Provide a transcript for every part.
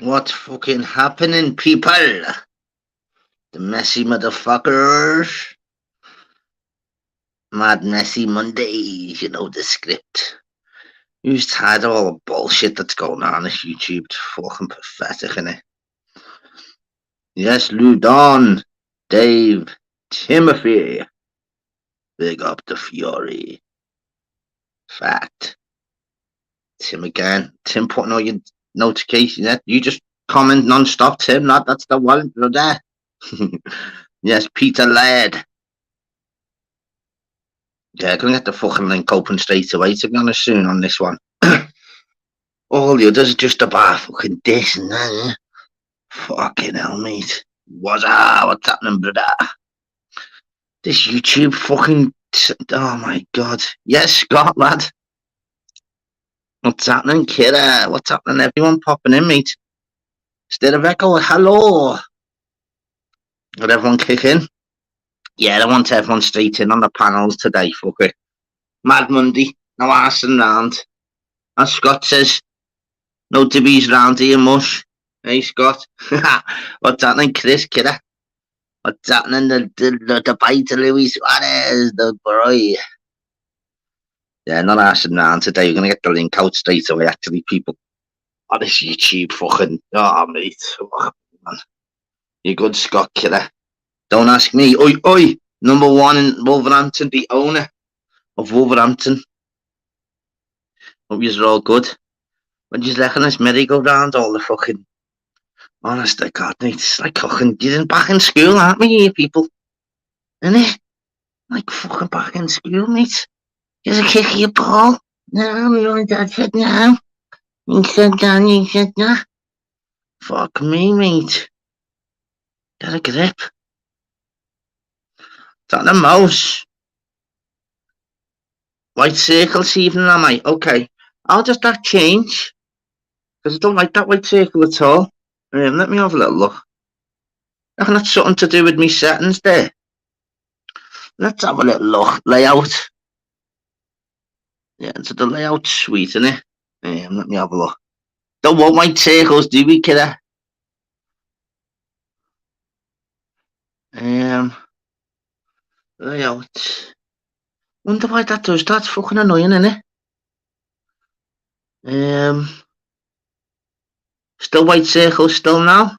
What's fucking happening, people? The messy motherfuckers. Mad Messy Mondays, you know the script. You just had all the bullshit that's going on this YouTube. It's fucking pathetic, innit? Yes, Ludon, Dave, Timothy. Big up the Fury. Fact. Tim again. Tim putting all your notifications in. You just comment non-stop, Tim. That's the one there. Yes, Peter Laird. Yeah, gonna get the fucking link open straight away, to be honest, soon on this one. All the others are just about fucking this and that. Yeah? Fucking hell, mate. What's happening, brother? This YouTube fucking. Oh my god. Yes, Scott, lad. What's happening, kidder? What's happening? Everyone popping in, mate. Instead of echo, hello. Let everyone kick in. Yeah, I want everyone straight in on the panels today, fuck it. Mad Monday, no arsing round. As Scott says, no dibbies round here, mush. Hey, Scott. What's happening, Chris, kidder? What's happening? The bite of Luis Suarez, the boy. Yeah, not arsing round today. We're going to get the link out straight away, actually, people. Oh, this YouTube fucking. Oh, mate. Oh, man. You good, Scott, kidder? Don't ask me. Oi, oi. Number one in Wolverhampton, the owner of Wolverhampton. Hope you're all good. When you reckon this merry-go-round, all the fucking. Honest to God, mate, it's like fucking. You're back in school, aren't we, you people? Isn't it? Like fucking back in school, mate. Here's a kick of your ball. No, my dad said no. You said that, you said that. Fuck me, mate. Get a grip. Got the mouse. White circle this evening, am I? Okay. How does that change? Because I don't like that white circle at all. Let me have a little look. I reckon that's something to do with me settings there. Let's have a little look. Layout. Yeah, into the layout suite, isn't it? Let me have a look. Don't want white circles, do we, kidder? Layout. Wonder why that does. That's fucking annoying, isn't it? Still white circles, still now.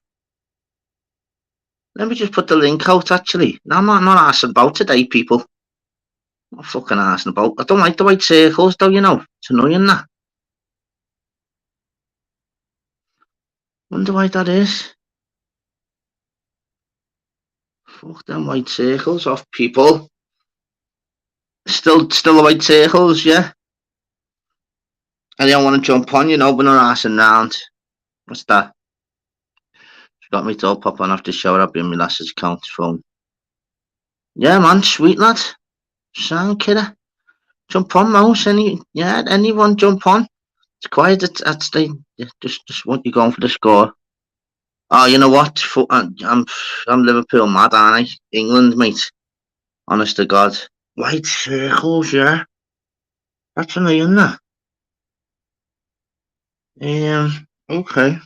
Let me just put the link out, actually. No, I'm not asking about today, people. I'm not fucking asking about. I don't like the white circles, though, you know. It's annoying, that. Wonder why that is. Fuck them white circles off, people. Still the white circles, yeah. I don't want to jump on, you know, but not asking round. What's that? She got me to all pop on after shower up in my lass's account phone. Yeah, man, sweet lad. Sound kidder. Jump on, mouse. Anyone jump on. It's quiet at the just want you going for the score. Oh, you know what? I'm Liverpool mad, aren't I? England, mate. Honest to God. White circles, yeah. That's annoying, that. Okay.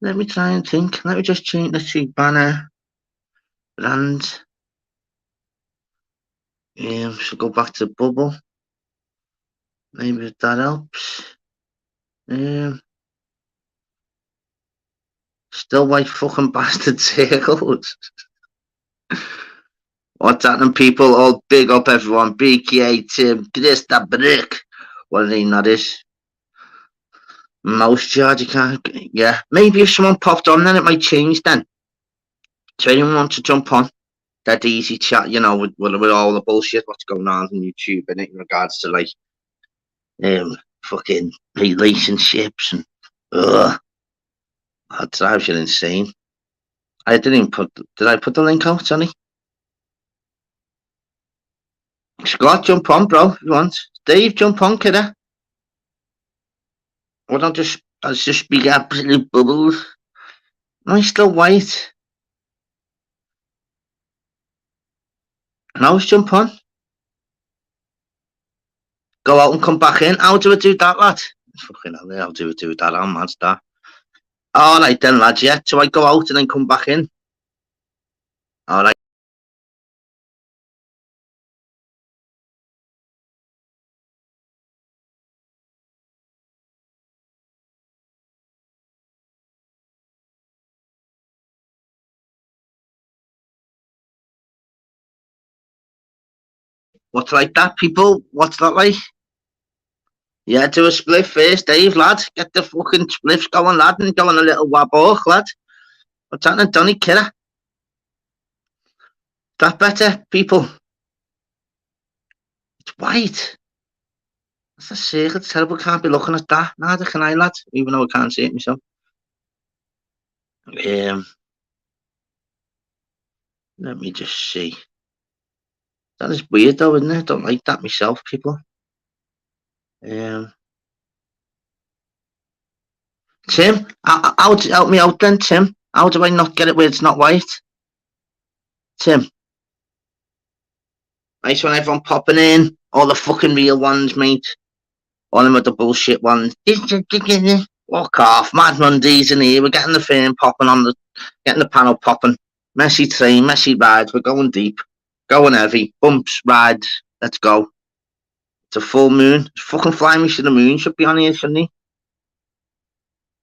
Let me try and think. Let me just change. Let's see, banner, brand. So go back to bubble. Maybe that helps. Still white fucking bastard circles. What's happening, people? All big up, everyone. BK, Tim, Chris, the brick. What do they know this? Mouse charge, you can't. Yeah, maybe if someone popped on, then it might change then. So anyone wants to jump on, that easy chat, you know, with all the bullshit what's going on YouTube and in regards to like fucking relationships and that drives you insane. I didn't even did I put the link out, Johnny? Scott, jump on, bro, if you want. Dave, jump on, kidder. Well, I'll just be absolute bubbles. No, he's still white. Now jump on. Go out and come back in. How do I do that, lad? Fucking hell, how do I do that? I'm mad, that. All right then, lads. Yeah, so I go out and then come back in. All right. What's like that, people? What's that like? Yeah, do a spliff first, Dave, lad. Get the fucking spliffs going, lad, and go on a little wabok, lad. What's happening, Donny Killer? That better, people? It's white. That's a circle. It's terrible. Can't be looking at that. Neither can I, lad. Even though I can't see it myself. Let me just see. That is weird, though, isn't it? I don't like that myself, people. Tim, help me out then, Tim. How do I not get it where it's not white? Tim. Nice one, everyone popping in. All the fucking real ones, mate. All them other bullshit ones. Walk off. Mad Mondays in here. We're getting the firm popping on getting the panel popping. Messi train, Messi rides. We're going deep. Going heavy. Bumps, rides. Let's go. It's a full moon. Fucking fly me to the moon. Should be on here, shouldn't he?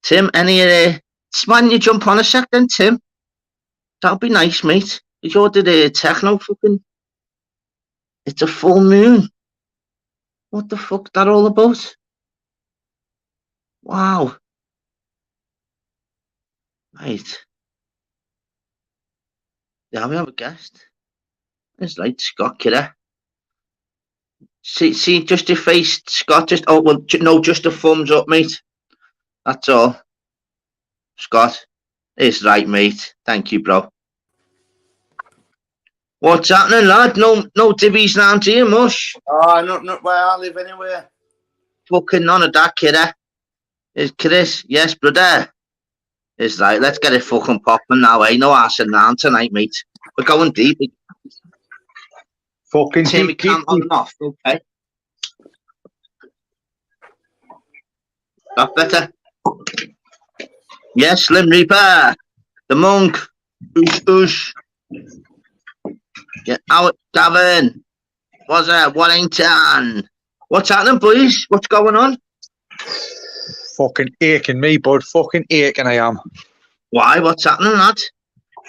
Tim, man, you jump on a sec then, Tim. That'll be nice, mate. You ordered a techno fucking. It's a full moon. What the fuck that all about? Wow. Right. Yeah, we have a guest. It's like Scott Kidder. See, just your face, Scott. Just no, just a thumbs up, mate. That's all. Scott, it's right, mate. Thank you, bro. What's happening, lad? No divvies round here, mush. Oh, not where I live anywhere. Fucking none of that, Kidder. Is Chris? Yes, brother. It's right. Let's get it fucking popping now, eh? No arsing round tonight, mate. We're going deep. Fucking Tim, we can't on and off, okay? That better? Yes, Slim Reaper. The monk. Oosh. Yeah, out, Gavin. What's that? Wellington. What's happening, boys? What's going on? Fucking aching me, bud. Fucking aching I am. Why? What's happening, lad?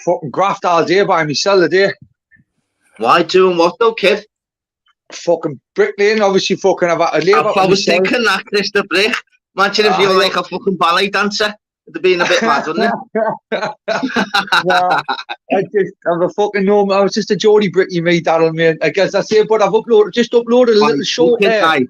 Fucking graft all day by myself today. Why doing what though, kid? Fucking bricklaying, obviously. Fucking I've had a labour. I was thinking that, Chris the Brick. Imagine if you were like a fucking ballet dancer. It'd be a bit mad, wouldn't it? Yeah, I'm a fucking normal. I was just a Geordie Bricky, me, Darryl, man. I guess that's it. But I've just uploaded a little short there.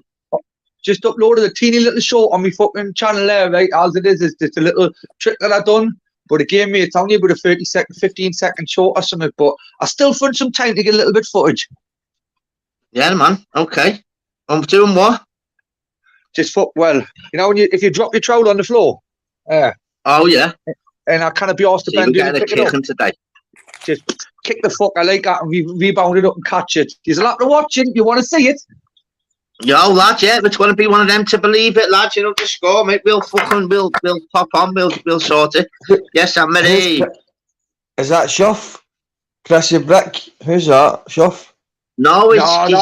Just uploaded a teeny little short on my fucking channel there, right? All it is just a little trick that I done. But it gave me, it's only about a 15-second short or something. But I still found some time to get a little bit of footage. Yeah, man. Okay. I'm doing what? Just well, you know, if you drop your trowel on the floor. Oh yeah. And I kind of be asked to bend it and pick it up. Today. Just kick the fuck. I like that, and rebound it up and catch it. There's a lot to watch it. You want to see it? Yo, lad, yeah, it's going to be one of them to believe it, lad. You know the score, mate. We'll pop on. We'll sort it. Yes, I'm ready. Is that Shuff? Chris Brick? Who's that? Shuff? No, he's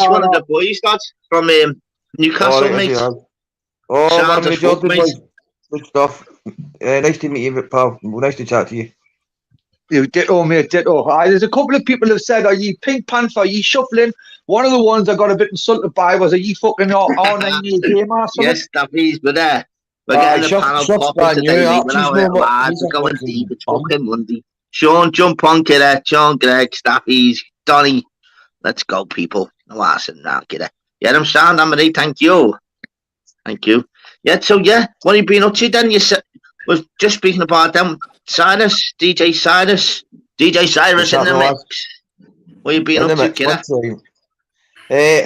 one of the boys, lad, from Newcastle, mate. One of the Jordan boys. Good stuff. Nice to meet you, pal. Nice to chat to you. You ditto, mate, ditto. There's a couple of people who've said, are you Pink Panther, are you shuffling? One of the ones I got a bit insulted by was, are you fucking R9 game or something? Yes, Davies, but we're getting the panel popping today. We're going deep. It's fucking Monday. Sean, jump on, kidder. Sean, Greg, Staffies, Donny. Let's go, people. No arsing now, kidder. Yeah, I'm sound. I'm ready. Thank you. Thank you. Yeah, so yeah, what have you been up to then? We're just speaking about them. DJ Cyrus in the mix. What have you been up to, kidder?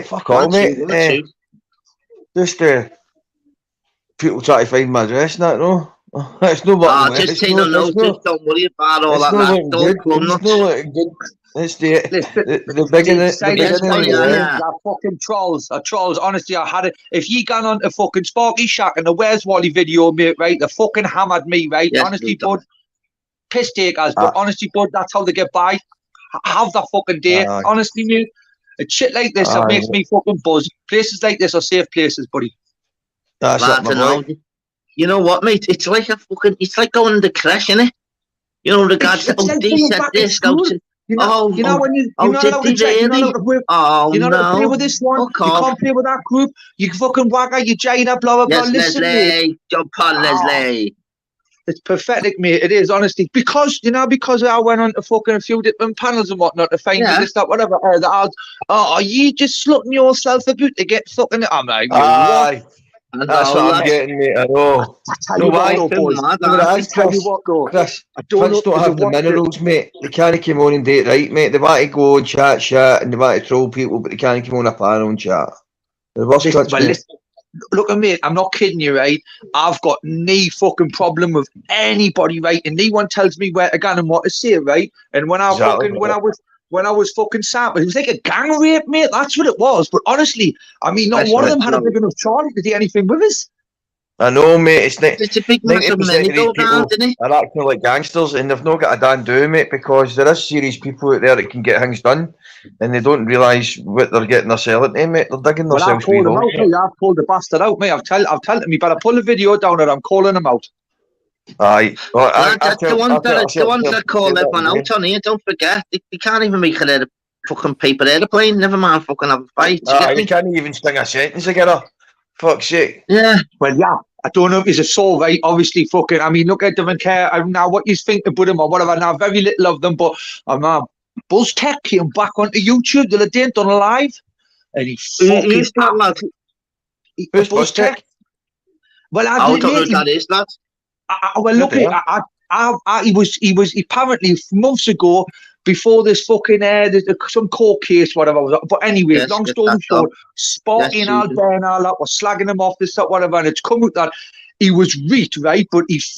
Fuck all, mate. Just people try to find my address, no? It's no just take no notice. Don't worry about all that. Don't come nuts. It's the beginning. The beginning. That fucking trolls. Honestly, I had it. If you gone on to fucking Sparky Shack and the Where's Wally video, mate, right? They fucking hammered me, right? Yes, honestly, bud. Piss takers, but honestly, bud, that's how they get by. Have that fucking day. Honestly, mate. A shit like this that makes me fucking buzz. Places like this are safe places, buddy. That's it, my boy. You know what, mate? It's like it's like going in the crash, innit? You know, the guys said, like they said this, go to... You know when you're not allowed to check, you're not allowed to play, you're not allowed to play with this one, you can't play with that group, you fucking wagger your China, blah, blah, blah. Yes, listen, Leslie, mate. jump on, Leslie. It's pathetic, mate, it is, honestly, because I went on to fucking a few different panels and whatnot to find this, that, whatever, are you just slutting yourself about to get fucking... I'm like, what? That's what I'm getting, mate. I know. Chris, Prince don't have the minerals, mate. They can't come on and do it right, mate. They want to go and chat shit and they want to troll people, but they can't come on a panel and chat. The worst look at me, I'm not kidding you, right? I've got no fucking problem with anybody, right? And no one tells me where to go and what to say, right? And when I was fucking sampled, it was like a gang rape, mate. That's what it was. But honestly, I mean, not one of them had a big enough Charlie to do anything with us. I know, mate. It's a big massive money go down, isn't it? Are acting like gangsters, and they've not got a damn do, mate, because there is serious people out there that can get things done, and they don't realise what they're getting themselves into, mate. They're digging themselves. I've pulled the bastard out, mate. I've told him, you better pull the video down, or I'm calling him out. Aye. Well, the ones that call everyone out on here, don't forget, they can't even make a fucking paper airplane, never mind fucking have a fight. They can't even string a sentence together. Fuck's sake. Yeah. Well, yeah. I don't know if he's a soul, right? Obviously, fucking, I mean, look at them and care now what you think about him or whatever. Now, very little of them, but Buzz Tech came back onto YouTube the other day and done a live, and he's not lad. Who's Buzz Tech? Well, I don't know who that is, lad. Well, look, he was apparently months ago before this fucking some court case, whatever. But anyway, long story short, Sparky and Albert and all that was slagging him off this, that, whatever, and it's come out that he was right, but he's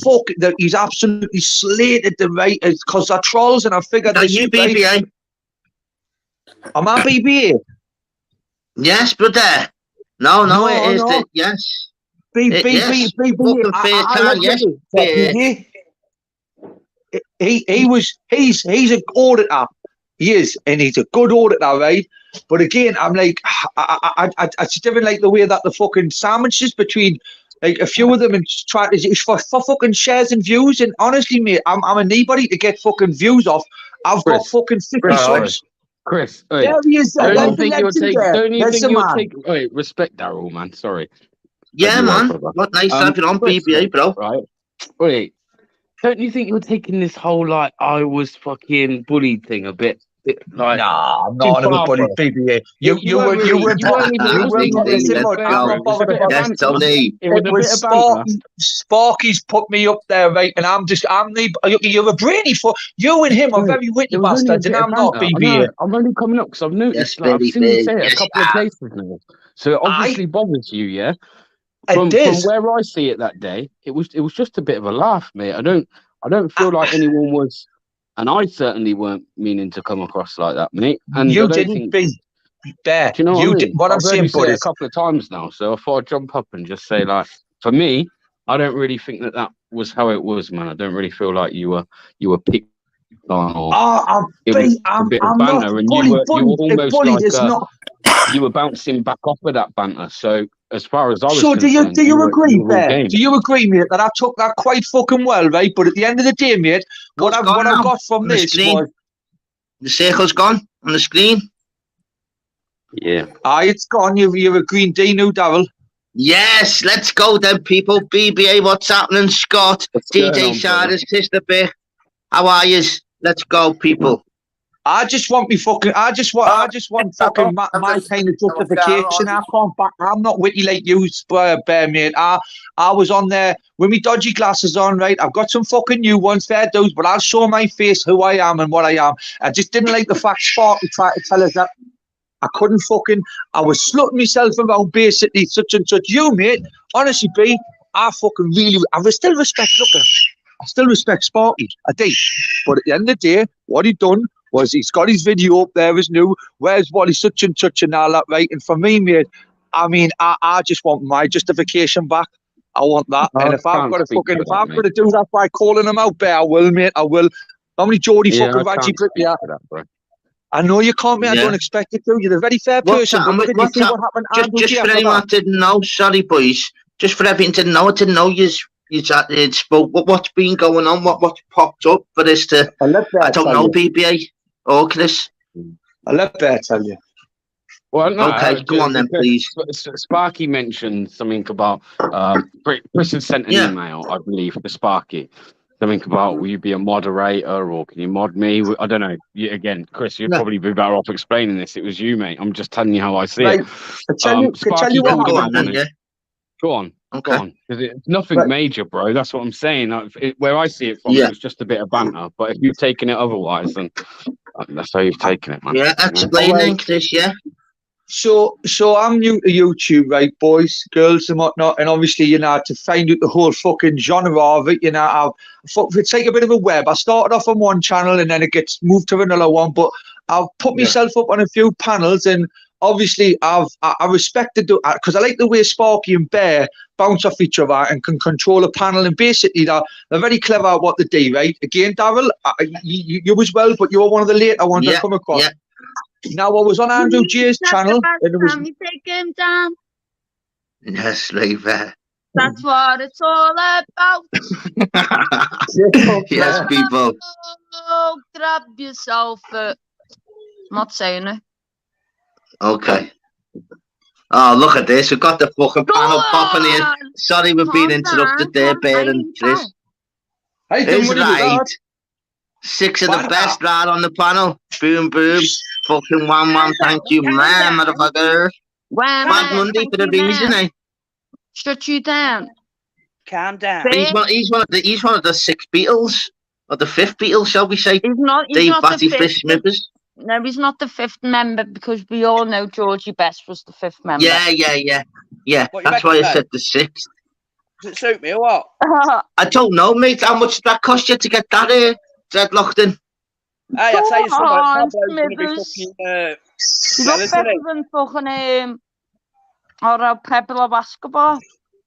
absolutely slated the right because they're trolls, and I figured. Are you BBA? Am I BBA? Yes, brother. No, it is. No. Yes. BBA. Yes. He's an auditor. He is, and he's a good auditor, right? But again, I'm like, I just didn't like the way that the fucking sandwiches between like a few of them and try for fucking shares and views. And honestly, mate, I'm anybody to get fucking views off. I've got fucking 50 subs. Chris, there he is. Don't you think you'll take? Wait, respect Daryl, man. Sorry. Yeah, man. What nice having on BBA, bro. Right. Wait. Don't you think you're taking this whole like I was fucking bullied thing a bit like? Nah, I'm not on a bullied BBA. You were Yes, Tony. It was Sparky's put me up there, right? And you're a brainy for you and him are very witty bastards, and I'm not BBA. I'm only coming up because I've noticed I've seen you say it a couple of places now, so it obviously bothers you, yeah. From where I see it that day, it was just a bit of a laugh, mate. I don't feel like anyone was, and I certainly weren't meaning to come across like that, mate. And you didn't be there. Do you know what I mean? What I'm saying, buddy, a couple of times now, so I thought I'd jump up and just say, like, for me, I don't really think that was how it was, man. I don't really feel like you were picked on. I'm not. You were bouncing back off of that banter, so. As far as I was concerned, do you agree, there? Do you agree, mate, that I took that quite fucking well, right? But at the end of the day, mate, what I got from this was the circle's gone on the screen. Yeah. It's gone. You're a green D now, Daryl. Yes, let's go then, people. BBA, what's happening? Scott, DJ Sharders, Sister Bear. How are yous? Let's go, people. I just want fucking my kind of justification. I'm not witty like you, Bear, mate. I was on there with my dodgy glasses on, right? I've got some fucking new ones, fair dues, but I'll show my face who I am and what I am. I just didn't like the fact Sparky tried to tell us that I couldn't fucking, I was slutting myself around basically such and such. You, mate, honestly, B, I still respect Sparky. I did. But at the end of the day, what he done was he's got his video up there, his new, where's Wally such and such and all that, right? And for me, mate, I mean, I just want my justification back. I want that. And if I've got to do that by calling him out, I will, mate. I will. How many Geordie fucking Reggie Brickler? I know you can't, mate. I don't expect you to. You're a very fair person. But did you see what happened? Just for anyone that didn't know, sorry, boys. Just for everything to know, I didn't know you spoke. What's been going on? What's popped up for this to? I don't know, BBA or Chris. I'll let Bear tell you. Well, no, okay, go on then, please. Sparky mentioned something about Chris had sent an email, I believe, to Sparky. Something about, will you be a moderator or can you mod me? I don't know. Again, Chris, you'd probably be better off explaining this. It was you, mate. I'm just telling you how I see it. Tell you what go on then, Go on. Okay. Go on. It's nothing major, bro. That's what I'm saying. Where I see it from, it's just a bit of banter. But if you've taken it otherwise, then that's how you've taken it, man. Yeah, explain then, Chris, So I'm new to YouTube, right, boys, girls, and whatnot, and obviously, you know, to find out the whole fucking genre of it, you know, it's like a bit of a web. I started off on one channel and then it gets moved to another one, but I've put myself up on a few panels, and obviously I respected because I like the way Sparky and Bear bounce off each other and can control a panel, and basically they're very clever at what they do, right? Again, Darryl, you as well, but you were one of the later ones I come across. Yeah. Now I was on Andrew J's channel, and it was. You take him down. Yes, leave there. That's what it's all about. Yes, people. Oh, grab yourself. I'm not saying it. Okay. Oh, look at this. We've got the fucking panel popping here. Sorry, we've been interrupted there, Bear and Chris. It's right. 6 of the best right on the panel. Boom, boom. Fucking wham, thank you, man, motherfucker. Mad Monday for the reason, eh? Shut you down. Calm down. He's one of the 6 Beatles, or the 5th Beatles, shall we say? He's not Batty the 5th. Smithers. No, he's not the 5th member, because we all know Georgie Best was the 5th member. Yeah. That's why I said the 6th. Does it suit me or what? I don't know, mate. How much did that cost you to get that dreadlocked in? Hey, I tell you something. You got better than fucking or Pebble basketball.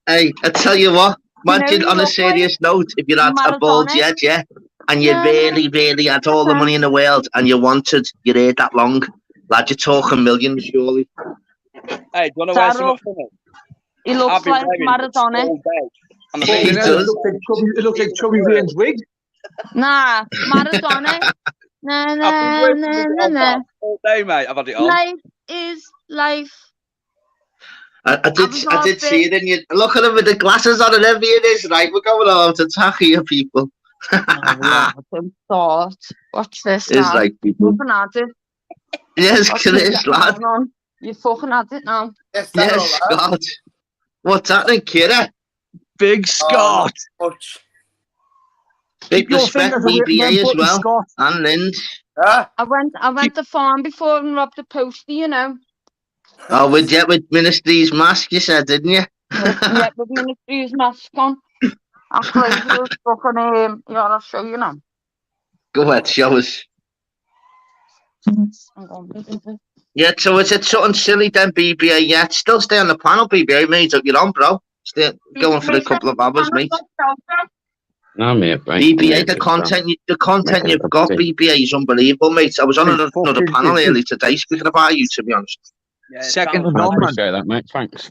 Hey, I tell you what. Imagine on a serious note, if you had a bald head, and you really had all the money in the world, and you wanted your hair that long, lad, you're talking millions, surely. Hey, do you want to wear some for me? He looks like Maradona. It looks like Chubby Rain's wig. Nah, Maradona. Nah. All day, mate. I've had it on. Life is life. I did see it in you. Look at him with the glasses on and everything. It is right. We're going on to attack here, people. Thought. Watch this. It's like people. Fucking at it. Yes, Chris, lad. You're fucking at it now. Yes, Scott. What's happening, Kira? Big Scott. Big respect, BBA as well, Scott. And Lind. I went to farm before and robbed a poster, you know. Oh, with Ministry's mask, you said, didn't you? Yeah, with Ministry's mask on. I'll show you now. Go ahead, show us. Yeah, so is it something silly then, BBA? Yeah, still stay on the panel, BBA. Mate, you're on, bro. Stay going for a couple of hours, mate. No, mate. BBA, the content you've got, BBA, is unbelievable, mate. I was on another panel earlier today speaking about you, to be honest. Yeah, second to I none, man. appreciate that, mate. Thanks.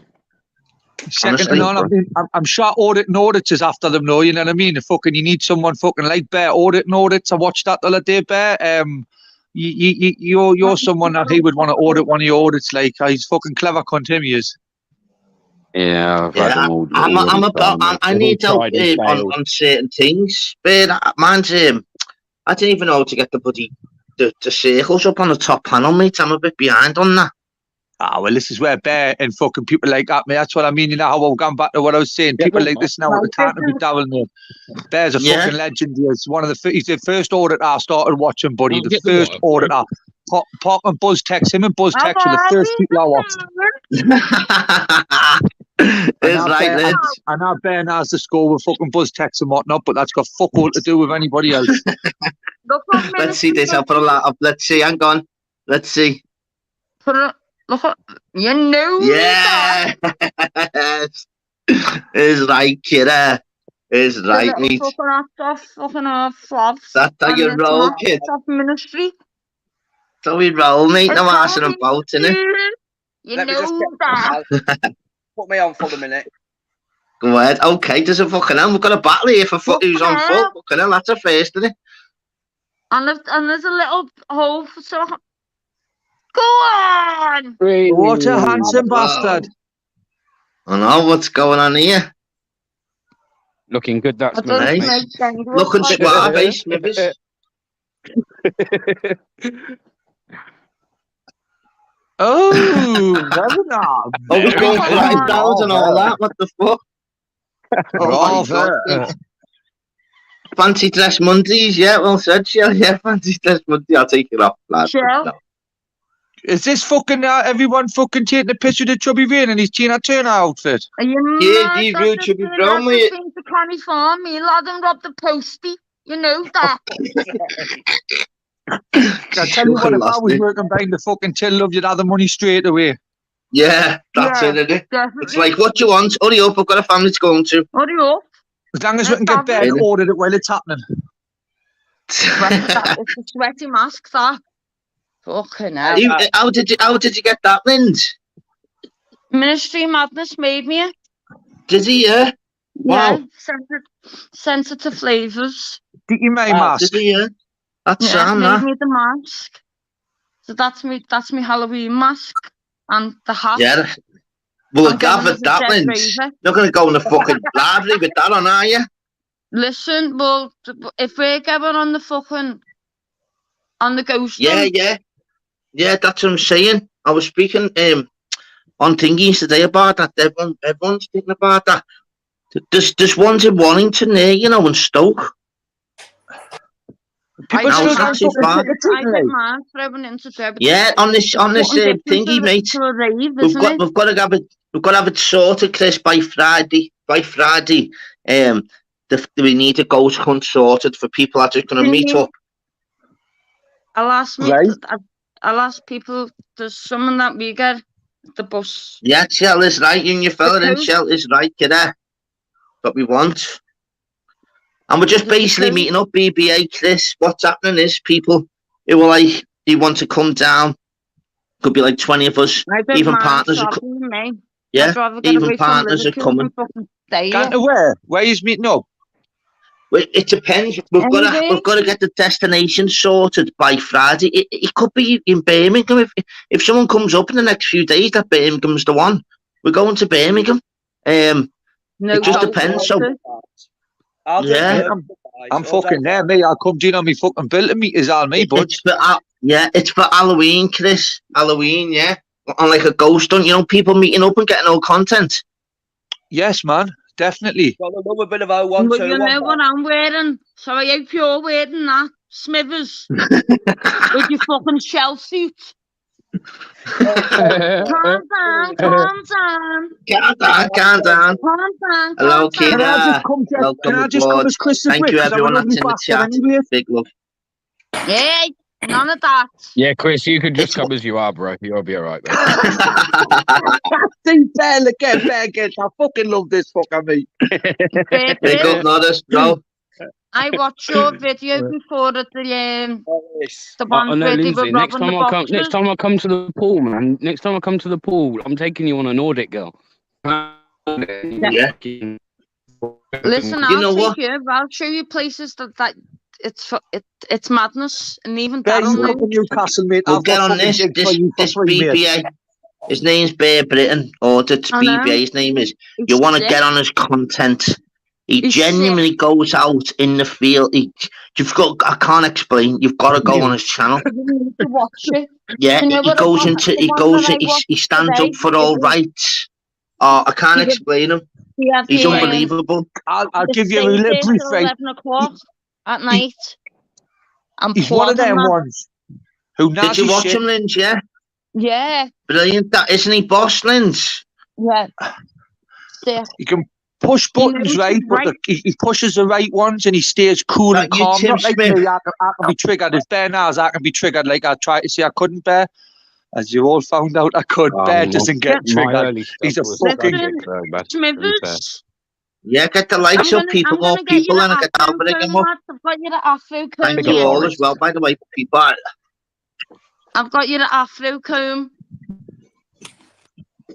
Second to none. I'm sure auditing auditors after them, though. You know what I mean? You need someone fucking like Bear auditing audits. I watched that the other day, Bear. You're someone that he would want to audit one of your audits. Like he's fucking clever, cunt him he is. Yeah, I need help on certain things, but man's I didn't even know how to get the circles up on the top panel, mate. I'm a bit behind on that. Ah, well, this is where Bear and fucking people like that, mate. That's what I mean. You know how I've gone back to what I was saying. People like this now at the time to be Darryl, mate. Bear's a fucking legend. He's he's the first auditor I started watching, buddy. The first auditor. Pop and Buzz Tex. Him and Buzz Tex were the first people I watched. It's right, lads. I know Bear has the score with fucking Buzz Tex and whatnot, but that's got fuck all to do with anybody else. Look what Let's see this. I'll put a lot up. Let's see. Hang on. Let's see. Look at, you know. Yeah. Is right, kidder. Is right, mate. Fucking flops. That's how you roll, kid. Ministry. So we roll, mate. No arsing about, innit? You Let me just know get that. Put me on for the minute. Go ahead. Okay, there's a fucking hell. We've got a battle here for who's on full. Fucking hell, that's a first, isn't it? And there's a little hole for so. Go on! What a handsome bastard. I know what's going on here. Looking good, that's nice. Looking suave, eh, Smithers? Oh, very nice. Oh, we're going for eyebrows and all that. What the fuck? Oh, God. Fancy dress Mondays, yeah, well said, Shell. Yeah, fancy dress Monday. I'll take it off, lad. Shell? No. Is this fucking everyone fucking taking a picture of the Chubby Vane in his Tina Turner outfit? Are you Yeah, he's real Chubby Brown, mate. To Connie Farm, me lad and Rob the Postie. You know that. I tell you what, if I was working behind the fucking till, love, you'd have the money straight away. Yeah, that's it, isn't it? Definitely. It's like, what you want? Hurry up, I've got a family to go home to. Hurry up. As long as we can get there and order it while it's happening. It's a sweaty mask, that. Fucking hell. How did you get that, Lind? Ministry Madness made me. Did he, yeah? Wow. Yeah, sensitive flavours. Did you make mask? Did he, yeah? That's Sam, made that. me the mask. So that's me Halloween mask. And the hat. Yeah. Well, I gathered that, Lind. You're not going to go in the fucking library with that on, are you? Listen, well, if we're going on the fucking... On the ghost. Yeah, that's what I'm saying. I was speaking on thingies today about that. Everyone's thinking about that. There's ones in Warrington there, you know, in Stoke. People still not too far. Yeah, on this thingy, mate. We've got to have it sorted, Chris, by Friday. We need a ghost hunt sorted for people that are just going to meet up. I'll ask people. There's someone that we get the bus. Yeah, Shell is right. You and your fella in Shell is right, kidder. What we want. And we're just basically meeting up, BBA, Chris. What's happening is people who are like, they want to come down. Could be like 20 of us. Even partners are coming. Yeah, even partners are coming. Where are you meeting up? Well, it depends. We've got to get the destination sorted by Friday. It could be in Birmingham. If someone comes up in the next few days that Birmingham's the one, we're going to Birmingham. It just depends. So yeah, I'm fucking there, mate. I'll come down on me fucking building meters on me, bud. It's for Halloween, Chris. Halloween, yeah. On like a ghost hunt, you know, people meeting up and getting all content. Yes, man. Definitely. Got another bit of 012. But you know what I'm wearing, so I hope you're wearing that, Smithers, with your fucking shell suit. Calm down. Hello, kid. Can I just come as Chris? Thank you, everyone that's in the chat. Big love. Hey, none of that. Yeah, Chris, you can just come as you are, bro. You'll be all right, mate. See, there again. I fucking love this fucker, mate. Big up, Nodders, bro. I watched your video before at the one no, Lindsay, next time I come to the pool, man. Next time I come to the pool, I'm taking you on an audit, girl. Yeah. Listen, I'll show you places that it's madness, and even Newcastle, mate. We'll get on this BBA. His name's Bear Britain, or that's BBA. His name is. You want to get on his content. He genuinely goes out in the field. I can't explain. You've got to go on his channel. You need to watch it. Yeah, he stands up for all rights. I can't explain him. He's unbelievable. I'll give you a little brief. 11 o'clock at night. He's one of them ones who did you watch him, Lynch? Yeah. Yeah. Brilliant. That isn't he, boss, Lynch? Yeah. You can push buttons, right? But he pushes the right ones and he stays cool and calm. Tim Not like Smith. me, I can be triggered. If Bear knows I can be triggered, like I tried to say I couldn't, Bear. As you all found out, I could. Bear doesn't get triggered. He's a fucking... Smithers. Yeah, get the lights up, people. More people and get down with them up. I've got you the Afro comb. Thank you all as well, by the way, people. I've got you the Afro comb.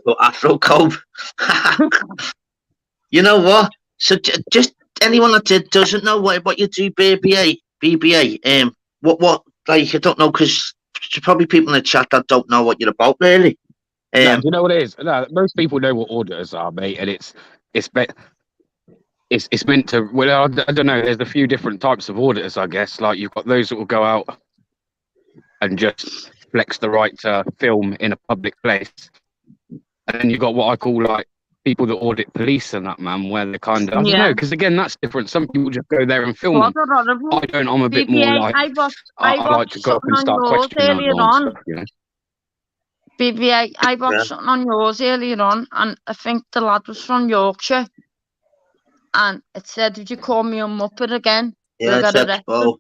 Oh, Afro comb. You know what? So just anyone that doesn't know what you do, BBA, what like I don't know, because there's probably people in the chat that don't know what you're about, really. No, you know what it is? No, most people know what auditors are, mate, and it's meant to. Well, I don't know. There's a few different types of auditors, I guess. Like you've got those that will go out and just flex the right to film in a public place, and then you've got what I call like people that audit police and that, man, where they're kind of I don't know, because again that's different. Some people just go there and film them. I don't. I'm a bit more like I like to go up and start questioning earlier on. Stuff, you know? BBA, I watched something on yours earlier on, and I think the lad was from Yorkshire, and it said, "Did you call me a muppet again?" Yeah, it said, "Oh."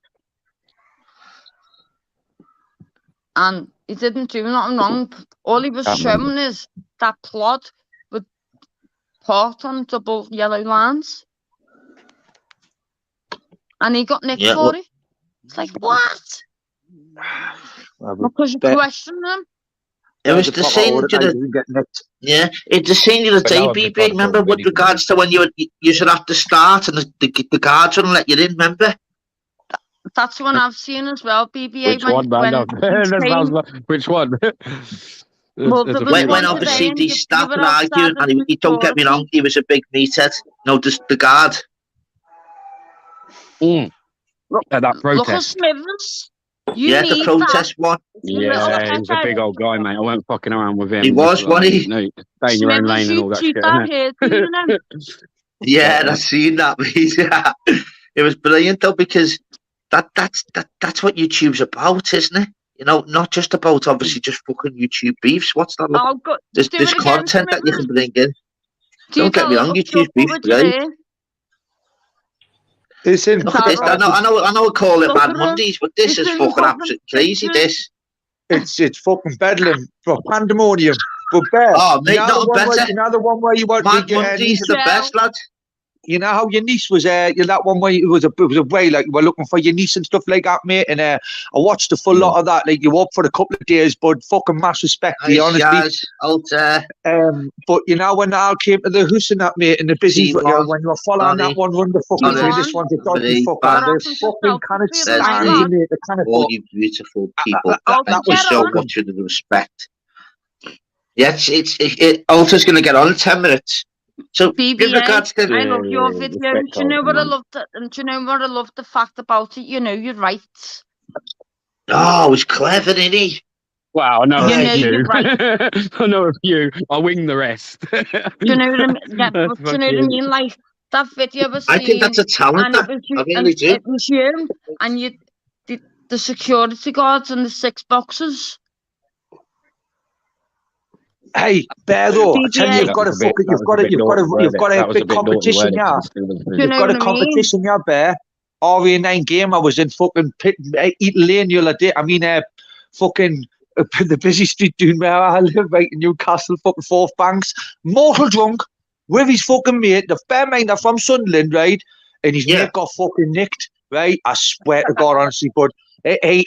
And he didn't do nothing wrong. All he was showing is that plot with port on double yellow lines, and he got nicked for it. It's like, what? Because you question them. It was the scene. It's the scene the other day, BB. Remember, with regards to when you should have to start and the guards wouldn't let you in. Remember? That's one I've seen as well, BBA. Which one, man? Which one? When obviously they started arguing, and he don't get me wrong, he was a big meathead. No, the guard. Look at that protest. Look at Smithers. The protest one. Yeah, he was a big old guy, mate. I weren't fucking around with him. He was, wasn't he? No, stay in your own lane and all that shit. Yeah, I've seen that, mate. It was brilliant though, because that's what YouTube's about, isn't it? You know, not just about obviously just fucking YouTube beefs. What's that? There's content that you can bring in. Don't get me wrong, YouTube beef, right? Listen, I know I call it Mad Mondays, but this is fucking absolutely crazy. It's fucking bedlam for pandemonium. But Bear, mate, not better. Another one where you want Mad Mondays are the best, lad. You know how your niece was that one where it was a way like you were looking for your niece and stuff like that, mate. And I watched a full lot of that. Like you were up for a couple of days, but fucking mass respect, to be honest. But you know when I came to the house and that, mate, and the busy when you were following that one run the fucking through this one's a dodgy fucker. There's fucking kind of stands in it. All you beautiful people. That was so much of the respect. Yes, Alta's going to get on in 10 minutes. So, BBA, I love your video. Do you know what I loved? And do you know what I loved the fact about it? You know your rights. Oh, it was clever, didn't he? Wow, I know a few. Right. I know a few. I'll wing the rest. Do you know what I mean? Yeah, do you know what I mean? Like that video was. I think that's a talent. I really do. It was you and the security guards and the 6 boxes. Hey, Bear, though, I tell you, you've got a big competition, yeah. You've got a competition, yeah, Bear. RE9 game, I was in fucking Eaton Lane the other day. I mean, fucking the busy street doing where I live, right in Newcastle, fucking Fourth Banks. Mortal drunk with his fucking mate. The bear mind are from Sunderland, right? And his mate got fucking nicked, right? I swear to God, honestly, but. Hey,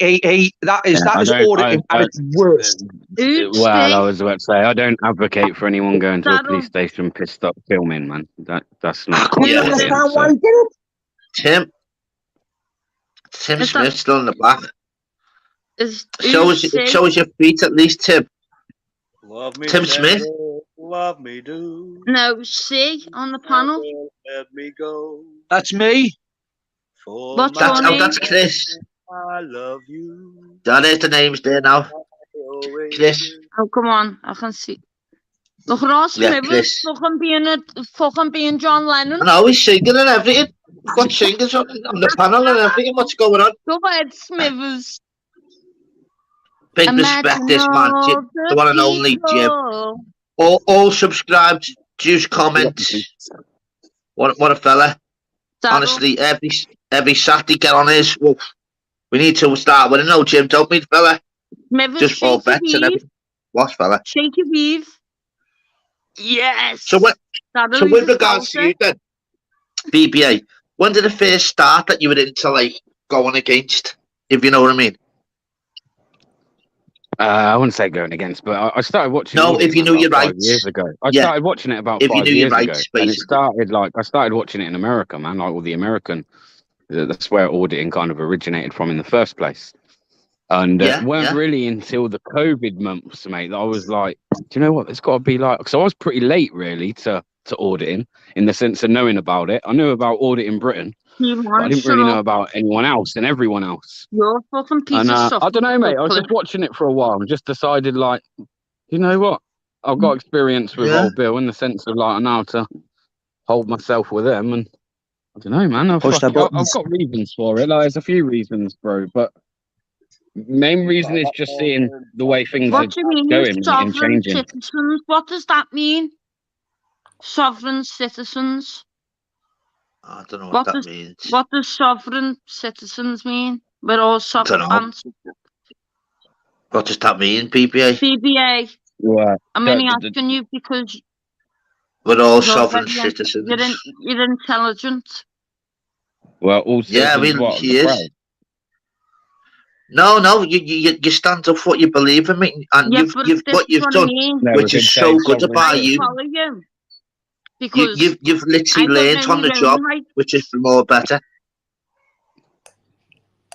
that is auditing at its worst. Well, I was about to say, I don't advocate for anyone going to a police station pissed up filming, man. That's not. I can't understand why he did it. Tim Smith's still in the back. Show us your feet at least, Tim. Love me, Tim Smith. Love me, do. No, C on the panel. Let me go. That's me. That's Chris. I love you. That is the names there now. Chris. Oh, come on. I can see. Look at us, Chris. Fucking being John Lennon. I know, he's singing and everything. We've got singers on the panel and everything. What's going on? Go ahead, Smithers. Big respect, this man. The one and only Jim. All subscribed. Juice comments. What a fella. Daryl. Honestly, every Saturday get on his. Well, we need to start with a no gym, don't we, fella? Just all bets and everything. What, fella? Shaky weave. Yes. So with regards to you then, BBA, when did it first start that you were into like going against, if you know what I mean? I wouldn't say going against, but I started watching. No, if you knew your rights. 5 years ago, I started watching it about 5 years ago, and it started I started watching it in America, man. Like all the American, that's where auditing kind of originated from in the first place. And it weren't really until the COVID months, mate, that I was like, do you know what? It's got to be like. So I was pretty late, really, to auditing in the sense of knowing about it. I knew about auditing Britain. But I didn't really know about anyone else and everyone else. You're a fucking piece of stuff. I don't know, mate. I was just watching it for a while and just decided, like, you know what? I've got experience with old Bill in the sense of, like, I know how to hold myself with them. And I don't know, man. I've got reasons for it. Like, there's a few reasons, bro. But main reason is just seeing the way things are going and changing. Citizens? What does that mean? Sovereign citizens? I don't know what that means. What does sovereign citizens mean? We're all sovereign. What does that mean, BBA? BBA. Yeah. I'm only asking you because we're all sovereign citizens. You're intelligent. Well, also, yeah, I mean, he is. No, you stand up for what you believe in, mate, and you've what you've done, which is so good about you. Because you've literally learned on the job, which is more better.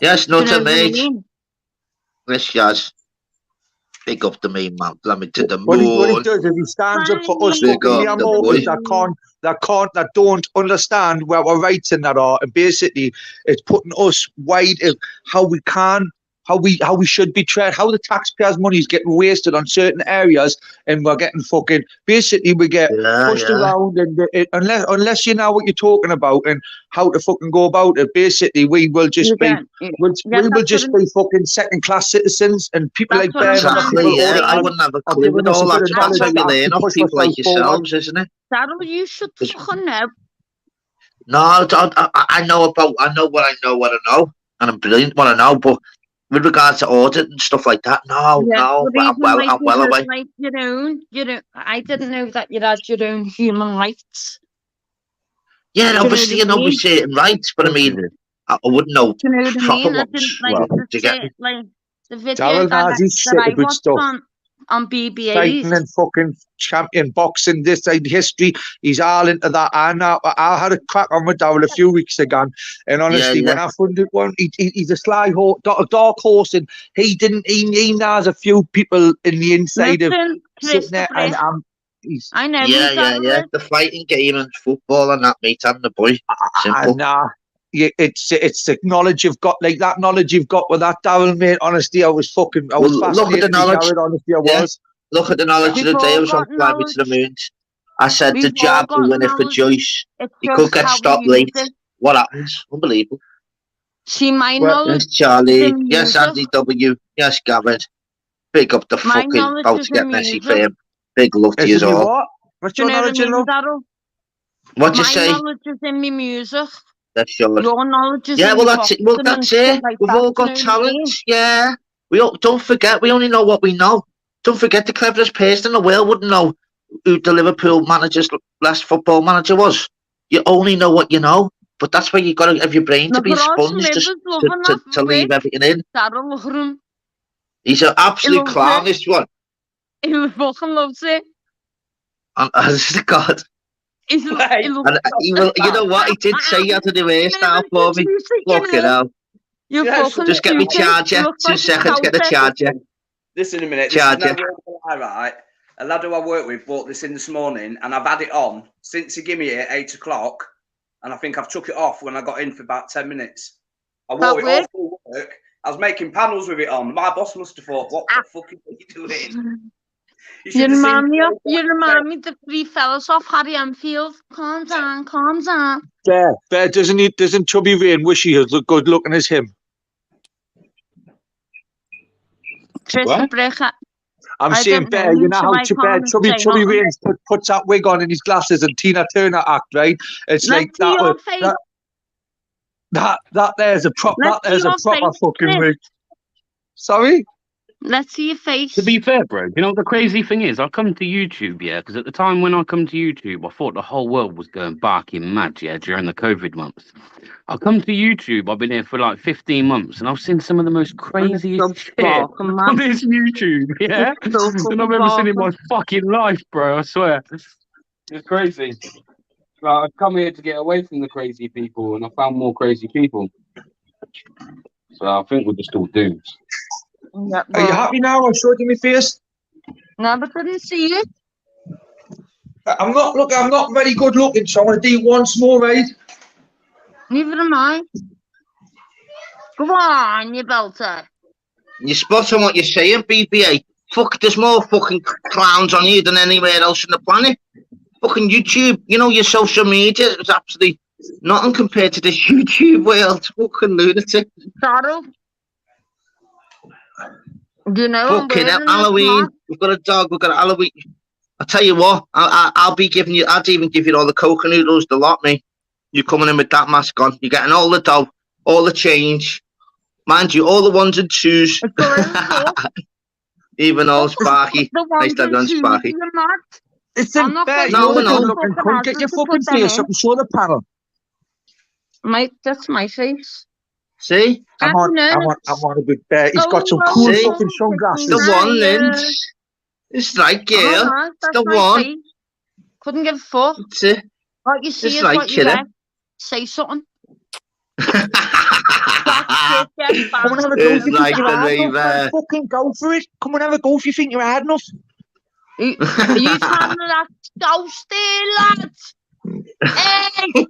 Yes, nothing, mate. Yes, yes. Big up the main man. Let me to the moon. What he does is he stands up for us that don't understand where our rights in that are, and basically it's putting us wide of how we can. How we should be treated, how the taxpayers' money is getting wasted on certain areas, and we're getting fucking basically we get pushed around, and unless you know what you're talking about and how to fucking go about it, basically we will just be fucking second-class citizens, and people like Ben. Exactly, I wouldn't have a clue with all that. That's how you learn off people like yourselves, isn't it? Daryl, you should fucking know. No, I know what I know, and I'm brilliant what I know, but with regards to audit and stuff like that, no, I'm well away. Like I didn't know that you had your own human rights. Yeah, obviously, you know we certain rights, but I mean, I wouldn't know proper ones. The video that I watched on BBA. Fighting and fucking champion boxing, this history. He's all into that. I had a crack on with Daryl a few weeks ago, and honestly, when I funded one, he's a sly horse, a dark horse, and he knows a few people in the inside of sitting there, and I know. Yeah. The fighting game and football and that, mate, and the boy. Simple. It's the knowledge you've got, like that knowledge you've got with that, Daryl, mate. Honestly, I was fascinated. Look at the knowledge. Daryl, honestly, I was. Look at the knowledge of the day I was on Fly Me to the Moon. I said the jab will win it for Joyce. He could get stopped late. What happens? Unbelievable. See, my knowledge. Yes, Charlie. Yes, Andy W. Yes, Gavin. Big up the fucking about to get Messi fame. Big love to you all. What's your knowledge in love? What you say? My knowledge is in my music. That's yours. Your knowledge is well, that's it. Well, that's it. We've all got talent. Yeah. Don't forget, we only know what we know. Don't forget, the cleverest person in the world wouldn't know who the Liverpool manager's last football manager was. You only know what you know, but that's where you got to have your brain to be a sponge to leave everything in. He's an absolute clown, this one. He fucking loves it. And God. You know what? He did say he had to do hairstyle for me. Look it out. Just get me charger. 2 seconds, get the charger. Listen a minute. Charger. Right. A lad who I work with bought this in this morning, and I've had it on since he gave me it at 8 o'clock, and I think I've took it off when I got in for about 10 minutes. I wore it all through work. I was making panels with it on. My boss must have thought, "What the fuck are you doing?" You remind me of the 3 fellas off Harry Enfield. Calm down. There doesn't Chubby Rain wish he was good looking as him? Chris Brecher. I'm saying, Bear, you know how Chubby Rains puts that wig on and his glasses and Tina Turner act, right? It's like that. That there's a proper fucking wig. Sorry? Let's see your face. To be fair, bro, you know what the crazy thing is? I come to YouTube, yeah, because at the time when I come to YouTube, I thought the whole world was going barking mad, yeah, during the COVID months. I come to YouTube, I've been here for like 15 months, and I've seen some of the most craziest shit on this YouTube, yeah, than I've ever seen in my fucking life, bro, I swear. It's crazy. Like, I've come here to get away from the crazy people, and I found more crazy people. So I think we're just all doomed. Yeah, are you happy now? I showed you my face. No, but didn't see it. I'm not very good looking, so I'm gonna do once more, right? Neither am I. Come on, you belter. You're spot on what you're saying, BBA. Fuck, there's more fucking clowns on here than anywhere else on the planet. Fucking YouTube, you know, your social media is absolutely nothing compared to this YouTube world. Fucking lunatic. Sorrow. Do you know fucking Halloween. We've got a dog. We've got a Halloween. I'll tell you what. I'll be giving you. I'd even give you all the coca noodles, the lot, me. You're coming in with that mask on. You're getting all the dough, all the change. Mind you, all the ones and twos. Even all Sparky. Nice to have done Sparky. Listen, Bear, you're the good-looking cunt. Get your fucking face up and show the panel. Mate, that's my face. See? I'm on a good Bear. He's got some cool fucking sunglasses. The one, then. It's right, girl. It's the one. Face. Couldn't give a fuck. That's it. What you see it's is right, what you get. Say something. Come on, have a go if you think you're hard enough. Fucking go for it. Come on, have a go if you think you're hard enough. Are you telling me that ghosty, lads? Hey!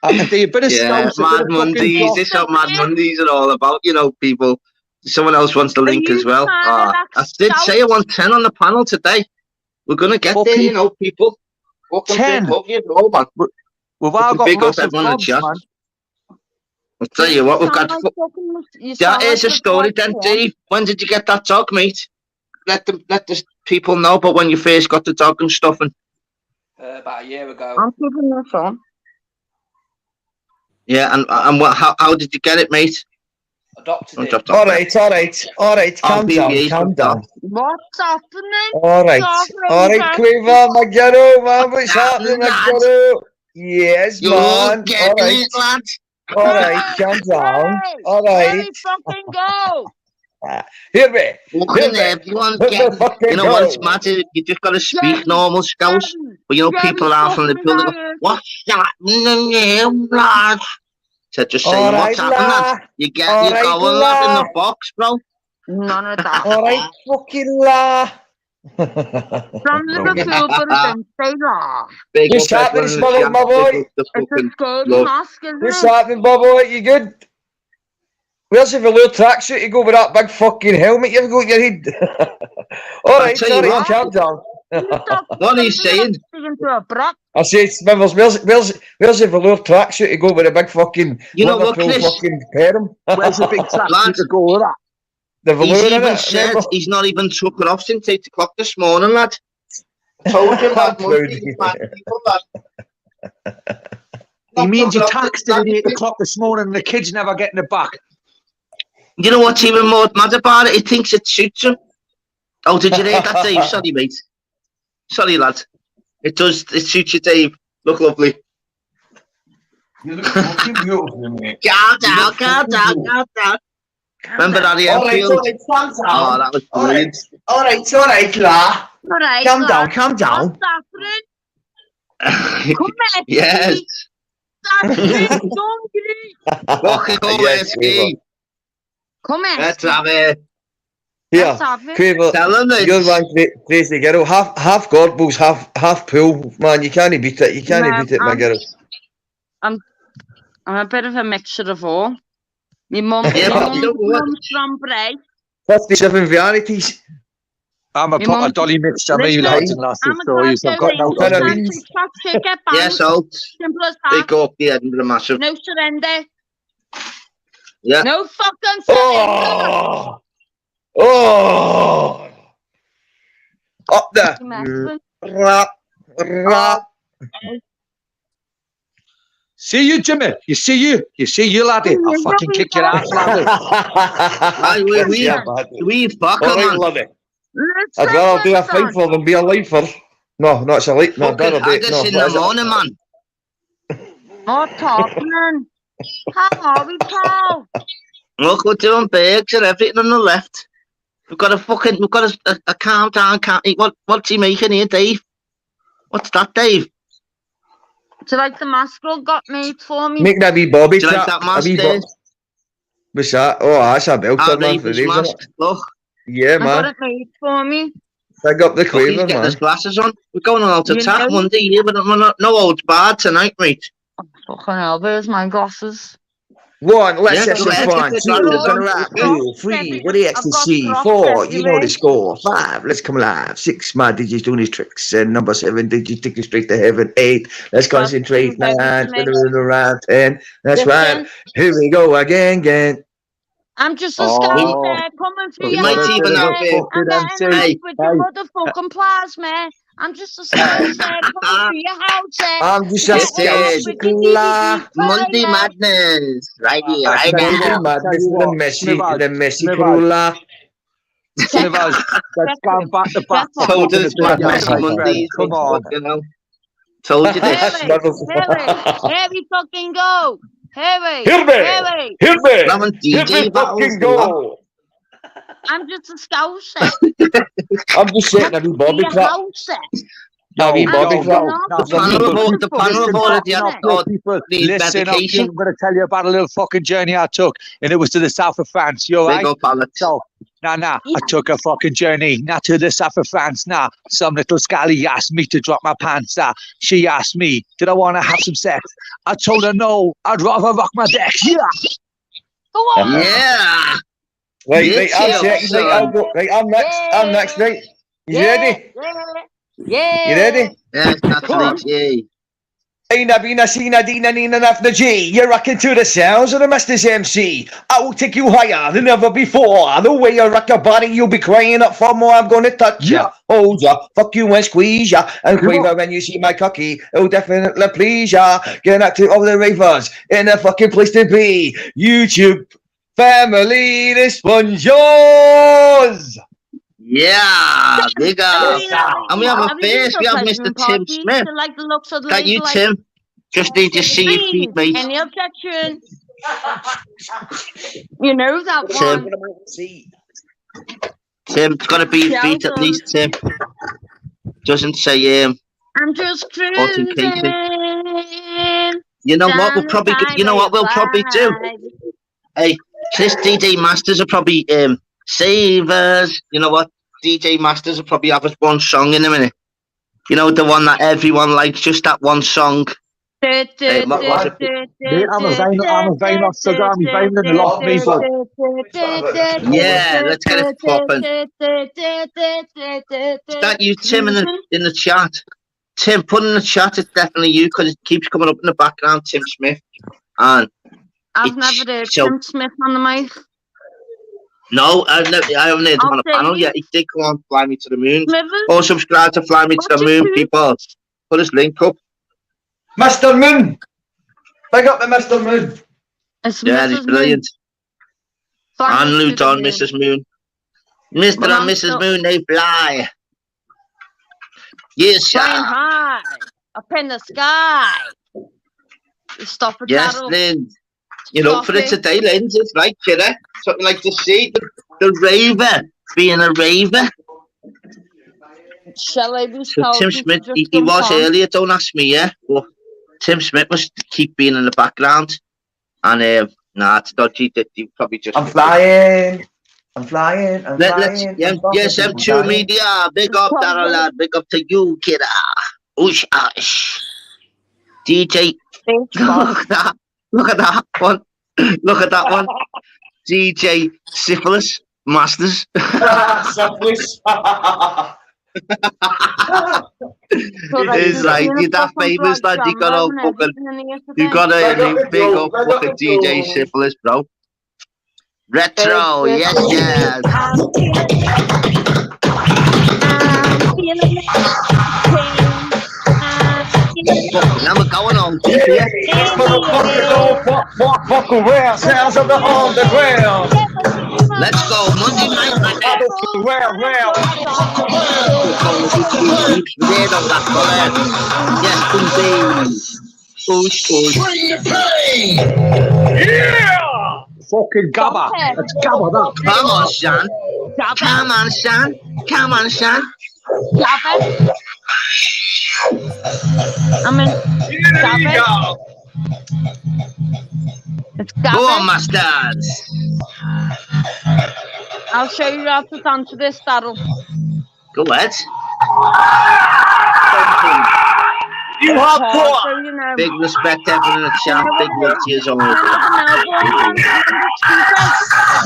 A bit of Mad Mondays. This is what Mad Mondays are all about, you know, people. Someone else wants the link as well. I did say I want 10 on the panel today. We're going to get there, you know, people. 10? Love you, all, man. We've all got massive jobs, man. I'll tell you what, we've got... Here's a story then, Dave. When did you get that dog, mate? Let the people know about when you first got the dog and stuff. And about a year ago. I'm keeping this on. Yeah, and how did you get it, mate? Adopted it. All right. Calm down. What's happening? All right, Quiver, my girl, man. What's happening, my girl? Yes, man. All right, calm down. All right. Let me fucking go. Hear me. Everyone you know what it's matter? You just got to speak normal Scouse. But you know, people are from the building. What's happening here, lad? So just say what's happening, lad. You're going lad in the box, bro. None of that. All right, fucking la. From Liverpool, but it didn't say la. What's happening, smuggle, my boy? It's a good mask, isn't it? What's happening, my boy? You good? Where's the velour tracksuit you go with that big fucking helmet you've got in your head? All right, sorry, calm down. What are you saying? I say, where's the velour tracksuit you go with a big fucking Liverpool fucking perm? Where's the big tracksuit to go with that? The velour he's even said he's not even took it off since 8 o'clock this morning, lad. I told him that. He means you taxed it at 8 o'clock this morning and the kid's never getting it back. You know what's even more mad about it? He thinks it suits him. Oh, did you hear that, Dave? Sorry, mate. Sorry, lad. It does. It suits you, Dave. Look lovely. You look fucking beautiful, mate. Calm down. Remember that airfield? Oh, that was brilliant. All right, La. Calm down. Come here, yes. Come here. Let's have it. Yeah, Quaver, you're one crazy girl. Half Gorbals, half pool, man. You can't beat it. You can't beat it, my girl. I'm a bit of a mixture of all. My mum's from Bray. 57 varieties. I'm a dolly mixture, me, lads and lasses. So you've got no yes, Alt. Big up the Edinburgh Massive. No surrender. Yeah. No fucking surrender. Oh! Up there. Rap, rap. See you, Jimmy. You see you, laddie. I'll fucking kick your ass, laddie. We fuck all right, man. love it. I'd rather do a fight for than be a lifer. No, not a life. No, fucking haggis in the morning, man. More talking, man. How are we, pal? Look, we're doing burgers and everything on the left. We've got a countdown. What's he making here, Dave? What's that, Dave? Do you like the mask got made for me? Make that wee Bobby. Do you like that mask, Dave? What's that? Oh, that's a belter, man. For Dave's mask. Look. Yeah, man. I got it made for me. Big up the Quaver, he's getting man. his glasses on. We're going out to tap Monday here, but no old bad tonight, mate. Oh, fucking hell, where's my glasses? 1, let's have some let's fun. get 2, the glasses gonna on. rap. 3, what do you ecstasy? I've got 4, you know anyway. the score. 5, let's come live. 6, my DJ's doing his tricks. And number 7, DJ take you straight to heaven. 8, let's concentrate. 9, spin around. 10, that's right. Here we go again. I'm just a scout there coming through your house, man. I'm getting enough with your motherfucking plasma. I'm just a scout there coming through your house, I'm just a scout. Monday madness. Right here, right Monday now. madness. The Messi cruella. Slivers, let's go back to back. Told us Messi Mondays. Come on. You know. Told you this. Here we fucking go. Hear me. Fucking go. I'm just a scouser. I'm just saying, have you Bobby clap? Have you Bobby clap? The panel of already had listen up, medication. I'm going to tell you about a little fucking journey I took, and it was to the south of France. You're right. So, I took a fucking journey, not to the south of France. Some little scally asked me to drop my pants. She asked me, did I want to have some sex? I told her no, I'd rather rock my deck. Yeah. Go on. Yeah. Right, I'll go. Right, I'm next, right? You ready? Yeah. You ready? Yes, that's right, yeah. Aina Bina Sina Dina Nina Nafna G. You're rocking to the sounds of the Master's MC. I will take you higher than ever before. The way you rock your body, you'll be crying up for more. I'm gonna touch ya, hold ya, fuck you and squeeze ya. And quaver when you see my cocky, it'll definitely please ya. Get out to all the ravers in a fucking place to be. YouTube family, this one's yours. Yeah, big up. And we have a face. We have Mr. Tim Smith. Like the looks of the Got you, Tim. Just need to see your feet, mate. Any objection? You know that one. Tim's got to be feet at least, Tim. Doesn't say I'm just cruising. You know what? We'll probably do. Hey, this DJ Masters will probably save us. You know what? DJ Masters will probably have us one song in a minute. You know, the one that everyone likes, just that one song. I'm a vein off Instagram. He's veining a lot of me, but yeah, let's get it popping. Is that you, Tim, in the chat? Tim, put in the chat. It's definitely you because it keeps coming up in the background. Tim Smith, and I've never heard Tim Smith on the mic. No, I haven't heard him on a panel yet. He did come on Fly Me to the Moon. Or subscribe to Fly Me to the Moon, people. Put his link up. Mr. Moon! Big up the Mr. Moon. Yeah, he's brilliant. And Luton, Mrs. Moon. Mr. and Mrs. Moon, they fly. Yes, sir. Flying high, up in the sky. Stop it, yes, Lynn. You know, for it today, Lynn, it's like, kidder. Something like to see the raver being a raver. Shall I be so Tim Smith, he was earlier, don't ask me, yeah? But Tim Smith must keep being in the background. And, it's dodgy. He probably just... I'm flying. Yes, M2 Media. Big up, Darrell, lad. Big up to you, kidder. Oosh, ash. DJ... Look at that one. Look at that one. DJ Syphilis Masters. Syphilis. It's like you're that famous that you got all fucking. You got a big up fucking DJ Syphilis, bro. Retro, yes. on, keep here. Fuck around, sounds of the underground. Let's go, Monday night, man. Yes, indeed. Push. Bring the pain! Yeah! Fucking Gabba. It's Gabba, that. Come on, son. Come on, son. Come on, son. Gabba. I mean, Gabba. It's Gabba. Go on, Masters. I'll show you how to dance to this, Daryl. Go ahead. You hardcore. So, you know. Big respect, everyone in the chat. Big love to you all.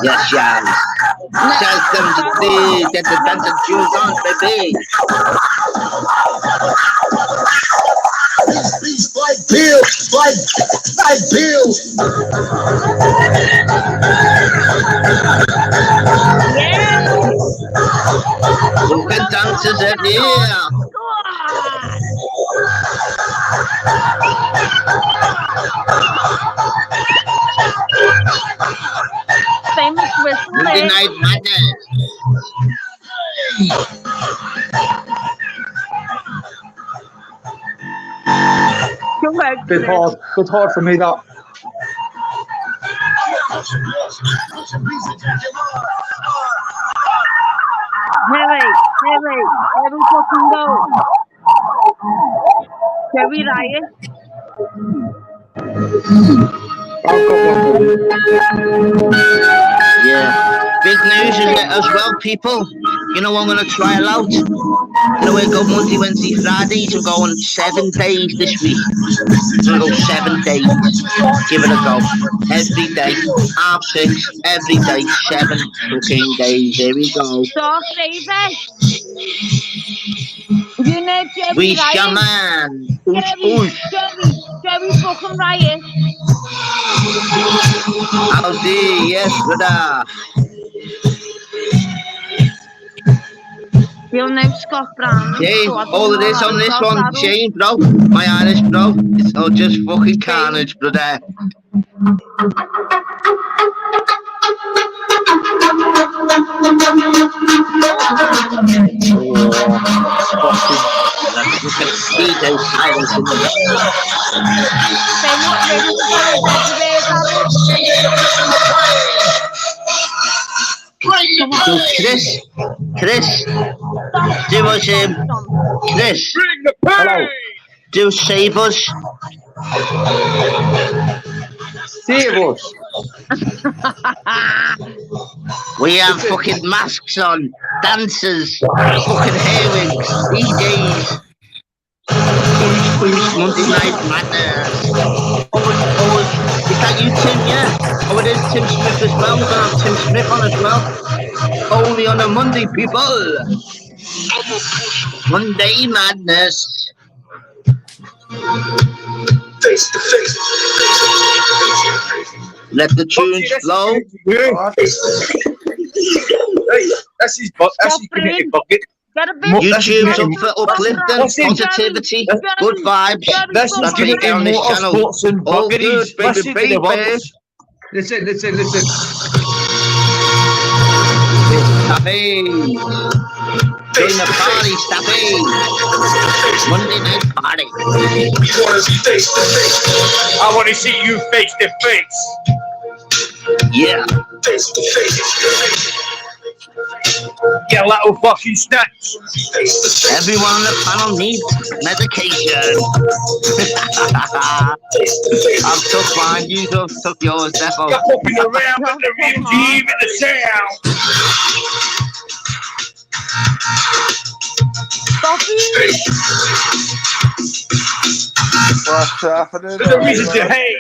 Yes, yes. Shout them to see. Get the dancing shoes on, baby. Like pills, like pills. Look at dancers in here. Famous whistle. Monday Night Madness. Bit hard for me, that. Here we fucking go. Shall we riot? Yeah. Big news as well, people. You know I'm going to try it out. You know we go Monday, Wednesday, Fridays. I'm going 7 days this week. I'm going to go 7 days. Give it a go. Every day. 6:30. Every day. 7 fucking days. Here we go. Dark Raven. You know Jerry We Ryan. shaman. Jerry fucking Ryan. Howdy, yes, brother. You'll know Scott Brown. Shane, all it is on this one, Shane, bro. My Irish, bro. It's all just fucking carnage, brother. So Chris, do us Chris, Hello. do save us. Save us. We have fucking masks on, dancers, fucking hairwigs, DJs. Push, Monday Night Madness. Is that you, Tim? Yeah. Oh, it is Tim Smith as well. We're gonna have Tim Smith on as well. Only on a Monday, people. Monday Madness. Face to face. Let the tunes flow. Hey, that's his bucket. YouTube's up for uplifting, positivity, good vibes. That's his giving him more sports and All good, buckets. baby. Listen. Staffy. Join the party, Staffy. Monday night party. I want to see you face to face. Yeah. Face to face. Get a little fucking snatch. Everyone on the panel needs medication. I've took mine, you took yours, Defo. You're popping around with the rhythm and the sound. What's happening? There's a reason to hate.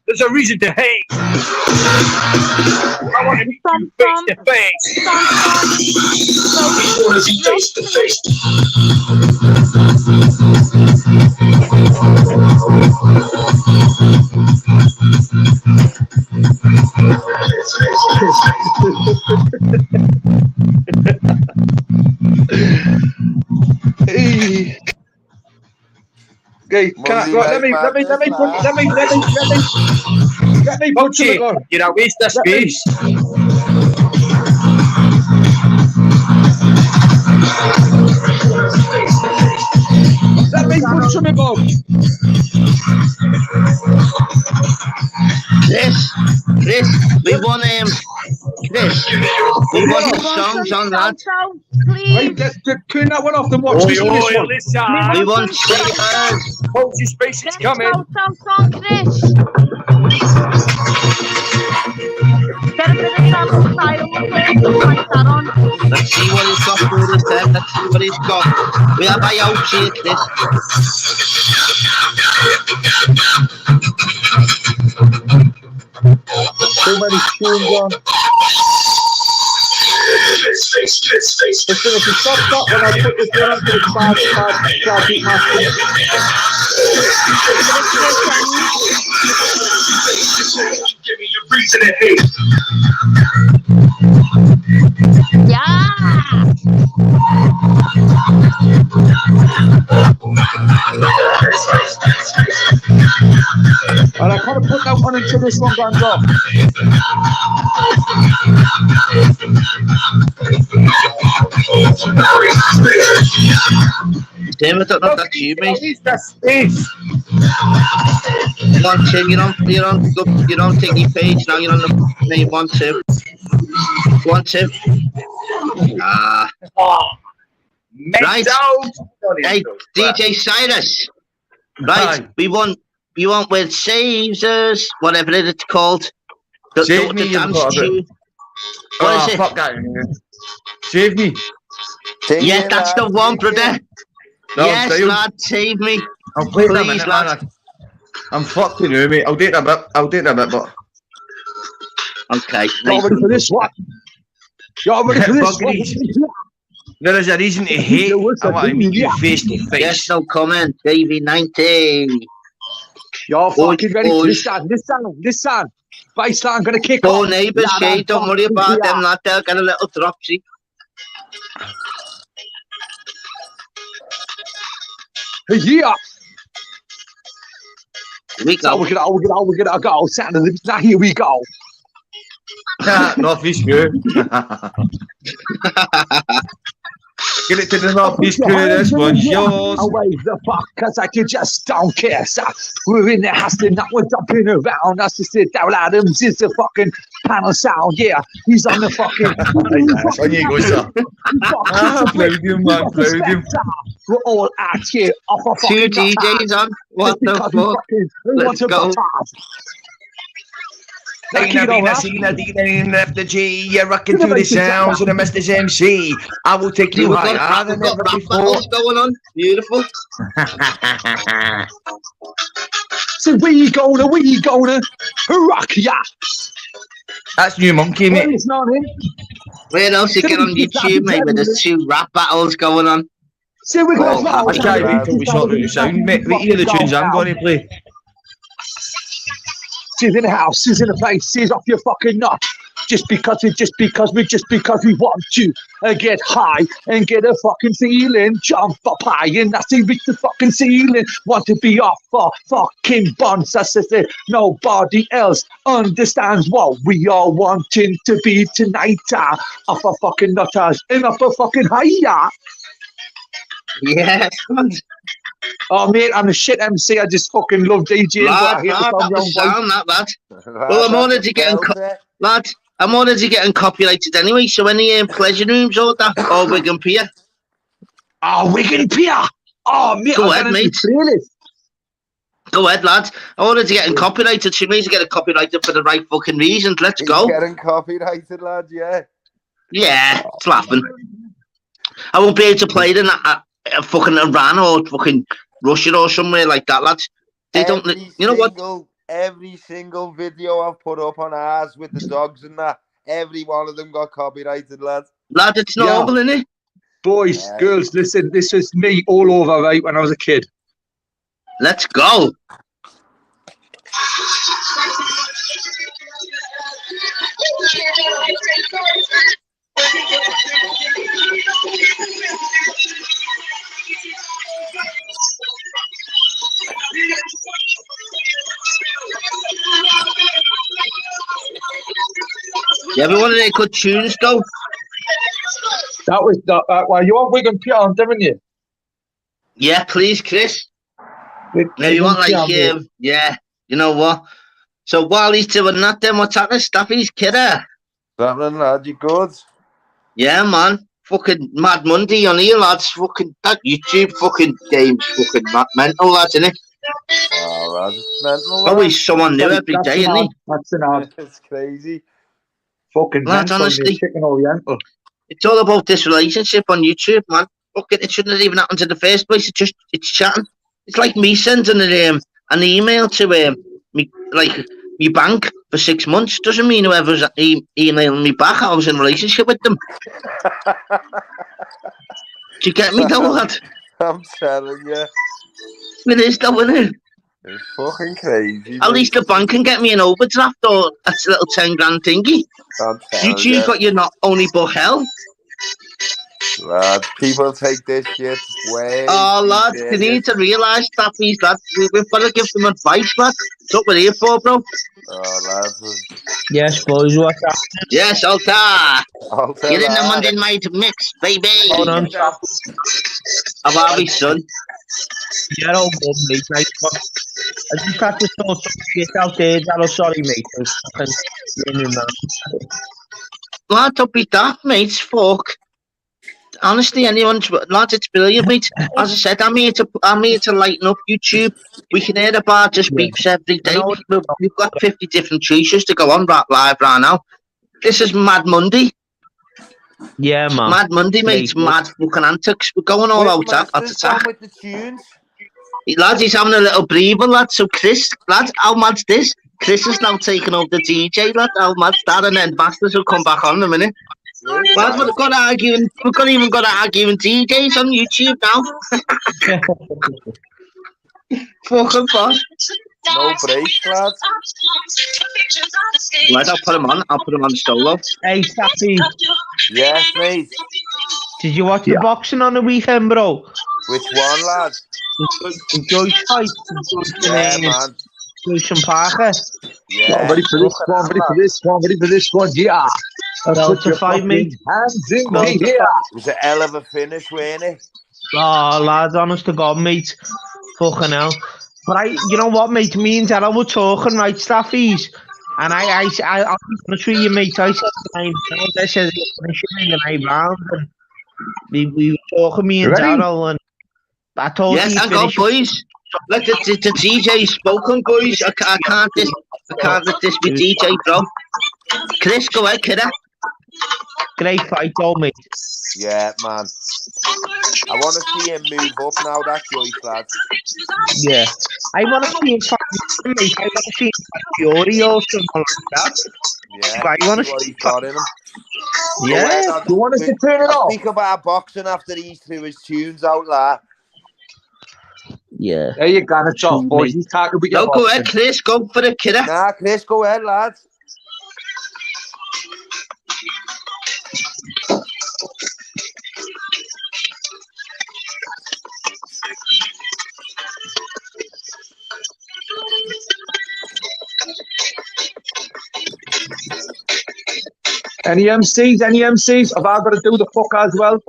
There's a reason to hate. I want to meet you face to face. Face to face. Hey. Okay, let me put something on. You're a waste of space. Let me put something on. Chris, we want songs on that. Right, let's turn that one off and watch this one. We want cheers. Hold your space, it's coming. Song, Chris. Get a bit of Donald style with stuff like that on. Let's see what he's got for this set. Let's see what he's got. We have high hopes here, Chris. So many tunes on. Listen, if you stop that when I put this one onto the bad beat master. Give me your reason to hate. Yeah. And I kind of put that one until this one goes off. Damn, I don't know if that's you, mate. That's space. One, two, you're on Tiggy page now. You're on the name 1, 2. 1, 2. Right. Hey, DJ Cyrus. Right. We want where it saves us, whatever it's called. Save me, dance what is it? Fuck that. Save me. Yes, that's the one, brother. No, yes, lad, save me. I'll play it in a Please, minute, lad. man. I'm fucking with me. I'll do it in a bit. But okay. Y'all ready for this one? Y'all ready for this one? There is a reason to hate. I want to meet you face to face. Yes, no comment. TV19. Y'all fucking ready for this sound? Baseline gonna kick off. Four neighbours, Kate. Don't worry about them, lad. They'll get a little dropsy. Yeah. Here we go. So we're gonna go. Sound of the now. Here we go. Northeast crew. Get it to the Northeast crew. This one's yours. Away the fuck, cause I just don't care. So we're in the house and now we're jumping around. That's just it. Daryl Adams is the fucking panel sound. Yeah, he's on the fucking. On you go, sir. Proud you, man. Proud you. We're all out here off a Two fucking DJs on. What the fuck? Let's go. After G, you're rocking to the sounds of the Master's MC. I will take you higher than ever before. What's going on? Beautiful. So we gonna rock ya. That's New Monkey, mate. It's not him. Where else you get on YouTube, mate? With there's 2 rap battles going on. So we're gonna I can't wait till we sort out the sound, mate. We hear the tunes I'm going to play. She's in the house, she's in the place, she's off your fucking nut. Just because we want to get high and get a fucking feeling, jump up high and nothing with the fucking ceiling. Want to be off for fucking buns, as I said. Nobody else understands what we are wanting to be tonight. Off a fucking nutters and up a fucking higher. Yes, man. Oh, mate, I'm a shit MC. I just fucking love DJing. Lad, that was sound, that, lad. Well, I'm already getting... Lad, I'm already getting copyrighted anyway, so any pleasure rooms or that, or Wigan Pier. Oh, Wigan Pier! Oh, mate, go ahead, mate. Go ahead, lad. I'm already getting copyrighted, so you means to get it copyrighted for the right fucking reasons. Let's go. Getting copyrighted, lad, yeah. Yeah, it's laughing. I won't be able to play it in fucking Iran or fucking Russia or somewhere like that, lads. They don't, you know what? Every single video I've put up on ours with the dogs and that, every one of them got copyrighted, lads. Lad, it's normal, isn't it? Boys, girls, listen, this was me all over, right, when I was a kid. Let's go. You ever one of their good tunes, though? That was that. Well, you want Wigan Pion, didn't you? Yeah, please, Chris. Now you want like yeah. You know what? So while he's doing that, then what's happening? Staffy's kidder. Happening, lad? You good? Yeah, man. Fucking Mad Monday on here, lads. Fucking that YouTube fucking game's fucking mental, lads, isn't it? Oh, lad, it's mental. Always someone new every day, isn't it? That's an odd. It's crazy. Fucking lads, mental, honestly. Chicken Oriental. It's all about this relationship on YouTube, man. Fucking, it shouldn't have even happened in the first place. It's chatting. It's like me sending an email to me bank for 6 months. Doesn't mean whoever's emailing me back, I was in a relationship with them. Do you get me, though, lad? I'm telling you. It is, though, isn't it? It's fucking crazy. At least the bank can get me an overdraft or a little 10 grand thingy. YouTube got you not only but hell. Lad, people take this shit way. Oh, lads, you need to realise that these lads, we've got to give them advice, lad. That's what we're here for, bro. Oh, lads. Yes, boys, what's up? Yes, Alta. Get in the Monday night mix, baby. Hold on. How are we, son? Yeah, all good, mate. Nice one. I just have to sort some shit out there. I'm sorry, mate. Lad, don't be daft, mate. Fuck. Honestly, lads, it's brilliant, mate. As I said, I'm here to lighten up YouTube. We can hear about just beeps every day. We've got 50 different choices to go on live right now. This is Mad Monday. Yeah, man. Mad Monday, mate. Mad fucking antics. We're going all out at the top. With the tunes? Lads, he's having a little breather, lad. So Chris, lad, how mad's this? Chris is now taking over the DJ, lad. How mad's that? And then Masters will come back on in a minute. Lads, we've got arguing DJs on YouTube now. Fucking boss. No breaks, lads. Right, I'll put him on solo. Hey, Sappy. Yes, mate. Did you watch the boxing on the weekend, bro? Which one, lad? The Joyce fight. Yeah, man. Joyce and Parker. Yeah. Ready for this one, yeah. Put your 5 mate. Hands in the air. It was a hell of a finish, wasn't it? Oh, lads, honest to God, mate. Fucking hell. But you know what, mate? Me and Daryl were talking, right, Staffies? And I'll be honest with you, mate. I said the 9 rounds. I said finishing in the 9 rounds. And we were talking, me and Daryl, and I told you. Yes, hang on, boys. Let the DJ spoken, boys. I can't let this be DJ, bro. Chris, go ahead, kidder. Great fight, though, mate. Yeah, man. I want to see him move up now, that Joyce, lad. Yeah. I want to see him fight, mate. I want to see him fight Fury or something like that. Yeah, I want to see what he's got in him. Yeah. You want us to turn it off? Speak about boxing after he threw his tunes out, lad. Yeah. There you go, it's off, boys. He's talking about your go ahead, Chris. Go for the kidder. Nah, Chris, go ahead, lads. Any MCs? Have I got to do the fuck as well?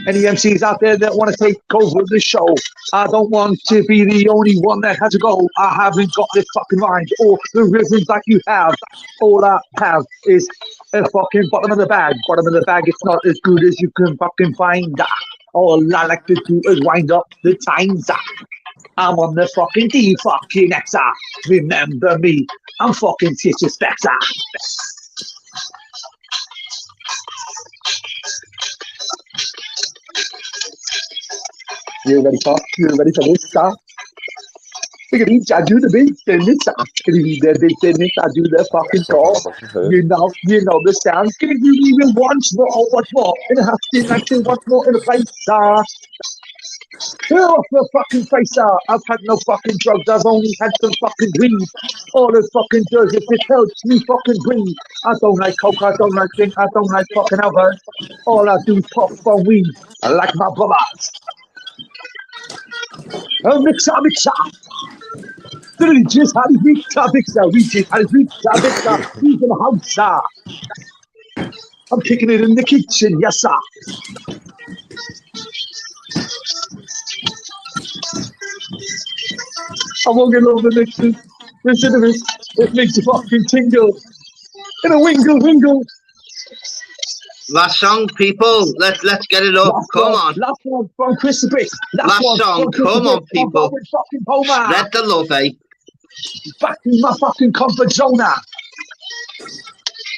Any MCs out there that want to take over the show? I don't want to be the only one that has to go. I haven't got the fucking rhymes or the rhythms like you have. All I have is a fucking bottom of the bag. Bottom of the bag, it's not as good as you can fucking find. All I like to do is wind up the times. I'm on the fucking D-fucking X-A. Remember me, I'm fucking Sister Spectre. You ready for this stuff? I do the big business. I do the fucking call. You know the sounds. Gonna give you even once more, much more. In a house, actually, once more in a place. Get off the fucking face. I've had no fucking drugs. I've only had some fucking weed. All it fucking does is it helps me fucking breathe. I don't like coke. I don't like drink. I don't like fucking alcohol. All I do is pop for weed. I like my brothers. Oh, mix up. We just had his week topic, sir. We just had his week topic, sir. He's in the house, sir. I'm kicking it in the kitchen, yes, sir. I won't get over the mixes. Listen to this. It makes you fucking tingle. In a wingle. Last song, people. Let's get it up. Come on. Last one from Chris the Brick. Last song. Come on, people. Spread the love, eh? Back in my fucking comfort zone now.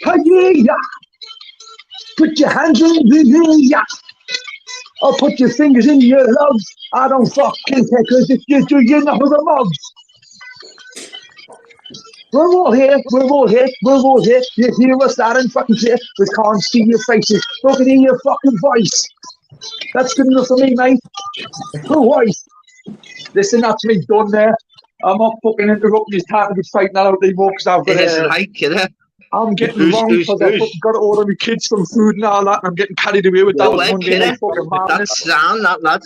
Hey, yeah. Put your hands in the yeah. Or put your fingers in your loves. I don't fucking care, because if you do, you know the mobs. We're all here. You hear us loud and fucking clear. We can't see your faces. We can hear your fucking voice. That's good enough for me, mate. Who voice? Listen, that's me done there. I'm not fucking interrupting his time to be fighting that out anymore because I've got I'm getting wrong because I've got to order my kids some food and all that, and I'm getting carried away with that one day. That's sound, that lad.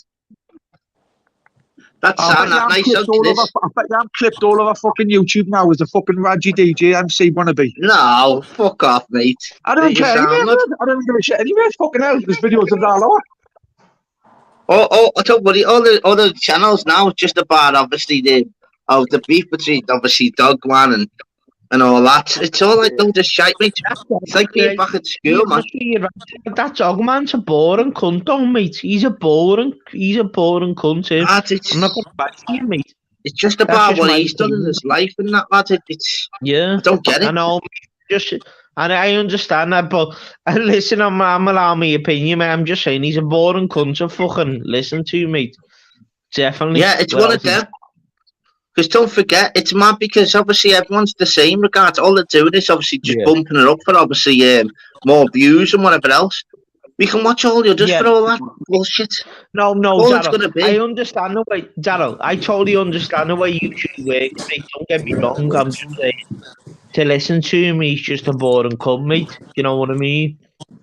That's sound, that nice. I bet I'm clipped all over fucking YouTube now as a fucking Raji DJ MC wannabe. No, fuck off, mate. I don't care anyway, I don't give a shit anyway. Fucking hell, there's videos of that lot. Oh, don't worry. All the channels now is just about obviously the beef between obviously Dogman and all that. It's all like don't just shite, mate. It's like being back at school, man. That Dogman's a boring cunt, though, mate. He's a boring cunt. I'm not gonna back to you, mate. It's just about what he's done in his life and that, lad. It's I don't get it. I know. And I understand that, but listen, I'm allowing my opinion, man. I'm just saying he's a boring cunt to fucking listen to, mate. Definitely. Yeah, it's one of them. Because don't forget, it's mad because obviously everyone's the same regards. All they're doing is obviously just bumping it up for obviously more views and whatever else. We can watch all the others for all that bullshit. No, all it's gonna be. I understand the way, Daryl. I totally understand the way YouTube works, mate. Don't get me wrong. I'm just saying, to listen to me, he's just a boring cunt, mate. You know what I mean?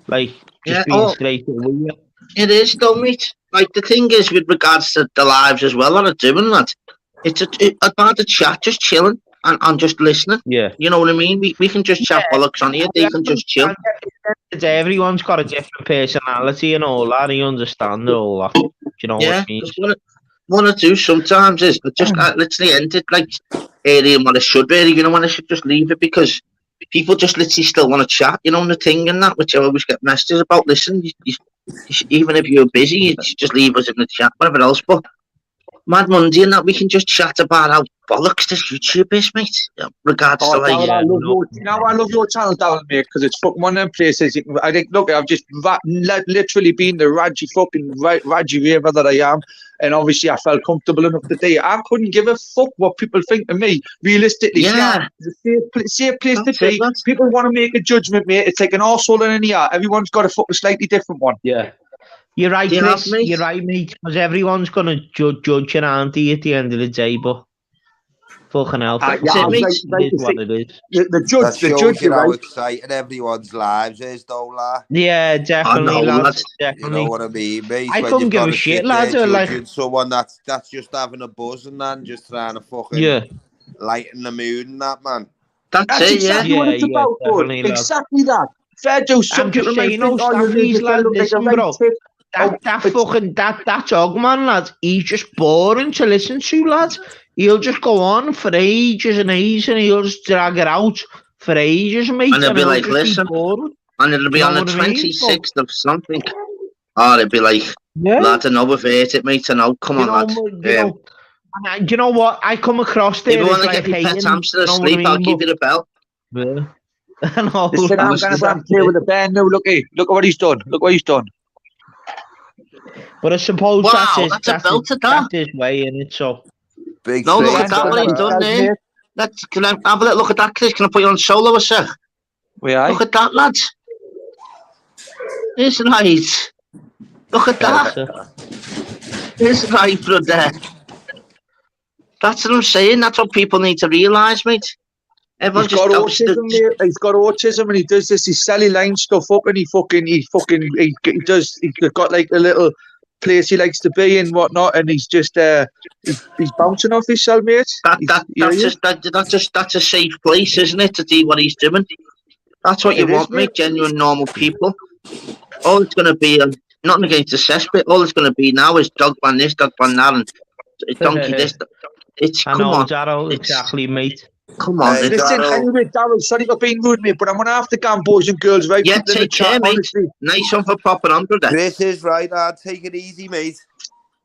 Like, just being straight away with you. It is, though, mate. Like, the thing is, with regards to the lives as well that are doing that, it's about the chat, just chilling and just listening. Yeah. You know what I mean? We can just chat bollocks on here. They can just chill. Everyone's got a different personality and all that. You understand all that. Do you know what I mean? What I do sometimes is just literally end it like early and what I should be. You know, when I should just leave it because people just literally still want to chat. You know, the thing and that, which I always get messages about. Listen, you, even if you're busy, you just leave us in the chat, whatever else. But Mad Monday and that, we can just chat about how bollocks this YouTube is, mate. Regards to like, I love your channel, Darren, mate, because it's fucking one of them places. I think, look, I've just literally been the Raji raver that I am, and obviously I felt comfortable enough today. I couldn't give a fuck what people think of me. Realistically, it's a safe place to be. People want to make a judgment, mate. It's like an arsehole in any art. Everyone's got a fucking slightly different one. Yeah. You're right, Chris. You're right, mate. Because everyone's gonna judge your auntie at the end of the day, but fucking hell, it is what it is. The judge, you how exciting everyone's lives is, though, lad. Yeah, definitely, lads. Definitely. You know what I mean, mate? I couldn't give a shit, lads. Like someone that's just having a buzz and that, and just trying to fucking lighten the mood and that, man. That's exactly what it's about, bud. Exactly that. Fair do. I'm just saying, that dog man, lads, he's just boring to listen to, lads. He'll just go on for ages and ages, and he'll just drag it out for ages, mate. And they'll be like, listen, and it'll be on the 26th of something. Or it'll be like, lads, I know we've ate it, mate. I know, come on, lads. And you know what? I come across there. If you want to get your pet hamster asleep, I'll give you the bell. Yeah. Listen, I'm going to play with the band now. Look at what he's done. Look what he's done. But I suppose that's his way in it. So big. No, look at that. What he's done there. Can I have a look at that, Chris? Can I put you on solo a sec? Look at that, lads. It's right. Look at that. It's right, brother. That's what I'm saying. That's what people need to realise, mate. He's got autism, mate. He's got autism, and he does this. He's Sally Line stuff up, and he's got like a little place he likes to be and whatnot, and he's just he's bouncing off his cellmate. That's a safe place, isn't it, to do what he's doing? That's what you want, mate. Genuine, normal people. All it's going to be, nothing against the cesspit. All it's going to be now is dog ban this, dog ban that, and donkey this. It's I know, Daryl, exactly, mate. Come on, hey, listen, anyway, Daryl, sorry for being rude, mate, but I'm going to have to go, boys and girls, right? Yeah, take care, mate. Honestly. Nice one for popping on, brother. Chris is right, lad. Take it easy, mate.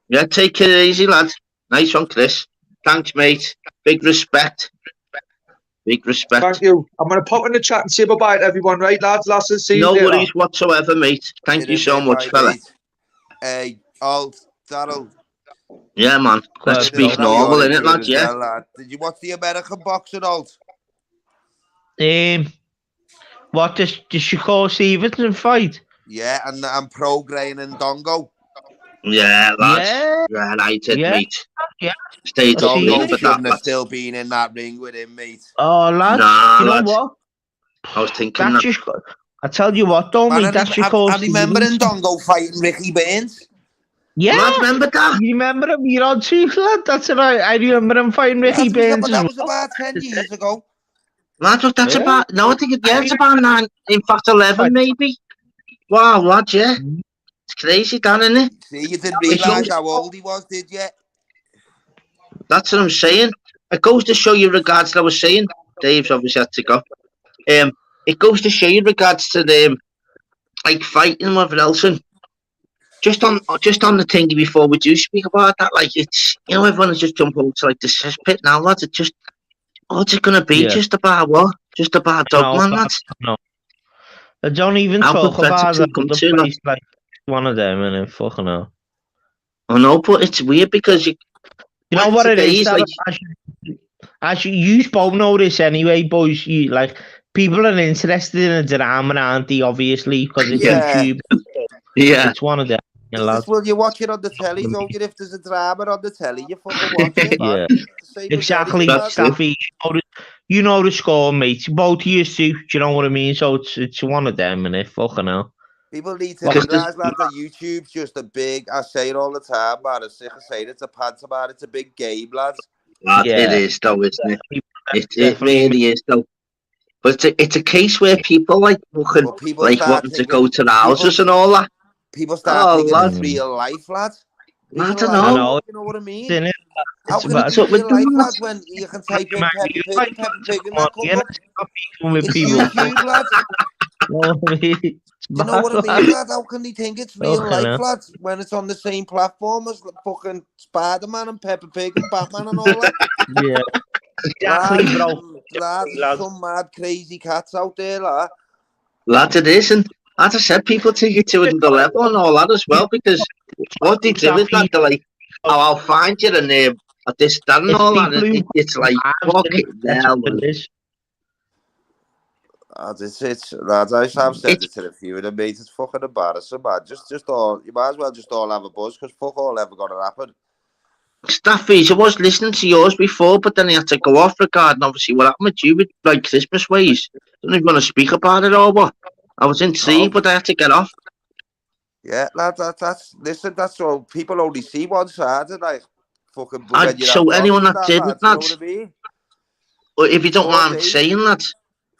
Yeah, take it easy, lad. Nice one, Chris. Thanks, mate. Big respect. Big respect. Thank you. I'm going to pop in the chat and say bye-bye to everyone, right, lads? Lasses, see you later. No worries whatsoever, mate. Thank you so much, fella. Hey, Daryl. Yeah, man. Let's speak normal, innit, lad? Yeah. Lad. Did you watch the American boxing, Alt? What, the Shakur Stevenson fight? Yeah, and Pro Grain and Dongo. Yeah, lads. Yeah, I did, mate. Yeah. Stayed up late for that, shouldn't have still been in that ring with him, mate. Oh, lad. Nah, you know lad. what? I was thinking that. I tell you what, though, mate, that's Shakur I remember Dongo fighting Ricky Burns. Yeah, lad, remember that? You remember him? You're on chief, lad. That's right. I remember him fighting Ricky Burns. That was about 10 years ago. Lad, that's about, no, I think it's about 9, in fact 11 maybe. Wow, lad, yeah. It's crazy, Dan, isn't it? See, you didn't realise how old he was, did you? That's what I'm saying. It goes to show you regards to, I was saying, Dave's obviously had to go. It goes to show you regards to the, like, fighting with Nelson. Just on the thingy before we do speak about that, like, it's, you know, everyone's just jump over to, like, the cesspit now, lads. It's just, what's it going to be? Just about what? Just about Dogman, lads? No. I don't even talk about the place like one of them, and then fucking hell. I know, but it's weird because you know what it is? Like, actually, you both know this anyway, boys. You like people are interested in a drama, aren't they? Obviously, because it's YouTube. Yeah, it's one of them. Well, you watch it on the telly, don't you? If there's a drama on the telly, you fucking watch it, man. Exactly, Staffy. You know the score, mate. Both of you too. Do you know what I mean? So it's one of them, and it fucking hell. People need to realize, lad, that YouTube's just a big. I say it all the time, man. I'm sick of saying it's a pantomime. It's a big game, lads. Lad, it is, though, isn't it? It really is, though. But it's a case where people like wanting to go to the houses and all that. People start thinking it's real life, lad. I don't know. You know what I mean? How can it be real life, lad, when you can type in Peppa Pig and that comes up? It's YouTube, lad. You know what I mean, lad? How can they think it's real life, lad, when it's on the same platform as fucking Spider-Man and Peppa Pig and Batman and all that? Yeah. Exactly, bro. Lad, some mad, crazy cats out there, lad. Lad, it isn't. As I said, people take it to another level and all that as well, because what they do is that they're like, oh, I'll find you and this, that, and all that. It's like, fucking hell, man. Lads, I've said it to a few of them, mate. It's fucking embarrassing, man. Just all, you might as well just all have a buzz, because fuck all ever gonna happen. Staffies, I was listening to yours before, but then I had to go off regarding obviously what happened with you with like Christmas ways. I don't even want to speak about it or what. I was in sea, but I had to get off. Yeah, lad, that's all. People only see one side, and like fucking. So anyone that didn't, lads, or if you don't mind saying that,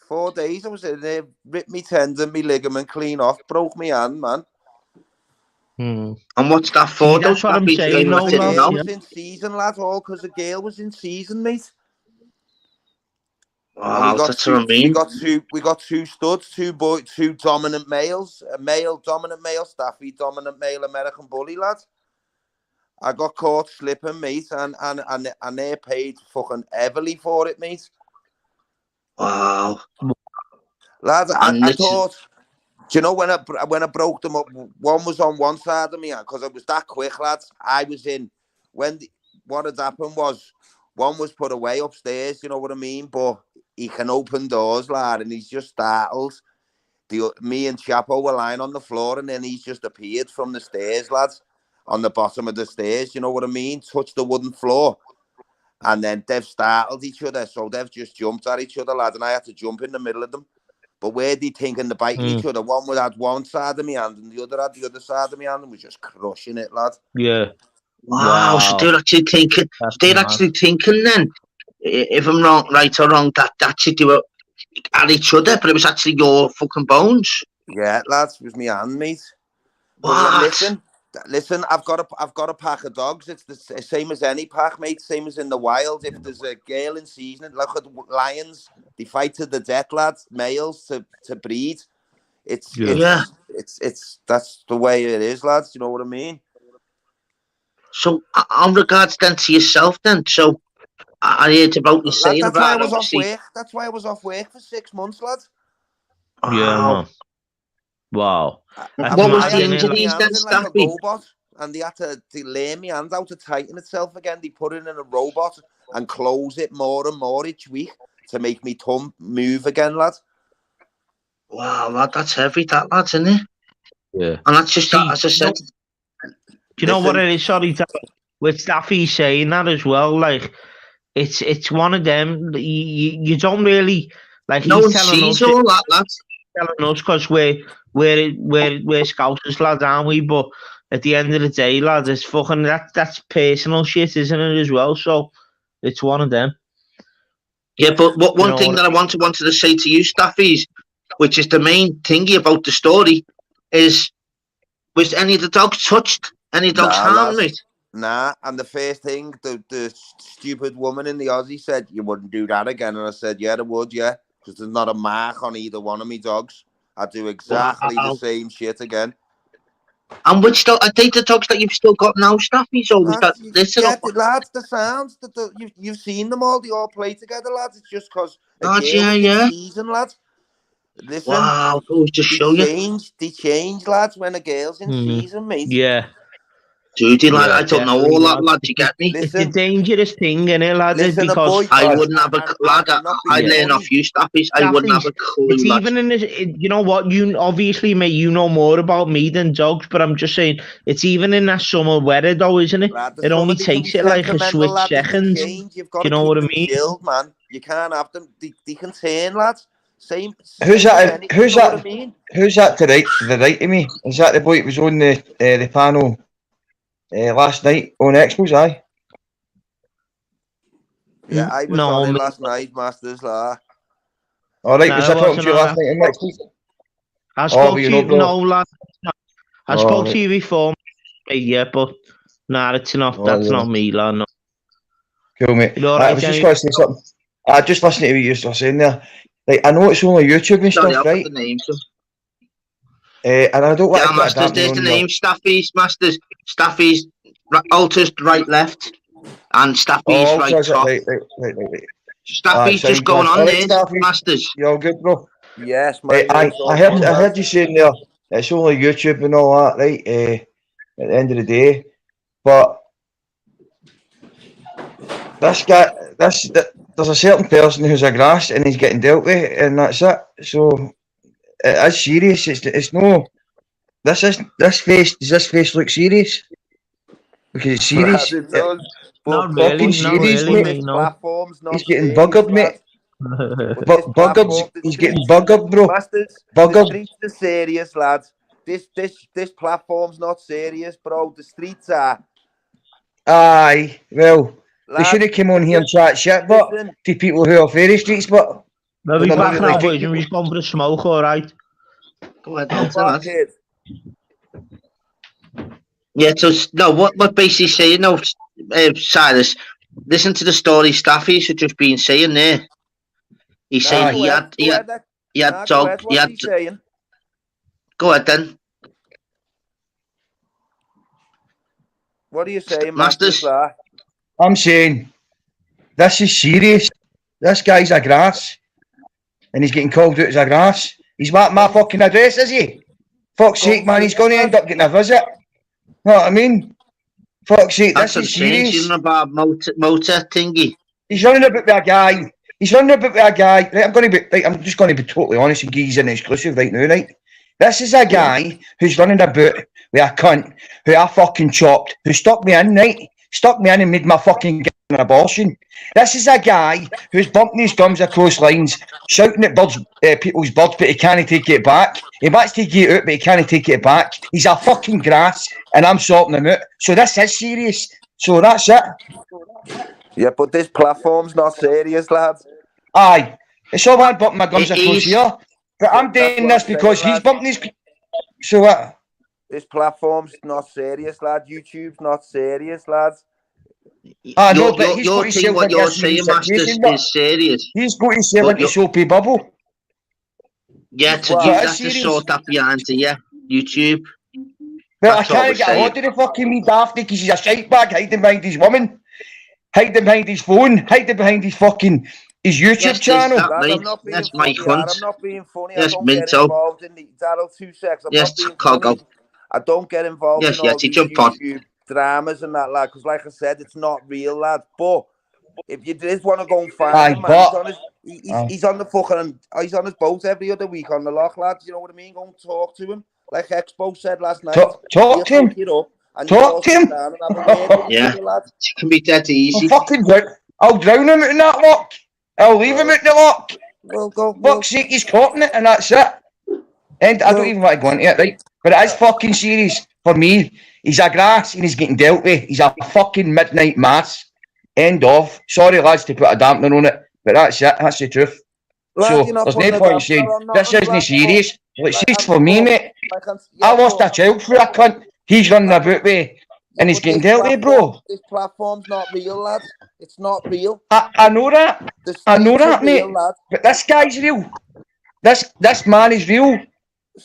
4 days I was in there, ripped me tendon, me ligament clean off, broke me hand, man. And what's that for? That's what I'm saying. No, I was in season, lad, all because the girl was in season, mate. Wow, that's what I mean. We got two studs, two dominant males, a dominant male Staffy, dominant male American bully, lad. I got caught slipping, mate, and they paid fucking heavily for it, mate. Wow, lad, I thought. Do you know when I broke them up? One was on one side of me because it was that quick, lads. I was in what had happened was one was put away upstairs. You know what I mean? But he can open doors, lad, and he's just startled. Me and Chapo were lying on the floor, and then he's just appeared from the stairs, lads, on the bottom of the stairs. You know what I mean? Touched the wooden floor, and then they've startled each other, so they've just jumped at each other, lad, and I had to jump in the middle of them. But where they thinking they're biting each other, one would had one side of my hand and the other had the other side of my hand and was just crushing it, lad. Yeah. Wow. So they're actually thinking. Then, if I'm wrong, right or wrong, that actually do it at each other, but it was actually your fucking bones. Yeah, lads, it was my hand, mate. What? Listen, I've got a pack of dogs. It's the same as any pack, mate. Same as in the wild. If there's a girl in season, look at lions. They fight to the death, lads. Males to breed. It's that's the way it is, lads. You know what I mean? So, on regards then to yourself, then, so I heard about you saying that's why I was obviously... off work. That's why I was off work for 6 months, lads. Yeah, man. Wow. What was the injuries then, like a robot, and they had to lay my hand out to tighten itself again. They put it in a robot and close it more and more each week to make me thumb move again, lad. Wow, lad, that's heavy, that, lads, isn't it? Yeah. And that's just, as I said... Do you know what it is? Sorry, with Staffy saying that as well, like, it's one of them, you don't really, like, no one sees all that, lads. Telling us because we're scousers, lads, aren't we? But at the end of the day, lads, it's fucking that's personal shit, isn't it, as well? So it's one of them. Yeah, but one thing that I wanted to say to you, Staffies, which is the main thingy about the story, is was any of the dogs touched? Any dogs harmed, mate? Nah, and the first thing the stupid woman in the Aussie said, you wouldn't do that again, and I said, yeah, I would, yeah. Because there's not a mark on either one of me dogs. I do exactly the same shit again. And which dog are they the dogs that you've still got now, Staffy? So was that this? Yeah, lads, the sounds you've seen them all. They all play together, lads. It's just because season, lads. Listen, wow, goes to show you. They change, lads, when a girl's in season, mate. Yeah. Dude, lad, I don't know all that, lad. You get me? It's a dangerous thing, innit, lads? Because I wouldn't have a lad. I'd learn off you, Staffies. I wouldn't have a clue. It's even in this. You know what? You obviously, mate, you know more about me than dogs, but I'm just saying, it's even in that summer weather, though, isn't it? Lad, it only takes it like a switch second. You know what I mean? Chilled, man. You can't have them. They can turn, lads. Same. Who's that? Who's that to the right of me? Is that the boy that was on the panel? Last night on Expos, aye. Yeah, I was on it last night, Masters. All right, was I talking to you last night on Expos? I spoke to you, lad. I spoke to you before, yeah, but nah, it's not. That's not me, lad. No. Cool, mate. I was just going to say something. I just listening to what you were saying there. Like, I know it's only YouTube and stuff, right? The names, and I don't want to Masters, there's the name, Staffies, Masters, Staffies, alters right, left, and Staffies right, top. Right. Staffies just going on there, Staffy. Masters. You all good, bro? Yes, mate. I heard you saying there, it's only YouTube and all that, right, at the end of the day, but this guy, there's a certain person who's a grass and he's getting dealt with, and that's it, so... It's serious. It's no. Does this face look serious? Because it's serious. It does. Not really. Serious, mate. Platforms, not he's getting buggered, mate. Buggered. He's getting buggered, bro. Masters, buggered. The streets are serious, lads. This platform's not serious, bro. The streets are. Aye. Well, lads, they should have come on here and chat shit, but to people who are fairy streets, but. We'll be back now, boys, and we've gone for a smoke, alright? Go ahead, yeah, so, no, what basically saying, no, Silas, listen to the story Staffy should just been saying there. He's saying he had dog, he had... Go ahead, then. What are you saying, Masters? I'm saying, this is serious. This guy's a grass. And he's getting called out as a grass. He's marked my fucking address, is he? Fuck's sake, man, he's going to end up getting a visit. Know what I mean? Fuck's sake, this is serious. He's running about motor thingy. He's running about with a guy. Right, I'm just going to be totally honest and give you an exclusive right now, right? This is a guy who's running about with a cunt who I fucking chopped, who stuck me in, right? stuck me in and made my fucking an abortion. This is a guy who's bumping his gums across lines, shouting at people's birds, but he can't take it back. He wants to get it out, but he can't take it back. He's a fucking grass, and I'm sorting him out. So this is serious. So that's it. Yeah, but this platform's not serious, lads. Aye. It's all right bumping my gums across here. But I'm doing this because he's bumping his... So what? This platform's not serious, lad. YouTube's not serious, lads. No, but he's got to say what you're saying, Masters, is serious. He's got to say like a soapy bubble. Yeah, you have to sort that behind you, YouTube. But I can't get a hold of the fucking me dafty because he's a shite bag hiding behind his woman, hiding behind his phone, hiding behind his YouTube channel. That's my cunt. I'm not being funny. Yes, I don't get involved in the Daryl 2 secs. I don't get involved in all these YouTube dramas and that, lad, because like I said, it's not real, lad. But if you just want to go and find him, man, he's on the fucking, he's on his boat every other week on the loch, lads. You know what I mean? Go and talk to him. Like Expo said last night. Talk to him. Talk to him. Yeah, it can be dead easy. I'll drown him in that lock. I'll leave him at the lock. Well, go. Fuck's sake, he's caught in it, and that's it. And I don't even want to go into it, right? But it is fucking serious for me. He's a grass and he's getting dealt with. He's a fucking midnight mass. End of. Sorry, lads, to put a dampener on it, but that's it. That's the truth. So there's no point in saying this isn't serious. Well, it's serious for me, mate. I lost a child for a cunt. He's running about with, and he's getting dealt with, bro. This platform's not real, lads. It's not real. I know that. I know that, mate. But this guy's real. This man is real.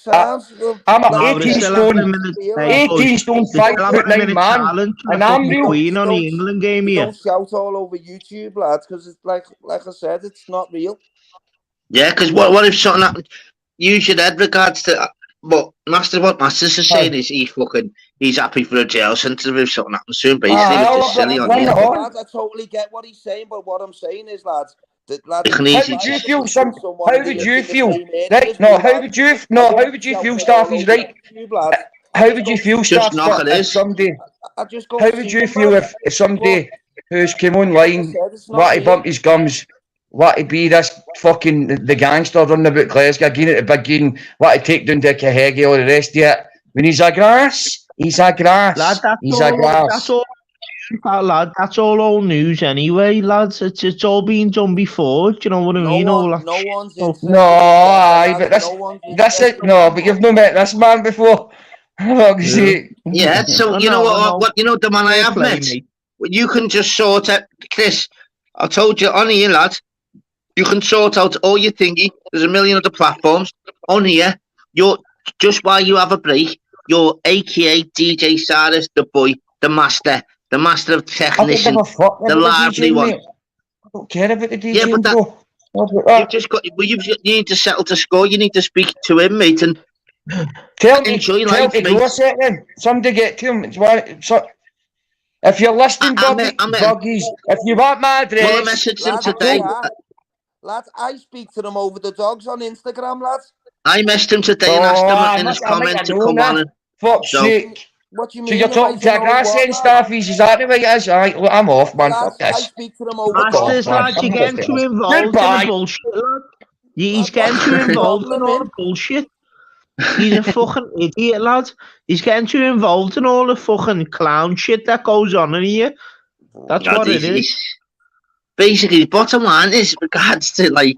I'm a 18 stone 5'9" man, and I'm real. Queen on the England game here. Don't shout all over YouTube, lads, because it's like I said, it's not real. Yeah, because what if something happened? Use your head regards to what Masters is saying is he's happy for a jail sentence if something happens soon. Basically, which is silly on him. Lads, I totally get what he's saying, but what I'm saying is, lads. How would you feel? How would you feel? Right? No. How would you? No. How would you feel? Staffy's right. How would you feel, Staff? If somebody? How would you feel if somebody who's came online, what he bumped his gums, what he be this fucking the gangster running about Glasgow, getting it to begin, what he take down to Cahegi, all the rest of it. When he's a grass, he's a grass. Lad, he's a grass. Lad, that's all old news anyway, lads. It's all been done before. Do you know what I mean? That's it. No, but you've not met this man before. Yeah, so you know what? You know the man I have met. You can just sort out, Chris. I told you on here, lad. You can sort out all your thingy. There's a million other platforms on here. You're just while you have a break. You're AKA DJ Cyrus, the boy, the master of technician, the lively one. I don't care about the DJ. Yeah, but you've just got. Well, you need to settle to score. You need to speak to him, mate, and enjoy life, mate. Somebody get to him. So, if you're listening, Buggies, if you want my address, well, I messaged him today. Lads, I speak to them over the dogs on Instagram, lads. I messaged him today and asked him in his comment to come on. Fuck's sake. What do you mean? So you're talking to a grass and Staffies, is that the way it is? Alright, look, I'm off, man. Fuck this. I speak to them over Masters, lad, you're getting too involved in the bullshit, lad. He's getting too involved in all the bullshit. He's a fucking idiot, lad. He's getting too involved in all the fucking clown shit that goes on in here. That's what it is. Basically, the bottom line is, regards to, like,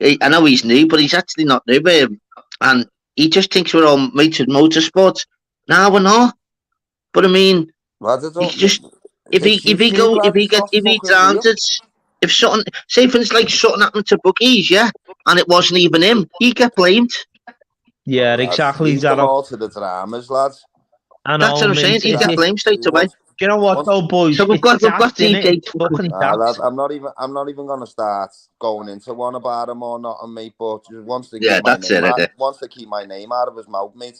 I know he's new, but he's actually not new, and he just thinks we're all mates with motorsports. No, we're not. But I mean, if he drowns it, if something, say for instance, like something happened to Bookies, yeah, and it wasn't even him, he get blamed. Yeah, exactly. He's all to the dramas, lads. That's what I'm saying. He get blamed straight away. Do you know what, though, boys? So we've got DJ. Lad, I'm not even gonna start going into one about him or not, mate. But just wants to keep my name out of his mouth, mate.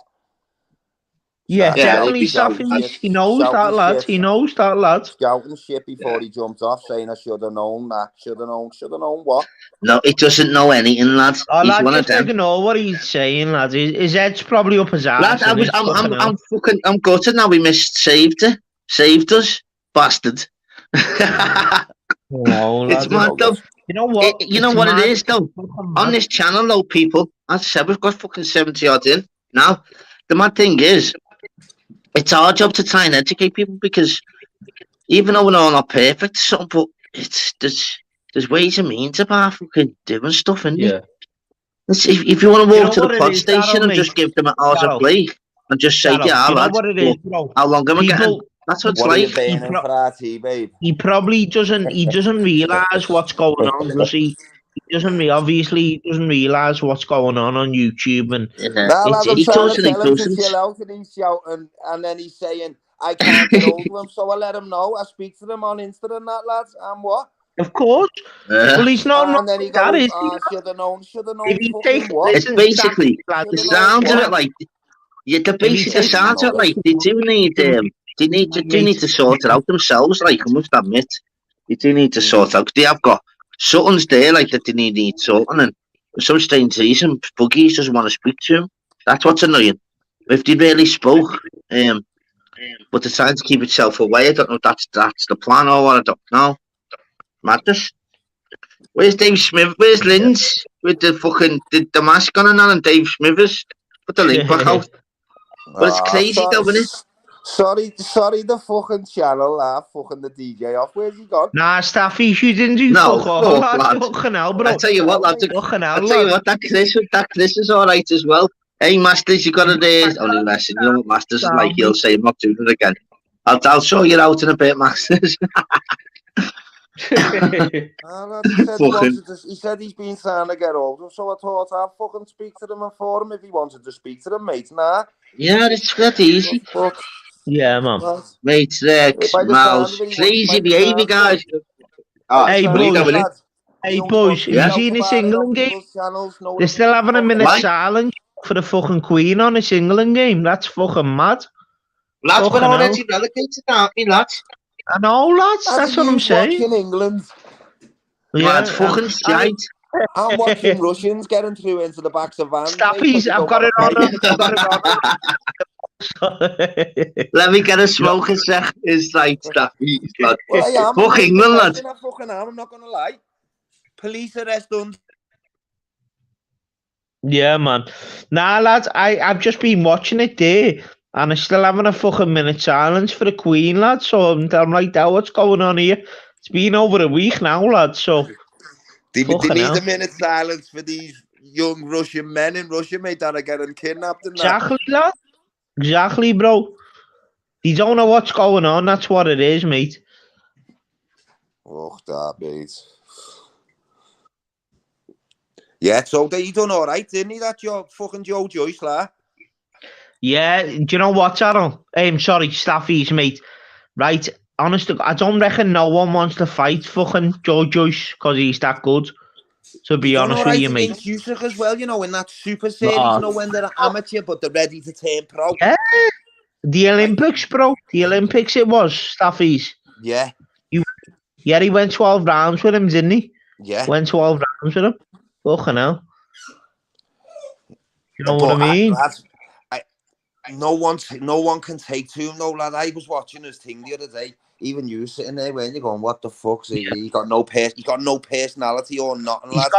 Yeah, definitely, Staffies. He knows that, lad. He knows that, lad. Shouting shit before he jumped off, saying I should have known that. Should have known what? No, he doesn't know anything, lad. Oh, he's lad, one just of them. Ignore what he's saying, lad. His head's probably up his ass. Lad, I'm gutted now. We saved us. bastard. No, It's mad though. You know what? You know what it is though. On this channel though, people, as I said, we've got fucking 70 odd in now. The mad thing is, it's our job to try and educate people, because even though we're all not perfect, but there's ways and means about fucking doing stuff, isn't there? If you want to walk to the pod station and just give them an hour's a play and just say, yeah, lads, what it is, bro? how long am I getting? That's what it's What like. are you burning for RT, babe? He probably doesn't. He doesn't realise what's going on, does he? He doesn't. Obviously, he doesn't realise what's going on YouTube, and I'm trying to tell him to chill out, and he's shouting, and then he's saying, "I can't get hold of him," so I let him know. I speak to them on Insta and that, lads. And what? Of course. Well, he's not. And then he goes, should have known. If you take, it's basically the sound of it, like the basic sound of it, like they do need to sort it out themselves. Like, I must admit, they do need to sort out. They have got something's there, like that they need sorting, and for some strange reason, Buggies doesn't want to speak to him. That's what's annoying. If they really spoke, but they're trying to keep itself away. I don't know if that's the plan or what. I don't know. Madness. Where's Dave Smith? Where's Lynn's with the fucking the mask on and Dave Smithers? Put the link back out. But it's crazy though, isn't it? Sorry, the fucking channel, fucking the DJ off. Where's he gone? Nah, Staffy, you didn't do fuck off, lad. Fucking hell, bro. I tell you what, lads. That Chris is all right as well. Hey, Masters, you got it. Only lesson. You know what Masters is like? He'll say, "I'm not doing it again." I'll show you out in a bit, Masters. He said he's been trying to get older, so I thought I'd fucking speak to him and for him if he wanted to speak to them, mate. Nah. Yeah, it's that easy. Yeah, man. Mate, Rex, Mouse, crazy behaviour, guys. Hey, boys, have you seen this England game? They're still having a minute silence for the fucking Queen on this England game. That's fucking mad. Lads, we're already relegated, aren't we, lads? I know, lads. That's what I'm saying. In England. Yeah, it's fucking shite. I'm watching Russians getting through into the backs of vans. Staffies, I've got it on. Let me get a smoke a sec. It's like Staffies, lad. Well, Fuck England, lad. I'm not going to lie. Police arrest done. Yeah, man. Nah, lads, I've just been watching it there. And I'm still having a fucking minute silence for the Queen, lad. So I'm like, what's going on here? It's been over a week now, lad. So they need a minute silence for these young Russian men in Russia, mate, that are getting kidnapped. And exactly, lad. Exactly, bro. They don't know what's going on. That's what it is, mate. Oh, that, mate. Yeah, so he done all right, didn't he? That fucking Joe Joyce, lad. Yeah, do you know what, Darryl? Sorry, Staffies, mate. Right, honestly, I don't reckon no one wants to fight fucking Joe Joyce because he's that good. To be honest with you, mate. Usyk as well, you know, in that super series, you know, when they're amateur but they're ready to turn pro. Yeah, the Olympics, bro. The Olympics it was, Staffies. Yeah. He went 12 rounds with him, didn't he? Yeah. Went 12 rounds with him. Fucking hell. You know what I mean? No one can take to him, no, lad. I was watching his thing the other day. Even you sitting there, when you're going, "What the fuck's he? He got no personality or nothing, lad."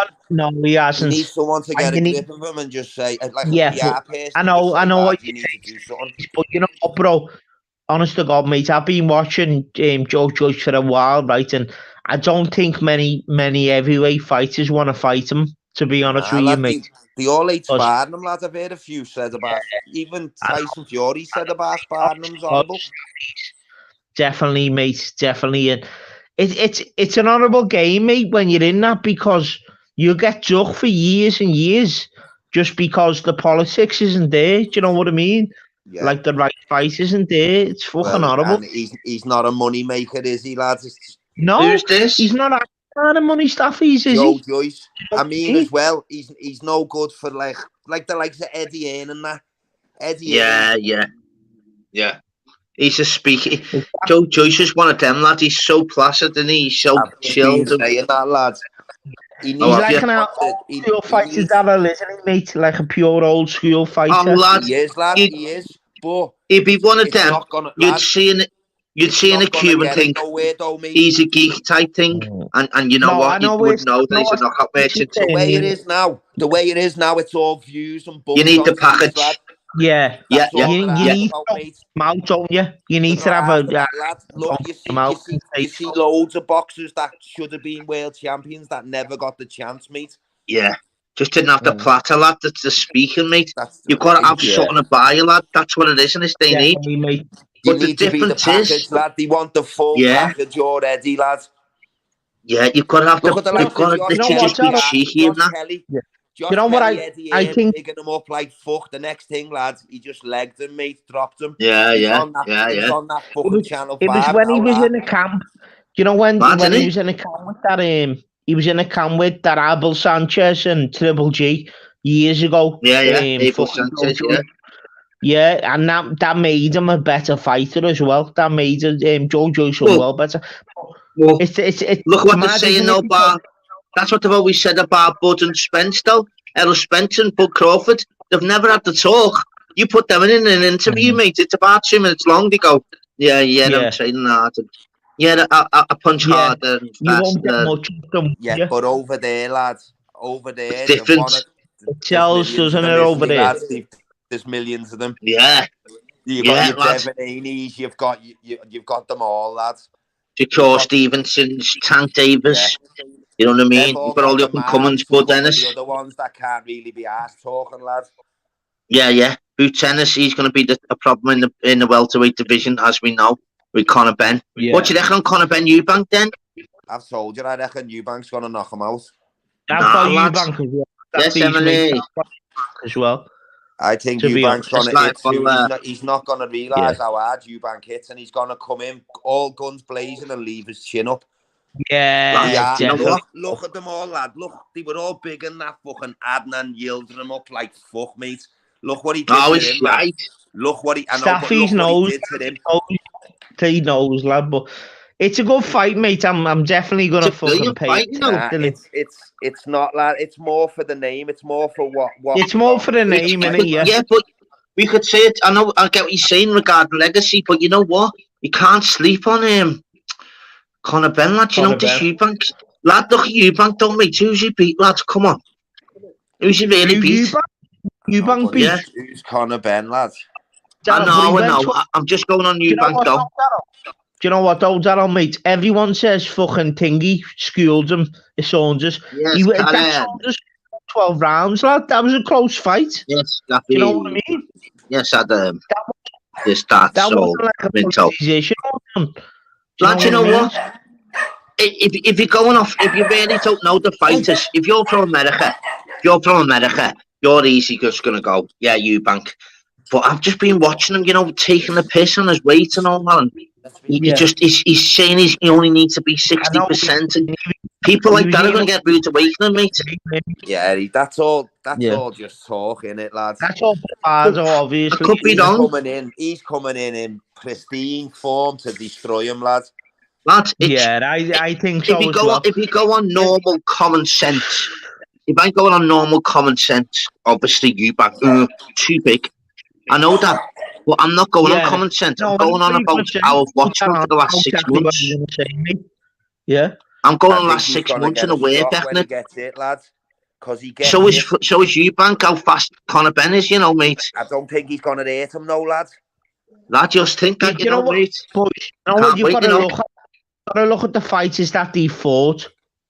He hasn't. He needs someone to get a grip of him and just say, like, I know what you need. But you know what, bro? Honest to God, mate, I've been watching Joe Judge for a while, right? And I don't think many heavyweight fighters want to fight him. To be honest with you, mate. They all hate sparring him, lads. I've heard a few said about even Tyson Fury said about sparring him's horrible. Definitely, mate. Definitely. And it's an honourable game, mate, when you're in that, because you get ducked for years and years just because the politics isn't there. Do you know what I mean? Yeah. Like the right fight isn't there. It's fucking horrible. He's not a money maker, is he, lads? No, who's this? He's not a money Staffies, is Joe he? Joyce. I mean, as well, he's no good for like the likes of Eddie Hearn and that. Yeah. He's a speaker. Joe Joyce is one of them, lad. He's so placid and he's so chilled. Saying that, lad. He's like an old school fighter, Darryl, isn't he, mate? Like a pure old school fighter. Oh, lad. He is, lad. He is. But he'd be one of them. you'd see in a queue and think he's a geek type thing, and you know what? You would know that he's a knockout merchant. The way it is now, it's all views and bumps. You need the package. Yeah, That's all you need out, don't you? You need to have a lad. Look, you see loads of boxers that should have been world champions that never got the chance, mate. Yeah, just didn't have the platter, lad. That's the speaking, mate. You've got to have something to buy you, lad. That's what it is in this day and age. You need to be the package, lad. They want the full package already, lad. Yeah, you've got to have you've got to literally just be cheeky in that. You know what I think? Picking him up like fuck. The next thing, lads, he just legged him, mate, dropped him. Yeah. He's on that fucking Channel 5. It was when he was in the camp. You know when he was in the camp with that he was in the camp with that Abel Sanchez and Triple G years ago. Yeah. Abel Sanchez, yeah. Yeah, and that made him a better fighter as well. That made Joe well better. Well, look what they're saying though, Bar. That's what they've always said about Bud and Spence, though. Errol Spence and Bud Crawford. They've never had the talk. You put them in an interview, mate. It's about 2 minutes long. They go, yeah. I'm training hard. And, I punch harder and faster. You won't get much of them. Yeah, but over there, lads, it's different. It tells, doesn't it, over there? Lads, there's millions of them. Yeah. You've got your Devin Haney's, you've got them all, lads. Shakur Stevenson's, Tank Davis. Yeah. You know what I mean? You've got all the up and comings, Bud Ennis. The other ones that can't really be asked talking, lads. Yeah. Boots Ennis, he's going to be a problem in the welterweight division, as we know, with Conor Benn. Yeah. What do you reckon on Conor Benn Eubank then? I've told you, I reckon Eubank's going to knock him out. I've got Eubank as well. Yes, Emily. As well. I think Eubank's going to hit soon. He's not going to realise how hard Eubank hits, and he's going to come in all guns blazing and leave his chin up. Yeah. Look at them all, lad. Look, they were all big and that fucking Adnan yielded him up like fuck, mate. Look what he did to him, lad. Look what he... Staffy's nose. He knows, lad, but... It's a good fight, mate. I'm definitely gonna fucking pay. It's not, lad. It's more for the name. It's more for what. It's more for the name, innit? Yeah, but we could say it. I know. I get what you're saying regarding legacy, but you know what? You can't sleep on him. Conor Benn, lad. You know this Eubank, lad. Look at Eubank, don't mate. Who's he beat, lads? Come on. Who's he really beat? Eubank beat. Yeah. Who's Conor Benn, lad? I know. I'm just going on Eubank though. Do you know what, though, Daryl, mate? Everyone says fucking Tingy schooled him, Saunders. Yes, that Saunders 12 rounds, lad. That was a close fight. Yes, do you know what I mean? Yes, Adam. That so mental. Lad, you know what? If you're going off, if you really don't know the fighters, if you're from America, you're easy just going to go, yeah, Eubank. But I've just been watching him, you know, taking the piss on his weight and all that. He's saying he only needs to be 60%. And people like that are going to get rude awakening, mate. Yeah, that's all just talk, innit, lads? That's all bad, obviously. I could be wrong. He's coming in pristine form to destroy him, lads. Lads, I think so. If you go on normal common sense, obviously Eubank, too big. I know that, but I'm not going on common sense. I'm going on about how I've watched him for the last 6 months. Yeah, I'm going on the last 6 months in a way, definitely. So is Eubank how fast Conor Benn is, you know, mate. I don't think he's going to hurt him, no, lad. I just think that, you know, mate. Boys, you've got to look at the fighters that they fought.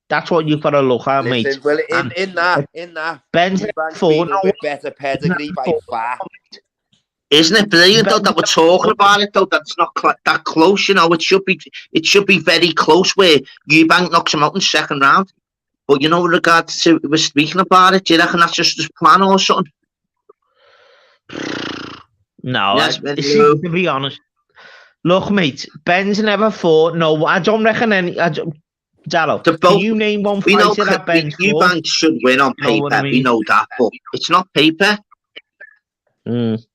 That's what you've got to look at, mate. Well, in that, Ben's fought with better pedigree by far. Isn't it brilliant though that we're talking about it though? That's not that close, you know. It should be very close where Eubank knocks him out in 2nd round. But you know, with regards to we're speaking about it, do you reckon that's just his plan or something? No, to be honest. Look, mate, Ben's never fought. No, I don't reckon any. Darryl, can you name one fighter that Ben's fought? Eubank should win on paper. We know that, but it's not paper.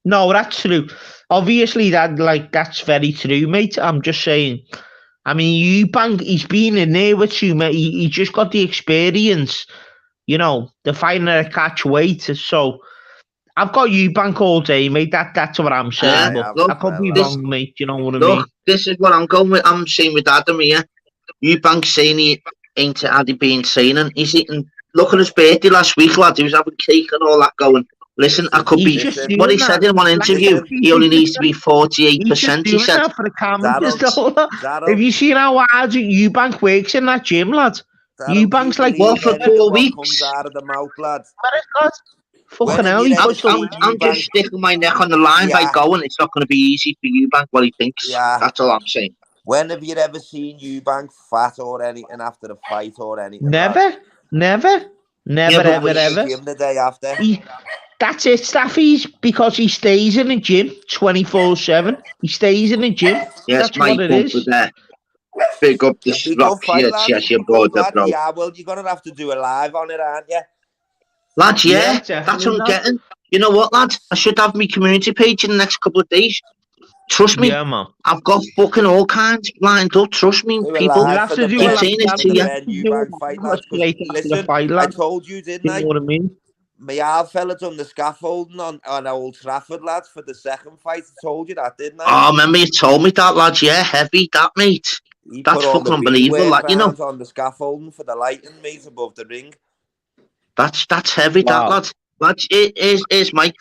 No, that's true. Obviously, that's very true, mate. I'm just saying. I mean, Eubank, he's been in there with you, mate. He just got the experience, you know, the fighting at a catch weight. So, I've got Eubank all day, mate. That's what I'm saying. Yeah, But I could be wrong, mate. You know what I mean? Look, this is what I'm going with. I'm saying with Adam here. Eubank saying he ain't Addy being saying. He's eating. Look at his birthday last week, lad. He was having cake and all that going. Listen, I could be. What he said in one interview, he only needs to be 48%. He said. For the cameras, have you seen how hard Eubank works in that gym, lad? Eubank's like what for 4 weeks? Comes out of the mouth, lad. Fucking hell, I'm just sticking my neck on the line by going. It's not going to be easy for Eubank. What he thinks. Yeah, that's all I'm saying. When have you ever seen Eubank fat or anything after a fight or anything? Never. Yeah, ever. Him the day after. That's it, Staffies, because he stays in the gym 24/7. He stays in the gym. Yes, that's what it is. Big up the rock here, Cheshire border, bro. Yeah, well, you're going to have to do a live on it, aren't you? Lads, yeah, that's what I'm getting. You know what, lads? I should have my community page in the next couple of days. Trust me, man. I've got fucking all kinds lined up. Trust me, people. Have to do keep saying it to you. Listen, I told you, didn't I? You know what I mean? My old fella done the scaffolding on Old Trafford, lads, for the second fight. I told you that, didn't I? Oh, remember you told me that, lads? Yeah, heavy, that, mate. That's fucking unbelievable, like, you know. On the scaffolding for the lighting, mate, above the ring. That's heavy, that, lad. Lads, it is my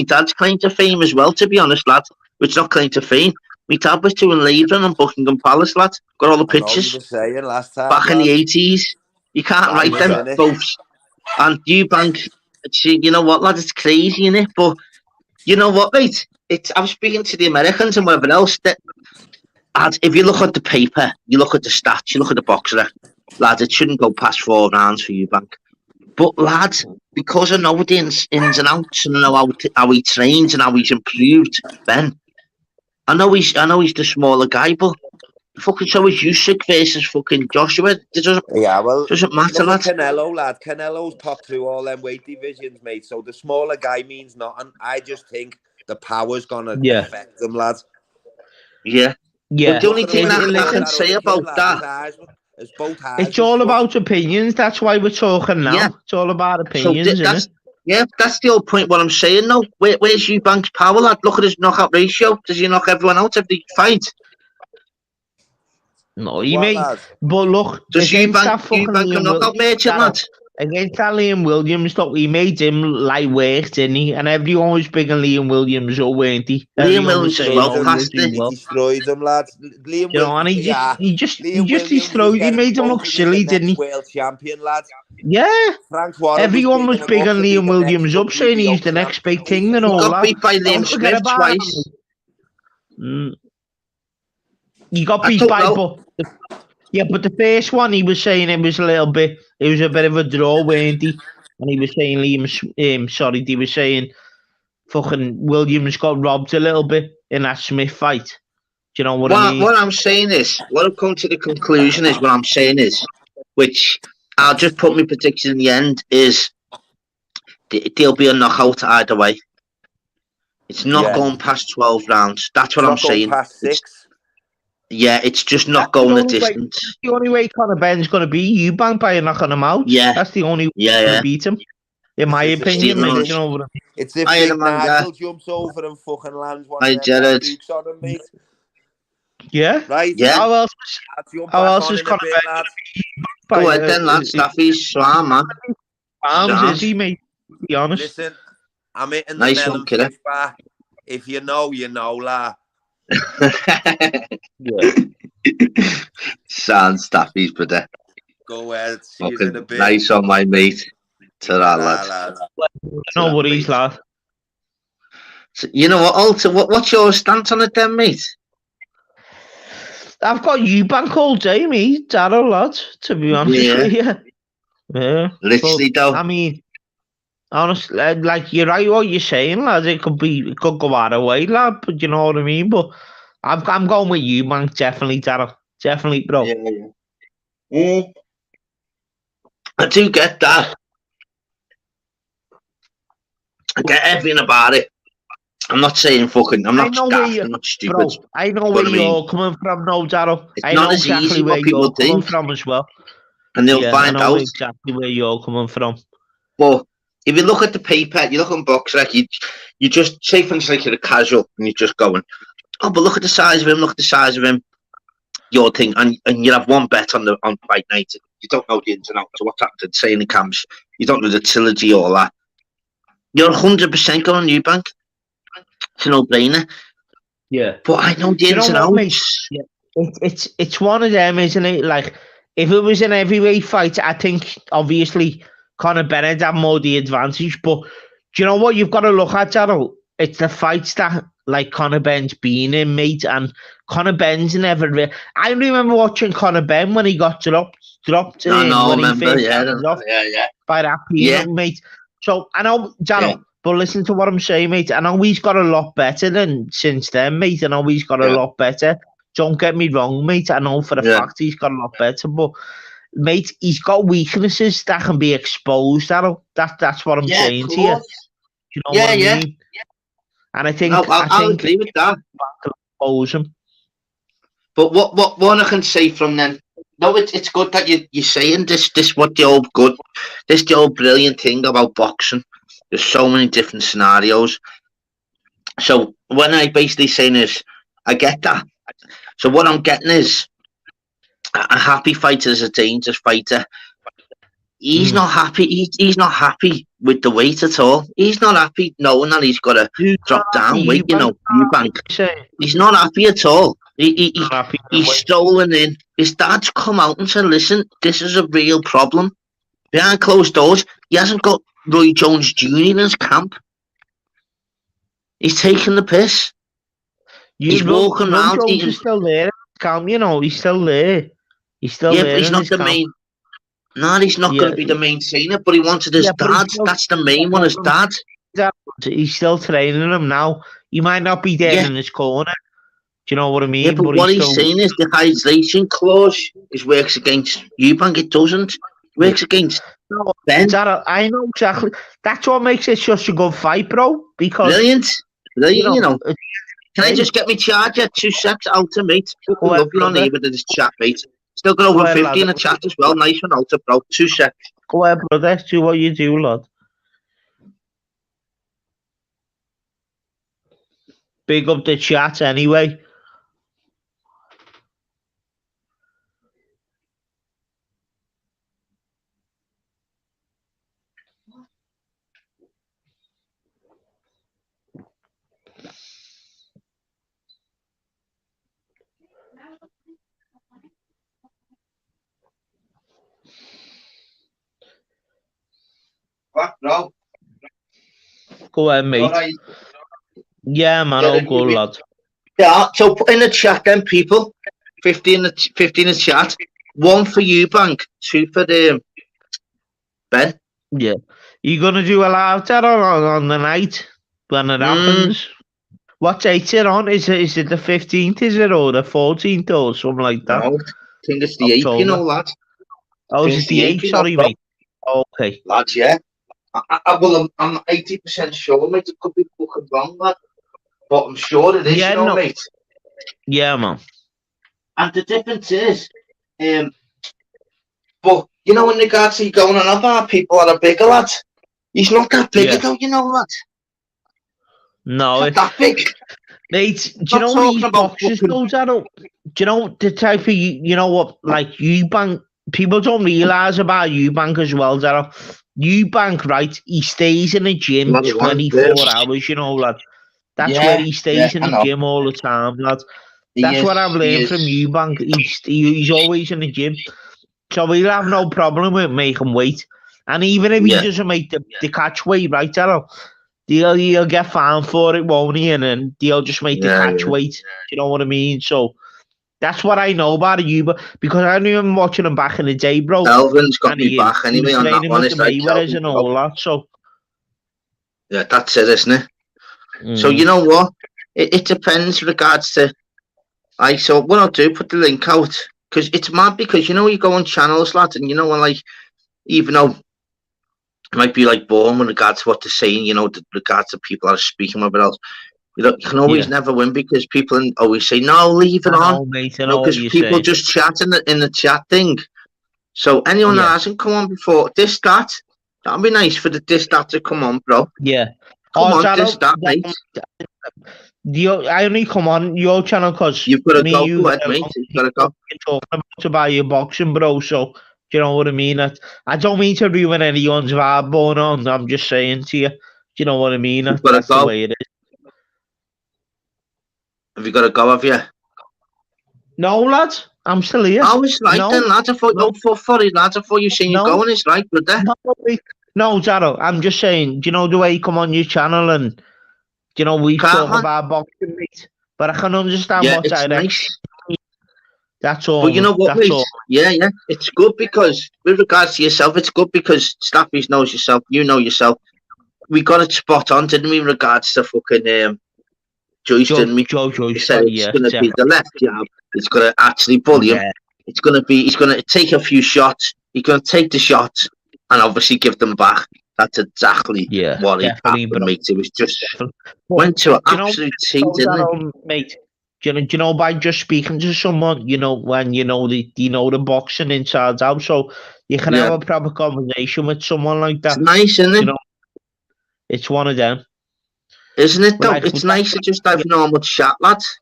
dad's claim to fame as well, to be honest, lad. It's not claim to fame. My dad was doing labouring on Buckingham Palace, lad. Got all the pictures. You were saying last time, back in the 80s. You can't write them both. And Eubank, you know what, lad? It's crazy, innit? But you know what, mate? I was speaking to the Americans and whatever else. If you look at the paper, you look at the stats, you look at the boxer, lads, it shouldn't go past 4 rounds for Eubank. But lads, because I know the ins and outs and I know how he trains and how he's improved, Ben. I know he's the smaller guy, but fucking so is Usyk versus fucking Joshua. Doesn't matter, lad. Canelo, lad. Canelo's top through all them weight divisions, mate. So the smaller guy means nothing. I just think the power's gonna affect them, lads. Yeah. But the only thing I can say about that. It's all about opinions. That's why we're talking now. Yeah. It's all about opinions, isn't it? Yeah, that's the whole point. What I'm saying now. Where's Eubank's power, lad? Look at his knockout ratio. Does he knock everyone out every fight? No, he may. But look, does Eubank a knockout merchant, lad? Against that Liam Williams, look, he made him light work, didn't he? And everyone was big on Liam Williams, weren't he? Liam Williams is well past it. He destroyed him, lads. Liam Williams, he just destroyed. He made him look silly, didn't he? World champion, lads. Yeah. Everyone was big on Liam Williams up, saying he's the next big thing and all that. He got beat by Liam Smith twice. He got beat by, but the first one he was saying it was a bit of a draw, weren't he? And he was saying they were saying fucking Williams got robbed a little bit in that Smith fight. Do you know what I mean? What I'm saying is, what I've come to the conclusion is, what I'm saying is, which I'll just put my prediction in the end, is there'll be a knockout either way. It's not going past 12 rounds. That's what I'm saying. Past 6. Yeah, it's just not going the distance. The only way Conor Benn's going to be Eubank by knocking him out. Yeah. That's the only way to beat him. In my opinion, you know what I mean? It's if Nigel jumps over and fucking lands one of them dukes on him, mate. Yeah? Right? Yeah. How else is Conor Benn going to be? Go ahead then, lads. Staffy's swarm, man. Arms, is he, mate? To be honest. Listen, I'm hitting the melon fish bar. If you know, you know, la. Sound Staffy's brother. Go ahead. See you in a bit. Nice on my mate. Ta-ra, lad. No worries, lad. So, you know what, Alter? What's your stance on it then, mate? I've got Eubank all day, mate. Darrow, lad. To be honest with you. Yeah. Literally, though. I mean, honestly, like you're right what you're saying, lad. It could go either way, lad. But you know what I mean. But I'm going with Eubank, definitely, Darrow. Definitely, bro. Yeah. I do get that. I get everything about it. I'm not saying fucking. I'm not daft. I'm not stupid. Bro, I know where you're coming from, no, Darrow. I know exactly where you're coming from as well. And they'll find out exactly where you're coming from. But if you look at the paper, you look on box, like you just say things like you're a casual and you're just going, oh, but look at the size of him, look at the size of him, your thing, and you have one bet on fight night. You don't know the ins and outs of what's happened in training camps. You don't know the trilogy, all that. You're 100% going Eubank. It's a no-brainer. Yeah. But I know the ins and outs. Yeah. It's one of them, isn't it? Like, if it was an heavyweight fight, I think, obviously, Conor Bennett had more the advantage. But do you know what you've got to look at, Gerald? It's the fights that, like, Conor Benn's been in, mate. And Conor Benn's never... I remember watching Conor Benn when he got dropped. I remember, by that peanut, mate. So, I know, Gerald, but listen to what I'm saying, mate. I know he's got a lot better than since then, mate. I know he's got a lot better. Don't get me wrong, mate. I know for a fact he's got a lot better, but, mate, he's got weaknesses that can be exposed, Darryl. That's what I'm saying to you. You know what I mean? And I think I'll agree with that. Expose him. But what one I can say from then? No, it's good that you're saying this the old brilliant thing about boxing. There's so many different scenarios. So when I basically saying is, I get that. So what I'm getting is a happy fighter is a dangerous fighter. He's not happy. He's not happy with the weight at all. He's not happy knowing that he's got to drop down weight. Eubank. He's not happy at all. He's stolen in. His dad's come out and said, "Listen, this is a real problem." Behind closed doors, he hasn't got Roy Jones Jr. in his camp. He's taking the piss. He's walking around. He's still there. He's still there. He's still there. But he's not the main. No, he's not going to be the main trainer, but he wanted his dad. That's the main one, his dad. He's still training him now. He might not be there in his corner. Do you know what I mean? Yeah, but what he's saying is the hydration clause works against Eubank. It doesn't. It works against Ben. I know exactly. That's what makes it such a good fight, bro. Because brilliant. You know. Can I just get me charger? 2 secs out to mate. Love you on there with this chat, mate. Still got over 50 in the chat as well. Nice one out, bro. 2 secs. Go ahead, brother. Do what you do, lad. Big up the chat anyway. What, bro? Go ahead, mate. Right. Yeah, man, all good, lad. Yeah, so put in the chat then, people. 50 in the chat. 1 for Eubank, 2 for Ben. Yeah. You gonna do a live chat on the night when it happens? What date's it on? Is it the 15th, is it, or the 14th or something like that? No, I think it's the 8th, you know, lad. Oh, it's the 8th, sorry, mate. Okay. Lads, yeah. I'm 80% sure, mate. It could be fucking wrong, lad. But I'm sure it is, mate. Yeah, man. And the difference is, but, you know, in regards to going on about people are bigger, lad. He's not that big, though, you know, lad. No, it's not that big. Mate, do you know these boxers, though, Darryl? Do you know the type of, you know what, like, Eubank, people don't realise about Eubank as well, Darryl. Eubank, right, he stays in the gym 24 hours, you know, lad. That's where he stays in the gym all the time, lad. That's what I've learned from Eubank. He's always in the gym. So he'll have no problem with making weight. And even if he doesn't make the catch weight, right, Darryl, he'll get fined for it, won't he? And then he'll just make the catch weight. You know what I mean? So that's what I know about Eubank, because I knew him watching him back in the day, bro. Elvin's got me back anyway on that one. It's like and all that, so. Yeah, that's it, isn't it? So you know what? It depends regards to. So what I'll do, put the link out, because it's mad, because you know you go on channels, lads, and you know when, like, even though it might be like boring with regards to what they're saying, you know, with regards to people that are speaking about else, you can always never win, because people always say no, leave it on, because people just chat in the chat thing. So anyone that hasn't come on before, That'd be nice for the diss that to come on, bro. Yeah. Come on, diss that, mate. I only come on your channel because you've got to me go, you mate. You've got to go. Talking about your boxing, bro. So do you know what I mean? I don't mean to ruin anyone's vibe going on. I'm just saying to you. Do you know what I mean? That's the way it is. Have you got to go? Have you? No, lads. I'm still here. Oh, it's right then, lads. I thought sorry, lads. I thought you seen you going. It's right, brother. No, Zaro. I'm just saying. Do you know the way you come on your channel and you know we talk about boxing, mate? But I can understand what direction. Nice. That's all. But you know what, mate? Yeah. It's good because, with regards to yourself, it's good because Staffies knows yourself. You know yourself. We got it spot on, didn't we? In regards to fucking Joyce, didn't we? Joyce, said it's going to be the left jab. It's going to actually bully him. It's going to be. He's going to take a few shots. He's going to take the shots and obviously give them back. That's exactly what he happened, mate. It was just went to an absolute tea, didn't it, mate? Do you know by just speaking to someone, you know, when you know the boxing inside out, so you can have a proper conversation with someone like that. It's nice, isn't it? You know, it's one of them, isn't it? Though it's nice to just have normal chat, lads.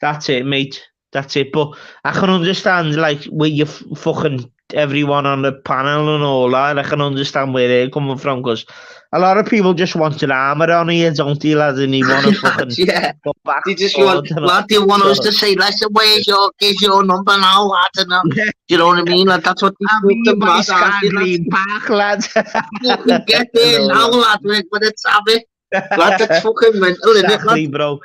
That's it, mate. That's it. But I can understand, like, where you fucking everyone on the panel and all that. I can understand where they're coming from because a lot of people just want an armor on here, don't they, lads? And they want to fucking go back. They just want, lad, they want us to say, listen, where's your number now, lad? And do you know what I mean? Like, that's what they Green Park, lads. Get there now, lad, with it, Savvy. Lad, that's fucking mental, isn't it, lad? Bro.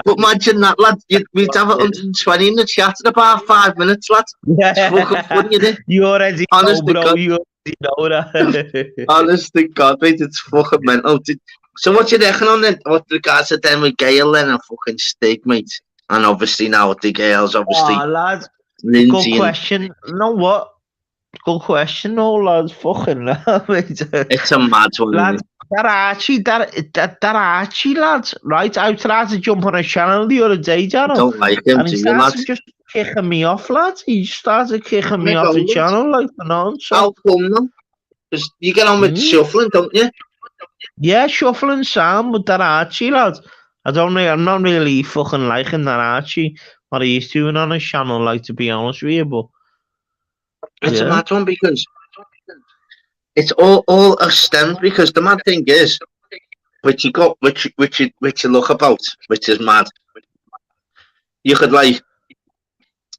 But imagine that, lad. We'd have 120 in the chat in about 5 minutes, lad. It's fucking funny, isn't it? You already know, bro. You already know that. Honestly, God, mate, it's fucking mental. So what you reckon on then? What regards to them with Gail then and fucking Stig, mate? And obviously now with the girls, obviously. Oh, lads. Lindsay good question. You know what? Good question, no, lads. Fucking hell, mate. It's a mad one, lads. That Archie, lads, right? I tried to jump on a channel the other day, Dano. Don't like him, and he started just kicking me off, lads. He started kicking me off the channel, like, so. How come, though? Because you get on with shuffling, don't you? Yeah, shuffling sound with that Archie, lads. I'm not really fucking liking that Archie, what he's doing on his channel, like, to be honest with you, but. It's a mad one because it's all a stem, because the mad thing is, which you look about, which is mad. You could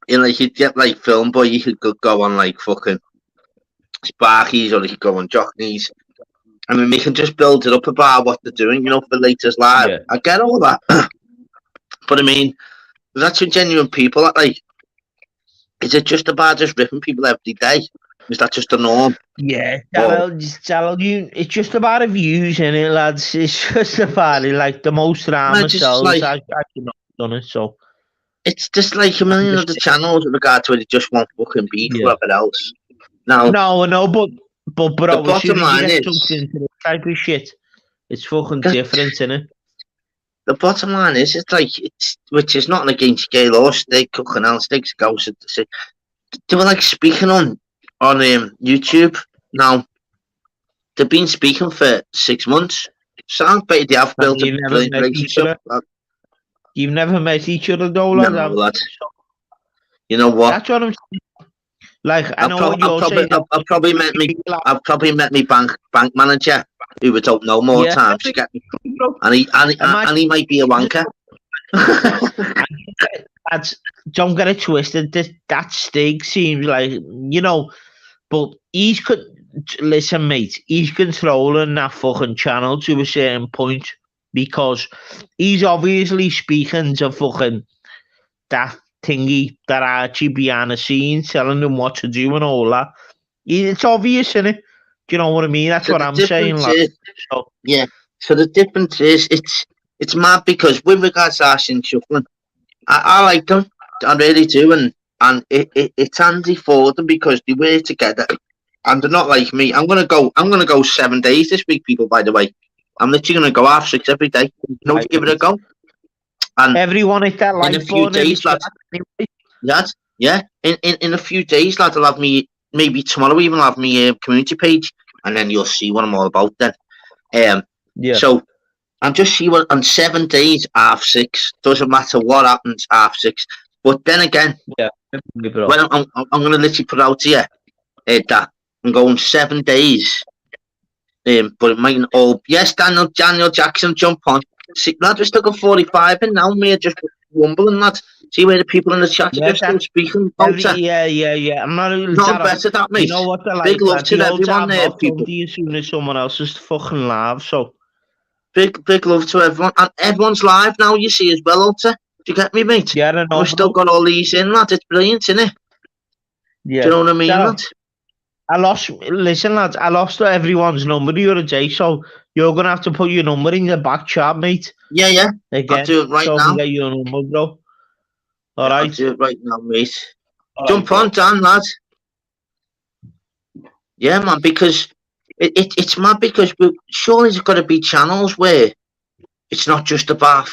you'd get like Film Boy, you could go on like fucking Sparkies, or you could go on Jockneys. I mean, we can just build it up about what they're doing, you know, for latest live. Yeah. I get all that, but I mean, that's some genuine people that like. Is it just about just ripping people every day? Is that just the norm? Yeah, it's just about the views, isn't it, lads? It's just about it, like the most drama sells. Like, I've not done it, so. It's just like a million of the channels with regard to it. It just won't fucking beat whoever else. No, but the bottom line is into this type of shit. It's fucking different, isn't it? The bottom line is, which is not against Gail or Stig, cooking out Stig's ghost. They were like speaking on YouTube now. They've been speaking for 6 months. Sounds like they have built a relationship. You've never met each other, though, lad? No, lad. You know what? That's what I'm saying. Like, I know what you're saying. I've probably met me bank manager, who would don't know more times to get me, and he might be a wanker. Don't get it twisted. That Stig seems like, you know, but listen, mate, he's controlling that fucking channel to a certain point, because he's obviously speaking to fucking that thingy, that Archie behind the scenes, telling them what to do and all that. It's obvious, isn't it? Do you know what I mean? That's what I'm saying. Yeah. So the difference is, it's mad, because with regards to Archie and Shuffling, I like them. I really do, and it's handy for them because they work together, and they're not like me. I'm gonna go 7 days this week, people. By the way, I'm literally gonna go 6:30 every day. Give it a go. And everyone at that in a few days, lads. Yeah. In a few days, lads, I'll have me, maybe tomorrow even, I'll have me community page, and then you'll see what I'm all about then. Yeah. So I'm just see what on 7 days, 6:30. Doesn't matter what happens, 6:30. But then again, Yeah. when I'm going to literally put out here that I'm going 7 days. But it mightn't all. Yes, Daniel Jackson, jump on. See, lad, we're stuck at 45, and now we're just wumbling, lad. See where the people in the chat are just still speaking. Yeah. I'm not better that, mate. You know what? Big love to everyone there, people. As soon as someone else is fucking live, so big love to everyone, and everyone's live now. You see as well, Alter. Do you get me, mate? Yeah, I know. We've still got all these in, lad. It's brilliant, isn't it? Yeah. Do you know what I mean, lad? Listen, lads, I lost everyone's number the other day, so you're going to have to put your number in the back chat, mate. Yeah. Again, I'll do it right now. So I can get your number, bro. All right. I'll do it right now, mate. Jump on, Dan, lad. Yeah, man, because it's mad because surely there's got to be channels where it's not just about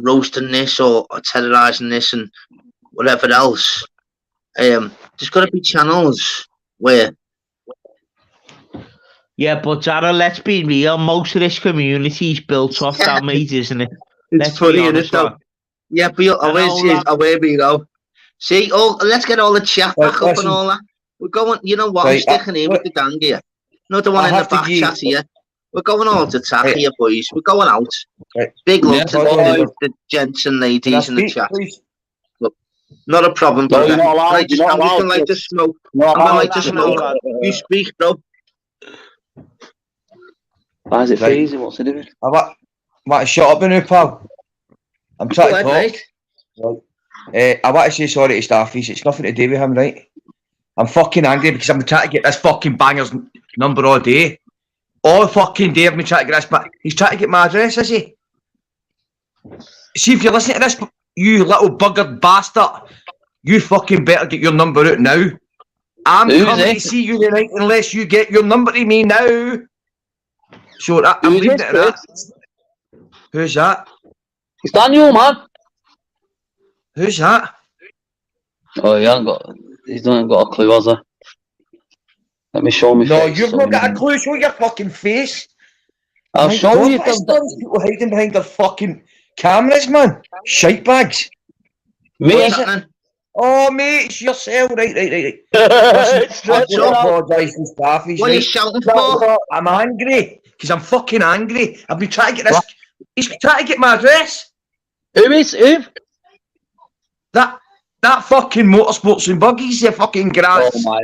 roasting this or terrorising this and whatever else. There's got to be channels where. Yeah, but Darryl, let's be real. Most of this community is built off that, mate, isn't it? It's funny, isn't it, though? Yeah, but away we go. See, let's get all the chat back up and all that. We're going, you know what, I'm sticking here with the gang here. Not the one in the back chat here. We're going all to attack here, boys. We're going out. Big love to the gents and ladies in the chat. Look, not a problem, bro. I'm just going to light the smoke. I'm going to light the smoke. You speak, bro. Why is it freezing? What's it doing? I want to shut up now, pal. I'm trying to talk. Right. I want to say sorry to Starfish. It's nothing to do with him, right? I'm fucking angry because I'm trying to get this fucking banger's number all day. All fucking day I've been trying to get this, but he's trying to get my address, is he? See, if you're listening to this, you little buggered bastard, you fucking better get your number out now. I'm coming to see you tonight unless you get your number to me now. So I'm leaving it at that. Who's that? It's Daniel, man. Who's that? Oh, he's not got a clue, has he? Let me show me. No, you've not got a clue. Show your fucking face. I'll show you. There's people hiding behind their fucking cameras, man. Shite bags. Mate, oh, mate, it's yourself. Right. Listen, I do apologise to Starfish. What are you shouting for? I'm angry. Because I'm fucking angry. I've been trying to get this. He's been trying to get my address. Who is? Who? That fucking motorsports and buggies, you fucking grass. Oh my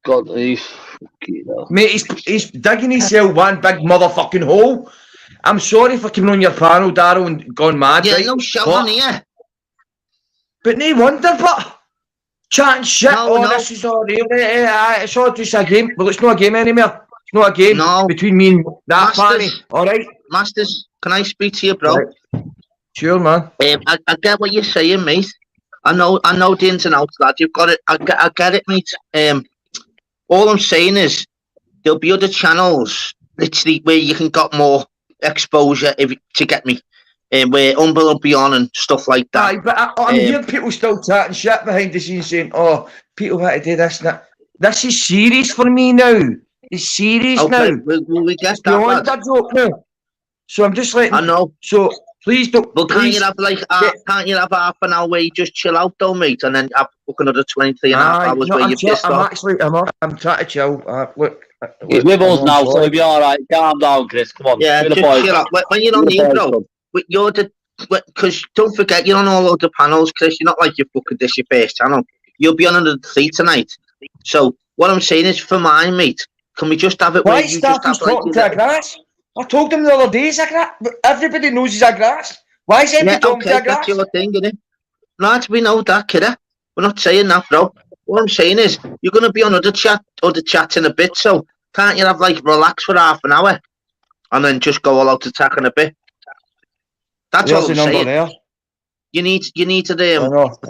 God, he's fucking hell. Mate, he's digging himself one big motherfucking hole. I'm sorry for coming on your panel, Darryl, and gone mad. Yeah, right? no shouting here. But no wonder, but chatting shit. This is all real. It's all just a game. Well, it's not a game anymore. It's not a game between me and that party. All right, Masters, can I speak to you, bro? Right. Sure, man. I get what you're saying, mate. I know the ins and outs, lad. You've got it. I get it, mate. All I'm saying is there'll be other channels, literally, where you can get more exposure to get me. Where Umber will be on and stuff like that. Aye, but I'm hearing people still chatting shit behind the scenes saying, "Oh, people had to do this and that." This is serious for me now. It's serious now. We get that, beyond that joke now. So I'm just letting. I know. So please don't. But can't you have can't you have half an hour where you just chill out though, mate, and then have another 23 and a half hours where you're pissed off? I'm trying to chill. Look. He's with us now, so he'll be alright. Calm down, Chris. Come on. Yeah, just chill out. When you're on the intro, you're the. Because don't forget, you're on all of the panels, Chris. You're not like you're fucking this your first channel. You'll be on another 3 tonight. So what I'm saying is, for mine, mate, can we just have it where you just have talking to a grass? I told him the other day he's a grass. Everybody knows he's a grass. Why is everybody talking to a grass? That's your thing, isn't it? Lads, we know that, kidder. We're not saying that, bro. What I'm saying is, you're going to be on other chats in a bit, so can't you have, like, relax for half an hour and then just go all out attack in a bit? That's all I'm saying. There. You need to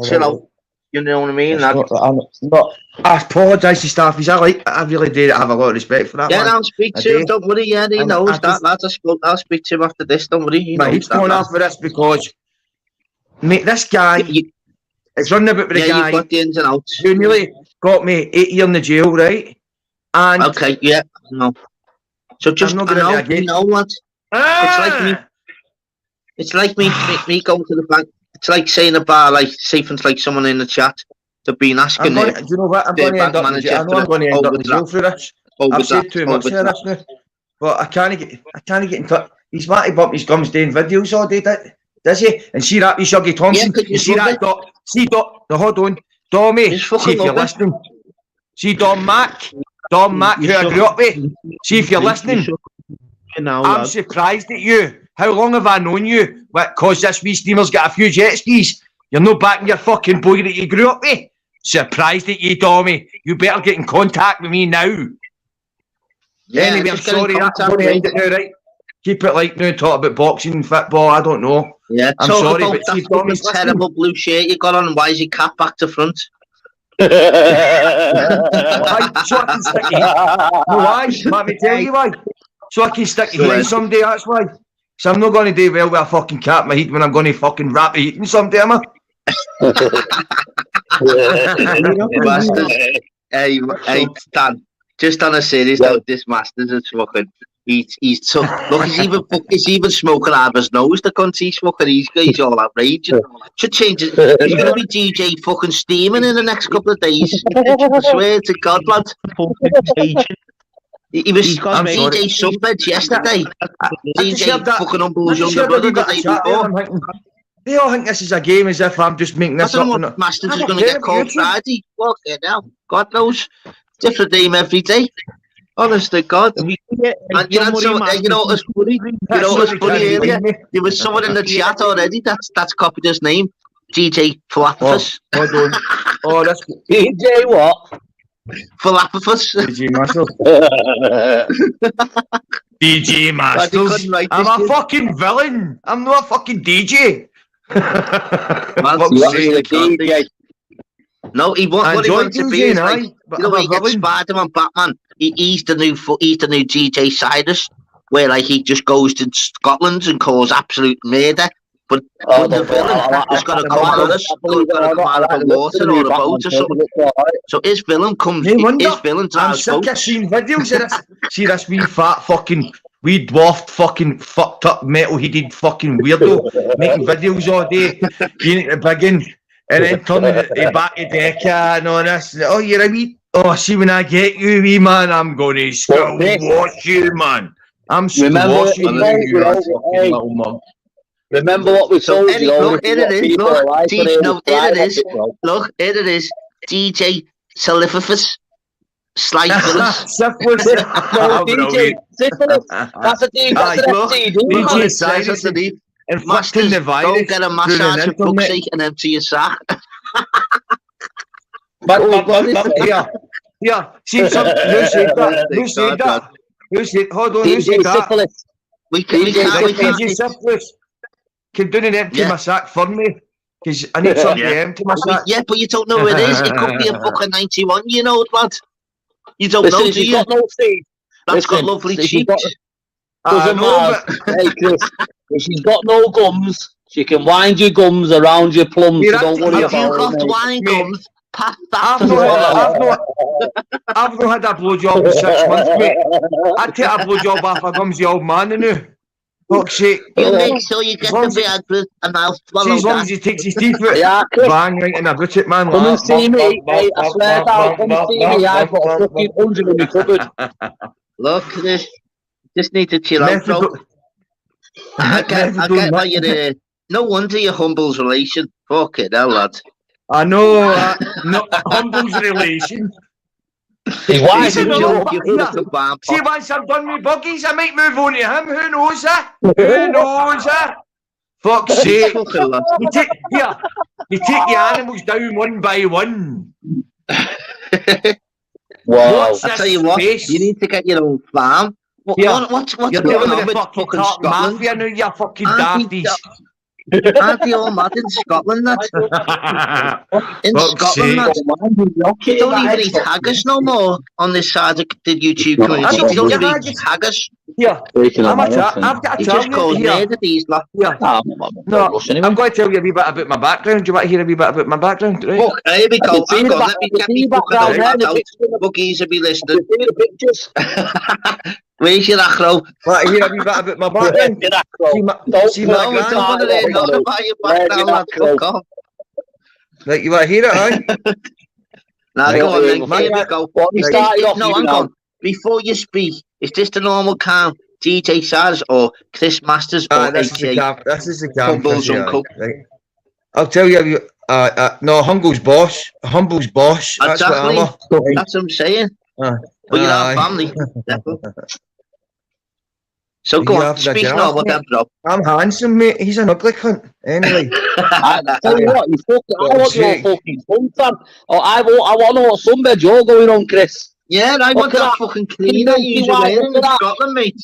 chill out. You know what I mean? I apologise to Starfish. I really did have a lot of respect for that. Yeah, I'll speak to him. Don't worry. Yeah, he knows that. Lads, I'll speak to him after this. Don't worry. He's going off for this because, mate, this guy. It's running about with a guy. You've got the ins and outs. Who nearly got me 8 years in the jail, right? And okay, yeah, no. So just I'm not I gonna know, again. you know what? It's like me going to the bank. It's like saying a bar, like say for like someone in the chat. They've been asking Do you know what? I'm going to end up in jail. I know I'm going to end up in jail for this. I've said too much here this now. But I can't get in touch. He's Matty bump his gums doing videos all day, does he? And see that, Shuggy Thompson. Yeah, you see that, no, hold on. Dommy, see if you're listening. See Dom Mac, who I grew up with. See if you're listening. I'm surprised at you. How long have I known you? What, cause this wee steamer's got a few jet skis? You're not back in your fucking boy that you grew up with? Surprised at you, Dommy. You better get in contact with me now. Yeah, anyway, I'm sorry, that's going to end it now, right? Keep it like now, talk about boxing and football, I don't know. Yeah, I'm sorry, but see, Dommy's terrible blue shirt you got on, and why is your cap back to front? So I can stick your why? Let me tell you why. So I can stick your heat someday, that's why. So I'm not going to do well with a fucking cap in my heat when I'm going to fucking wrap the heating someday, am I? Hey, Dan, just on a serious note, this Masters is fucking. He's tough. Look, he's even smoking out of his nose. The cunt he's fucking. He's all outrageous. Should change it. He's gonna be DJ fucking steaming in the next couple of days. I swear to God, lad. He was on DJ Sunbeds yesterday. DJ fucking Humble's younger brother the day before. They all think this is a game as if I'm just making this up. I don't know what Masters is going to get called Friday. Fucking hell. God knows. Different name every day. Honest to God. And you know what's funny? You know what's funny earlier? There was someone in the chat already that's copied his name. DJ Philapathus. Oh, that's DJ what? Philapathus. DJ Masters. DJ Masters. I'm a fucking villain. I'm not a fucking DJ. No, he wants to be is like, you know when he gets Spider-Man, Batman, he's the new DJ Cyrus, where like he just goes to Scotland and causes absolute murder. But the villain has got to come out of the water or a boat or something. So his villain drives boats. I'm sick of seeing videos of this. See this wee fat fucking wee dwarfed fucking fucked up metal-headed fucking weirdo making videos all day, being at the beginning. And then turning it back to Decca and all this. Oh, you're a wee. Oh, see, when I get you, wee man, I'm going to wash you, man. I'm wash you, you fucking little mug. Remember what we told you. Look, here it is. DJ Syphilis. Syphilis. DJ Syphilis. That's a DJ. DJ Syphilis. And Masters, go get a massage for fuck's sake and empty your sack. Yeah. See, who said that? Hold on, who said that? We can't. DJ Syphilis. Can do an empty my sack for me? Because I need something to empty my sack. Yeah, but you don't know who it is. It could be a fucking 91-year-old lad. You don't know, do you? That's got lovely cheeks. Doesn't matter. Hey, Chris, if she's got no gums, she can wind your gums around your plums, so don't worry about it. Have you got wine gums? Pass that I've not had a blowjob in 6 months, mate. I'd take a blowjob off a gumsy old man, now. Fuck's sake. You make sure you get the Viagra and I'll swallow as long as he takes his teeth out, bang right in a boot it, man. Come and see me. Hey, I swear down, come and see me. I've got a fucking 100 in my cupboard. Look, just need to chill out, bro. I get why you're no wonder you're Humble's relation. Fuck it, hell, lad. I know, Humble's relation. See, once I'm done with buggies, I might move on to him. Who knows that? Fuck's sake. You take your animals down one by one. Wow. I tell you what, you need to get your own farm. What's you're going on with the fucking Scotland? mafia now, you fucking dafties. Aren't they all mad in Scotland, that? In Scotland, that. They don't even eat haggis no more on this side of the YouTube community. They don't even eat haggis. Yeah, I've got to tell you here. Yeah. No, I'm going to tell you a wee bit about my background. Do you want to hear a wee bit about my background? Right? Look, here we go. Hang on, let me get me fucking iPad out. Buggies will be listening. Where's your acro? Want to hear a wee bit about my background? See my no, we don't want to hear nothing about your background, lad. Fuck off. Like, you want to hear it, aye? Now, go on then. Here we go. No, hang on. Before you speak, is this the normal cam? DJ Sars or Chris Masters or this is the cam. Humble's uncle. Right. I'll tell you, no, Humble's boss. Humble's boss. Exactly. That's what That's what I'm saying. But you're our family. So go on, speak now about them, bro. I'm handsome, mate. He's an ugly cunt. Anyway. I tell you what, I want your fucking fun, fam. I want to know what sunbed you're going on, Chris. Yeah, I want that fucking cleaner you're wearing in Scotland, mate.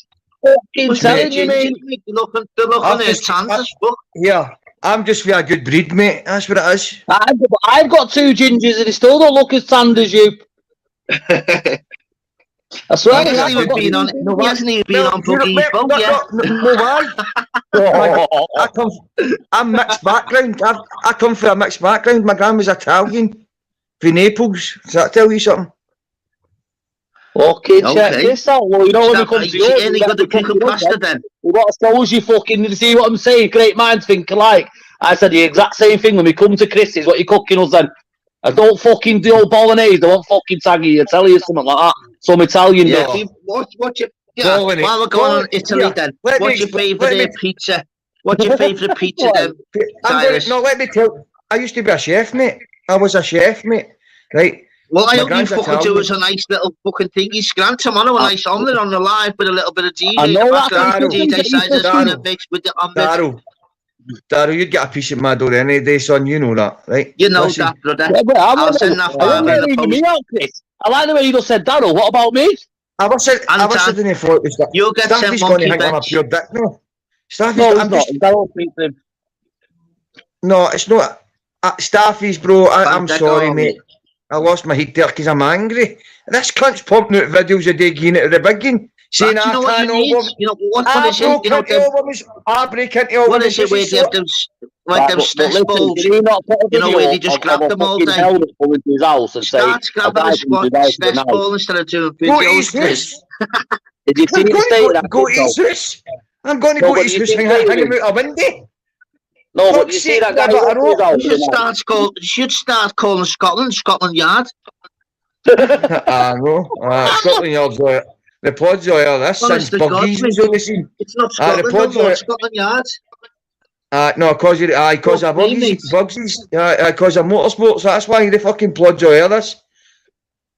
Fucking telling you, mate. They're looking at tans as fuck. Yeah, I'm just for a good breed, mate. That's what it is. I've got 2 gingers and they still don't look as tanned as you. I swear he hasn't even been on Buggy's boat yet. I'm mixed background. I come from a mixed background. My gran was Italian from Naples. Does that tell you something? Okay, check this out. Well, you know when we come to yours, you got the cooking pasta then. What shows you fucking see what I'm saying? Great minds think alike. I said the exact same thing when we come to Chris's. What you cooking us then? I don't fucking do old bolognese. I won't fucking tag you. I tell you something like that. Some Italian dish. While we're going on Italy then, what's your favourite pizza? What's your favourite pizza then? Let me tell. I used to be a chef, mate. I was a chef, mate. Right. Well, I hope you fucking do us a nice little fucking thingy scran tomorrow, a nice omelette on the live with a little bit of DJ. I know that. DJ sizes mixed with the omelette. Daryl, you'd get a piece of my door any day, son. You know that, right? You know that, brother. Yeah, I'll send that far in the post. I like the way you just said, Daryl. What about me? I was sitting there for it. You'll get sent monkey bitch. No, no, it's not. Staffies, bro. I'm sorry, mate. I lost my heat there because I'm angry. This cunt's pumping out videos a day, getting it at the beginning. Saying you know what you need? You know what is it? You know I break into all what is it where you have them stress balls? You know where they just grab them all day. Start grabbing a stress ball instead of doing videos. Did you see the go to his house? I'm going to go to his house and hang him out a window. No, but you see that guy. You should start calling Scotland Yard. No, Scotland Yard's the pods are this since Buggies was on the scene. It's not Scotland, it's Scotland Yard. No, because of Buggies, because of motorsports. That's why the fucking plods are this.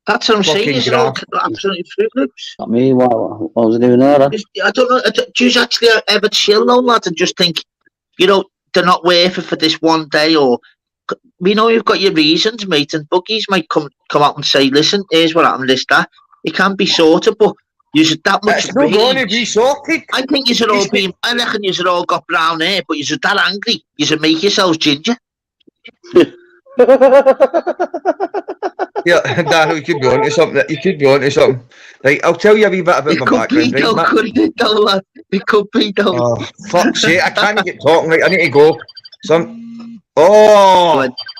That's what I'm saying. These are all absolutely free groups. I mean, what was I doing there? I don't know. Do you actually ever chill though, lad, and just think, you know, they're not worth it for this one day, or we know you've got your reasons, mate, and Buggies might come out and say, listen, here's what happened, this, that. It can be sorted, but you're that much it's not going to be sorted. I think you're all being, I reckon you're all got brown hair, but you're that angry, you should make yourselves ginger. Yeah, Daryl, you could be onto something. Right, I'll tell you a wee bit about my background. It could be though. Oh, fuck's sake, I can't get talking. Right, I need to go.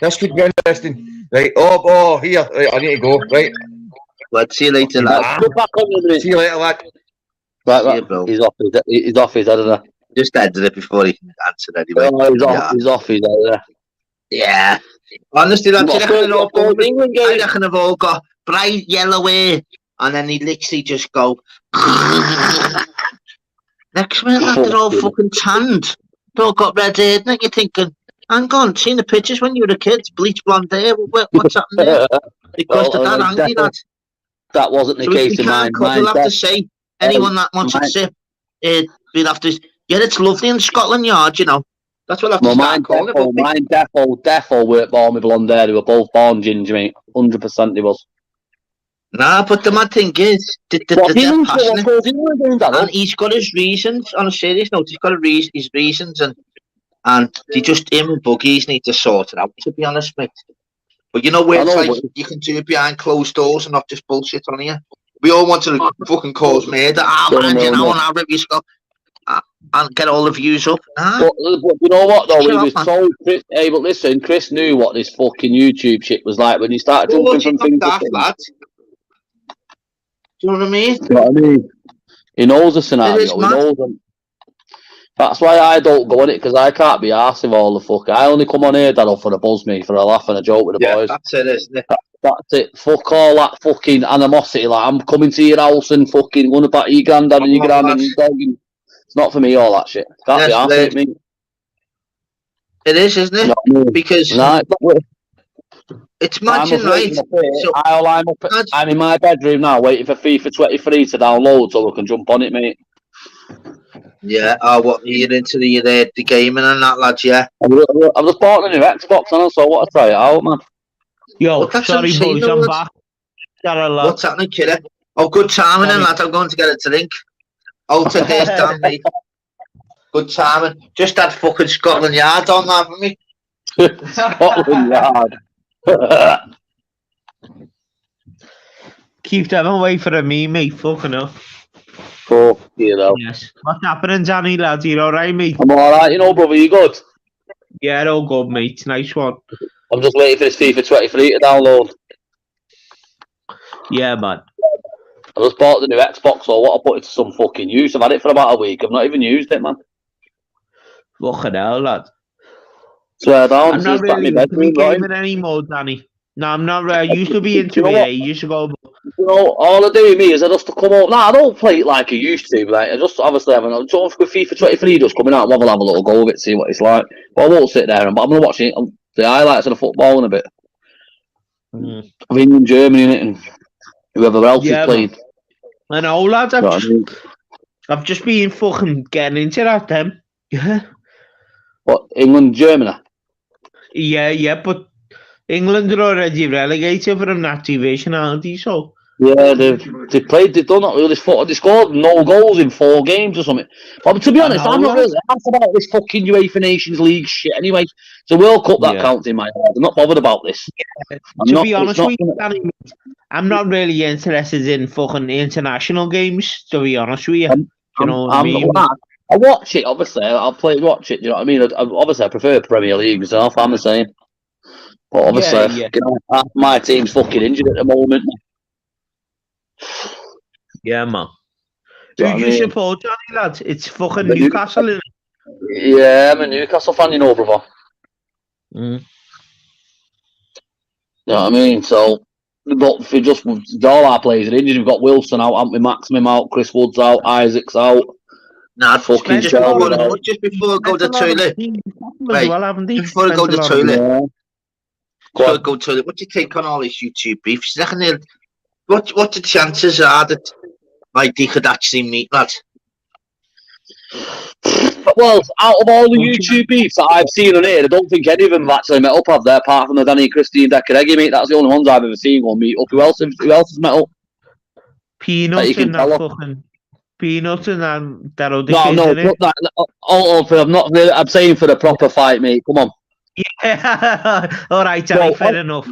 This could be interesting. Right, here. Right, I need to go. Right. Let's see you later, lad. See you later, lad. Right. He's off his head, isn't he? Just ended it before he answered anyway. Oh, he's off his head. Yeah. Honestly, lads, I reckon they've all got bright yellow hair, and then they literally just go. Next minute, they're all fucking tanned. They all got red hair, and you're thinking, hang on, seen the pictures when you were a kid, bleach blonde hair, what's happening there? Because they're that angry, lad. That wasn't the case in mine. We'll have to say, anyone that wants to sip, we'll have to, yeah, it's lovely in Scotland Yard, you know. That's what I have to start calling it. Mine defo weren't born with blonde hair. They were both born ginger, mate. 100% they was. Nah, but the mad thing is, they're passionate. And he's got his reasons, on a serious note, he's got his reasons, and and they just him and Buggies need to sort it out. To be honest, mate. But you know where it's like you can do it behind closed doors and not just bullshit on here. We all want to fucking cause murder. Man, you know, and I'll rip your skull and get all the views up. Nah. But you know what though? He was so Chris. Hey, but listen, Chris knew what this fucking YouTube shit was like when he started jumping from things to things. Lad. Do you know what I mean? You know what I mean? He knows the scenario. He knows them. That's why I don't go on it, because I can't be arsed with all the fuck. I only come on here, Daryl, for a buzz me, for a laugh and a joke with the boys. That's it, isn't it? That's it. Fuck all that fucking animosity. Like, I'm coming to your house and fucking going to back your granddad and your gran and your dog. And it's not for me, all that shit. Can't be arsed with me. It is, isn't it? Because it's matching right. So I'm in my bedroom now, waiting for FIFA 23 to download so we can jump on it, mate. Yeah, what you're into the gaming and that, lads, yeah. I've just bought a new Xbox and so I want to try it out, man. Yo, sorry boys, I'm back. What's happening, kidder? Oh, good timing then, lad. I'm going to get a drink. Out of this, damn me. Good timing. Just had fucking Scotland Yard on that for me. Scotland Yard. Keep them away from me, mate. Fucking up. Fuck, you know. Yes. What's happening, Danny, lads? You alright, mate? I'm alright, you know, brother. You good? Yeah, all good, mate. Nice one. I'm just waiting for this FIFA 23 to download. Yeah, man. I just bought the new Xbox, so I want to put it to some fucking use. I've had it for about a week. I've not even used it, man. Fucking hell, lad. Swear down. I'm not really into gaming anymore, Danny. No, I'm not. I used to be into it ages ago. You know, all I do with me is I just come out. Nah, I don't play it like I used to. Like, I just obviously have a so with FIFA 23 just coming out. We'll have a little go of it, see what it's like. But I won't sit there. But I'm gonna watch it. The highlights of the football in a bit. Of England, Germany, in it, and whoever else is playing. I know, lads. I've just been fucking getting into that. Them. Yeah. What, England, Germany? Yeah, but England are already relegated from that division, aren't they? So yeah, they've done not really. They scored no goals in 4 games or something. But to be honest, I'm not really asked about this fucking UEFA Nations League shit anyway. It's a World Cup that counts in my head. I'm not bothered about this. Yeah. To be honest with you, Danny, I'm not really interested in fucking international games, to be honest with you. You know what I mean? I watch it, obviously. I'll watch it, you know what I mean? Obviously, I prefer Premier League myself, I'm the same. But obviously, you know, half my team's fucking injured at the moment. Yeah, man. Who do you support, Johnny, lads? It's fucking Newcastle, isn't it? Yeah, I'm a Newcastle fan, you know, brother. You know what I mean? So, but for just all our players are injured. We've got Wilson out, haven't we? Maximum out, Chris Wood's out, Isaac's out. Nah, fucking just before I go to the toilet. Right, before I go to the toilet. Before I go to the toilet, what do you take on all these YouTube beefs? What the chances are that like they could actually meet, lads? Well, out of all the YouTube beefs that I've seen on here, I don't think any of them have actually met up, have they? Apart from the Danny and Christine Deccareggi, mate. That's the only ones I've ever seen go meet up. Who else has met up? Peanuts and that fucking Peanuts and that other I'm not really. I'm saying for the proper fight, mate. Come on. Yeah. All right, Danny. Fair enough.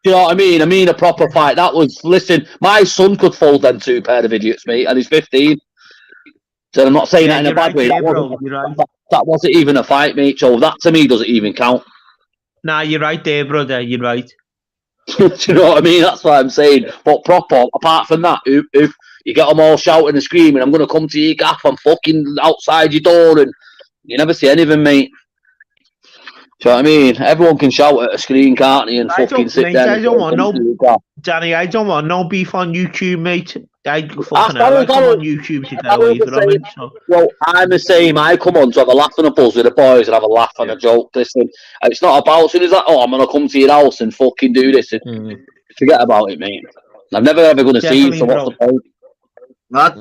You know what I mean? I mean a proper fight. That was, listen, my son could fold them 2 pair of idiots, mate, and he's 15. So I'm not saying that in a bad way. That wasn't even a fight, mate. So that to me doesn't even count. Nah, you're right there, brother. You're right. Do you know what I mean? That's what I'm saying. But proper, apart from that, if you get them all shouting and screaming, I'm going to come to your gaff, I'm fucking outside your door, and you never see any of them, mate. Do you know what I mean? Everyone can shout at a screen, can't they, and fucking sit there. Danny, I don't want no beef on YouTube, mate. I fucking hell, I come on YouTube to get away from it. So. Well, I'm the same. I come on to have a laugh and a buzz with the boys and have a laugh and a joke. Listen, it's not about as soon as that, I'm going to come to your house and fucking do this. And forget about it, mate. I'm never ever going to see you, so what's the point?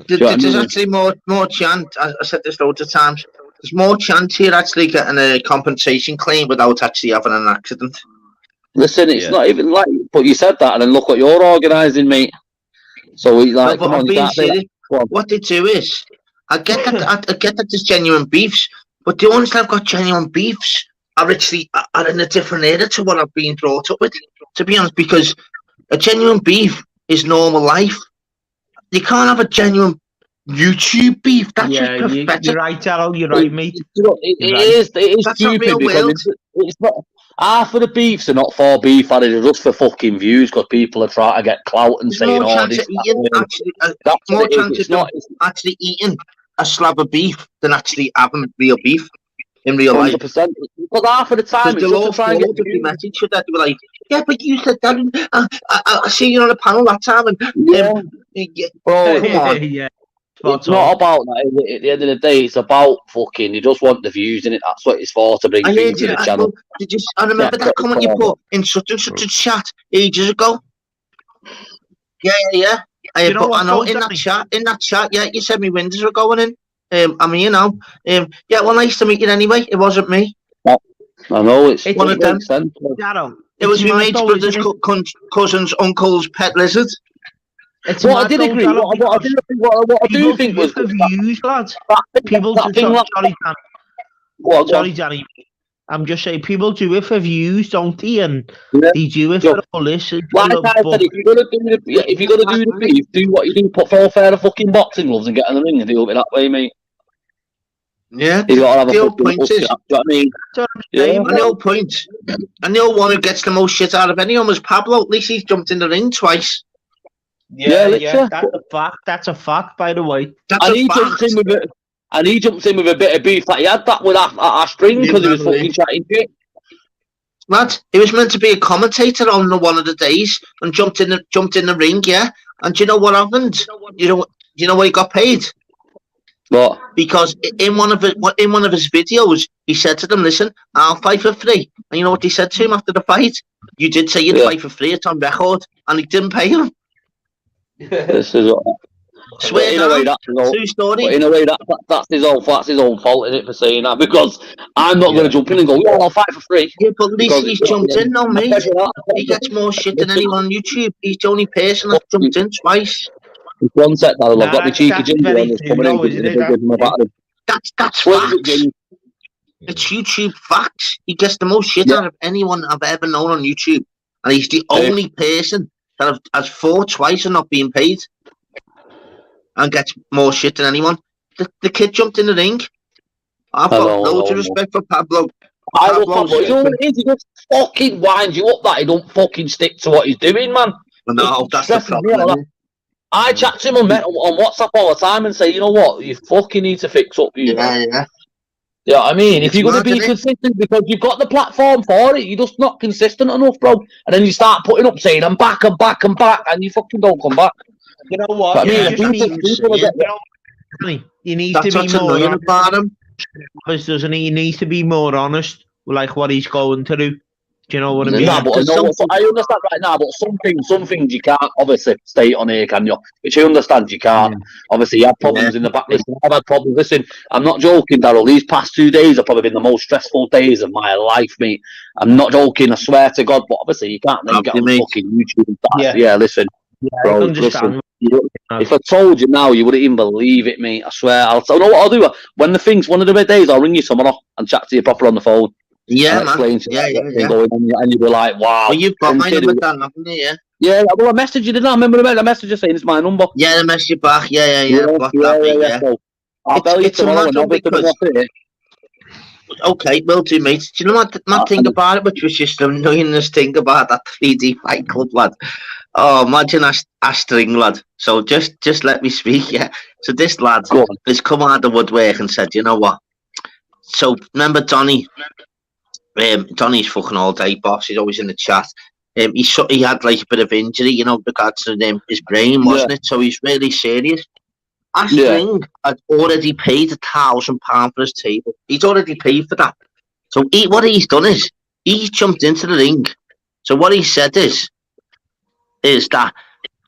There's actually more chance. I said this loads of times. There's more chance here actually getting a compensation claim without actually having an accident. Listen, it's not even like, but you said that, and then look what you're organising, mate. So he's like, come on, what they do is, I get that there's genuine beefs, But the ones that have got genuine beefs are actually are in a different era to what I've been brought up with, to be honest, because a genuine beef is normal life. You can't have a genuine YouTube beef. That's just pathetic. You're right, Darryl. You're right, mate. It is That's stupid not real because world. it's not. Half of the beefs are not for beef, and it's just for fucking views because people are trying to get clout and There's saying, more "Oh, chance this." of eating more chance of them actually eating a slab of beef than actually having real beef in real life. 100%. Because half of the time it's just to try and get the message should that they were like, yeah, but you said that. I see you on a panel that time, and bro, come on. It's not about that. Is it? At the end of the day, it's about fucking. You just want the views in it. That's what it's for, to bring things to the channel. I remember that comment you put in such and such a chat ages ago. Yeah. But I know in that chat, yeah, you said my windows were going in. I'm here now. Yeah, well, nice to meet you anyway. It wasn't me. I know it's one of them. It was my mate's brother's cousin's uncle's pet lizard. It's what I did agree. What I do think was for views, lads. People sorry, Danny. I'm just saying, people do it for views, don't they? And they do it for all this. Like I said, if you're gonna do the beef, do what you do. Put 4 pair of fucking boxing gloves and get in the ring and do it that way, mate. Yeah, you gotta have the old point is, you know what I mean? And the old point, and the old one who gets the most shit out of anyone was Pablo. At least he's jumped in the ring twice. Yeah, that's a fact. That's a fact, by the way. And he jumped in with a bit of beef. Like he had that with our string because he was fucking chatting shit. Lad, he was meant to be a commentator on one of the days and jumped in the ring, yeah. And do you know what happened? You know what he got paid? What? Because in one of his videos, he said to them, "Listen, I'll fight for free." And you know what he said to him after the fight? "You did say you'd fight for free. It's on record," and he didn't pay him. This is swear in a way, that's true story. But in a way, that's his own fault in it for saying that, because I'm not going to jump in and go, "Yeah, I'll fight for free." Yeah, but at least he's jumped in, no mate. He gets more shit than anyone on YouTube. He's the only person that's jumped in twice. One sec, I've got my cheeky ginger on this coming in. That's facts. It's YouTube facts. He gets the most shit out of anyone I've ever known on YouTube, and he's the only person that has fought twice and not being paid, and gets more shit than anyone. The kid jumped in the ring. I've got loads of respect for Pablo. I love Pablo. You know what it is? He just fucking winds you up that he don't fucking stick to what he's doing, man. No, that's the problem. I chat to him on WhatsApp all the time and say, you know what, you fucking need to fix up. You know what I mean? If you're going to be consistent, because you've got the platform for it, you're just not consistent enough, bro. And then you start putting up saying, I'm back, and you fucking don't come back. You know what? You need to be more honest about him. Doesn't he? He needs to be more honest, like what he's going through. Do you know what I mean? No, but I understand right now, but some things you can't obviously state on here, can you? Which I understand you can't. Obviously, you have problems in the back. Listen, I've had problems. Listen, I'm not joking, Darryl. These past 2 days have probably been the most stressful days of my life, mate. I'm not joking, I swear to God, but obviously you can't then get on fucking YouTube and yeah, listen. Yeah, bro, I understand. Listen, if I told you now, you wouldn't even believe it, mate. I swear. Know what I'll do? One of the days, I'll ring you tomorrow and chat to you proper on the phone. Yeah, man. Yeah. And you'll be like, wow. Well, you've got my number down, haven't you? Yeah. Yeah, well, I messaged you, didn't I? Remember I messaged you saying it's my number. Yeah, I messaged you back. Yeah. So I'll tell you tomorrow because... Okay, will do, mate. Do you know what my thing about it, which was just the annoyingest thing about that 3D Fight Club, lad? Oh, imagine a string, lad. So just let me speak, yeah. So this lad has come out of the woodwork and said, you know what? So remember Donny? Donny's fucking all day boss. He's always in the chat. He had like a bit of injury, you know, regards to his brain, wasn't it? So he's really serious. String had already paid £1,000 for his table. He's already paid for that. So what he's done is he's jumped into the ring. So what he said is that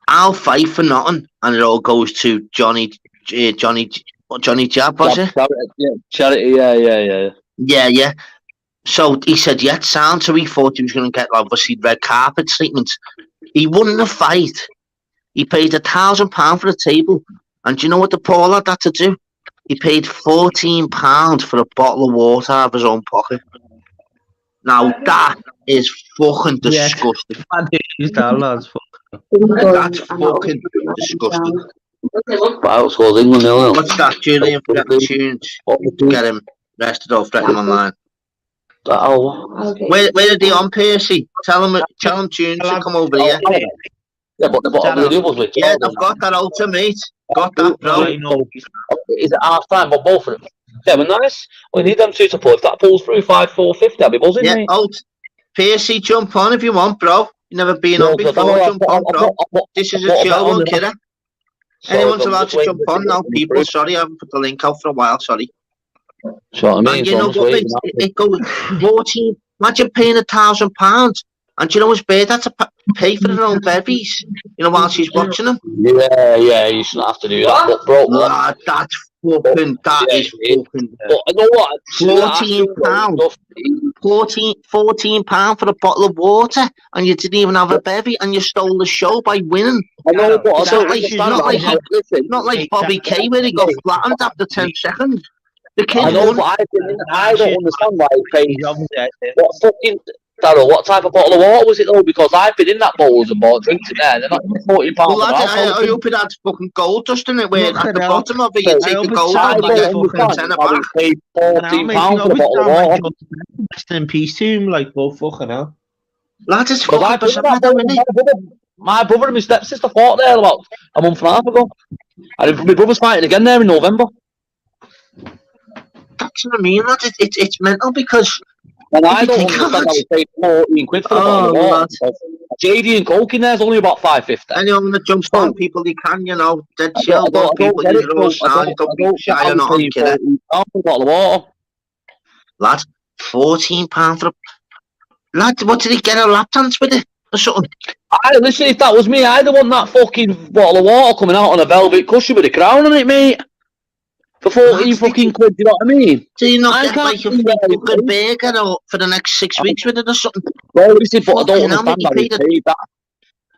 I'll fight for nothing, and it all goes to Johnny Jab, was it? Charity, yeah. So he said, yeah, sound. So he thought he was going to get obviously red carpet treatment. He won the fight. He paid £1,000 for the table. And do you know what the poor lad had to do? he paid £14 for a bottle of water out of his own pocket. Now that is fucking disgusting. That's fucking disgusting. England, What's that, Julian? Forgetting tunes. Get him rested or threaten him online. Where are they on, Percy? Tell him tunes to come over here. Yeah, but the others with. Yeah, I've got that altar, mate. Got that, bro. Is it half time on both of them? Yeah, but nice. We need them two to pull. If that pulls through 5-4-50, I'll be buzzing, mate. Alt. Percy, jump on if you want, bro. You've never been on before. Jump on, bro. This is a show, won't kidder. Anyone's allowed to jump on now, people. Sorry, I haven't put the link out for a while. Sorry. So, and you know what, mate? It goes 14. Imagine paying £1,000. And do you know his bird had to pay for her own bevies, you know, while she's watching them? Yeah, you shouldn't have to do that. But, bro, that's fucking, that is fucking. But I know what? £14 for a bottle of water, and you didn't even have a bevy, and you stole the show by winning. I know, but I don't understand. Not like Bobby Kay, where he got flattened after 10 seconds. The kid I know, won. but I don't understand why he paid. What fucking. Darryl, what type of bottle of water was it though? Because I've been in that bowls and bought drinks in there. They're not £14. Well, I hope it had fucking gold dust in it. Where at the bottom of it, you take the gold out and you get £10 back. Paid £14 for a bottle of water. Rest in peace to him, like, well, fucking hell. Lads, it's fucking bizarre, isn't it? My brother and my stepsister fought there about a month and a half ago. And my brother's fighting again there in November. That's what I mean, lads. It's mental because. And I don't understand how we paid 14 quid for the bottle of water. JD and Coke in there's only about £5.50. Anyone that jumps on people, they can, you know, dead chill. People, you know, sound, don't be shy or not on killer. For a bottle of water. Lad, £14 for a. Lad, what did he get, a lap dance with it or something? Listen, if that was me, I'd want that fucking bottle of water coming out on a velvet cushion with a crown on it, mate. For 14 fucking quid, you know what I mean? Do you not get like a free fucking burger or for the next 6 weeks with it or something? Well, listen, but I don't understand how he paid that.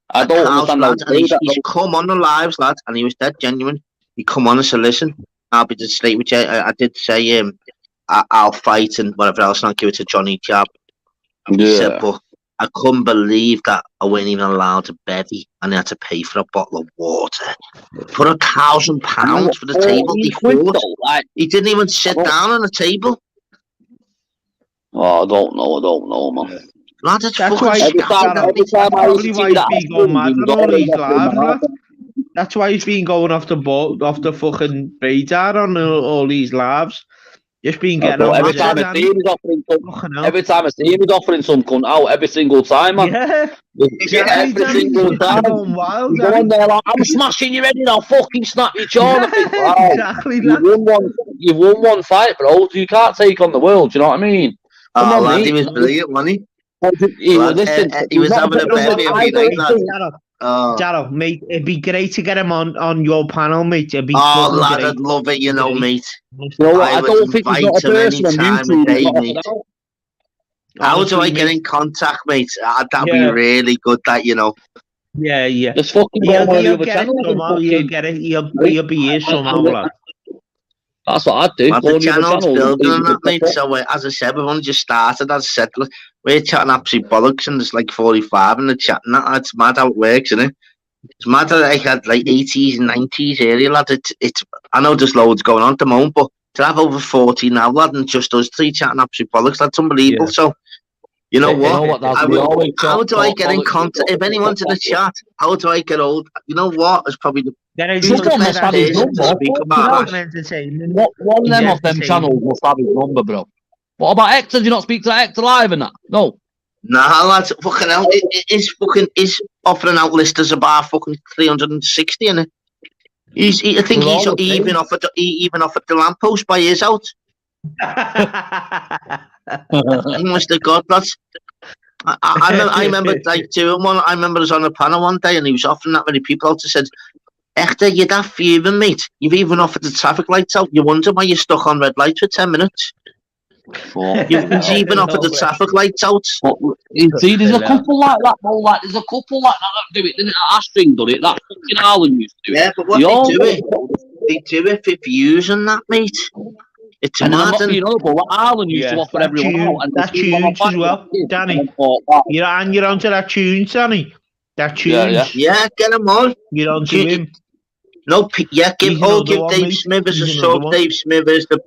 I don't understand how he paid that. He's come on the lives, lad, and he was dead genuine. He come on and said, listen, I'll be just straight with you. I did say I'll fight and whatever else and I'll give it to Johnny Jab. He said, but I couldn't believe that I wasn't even allowed a bevy and I had to pay for a bottle of water. For £1,000 for the table he fought. He didn't even sit down on the table. Oh, I don't know, man. Lad, it's That's fucking That's why he's been going off the fucking radar on all these lives. Just been getting on. Every time I see him, he's offering some cunt out every single time, man. Yeah, every single time. Wild, going there like, I'm smashing your head in, I'll fucking snap your jaw. Wow, exactly. You've won one fight, bro. You can't take on the world. Do you know what I mean? Oh, lad, he was brilliant, wasn't he? He was having a bevy every night, lad. Darryl, mate, it'd be great to get him on your panel, mate. It'd be lad, great. I'd love it, you know, mate. You know what? I don't think he's not a person on YouTube. Mate. How do I get in contact, mate? That'd be really good, that, you know. Yeah. Just fucking go on the other channel. You'll get it. He'll be here somehow, lad. That's what I'd do. The channel's building on that, mate. So, as I said, we've only just started. As I said, we're chatting absolute bollocks, and there's like 45 in the chat, and it's mad how it works, isn't it? It's mad that I had like 80s and 90s area, lad. It's I know there's loads going on at the moment, but to have over 40 now, lad, and just us three chatting absolute bollocks, that's unbelievable. Yeah. So, you know what? How do I get in contact? If anyone's in the chat, how do I get old? You know what? It's probably the one of them off them channels must have his number, bro. What about Hector? Do you not speak to Hector live and that? No. Nah, lads, fucking hell. Is offering out listers about fucking 360, innit? I think he even offered the lamppost by his out. He must have got that. I remember like doing one. I remember I was on a panel one day and he was offering that many people out. I said, Hector, you're that fuming, mate. You've even offered the traffic lights out. You wonder why you're stuck on red lights for 10 minutes. You've even offered the traffic lights out. See, there's a couple like that, bro. Like, there's a couple like that do it. Didn't it? Ashton done it. That fucking Alan used to do it. Yeah, but what they do it. they do it for views and that, mate. It's and I'm not mad. being honourable. What Ireland used to offer everyone out, and that tunes as well, Danny. You're onto that tunes, Danny. That tunes. Yeah, get him on. You're onto him. No, yeah, give Dave mate. Smithers a sub. Dave Smithers, the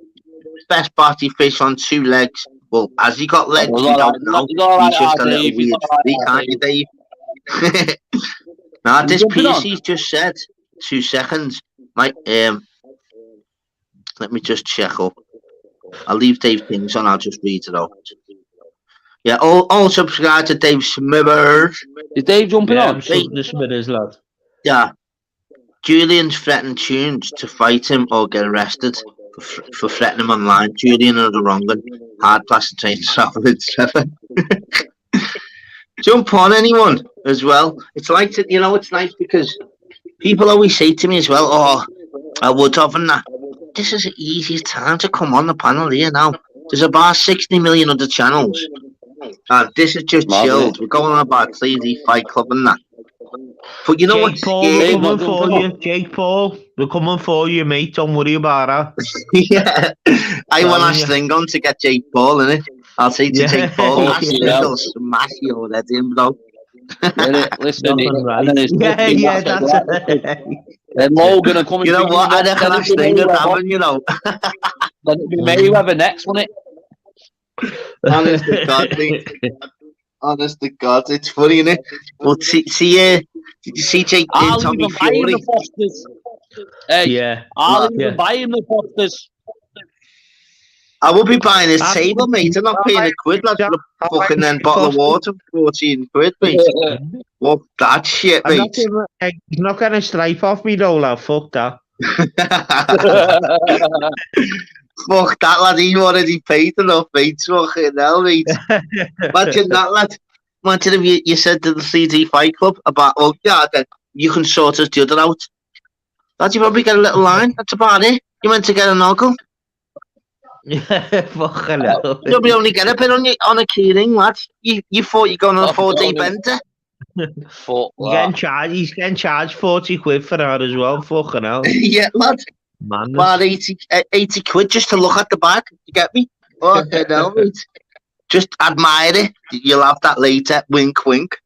best party fish on 2 legs. Well, has he got legs? We don't know. He's just a little weird freak, can't you, Dave? Now, this piece he's just said, 2 seconds. Let me just check up. I'll leave Dave things on. I'll just read it out. Yeah, all subscribe to Dave Smithers. Is Dave jumping on? The Smithers, lad. Yeah. Julian's threatening Tunes to fight him or get arrested for threatening him online. Julian are the wrong one. Hard pass and train travel with 7. Jump on anyone as well. It's like, it's nice because people always say to me as well, oh, I would have and that. This is the easiest time to come on the panel here now. There's about 60 million other channels. And this is just chilled. We're going on about Crazy Fight Club and that. But you know what? Jake Paul, we're coming for you. Jake Paul, we're coming for you, mate. Don't worry about that. Yeah. I want a string on to get Jake Paul, innit? I'll say to Jake Paul, he'll smash you already, bro. Listen, yeah, that's it. Then Logan are coming. You know what? I reckon that string would happen, you know. Then it'll be Mayweather next, won't it? Honest to God, mate. Honest to God, it's funny, innit? But see, did you see Jake Tommy Fury? Yeah. I'll even buy him the Fosters. I will be buying his table, mate. I'm not paying £1, lad, for a fucking bottle of water for 14 quid, mate. What that shit, mate? He's not going to stripe off me, though, lad. Fuck that. Fuck that, lad. He already paid enough, mate. Fucking hell, mate. Imagine that, lad. Imagine if you said to the CD Fight Club about, oh, yeah, then you can sort us the other out. Lad, you probably get a little line. That's about it. You meant to get an ogle. Fucking hell. You'll only get a bit on a key ring, lad. You thought you're going on a 4-day bender. He's getting charged 40 quid for that as well. Fucking hell. Yeah, lad. Man, about 80 quid just to look at the bag. You get me? Fucking hell, mate. Just admire it. You'll have that later. Wink, wink.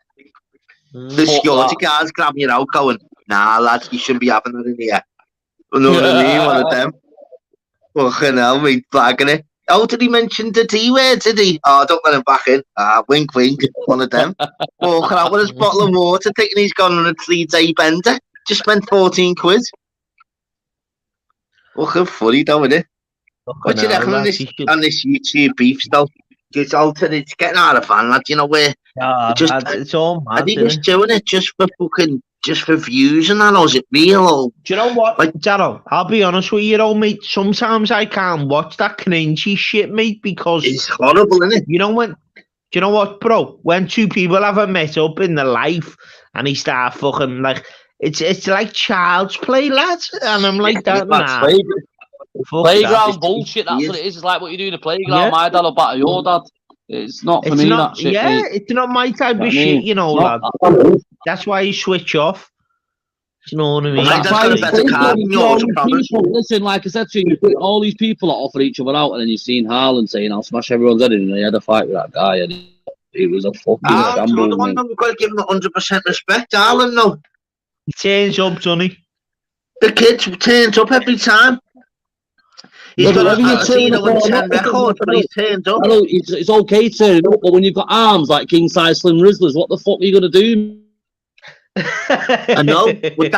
The security guards grabbing you out going, nah, lads, you shouldn't be having that in here. You know what I mean? One of them. Fucking hell, mate, blagging it. Oh, did he mention the D word, did he? Oh, don't let him back in. Wink, wink. One of them. Walking out with his bottle of water, thinking he's gone on a 3-day bender. Just spent 14 quid. Fucking funny, though, isn't it? What do you reckon on this YouTube beef, though? It's altered, it's getting out of hand, lad. You know where? It's all mad. I think he's doing it just for views and that, or is it real? Or, do you know what, Daryl? I'll be honest with you, though, mate. Sometimes I can't watch that cringy shit, mate, because it's horrible, isn't it? You know when? Do you know what, bro? When two people haven't met up in their life and they start fucking like it's like child's play, lads, and I'm like that. Nah. Playground bullshit. That's what it is. It's like what you do in the playground. Yeah. My dad will batter your dad. It's not for me. That shit. Yeah, mate. It's not my type of shit, you know, lad. That's why you switch off. You know what I mean? That's got a better card than yours, I promise. Listen, like I said to you, all these people that offer each other out, and then you've seen Haaland saying, "I'll smash everyone's head in," and he had a fight with that guy, and he was a fucking shambles. We've got to give him 100% respect, Haaland. No, he turns up, Sonny. The kid turns up every time. He's got a 10 record, but he's turned up. Hello, it's okay turning up, but when you've got arms like king size slim Rizzlers, what the fuck are you gonna do? I know, but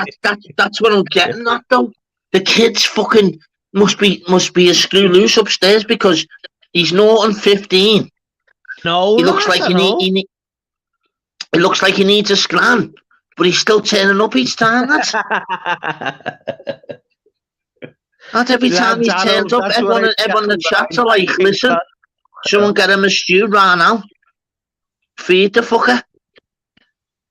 that's what I'm getting at, though. The kid's fucking must be a screw loose upstairs because he's not on 15. No, he looks like he looks like he needs a scran, but he's still turning up each time. Not every time he's turned up, everyone in the chats are like, listen, someone get him a stew right now. Feed the fucker.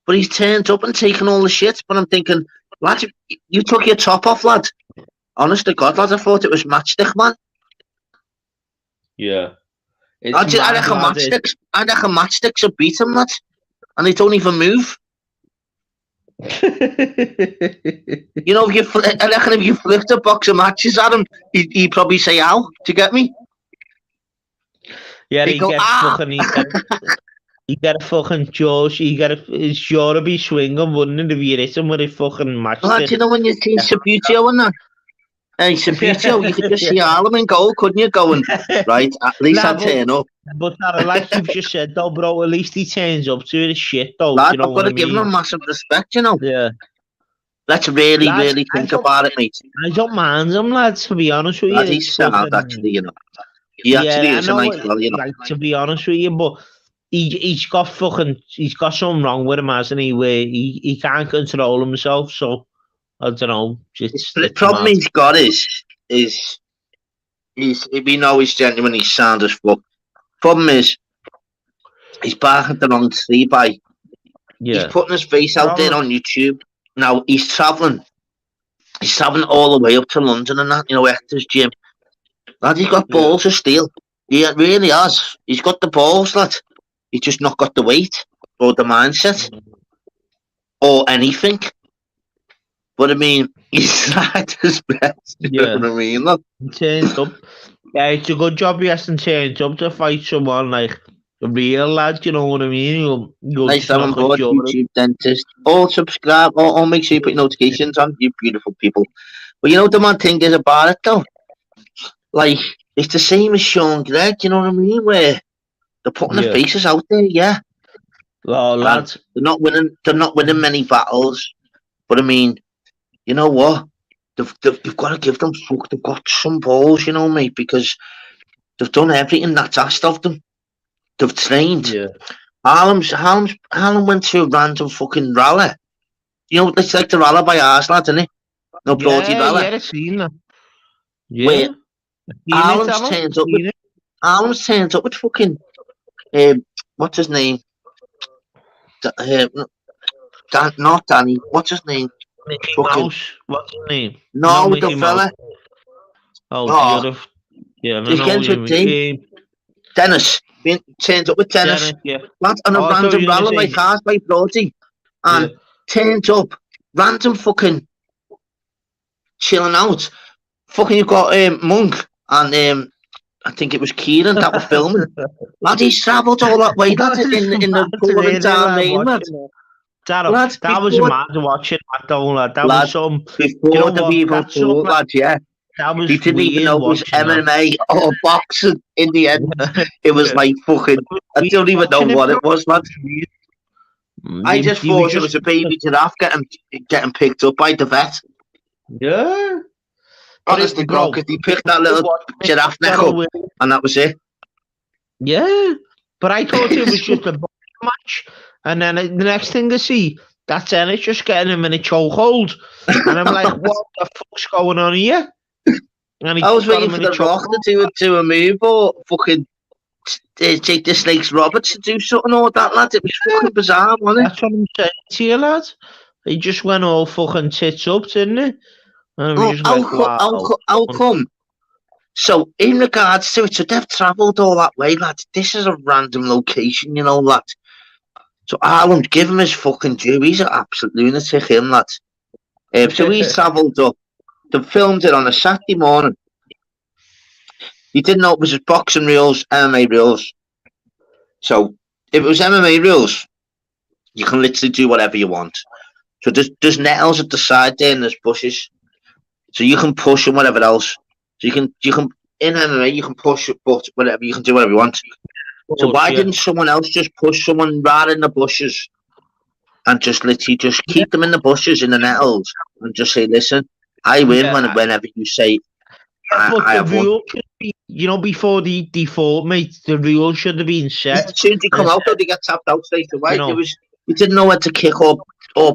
But he's turned up and taken all the shit. But I'm thinking, lad, you took your top off, lad. Honest to God, lad, I thought it was matchstick, man. Yeah. I reckon matchsticks will beat him, lad. And they don't even move. You know, I reckon if you flicked a box of matches at him, he'd probably say, "Ow," do you get me? Yeah, He'd go, "Ah." He get a fucking jaws. His jaw would be swinging, wouldn't it, if you hit him with a fucking match? Lad, you know when you see Sabutio and that? Hey, Sabutio, you could just see Harlem in goal, couldn't you? Going, right, at least I turn up. But like you've just said, though, bro, at least he turns up to the shit, though. Lad, you know I've got to give him massive respect, you know? Yeah. Let's really think about it, mate. I don't mind him, lads, to be honest with you. Lad, he's sad, actually, you know. He actually is a nice fella, you know. Like, to be honest with you, but he's got something wrong with him, hasn't he? Where he can't control himself, so I don't know. The problem he's got is we know he's genuinely sound as fuck. Problem is, he's barking the wrong tree by. He's putting his face out there on YouTube. Now he's travelling. He's travelling all the way up to London and that, you know, Hector's gym. Lad, he's got balls of steel. He really has. He's got the balls, lad. He's just not got the weight or the mindset or anything. But I mean, he's tried his best. You know what I mean? Look. He turned up. Yeah, it's a good job he hasn't turned up to fight someone like a real lad, you know what I mean? Nice to have on board, YouTube dentist. All subscribe, all make sure you put notifications on, you beautiful people. But you know the one thing is about it though? Like, it's the same as Sean Gregg, you know what I mean? Where they're putting their faces out there, Oh, lads. They're not winning many battles. But I mean, you know what? You've got to give them fuck. They've got some balls, you know, mate, because they've done everything that's asked of them. They've trained. Yeah. Harlem went to a random fucking rally. You know, it's like the rally by ours, lad, isn't it? No Broady rally. Yeah, I've seen that. Yeah. Where Harlem's turns up with fucking what's his name? Not Danny. What's his name? Mickey Mouse. What's his name? No, the fella. Oh, Dennis. Turns up with Dennis. Lad, on a random rally like ours by Brody. And turns up. Random fucking chilling out. Fucking you've got Monk and I think it was Kieran that were filming. Lad, he's travelled all that way. That's in the pouring down rain, lad. That was mad watching that though, lad. That was some before the people thought, lad, he didn't even know it was MMA or boxing in the end. It was like fucking I don't even know what it was, lad. I just thought it was a baby giraffe getting picked up by the vet. Yeah. Honestly, bro, because he picked that little giraffe neck up and that was it. Yeah. But I thought it was just a boxing match. And then the next thing I see, that's Ennis just getting him in a chokehold. And I'm like, what the fuck's going on here? And I was waiting for the Rock to do a move or fucking take the Snakes Roberts to do something or that, lad. It was fucking bizarre, wasn't it? That's what I'm saying to you, lad. He just went all fucking tits up, didn't he? How come? So, in regards to it, so they've travelled all that way, lad. This is a random location, you know, lad. So Harlem, give him his fucking due. He's an absolute lunatic, him, lad. So he's travelled up. They filmed it on a Saturday morning. He didn't know it was his boxing rules, MMA rules. So if it was MMA rules, you can literally do whatever you want. So there's nettles at the side there and there's bushes. So you can push and whatever else. So you can in MMA you can push it, but whatever you can do whatever you want. So why didn't someone else just push someone right in the bushes and just literally just keep them in the bushes in the nettles and just say, listen, I win whenever you say I have won. You know, before the default, mate, the rules should have been set. As soon as they come out, though, they get tapped out straight away. You didn't know where to kick or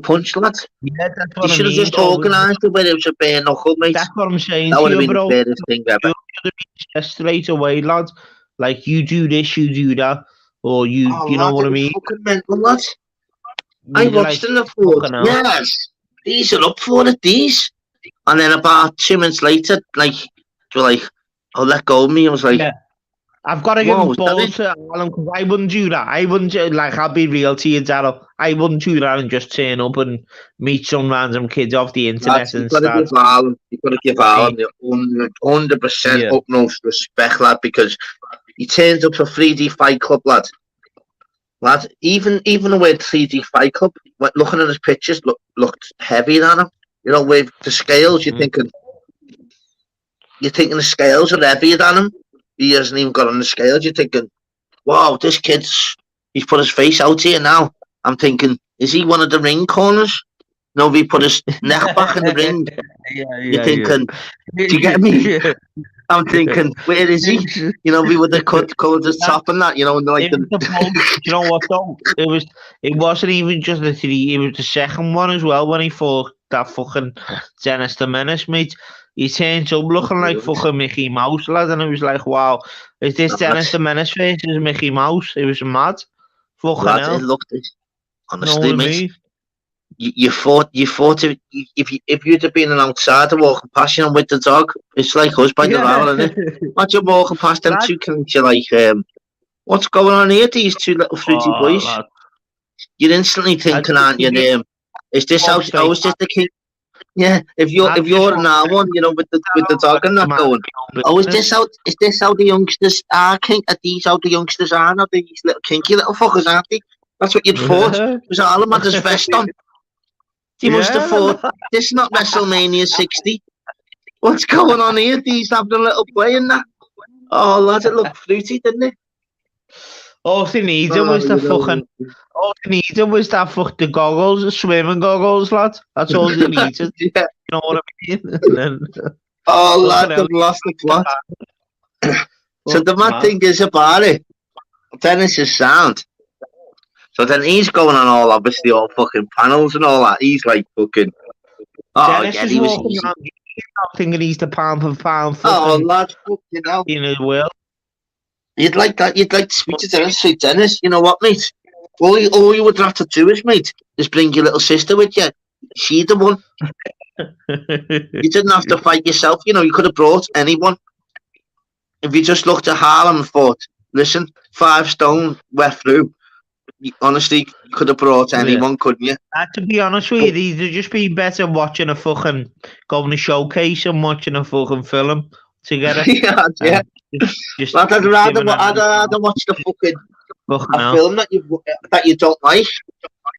punch, lad. Yeah, that's what you should have just organised it where it was a bare knuckle, mate. That's what I'm saying. That would have been the fairest thing ever. You should have been set straight away, lad. Like, you do this, you do that, or you know what I mean? Fucking mental, lad. I watched them before. Yes, these are up for it, these. And then about 2 minutes later, like, they were like, oh, let go of me. I was like, I've got to give him balls to Alan, because I wouldn't do that. I wouldn't, like, I'll be real to you, Daryl. I wouldn't do that and just turn up and meet some random kids off the internet and start. You've got to give Alan the 100% utmost respect, lad, because he turns up for 3D Fight Club, lad. Even the word 3D Fight Club, looking at his pictures, looked heavy on him. You know, with the scales, you're thinking the scales are heavier than him. He hasn't even got on the scales. You're thinking, wow, this he's put his face out here now. I'm thinking, is he one of the ring corners? No, he put his neck back in the ring. You're thinking, do you get me? I'm thinking, where is he? You know, we would have covered his top and that, you know, and like you know what though? It wasn't even just the 3, it was the second one as well when he fought that fucking Dennis the Menace, mate. He turns up looking like fucking Mickey Mouse, lad, and it was like, wow, is this Dennis the Menace versus Mickey Mouse? It was mad. Fucking hell. It looked, honestly, mate. You thought if you'd have been an outsider walking past, you know, with the dog, it's like us by the hour, isn't it? Imagine walking past them two kids, you're like, what's going on here? These two little fruity boys. Lad. You're instantly thinking, aren't you? Is this how? Oh, is this the king? Yeah. If you're an R one, you know, with the dog and that going. Oh, is this how the youngsters are? Are these how the youngsters are? Not these little kinky little fuckers, aren't they? That's what you'd thought. It was all him had his vest on. He must have thought, this is not WrestleMania 60. What's going on here? He's having a little play in that. Oh, lad, it looked fruity, didn't it? All they needed was the goggles, the swimming goggles, lad. That's all they needed. You know what I mean? Oh, lad, they've lost the plot. So the mad thing is about it, Dennis is sound. So then he's going on all fucking panels and all that. He's like fucking. Oh, Dennis yeah, he was easy. Thinking he's the pound for pound. Oh, lad, fucking hell. In the world. You'd like that. You'd like to speak to Dennis. Say, Dennis, you know what, mate? All you would have to do is bring your little sister with you. She the one. You didn't have to fight yourself. You know, you could have brought anyone. If you just looked at Harlem and thought, listen, 5 stone, wet through. Honestly, you could have brought anyone, couldn't you? To be honest with you, it'd just be better watching a fucking going to showcase and watching a fucking film together. Yeah. I'd rather watch the fucking film that you don't like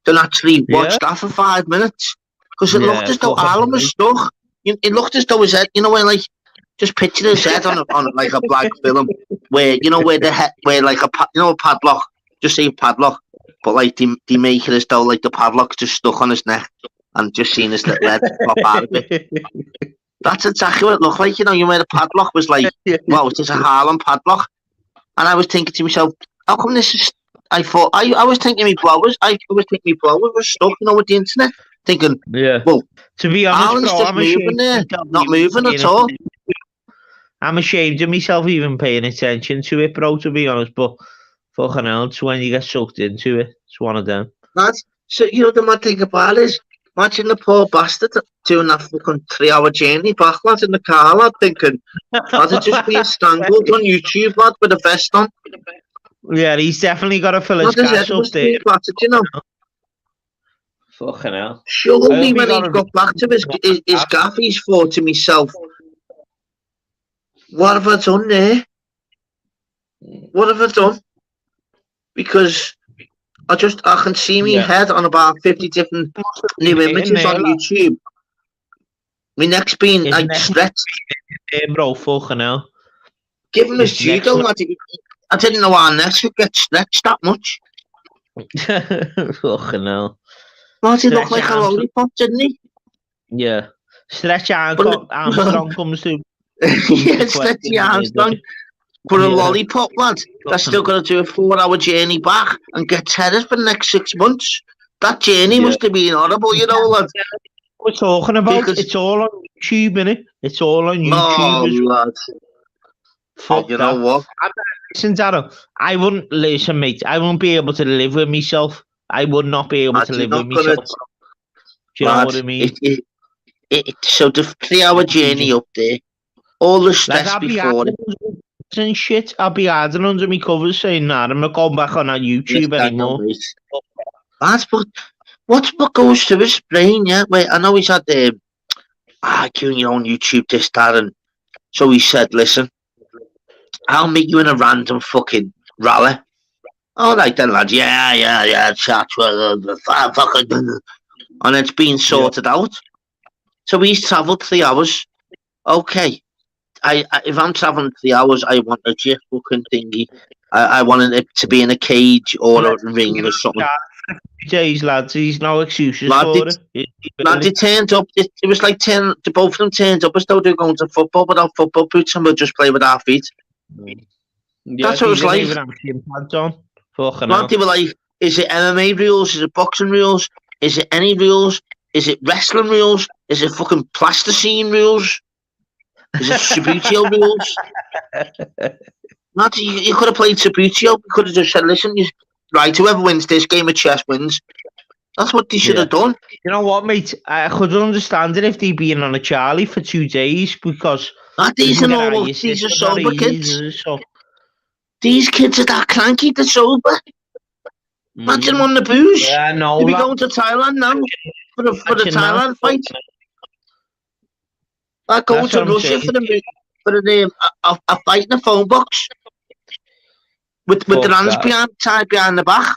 than actually watch that for 5 minutes, because it looked as though Alan was stuck. It looked as though his head, you know, where like just picture his head on like a black film where you know where the head where like a padlock. Just say padlock, but like they make it as though like the padlock's just stuck on his neck and just seeing his little head pop out of it. That's exactly what it looked like, you know. You know, where the padlock was like, wow, it's just a Harlem padlock. And I was thinking to myself, how come this is? I was thinking my blowers. I was thinking my blowers were stuck, you know, with the internet. Thinking, well, to be honest, Alan's bro, just moving there, not moving at all. I'm ashamed of myself even paying attention to it, bro. To be honest, but. Fucking hell, it's when you get sucked into it. It's one of them. So, you know, the mad thing about it is, imagine the poor bastard doing that fucking 3-hour journey back, lad, in the car, lad, thinking, lad, it just being strangled on YouTube, lad, with a vest on. Yeah, he's definitely got to fill his gas up there. Flattered, you know. Fucking hell. Surely when he got back to his gaff, he's thought to himself, what have I done there? What have I done? Because I can see me head on about 50 different new images on YouTube. My neck's been like stretched. Bro, fucking hell. Give him his judo. I didn't know our necks would get stretched that much. Fucking hell. Well, he looked like a lollipop, didn't he? Yeah. Stretch Armstrong comes to. Yeah, Stretchy Armstrong. For a lollipop, lad, that's still got to do a 4-hour journey back and get tennis for the next 6 months. That journey must have been horrible, you know, lad. We're talking about it's all on YouTube, innit? It's all on YouTube. Oh, lad. Fuck you know what? Listen, Darryl, I wouldn't listen, mate. I wouldn't be able to live with myself. I would not be able to live with myself. Do you know what I mean? So the 3-hour journey up there, all the stress before it. and shit, I'll be hiding under my covers saying, nah, I'm not going back on that YouTube anymore. That's what goes through his brain, yeah? Wait, I know he's had arguing your own YouTube, this, that, and so he said, listen, I'll meet you in a random fucking rally. All right then, lad. Yeah, chat. And it's been sorted out. So he's travelled 3 hours. Okay. If I'm travelling 3 hours, I want a jet fucking thingy. I want it to be in a cage or a ring or something. Days, lads, he's no excuses for it. Lad, they turned up. It was like 10. Both of them turned up as though they were going to football without football boots, and we'll just play with our feet. That's what it was like. Lad, they were like, is it MMA rules? Is it boxing rules? Is it any rules? Is it wrestling rules? Is it fucking plasticine rules? Is it Subbuteo rules? Lad, you could have played Subbuteo. You could have just said, listen, right, whoever wins this game of chess wins. That's what they should have done. You know what, mate? I could understand it if they'd been on a Charlie for 2 days because these are sober kids. These kids are that cranky, they're sober. Imagine them on the booze. Yeah, no. They'll be going to Thailand now for the Thailand fight. I go to Russia for a fight in a phone box with the hands tied behind the back.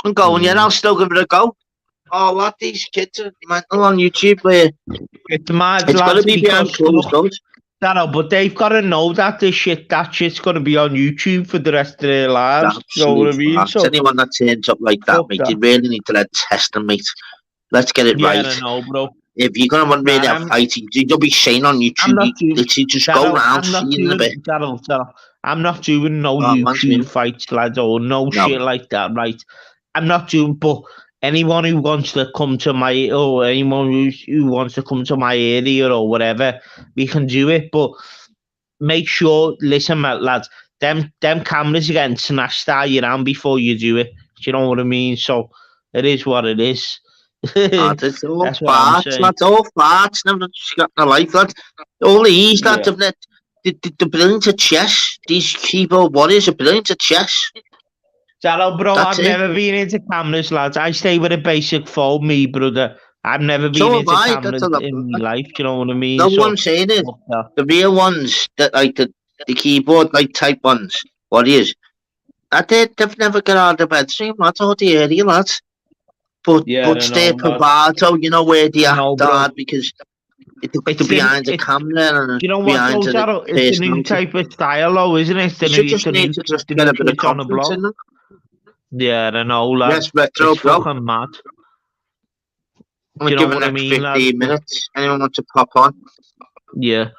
I'm going, I'll still give it a go. Oh, what these kids are mental on YouTube where it's mad, it's got to be behind closed doors. But they've got to know that that shit's going to be on YouTube for the rest of their lives. You know what I mean? So, anyone that turns up like that, mate, you really need to test them, mate. Let's get it right. I know, bro. If you're going to really have fighting, you'll be saying on YouTube, you just go around seeing a bit. I'm not doing no YouTube fights, lads, or no shit like that, right? I'm not doing, but anyone who wants to come to anyone who wants to come to my area or whatever, we can do it. But make sure, listen, lads, them cameras are getting smashed out your hand before you do it. Do you know what I mean? So it is what it is. It's all farts, lads. All farts. Never got no life, lads. All these lads have the brilliant at chess. These keyboard warriors are brilliant at chess. Hello, bro. I've never been into cameras, lads. I stay with a basic phone, me brother. I've never been into cameras in my life. Do you know what I mean? No one saying it. The real ones, that like the keyboard like type ones, warriors. They've never got out of bed. See, lads, all the area, lads. But stay bravado, you know, where they act hard because it's behind the camera and you know what, behind it's a new type of style, though, isn't it? You just need to just get a bit of confidence in them. Yeah, I know, lad. Yes, retro, it's fucking mad. I'm going to give it 15 minutes. Anyone want to pop on? Yeah.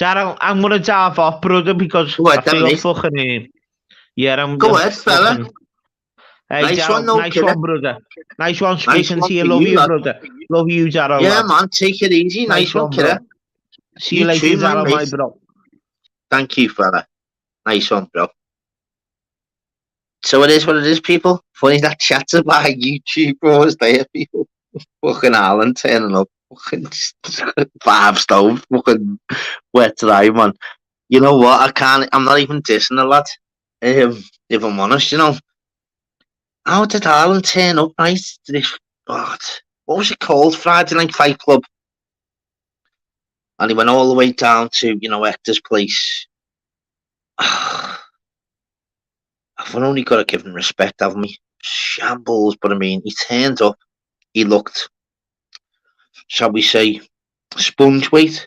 Darryl, I'm going to dive off, brother, because I feel fucking... Go ahead, fella. Hey, nice Darryl, nice one, brother. Nice one speaking to you. Love you, brother. Love you, Darryl. Yeah, man, take it easy. Nice one, kidder. See you later, Darryl, my bro. Thank you, fella. Nice one, bro. So it is what it is, people. Funny that chats about YouTube was there, people. Fucking Alan turning up. Fucking 5 stoves. Fucking wet dry, man. You know what? I'm not even dissing the lad. If I'm honest, you know. How did Alan turn up, right? What was it called? Friday Night Fight Club. And he went all the way down to, Hector's place. I've only got to give him respect, haven't we? Shambles, but I mean, he turned up. He looked, shall we say, sponge weight.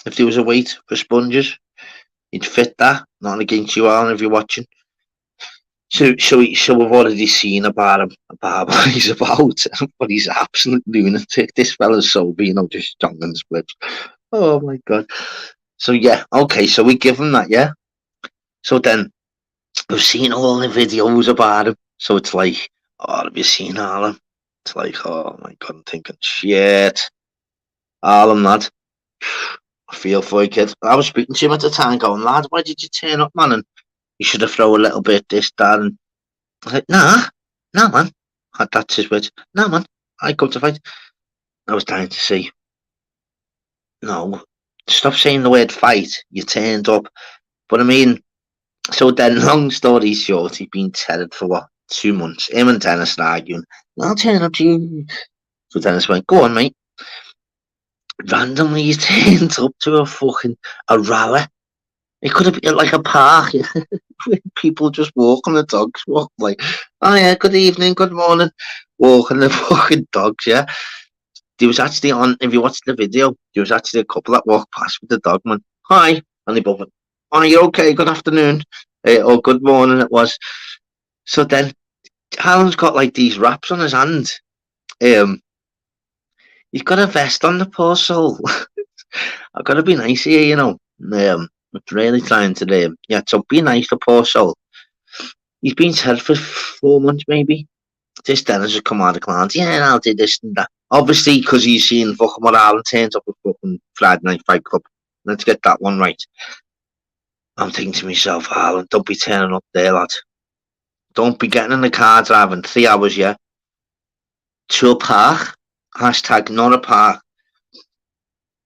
If there was a weight for sponges, he'd fit that. Not against you, Alan, if you're watching. So we've already seen about what he's about, but he's absolute lunatic. This fella's sober, just jonglin' splits. Oh my god. So yeah, okay, so we give him that, yeah. So then we've seen all the videos about him. So it's like, oh, have you seen Alan? It's like, oh my god, I'm thinking, shit. Alan, lad. I feel for you, kid. I was speaking to him at the time going, lad, why did you turn up, man? And you should have thrown a little bit this, that, and I was like, nah, man. That's his words. Nah, man. I come to fight. I was dying to see. No, stop saying the word fight. You turned up. But I mean, so then, long story short, he'd been tethered for what, 2 months. Him and Dennis are arguing. I'll turn up to you. So Dennis went, go on, mate. Randomly, he turns up to a rally. It could have been like a park. People just walking the dogs, walk like, oh yeah, good evening, good morning, walking the fucking dogs, yeah. There was actually if you watch the video, there was actually a couple that walked past with the dog, man. Hi, and they both went, oh, you okay, good afternoon, or good morning it was. So then, Alan's got like these wraps on his hand. He's got a vest on, the poor soul. I've got to be nice here, you know. Really trying to, so be nice to poor soul. He's been dead for 4 months, maybe. This Dennis has come out of clans. Yeah, I'll do this and that. Obviously, because he's seen fucking what Alan turns up with fucking Friday Night Fight Club. Let's get that one right. I'm thinking to myself, Alan, don't be turning up there, lad. Don't be getting in the car driving 3 hours, yeah, to a park. Hashtag not a park.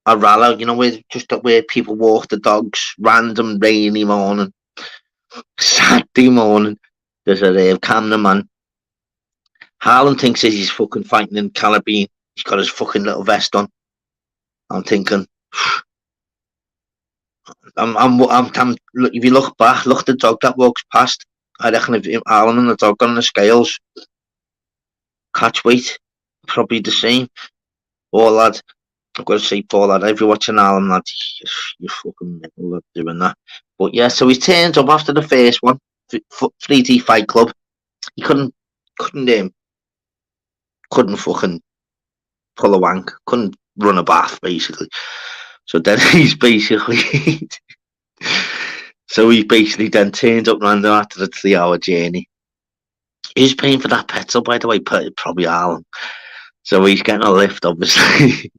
A rally, you know, where people walk the dogs. Random rainy morning. Saturday morning. There's a cameraman. Harlan thinks he's fucking fighting in Caribbean. He's got his fucking little vest on. I'm thinking, if you look back, look at the dog that walks past. I reckon if Harlan and the dog on the scales, catch weight, probably the same. Oh, lad, I've got to say, poor lad, if you're watching Harlan, lad, you're fucking mental doing that. But yeah, so he turns up after the first one, 3D Fight Club. He couldn't fucking pull a wank, couldn't run a bath, basically. So then he's basically then turned up random after the 3-hour journey. Who's paying for that petrol, by the way? Probably Alan. So he's getting a lift, obviously,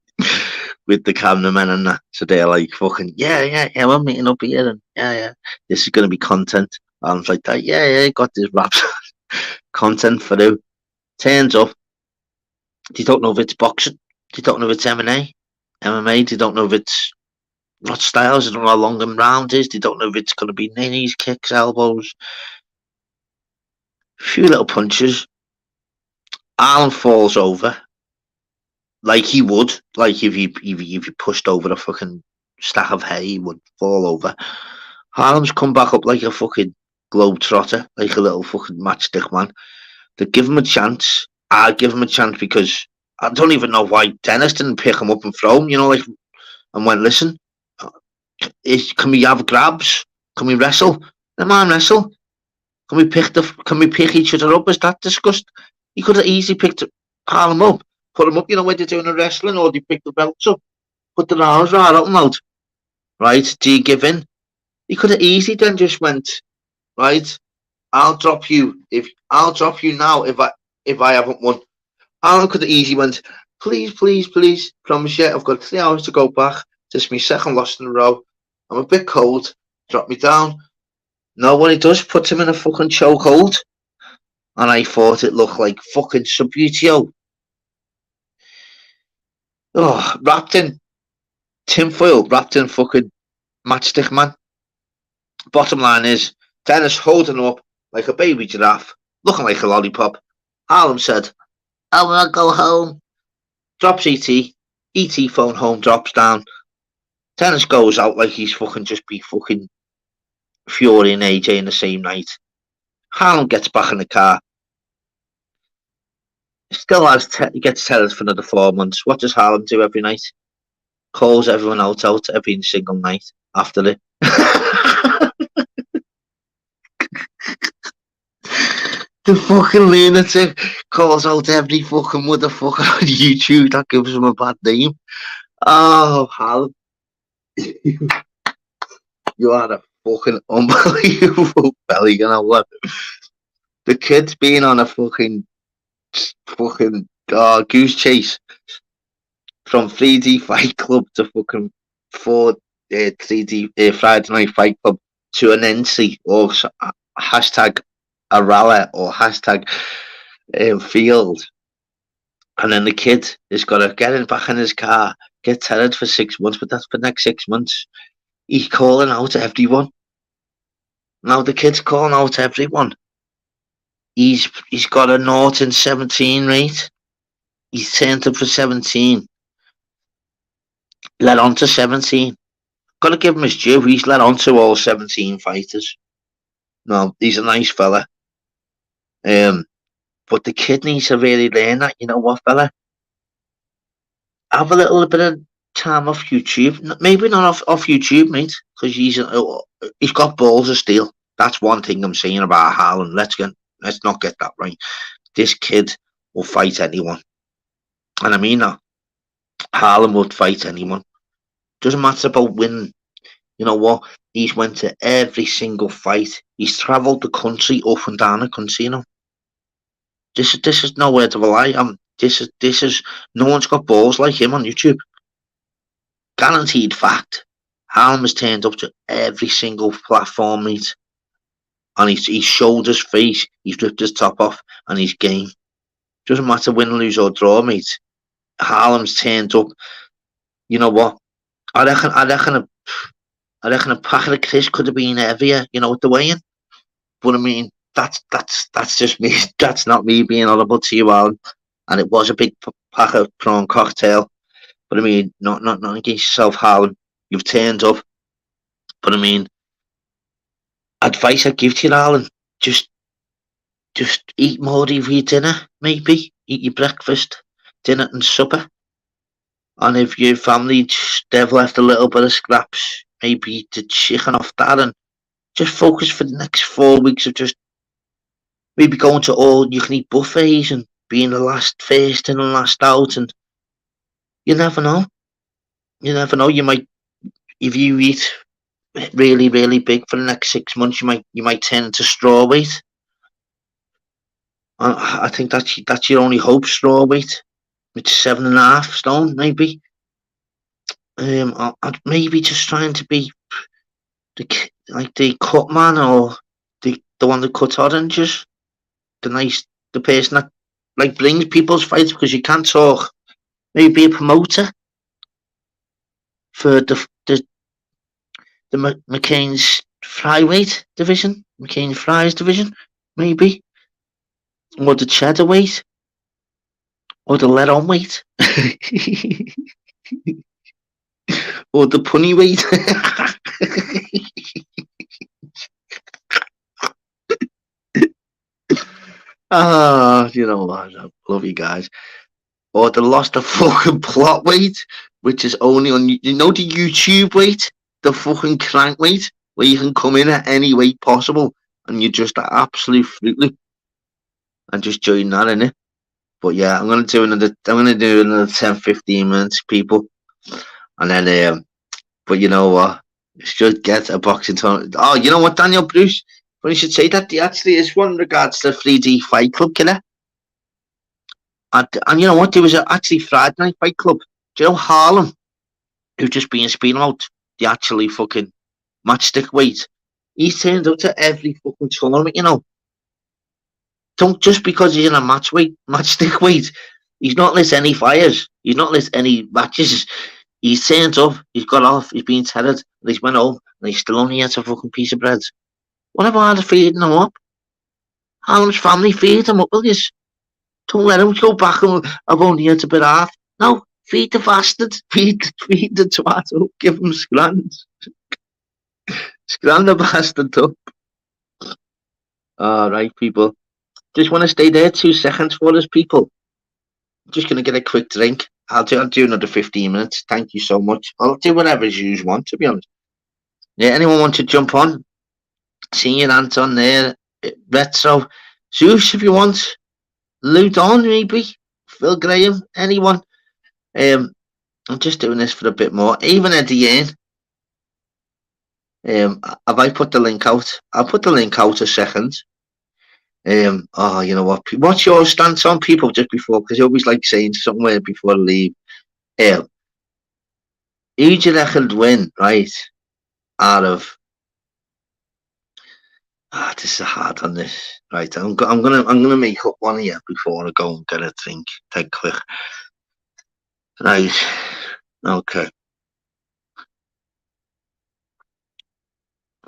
with the cameramen and that. So they're like, fucking, yeah, we're meeting up here, and yeah, this is going to be content. Alan's like that, yeah, got this raps content for you. Turns up. They don't know if it's boxing. They don't know if it's MMA. They don't know if it's what styles. They don't know how long and round is. They don't know if it's going to be knees, kicks, elbows. A few little punches. Alan falls over. Like he would. Like if you pushed over a fucking stack of hay, he would fall over. Harlem's come back up like a fucking globetrotter. Like a little fucking matchstick man. They give him a chance. I give him a chance because I don't even know why Dennis didn't pick him up and throw him, you know, like, and went, listen, can we have grabs? Can we wrestle? The man wrestle. Can we pick each other up? Is that discussed? He could have easily picked Harlem up, put him up, you know, when they're doing the wrestling, or they pick the belts up, put the arms right up and out. Right? Do you give in? He could have easily then just went, right, I'll drop you now if I haven't won. Alan could have easily went, please, promise you, I've got 3 hours to go back. This is my second loss in a row. I'm a bit cold. Drop me down. No, what he does, puts him in a fucking chokehold. And I thought it looked like fucking Subutio. Oh, wrapped in tinfoil, wrapped in fucking matchstick, man. Bottom line is, Dennis holding up like a baby giraffe, looking like a lollipop. Harlem said, I want to go home. Drops ET. ET phone home, drops down. Dennis goes out like he's fucking just be fucking Fury and AJ in the same night. Harlem gets back in the car. Still he gets tethered for another 4 months. What does Harlem do every night? Calls everyone out every single night after it. The fucking lunatic calls out every fucking motherfucker on YouTube that gives him a bad name. Oh, Harlem. You are a fucking unbelievable belly, you know what? The kid's been on a fucking goose chase from 3D Fight Club to fucking 3D Friday Night Fight Club to an NC or hashtag a rally or hashtag field. And then the kid has got to get in back in his car, get tethered for 6 months, but that's for the next 6 months. He's calling out everyone. Now the kid's calling out everyone. He's got a 0 and 17 rate. He's turned up for 17. Led on to 17. Got to give him his due. He's led on to all 17 fighters. No, he's a nice fella. But the kid needs to really learn that, you know what, fella? Have a little bit of time off YouTube. Maybe not off YouTube, mate, because he's got balls of steel. That's one thing I'm saying about Harlan. Let's not get that right. This kid will fight anyone. And I mean that. Harlan would fight anyone. Doesn't matter about winning. You know what? He's went to every single fight. He's travelled the country, up and down the country, you know. This is no word of a lie. This is no one's got balls like him on YouTube. Guaranteed fact. Harlan has turned up to every single platform, mate. And he's showed his face, he's ripped his top off, and he's game. Doesn't matter win, lose, or draw, mate. Harlan's turned up. You know what? I reckon a packet of Chris could have been heavier, you know, with the weighing. But I mean, that's just me. That's not me being audible to you, Alan. And it was a big pack of prawn cocktail. But I mean, not against yourself, Harlan. You've turned up. But I mean, advice I'd give to you, Harlan, just eat more of your dinner, maybe. Eat your breakfast, dinner and supper. And if your family they've left a little bit of scraps, maybe eat the chicken off that and just focus for the next 4 weeks of just maybe going to all you can eat buffets and being the last first in and last out. And you never know. You never know. You might, if you eat really, really big for the next 6 months, you might turn into straw weight. I think that's your only hope, straw weight. It's 7.5 stone, maybe. I'd maybe just trying to be the cut man or the one that cuts oranges, the person that like brings people's fights, because you can't talk. Maybe be a promoter for the McCain's flyweight division, McCain Fries division, maybe, or the cheddar weight, or the let on weight, or the punny weight. You know what? I love you guys. Or the lost the fucking plot weight, which is only on the YouTube weight, the fucking crank weight, where you can come in at any weight possible, and you're just absolute fruitly, and just join that in it. But yeah, I'm gonna do another 10-15 minutes, people, and then but you know what? Should get a boxing tournament. Oh, you know what, Daniel Bruce? Well, you should say that there actually is one in regards to 3D Fight Club, killer. And you know what? There was actually Friday Night Fight Club. Do you know Harlem, who's just being speaking out the actually fucking matchstick weight? He's turned up to every fucking tournament, you know. Don't just because he's in a matchstick weight, he's not lit any fires. He's not lit any matches. He's turned up, he's got off, he's been tethered, and he's went home, and he's still only had a fucking piece of bread. What about feeding him up? Harlem's family feed him up, will you? Don't let him go back and I've only had a bit half. No, feed the bastard. Feed the tomato. Give him scrans. Scran the bastard up. Alright, people. Just want to stay there 2 seconds for us, people. I'm just going to get a quick drink. I'll do another 15 minutes. Thank you so much. I'll do whatever you want, to be honest. Yeah, anyone want to jump on? See your hands on there. Retro. Zeus, if you want. Ludon, maybe. Phil Graham. Anyone. I'm just doing this for a bit more. Even Eddie Ian. Have I put the link out? I'll put the link out a second. You know what? What's your stance on people just before? Because you always like saying somewhere before I leave. Who do you reckon win, right? Out of This is hard on this. Right, I'm gonna make up one here before I go and get a drink. Take quick. Right. Okay.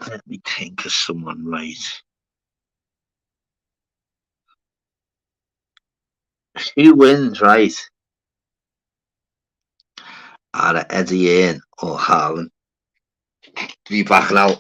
Let me think of someone, right. Who wins, right? Either Eddie Ian or Harlan. Be back now.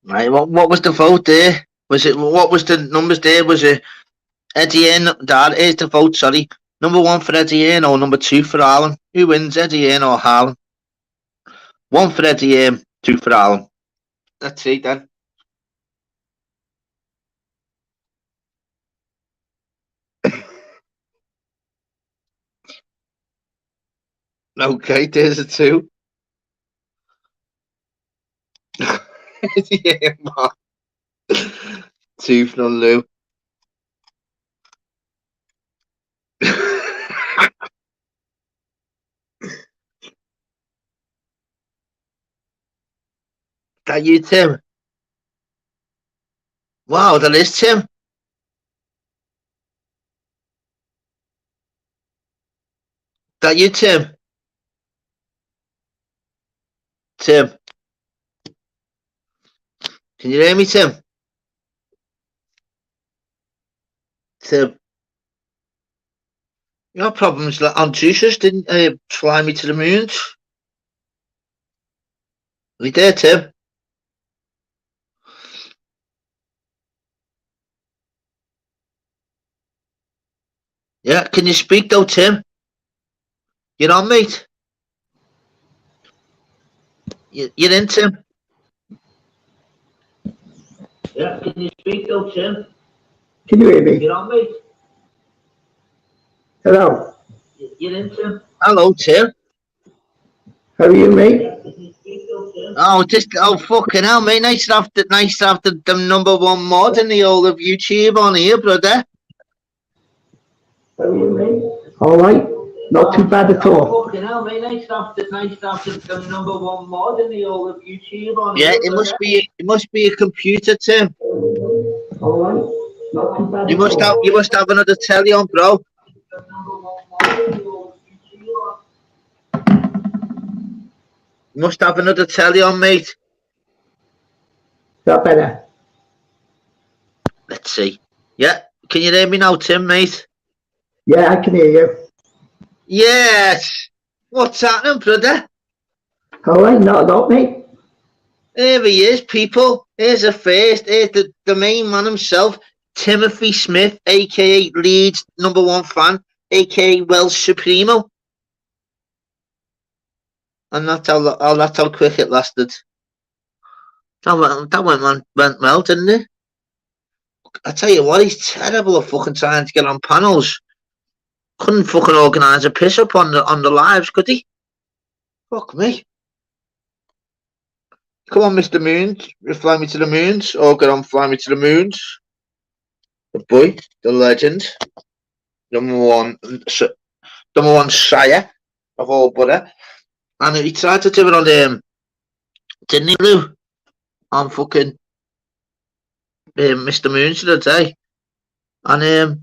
Right, what was the vote there? What was the numbers there? Was it Eddie Ian? Dad, here's the vote, sorry. Number 1 for Eddie Ian or number 2 for Harlan? Who wins, Eddie Ian or Harlan? 1 for Eddie Ian, 2 for Harlan. Let's see then. Okay, there's a 2. Eddie Ian, Mark. 2 for Lou. That you, Tim? Wow, that is Tim. That you, Tim? Tim? Can you hear me, Tim? Tim? Your problems on Jesus didn't fly me to the moons. Are you there, Tim? Yeah, can you speak though, Tim? You're on, mate? You're in, Tim? Yeah, can you speak though, Tim? Can you hear me? You're on, mate? Hello. You're in, Tim? Hello, Tim. How are you, mate? Oh, fucking hell, mate. Nice to have the number 1 mod in the whole of YouTube on here, brother. How are you, mate? All right. Not too bad at all. Fucking hell, mate. Nice to have the number 1 mod in the whole of YouTube on here. Yeah, it must be a computer, Tim. All right. Not too bad You must have another telly on, bro. You must have another telly on, mate. Is that better? Let's see. Yeah, can you hear me now, Tim, mate? Yeah, I can hear you. Yes. What's happening, brother? All right, not a lot, mate. Here he is, people. Here's a first. Here's the main man himself, Timothy Smith, a.k.a. Leeds number 1 fan, a.k.a. Welsh Supremo. And that's how quick it lasted. That went well, didn't it? I tell you what, he's terrible at fucking trying to get on panels. Couldn't fucking organise a piss up on the lives, could he? Fuck me. Come on, Mr. Moons, fly me to the moons, or get on, fly me to the moons. The boy, the legend, number one sire of all butter. And he tried to do it on didn't he, Lou? On fucking Mr. Moons the other day, and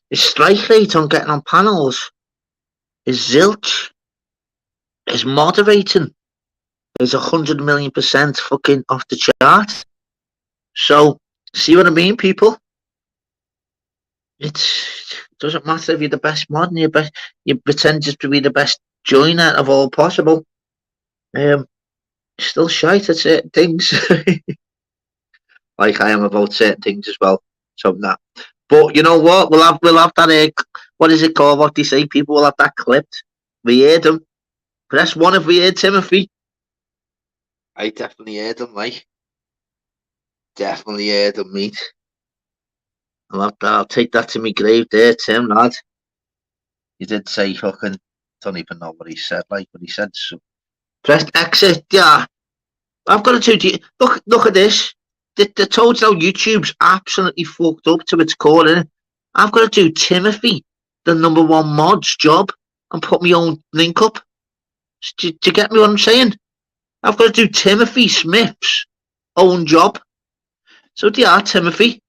his strike rate on getting on panels is zilch. His moderating is 100 million% fucking off the chart. So, see what I mean, people? It doesn't matter if you're the best mod and you pretend just to be the best joiner of all possible. Still shite at certain things. Like I am about certain things as well. So that. But you know what? We'll have that. What is it called? What they say? People will have that clipped. We heard them. Press 1 if we heard Timothy. I definitely heard him, like. Definitely heard him, mate. I'll take that to my grave there, Tim, lad. You did say fucking, don't even know what he said, like, but he said, so. Press exit, yeah. I've got to do, look at this. The told you YouTube's absolutely fucked up to its core, innit? I've got to do Timothy, the #1 mod's job, and put my own link up. Do you get me what I'm saying? I've got to do Timothy Smith's own job. So, yeah, Timothy,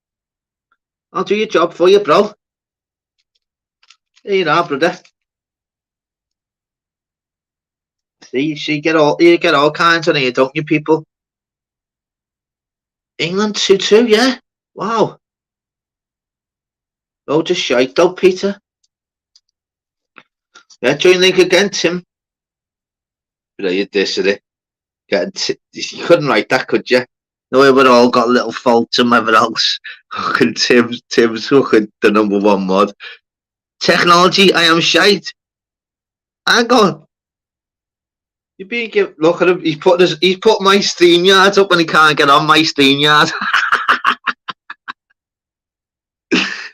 I'll do your job for you, bro. There you are, brother. See, you get all kinds on here, don't you, people? England 2-2, yeah. Wow. Oh, just shite though, Peter. Yeah, join link again, Tim. Brilliant, this is it. You couldn't write that, could you? No, we've all got little faults and whatever else. Fucking Tim's fucking the #1 mod. Technology, I am shite. Hang on. You being look at him. He's put my StreamYard up when he can't get on my StreamYard.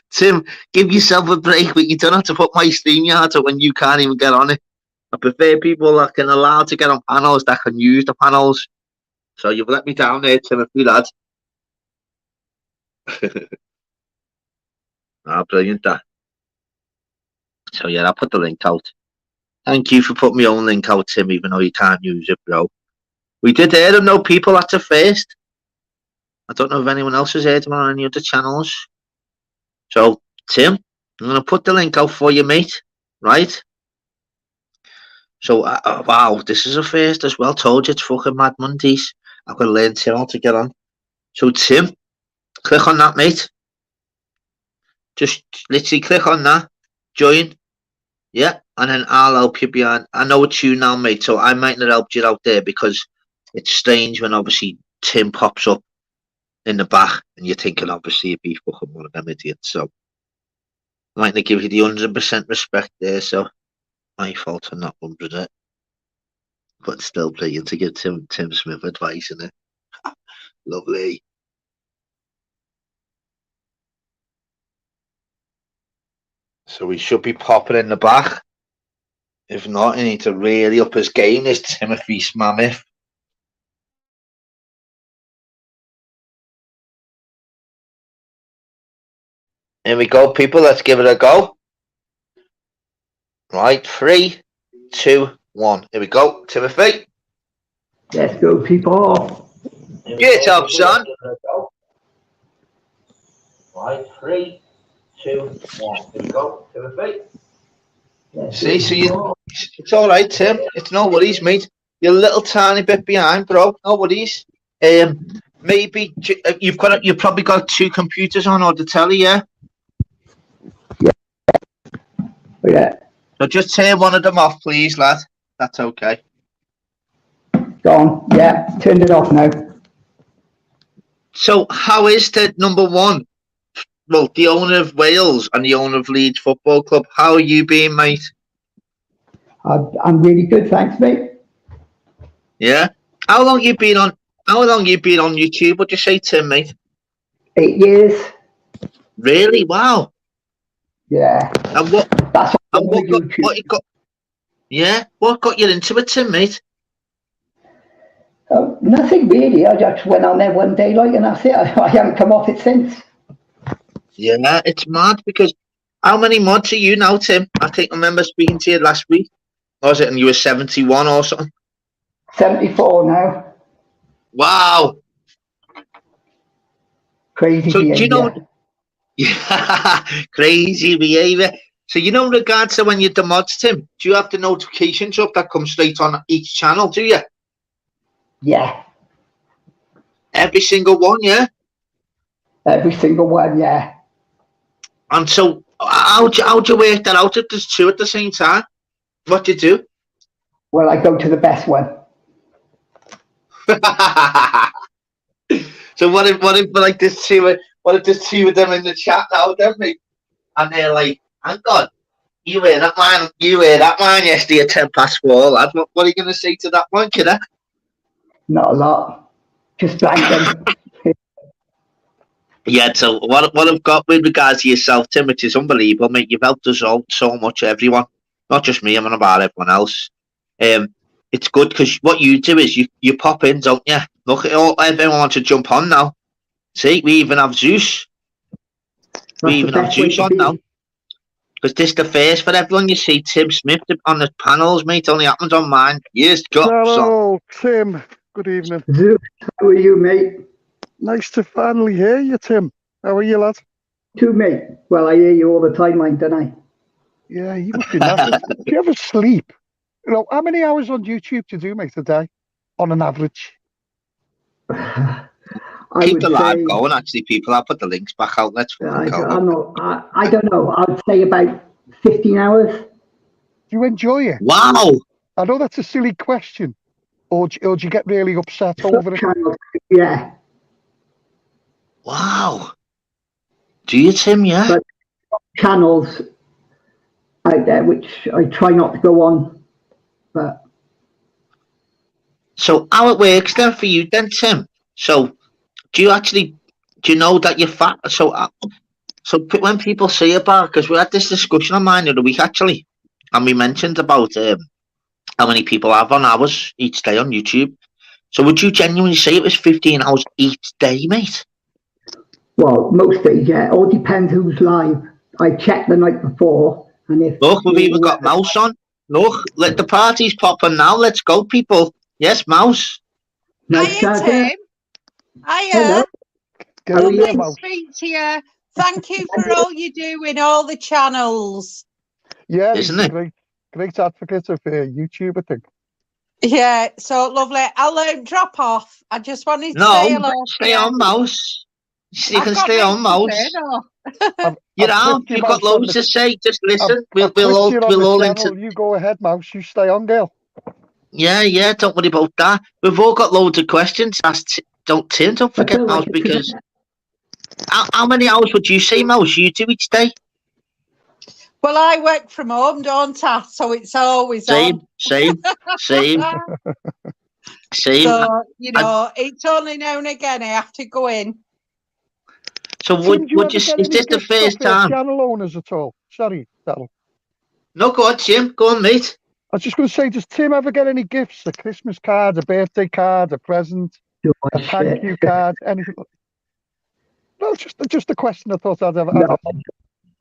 Tim, give yourself a break, but you don't have to put my StreamYard up when you can't even get on it. I prefer people that can allow to get on panels that can use the panels. So you've let me down there, Timothy, lad. Brilliant, that. So yeah, I'll put the link out. Thank you for putting my own link out, Tim, even though you can't use it, bro. We did hear them, though, people. That's a first. I don't know if anyone else has heard them on any other channels. So, Tim, I'm going to put the link out for you, mate. Right? So, wow, this is a first as well. Told you it's fucking Mad Mondays. I've got to learn Tim how to get on. So, Tim, click on that, mate. Just literally click on that. Join. Yeah, and then I'll help you behind. I know it's you now, mate, so I might not help you out there because it's strange when obviously Tim pops up in the back and you're thinking obviously you'd be fucking one of them idiots. So I might not give you the 100% respect there, so my fault on that one, brother. But still brilliant to give Tim Smith advice, isn't it? Lovely. So we should be popping in the back. If not, he needs to really up his game, this Timothy Smith. Here we go, people. Let's give it a go. Right, 3, 2, 1. Here we go, Timothy. Let's go, people. Get up, son. Right, 3, 2, 1. Here we go, Timothy. See, so it's all right, Tim. It's no worries, mate. You're a little tiny bit behind, bro. No worries. Maybe you've probably got 2 computers on or the telly, yeah. Yeah. So just turn one of them off, please, lad. That's okay. Go on. Yeah, turned it off now. So how is the #1? Well, the owner of Wales and the owner of Leeds Football Club. How are you being, mate? I'm really good, thanks, mate. Yeah. How long you been on YouTube? Would you say, Tim, mate? 8 years. Really? Wow. Yeah. And what you got? Yeah. What got you into it, Tim, mate? Nothing really. I just went on there one day, like, and that's it. I haven't come off it since. Yeah, it's mad because how many mods are you now, Tim? I think I remember speaking to you last week. Was it? And you were 71 or something? 74 now. Wow. Crazy So behavior. do you know? Yeah, crazy behaviour. So you know, in regards to when you demods, Tim, do you have the notifications up that come straight on each channel? Do you? Yeah. Every single one, yeah. Every single one, yeah. And so, how do you work that out if there's two at the same time? What do you do? Well, I go to the best one. So what if like there's two? What if there's two of them in the chat now, don't they? And they're like, "Hang on, you wear that man. You wear that man yesterday at 4:10, lad. What are you going to say to that one, kidder?" Not a lot. Just blank them. Yeah, so what I've got with regards to yourself, Tim, which is unbelievable, mate. You've helped us out so much, everyone. Not just me, I'm on about everyone else. It's good because what you do is you pop in, don't you? Look, everyone wants to jump on now. See, we even have Zeus. We even have Zeus on now. Because this is the first for everyone. You see Tim Smith on the panels, mate. Only happens on mine. Years got Hello, Tim. Good evening. Zeus, how are you, mate? Nice to finally hear you, Tim. How are you, lad? Too, mate. Well, I hear you all the time, like, don't I? Yeah, you must be knackered. Do you ever sleep? You know, how many hours on YouTube do you do, mate, a day, on an average? Keep the live going, actually, people. I'll put the links back out. Let's I don't know. I'd say about 15 hours. Do you enjoy it? Wow. I know that's a silly question. Or do you get really upset over it? Yeah. Wow. Do you, Tim? Yeah. But channels out there which I try not to go on, but. So how it works then for you then, Tim? So do you know that you're fat? So when people say about, because we had this discussion on mine the other week actually, and we mentioned about how many people have on hours each day on YouTube. So would you genuinely say it was 15 hours each day, mate? Well, most days, yeah. All depends who's live. I check the night before, and if look, we've even got Mouse on. Look, let the party's popping now. Let's go, people. Yes, Mouse. Nice Hiya, Tim. Hiya. Lovely to speak to you. Thank you for all you do in all the channels. Yeah, isn't it? Great advocate of YouTube, I think. Yeah, so lovely. I'll drop off. I just wanted to No, say hello. stay on, Mouse. You can stay on, Mouse. You know, you've got loads to say. Just listen. We'll all into. You go ahead, Mouse. You stay on, girl. Yeah. Don't worry about that. We've all got loads of questions. Don't forget, Mouse, because how many hours would you say, Mouse, you do each day? Well, I work from home, don't I? So it's always same. So, it's only now and again I have to go in. So would you is this the first time? Channel owners at all? Sorry, Daryl. No, go on, Jim. Go on, mate. I was just going to say, does Tim ever get any gifts? A Christmas card, a birthday card, a present, a thank you card, anything? No, just a question I thought I'd ever. No,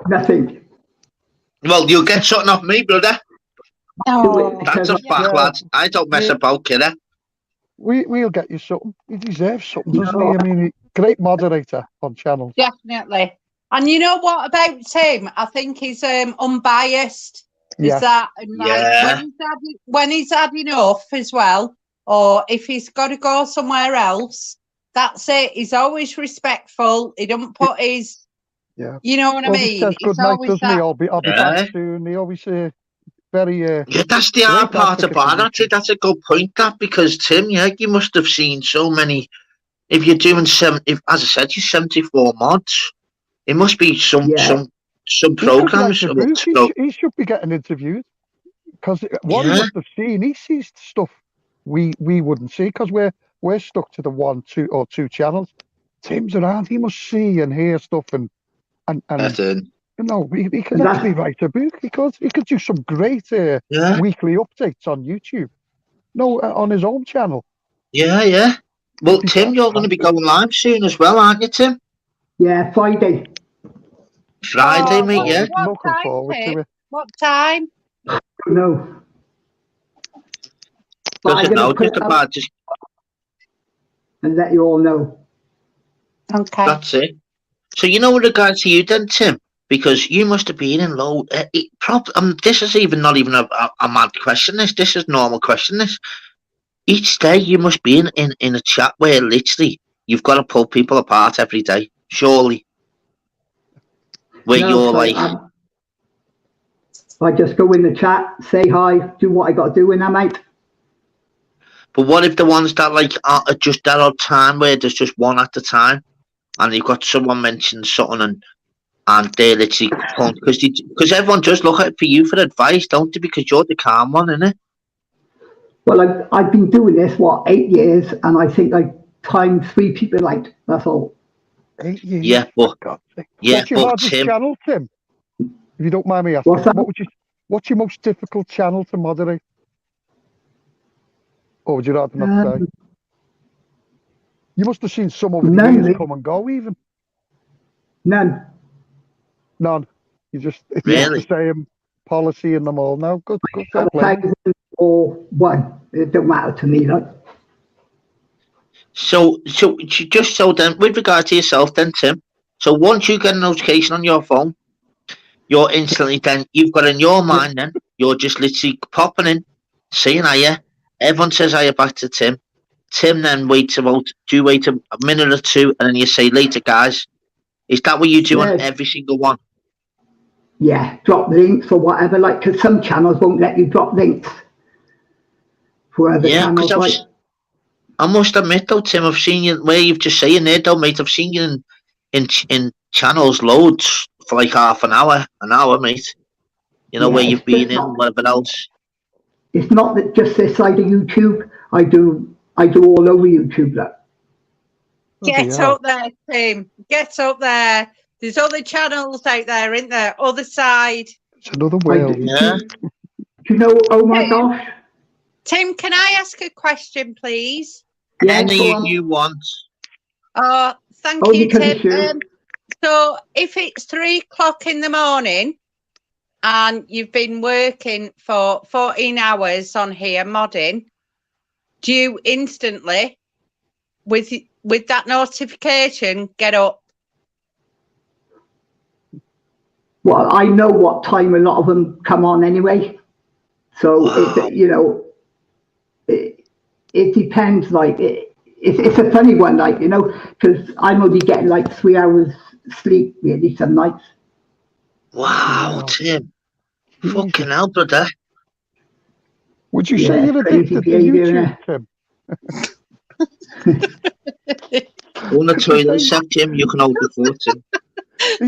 nothing. Well, you'll get something off me, brother. Oh, that's a fact, lad. I don't mess about, kidder. We'll get you something. He deserves something, doesn't he? I mean, great moderator on channels. Definitely. And you know what about Tim? I think he's unbiased. Yeah. Is that like when he's had enough as well, or if he's got to go somewhere else, that's it. He's always respectful. He don't put his, you know what I mean? He says good night, doesn't he? I'll be back soon. He always very. Yeah, that's the hard part about it. That's a good point, that, because Tim, you must have seen so many. If you're doing as I said, you're 74 mods. It must be some programs. He should be getting interviewed, because what he must have seen, he sees stuff we wouldn't see, because we're stuck to the 1, 2 or 2 channels. Tim's around, he must see and hear stuff and he could actually write a book. He could do some great weekly updates on YouTube. No, on his own channel. Yeah. Well, Tim, you're going to be going live soon as well, aren't you, Tim? Yeah, Friday. Mate, yeah. Looking forward to it. What time? No. Doesn't know, just and let you all know. Okay. That's it. So with regard to you then, Tim, because you must have been in low. This is not even a mad question. This is normal question. Each day you must be in a chat where literally you've got to pull people apart every day. Surely, where you're like. I just go in the chat, say hi, do what I got to do in that, mate. But what if the ones that are just that odd time where there's just one at a time, and you've got someone mentioning something and they're literally because everyone just look at for you for advice, don't they? Because you're the calm one, innit? Well, I've been doing this 8 years, and I think I timed 3 people out. That's all. 8 years. Yeah, but what's your hardest channel, Tim? If you don't mind me asking, what's your most difficult channel to moderate? Or would you rather not say? You must have seen some over the years come and go, even. None. It's just really? the same policy in them all now. Good. Or one. It don't matter to me, like. So just so then, with regard to yourself, then Tim. So once you get a notification on your phone, you're instantly then you've got in your mind then you're just literally popping in, saying hiya. Everyone says hiya back to Tim. Tim then waits about. Do you wait a minute or two, and then you say later, guys? Is that what you do on every single one? Yeah, drop links or whatever. Because some channels won't let you drop links for other channels. I must admit though, Tim, I've seen you where you've just saying there, though, mate. I've seen you in channels loads for half an hour, mate. Where you've been in, whatever else. It's not that just this side of YouTube. I do all over YouTube. Get up there, Tim. Get up there. There's other channels out there, isn't there? Other side. It's another world. Yeah. Do you know? Oh my gosh. Tim, can I ask a question, please? Yeah, any you want. Thank you, Tim. So if it's 3 o'clock in the morning and you've been working for 14 hours on here modding, do you instantly, with that notification, get up? Well, I know what time a lot of them come on anyway. So, it depends. It's a funny one, because I'm only getting 3 hours sleep, really, some nights. Wow, Tim. Fucking hell, brother. Would you say you're addicted to YouTube, Tim? On the toilet set, Tim, you can hold the floor, Tim.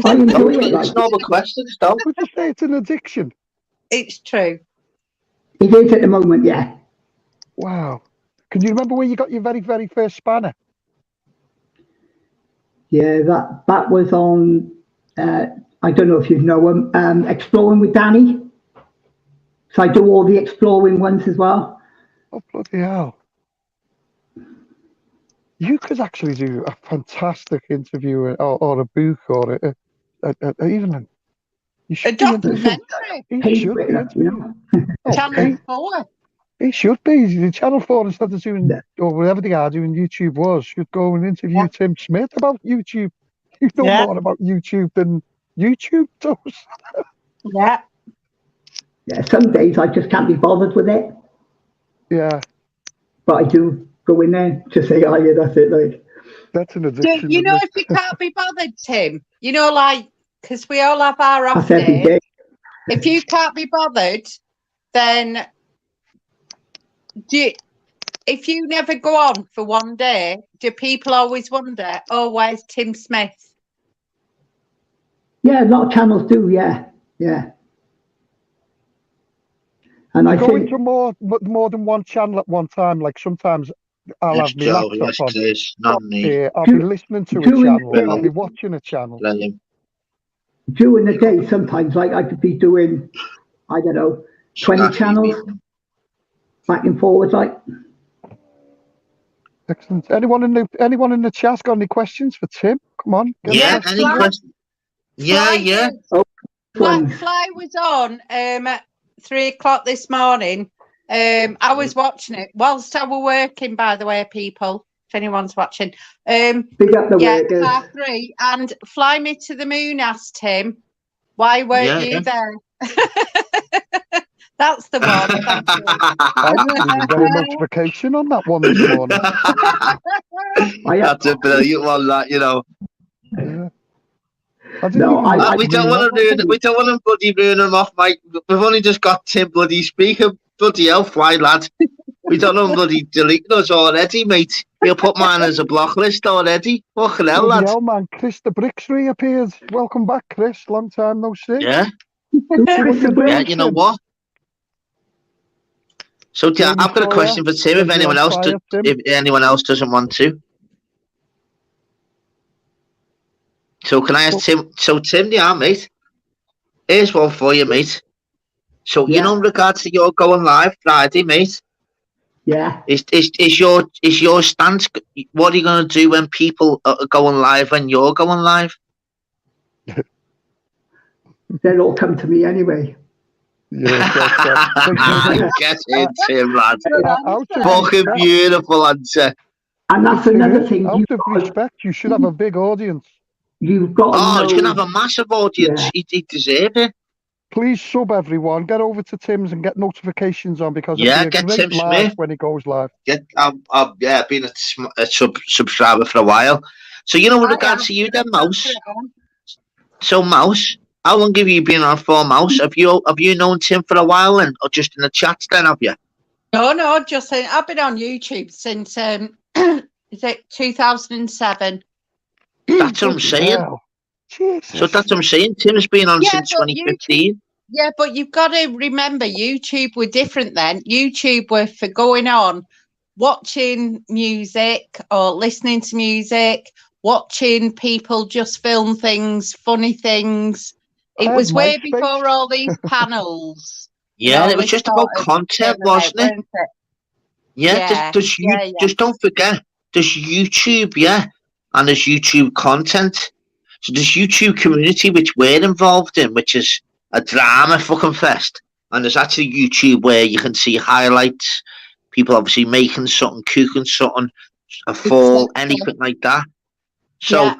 I enjoy it. It's not a question, though. Would you say it's an addiction? It's true. It is at the moment, yeah. Wow. Can you remember where you got your very, very first spanner? Yeah, that was on, I don't know if you know him, Exploring with Danny. So I do all the exploring ones as well. Oh, bloody hell. You could actually do a fantastic interview or a book or even a documentary. He should be. Channel 4. He should be. The Channel 4, instead of doing or whatever they are doing YouTube should go and interview Tim Smith about YouTube. You know more about YouTube than YouTube does. Yeah. Yeah, some days I just can't be bothered with it. Yeah. But I do go in there to say hi, that's it. That's an addiction. If you can't be bothered, Tim, because we all have our off days. If you can't be bothered, then if you never go on for one day, do people always wonder, where's Tim Smith? Yeah, a lot of channels do, yeah. And I go into more than one channel at one time. Like sometimes I'll have my laptop on. I'll be listening to a channel. I'll be watching a channel. During the day, sometimes I could be doing, I don't know, 20 channels back and forward, Excellent. Anyone in the chat got any questions for Tim? Come on. Yeah, any questions? Yeah. Fly was on at 3 o'clock this morning. I was watching it whilst I was working, by the way, people. anyone's watching. Big up the workers. Car 3 and Fly Me to the Moon asked him, why weren't you there? That's the one. Thank you. I didn't even get a notification on that one this morning. That's a brilliant one, that, you know. Yeah. We don't want to bloody ruin them off, Mike. We've only just got Tim bloody speaking. Bloody hell, fly, lad. We don't know bloody deleting us already, mate. We'll put mine as a block list already. Fucking hell, lad. Hell, man. Chris the Bricks reappeared. Welcome back, Chris. Long time no see. Yeah. Yeah, you know what? So yeah, I've got a question for Tim. If anyone else doesn't want to. So can I ask Tim? So Tim, yeah, mate. Here's one for you, mate. So you know, in regards to your going live Friday, mate. Yeah. Is your stance? What are you gonna do when people are going live when you're going live? They'll all come to me anyway. Get in, Tim, lad. Fucking beautiful answer. And that's another thing. Out of respect, you should have a big audience. You've got. Oh, he's gonna have a massive audience. Yeah. He deserves it. Please sub everyone. Get over to Tim's and get notifications on because get Tim Smith when he goes live. I've been a subscriber for a while. So you know, with regards to you, then, Mouse. So Mouse. How long have you been on for, Mouse? Have you known Tim for a while, or just in the chats? Then have you? No, just I've been on YouTube since is it 2007? That's what I'm saying. Wow. Jesus. So that's what I'm saying. Tim's been on since 2015. Yeah, but you've got to remember, YouTube were different then. YouTube were for going on, watching music or listening to music, watching people just film things, funny things. It was way before all these panels. Yeah, it was just about content, wasn't it? Yeah, just don't forget, there's YouTube, and there's YouTube content. So there's YouTube community, which we're involved in, which is a drama fucking fest. And there's actually YouTube where you can see highlights, people obviously making something, cooking something, a fall, anything like that. So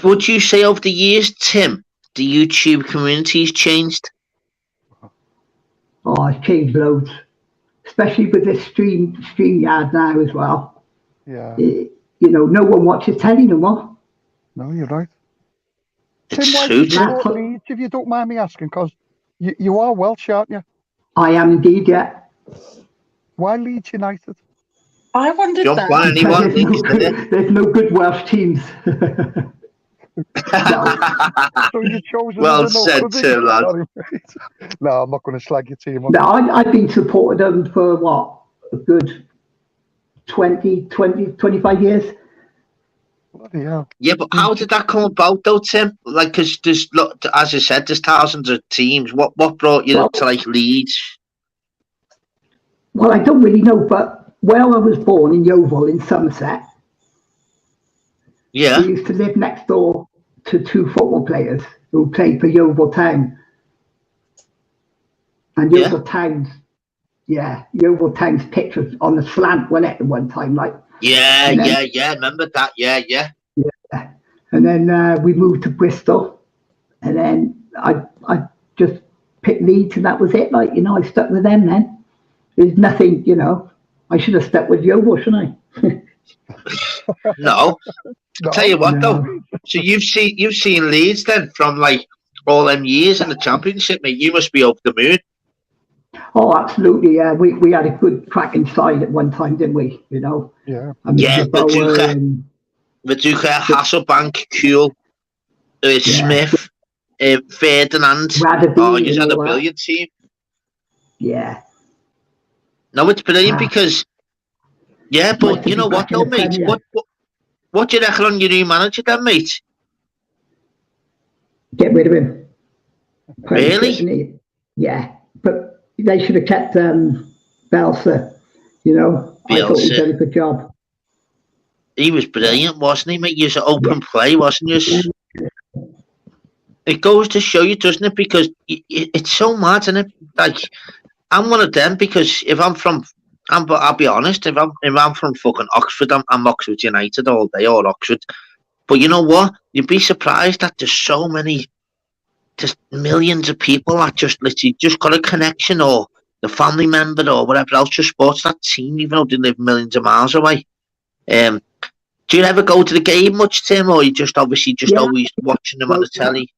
would you say over the years, Tim, the YouTube community's changed? Oh, it's changed loads, especially with this StreamYard now as well. Yeah. No one watches telly no more. No, you're right. It's Tim, why true, do you go to Leeds, if you don't mind me asking? Because you are Welsh, aren't you? I am indeed, yeah. Why Leeds United? I wondered that. There's no good Welsh teams. So you chose well said, Tim, lad. No, I'm not going to slag your team. No, I've been supporting them for what? A good 25 years. Yeah, but how did that come about though, Tim? Like, because there's, as I said, there's thousands of teams. What brought you to like Leeds? Well, I don't really know, but where I was born in Yeovil in Somerset, we used to live next door to two football players who played for Yeovil Town. And Yeovil Town's pictures on the slant, wasn't it, at one time, like. Yeah, remember that, yeah. And then we moved to Bristol, and then I just picked Leeds, and that was it. Like, I stuck with them then. There's nothing, I should have stuck with Yeovil, shouldn't I? No. I'll tell you what, though. So you've seen Leeds then from like all them years in the Championship, mate. You must be over the moon. Oh, absolutely, yeah. We had a good cracking side at one time, didn't we? Yeah. Viduka, Hasselbank, Kuhl, Smith, Ferdinand. Oh, you had a brilliant team. Yeah. No, it's brilliant because, but you know what, though, mate? What do you reckon on your new manager, then, mate? Get rid of him. Really? Yeah, but they should have kept Bielsa. I thought he did a good job. He was brilliant, wasn't he, mate? He was an open play, wasn't he? It goes to show you, doesn't it? Because it's so mad, isn't it? Like, I'm one of them because if I'm from But I'll be honest, if I'm from fucking Oxford, I'm Oxford United all day, or Oxford. But you know what? You'd be surprised that there's so many, just millions of people that just literally just got a connection or the family member or whatever else just supports that team, even though they live millions of miles away. Do you ever go to the game much, Tim, or you just obviously just always watching them on the telly?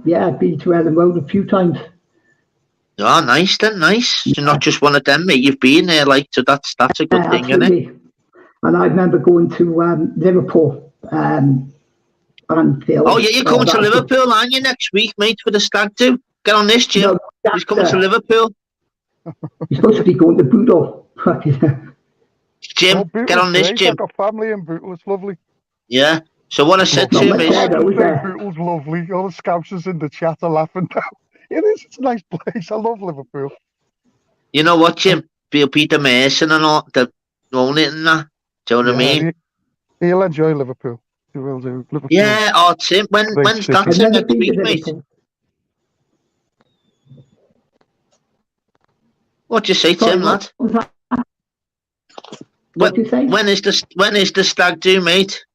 Yeah, I've been to Ellen Road a few times. Oh, nice then, nice. You're not just one of them, mate. You've been there, like, so that's a good thing, isn't it? And I remember going to Liverpool, Anfield. Oh yeah, you're coming to Liverpool, aren't you, next week, mate, for the stag do? Get on this, Jim. No, he's coming to Liverpool. You're supposed to be going to Bootle. Jim, get on this, Jim. I've got family in Bootle. It's lovely. Yeah. So what I said to him is, Bootle's lovely. All the Scousers in the chat are laughing now. It is. It's a nice place. I love Liverpool. You know what, Jim? Peter Mason and all that own it and that. Do you know what I mean? He'll enjoy Liverpool. He will do. Liverpool. Yeah. Oh, Tim, when's that? Tim, next week, mate. What'd you say, Tim, lad? What'd you say? When is the stag do, mate?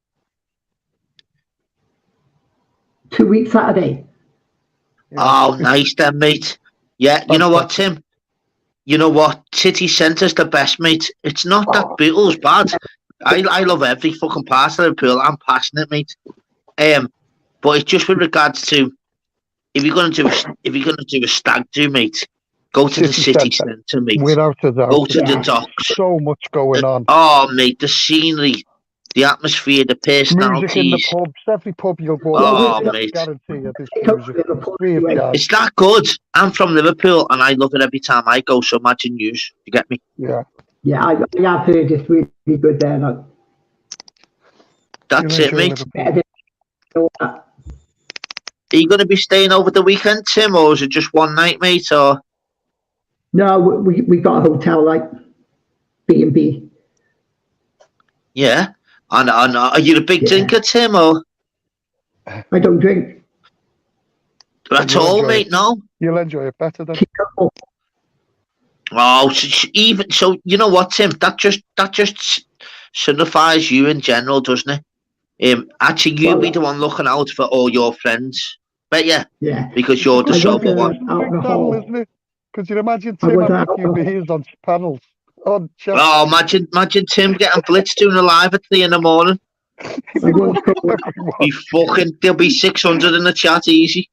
2 weeks Saturday. Oh, nice then, mate. Yeah, you know what, Tim? You know what? City Centre's the best, mate. It's not that Bootle's bad. I love every fucking part of Liverpool. I'm passionate, mate. But it's just with regards to if you're gonna do a stag do, mate, go to the City Centre, mate. Without a doubt. Go to the docks. So much going on. Oh, mate, the scenery, the atmosphere, the personalities. Music in the pubs. Every pub you'll go. Oh, mate. Guarantee you there's music. It's that good. I'm from Liverpool and I love it every time I go, so imagine you get me? Yeah. Yeah, I have heard it's really good there. Like. That's it, mate. Are you going to be staying over the weekend, Tim, or is it just one night, mate? Or no, we got a hotel, like B&B. Yeah, and are you a big drinker, Tim, or? I don't drink. At all, mate. No. You'll enjoy it better then. Oh, even so, you know what, Tim? That just signifies you in general, doesn't it? Actually, you'll be the one looking out for all your friends. But yeah, because you're the sober one. Isn't it? Because you imagine Tim having a few beers on panels. Oh, imagine Tim getting blitzed doing a live at 3 a.m. There'll be 600 in the chat easy.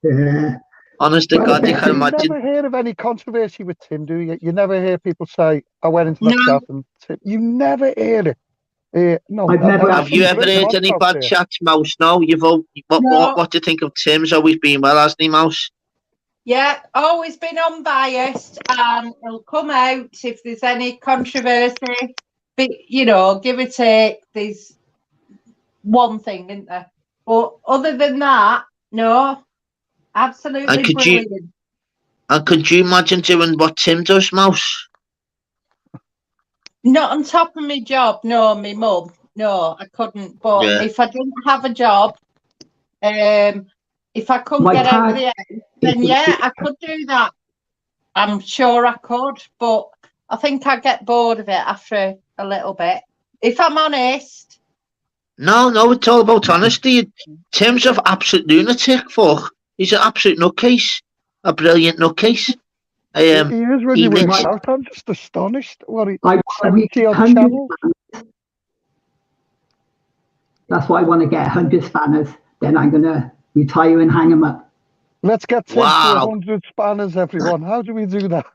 Yeah. Honest to God, you can imagine. You never hear of any controversy with Tim, do you? You never hear people say, I went into the chat and Tim. You never hear it. No. Have you ever heard any bad chats, Mouse? No? What do you think of Tim's always been well, hasn't he, Mouse? Yeah, always been unbiased, and it'll come out if there's any controversy. But, give or take, there's one thing, isn't there? But other than that, no, absolutely brilliant. Could you imagine doing what Tim does, Mouse? Not on top of my job, no, my mum. No, I couldn't. But if I didn't have a job, if I couldn't get out of the house, then I could do that. I'm sure I could, but I think I get bored of it after a little bit. If I'm honest. No, it's all about honesty. Tim's an absolute lunatic, fuck. He's an absolute nutcase. A brilliant nutcase. He is when he went out. I'm just astonished. What he 70 on channel. That's why I want to get 100 spanners. Then I'm going to retire and hang them up. Let's get to 100 spanners, everyone. How do we do that?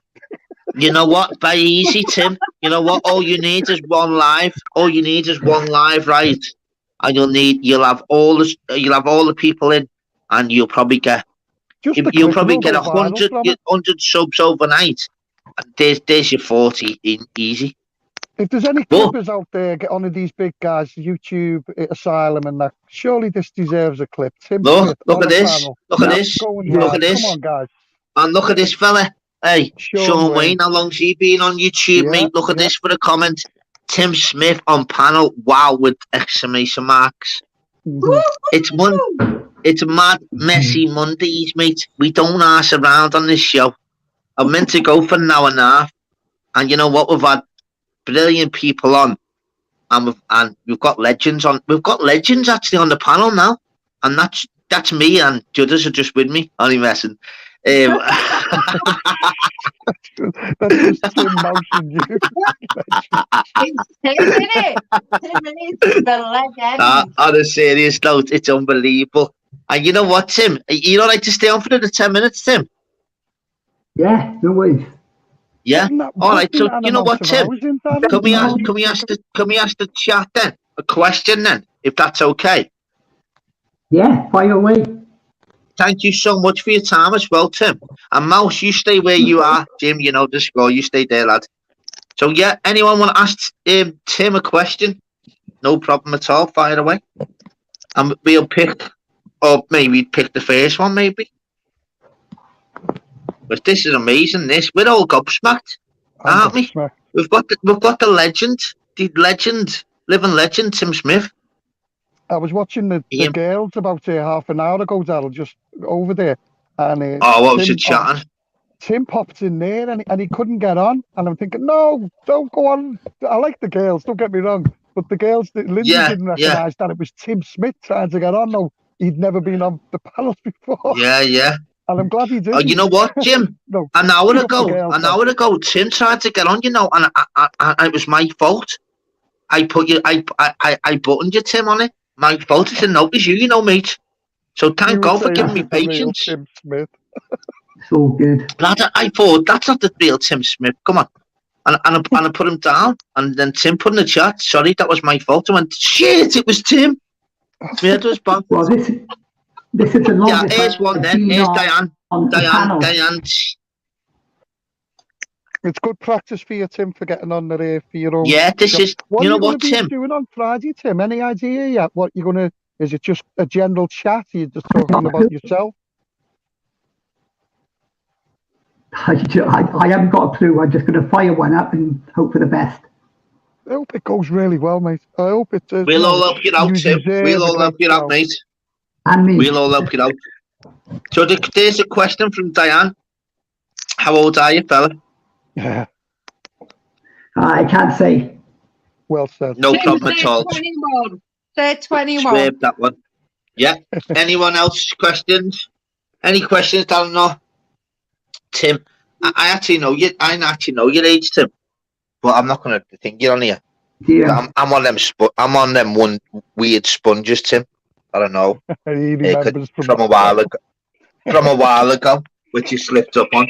You know what? Very easy, Tim. You know what? All you need is one live. Right? And you'll have all the people in, and you'll probably get. You'll probably get 100 subs overnight. There's your 40 in easy. If there's any clippers out there, get on with these big guys, YouTube, Asylum, and that. Surely this deserves a clip. Tim, look at this. Look at this. Look at this. Come on, guys. And look at this fella. Hey, Sean Wayne. How long's he been on YouTube, mate? Look at this for a comment. Tim Smith on panel. Wow, with exclamation marks. It's mad, messy Mondays, mate. We don't ass around on this show. I'm meant to go for an hour and a half, and you know what? We've had brilliant people on, and we've got legends on. We've got legends actually on the panel now, and that's me, and the others are just with me. Only messing. That's just Tim mousing you. It's Tim, isn't it? Tim is the legend. On a serious note, it's unbelievable. And you know what, Tim? You don't like to stay on for the 10 minutes, Tim? Yeah, no worries. Yeah. All right. So you know what, Tim? Can we ask the chat then a question then, if that's okay? Yeah, fire away. Thank you so much for your time as well, Tim. And Mouse, you stay where you are. Jim, you know the score. You stay there, lad. So yeah, anyone want to ask Tim a question? No problem at all. Fire away. And we'll pick, or maybe pick the first one, maybe. But this is amazing. We're all gobsmacked, aren't we? We've got the legend, living legend, Tim Smith. I was watching the girls about half an hour ago, Daryl, just over there, and what was you chatting? Tim popped in there and he couldn't get on, and I'm thinking, no, don't go on. I like the girls, don't get me wrong, but the girls, Lindsay didn't recognise that it was Tim Smith trying to get on. No, he'd never been on the panels before. Yeah. And I'm glad he did. Oh, you know what, Jim? An hour ago, Tim tried to get on, you know, and it was my fault. I buttoned you, Tim, on it. My fault. It's a notice you know, mate. So thank God for giving me patience. Tim Smith. It's all good. I thought that's not the real Tim Smith. Come on. And I put him down, and then Tim put in the chat, sorry, that was my fault. I went, shit, it was Tim. Yeah, it was bad. Well, this is the longest. Yeah, here's one then. Here's Diane. Diane. It's good practice for you, Tim, for getting on there for your own. Yeah, this is. What you know are you what, Tim? Doing on Friday, Tim? Any idea yet? What you're gonna? Is it just a general chat? Are you just talking about yourself? I haven't got a clue. I'm just going to fire one up and hope for the best. I hope it goes really well, mate. I hope it does. We'll all help you out, Tim. We'll all help you out, mate. And me. We'll all help you out. So there's a question from Diane. How old are you, fella? Yeah. I can't say. Well said. No problem at all. 21. Say 21. Swerve that one. Yeah. Anyone else questions? Any questions, Darren? No. Tim, I actually know you. I actually know your age, Tim. But I'm not going to think you're on here. Yeah. I'm on them. I'm on them one weird sponges, Tim. I don't know. From a while ago. From a while ago, which you slipped up on.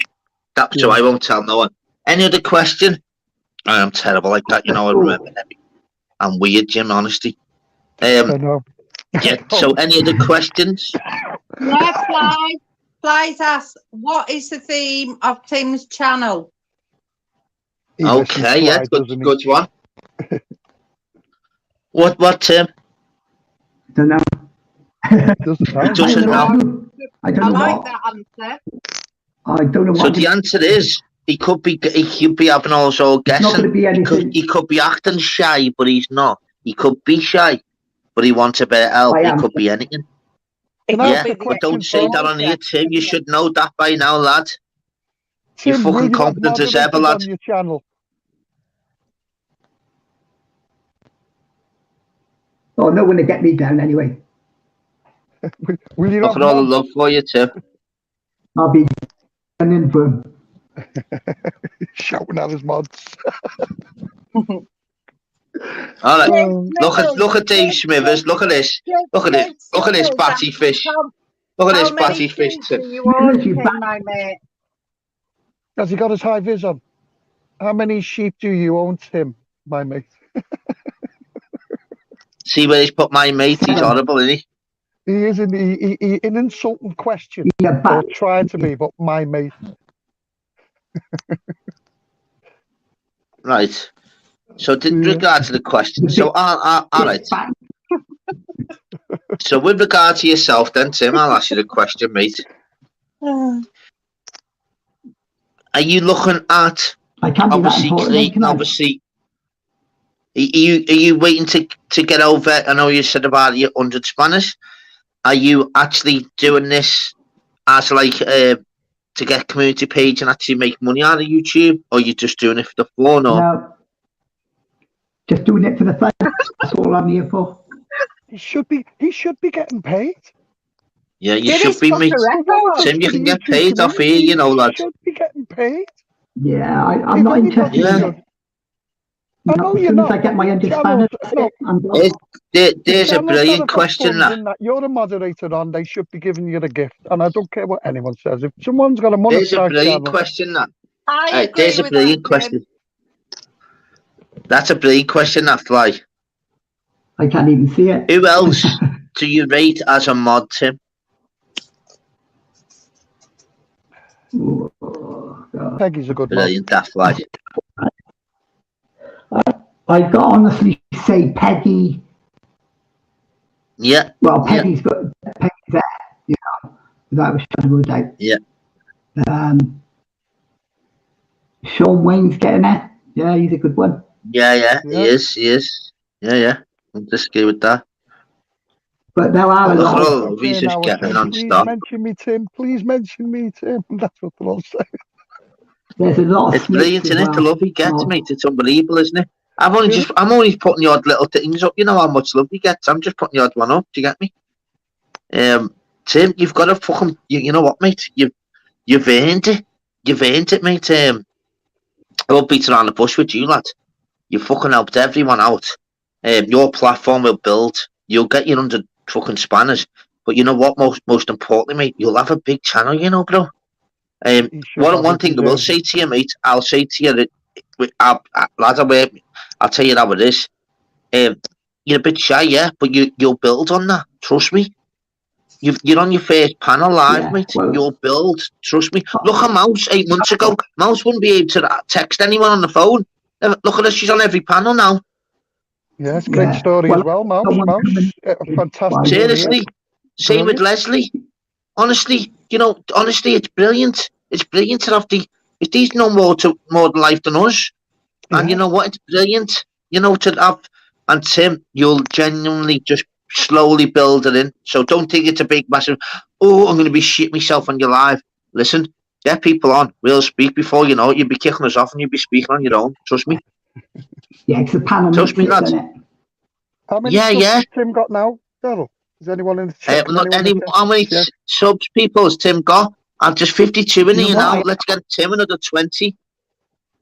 So I won't tell no one. Any other question? I am terrible like that. You know, I remember them. I'm weird, Jim. Honestly. I know. Yeah. So, any other questions? Yeah, Fly's asked, what is the theme of Tim's channel? Okay, yeah, good one. What, Tim? Don't know. Doesn't know. I don't know. I like that answer. I don't know what. So the answer is he could be having also guessing. He could be acting shy, but he's not. He could be shy, but he wants a bit of help. He could be anything. Yeah, but don't say that on here, Tim. You should know that by now, lad. You're fucking confident as ever, lad. Your channel. Oh, no one to get me down anyway. Will you Look at all the love for you, Tim. I'll be in for him. Shouting at his mods. All right, look at Dave Smithers. Look at this. Look at this. Look at this batty fish. Look at this batty fish. Has he got his high vis on? How many sheep do you own, Tim, my mate? See where he's put my mate? He's horrible, isn't he? He is an insulting question. Or trying to be, but my mate. Right. So, with regard to the question, so all right. So, with regard to yourself, then, Tim, I'll ask you the question, mate. Are you looking at obviously? Are you waiting to get over? I know you said about your 100 Spanish. Are you actually doing this as like to get a community page and actually make money out of YouTube, or you just doing it for the fun? Or no, just doing it for the fun. That's all I'm here for. He should be getting paid. Yeah, you should be, mate. Tim, you can get paid off here, you know, lad. You should be getting paid. Yeah, I'm not interested in it. I know as you're soon not. as I get my understanding, there's a brilliant question that you're a moderator on. They should be giving you the gift, and I don't care what anyone says. If someone's got a monetized there's a brilliant channel, question that. I agree there's a with brilliant that, question. That's a brilliant question, that Fly. I can't even see it. Who else do you rate as a mod, Tim? Peggy's a good brilliant, that Fly. I got honestly say Peggy. Yeah. Well, Peggy's there, you know, without a shadow of a doubt. Yeah. Sean Wayne's getting it. Yeah, he's a good one. Yeah, he is. Yeah. I'm just agree with that. But there are a lot of... He's just getting on Please stop. mention me, Tim. Please mention me, Tim. That's what they're all saying. There's a lot of... It's brilliant, isn't it? The love he gets, mate. It's unbelievable, isn't it? I'm only putting the odd little things up. You know how much love he gets. I'm just putting the odd one up. Do you get me? Tim, you've got to fucking... You know what, mate? You've earned it. You've earned it, mate. I won't beat around the bush with you, lad. You fucking helped everyone out. Your platform will build. You'll get your under fucking spanners. But you know what? Most importantly, mate, you'll have a big channel, you know, bro. One thing I will say to you, mate, I'll say to you that, lads, I'll tell you how it is. You're a bit shy, yeah, but you'll build on that. Trust me. You're on your first panel live, mate. Well, you'll build. Trust me. Look at Mouse 8 months ago. Mouse wouldn't be able to text anyone on the phone. Look at her. She's on every panel now. Yeah, it's a great story as well, Mouse. Fantastic. Seriously. Same with Leslie. Honestly, it's brilliant. It's brilliant to have these know more than life than us. And you know what? It's brilliant. To have, and Tim, you'll genuinely just slowly build it in. So don't think it's a big, massive, I'm going to be shit myself on your live. Listen, get people on. We'll speak before you know it. You'll be kicking us off and you'll be speaking on your own. Trust me. Yeah, it's a panel. Trust me, lads. How many subs has Tim got now, Daryl? Is anyone in the chat? How many subs people has Tim got? I'm just 52 in here now. Let's get Tim another 20.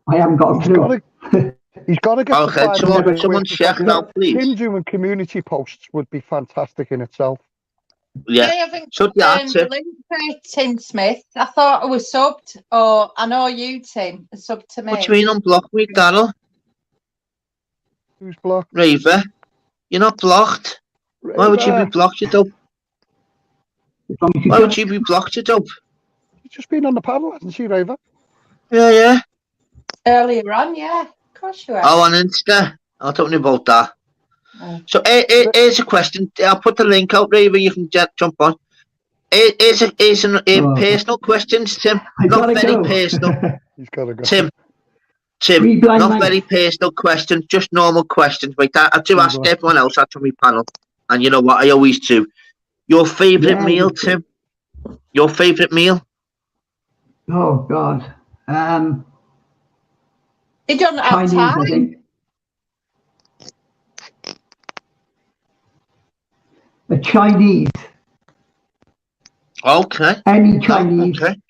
I haven't got a clue. He's got to get okay, someone check now, please. Him doing community posts would be fantastic in itself. Yeah. I haven't the link for Tim Smith. I thought I was subbed. Or I know you, Tim, are subbed to me. What do you mean unblock me, Daryl? Who's blocked? Raver. You're not blocked. Raver. Why would you be blocked, you dope? Why would you be blocked, you dope? He's just been on the panel, hasn't she, Raver? Yeah. Earlier on, yeah. Of course you are. Oh, on Insta. I don't know about that. Oh. So here's a question. I'll put the link out, Raver. You can jump on. Here's personal questions, Tim. Not very personal. He's got to go. Tim, not very personal questions, just normal questions. Wait, I do ask everyone else that's on my panel. And you know what? I always do. Your favourite meal, Tim? Your favourite meal? Oh, God. He doesn't have time. I think. A Chinese. Okay. Any Chinese. Okay.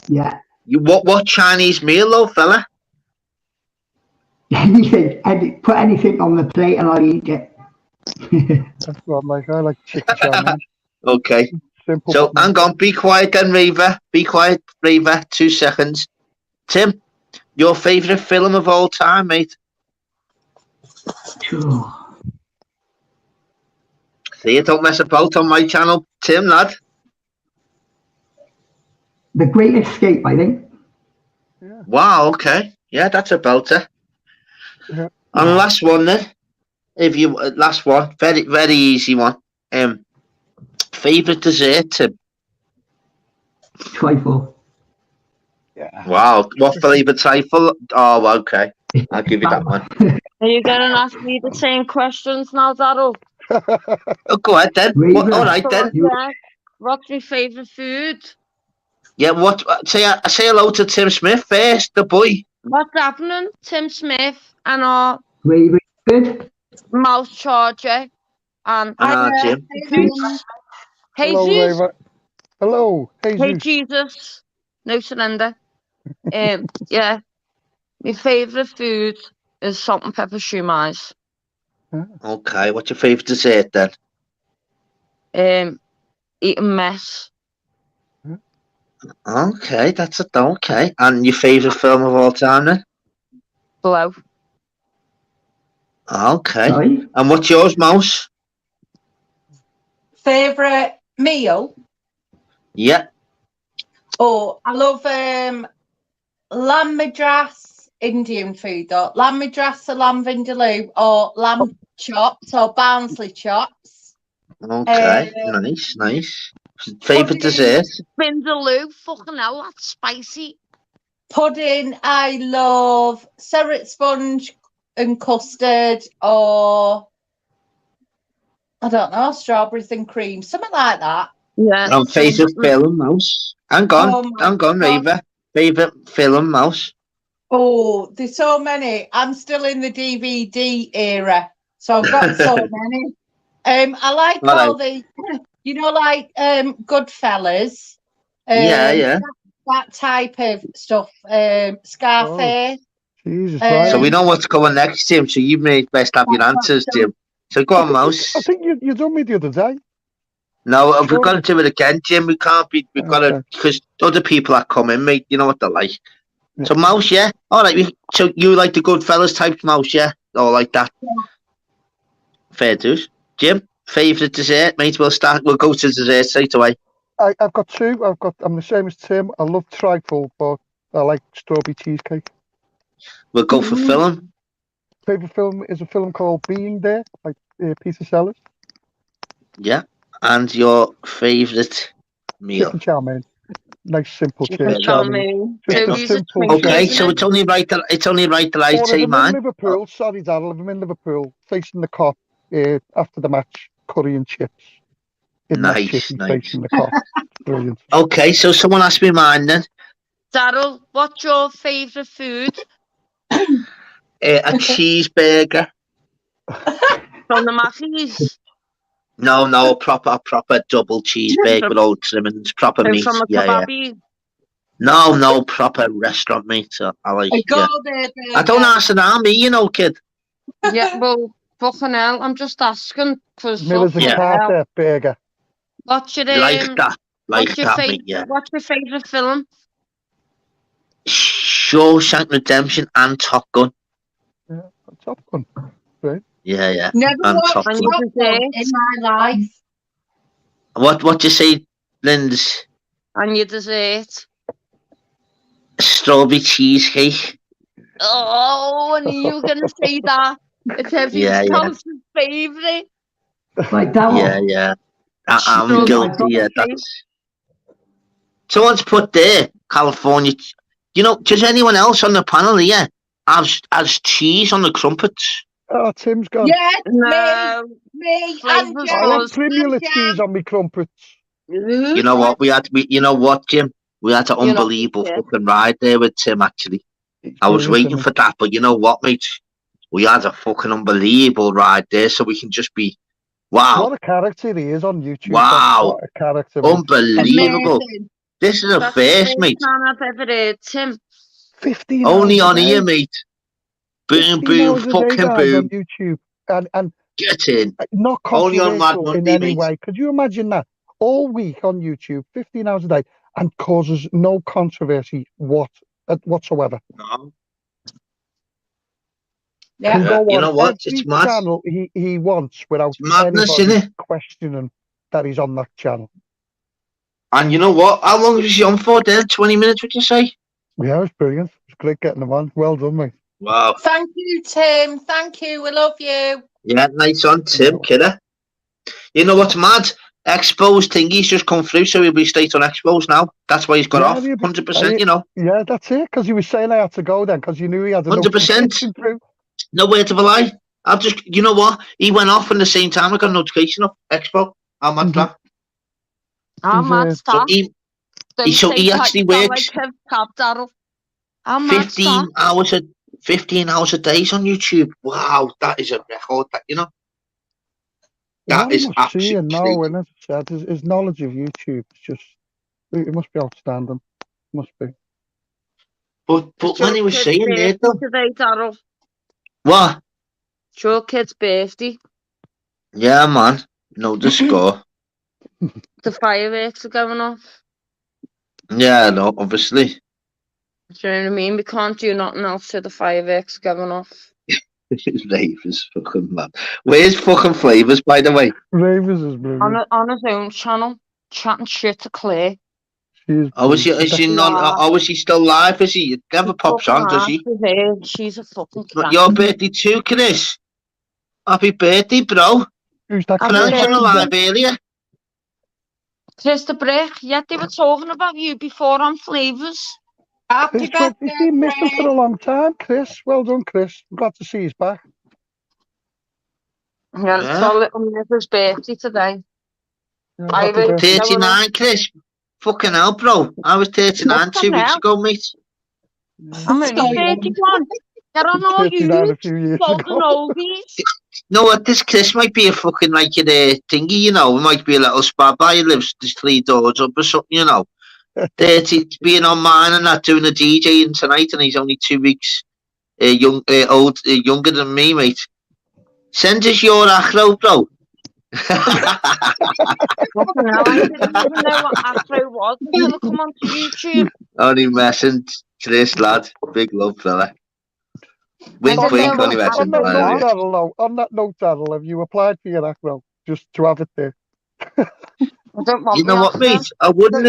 Yeah. What Chinese meal, though, fella? Anything. Put anything on the plate and I'll eat it. That's what I like chicken chow. Okay. Simple. So hang on, be quiet then, Raver. Be quiet, Raver. 2 seconds. Tim, your favourite film of all time, mate? Sure. See, you don't mess about on my channel, Tim, lad. The Great Escape, I think. Yeah. Wow, okay. Yeah, that's a belter. Yeah. And last one then. Last one, very, very easy one. Favourite dessert, Tim? Trifle. Yeah. Wow, what flavour trifle? Oh, okay. I'll give you that one. Are you going to ask me the same questions now, Daryl? Oh, go ahead then. All right then. What's your favourite food? Yeah, what? Say hello to Tim Smith first, the boy. What's happening? Tim Smith and our Really good. mouse charger and Jim. Jesus. Hello, Jesus. Raver. Hello, Hey Jesus. Jesus. No surrender. Yeah. My favourite food is salt and pepper shumais. Okay, what's your favourite dessert then? Eating mess. Okay, that's it. Okay, and your favourite film of all time then? Blow. Okay, Right. and what's yours, Mouse? Favourite meal? Yeah. Oh, I love lamb madras, Indian food, or lamb madras or lamb vindaloo, or lamb chops or Barnsley chops. Okay, nice. Favourite dessert? Vindaloo, fucking hell, that's spicy. Pudding, I love serret sponge and custard, or I don't know, strawberries and cream, something like that. Yeah. And favourite film, Mouse? Hang on, Raver. Favourite film, Mouse? Oh, there's so many. I'm still in the DVD era, so I've got so many. I like all the, like Goodfellas. Yeah. That type of stuff. Scarface. Jesus, so we know what's coming next, Jim. So you may best have your answers, Jim. So go on, Mouse. I think you done me the other day. No, we've got to do it again, Jim. We can't be. We've got to, because other people are coming, mate. You know what they're like. Yeah. So Mouse, yeah. All right. So you like the Goodfellas type Mouse, yeah? Or like that? Yeah. Fair dues. Jim, favourite dessert, mate. We'll go to dessert straight away. I've got two. I'm the same as Tim. I love trifle, but I like strawberry cheesecake. We'll go for film. Favourite film is a film called Being There, like Peter Sellers. Yeah. And your favourite meal? Chicken chow mein. Nice simple chicken chow mein. Okay, so it's only right that I say mine. Liverpool, sorry, Dad, I live in Liverpool, facing the cop after the match, curry and chips. Nice. Facing the cop. Brilliant. Okay, so someone asked me mine then. Daryl, what's your favourite food? A cheeseburger. From the Mackies? No, proper double cheeseburger with old trimmings, proper meat. From a kebabby? No, proper restaurant meat. So I like. I don't ask an army, you know, kid. Yeah, well, fucking hell, I'm just asking because. Miller's and Carter burger. What's your What's your favourite film? Shawshank Redemption and Top Gun. Yeah, Top Gun. Right. Yeah. Never watched Top Gun in my life. What you say, Linds? And your dessert? Strawberry cheesecake. Oh, I knew you were going to say that. It's everyone's favourite. Like that one? Yeah. I'm guilty, yeah. That's... Someone's put there, California. You know, does anyone else on the panel here has cheese on the crumpets? Oh, Tim's gone. Yes, no, me and I like Primula cheese on me crumpets. You know what? You know what, Jim? We had an unbelievable fucking ride there with Tim, actually. I was waiting for that, but you know what, mate? We had a fucking unbelievable ride there, so we can just be, wow. What a character he is on YouTube. Wow. What a character. Unbelievable. Amazing. This is a first, mate. I've ever heard, Tim. 15 only on here, mate. Boom, fucking boom. On YouTube. And get in. Not only on Mad controversial Monday, in any mate. way. Could you imagine that? All week on YouTube, 15 hours a day, and causes no controversy whatsoever. No. Yeah. You know what? It's mad. Channel he wants without madness, anybody questioning that he's on that channel. And you know what? How long was he on for then? 20 minutes, would you say? Yeah, it was brilliant. It was great getting him on. Well done, mate. Wow. Thank you, Tim. Thank you. We love you. Yeah, nice on, Tim, kidder. You know what's mad? Exposed thingy's just come through, so he'll be straight on Exposed now. That's why he's got off. 100%, you know. Yeah, that's it. Because he was saying I had to go then, because you knew he had 100%. No word of a lie. I've just, you know what? He went off at the same time. I got a notification of Expo. How mad that? How mad that? He actually works Daryl. 15 hours a day on YouTube. Wow, that is a record. That that is absolutely now, and as I said, his knowledge of YouTube is just, it must be outstanding. Must be. But when he was saying there, though, today, Daryl. What? It's your kid's birthday. Yeah, man. No, the score. The fireworks are going off. Yeah, no, obviously. Do you know what I mean? We can't do nothing else till the fireworks are going off. Ravers, fucking man. Where's fucking Flavors, by the way? Ravers is brilliant. On his own channel, chatting shit to Claire. Is he still live? Is he? It never pops on, does he? She's a fucking Your birthday too, Chris. Happy birthday, bro. Who's that? Friends on the live earlier. Chris the Brick. Yeah, they were talking about you before on Flavors. He's been missing for a long time, Chris. Well done, Chris. I'm glad to see he's back. Yeah, it's our little Mrs. birthday today. Yeah, 39, Chris. Fucking hell, bro. I was 39 2 weeks ago, mate. I'm only 31. Get on all you golden oldies. No, what, this Chris might be a fucking like a thingy, It might be a little spot by. He lives just 3 doors up or something, 30, being on mine and not doing a DJing tonight, and he's only 2 weeks younger than me, mate. Send us your acro, bro. Fucking hell, I didn't even know what acro was until I come onto YouTube. Only messing, Chris, lad. Big love, fella. Wink, wink, only messing. On that note, Daryl, have you applied for your acro just to have it there? You know what, mate? I wouldn't.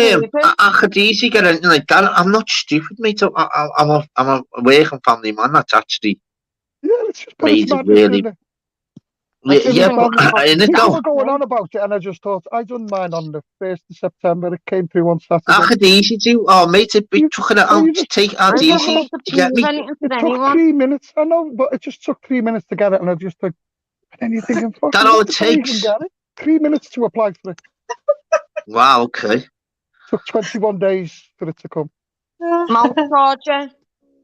I could easily get anything like that. I'm not stupid, mate. I'm a working family man. That's actually made it really. Yeah, but in it People though. were going on about it, and I just thought I done mine on the 1st of September. It came through on Saturday. I could easily do. Oh, mate, it'd be took it out to take out easy to get me. It took 3 minutes. I know, but it just took 3 minutes to get it, and I just like. And then you're thinking, fuck. That all it takes. 3 minutes to apply for it. Wow. Okay. Took 21 days for it to come. Mouth Roger.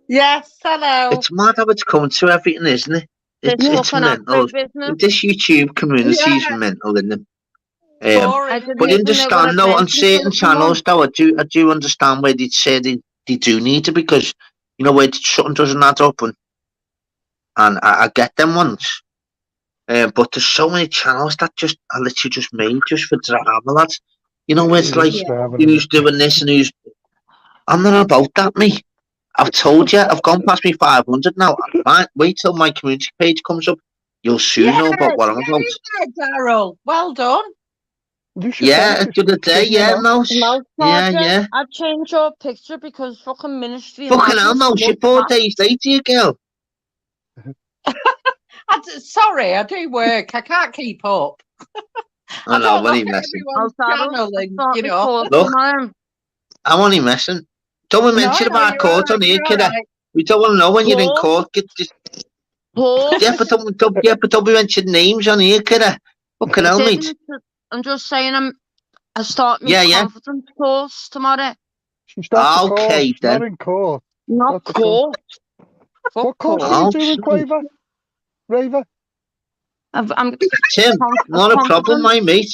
Yes, hello. It's mad how it's coming to everything, isn't it? It's mental. This YouTube community is mental, isn't it? But understand though, on certain channels though, I do understand where they say they do need it, because where something doesn't add up, and I get them ones. But there's so many channels that are literally just made just for drama, lads. Where it's like who's doing this and who's. I'm not about that, mate. I've told you, I've gone past me 500 now. Wait till my community page comes up. You'll soon know about what I'm about. Daryl, well done. Yeah, the other day, Mouse. Yeah. I changed your picture because fucking ministry. Fucking hell, Mouse, you're 4 days later, you girl. Sorry, I do work. I can't keep up. I know, what are you messing? Look, I'm only messing. Don't we mention about court on here, kiddo? We don't want to know when you're in court. Yeah, but don't be mentioning names on here, kiddo. Fucking hell, mate. I'm just saying, I start my confidence course tomorrow. Okay, then. Not in court. Not court. What course are you doing, Quaver? Raver? Tim, not a problem, my mate.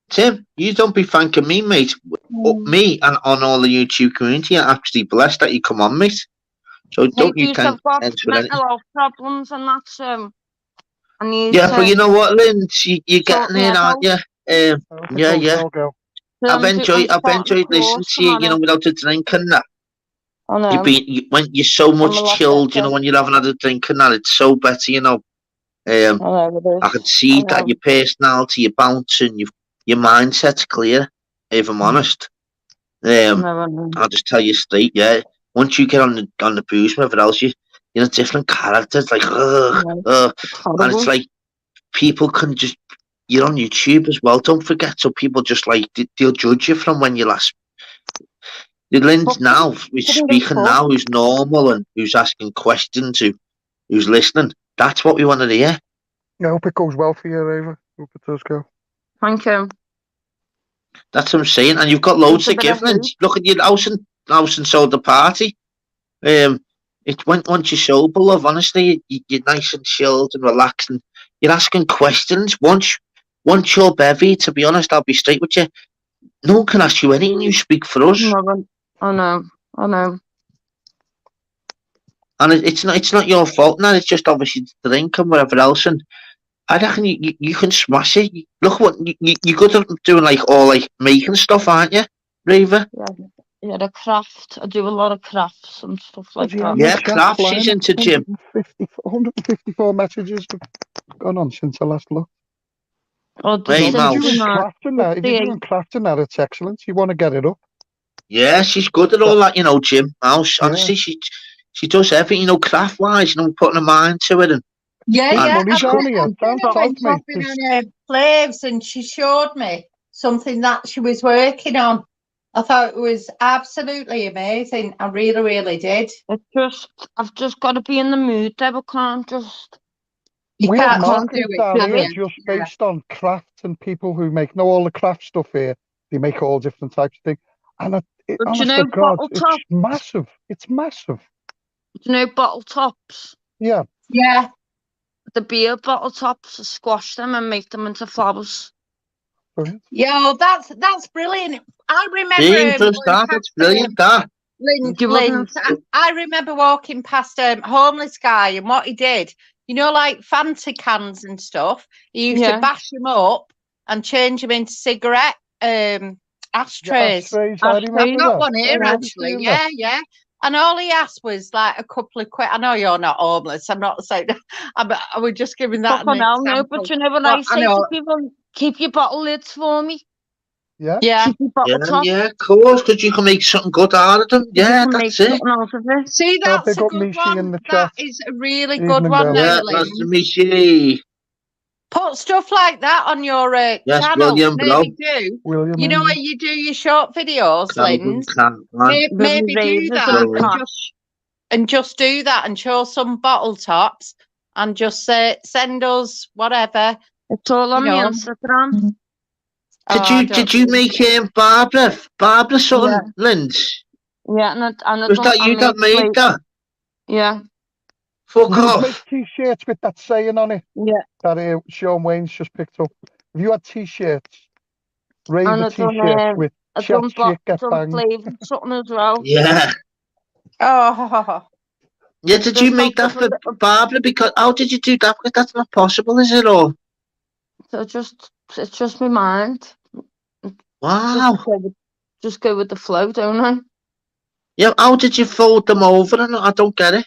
Tim, you don't be thanking me, mate. Me and on all the YouTube community are actually blessed that you come on, mate. So don't you I've got mental health problems and that's but you know what, Lynn? You're getting it, aren't you? Yeah. I've enjoyed listening to you, without a drink and that. I know. You're so much chilled, when you're having had a drink and that, it's so better, I can see that your personality, your bouncing, your mindset's clear, if I'm honest. I'll just tell you straight, once you get on the booze, whatever else, you're a different character. It's like, and it's like people can just. You're on YouTube as well. Don't forget, so people just like they'll judge you from when you last. Lynn's now, who's speaking now, who's normal and who's asking questions, who's listening. That's what we want to hear. I hope it goes well for you, Ava. Hope it does go. Thank you. That's what I'm saying. And you've got loads of giving. Look at your house and soda party. Once you're sober, love, honestly, you're nice and chilled and relaxed, and you're asking questions. Once you're bevy, to be honest, I'll be straight with you. No one can ask you anything. You speak for us. I know. And it's not your fault now. It's just obviously the drink and whatever else. And I reckon you can smash it. Look what you're good at doing, like making stuff, aren't you, Raver? Yeah, the craft. I do a lot of crafts and stuff like that. Yeah, crafts. She's into gym. 154 messages have gone on since I last looked. Oh, hey, Mouse. If you're doing crafting that, it's excellent. You want to get it up. Yeah, she's good at all that, Jim. Mouse. Honestly, she does everything, craft wise, putting her mind to it. And I've been shopping on Flaves, and she showed me something that she was working on. I thought it was absolutely amazing. I really, really did. I've just got to be in the mood. I can't just. We have markets down here just based on crafts and people who make all the craft stuff here. They make all different types of things, and honest to God, it's massive. It's massive. Do you know bottle tops? Yeah. Yeah. The beer bottle tops, squash them and make them into flowers. Yeah, that's brilliant. I remember. That's brilliant. That. Lynn, I remember walking past a homeless guy, and what he did, like Fanta cans and stuff. He used to bash them up and change them into cigarette ashtrays. I've got one here actually. Yeah. And all he asked was like a couple of quid. I know you're not homeless. I'm not saying. I was just giving that an example. No, but you know what I say to people? Keep your bottle lids for me. Yeah. Keep your bottle top. Yeah, of course, because you can make something good out of them. Yeah, that's it. See, that's a good one. That is a really good one. Yeah, that's Michi. Put stuff like that on your channel. Maybe do. William, where you do your short videos, Lynn? Maybe do that and just do that and show some bottle tops and just say send us whatever. It's all on my Instagram. Did you make Barbara something, Lynch? Yeah, and was that you that made that? Yeah. Fuck off. Make t-shirts with that saying on it. Yeah. That Sean Wayne's just picked up. If you had t-shirts, Raver t-shirts with chat shit get banged. Something as well. Yeah. Oh. Yeah, did you make that for Barbara? Because how did you do that? Because that's not possible, is it? Or so it's just my mind. Wow. Just go with the flow, don't I? Yeah. How did you fold them over? I don't get it.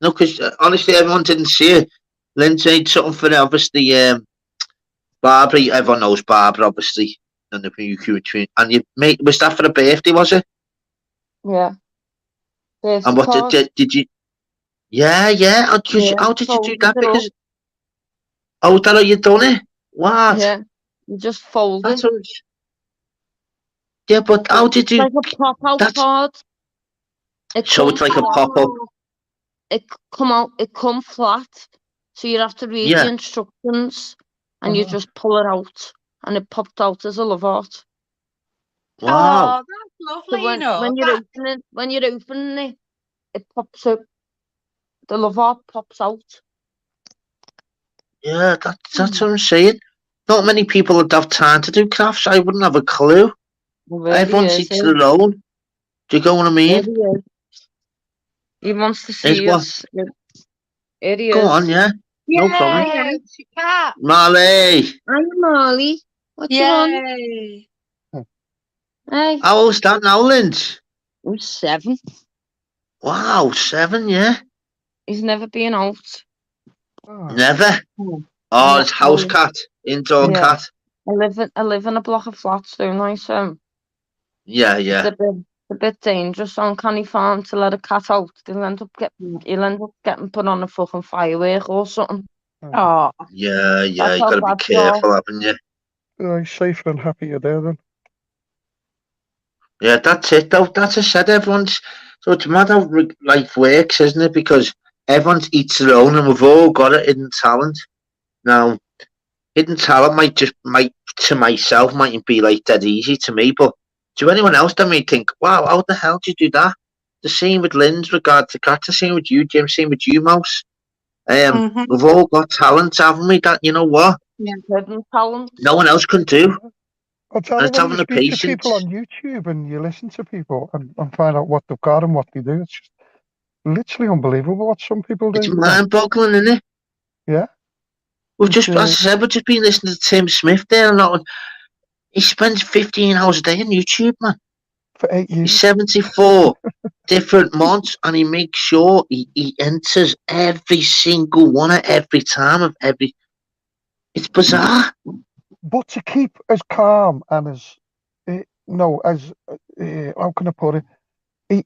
No, because honestly, everyone didn't see it. Lindsay, something for obviously Barbara. Everyone knows Barbara, obviously, and the between. And you made, was that for a birthday? Was it? Yeah. Birthday and what did you? Yeah. How did you do that? Because that how you done it? What? Yeah. You just fold it. Yeah, but how did you? It's like a pop-out card. So it's like a pop-up. It come flat, so you have to read the instructions, and you just pull it out, and it popped out as a love heart. Wow! Oh, that's lovely. So when you're opening it, it pops up. The love heart pops out. Yeah, that's what I'm saying. Not many people would have time to do crafts. I wouldn't have a clue. Really everyone's each their own. Do you go what I mean? Really he wants to see us. It is. Go on, yeah. No problem. Molly. I'm Molly. What you want? Hey. How old's that now, Lynch? I'm 7. Wow, 7, yeah. He's never been out. Never? Oh, it's house cat, indoor cat. I live in a block of flats, don't I? So yeah. It's a bit dangerous on Canny Farm to let a cat out. He'll end up getting put on a fucking firework or something. Oh. Yeah, you gotta be careful, haven't you? Oh, safer and happier there then. Yeah, that's it though. That's I said, everyone's so it's mad how life works, isn't it? Because everyone's each their own and we've all got it in talent. Now, hidden talent might to myself mightn't be like dead easy to me, but to anyone else that may think, wow, how the hell did you do that? The same with Lynn's regard to cats, the same with you, Jim, same with you, Mouse. We've all got talents, haven't we? That, you know what? Yeah, hidden talent. No one else can do. I'll tell you, when you speak to people on YouTube and you listen to people and find out what they've got and what they do, it's just literally unbelievable what some people do. It's mind-boggling, isn't it? Yeah. As I said, we've just been listening to Tim Smith there, and he spends 15 hours a day on YouTube, man. For 8 years. He's 74 different mods, and he makes sure he enters every single one at every time of every. It's bizarre. But to keep as calm and as how can I put it?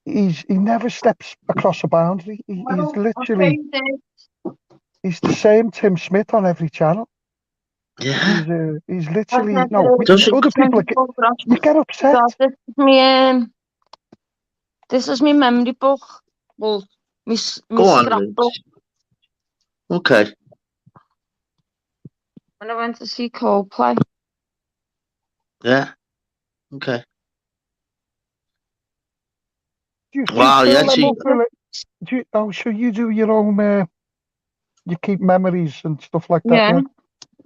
He never steps across a boundary. He's literally he's the same Tim Smith on every channel. Yeah, he's literally other people you get upset. This is my memory book. Well, my scrapbook. Okay. When I went to see Coldplay. Yeah. Okay. Wow, yeah. So you do your own, you keep memories and stuff like that. Yeah.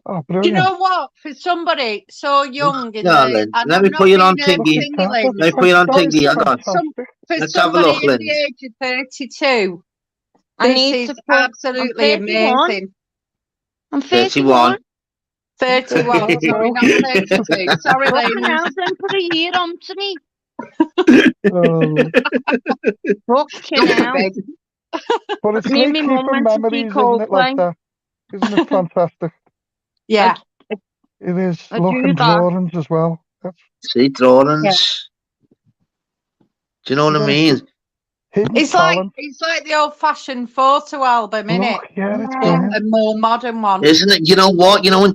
Oh, brilliant. Do you know what? For somebody so young in let me put you on Tingy. Let me put you on Tingy. Hang on. For somebody at the age of 32, this is absolutely amazing. I'm 31. 31. Sorry, not 32. Sorry, ladies. Then put a year on to me. Fucking hell. But it's great keeping memories, isn't it, like that? Isn't it fantastic? Yeah. It is. Looking drawings as well. See, drawings. Do you know what I mean? It's like the old-fashioned photo album, isn't it? Yeah, it's a more modern one, isn't it? You know what? You know,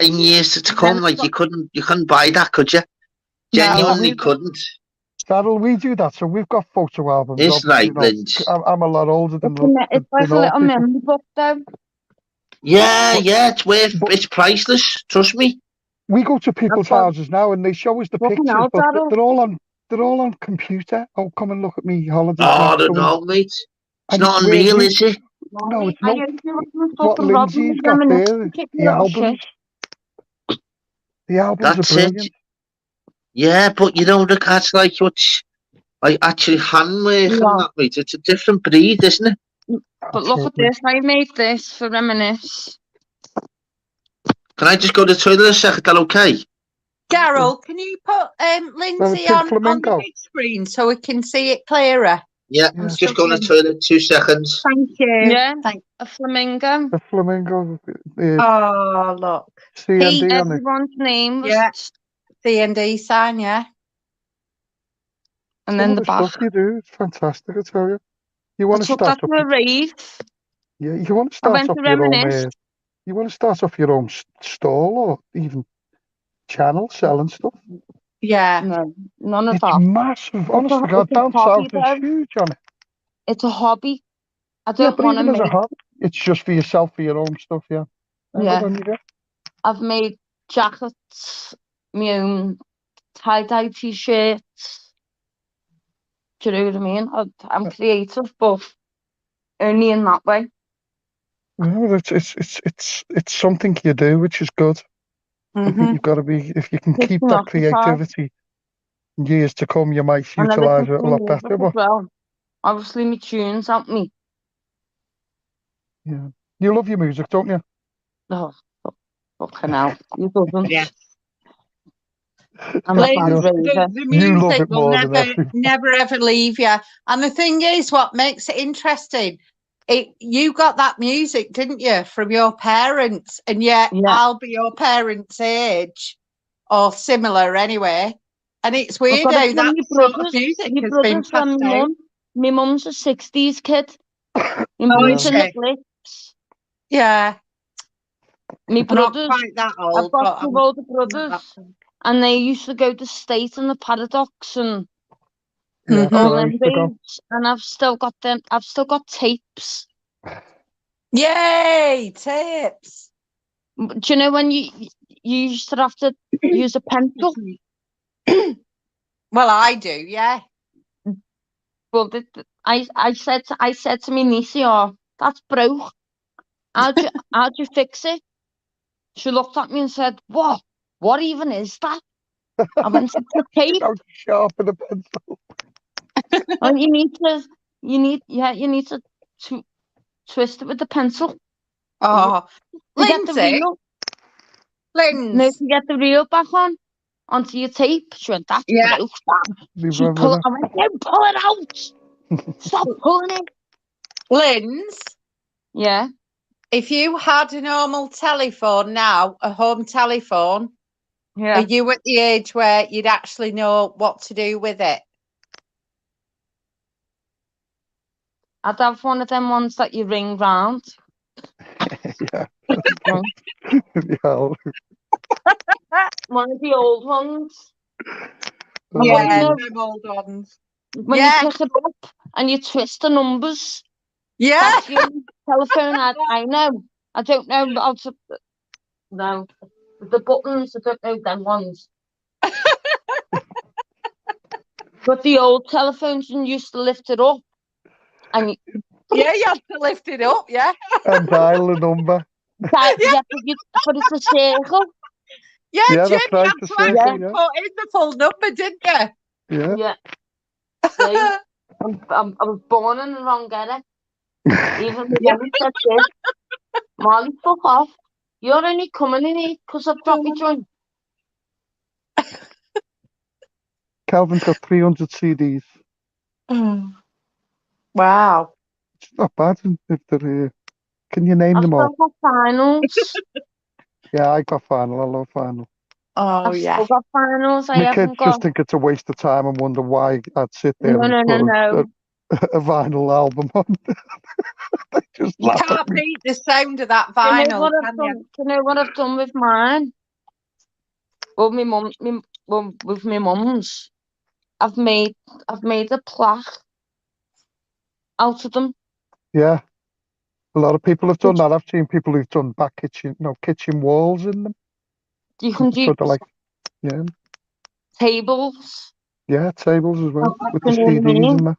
in years to come, like you couldn't buy that, could you? Genuinely couldn't. Daryl, we do that, so we've got photo albums. It's like I'm a lot older than it's like a little memory book, though. Yeah, it's priceless. Trust me. We go to people's houses now, and they show us the pictures, but they're all on computer. Oh, come and look at me holiday. Oh, no, mate. It's not unreal, is it? No, it's not. What Lindsay's got there, the albums. The albums are brilliant. Yeah, but you know, the cat's like what's like actually handwork and that, mate. It's a different breed, isn't it? But look at this. I made this for Reminisce. Can I just go to the toilet a second? Is that okay? Carol, can you put Lindsay on the big screen so we can see it clearer? Yeah, just go to the toilet 2 seconds. Thank you. Yeah, a flamingo. A flamingo. Oh, look. C&D on it. Everyone's name was... Yeah. C&D sign, yeah. And then the back. Stuff you do, it's fantastic, I tell you. You want to start off a rave. Yeah, you want to start off your own. You want to start off your own stall or even channel selling stuff. Yeah, no, none of it's that. Massive. Honestly, God, down south is huge on it. It's a hobby. I don't want to make. As a hobby, it's just for yourself, for your own stuff. Yeah. I've made jackets, my own tie-dye t-shirts. Do you know what I mean? I'm creative, but only in that way. No, it's something you do, which is good. I think you've got to be, if you can keep that creativity years to come, you might utilise it a lot better. But well, obviously, my tunes help me. Yeah, you love your music, don't you? Oh, fucking hell, you doesn't. Yeah. The music will never ever leave you. And the thing is, what makes it interesting, you got that music, didn't you, from your parents, and yet I'll be your parents' age or similar anyway. And it's weird how that sort of music has been passed down. My mum's a 60s kid. Yeah. My brothers, quite that old, I've got 2 older brothers, and they used to go to State and the Paradox and all them days, and I've still got them. I've still got tapes. Yay, tapes! Do you know when you used to have to use a pencil? Well, I do, yeah. Well, I said to my niece, "Oh, that's broke. How'd you fix it?" She looked at me and said, "What? What even is that?" I went to tape. How to sharpen a pencil. And you need to twist it with the pencil. Oh, To get the Lindsay. reel. Lindsay. No, to get the reel back onto your tape. She went, "That's broke." She pulled. I went, "No, pull it out. Stop pulling it." Linz. Yeah. If you had a normal telephone now, a home telephone, yeah, are you at the age where you'd actually know what to do with it? I'd have one of them ones that you ring round. Yeah. Yeah. One of the old ones. Yeah, them old ones. When you pick it up and you twist the numbers. Yeah. That's the only telephone I know. I don't know how to. No. The buttons, I don't know them ones. But the old telephones, you used to lift it up. And yeah, you have to lift it up, yeah. And dial the number. Yeah, but it's a circle. Yeah, Yeah, Jim, that's right, that's the why circle, you yeah. put in the full number, didn't you? Yeah. Yeah. See, I was born in the wrong era. Even the one said this. Molly, fuck off. You're only coming in here because I've dropped my joint. Calvin's got 300 CDs. Wow. It's not bad if they're can you name them all? I've still got finals. Yeah, I got final. I love final. Oh, I've still got finals. I My kids haven't got. just think it's a waste of time and wonder why I'd sit there and put a vinyl album on. They just You laugh can't at me. beat the sound of that Do vinyl, you know what can I've done? you? Do you know what I've done with mine? Well, with my mum's, I've made a plaque out of them. Yeah, a lot of people have done that. I've seen people who've done back kitchen walls in them. You can do sort of like, yeah, tables. Yeah, tables as well with the You know what I CDs mean? and that.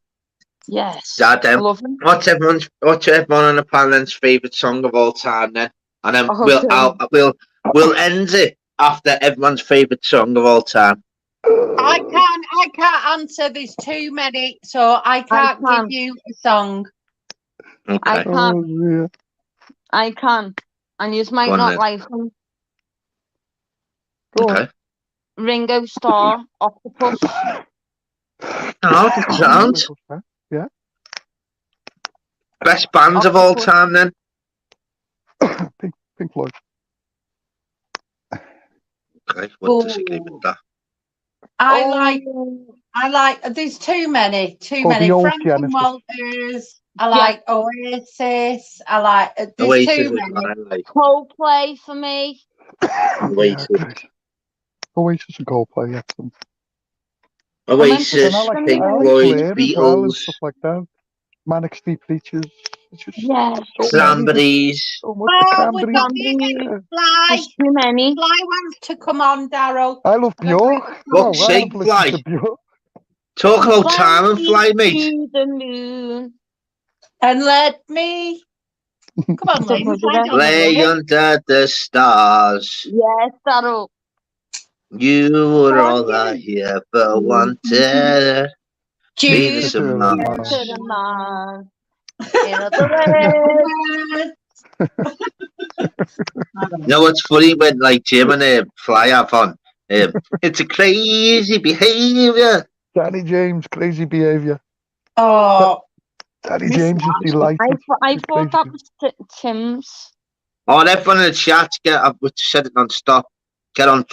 Yes. Dad, Love them. what's everyone on the panel's favourite song of all time then? And then we'll end it after everyone's favourite song of all time. I can't answer. There's too many, so I can't give you a song. Okay. I can't. Oh, yeah. I can. And you might Go on not then. like them. Okay. Ringo Starr, Octopus. Oh, sounds. Yeah. Best bands of all time then? Pink Floyd. Okay, won't disagree with that. I like. There's too many. Frank and Walters. I like Oasis. I like. There's Oasis too is many. what I like. Coldplay for me. Oasis. Oasis and Coldplay, yeah. Oasis, I like Pink Floyd, Blair as well and Beatles, stuff like that. Manic Street Preachers. It's just Cranberries. so much the Oh, we've got Cranberries. Fly. There's too many. Fly wants to come on, Daryl. I love Bjork. Fuck's sake, Fly. Talk about time and Fly, mate. To the moon. And let me. Come on, ladies. Play under the stars. Yes, Daryl. You were all I ever wanted. Be the man. You know what's funny when like Jim and Fly have on? It's a crazy behaviour. Danny James, crazy behaviour. Oh, Danny James is delighted. I thought that was Tim's. Oh, everyone in the chat, we said it non-stop. Get on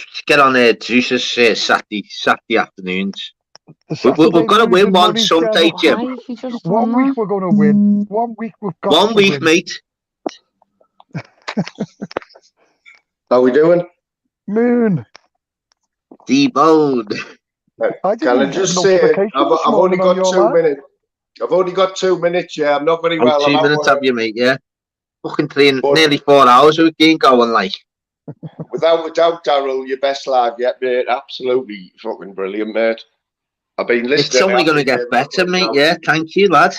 Zeus's Saturday afternoons. We've got to win one someday, Jim. 1 week we're going to win. 1 week we've got 1 to week, win. mate. How we doing? Moon. D-Bone. Can I just say, I've only got 2 minutes. I've only got 2 minutes, yeah. I'm not very well. 2 minutes have you, mate, yeah? Fucking nearly 4 hours we've been going, like. Without a doubt, Daryl, your best live yet, mate. Absolutely fucking brilliant, mate. I've been listening. It's only going to get better, mate. Yeah, thank you, lad.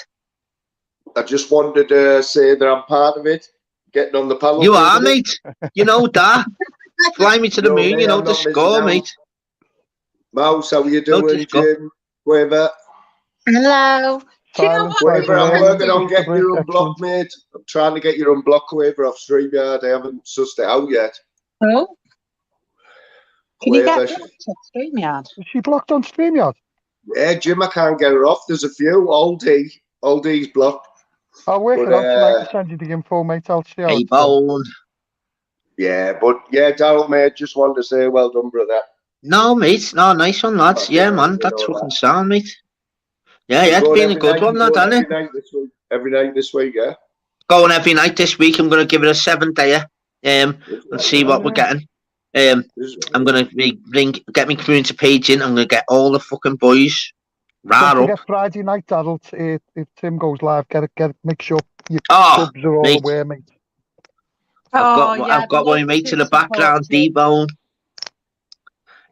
I just wanted to say that I'm part of it. Getting on the panel. You are, mate. You know that. Fly me to the moon. You know the score, mate. Mouse, how are you doing, Jim? Quaver. Hello. Quaver, I'm working on getting you unblocked, mate. I'm trying to get you unblocked, Quaver, off StreamYard. I haven't sussed it out yet. Oh. Can you get blocked off StreamYard? Is she blocked on StreamYard? Yeah, Jim, I can't get her off. There's a few. Old D's blocked. I'll work it out tonight to send you the info, mate. I'll see how it's done. Yeah, but yeah, Daryl, mate, just wanted to say well done, brother. No, mate. No, nice one, lads. Yeah, man. That's fucking sound, mate. Yeah, it's been a good one, lad, hasn't it? Every night this week, yeah. Going every night this week. I'm going to give it a 7-dayer and see what we're getting. I'm going to get my community page in. I'm going to get all the fucking boys right up. Get Friday night, Daryl. If Tim goes live, make sure your subs are all aware, mate. I've got my mate in the background, D-Bone,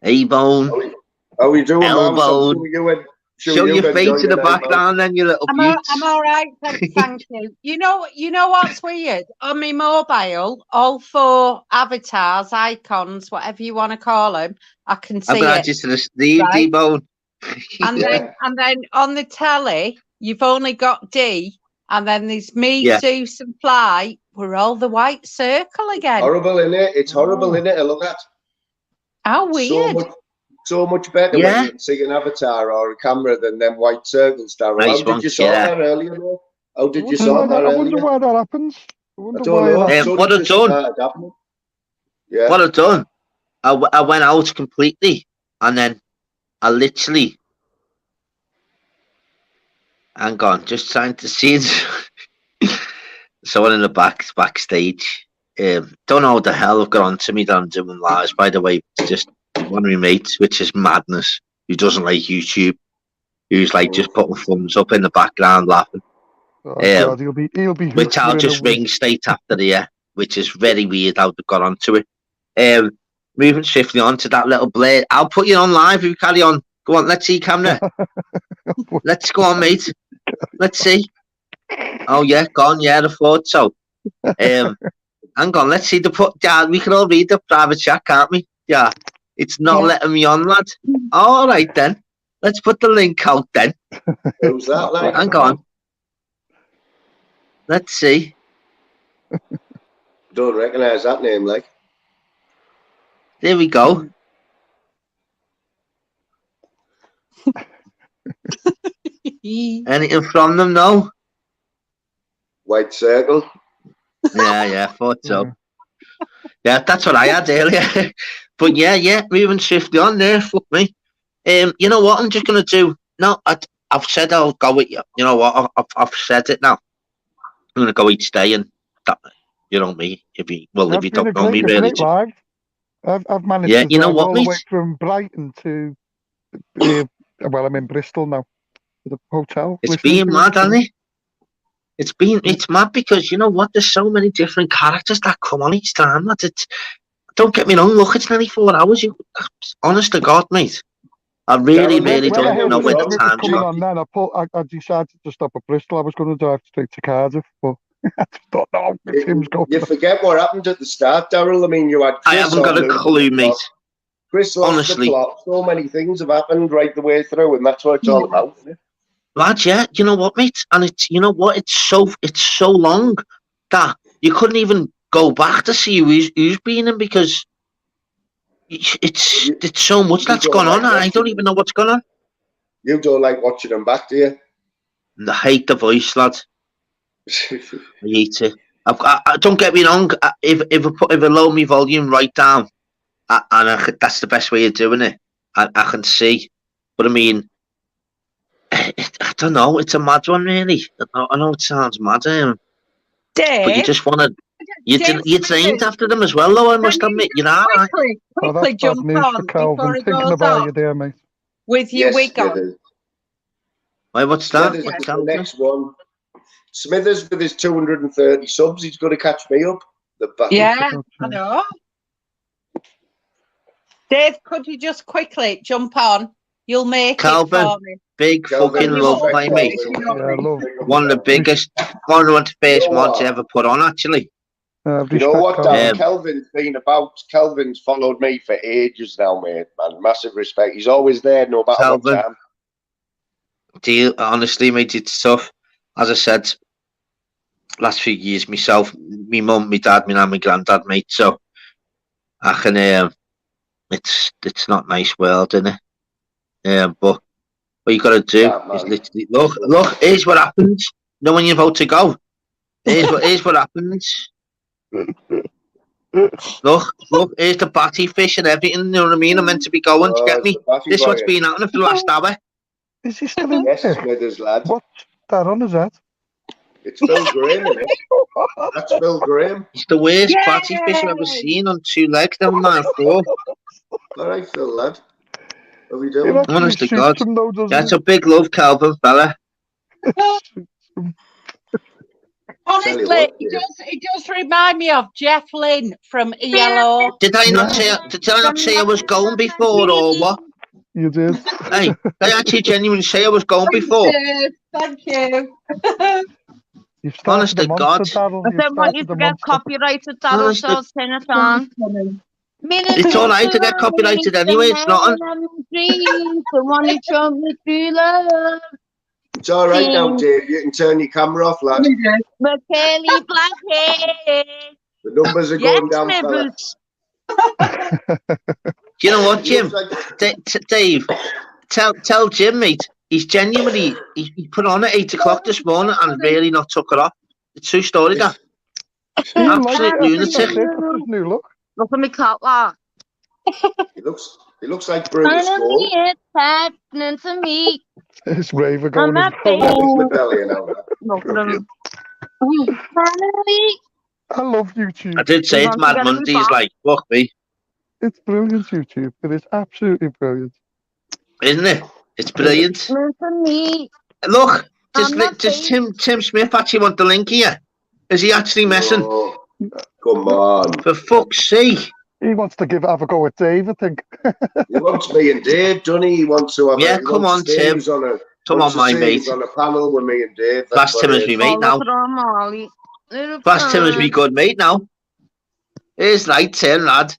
A-Bone, how are you doing, L-Bone. Show your face in the background, then, you little beauts. I'm all right, thank you. You know what's weird? On my mobile, all 4 avatars, icons, whatever you want to call them, I can see I'm going to add you to the Steve, D-Bone. And then on the telly, you've only got D, and then there's me, Zeus, and Fly. We're all the white circle again. Horrible, innit? It's horrible, innit, to look at. How weird. So much better when you can see an avatar or a camera than them white circles, Daryl. Nice How did you sort that earlier, though? How did you sort that I earlier? wonder why that happens. What I've done, what I've done, I went out completely, and then I literally, hang on, just trying to see someone in the backstage. Don't know what the hell have got on to me that I'm doing lives, by the way. Just one of my mates, which is madness, who doesn't like YouTube, who's like just putting thumbs up in the background laughing. God, he'll be which I'll just ring straight after the year, which is very weird how they got onto it. Moving swiftly on to that little blade. I'll put you on live if you carry on. Go on, let's see, camera. Let's go on, mate. Let's see. Oh yeah, gone. Yeah, I thought so. Hang on, let's see the put. Yeah, we can all read the private chat, can't we? Yeah, it's not letting me on, lad. All right then, let's put the link out then. Who's that? Like? Hang on. Let's see. Don't recognise that name, like. There we go. Anything from them? No. White circle. Yeah, thought so. Yeah, that's what I had earlier. But yeah, moving swiftly on there. Fuck me. You know what? I'm just gonna do. No, I've said I'll go with you. You know what? I've said it now. I'm gonna go each day, and that, you know me. If you don't know me really. I've managed to drive all the way from Brighton to well, I'm in Bristol now. The hotel. It's been mad, hasn't it? It's mad because you know what? There's so many different characters that come on each time. Don't get me wrong. Look, it's nearly 4 hours. Honest to God, mate. I really don't know when the time's on. Then I decided to stop at Bristol. I was going to drive straight to Cardiff, but I don't know. You forget what happened at the start, Daryl. I mean, you had. I haven't got a clue, mate. Chris lost the plot. So many things have happened right the way through, and that's what it's all about, isn't it? Lads, yeah, you know what, mate? And it's, you know what? It's so long that you couldn't even go back to see who's been in because it's so much that's gone on. I don't even know what's going on. You don't like watching them back, do you? I hate the voice, lad. I hate it. I don't get me wrong. If I lower my volume right down, that's the best way of doing it. I can see, but I mean. I don't know. It's a mad one, really. I know it sounds mad, Dave, but you just want to. You trained after them as well, though. I must admit, you know. Quickly jump on before it goes off. You there, mate. With your wig on. Wait, what's that? What's the next one? Smithers with his 230 subs. He's going to catch me up. Yeah, I know. Dave, could you just quickly jump on? You'll make Calvin, it for me. big fucking love, my mate. One of the biggest, one of the first mods I ever put on, actually. You know what, Dan? Kelvin's been about. Kelvin's followed me for ages now, mate. Man, massive respect. He's always there, no matter what time. Honestly, mate, it's tough. As I said, last few years, myself, my mum, my dad, my nan, my granddad, mate. So I can, it's not nice world, isn't it? But what you got to do is literally look. Here's what happens. You know when you're about to go. Here's what happens. Look. Here's the batty fish and everything. You know what I mean? I'm meant to be going to get me. This is what's been happening for the last hour. Is he still in there? Yes, Smithers, lad. What's that on his head? It's Phil Graham, isn't it? That's Phil Graham. It's the worst batty fish I've ever seen on 2 legs. Never mind 4. All right, Phil, lad. What are we doing? Honest to God. That's a big love, Calvin, fella. Honestly, it does remind me of Jeff Lynne from ELO. Did I not say I was going before, or what? You did. Hey, I actually genuinely say I was going before. Thank you. Honest to God. I don't want you to get copyrighted, Daryl, so I'll turn it on. It's alright to get copyrighted anyway, it's not. It's alright now, Dave. You can turn your camera off, lad. My curly black hair. The numbers are going down, fella. Do you know what, Jim? Dave, tell Jim, mate. He's genuinely he put on at 8 o'clock this morning and really not took it off. It's true story, that. Absolute lunatic. New look. Look at me cat like. He looks like Bruce Gold. It's happening to me. It's Raver going on. I love YouTube. I did say it's Mad Monday. He's like, fuck me. It's brilliant, YouTube. It is absolutely brilliant. Isn't it? It's brilliant. Look, does Tim Smith actually want the link here? Is he actually messing? Oh, come on. For fuck's sake. He wants to have a go at Dave, I think. He wants me and Dave, doesn't he? He wants to have come on, Tim. Come on, my mate. On a panel with me and Dave. Class Tim as me mate now. Class Tim as me good mate now. Here's right, Tim, lad.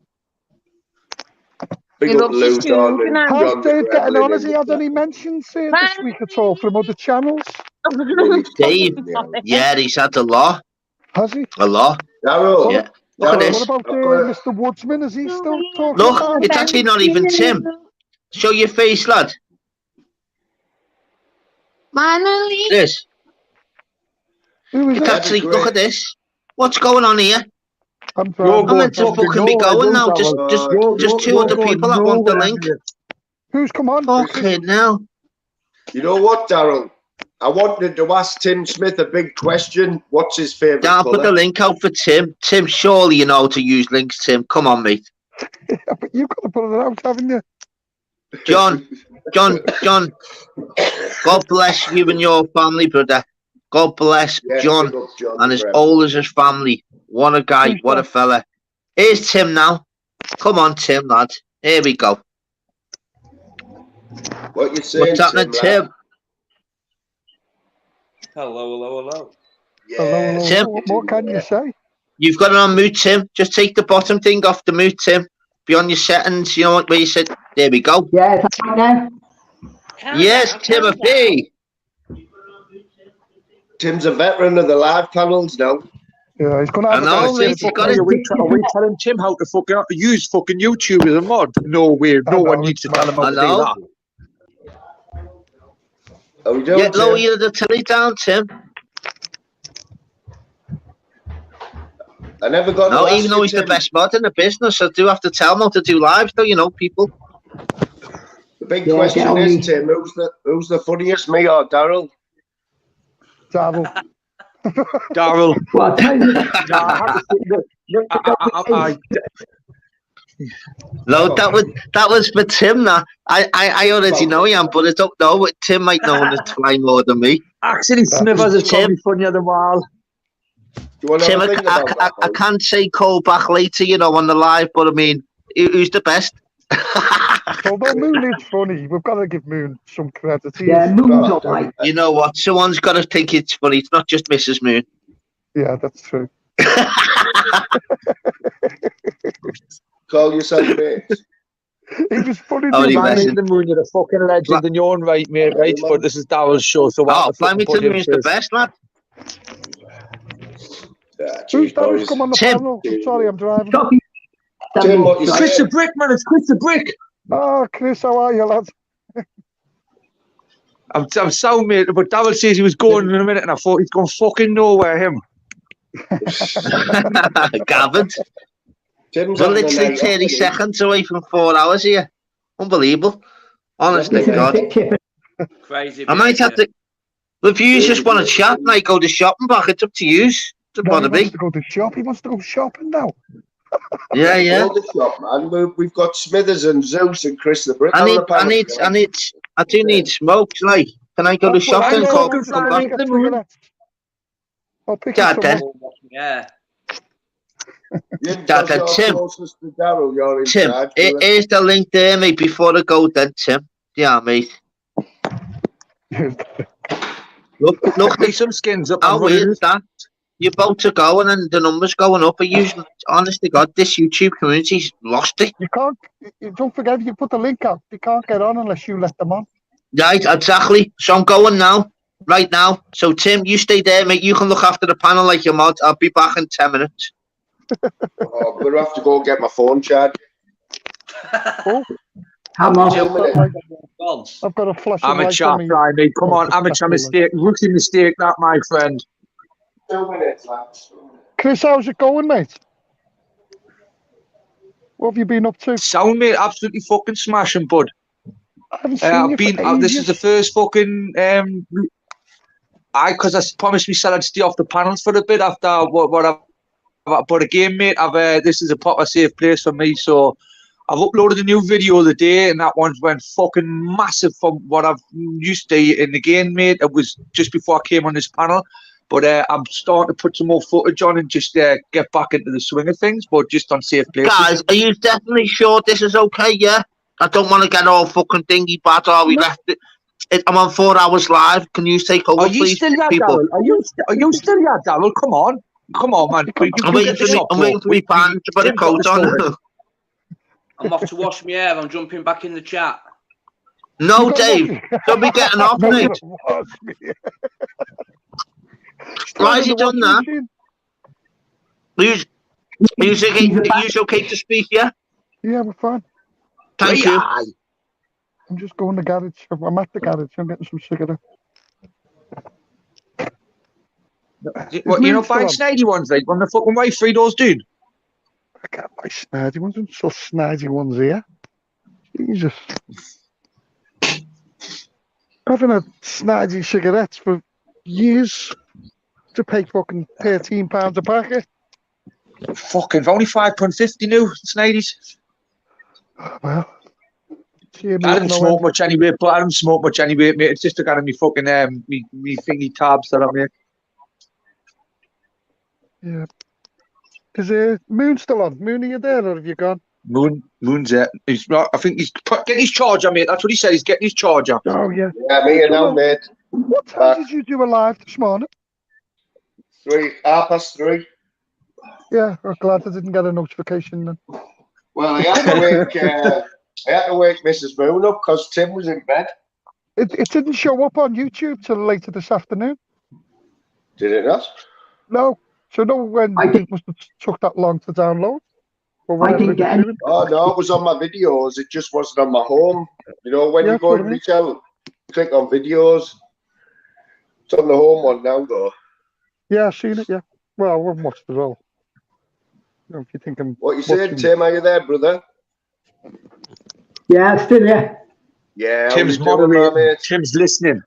Big up Luke on. How's Dave getting on? Has he had any mentions here this week at all from other channels? Dave? Yeah, he's had a lot. Has he? A lot. Daryl. Yeah. Look at this. What about Mr. Woodsman? Is he still talking? Look, it's actually not even Tim. Show your face, lad. Finally. This. It's actually, look at this. What's going on here? I'm meant to fucking be going now. Just 200 people that want the link. Who's come on? Fucking hell. You know what, Daryl? I wanted to ask Tim Smith a big question. What's his favourite I'll colour? put the link out for Tim. Tim, surely you know how to use links, Tim. Come on, mate. Yeah, but you've got to put it out, haven't you? John. God bless you and your family, brother. God bless John and as old as his family. What a guy, what a fella. Here's Tim now. Come on, Tim, lad. Here we go. What you saying, what's happening, Tim? Hello. Yeah. Tim, what can you say? You've got it on mute, Tim. Just take the bottom thing off the mute, Tim. Be on your settings, you know what, where you said, there we go. Yeah, is that right now? Yes, Timothy. Tim's a veteran of the live panels now. Yeah, he's going to have Are we telling Tim how to fucking use fucking YouTube as a mod? No one needs to tell him how to do that. Are we doing Get lower the telly down, Tim. I never got no, even though he's the best mod in the business, I do have to tell him how to do live, though, you know, people. The big question is, Tim, who's the funniest, me or Daryl? Daryl. Well, No, that was for Tim. Now I already know him, but I don't know what Tim might know the fly more than me. Actually, Smithers is probably funnier than Wal. Tim, I can't say call back later, you know, on the live, but I mean, who's the best? Although Moon is funny, we've got to give Moon some credit. Moon's all right. You know what? Someone's got to think it's funny. It's not just Mrs. Moon. Yeah, that's true. Call yourself mate. He was funny. The Moon, you're a fucking legend in your own right, mate. Right, but this is Daryl's show, so Fly Me to the Moon's the best, lad. Who's Daryl's come on the panel? Sorry, I'm driving. It's Chris the Brick, man. It's Chris the Brick. Oh, Chris, how are you, lad? I'm sound, mate, but Daryl says he was going in a minute, and I thought he's going fucking nowhere, him. Gathered. We're literally 30 seconds away from 4 hours here. Unbelievable. Honestly, God. Crazy. I might have to. If you just want to chat, might go to shopping back. It's up to you. Doesn't bother me. He wants to go to shop. He wants to go shopping now. Yeah. Go to the shop, man. We've got Smithers and Zeus and Chris the Brick. I do need smokes, like. Can I go to shopping and come back? I'll pick God, then. Yeah. Tim, here's the link there, mate, before I go then, Tim. Yeah, mate. Look, there's some skins up. How weird is that? You're about to go and then the numbers going up. Honest to God, this YouTube community's lost it. You can't, don't forget, if you put the link out, they can't get on unless you let them on. Right, exactly. So I'm going now, right now. So Tim, you stay there, mate. You can look after the panel like your mod. I'll be back in 10 minutes. I'm going to have to go get my phone charged. How much? I've got a flash. Amateur fly, mate. Come on, amateur mistake. Rookie mistake, that, my friend. 2 minutes, lads. Chris, how's it going, mate? What have you been up to? Sound, mate, absolutely fucking smashing, bud. I haven't seen you for ages. This is the first fucking because I promised myself I'd stay off the panels for a bit after what I've. But again, mate, this is a proper safe place for me. So I've uploaded a new video the day, and that one went fucking massive from what I've used to. And again, mate, it was just before I came on this panel. But I'm starting to put some more footage on and just get back into the swing of things, but just on safe places. Guys, are you definitely sure this is okay? Yeah, I don't want to get all fucking dingy bad. Or we left it. I'm on 4 hours live. Can you take over, please? Are you still here, Darryl? Are you still here, Darryl? Come on, man. I'm waiting for me pan to put a coat on. I'm off to wash my hair. I'm jumping back in the chat. No, Dave. Don't be getting off, mate. Why has he done that? Are you okay to speak, yeah? Yeah, we're fine. Thank you. I'm just going to the garage. I'm at the garage. I'm getting some cigarettes. What, you're not buying snidey ones, like, on the fucking way 3 doors, dude? I can't buy snidey ones. I'm so snidey ones here. Jesus. I haven't had snidey cigarettes for years. To pay fucking £13 a packet. Fucking only £5.50 new snidies. Well, I don't smoke much anyway, mate. It's just a kind of me fucking me thingy tabs that I make. Yeah. Is Moon still on? Moon, are you there, or have you gone? Moon's there. I think he's getting his charger, mate. That's what he said. He's getting his charger. Oh yeah. Yeah, me and now, mate. What time did you do a live this morning? 3:30. Yeah, I'm glad I didn't get a notification then. Well, I had to wake Mrs. Moon up because Tim was in bed. It didn't show up on YouTube till later this afternoon. Did it not? No. So no, when it must have took that long to download. I didn't get any. Oh no, it was on my videos. It just wasn't on my home. You know, when you go to retail, click on videos. It's on the home one now, though. Yeah, I've seen it, yeah. Well, I haven't watched it all. You know, if you think I'm what you saying, Tim? Are you there, brother? Yeah, I'm still there. Yeah, Tim's moderating. Tim's listening.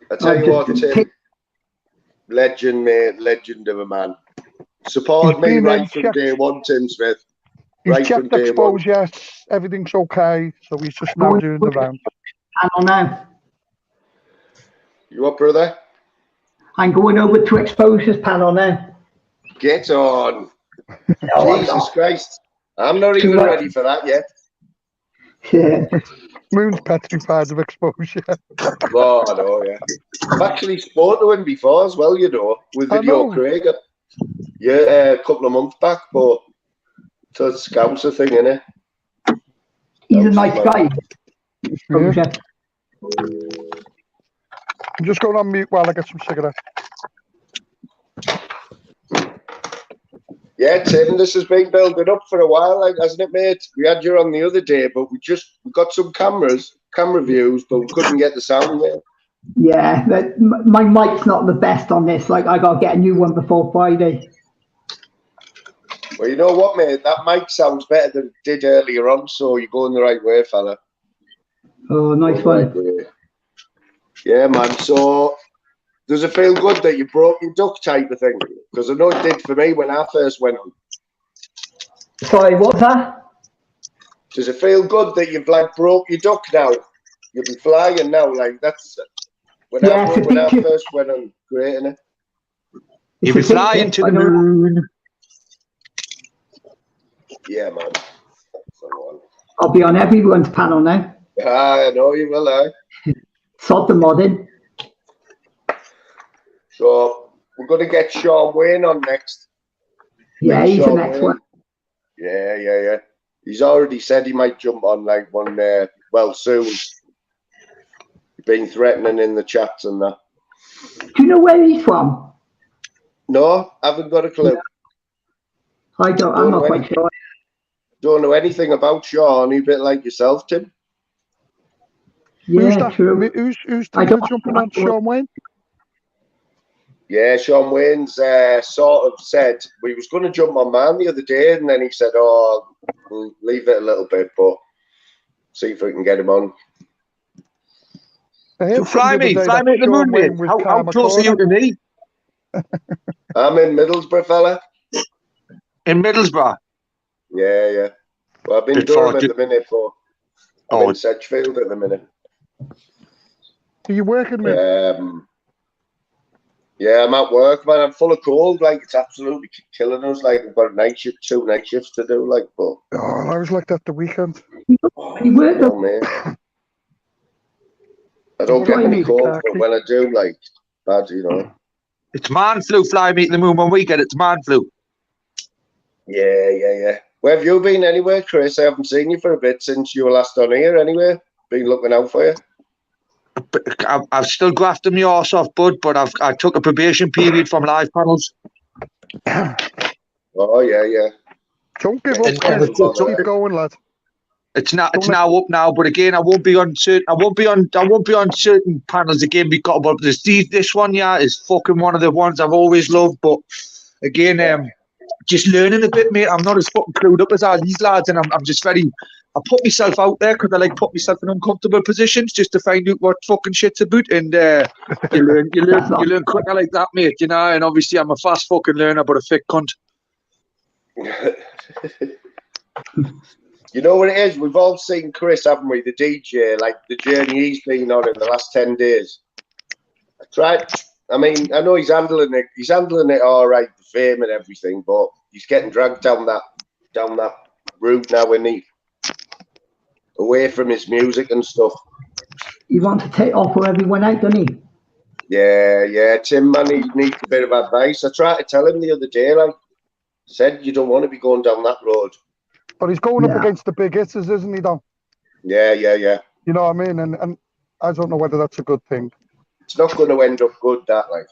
I tell you what, Tim. Legend, mate. Legend of a man. Supported me right from day one, Tim Smith. He's checked exposure. Everything's okay. So he's just now doing the round. I don't know. You up, brother? I'm going over to Exposure's panel now. Get on. Jesus Christ. I'm not even ready for that yet. Yeah. Moon's petrified of exposure. Oh, I know, yeah. I've actually spoken to him before as well, you know, with Video Craig. Yeah, a couple of months back, but it's a Scouser thing, innit? He's a nice guy. Yeah. I'm just going on mute while I get some cigarettes. Yeah, Tim, this has been building up for a while, like, hasn't it, mate? We had you on the other day, but we got some camera views, but we couldn't get the sound there. Yeah, my mic's not the best on this. Like, I gotta get a new one before Friday. Well, you know what, mate? That mic sounds better than it did earlier on, so you're going the right way, fella. Oh, nice one. Right, yeah, man. So, does it feel good that you broke your duck type of thing? Because I know it did for me when I first went on. Sorry, what's that? Does it feel good that you've like broke your duck now? You'll be flying now, like that's when I first went on. Great, innit? You'll be flying to the moon. Yeah, man. I'll be on everyone's panel now. I know you will, Sod the modding. So we're going to get Sean Wayne on next. Yeah, he's the next one. Yeah. He's already said he might jump on like one soon. He's been threatening in the chats and that. Do you know where he's from? No, haven't got a clue. I'm not quite sure. Don't know anything about Sean. He's a bit like yourself, Tim. Yeah, true. Who's thinking of jumping on Sean Wayne? Yeah, Sean Wayne's sort of said we was going to jump on man the other day, and then he said, "Oh, we'll leave it a little bit, but see if we can get him on." So fly me to the moon, mate. How close are you to me? I'm in Middlesbrough, fella. In Middlesbrough? Yeah. Well, I've been Durham at the minute, but I'm in Sedgefield at the minute. Are you working, mate? Yeah, I'm at work, man. I'm full of cold. Like, it's absolutely killing us. Like, we've got two night shifts to do. Like, but I was like that the weekend. Oh, man. I don't get any cold, but when I do, like, bad, you know. It's man flu. Fly me to the moon when we get it. It's man flu. Yeah. Where have you been anyway, Chris? I haven't seen you for a bit since you were last on here. Anyway, been looking out for you. I've still grafted my arse off, bud, but I took a probation period from live panels. Oh yeah. Don't give up, Chris. Keep going, lad. It's now up now, but again, I won't be on certain panels again because but this one, is fucking one of the ones I've always loved. But again, just learning a bit, mate. I'm not as fucking clued up as all these lads, and I'm just very. I put myself out there because I like put myself in uncomfortable positions just to find out what fucking shit's about, and you learn quicker like that, mate. You know, and obviously I'm a fast fucking learner, but a thick cunt. You know what it is? We've all seen Chris, haven't we? The DJ, like the journey he's been on in the last 10 days. I mean, I know he's handling it. He's handling it all right, the fame and everything, but he's getting dragged down that route now, isn't he? Away from his music and stuff. He wants to take off for everyone out, doesn't he? Yeah. Tim, man, he needs a bit of advice. I tried to tell him the other day, like, said you don't want to be going down that road. But he's going up against the big hitters, isn't he, Don? Yeah. You know what I mean? And I don't know whether that's a good thing. It's not going to end up good, that, like.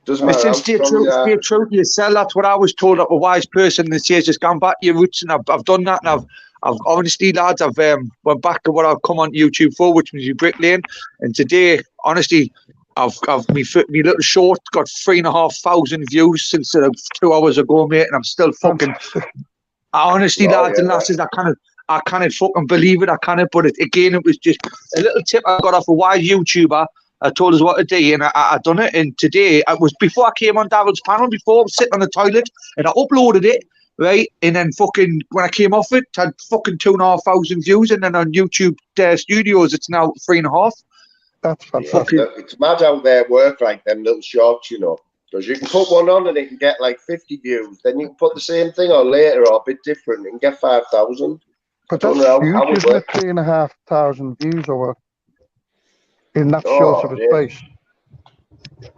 Doesn't matter. Listen, stay true to yourself. That's what I was told of a wise person that says just gone back to your roots, and I've done that, and I've honestly, lads, I've went back to what I've come on YouTube for, which was your bricklaying, and today, honestly, I've me little short got 3,500 views since 2 hours ago, mate, and I'm still fucking. Honestly, lads and lasses, I can't fucking believe it. I can't, but again, it was just a little tip I got off a wide YouTuber. I told us what to do, and I done it. And today, it was before I came on Daryl's panel. Before I was sitting on the toilet, and I uploaded it, right? And then fucking when I came off it, had fucking 2,500 views, and then on YouTube Studios, it's now 3.5. That's fantastic. It's mad out there work like them little shorts, you know. Because you can put one on and it can get like 50 views. Then you can put the same thing on later or a bit different and get 5,000. But that's huge, isn't it? 3,500 views over in that short of a space.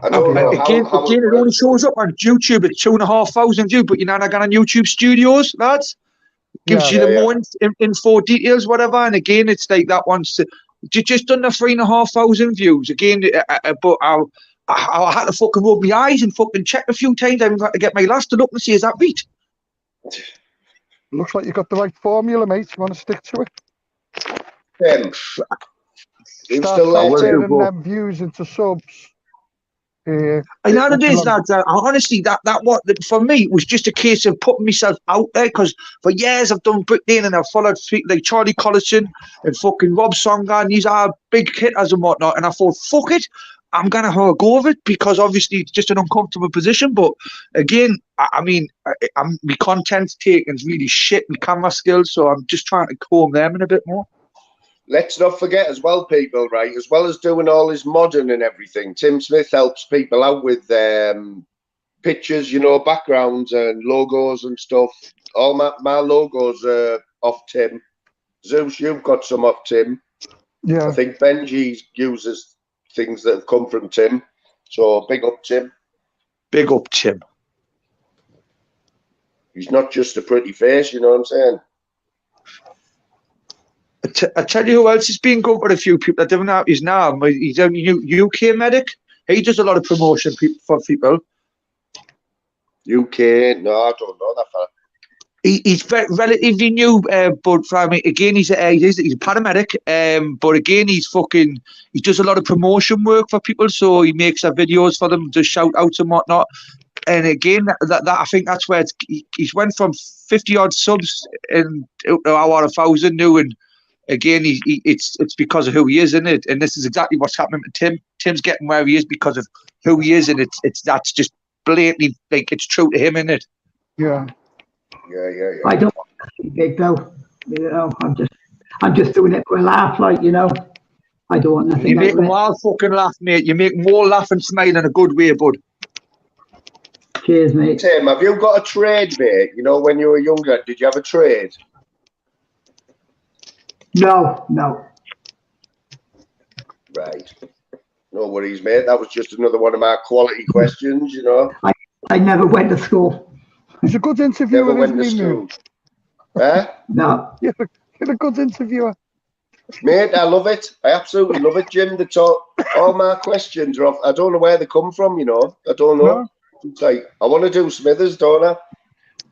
I don't know again, it only shows up on YouTube at 2,500 views, but you're not on YouTube Studios, lads. Gives you the more info details, whatever. And again, it's like that one's just under 3,500 views. Again, but I had to fucking rub my eyes and fucking check a few times. I even got to get my lass to look and see, is that right? Looks like you got the right formula, mate. You want to stick to it? Start turning them views into subs. I know it is, lads. Honestly, that for me was just a case of putting myself out there, because for years I've done bricklaying and I've followed people like Charlie Collison and fucking Rob Songa, and these are big hitters and whatnot. And I thought, fuck it, I'm gonna have a go of it, because obviously it's just an uncomfortable position. But again, my content's taken really shit, my camera skills, so I'm just trying to comb them in a bit more. Let's not forget as well, people, right? As well as doing all his modern and everything, Tim Smith helps people out with pictures, you know, backgrounds and logos and stuff. All my logos are off Tim. Zeus, you've got some off Tim. Yeah. I think Benji uses things that have come from Tim. So big up, Tim. Big up, Tim. He's not just a pretty face, you know what I'm saying? I tell you who else has been good for a few people that don't know his name. He's a UK medic. He does a lot of promotion for people. UK? No, I don't know that fella. He's relatively new, but for me, again, he's a paramedic. But again, he does a lot of promotion work for people. So he makes videos for them, does shout outs and whatnot. And again, that I think that's where he's went from 50 odd subs and our 1,000 new, and again, it's because of who he is, isn't it? And this is exactly what's happening to Tim. Tim's getting where he is because of who he is, and that's just blatantly, like, it's true to him, isn't it? Yeah. Yeah. I don't want to be big though. You know, I'm just doing it for a laugh, like, you know. I don't want nothing. You make them all fucking laugh, mate. You make them all laugh and smile in a good way, bud. Cheers, mate. Tim, have you got a trade, mate? You know, when you were younger, did you have a trade? No. Right. No worries, mate. That was just another one of my quality questions, you know. I never went to school. He's a good interviewer. Never went to school. Huh? No. You're a good interviewer. Mate, I love it. I absolutely love it, Jim. All my questions are off. I don't know where they come from, you know. I don't know. No. It's like, I want to do Smithers, don't I?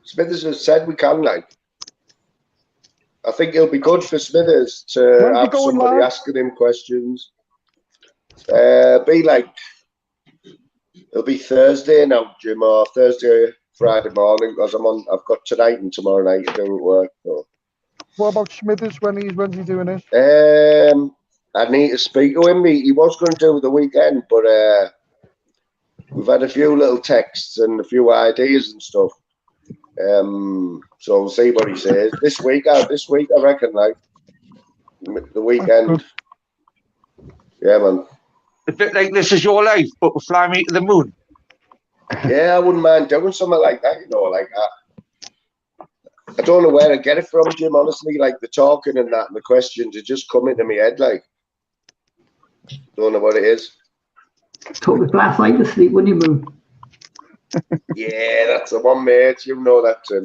Smithers has said we can, like. I think it'll be good for Smithers to have somebody asking him questions. It'll be Thursday now, Jim, or Thursday, Friday morning, because I've got tonight and tomorrow night to do at work. So. What about Smithers when's he doing this? I need to speak to him. He was going to do the weekend, but we've had a few little texts and a few ideas and stuff. So we'll see what he says. This week I reckon, like, the weekend. Yeah, man. A bit like This Is Your Life, but we'll fly me to the moon. Yeah, I wouldn't mind doing something like that, you know, like that. I don't know where to get it from, Jim, honestly. Like, the talking and that and the questions, it just come into my head, like. Don't know what it is. Took the glass eye to sleep when you move. Yeah, that's the one, mate. You know that, Tim.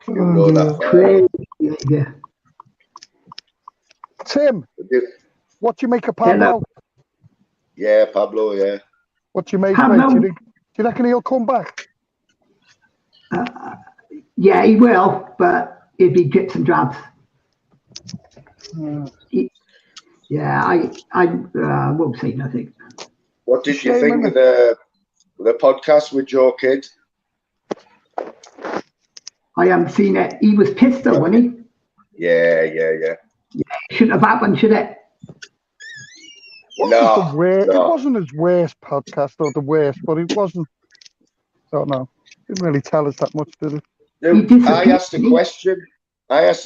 You know that. Yeah. Tim, what do you make of Pablo? Yeah, Pablo, yeah. What do you make of him? Do you reckon he'll come back? Yeah, he will, but it'd be drips and drabs. I won't say nothing. What did you think of the podcast with Joe Kidd? I haven't seen it. He was pissed though, wasn't he? Yeah. Shouldn't have happened, should it? It wasn't his worst podcast or the worst, but it wasn't. I don't know. Didn't really tell us that much, did it? Dude, I asked a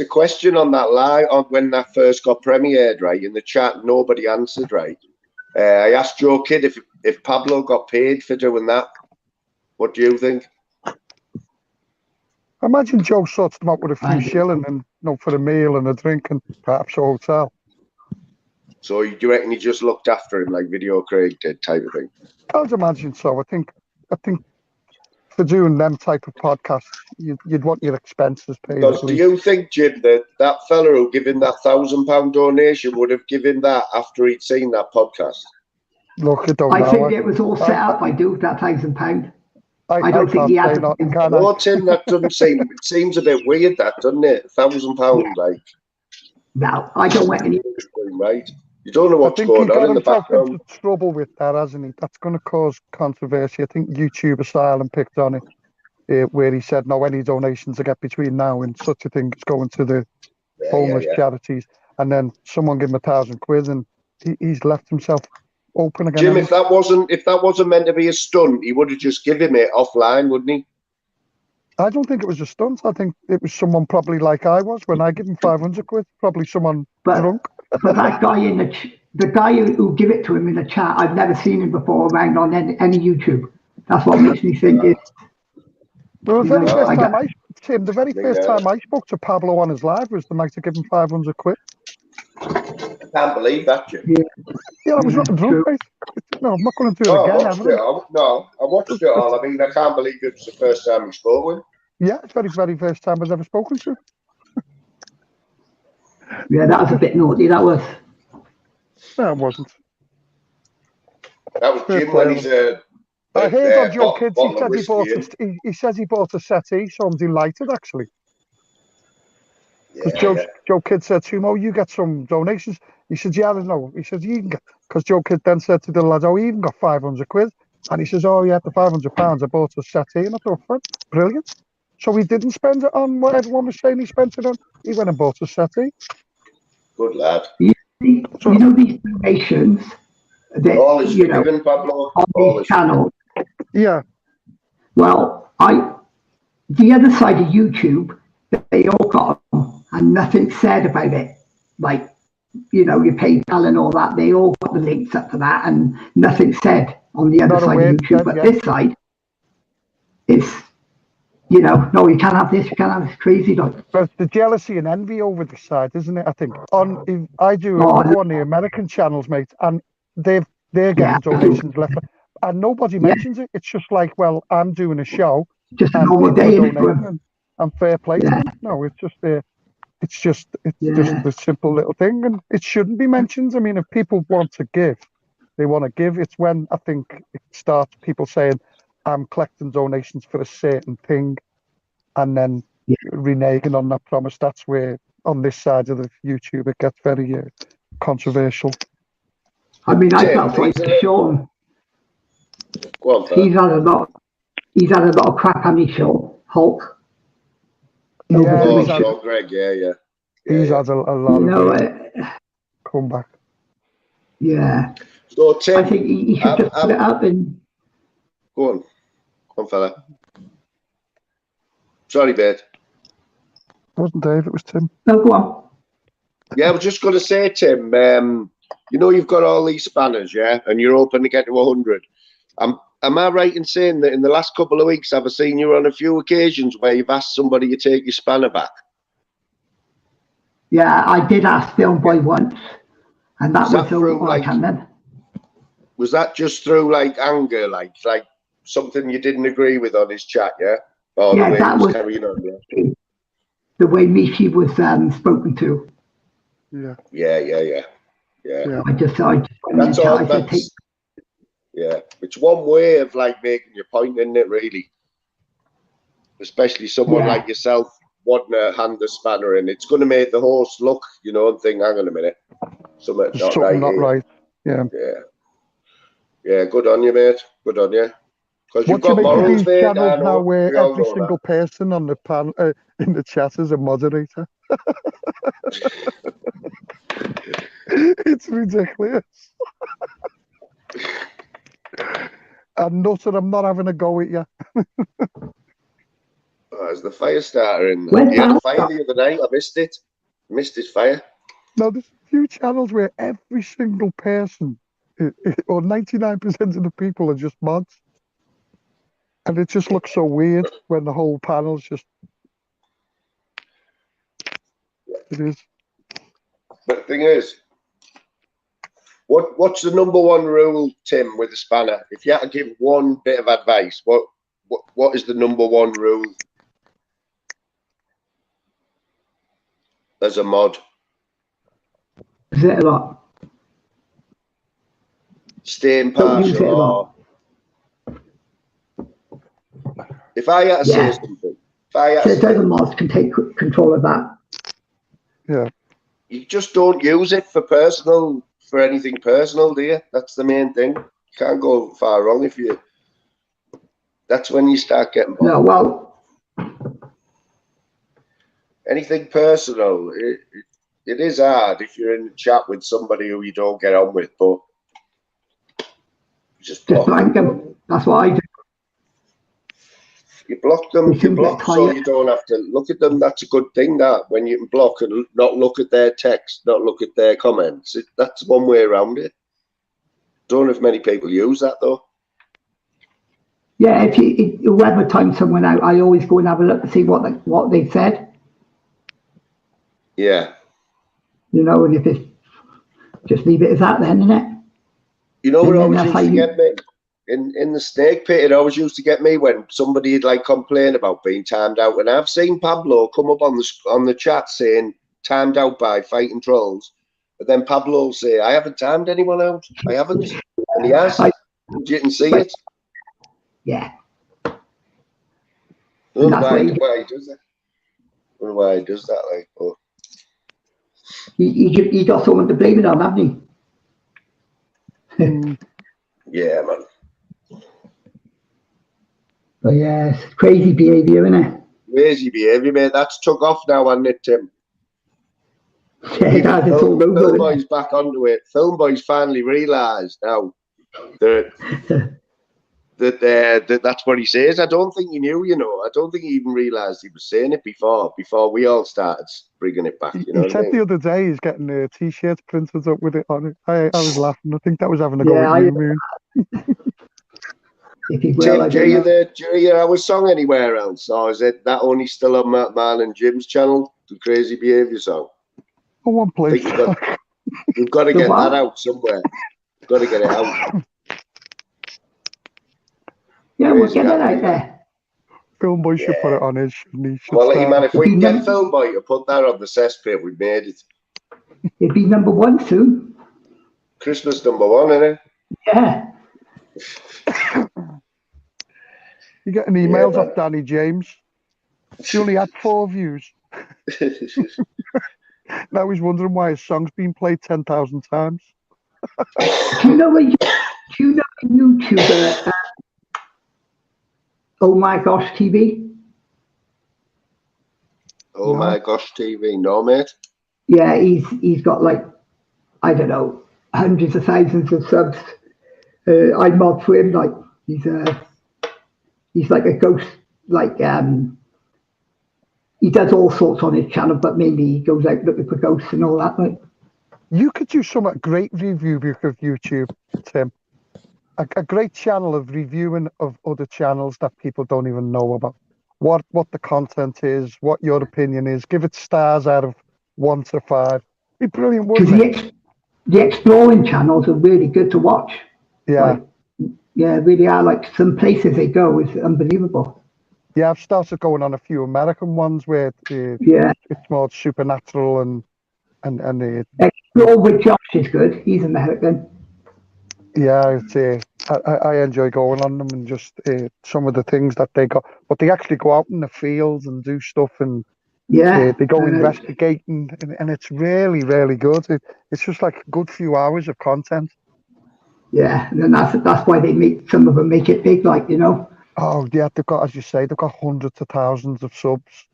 question on that live when that first got premiered, right? In the chat, nobody answered, right? I asked Joe Kidd if Pablo got paid for doing that. What do you think? Imagine Joe sorts them out with a few shilling and for a meal and a drink and perhaps a hotel. So do you reckon he just looked after him like Video Craig did, type of thing? I'd imagine so. I think for doing them type of podcasts, you'd want your expenses paid. Because do you think, Jim, that fella who gave him that £1,000 donation would have given that after he'd seen that podcast? Look, I don't know. I think it was all set up. I do that £1,000. I don't think can't he had say to. nothing, can No, I? Tim, that doesn't seem. It seems a bit weird, that, doesn't it? £1,000, like. No, I don't want any. Right. You don't know what's going on in the background. Into trouble with that, hasn't he? That's going to cause controversy. I think YouTube Asylum picked on it, where he said, no, any donations I get between now and such a thing is going to the homeless charities. And then someone gave him £1,000 and he's left himself open again. Jim, if that wasn't meant to be a stunt, he would have just given it offline, wouldn't he? I don't think it was a stunt. I think it was someone probably like I was when I give him £500, probably someone drunk. But that guy the guy who give it to him in the chat, I've never seen him before around on any YouTube. That's what makes me think it. Well, the very first time I spoke to Pablo on his live was the night to give him £500. I can't believe that, Jim. Yeah, I was not drunk, mate. No, I'm not going to do it again. I watched it all. I mean, I can't believe it was the first time we spoke with him. Yeah, it's the very first time I've ever spoken to him. Yeah, that was a bit naughty, that was. No, it wasn't. That was Jim when he's I heard on Joe Kids, he says he bought a settee, so I'm delighted, actually. Because Joe Kidd said to him, oh, you get some donations. He said, yeah, no. He said, you can get, because Joe Kidd then said to the lads, oh, he even got £500. And he says, oh, yeah, the £500, I bought a settee. And I thought, brilliant. So he didn't spend it on what everyone was saying he spent it on. He went and bought a settee. Good lad. You know these donations that, given, Pablo, on these channels. Yeah. Well, the other side of YouTube, they all got them and nothing said about it. Like, your PayPal and all that, they all got the links up for that and nothing said on the other side of YouTube. But this side, it's, no, you can't have this, you can't have this, crazy. Like. But the jealousy and envy over the side, isn't it? I think I go on the American channels, mate, and they're getting donations left, and nobody mentions it. It's just like, well, I'm doing a show, just a normal day, and fair play to them. No, it's just a simple little thing, and it shouldn't be mentioned. I mean, if people want to give, they want to give. It's when I think it starts people saying, I'm collecting donations for a certain thing, and then reneging on that promise. That's where, on this side of the YouTube, it gets very controversial. I mean, I felt like Sean. He's had a lot of crap on his show. Hulk. Sean Greg, yeah. He's had a lot of comeback. Yeah. So Tim, I think he should just put it up and. Go on, fella. Sorry, Bert. It wasn't Dave, it was Tim. No, go on. Yeah, I was just going to say, Tim, you've got all these spanners, yeah, and you're hoping to get to 100. Am I right in saying that in the last couple of weeks, I've seen you on a few occasions where you've asked somebody to take your spanner back? Yeah, I did ask Filmboy once, and that was all I can then. Was that just through anger, like something you didn't agree with on his chat, yeah? Or yeah, the way that was carrying on, yeah? The way Michi was spoken to. Yeah. I just that's all. Yeah, it's one way of making your point, isn't it? Really, especially someone like yourself wanting to hand the spanner in. It's going to make the host look, and think, hang on a minute, something not right. Yeah. Good on you, mate. Good on you. Because you've got morals, mate. Channels now where every single person on the panel in the chat is a moderator. It's ridiculous. I'm not having a go at you. There's the fire starter in there. He had a fire the other night. I missed it. Missed his fire. No, there's a few channels where every single person, or 99% of the people, are just mods. And it just looks so weird when the whole panel's just It is. But the thing is, what's the number one rule, Tim, with the spanner? If you had to give one bit of advice, what is the number one rule as a mod? Is it a lot? Stay impartial. If I had to say something, other mods can take control of that. Yeah. You just don't use it for anything personal, do you? That's the main thing. You can't go far wrong if you. That's when you start getting. No, well. Anything personal, it is hard if you're in a chat with somebody who you don't get on with, but just blank them. That's what I do. You block them. You block so you don't have to look at them. That's a good thing. That when you can block and not look at their text, not look at their comments. That's one way around it. Don't know if many people use that though. Yeah, if whoever times someone out, I always go and have a look to see what they said. Yeah. You know, and if it's just leave it as that, then, innit? You know what always used to get me in the snake pit. It always used to get me when somebody would like complain about being timed out, and I've seen Pablo come up on the chat saying timed out by fighting trolls, but then Pablo will say, "I haven't timed anyone out. I haven't," and he has. You can see it. Yeah. I don't know why he does that. I don't know why he does that. Like, oh. He got someone to blame it on, haven't he? Yeah, man. But yeah, it's crazy behaviour, isn't it? Crazy behaviour, mate. That's took off now, hasn't it, Tim? Yeah, it has. It's all over. Film Boy's back onto it. Film Boy's finally realised now that that's what he says. I don't think he knew, you know. I don't think he even realised he was saying it before we all started bringing it back. You know he said the other day he's getting T-shirts printed up with it on it. I was laughing. I think that was having a go at you, Moon. Tim, do you hear our song anywhere else, or is it that only still on Matt Man and Jim's channel, the Crazy Behaviour song? Oh, one place. You've got to get that out somewhere. You've got to get it out. Yeah, we'll get it out there. Film Boy should put it on his. Quality, man. If we can get Film Boy to put that on the cesspit, we've made it. It'd be number one soon. Christmas number one, isn't it? Yeah. You're getting emails off Danny James. He only had 4 views. Now he's wondering why his song's been played 10,000 times. Do you know a YouTuber? Oh my gosh, TV. Oh my gosh, TV, no, mate. Yeah, he's got like, I don't know, hundreds of thousands of subs. I mod for him. Like he's like a ghost. Like he does all sorts on his channel, but mainly he goes out looking for ghosts and all that. Like you could do some great review of YouTube, Tim. A great channel of reviewing of other channels that people don't even know about. What the content is, what your opinion is. Give it stars out of 1 to 5. Be brilliant, wouldn't it? The exploring channels are really good to watch. Yeah. Yeah, really are. Like some places they go is unbelievable. Yeah, I've started going on a few American ones where it's more supernatural and Explore with Josh is good. He's American. Yeah, I enjoy going on them and just some of the things that they got. But they actually go out in the fields and do stuff, and they go investigating, and it's really, really good. It's just like a good few hours of content. Yeah, and that's why some of them make it big, like, you know. Oh yeah, they've got, as you say, they've got hundreds of thousands of subs,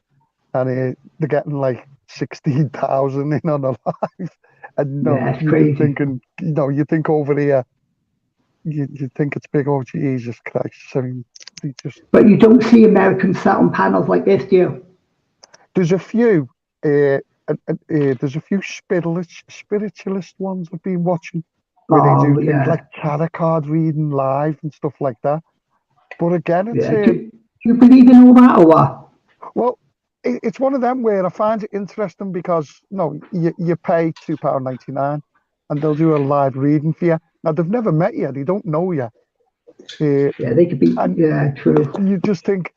and they're getting like 16,000 in on a live. And you're thinking, you think over here. You think it's big? Oh, Jesus Christ! I mean, But you don't see Americans sat on panels like this, do you? There's a few. There's a few spiritualist ones I've been watching where they do things like tarot card reading live and stuff like that. But again, it's do you believe in all that or what? Well, it's one of them where I find it interesting because you pay £2.99 and they'll do a live reading for you. Now they've never met you, they don't know you. Yeah, they could be. Yeah, true. You just think,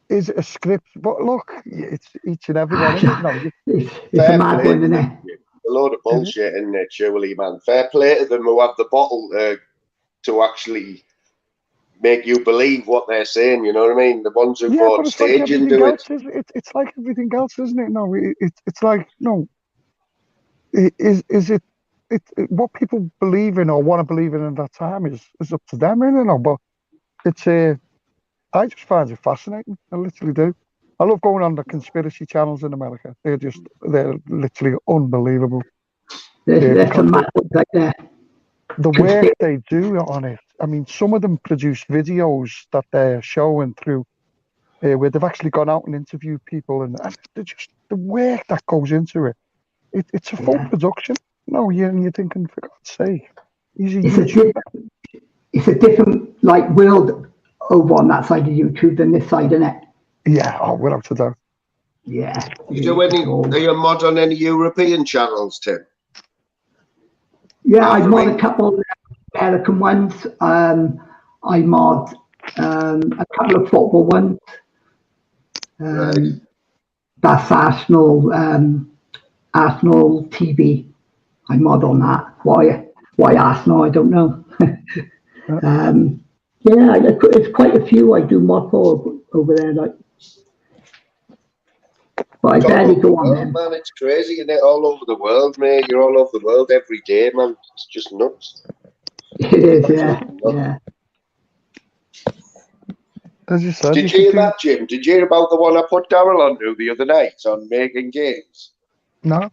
is it a script? But look, it's each and every one, isn't it? No, it's a mad one, isn't it? A load of bullshit, isn't it, surely, man? Fair play to them who have the bottle to actually make you believe what they're saying, you know what I mean? The ones who go on stage and do it. It's like everything else, isn't it? No, it's like, no. Is it what people believe in or want to believe in at that time is up to them, you know? But it's I just find it fascinating. I literally do. I love going on the conspiracy channels in America. They're literally unbelievable. There's some mad ones like that. The work they do on it. I mean, some of them produce videos that they're showing through where they've actually gone out and interviewed people, and just the work that goes into it. It's a full production. No, you're thinking, for God's sake, it's a different like world over on that side of YouTube than this side, isn't it? Yeah, without a doubt. Yeah. Are you mod on any European channels, Tim? Yeah, I mod a couple of American ones. I mod a couple of football ones. That's Arsenal TV. I mod on that. Why Arsenal? I don't know. Yeah, it's quite a few I do mod for over there. Like, but I barely go on them. Man, it's crazy, isn't it? All over the world, mate. You're all over the world every day, man. It's just nuts. It is, yeah. As you said, did you hear that, Jim? Did you hear about the one I put Daryl onto the other night on making games? No.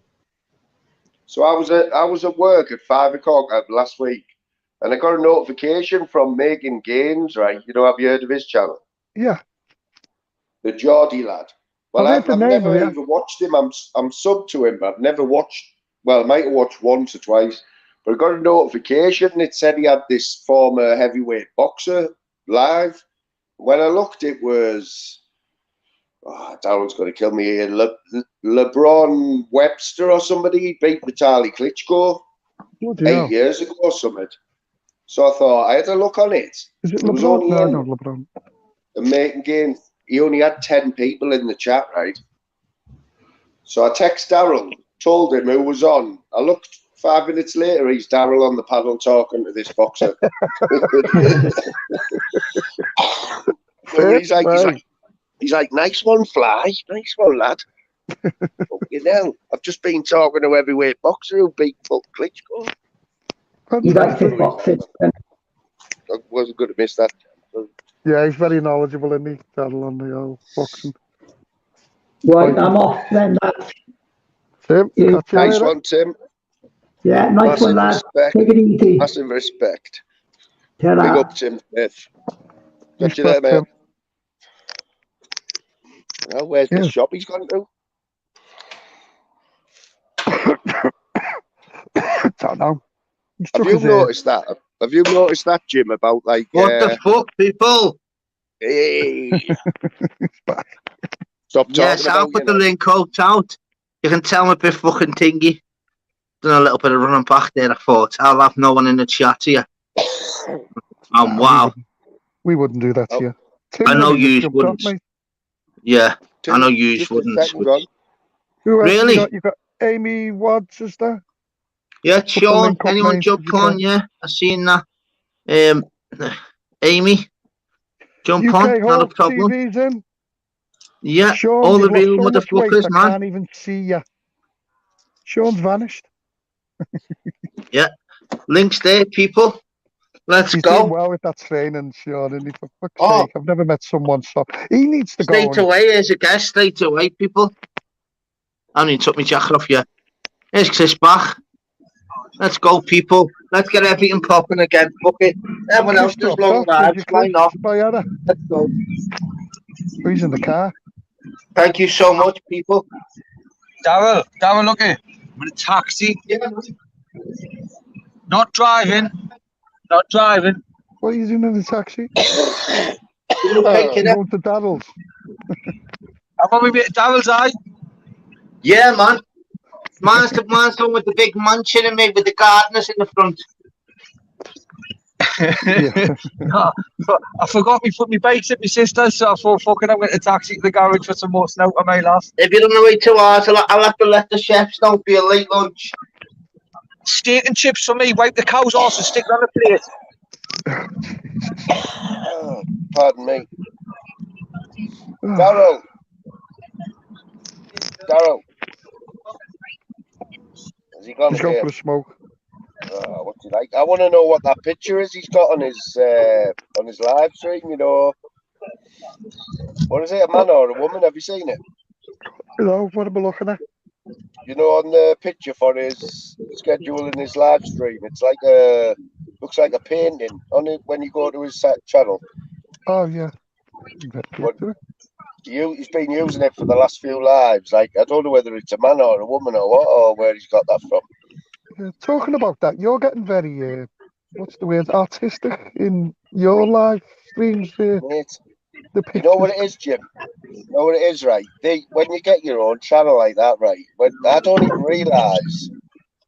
So I was at work at 5 o'clock last week, and I got a notification from Making Games, right? You know, have you heard of his channel? Yeah. The Geordie lad. Well, I've never even watched him. I'm sub to him, but I've never watched. Well, I might have watched once or twice, but I got a notification and it said he had this former heavyweight boxer live. When I looked, it was Darren's going to kill me here. LeBron Webster or somebody. He beat Vitaly Klitschko 8 years ago or something. So I thought I had a look on it. Is it LeBron? No, not LeBron. The Making Games. He only had 10 people in the chat, right? So I text Daryl, told him who was on. I looked 5 minutes later, he's Daryl on the panel talking to this boxer. he's like, nice one, Fly. Nice one, lad. You know, I've just been talking to a heavyweight boxer who beat Klitschko. He likes his boxing. I wasn't going to miss that. Yeah, he's very knowledgeable, isn't he, Daryl, on the old boxing. Right, I'm off then, lads. Tim, nice one, Tim. Yeah, nice one, lad. Take it easy. Massive respect. Big up, Tim Smith. Catch you there, mate. Well, where's the shop he's gone to? Don't know. Have you noticed that? Have you noticed that, Jim, about like... What the fuck, people? Hey! Stop talking yes, I'll put the link out. You can tell me a bit fucking tingy. Done a little bit of running back there, I thought. I'll have no one in the chat here. Wow. We wouldn't do that to you. I know you wouldn't. Yeah, I know you wouldn't. Who else really? You got Amy Watts, is there? Yeah, Sean. Anyone jump on? Yeah, I seen that. Amy, jump on. Not a problem. TV's in. Yeah, Sean, all the real motherfuckers, man. I can't even see you. Sean's vanished. Yeah, links there, people. Let's go. Doing well with that training, Sean. And for fuck's sake, I've never met someone so. He needs to go. Straight away, as a guest, straight away, people. I only took my jacket off you. Here's Chris back. Let's go, people. Let's get everything popping again. Fuck it. Everyone else does long lives. Why not? Let's go. He's in the car. Thank you so much, people. Daryl, look here. I'm in a taxi. Yeah. Not driving. What are you doing in the taxi? Going to Daryl's. I'm on my mate Daryl's eye. Yeah, man. Man's the one with the big mansion and mate with the gardeners in the front. No, but I forgot me put my bikes at my sister's, so I thought fucking I'm going to taxi to the garage for some more snow on my last. If you're on the way too hard, I'll have to let the chefs know for your late lunch. Steak and chips for me. Wipe the cow's arse and stick it on the plate. Oh, pardon me. Daryl. Has he gone He's again? gone for a smoke. Oh, what's he like? I want to know what that picture is he's got on his live stream. You know, what is it? A man or a woman? Have you seen it? No, what am I looking at? You know, on the picture for his schedule in his live stream, it's like looks like a painting on it when you go to his channel. Oh yeah. He's been using it for the last few lives. Like, I don't know whether it's a man or a woman or what, or where he's got that from. Talking about that, you're getting very, what's the word, artistic in your live streams. Mate, you know what it is, Jim? You know what it is, right? When you get your own channel like that, right? I don't even realise,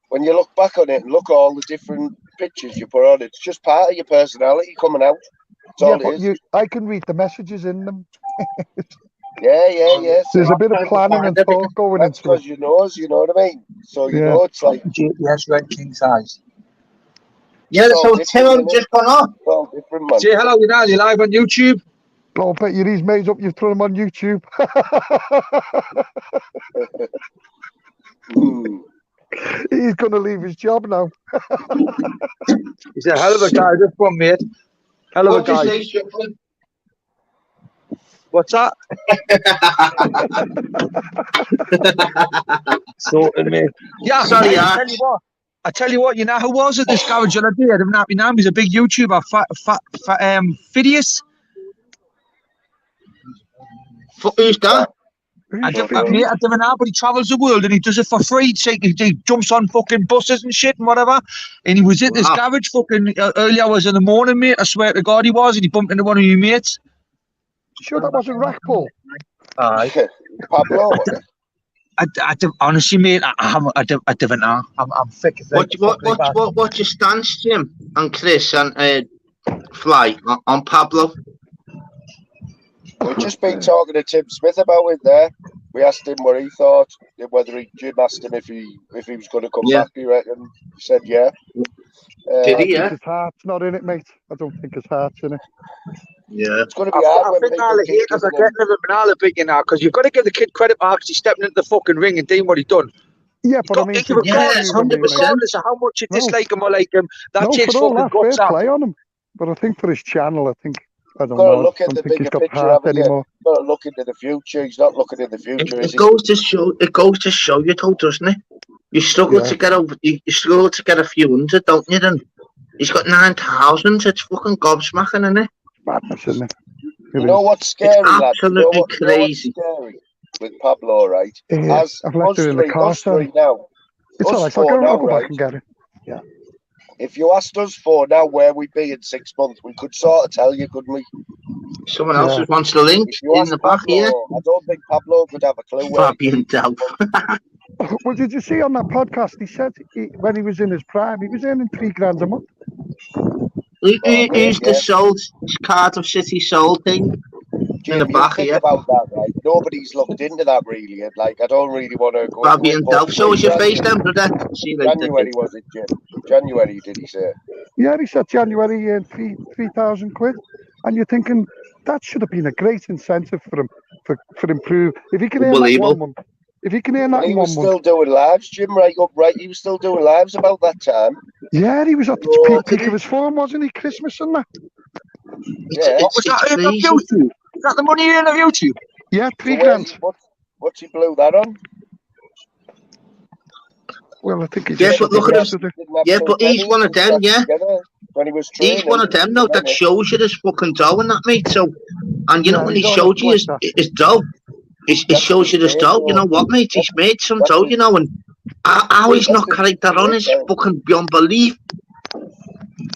when you look back on it and look at all the different pictures you put on, it's just part of your personality coming out. That's all it is. I can read the messages in them. Yeah. There's a bit of planning and thought going into it. Because you know what I mean? So you know it's like GPS red king size. Yeah, so Tim just gone off. Well, different, man. Say hello, you're live on YouTube. Oh, I bet you these mates up, you throw them on YouTube. He's going to leave his job now. He's a hell of a guy, this one, mate. Hell of a guy. What's that? Sorted, mate. Yeah, sorry, I tell you what, you know who was at this garage the other day? I don't know his name. He's a big YouTuber, Phidias. Who's that? I don't know, but he travels the world and he does it for free. He jumps on fucking buses and shit and whatever. And he was at this garage fucking early hours in the morning, mate. I swear to God he was. And he bumped into one of your mates. Sure that wasn't Rackpool? Aye. Pablo. Honestly, mate, I don't know. I'm thick. What's your stance, Jim and Chris and Fly on Pablo? We've just been talking to Tim Smith about it there. We asked him what he thought, Jim asked him if he was going to come back, he reckoned. He said yeah. Did he, I think his heart's not in it, mate. I don't think his heart's in it. Yeah. It's going to be hard I think all the haters are getting him and all a bit, you know, because you've got to give the kid credit for actually stepping into the fucking ring and doing what he done. Yeah, but I mean, regardless of how much you dislike him or like him, that takes fucking guts out. Play on him. But I think for his channel, I don't know. Look at the bigger picture anymore. Got to look into the future. He's not looking in the future. It goes to show you, though, doesn't it? You struggle to get over. You struggle to get a few hundred, don't you? Then he's got 9,000. It's fucking gobsmacking, isn't it? Madness, isn't it? You know what's scary, it's absolutely crazy. You know what's scary with Pablo, right? I've left it in the car, sorry. Now, it's all right. I'll go back and get it. Yeah. If you asked us for now where we'd be in 6 months, we could sort of tell you, couldn't we? Someone else wants the link in the back Pablo, here. I don't think Pablo could have a clue. Fabian Delph. Well, did you see on that podcast? He said when he was in his prime, he was earning $3,000 a month. Who's the sold Cardiff City sold thing? Jim, in the back here. About that, right? Nobody's looked into that really. Like, I don't really want to go. Fabian Delph, show us your face, then, brother. January was it, Jim? January, did he say? Yeah, he said January he earned 3,000 quid, and you're thinking that should have been a great incentive for him for improve. If he can earn that 1 month, if he can earn that in 1 month, he was still doing lives, Jim. Right. He was still doing lives about that time. Yeah, he was at the peak of his form, wasn't he? Christmas and that. Yeah. What was that in YouTube? Is that the money in of YouTube? Yeah, $3,000. What's he blew that on? Well, I think he but look at him. Yeah, but he's one of them, yeah. When he was training, he's one of them, though, that shows you there's fucking dough in that, mate. So, and you know, when he showed you his dough, it shows you the dough. You know what, mate? He's made some dough, you know, and how he's not carried that on is fucking beyond belief.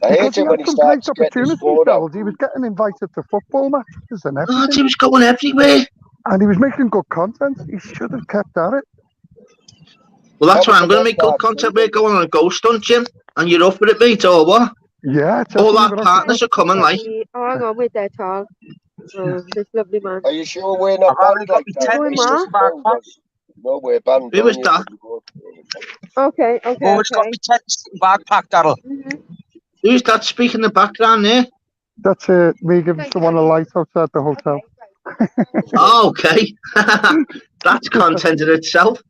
I hate it when he starts getting his phone out. He was getting invited to football matches and everything. He was going everywhere. And he was making good content. He should have kept at it. Well, that's why I'm going to make good content. We're going on a ghost hunt, Jim. And you're up for it, mate, or what? Yeah, all our partners are coming, like. Oh, hang on, wait there, Charles. Oh, this lovely man. Are you sure we're not banned like that? No, we're banned. Who was that? Okay. Oh, it's got me backpack, Daryl. Who's that speaking in the background there? That's me giving someone a light outside the hotel. Oh, okay. That's content in itself.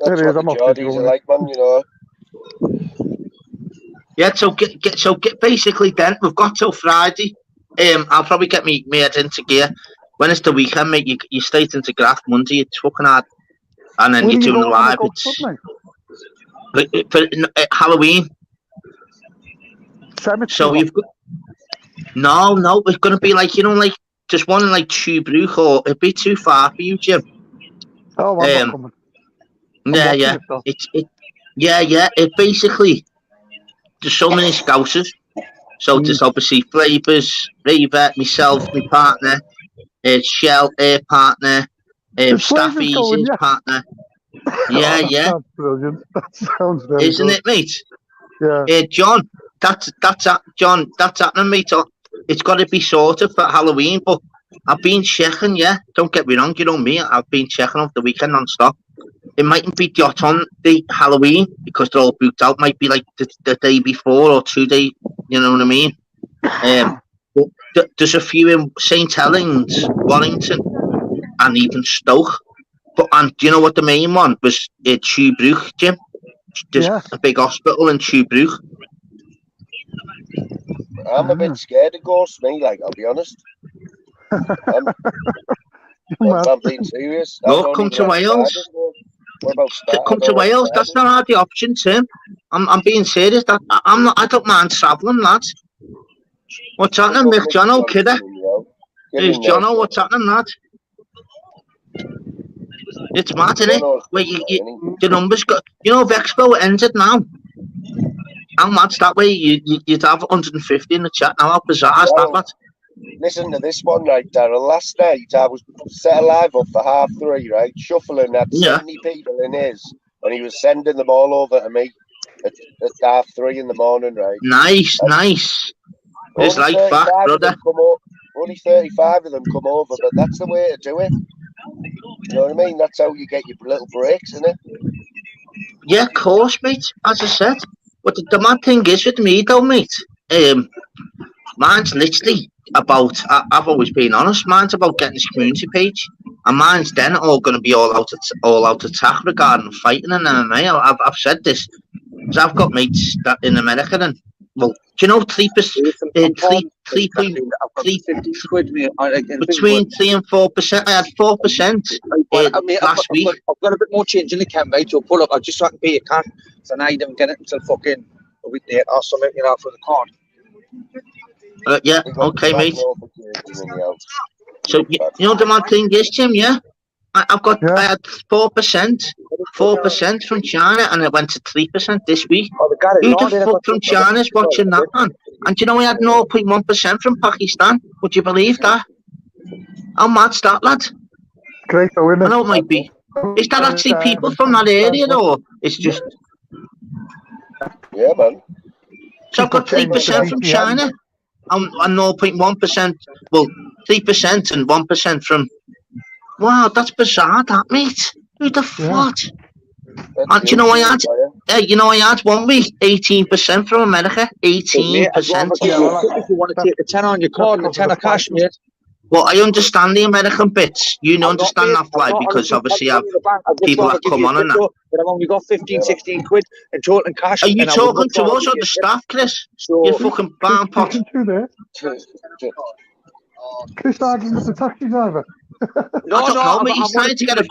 That's what the Geordies are like, man, you know. Yeah, so get basically then we've got till Friday. I'll probably get me head into gear. When it's the weekend, mate, you straight into graft Monday. It's fucking hard, and then you're doing the live. It's for Halloween. So you've got no. It's gonna be like like just one in like Tuebrook, or it'd be too far for you, Jim. Oh, I'm not coming. Yeah. It basically. There's so many scousers. So there's obviously Flavors, Raver, myself, my partner, Shell, her partner, Staffy's his partner. Yeah. That's brilliant. That sounds very Isn't good. it, mate? Yeah. John, that's happening, mate. It's got to be sorted for Halloween, but I've been checking, yeah. Don't get me wrong, you know me. I've been checking over the weekend non-stop. It mightn't be dot on the Halloween because they're all booked out. Might be like the day before or 2 days. You know what I mean? But there's a few in St Helens, Warrington, and even Stoke. And do you know what the main one was? Tuebrook, Jim. There's a big hospital in Tuebrook. I'm a bit scared of ghosts, me. Like, I'll be honest. I'm being serious. Look, come to Wales. Come to Wales. That's not hardly option, Tim. I'm being serious. I don't mind travelling, lads. What's happening, Mick Jono, kidder? Who's Jono? What's happening, lad? It's mad, isn't it? Where the numbers got. You know, Vexpo ended now. How mad's that way? You'd have 150 in the chat now. How bizarre is that, lad? Listen to this one, right, Daryl. Last night I was set alive up for 3:30, right? Shuffling had 70 people in his, and he was sending them all over to me at 3:30 in the morning, right? Nice. It's like back, brother. Only 35 of them come over, but that's the way to do it. You know what I mean? That's how you get your little breaks, isn't it? Yeah, of course, mate. As I said, but the mad thing is with me, though, mate. Mine's literally about. I've always been honest. Mine's about getting this community page, and mine's then all going to be all out attack regarding fighting and MMA. I've said this because I've got mates that in America, and well, do you know 3%? Between 3 and 4%. I had 4% last week. I've got a bit more change in the account, mate. You'll pull up. I just so I can pay your card. So now you don't get it until fucking a week later or something, you know, for the card. Yeah, okay, mate. So you know the mad thing is, Jim. Yeah, I had 4% from China, and it went to 3% this week. Who the fuck from China is watching that, man? And you know, we had 0.1% from Pakistan. Would you believe that? How mad's that, lad? Great, though, isn't it? I know it might be. Is that actually people from that area, or it's just? Yeah, man. So I've got 3% from China. And 0.1%, well, 3% and 1% from. Wow, that's bizarre, that, mate. Who the fuck? And do you know I had 1 week 18% from America. 18%. If you want to take the 10 on your card and the 10 of cash, mate. Well, I understand the American bits. You understand that, Fly, because obviously I've people that come on and that. But I've only got 15, 16 quid in total in cash. Are you talking to us or the staff, Chris? You fucking barn pot. Chris arguing with the taxi driver. No, mate, he's trying to get a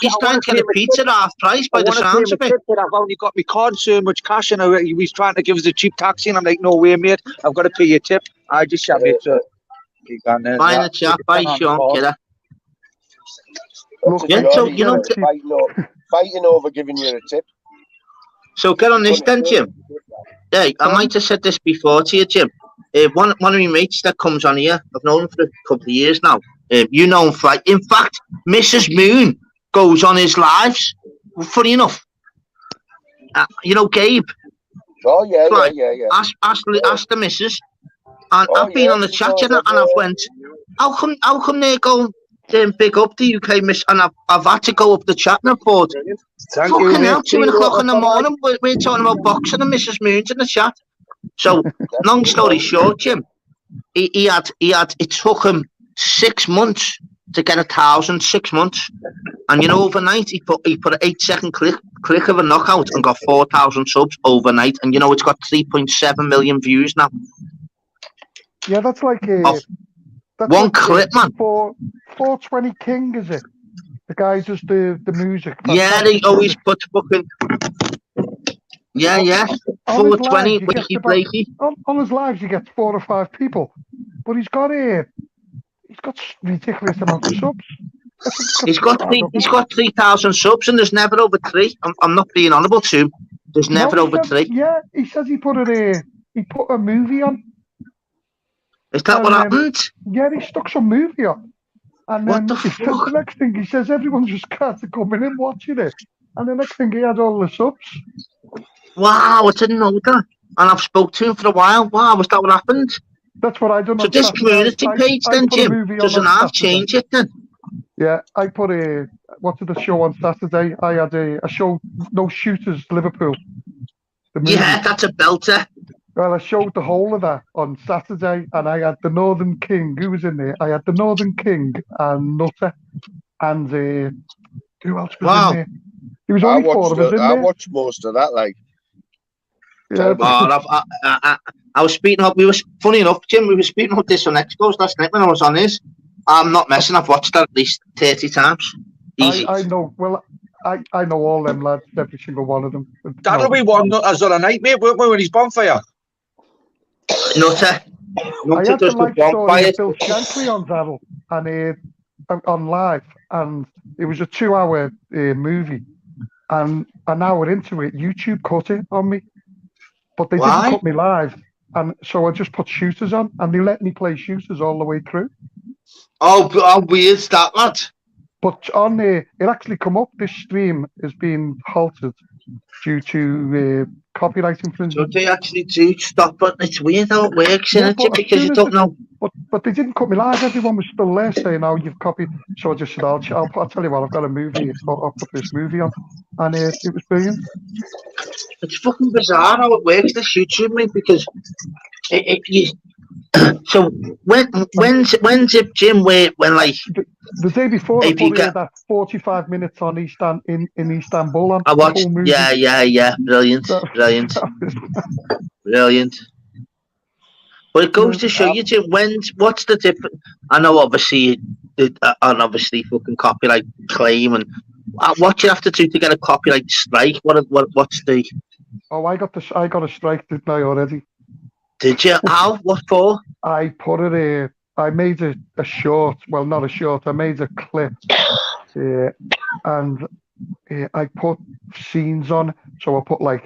pizza at half price by the sounds of it. But I've only got my card, so much cash, and he's trying to give us a cheap taxi, and I'm like, no way, mate. I've got to pay your tip. I just shall it. Bye in the chat, bye, Sean, kidder. Yeah, so you know, fighting over giving you a tip. So get on this then, Jim. Hey, I might have said this before to you, Jim. One of my mates that comes on here, I've known him for a couple of years now. You know him, right? In fact, Mrs. Moon goes on his lives. Funny enough, you know Gabe. Oh yeah, right. yeah. Ask the missus, and I've been on the chat, and I've went, how come they go big up the UK miss, and I've had to go up the chat and I thought, fucking hell, 2:00 in the morning, we're talking about boxing and Mrs. Moon's in the chat. So, long story short, Jim, it took him 6 months to get 1,000, 6 months. And you know, overnight he put an 8-second click of a knockout and got 4,000 subs overnight. And you know, it's got 3.7 million views now. Yeah, that's like that's one like clip, man. 420 King, is it? The guy does the music. Yeah, they always put fucking. Yeah. 420, Wakey Blakey. On his lives, he gets 4 or 5 people, but he's got ridiculous amount of subs. He's got 3,000 subs, and there's never over 3. I'm not being honourable to him. There's never over 3. Yeah, he says he put a movie on. Is that what happened? Yeah, he stuck some movie on. And what then the next thing he says, everyone just started coming in watching it. And the next thing he had all the subs. Wow, I didn't know that. And I've spoke to him for a while. Wow, was that what happened? That's what I don't know. So this community page then, Jim, doesn't have change it then? Yeah, I put what did the show on Saturday? I had a show, No Shooters, Liverpool. Yeah, that's a belter. Well, I showed the whole of that on Saturday, and I had the Northern King. Who was in there? I had the Northern King and Nutter, and who else was in there? There was only 4 of us in there. I watched most of that, like. Yeah, I was speaking up. Funny enough, Jim. We were speaking about this on Expos last night when I was on this. I'm not messing. I've watched that at least 30 times. Easy. I know. Well, I know all them lads, every single one of them. That'll be one as on a night, mate, weren't we, when he's bonfire? Nutter. I had the life story of Bill Shankly on Daryl and on live, and it was a 2-hour movie, and an hour into it, YouTube cut it on me, but they didn't cut me live, and so I just put shooters on, and they let me play shooters all the way through. Oh, how weird's that, lad? But on it actually come up. This stream has been halted due to copyright infringement. So they actually do stop it. It's weird how it works, isn't it? Because you don't know. But they didn't cut me live. Everyone was still there saying, "Oh, you've copied." So I just said, "I'll tell you what. I've got a movie. I'll put this movie on," and it was brilliant. It's fucking bizarre how it works. This YouTube, mate, because so when's it, Jim? When like the day before, I put that 45 minutes on in Istanbul. On I watched. Yeah. Brilliant. But it goes to show you, Jim. What's the difference? I know, obviously, fucking copyright claim and what you have to do to get a copyright strike. What's the? Oh, I got a strike, didn't I already? Did you? How? What for? I put it. I made a short. Well, not a short. I made a clip, and I put scenes on. So I put like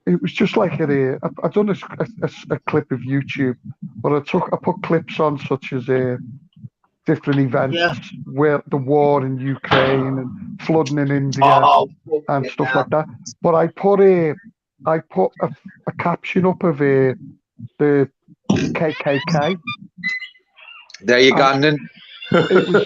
it was just like I done a clip of YouTube, but I put clips on such as different events, where the war in Ukraine and flooding in India and stuff like that. But I put a caption up of the KKK. There you go, then. It was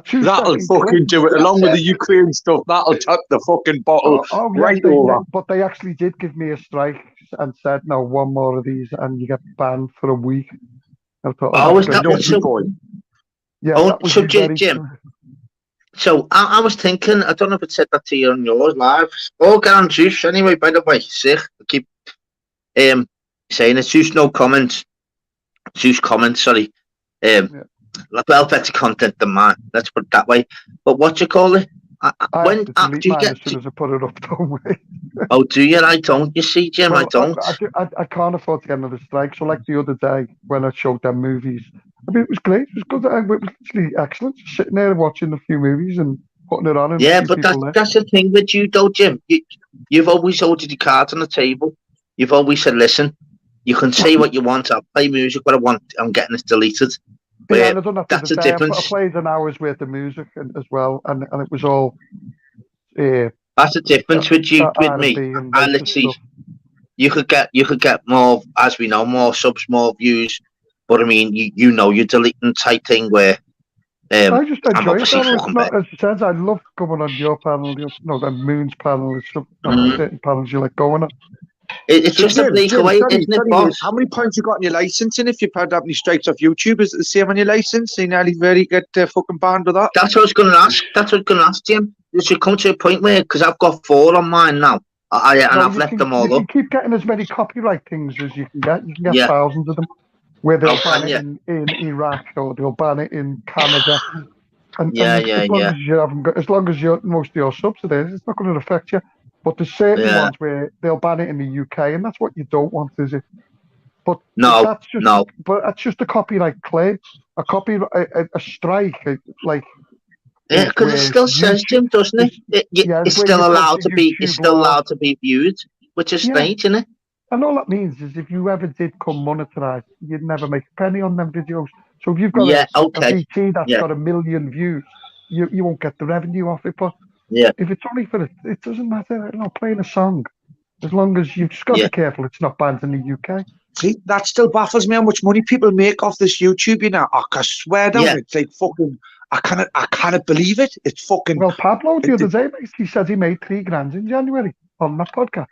just that'll fucking do it, along with the Ukraine stuff. That'll tap the fucking bottle right over. But they actually did give me a strike and said, "No, one more of these, and you get banned for a week." I thought, is that what so? Yeah. So Jim. So I was thinking, I don't know if it said that to you on yours live. Oh, Garen Juice, anyway, by the way, sick. I keep saying it's Juice, no comments. Juice comments, sorry. Well, better content than mine, let's put it that way. But what you call it? When do you get? As soon as I put it up, don't we? Oh, do you? I don't. You see, Jim, well, I don't. I can't afford to get another strike. So, like the other day when I showed them movies, I mean, it was great. It was good. It was literally excellent. Just sitting there watching a few movies and putting it on. And yeah, but that's the thing with you, though, Jim. You've always holded your cards on the table. You've always said, "Listen, You can say what you want. I'll play music what I want. I'm getting this deleted. Yeah, and I don't have to That's the say, difference. I played an hour's worth of music as well, and it was all. That's the difference with you, with me. I literally, you could get more, as we know, more subs, more views. But I mean, you know, you're deleting type thing where. I just enjoy I'm obviously it. fucking Not, as it says, I love going on your panel. And Moon's panel is certain panels you like going on. It's so just Jim, a breakaway, isn't it, boss? How many points you got on your licensing? If you've had that many strikes off YouTube, is it the same on your license? You nearly very get fucking banned with that. That's what I was going to ask. Jim. You should come to a point where, because I've got 4 on mine now, I've left them all up. You can keep getting as many copyright things as you can get. You can get thousands of them. Where they'll ban it in Iraq or they'll ban it in Canada. And as long as most of your subs are there, it's not going to affect you. But there's certain ones where they'll ban it in the UK, and that's what you don't want, is it? But But that's just a copyright claim, a strike, like. Yeah, because it still says, Jim, doesn't it? It's still allowed to be. It's still allowed to be viewed, which is strange, isn't it? And all that means is if you ever did come monetized, you'd never make a penny on them videos. So if you've got a VT that's got 1 million views, you won't get the revenue off it. But if it's only for it doesn't matter. Playing a song, as long as you've just got to be careful, it's not banned in the UK. See, that still baffles me how much money people make off this YouTube. You know, I swear down, it's like fucking. I cannot believe it. It's fucking. Well, Pablo the other day, he said he made $3,000 in January on that podcast.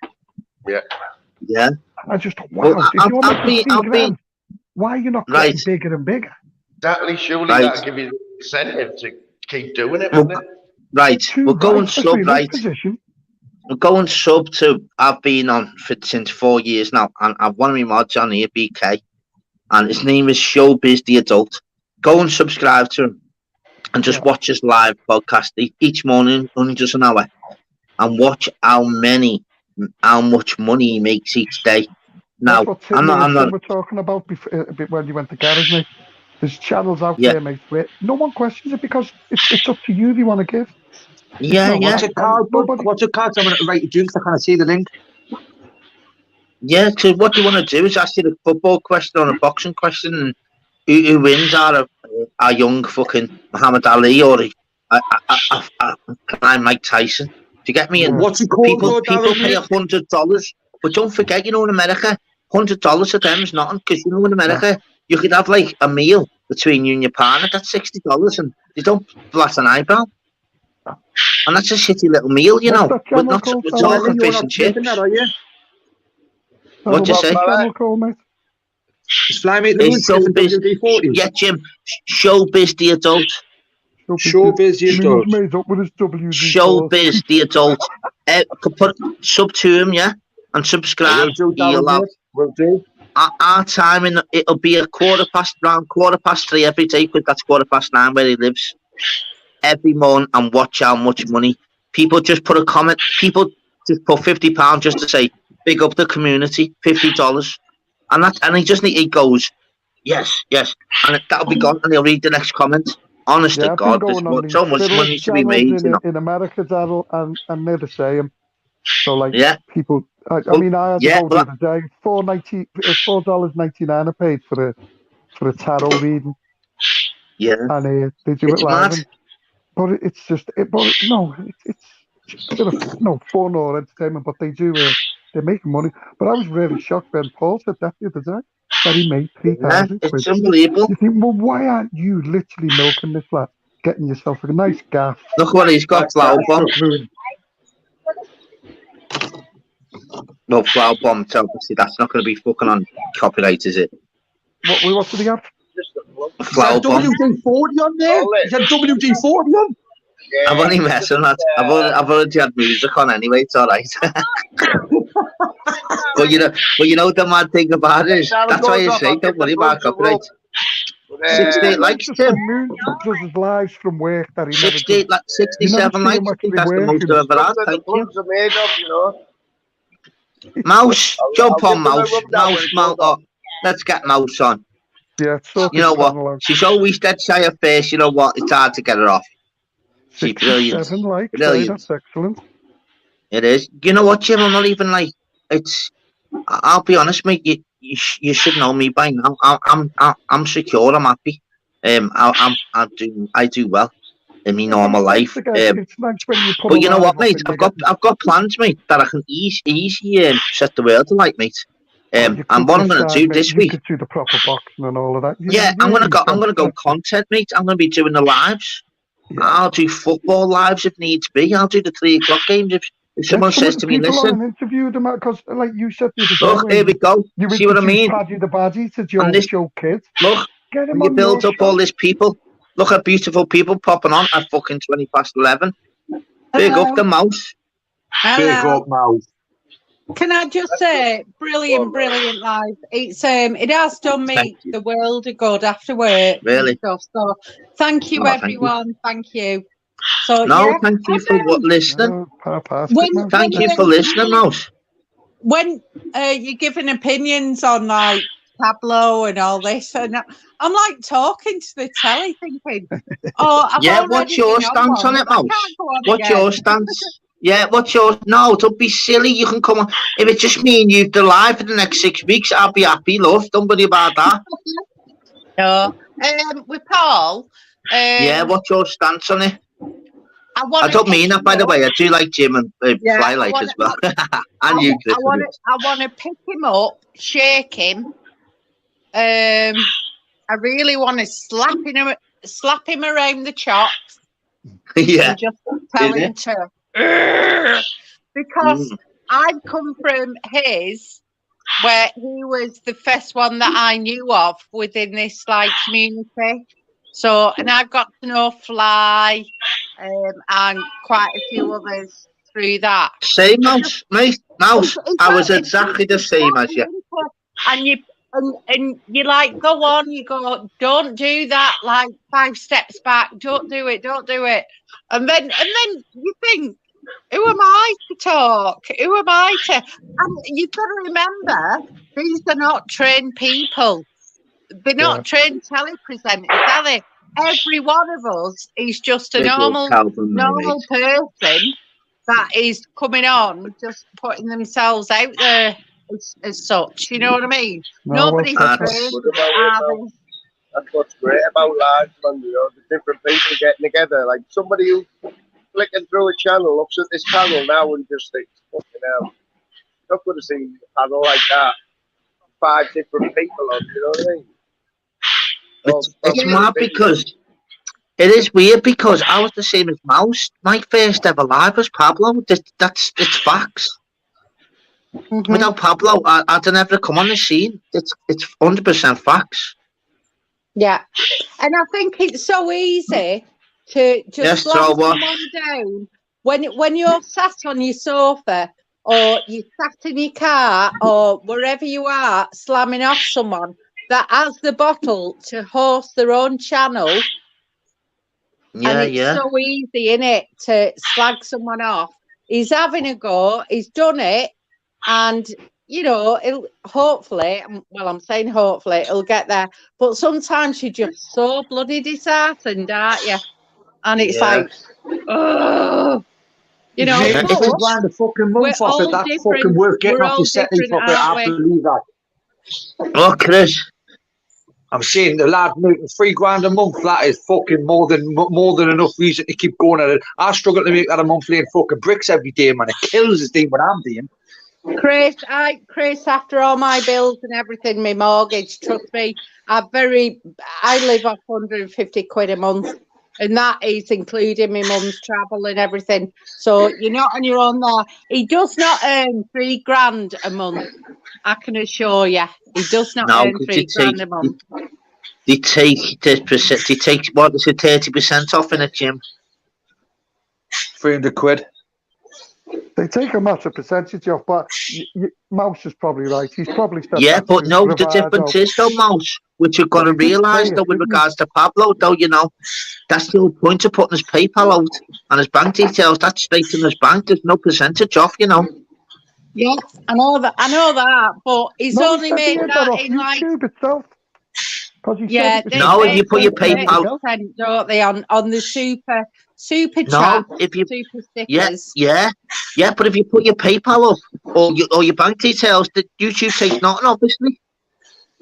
Yeah. I just thought, wow, if you're making $3,000, why are you not getting bigger and bigger? Exactly, surely that'll give you the incentive to keep doing it, wouldn't it? Right, we're going sub, right? We're going sub to, I've been on since 4 years now, and I've one of my mods on here, BK, and his name is Showbiz the Adult. Go and subscribe to him, and just watch his live podcast each morning, only just an hour, and watch how much money he makes each day. Now, I'm not. We're talking about a bit when you went to garage, mate. There's channels out there, mate, where no one questions it because it's up to you if you want to give. What's it called? What's it called? I'm going to write you drinks. I can't see the link. Yeah, so what you want to do is ask you the football question or a boxing question, and who wins are a young fucking Muhammad Ali or a Mike Tyson. Do you get me? And what's it called? People pay $100, but don't forget, in America, $100 to them is nothing, because in America you could have like a meal between you and your partner. That's $60, and they don't blast an eyebrow. And that's a shitty little meal, we're not talking fish and chips. What'd you say? It's Fly Mate the Yeah, Jim. Showbiz the Adult. Showbiz the Adult. Showbiz the Adult. Put sub to him, and subscribe. Will do. Our time it'll be around 3:15 every day, because that's 9:15 where he lives. Every morning, and watch how much money people just put a comment. People just put £50 just to say big up the community. $50, and he goes yes, and that'll be gone, and he'll read the next comment. Honest to God, there's so much money to be made in America, Daryl, and they're the same. So people. I mean, I had to go the other day. $4.99 I paid for a tarot reading. Yeah, and they do it live. But it's just it's a bit of fun or entertainment. But they they're making money. But I was really shocked when Paul said that the other day that he made $3,000. It's unbelievable. You think, well, why aren't you literally milking this lad, getting yourself a nice gaff? Look what he's got, Flower Bomb. No, Flower Bomb. Obviously, that's not going to be fucking on copyright, is it? What did he have? Flower Bomb. WD-40 on there? Is that WD-40 on? Yeah, I'm only messing that. I've already had music on anyway. It's all right. but you know the mad thing about it is that's why you say don't worry about copyright. 68 likes, Tim. Does his lives from work that he 68, 67 likes. I think that's the most I've ever had. Thank you. Mouse, jump on, Mouse. Mouse. Let's get Mouse on. Yeah, you know what? She's always dead shy of face. You know what? It's hard to get her off. She's brilliant. Brilliant. That's excellent. It is. You know what, Jim? I'm not even like it's. I'll be honest, mate. you should know me by now. I'm secure. I'm happy. I do well in my normal life. It's nice when you put but you know what, mate? I've got plans, mate, that I can easy set the world alight, mate. And what I'm going to do this week, you could do the proper boxing and all of that. I'm going to go content, mate. I'm going to be doing the lives. Yeah. I'll do football lives if needs be. I'll do the 3 o'clock games if someone says to me, listen. Interview them because, like you said the other look, here we go. You see what I mean? Paddy the Baddy to Joe kids. Look, you build up all these people. Look at beautiful people popping on at fucking 11:20. Big up the mouse. Big up mouse. Can I just say, brilliant live. It's it has done me the world of good after work. Really? Stuff. So thank you, everyone. Thank you. So thank you for listening. Thank you for listening, Mouse. When you're giving opinions on like Tableau and all this, and I'm like talking to the telly, thinking, what's your stance on it, Mouse? What's your stance? Yeah, what's your... No, don't be silly. You can come on. If it's just me and you live for the next 6 weeks, I'll be happy, love. Don't worry about that. No. With Paul... what's your stance on it? I don't mean that, by the way. I do like Jim and Flylight as well. And you, Chris. I want to pick him up, shake him. I really want to slap him around the chops. Yeah. And just tell him to... Because I've come from his, where he was the first one that I knew of within this like community. So, and I've got to know Fly and quite a few others through that. Same, Mouse, mate. Mouse, I was exactly the same as you. And you like go on, you go, don't do that, like 5 steps back, don't do it. And then you think, who am I to talk? Who am I to? And you've got to remember, these are not trained people. They're not trained telepresenters, are they? Every one of us is just a normal person that is coming on, just putting themselves out there as such. You know what I mean? Nobody's trained. That's what's great about live, man. You know, the different people getting together. Like somebody who flicking through a channel looks at this panel now and just thinks, fucking hell, not going to see a panel like that. 5 different people on, you know what I mean? It's mad because it is weird because I was the same as Mouse. My first ever live was Pablo. It's facts. Without Pablo, I'd never come on the scene. It's 100% facts. Yeah, and I think it's so easy to just slow someone down when you're sat on your sofa or you sat in your car or wherever you are slamming off someone that has the bottle to host their own channel. Yeah, and it's so easy, innit, to slag someone off. He's having a go. He's done it, and you know, it'll hopefully. Well, I'm saying hopefully it'll get there. But sometimes you're just so bloody disheartened, aren't you? And it's like, oh, you know, if we grind a fucking month off it, that's fucking worth getting off your set off it. I believe that. Oh, Chris. I'm saying the lad making £3 a month, that is fucking more than enough reason to keep going at it. I struggle to make that a month laying fucking bricks every day, man. It kills us doing what I'm doing. Chris, after all my bills and everything, my mortgage, trust me, I live off 150 quid a month, and that is including my mum's travel and everything. So you're not on your own there. He does not earn £3 a month. I can assure you, he does not earn £3 a month. They take 30%. They take what is it, 30% off in a gym? 300 quid. They take a massive percentage off, but Mouse is probably right. He's probably said but no, the difference is though, Mouse, which you've got to realise though with regards to Pablo, though, you know, that's the whole point of putting his PayPal out and his bank details. That's straight in his bank. There's no percentage off, you know. Yeah, I know that, but he's only made that in like YouTube itself. If you put your PayPal, don't they on the super chat, if you super stickers. Yeah, but if you put your PayPal up or your bank details, the YouTube takes nothing, obviously.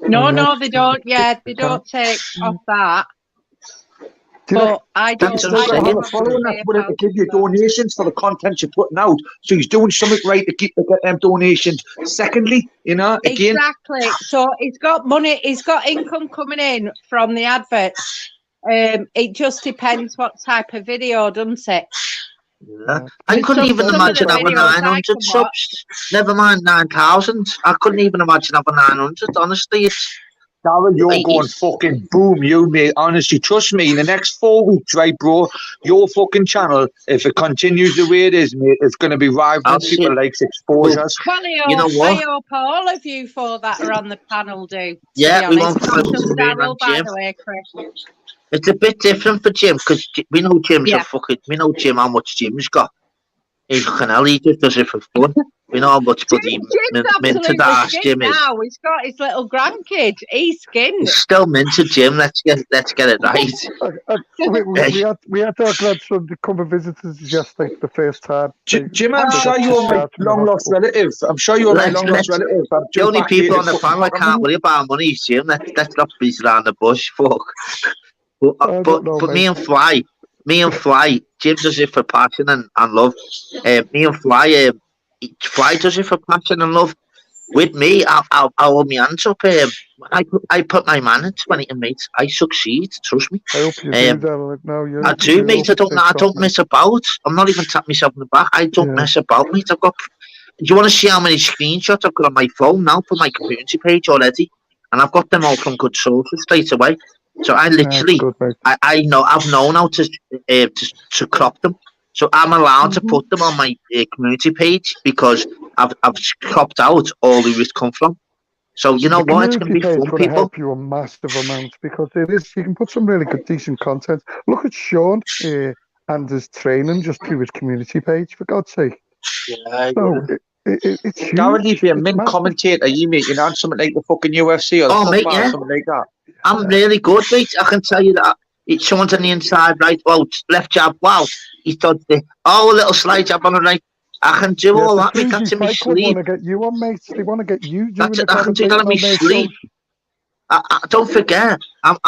No, they don't. Yeah, they don't take off that. But I don't. Still got to have a following that's willing to give you donations for the content you're putting out. So he's doing something right to get them donations. Secondly, again. Exactly. So he's got money, he's got income coming in from the adverts. It just depends what type of video, doesn't it? Yeah. I couldn't even imagine having 900 subs. Never mind 9,000. I couldn't even imagine having 900. Honestly, it's. Darren, you're going fucking boom, you mate. Honestly, trust me, in the next 4 weeks, right, bro, your fucking channel, if it continues the way it is, mate, it's going to be rivaling people like exposures. Well, I hope all of you four that are on the panel do. Yeah, we won't Not just Daryl, by the way, Chris. It's a bit different for Jim because we know Jim's a fucking. We know Jim how much Jim's got. He's fucking hell. He just does it for fun. We know how much bloody minted ass Jim is. Now he's got his little grandkid. He's skinned. He's still minted, Jim. Let's get it right. we had our grandson to come and visit us yesterday for the first time. Jim, I'm sure you're my long lost relative. I'm sure you're my long lost relative. The only people on the panel I can't worry about money is Jim. Let's not beat around the bush. Fuck. But me and Fly, Jim does it for passion and love. Me and Fly does it for passion and love. With me, I'll hold my hands up. I put my man in 20 mates. I succeed. Trust me. I hope you do that. No, I do, mate. I don't mess about. I'm not even tapping myself in the back. I don't mess about, mate. Do you want to see how many screenshots I've got on my phone now for my community page already? And I've got them all from good sources straight away. So I literally, I've known how to crop them. So I'm allowed to put them on my community page because I've cropped out all who it's come from. So you know what? It's going to be fun, people. Help you a massive amount because it is. You can put some really good, decent content. Look at Sean and his training just through his community page. For God's sake. Yeah. So, it's huge. Darren, you'd be a mint commentator, you mate, on something like the fucking UFC or something like that. I'm really good, mate. I can tell you that. It's someone's on the inside, right? Oh, left jab. Wow, he's done the a little slide jab on the right. I can do all that, mate. That's in my sleep. They want to get you on, mate. They want to get you doing it. I can do that in my sleep. Don't forget. I've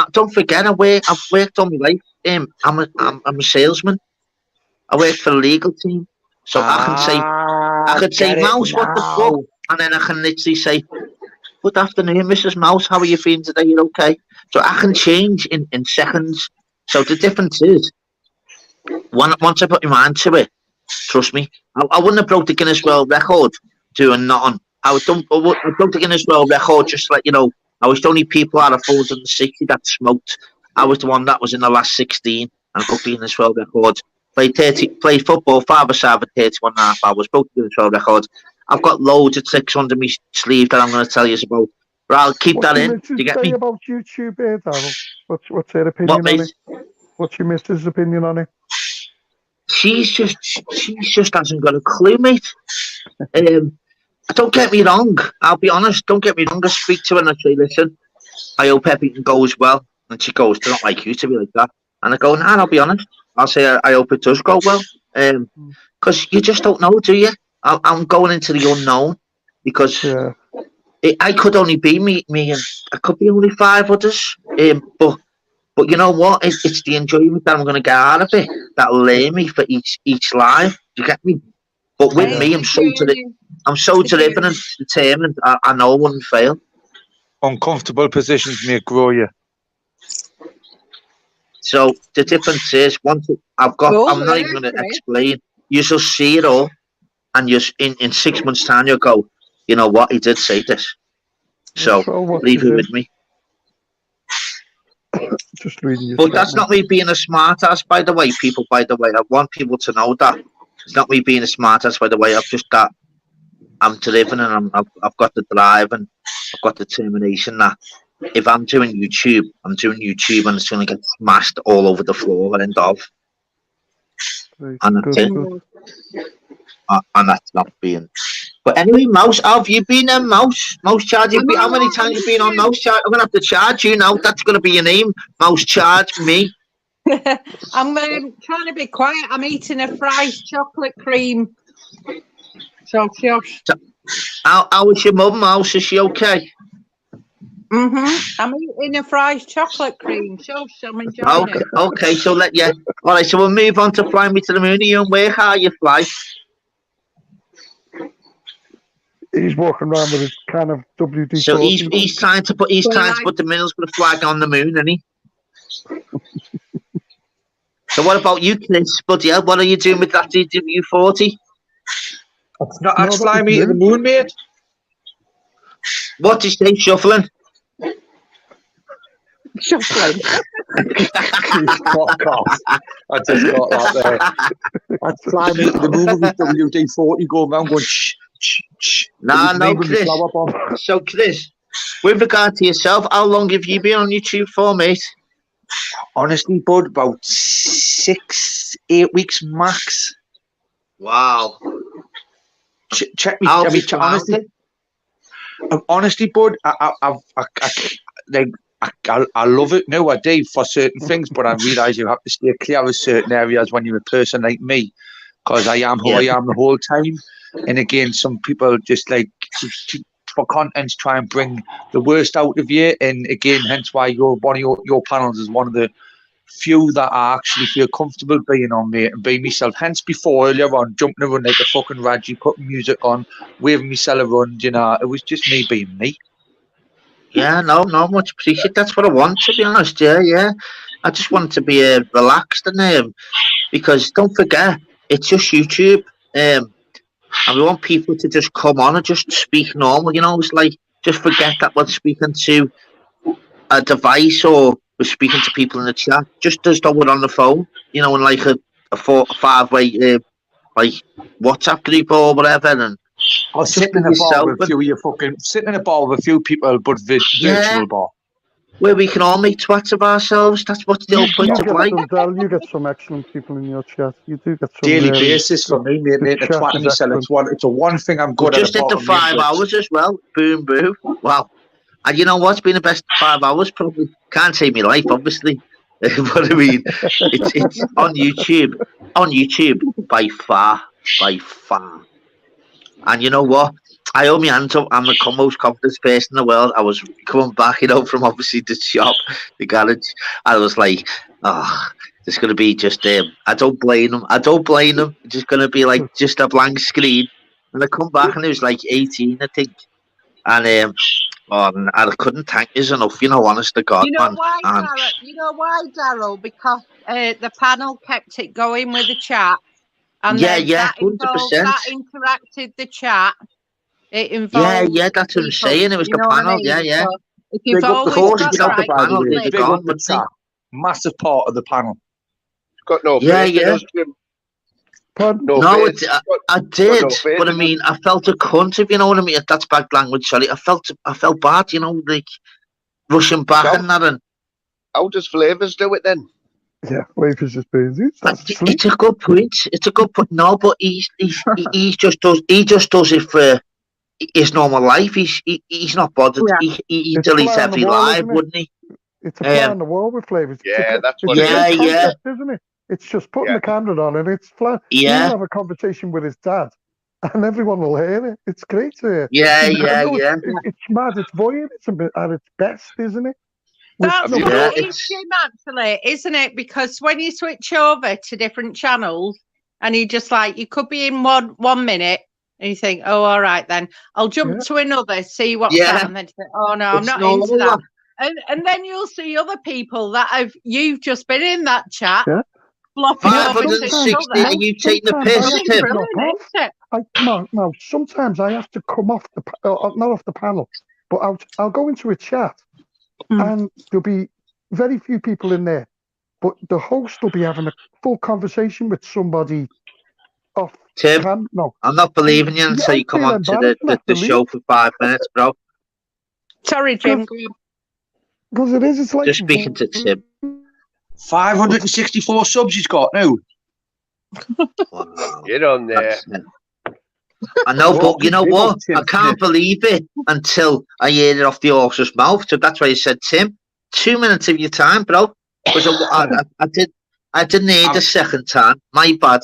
worked all my life. I'm a salesman. I work for a legal team. So I can say, Mouse, what the fuck? And then I can literally say, good afternoon, Mrs. Mouse. How are you feeling today? You're okay? So I can change in seconds. So the difference is, once I put my mind to it, trust me, I wouldn't have broke the Guinness World Record doing nothing. I broke the Guinness World Record just like, I was the only people out of 460 that smoked. I was the one that was in the last 16 and broke the Guinness World Record. Played football 5-a-side for 31.5 hours, broke the Guinness World Record. I've got loads of tricks under my sleeve that I'm going to tell you about. But I'll keep that in. Do you get me? About YouTube, Darryl? What's her opinion on it? What's your missus' opinion on it? She's just hasn't got a clue, mate. Don't get me wrong. I'll be honest. Don't get me wrong. I speak to her and I say, listen, I hope everything goes well. And she goes, I don't like you to be like that. And I go, nah, I'll be honest. I'll say, I hope it does go well. Because you just don't know, do you? I'm going into the unknown because I could only be me and I could be only 5 others. But you know what? It's the enjoyment that I'm going to get out of it that'll lay me for each live. Do you get me? But with me, I'm so driven and determined. I know I wouldn't fail. Uncomfortable positions may grow you. So the difference is, I'm not even going to explain. You shall see it all, and you in 6 months' time you'll go, you know what? He did say this. So leave it with me. Just reading your but that's not me being a smart ass, by the way, people. By the way, I want people to know that it's not me being a smart ass. By the way, I've just that I'm driven and I've got the drive and I've got the determination that if I'm doing YouTube and it's going to get smashed all over the floor at end of. And that's it. And that's not being. But anyway, Mouse, how have you been in Mouse? Mouse Charge, how many times have you been on Mouse Charge? I'm going to have to charge you now. That's going to be your name. Mouse Charge me. I'm trying to be quiet. I'm eating a fried chocolate cream. So, how is your mum, Mouse? Is she okay? I'm eating a fried chocolate cream. Shush, I'm enjoying it. Okay, so all right, so we'll move on to Fly Me to the Moon. Are you and where are you, Fly? He's walking around with his kind of WD-40. So he's trying to put the Middlesbrough flag on the moon, isn't he? So what about you, Chris? Bloody hell, what are you doing with that DW40? It's not Fly Me to the Moon, mate. What did you say, shuffling? Shuffling. Fuck off. I just got that there. I'd Fly Me to the Moon with WD-40 going around going shh, shh, shh. No, Chris. So, Chris, with regard to yourself, how long have you been on YouTube for, mate? Honestly, bud, about 6-8 weeks max. Wow. Check me. Honestly, bud, I love it. No, I do for certain things, but I realise you have to stay clear of certain areas when you're a person like me, because I am who I am the whole time. And again, some people just like for contents try and bring the worst out of you. And again, hence why one of your panels is one of the few that I actually feel comfortable being on, mate, and being myself. Hence, before earlier on, jumping around like a fucking Raji, putting music on, waving myself around, you know, it was just me being me. Yeah, no, much appreciate. That's what I want, to be honest. Yeah. I just want to be relaxed and because don't forget, it's just YouTube, and we want people to just come on and just speak normal. You know, it's like just forget that we're speaking to a device or we're speaking to people in the chat. Just as though we're on the phone, you know, in like a 4-5-way like WhatsApp group or whatever, and. Or sitting in a bar with a few people, but virtual bar. Where we can all make twats of ourselves. That's what's the whole point of life. You get some excellent people in your chat. You do get some daily basis for me, mate. The twat myself. It's a one thing I'm good at. Just hit the 5 hours as well. Boom, boom. Wow. And you know what's been the best 5 hours? Probably can't say my life, obviously. But I mean, it's on YouTube. On YouTube, by far. And you know what? I owe my hands up. I'm the most confident person in the world. I was coming back, you know, from obviously the shop, the garage. I was like, it's going to be just I don't blame them. It's just going to be like just a blank screen. And I come back and it was like 18, I think. And I couldn't thank you enough, you know, honest to God. You know why, Daryl? Because the panel kept it going with the chat. And that 100%. That interacted the chat. It involved. Yeah, that's what I'm saying. It was the panel. Yeah. So if you've always got the panel, the chat. Massive part of the panel. Got no face. I did, but I mean, I felt a cunt, if you know what I mean. That's bad language, sorry. I felt bad, you know, like rushing back and that. And how does Flavors do it then? Yeah, Flavors just busy. It's a good point. No, but he just does it for his normal life. He's not bothered. Yeah. He deletes every live, wouldn't he? It's a fly on the wall with Flavors. That's what it is. Yeah. Isn't it? It's just putting the camera on and it's flat. Yeah. He'll have a conversation with his dad and everyone will hear it. It's great to hear. Yeah. It's mad. It's buoyant. It's at its best, isn't it? That's what it is, Jim, actually, isn't it? Because when you switch over to different channels and you just like, you could be in one minute and you think, oh, all right, then I'll jump to another, see what's that. And then you think, oh, no, I'm not into that. And then you'll see other people that you've just been in that chat. Yeah. 560, are you taking the piss, Tim? No, sometimes I have to come off not off the panel, but I'll go into a chat and there'll be very few people in there, but the host will be having a full conversation with somebody off Tim, no. I'm not believing you until you come on to the show for 5 minutes, bro. Sorry, Jim. Because it's like... Just speaking to Tim. 564 subs he's got now. Wow. Get on there. I know, but you know what? I can't believe it until I hear it off the horse's mouth. So that's why I said, Tim, 2 minutes of your time, bro. Because I didn't hear the second time. My bad.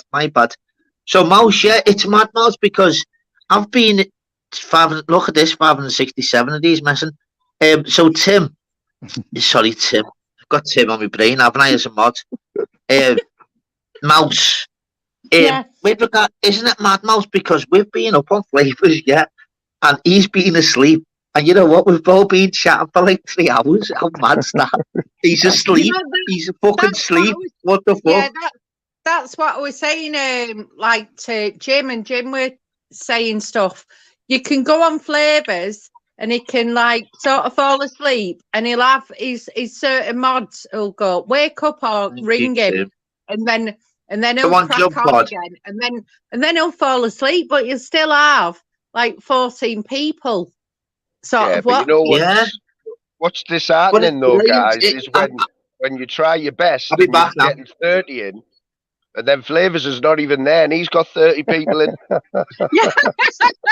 So, Mouse, yeah, it's mad, Mouse, because I've been look at this, 567 of these messing. So Tim, sorry Tim, I've got Tim on my brain, haven't I, as a mod? Mouse. Yes. With regard, isn't it mad, Mouse? Because we've been up on Flavours, yeah, and he's been asleep. And you know what? We've all been chatting for like 3 hours. How mad's that? He's asleep. You know, He's fucking asleep. What the fuck? Yeah, that's what I was saying. Like to Jim, and Jim were saying stuff. You can go on Flavours, and he can like sort of fall asleep, and he'll have his certain mods. He'll go wake up or ring him, and then he'll crack on again, and then he'll fall asleep, but you'll still have like 14 people. Yeah, but you know what's disheartening though, guys, is when you try your best and you're getting 30 in, and then Flavours is not even there, and he's got 30 people in.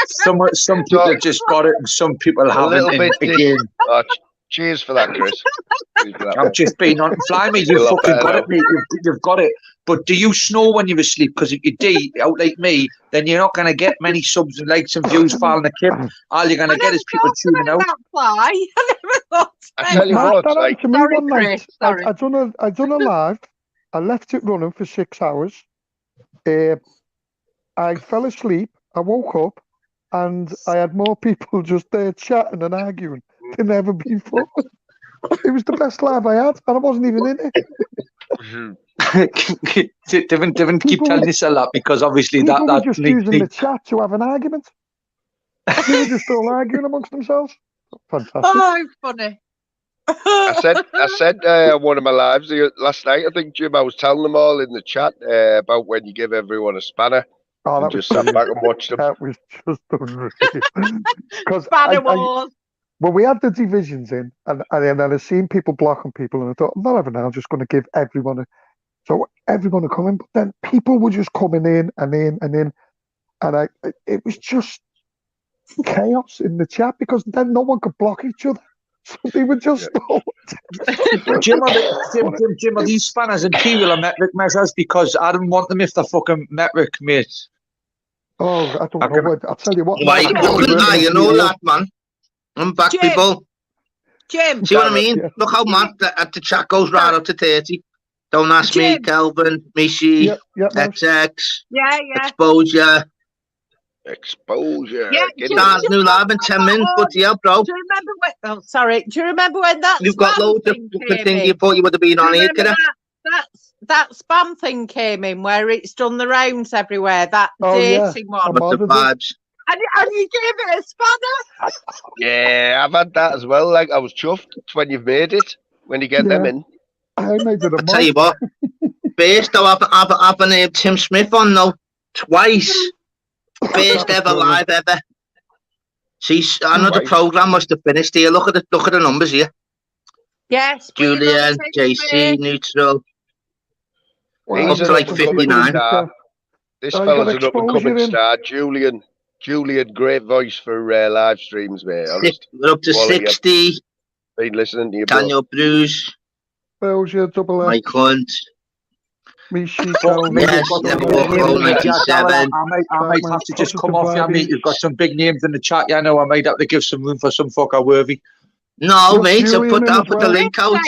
Some people just got it, and some people haven't. A little bit again. Cheers for that, Chris. I've just been on Flyme. You've fucking got it, mate. You've got it. But do you snore when you're asleep? Because if you do, out like me, then you're not going to get many subs and likes and views following the kip. All you're going to get is people tuning out. I never thought. I tell you what, that happened to me one night. Sorry. I done a live. I left it running for 6 hours. I fell asleep. I woke up, and I had more people just there chatting and arguing than ever before. It was the best live I had, and I wasn't even in it. Devin, keep telling us a lot, because obviously people that were just using the chat to have an argument. They were just all arguing amongst themselves. Fantastic. Oh, funny. I said one of my lives last night. I think, Jim, I was telling them all in the chat about when you give everyone a spanner. Oh, and just sat back and watched them. That was just unreal. Spanner wars. Well, we had the divisions in, and then I seen people blocking people, and I thought, I'm not having that. I'm just going to give everyone so everyone would come in. But then people were just coming in and in and in, and it was just chaos in the chat, because then no one could block each other. So they were just Jim, are these spanners imperial or metric measures? Because I don't want them if they're fucking metric, mate. Oh, I don't know. I'll tell you what. Why couldn't I? You know that, man. I'm back, Jim. people. Jim. See what I mean? Yeah. Look how mad the chat goes right up to 30. Don't ask me, Kelvin, Messi, XX, Exposure. Exposure. Yeah, Start new live in 10 minutes, but yeah, bro. Do you remember when? Oh, sorry. Do you remember when that? You've got loads of fucking things you thought you would have been on here, kiddo. That spam thing came in where it's done the rounds everywhere. That dating one. With the vibes. And you gave it a spanner. Yeah, I've had that as well. Like, I was chuffed when you've made it, when you get them in. I made it a tell you what, first I've named Tim Smith on though, twice. First ever live ever. See, another program must have finished here. Look at the numbers here. Yes. Julian, JC, Neutral. Up to like 59. This fella's an up-and-coming star. Julian, great voice for live streams, mate. We're up to 60. Been listening to you, Daniel Bruce. Mike Hunt. Messi, I might have to just come off. Mate, you've got some big names in the chat. Yeah, I know. I might have to give some room for some fucker worthy. No, mate. So put the link out.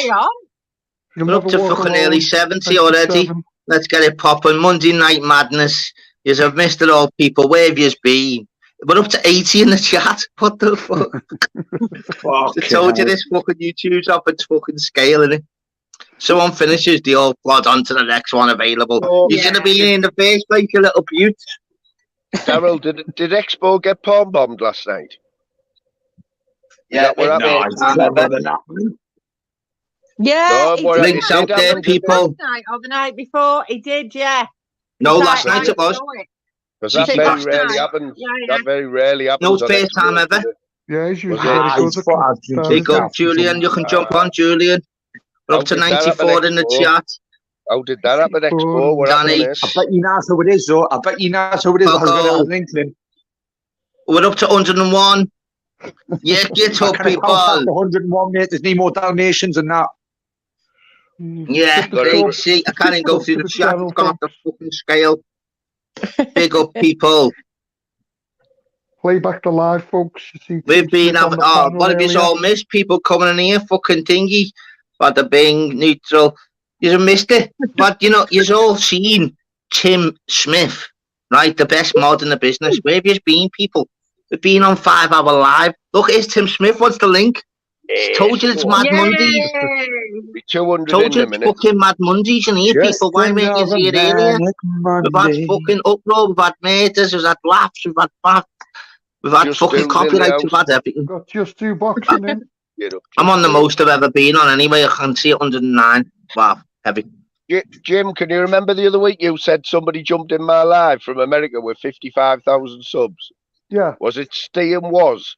We're up to fucking early 70 already. Let's get it popping. Monday Night Madness. Yous have missed it all, people. Where have yous been? We're up to 80 in the chat. What the fuck? I told you this fucking YouTube's up its fucking scale, innit? Someone finishes, they all plod on to the next one available. You should have been in the first place, you little beaut. Daryl, did Expo get palm bombed last night? Yeah, links out there, people. Last night or the night before, he did, yeah. No, last night it was. Because that very rarely happens. That very rarely happens. No, first time ever. Yeah, he's usually very good. Julian, you can jump on, Julian. We're up to 94 in the chat. How did that happen, Expo? Danny. I bet you know who it is, though. I bet you know who it is. We're up to 101. Yeah, get up, people. 101, mate. There's no more donations than that. Yeah, see, I can't even go through the chat. It's gone off the fucking scale. Big up, people. Play back the live, folks. You see, We've been having, what have you earlier. all missed? People coming in here, fucking thingy, bada bing, neutral. You missed it. But, you know, you've all seen Tim Smith, right? The best mod in the business. Where have you been, people? We've been on 5 Hour Live. Look, here's Tim Smith. What's the link? Told you it's Mad Mondays. Be 200 Told in you a it's minute. fucking Mad Mondays in here, Just people. Why weren't you here earlier? We've had fucking uproar, we've had murders, we've had laughs, we've had baths, we've had Just fucking Do's in the copyrights, we've house. had everything. Got Just Do boxing in. I'm on the most I've ever been on anyway. I can see 109. Wow, heavy. Jim, can you remember the other week you said somebody jumped in my live from America with 55,000 subs? Yeah. Was it Stian Was?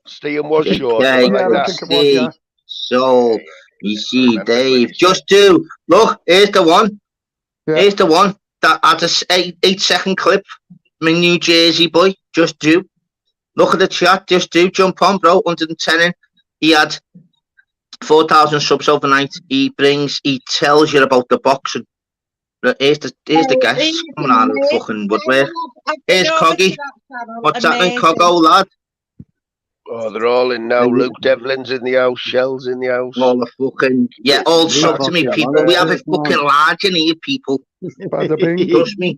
Stian Was Okay, sure, something like that. see, so, you see, Dave, Just Do. Look, here's the one. Here's the one that had a 8-second clip. My New Jersey boy, Just Do. Look at the chat, Just Do. Jump on, bro. 110 in. He had 4,000 subs overnight. He tells you about the boxing. Here's the guests coming out of the fucking woodwork. Here's Coggy. What's happening, Coggo, lad? Oh, they're all in now. Luke Devlin's in the house. Shell's in the house. All the fucking, all sub to me, people. We have a fucking large in here, people. Trust me.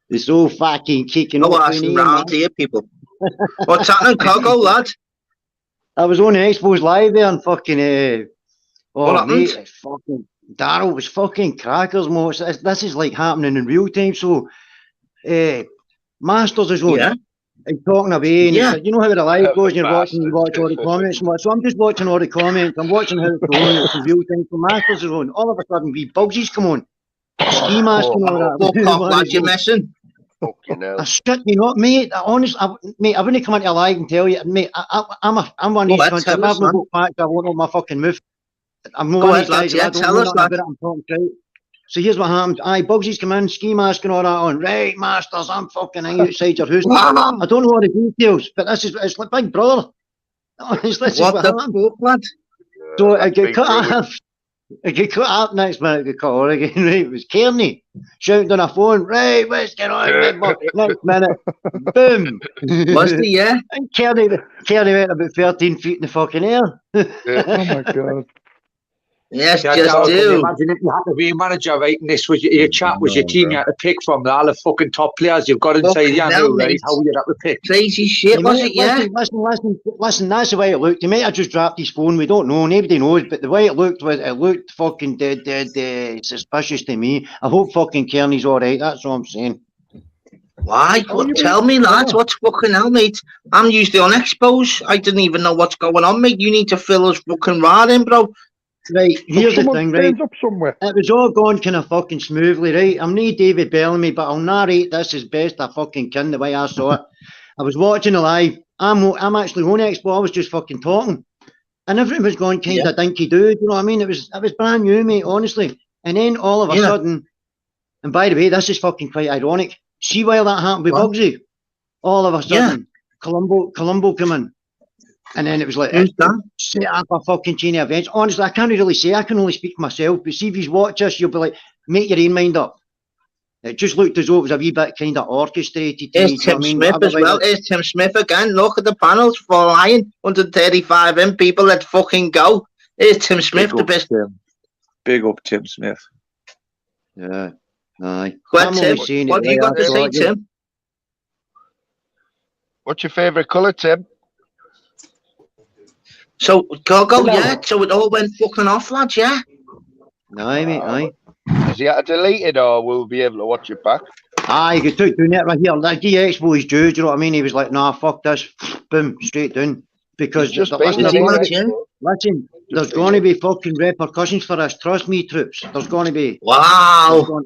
It's all fucking kicking off. off in here, round here, people. What's happening, Coggo, lad? I was on the Expos Live there and fucking, what happened? mate, fucking, Daryl was fucking crackers, mo. This is like happening in real time, so, Masters is on. And talking away, and it's like, you know how the live goes, and you watch all the comments and what. So I'm just watching all the comments, I'm watching how it's going, it's in real time. So Masters is on. All of a sudden, wee Bugsy's come on. Ski mask and all that. Fuck off, lad, you're messing. I shit you not, mate. Honestly, mate, I wouldn't come into a live and tell you, mate. I'm one of these cunts. If I've not got facts, I won't know my fucking move. I'm not one of these guys. I don't know nothing about it. I'm talking shit. So here's what happened. Bugsy's come in, ski mask and all that on. Right, Masters, I'm fucking outside your house. I don't know all the details, but it's like Big Brother. This is what happened. Fuck, lad? So I get cut off. I get cut off next minute. I get cut off again. Right, it was Kearney shouting on a phone. Right, what's going on? Next minute, boom. Was he? Yeah. And Kearney went about 13 feet in the fucking air. Oh my god. Yes, Just Do. Imagine if you had to be a manager, right? And this was your chat was your team you had to pick from. All the fucking top players you've got inside you know, right? How you had to pick. Crazy shit, was it? Yeah. Listen, that's the way it looked. He might have just dropped his phone. We don't know. Nobody knows. But the way it looked fucking dead suspicious to me. I hope fucking Kearney's all right. That's all I'm saying. Why? Tell me, lads. What's fucking hell, mate? I'm usually on Expos. I didn't even know what's going on, mate. You need to fill us fucking right in, bro. Right, here's the thing, right? It was all going kind of fucking smoothly, right? I'm not David Bellamy, but I'll narrate this as best I fucking can the way I saw it. I was watching it live. I'm actually on Expo. I was just fucking talking, and everything was going kind of dinky dude. You know what I mean? It was brand new, mate. Honestly. And then all of a sudden, and by the way, this is fucking quite ironic. See while that happened with Bugsy, all of a sudden, Colombo come in. And then it was like, set up a fucking chain of events. Honestly, I can't really say. I can only speak for myself. But see, if you watch us, you'll be like, make your own mind up. It just looked as though it was a wee bit kind of orchestrated. There's Tim Smith as well. There's Tim Smith again. Look at the panels flying. 135 in. People, let's fucking go. There's Tim Smith, the best. Big up Tim Smith. Yeah. Aye. What have you got to say, Tim? What's your favourite colour, Tim? So, go, yeah. So it all went fucking off, lads, yeah? Aye, mate, aye. Has he had to delete it, or will we be able to watch it back? Aye, you took doing it right here. Like the Expo is due, do you know what I mean? He was like, nah, fuck this. Boom, straight down. Because, listen, there's going to be fucking repercussions for us. Trust me, troops. There's going to be. Wow.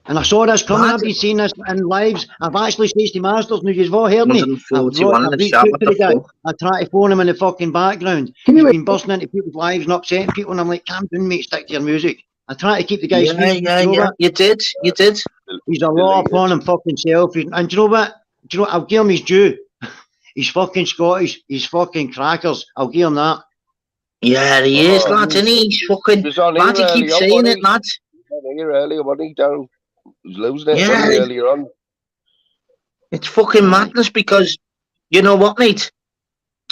And I saw this coming. I've been seeing this in lives. I've actually said to Masters, now you've all heard me. I try to phone him in the fucking background. He's been bursting into people's lives and upsetting people, and I'm like, calm down, mate, stick to your music. I try to keep the guy sweet. Yeah. You did. He's a law upon him fucking self. And do you know what? I'll give him his due. He's fucking Scottish. He's fucking crackers. I'll give him that. Yeah, he is, lads, and he's fucking. Lad, he keeps saying it, lads. Here earlier, wasn't he, Darryl? Was losing it earlier on. It's fucking madness because, you know what, mate?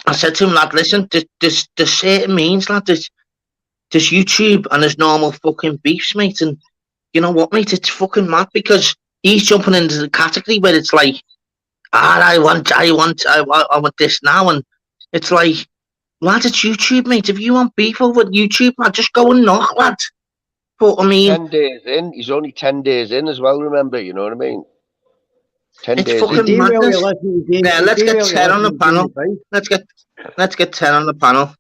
I said to him, lad, listen, there's certain means, lad. There's YouTube and there's normal fucking beefs, mate. And you know what, mate? It's fucking mad because he's jumping into the category where it's like, I want this now. And it's like, lad, it's YouTube, mate. If you want beef over YouTube, lad, just go and knock, lad. But I mean, 10 days in. He's only 10 days in as well, remember? You know what I mean? 10 it's days fucking in. madness. Yeah, let's get 10 on the panel. Let's get 10 on the panel.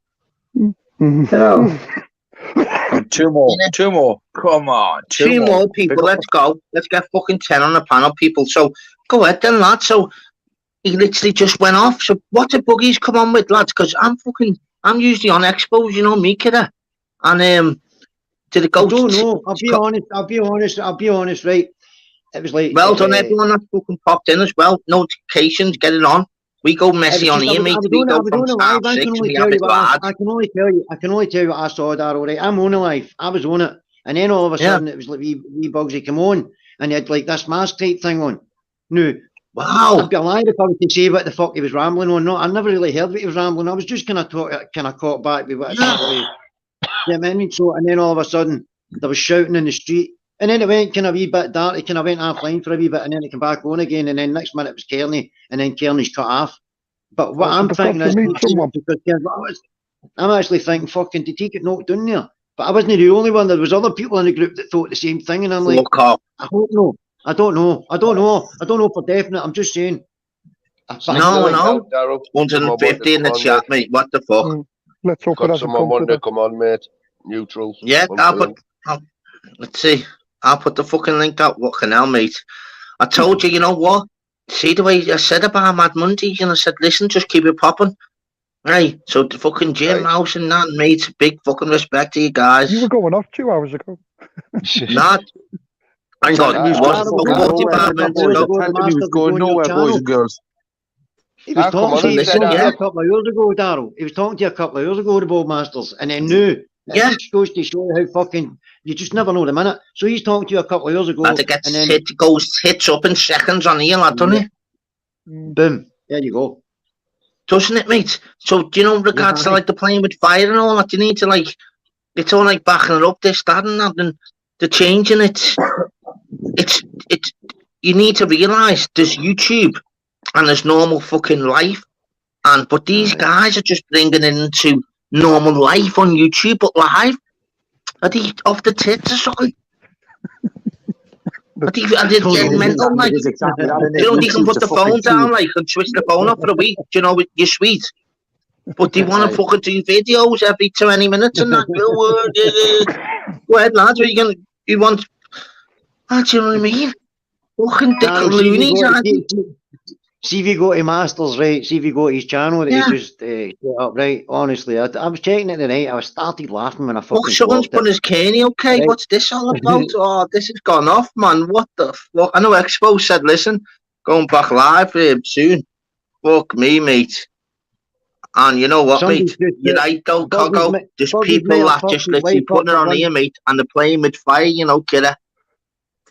Two more. Come on. Two more people. Let's go. Let's get fucking 10 on the panel, people. So go ahead then, lad. So he literally just went off. So what the buggies come on with, lads? Because I'm usually on expos, you know me, kidder. And did it go? I don't know. I'll be honest, right? It was like, well done, everyone that fucking popped in as well. Notifications, get it on. We go Messi on here, mate. We go from start 6 and we have it large. I can only tell you what I saw, Darryl, right? I'm on it live. I was on it. And then all of a sudden it was like wee Bugsy come on and he had like this mask type thing on. No. Wow. I'd be alive if I was to say what the fuck he was rambling on. No, I never really heard what he was rambling. I was just kind of caught back with what I So, and then all of a sudden there was shouting in the street. And then it went kind of a wee bit dark. It kind of went offline for a wee bit, and then it came back on again. And then next minute it was Kearney, and then Kearney's cut off. But what I'm thinking is, I'm actually thinking, fucking, did he get knocked down there? But I wasn't the only one. There was other people in the group that thought the same thing, and I'm like, I hope no. I don't know for definite. I'm just saying. No. 150 in the chat, mate. What the fuck? Let's hope got someone wanting to come on, mate. Neutral. Yeah, let's see. I'll put the fucking link up. Fucking hell, mate. I told you, you know what? See the way I said about Mad Mondays, and I said, listen, just keep it popping. Right. So the fucking Jim House and that, mate. Big fucking respect to you guys. You were going off 2 hours ago. Not. Hang on. He was going nowhere, boys and girls. He was talking to you a couple of years ago, Darryl. He was talking to you a couple of years ago, the Bob Masters, and then knew. It just goes to show you how fucking you just never know the minute. So he's talking to you a couple of years ago. And it hits up in seconds on here, lad, doesn't it? Boom. There you go. Doesn't it, mate? So do you know in regards to like the playing with fire and all that, you need to like it's all like backing it up, this, that and that, and the changing it. It's you need to realise there's YouTube and there's normal fucking life. But these guys are just bringing it into normal life on YouTube, but live. Are they off the tits or something? Are they mental, like? You know, they can put the phone down, like, and switch the phone off for a week, you know, you're sweet. But they want to fucking do videos every 20 minutes and that. Go ahead, lads, you want... Do you know what I mean? Fucking dick loonies, aren't they? See if you go to Masters, right? See if you go to his channel that he just set up, right? Honestly, I was checking it tonight. I started laughing when I fucking. Someone's put his Kenny, okay? Right. What's this all about? Oh, this has gone off, man. What the fuck? I know Expo said, listen, going back live soon. Fuck me, mate. And you know what, mate? You're right, though, Cogo. There's people that just literally putting it on here, mate, and they're playing with fire, you know, kidder.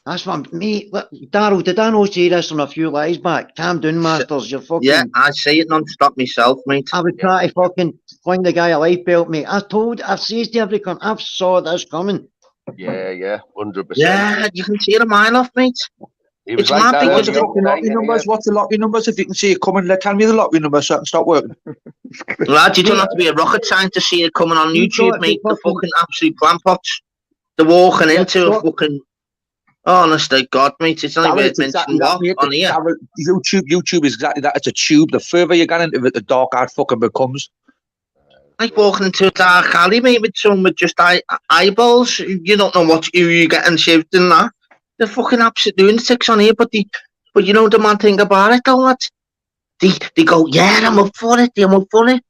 That's what, mate. Darryl, did I not say this on a few lives back? Calm down, Masters. You're fucking. Yeah, I say it non-stop myself, mate. I would try to fucking fling the guy a life belt, mate. I've said to every cunt, I've saw this coming. Yeah, 100%. Yeah, you can see it a mile off, mate. It's like mad because what's the lottery numbers? If you can see it coming, tell me the lottery numbers so I can stop working. Lad, you don't have to be a rocket scientist to see it coming on YouTube, mate. The fucking absolute clampots. They're walking into a fucking... Honestly, God, mate, it's not even mentioned on here. YouTube is exactly that. It's a tube. The further you get into it, the darker it fucking becomes. Like walking into a dark alley, mate, with someone with just eyeballs. You don't know what you're getting shaved in that. They're fucking absolute lunatics on here, but you know the mad thing about it, though, lads? They go, yeah, I'm up for it, I'm up for it.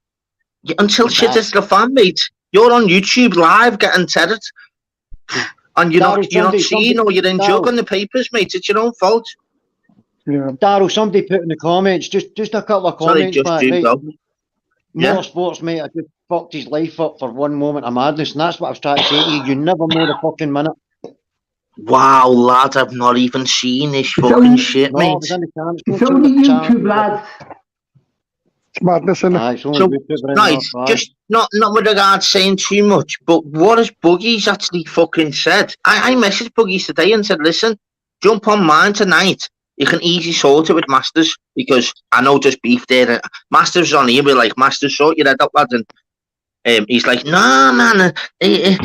Until shit is the fan, mate. You're on YouTube live getting tethered. And you're not seeing or you're in jug on the papers, mate. It's your own fault. Yeah. Darryl, somebody put in the comments, just a couple of comments back, right? More sports, mate. I just fucked his life up for one moment of madness, and that's what I was trying to say to you. You never know the fucking minute. Wow, lad, I've not even seen this fucking shit, mate. It's only YouTube, lads. It's madness, isn't it? So, right, just not with regards saying too much, but what has Buggies actually fucking said? I messaged Buggies today and said, listen, jump on mine tonight. You can easily sort it with Masters, because I know just beef there. Masters on here, we're like, Masters, sort your head up, lad. And he's like, nah, man, I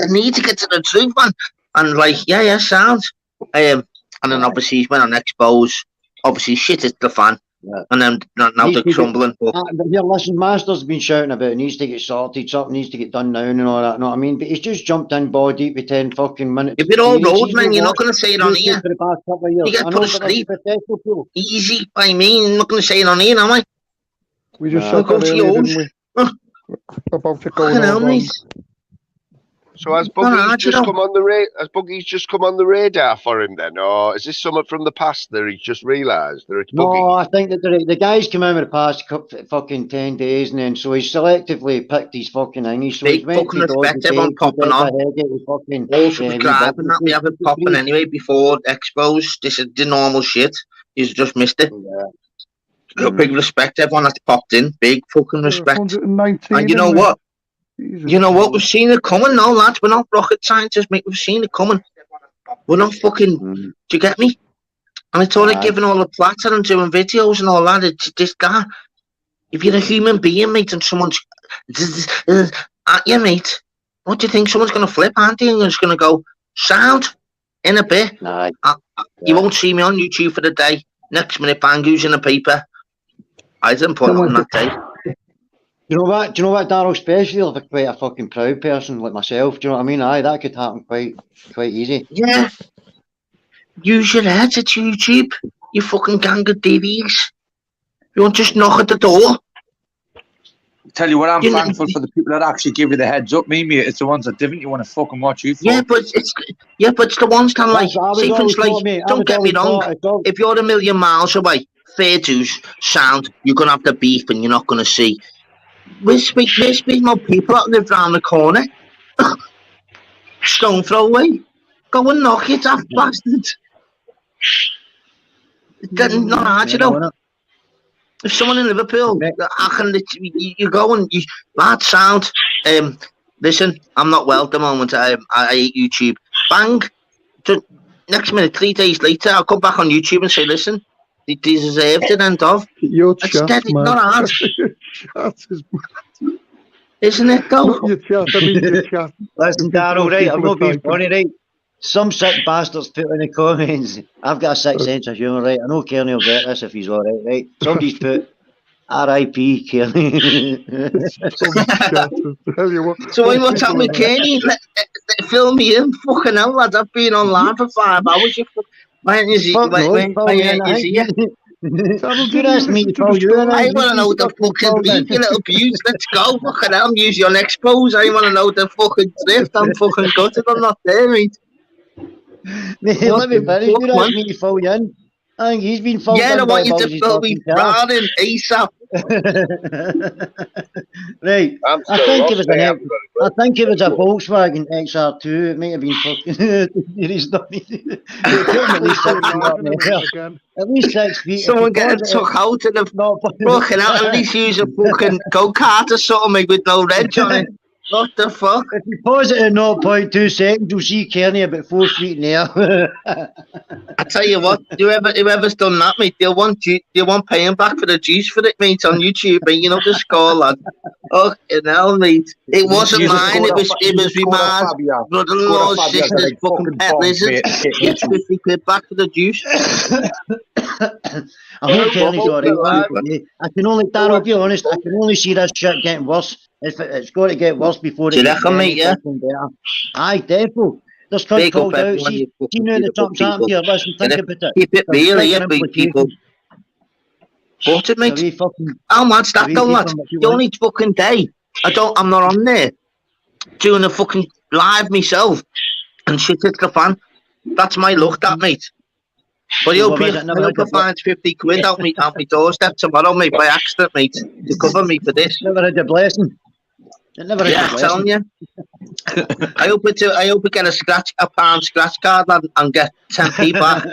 need to get to the truth, man. And like, yeah, sounds. And then obviously he went on Expos. Obviously, shit is the fan. Yeah. And then now they're crumbling. But here, listen, Master's been shouting about it needs to get sorted, something needs to get done now and all that, you know what I mean? But he's just jumped in ball deep for 10 fucking minutes. If you're all road, man, you're not going to say it on here. You get put to sleep. Easy by me, I'm not going to say it on here, am I? We just said that earlier, didn't we? About it going on. So has Buggy's just come on the Has Buggy's just come on the radar for him then, or is this something from the past that he's just realised that it's Buggy? No, I think that the guy's come out with the past fucking 10 days, and then so he's selectively picked his fucking thing. So big fucking respect, everyone popping on. All subscribing that we have it popping anyway before Expos. This is the normal shit. He's just missed it. Yeah. Big respect, everyone that's popped in. Big fucking respect. And you know what? You know what? We've seen it coming now, lads. We're not rocket scientists, mate. We've seen it coming. We're not fucking. Do you get me? And it's all like giving all the platter and doing videos and all that. It's this guy. If you're a human being, mate, and someone's at you, mate, what do you think? Someone's going to flip, aren't they? And you're just going to go, sound in a bit. You won't see me on YouTube for the day. Next minute, bang, who's in the paper? I didn't put it on that day. Do you know what, Darryl, especially if I'm quite a fucking proud person like myself, do you know what I mean? Aye, that could happen quite easy. Yeah. Use your heads, it's YouTube. You fucking gang of DVs. You won't just knock at the door. Tell you what, I'm thankful for the people that actually give you the heads up. Me, mate, it's the ones that didn't. You want to fucking watch you for. Yeah, but it's the ones that like, see things like, don't get me wrong, if you're a million miles away, fair dues, sound, you're going to have the beef and you're not going to see. Where's more people that live round the corner? Stone throw away. Go and knock it off, bastard. It's getting not hard, you know. If someone in Liverpool, you go and lad sound. Listen, I'm not well at the moment. I hate YouTube. Bang. Next minute, 3 days later, I'll come back on YouTube and say, listen, they deserved it, end of. It's dead, it's not hard. Isn't it, though? Not your chat, I mean your chat. Listen, Darryl, right, I'm not being funny, right? Some sick bastards put in the comments, I've got a sixth sense of humour, right? I know Kearney will get this if he's alright, right? Somebody's put R.I.P. Kearney. So what's happened with Kearney? Fill me in, fucking hell, lads. I've been online for 5 hours. When is he? When is he? I want to know the fucking beef, you little beauts. Let's go. Fucking hell, I'm usually on Expos. I want to know the fucking drift. I'm fucking gutted. I'm not there, mate. Mate, let me finish. You asked me to fill you in. I think he's been followed. Yeah, I want you to fill me Brown in ASAP. Right. I think it was a Volkswagen XR2. It might have been fucking. At least 6 feet. Someone getting took out of the fucking out. At least use a fucking go-kart or something with no reg on it. What the fuck? If you pause it in 0.2 seconds, you'll see Kearney about 4 feet in the air. I tell you what, whoever's done that, mate, they'll want paying back for the juice for it, mate, on YouTube, and you know the score, lad. Fucking hell, mate. It wasn't mine, it was my brother-in-law's sister's fucking pet lizard. Gets 50 quid back for the juice. I hope Kearney's alright. I can only, Darryl, be honest, I can only see this shit getting worse. It's got to get worse before it gets better. Aye, definitely. There's cunt called out. See now the something's happened here. Listen, think about it. Keep it real here, big people. Bought it, mate. How mad's that, though, lad? The only fucking day I'm not on there doing a fucking live myself and shit hits the fan. That's my luck, that, mate. But you'll find 50 quid out me doorstep tomorrow, mate, by accident, mate, to cover me for this. Never had a blessing. It never is Yeah, I'm telling you. I hope we get a pound scratch card and get 10p back.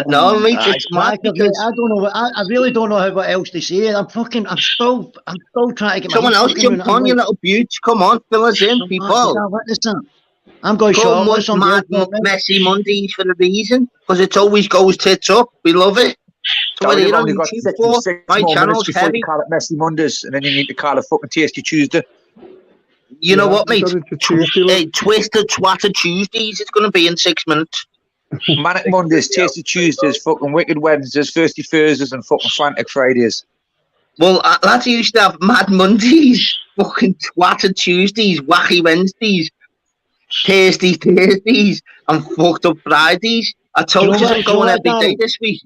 No, mate, it's mad because I don't know. I really don't know what else to say. I'm still trying to get someone else jump on, you little beauts. Come on, fill us in, people. I'm going short. Messi Mondays for a reason, because it always goes tits up. We love it. So what are you on YouTube for? My channel's heavy. You call it Messi Mondays, and then you need to call it fucking Tasty Tuesday. You know what, mate? Twisted Twatter Tuesdays. It's going to be in 6 minutes. Manic Mondays, Tasty Tuesdays, fucking Wicked Wednesdays, Thirsty Thursdays, and fucking Frantic Fridays. Well, lads used to have Mad Mondays, fucking Twatter Tuesdays, Wacky Wednesdays, Tasty Thursdays, and fucked up Fridays. I told you I'm going every day this week.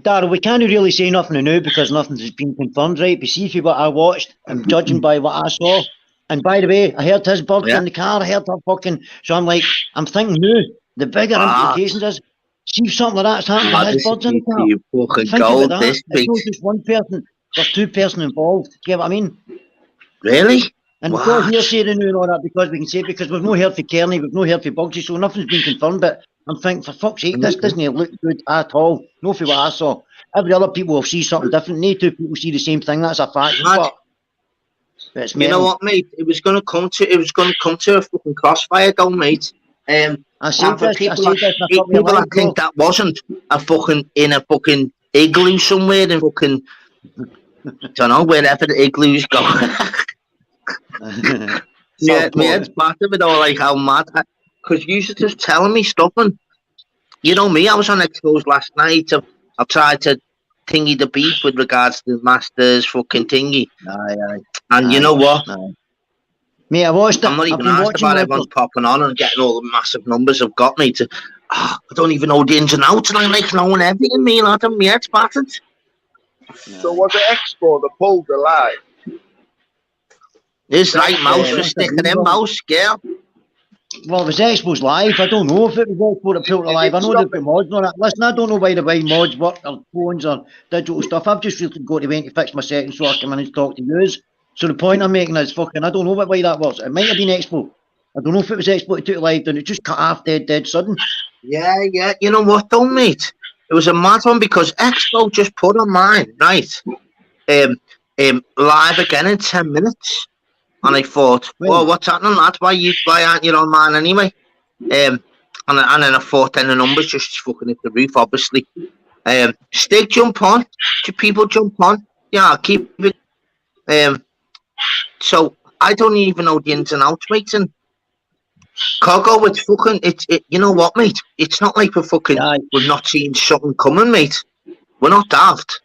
Darryl, we can't really say nothing new because nothing's been confirmed, right? But see if you what I watched, I'm judging by what I saw. And by the way, I heard his birds in the car, I heard her fucking, so I'm thinking new. The bigger implications is, see if something like that's happened to his birds in the car. You fucking Think gold about that. this week. It's not just one person, there's two person involved. Do you get what I mean? Really? And we've got hearsay the new and all that because we can say, because we've no heard for Kearney, we've no heard for Bugsy, so nothing's been confirmed. But I'm thinking, for fuck's sake, this doesn't look good at all. No for what I saw. Every other people will see something different. No two people see the same thing. That's a fact. But it's you know what, mate? It was going to come to a fucking crossfire, though, mate. I said this. People that think that wasn't a fucking in a fucking igloo somewhere in fucking don't know wherever the igloos go. Yeah, it's part of it all. Like how mad, because you were just telling me stuff, and you know me. I was on Exposed last night. I've tried to thingy the beef with regards to the Masters fucking thingy. And you know what? Me, I watched it. I'm not even asked about everyone's popping on and getting all the massive numbers have got me to. I don't even know the ins and outs, and I like knowing everything. Me, lad, and me, it's battered. So was it Expo that pulled the line? This right mouse was sticking in mouse, girl. Well, it was Expo's live. I don't know if it was Expo that pulled it live. I know they've got mods on it. Listen, I don't know why the way mods work or phones or digital stuff. I've just recently got to wait to fix my settings so I can manage to talk to you. So the point I'm making is fucking, I don't know what way that works. It might have been Expo. I don't know if it was Expo that took it live, then it just cut off dead sudden. Yeah. You know what though, mate? It was a mad one because Expo just put on mine, right? Live again in 10 minutes. And I thought, well, what's happening, lad? Why aren't you on mine anyway? And then I thought then the numbers just fucking hit the roof, obviously. Stig jump on. Do people jump on? Yeah, I'll keep it. So I don't even know the ins and outs, mate. And Cogo, it's fucking you know what, mate? It's not like we're not seeing something coming, mate. We're not daft.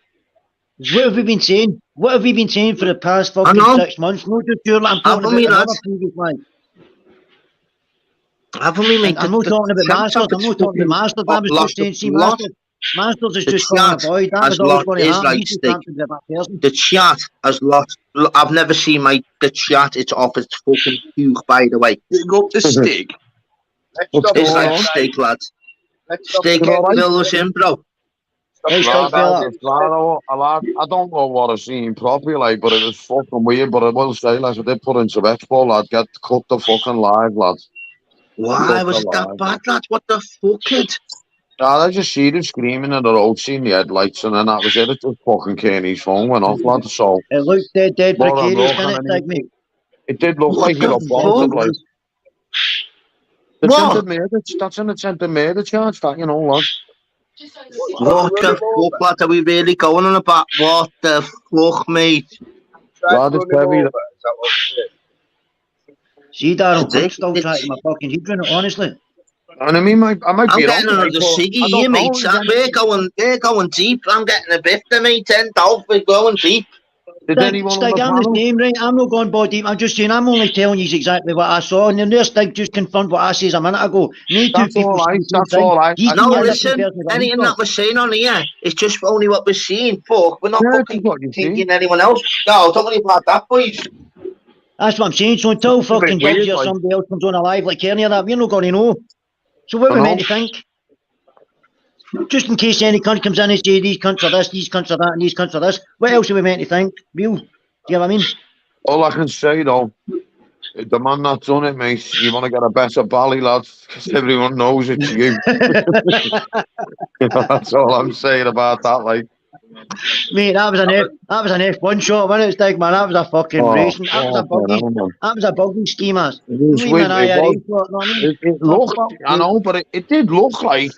What have we been saying? What have we been saying for the past fucking 6 months? No, just pure. I'm talking about another previous line. Haven't we, mate? I'm not talking about Masters. I'm not talking about Masters. I was just saying, see, Masters is just going to avoid. That was always going to happen. The chat has lost. I've never seen the chat. It's off its fucking hoof, by the way. Go up to Stig. It's like Stig, lads. Stig, fill us in, bro. I don't know what I've seen properly, like, but it was fucking weird. But I will say, like, I did put into Expo, lad, cut the fucking live, lad. Why was it that bad, lad? What the fuck, kid? I just see them screaming at the road, seeing the headlights, and then that was it. It just fucking Kearney's phone went off, lad. So it looked dead precarious, didn't it, me? It did look like he got bolted, like. That's an attempted murder charge, that, you know, lad. What the fuck, lad? Are we really going on about what the fuck, mate? Lad, it's heavy. See, Darryl, I'm still trying to my fucking head run it, honestly. And I mean, I might I'm be getting another ciggy here, mate. We're going deep. I'm getting a bit to me, 10 dollars. We're going deep. Did anyone Stig, I'm the same, right? I'm not going body deep. I'm just saying, I'm only telling you exactly what I saw. And then there, Stig just confirmed what I said a minute ago. That's all right. That's all right. No, listen, anything that we're saying on here is just only what we're seeing. Fuck, we're not fucking thinking anyone else. No, don't worry about that, boys. That's what I'm saying. So until fucking Bugsy or somebody else comes on alive like Kearney or that, we're not going to know. So what are we meant to think? Just in case any cunt comes in and say these cunts are this, these cunts are that, and these cunts are this. What else are we meant to think? Real? Do you know what I mean? All I can say though, the man that's done it, mate, you want to get a better bally, lads, because everyone knows it's you. That's all I'm saying about that, like. Mate, that was an F1 shot, wasn't it, Stig, man? That was a fucking racing. That was a buggy. That was a buggy scheme, ass. It looked, I know, but it did look like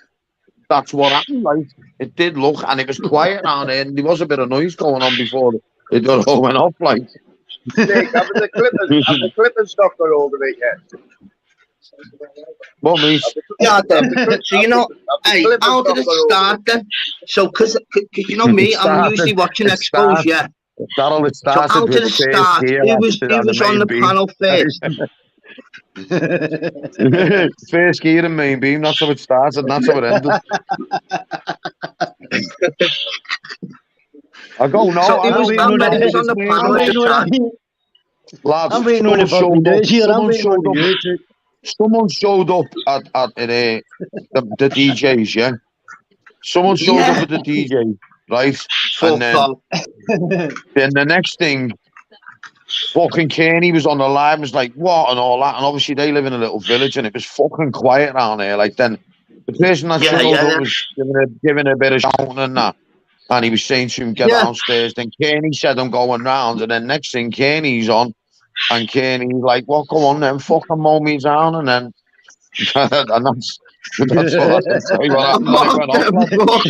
that's what happened. Like it did look, and it was quiet down there, and there was a bit of noise going on before it all went off. Like, Nick, have the Clippers not got hold of it yet? What, mate? Yeah, so you know, hey, how did it start then? So, because you know me, I'm usually watching Expos, yeah. Darryl, it So started how did it with start? Who was on the panel first? First gear and main beam, that's how it started, and that's how it ended. I go, no, so I who was on the panel at the time? Lads, I'm waiting on the fucking news here. Someone showed up at the DJs, yeah? Someone showed up at the DJ, right? And then the next thing, fucking Kearney was on the line, was like, what, and all that. And obviously they live in a little village and it was fucking quiet down there. Like, then the person that showed up was giving a bit of shouting and that. And he was saying to him, get downstairs. Then Kearney said, I'm going round. And then next thing, Kearney's on. And Kearney's like, well, come on then, fucking mow me down. And then, and that's all I can say. What happened when it went off.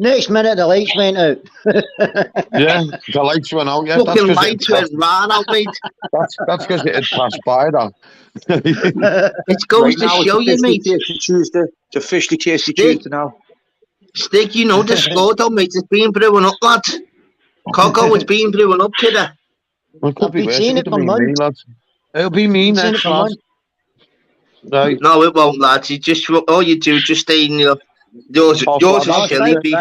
Next minute, the lights went out. Yeah, the lights went out. Yeah, fucking lights went ran out, mate. That's because it had passed by, that. It goes to show you, mate. Tuesday. It's officially Tasty Tuesday now. Stig, you know the score though, mate. It's been brewing up, lads. Coco, it's been brewing up, kidder. It could be worse. It could be me, lads. It'll be me next, lads. Right. No, it won't, lads. You just all you do, just stay in your yours is chilly, beef.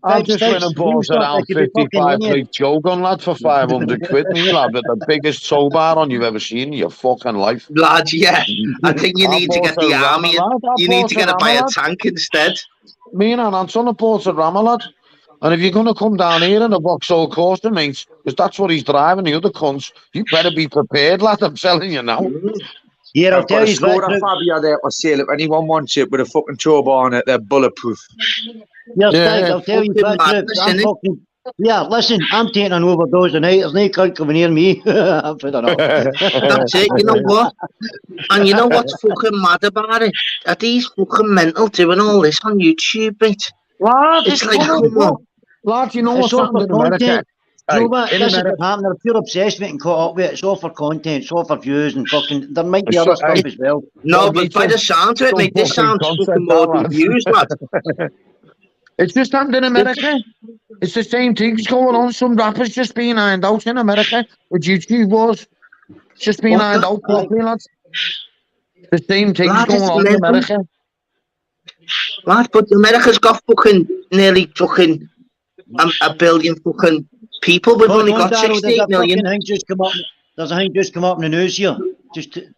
I'll just win and balls around 55 plate Shogun, lad, for 500 quid. Me, lad, with the biggest tow bar on you've ever seen in your fucking life. Lads, yeah. I think you need to get the army. You need to get to buy a tank instead. Me and Anton have bought a Rammer, lad. And if you're going to come down here in a Vauxhall Corsa, mate, because that's what he's driving, the other cunts, you better be prepared, lad. I'm telling you now. Yeah, I've got a Skoda Fabia there for sale. If anyone wants it with a fucking turbo on it, they're bulletproof. I'll tell you, listen, I'm taking an overdose tonight. There's no cunt coming near me. I'm fed up. That's it, you know what? And you know what's fucking mad about it? Are these fucking mental doing all this on YouTube, mate? Lad, it's like, come on. Lad, you know what's happened in America? You know what? This is what happened. They're pure obsessed with it and caught up with it. It's all for content, it's all for views, and fucking there might be other stuff as well. No, but by the sound of it, mate, this sounds fucking more than views, lad. It's just happened in America. It's the same things going on. Some rappers just being ironed out in America with YouTube wars. It's just being ironed out properly, lads. The same things going on in America. Lad, but America's got fucking nearly fucking a billion fucking people. We've only got 68 million. There's a thing just come up in the news here.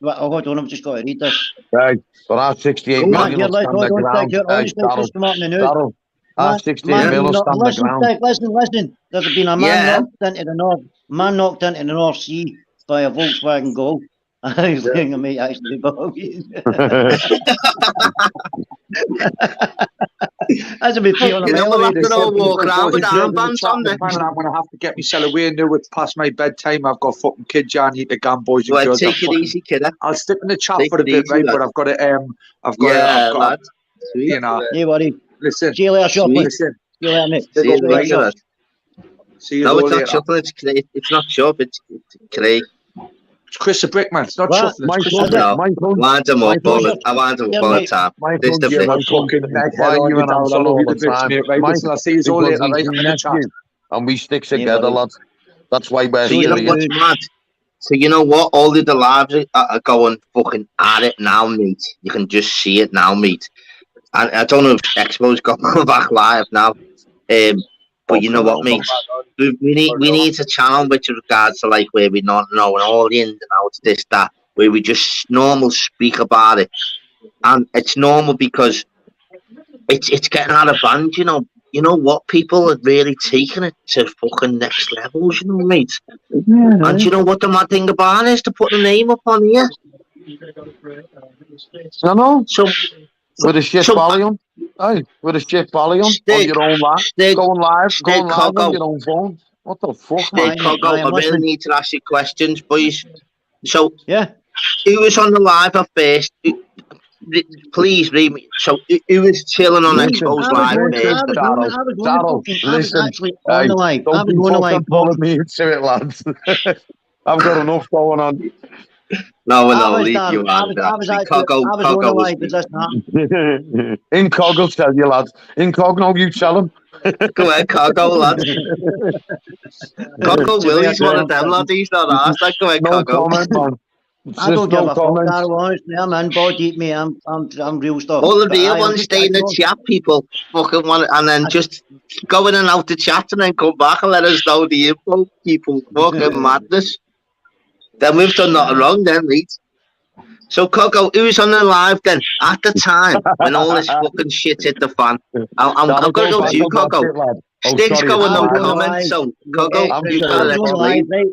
Hold on, I've just got to read this. Right, but our 68 million will stand the ground. Darryl, our 68 million will stand the ground. Listen. There's been a man knocked into the North Sea by a Volkswagen Goal. I was thinking of me actually, that's a bit feel. I'm going to have to get myself away now. It's past my bedtime. I've got fucking kids. I need the gamboys. Well, take it easy, kidder. I'll stick in the chat for a bit, right? But I've got to. Lad. You know. Hey, buddy. Listen. See you later, shop. Listen. See you later, mate. See you later. No, it's not chocolate. It's not shop. It's Craig. It's Chris the Brickman. It's not chocolate. I want him all bullet. I want him all the time. This the I'll see you all later. And we stick together, lads. That's why we're here. So you know what's mad? So you know what? All the lives are going fucking at it now, mate. You can just see it now, mate. And I don't know if Expo's got back live now. But you know what, mate? We need a channel with regards to like where we not know and all the ins and outs, this, that. where we just normal speak about it, and it's normal because it's getting out of hand, you know. You know what? People are really taking it to fucking next levels, you know, mate. Yeah, and you know what the mad thing about it is to put the name up on here. I know. So with a shit volley on. Hey, with a shit volley on your own live. Going live on your own phone. What the fuck, man? Cogo, I really need to ask you questions, boys. So, yeah, who was on the live at first? Please read me. So, who was chilling on Expo's live first? Listen, actually on the live. I don't was be on the live. fucking pulling me into it, lads. I've got enough going on. No, leave you out. I was on the live, but that's not. Incog will tell you, lads. Incog, no, you tell him. Go ahead, Cogo, lads. Cogo Willie's one of them, lad. He's not asked. Like, go ahead, no Cogo. Comment, man. I don't give a fuck, Darryl, honestly. I'm in, body eat me. I'm real stuff. All the real ones stay in the chat, people. Fucking want, and then just go in and out the chat and then come back and let us know the info, people. Fucking madness. Then we've done nothing wrong, then, mate. So, Coco, who's on the live then at the time when all this fucking shit hit the fan? I'm going to go to you, Coco. Stig's going on the comments, so Coco, you got to explain. Right?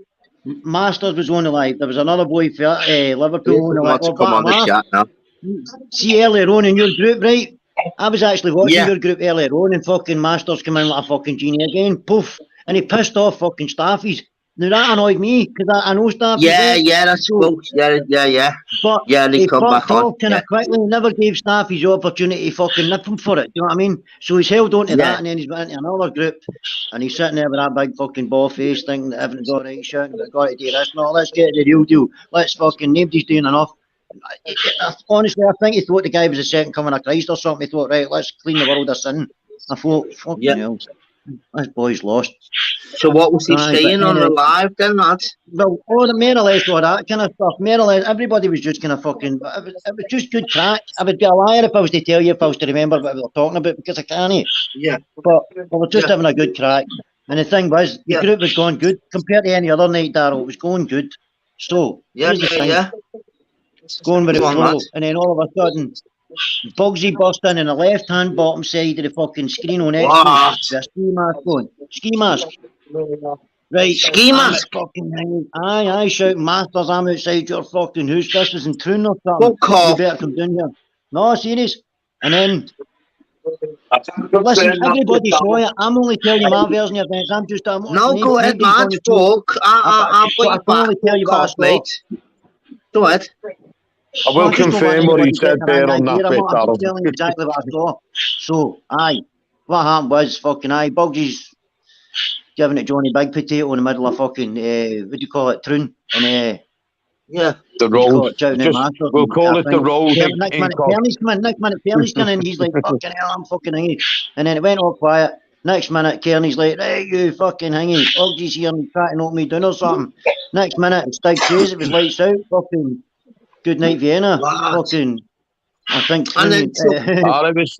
Masters was on the live. There was another boy for Liverpool on the live. To come on the chat now. See, earlier on in your group, right? I was actually watching your group earlier on, and fucking Masters came in like a fucking genie again. Poof. And he pissed off fucking staffies. Now that annoyed me because I know staffies. Yeah, that's cool. Yeah. But he come back on. Kind of quickly, never gave staffies the opportunity to fucking nip him for it. You know what I mean? So he's held on to that, and then he's went into another group, and he's sitting there with that big fucking ball face thinking that everything's all right, shouting, "We've got to do this, no, let's get the real deal. Let's fucking, nobody's doing enough." Honestly, I think he thought the guy was the second coming of Christ or something. He thought, right, let's clean the world of sin. I thought, fucking hell, this boy's lost. So what was he saying on the live then, lads? Well, more or less all that kind of stuff. More or less, everybody was just kind of fucking, it was just good crack. I would be a liar if I was to tell you, if I was to remember what we were talking about, because I can't. Yeah. But we were just having a good crack. And the thing was, the group was going good. Compared to any other night, Darryl, it was going good. So, here's the thing. Going with the flow. And then all of a sudden, Bugsy burst in on the left-hand bottom side of the fucking screen on Xbox. With a ski mask on. Ski mask. Right. Ski mask? Aye, shouting, "Masters, I'm outside your fucking house. This is in Troon or something. You better come down here." No, serious. And then, listen, everybody saw it. I'm only telling you my version of events. I'm just... No, go ahead, man. Talk. I'll put you back. Tell you what I saw. Mate. Go ahead. I will confirm what he said there on that bit, Darryl. I'm telling you exactly what I saw. So, what happened was, fucking, Bugsy's giving it Johnny Big Potato in the middle of fucking, what do you call it, Troon? And, the road. We'll call it the road. Next minute, Kearney's coming in, he's like, fucking hell, I'm fucking hanging. And then it went all quiet. Next minute, Kearney's like, "Hey, you fucking hanging. Bugsy's here and trying to knock me down or something." Next minute, Stig says it was lights out, fucking Good Night Vienna. Fucking, I think. And then, it was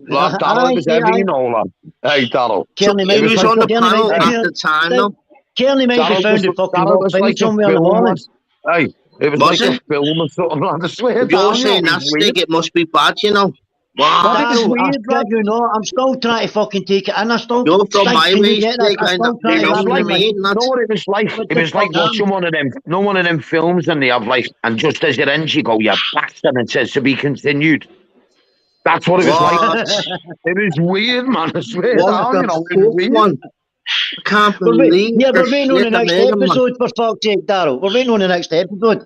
heavy, you know, lad. Hey, Darryl. Kearney he was on the panel at the time, though. Kearney might have found it fucking rock fight somewhere in the morning. Hey, it was like a film or something, lad. I swear. If you're saying that, Stig, it must be bad, you know. Wow. I'm still trying to fucking take it, and I still. You're from my way, Stig. It was like watching one of them films, and they have like, and just as it ends, you go, "You bastard," and it says to be continued. That's what it was like. It is weird, man. I swear. It's weird. I can't believe. We're waiting on the next episode, for fuck's sake, Darryl. We're waiting on the next episode.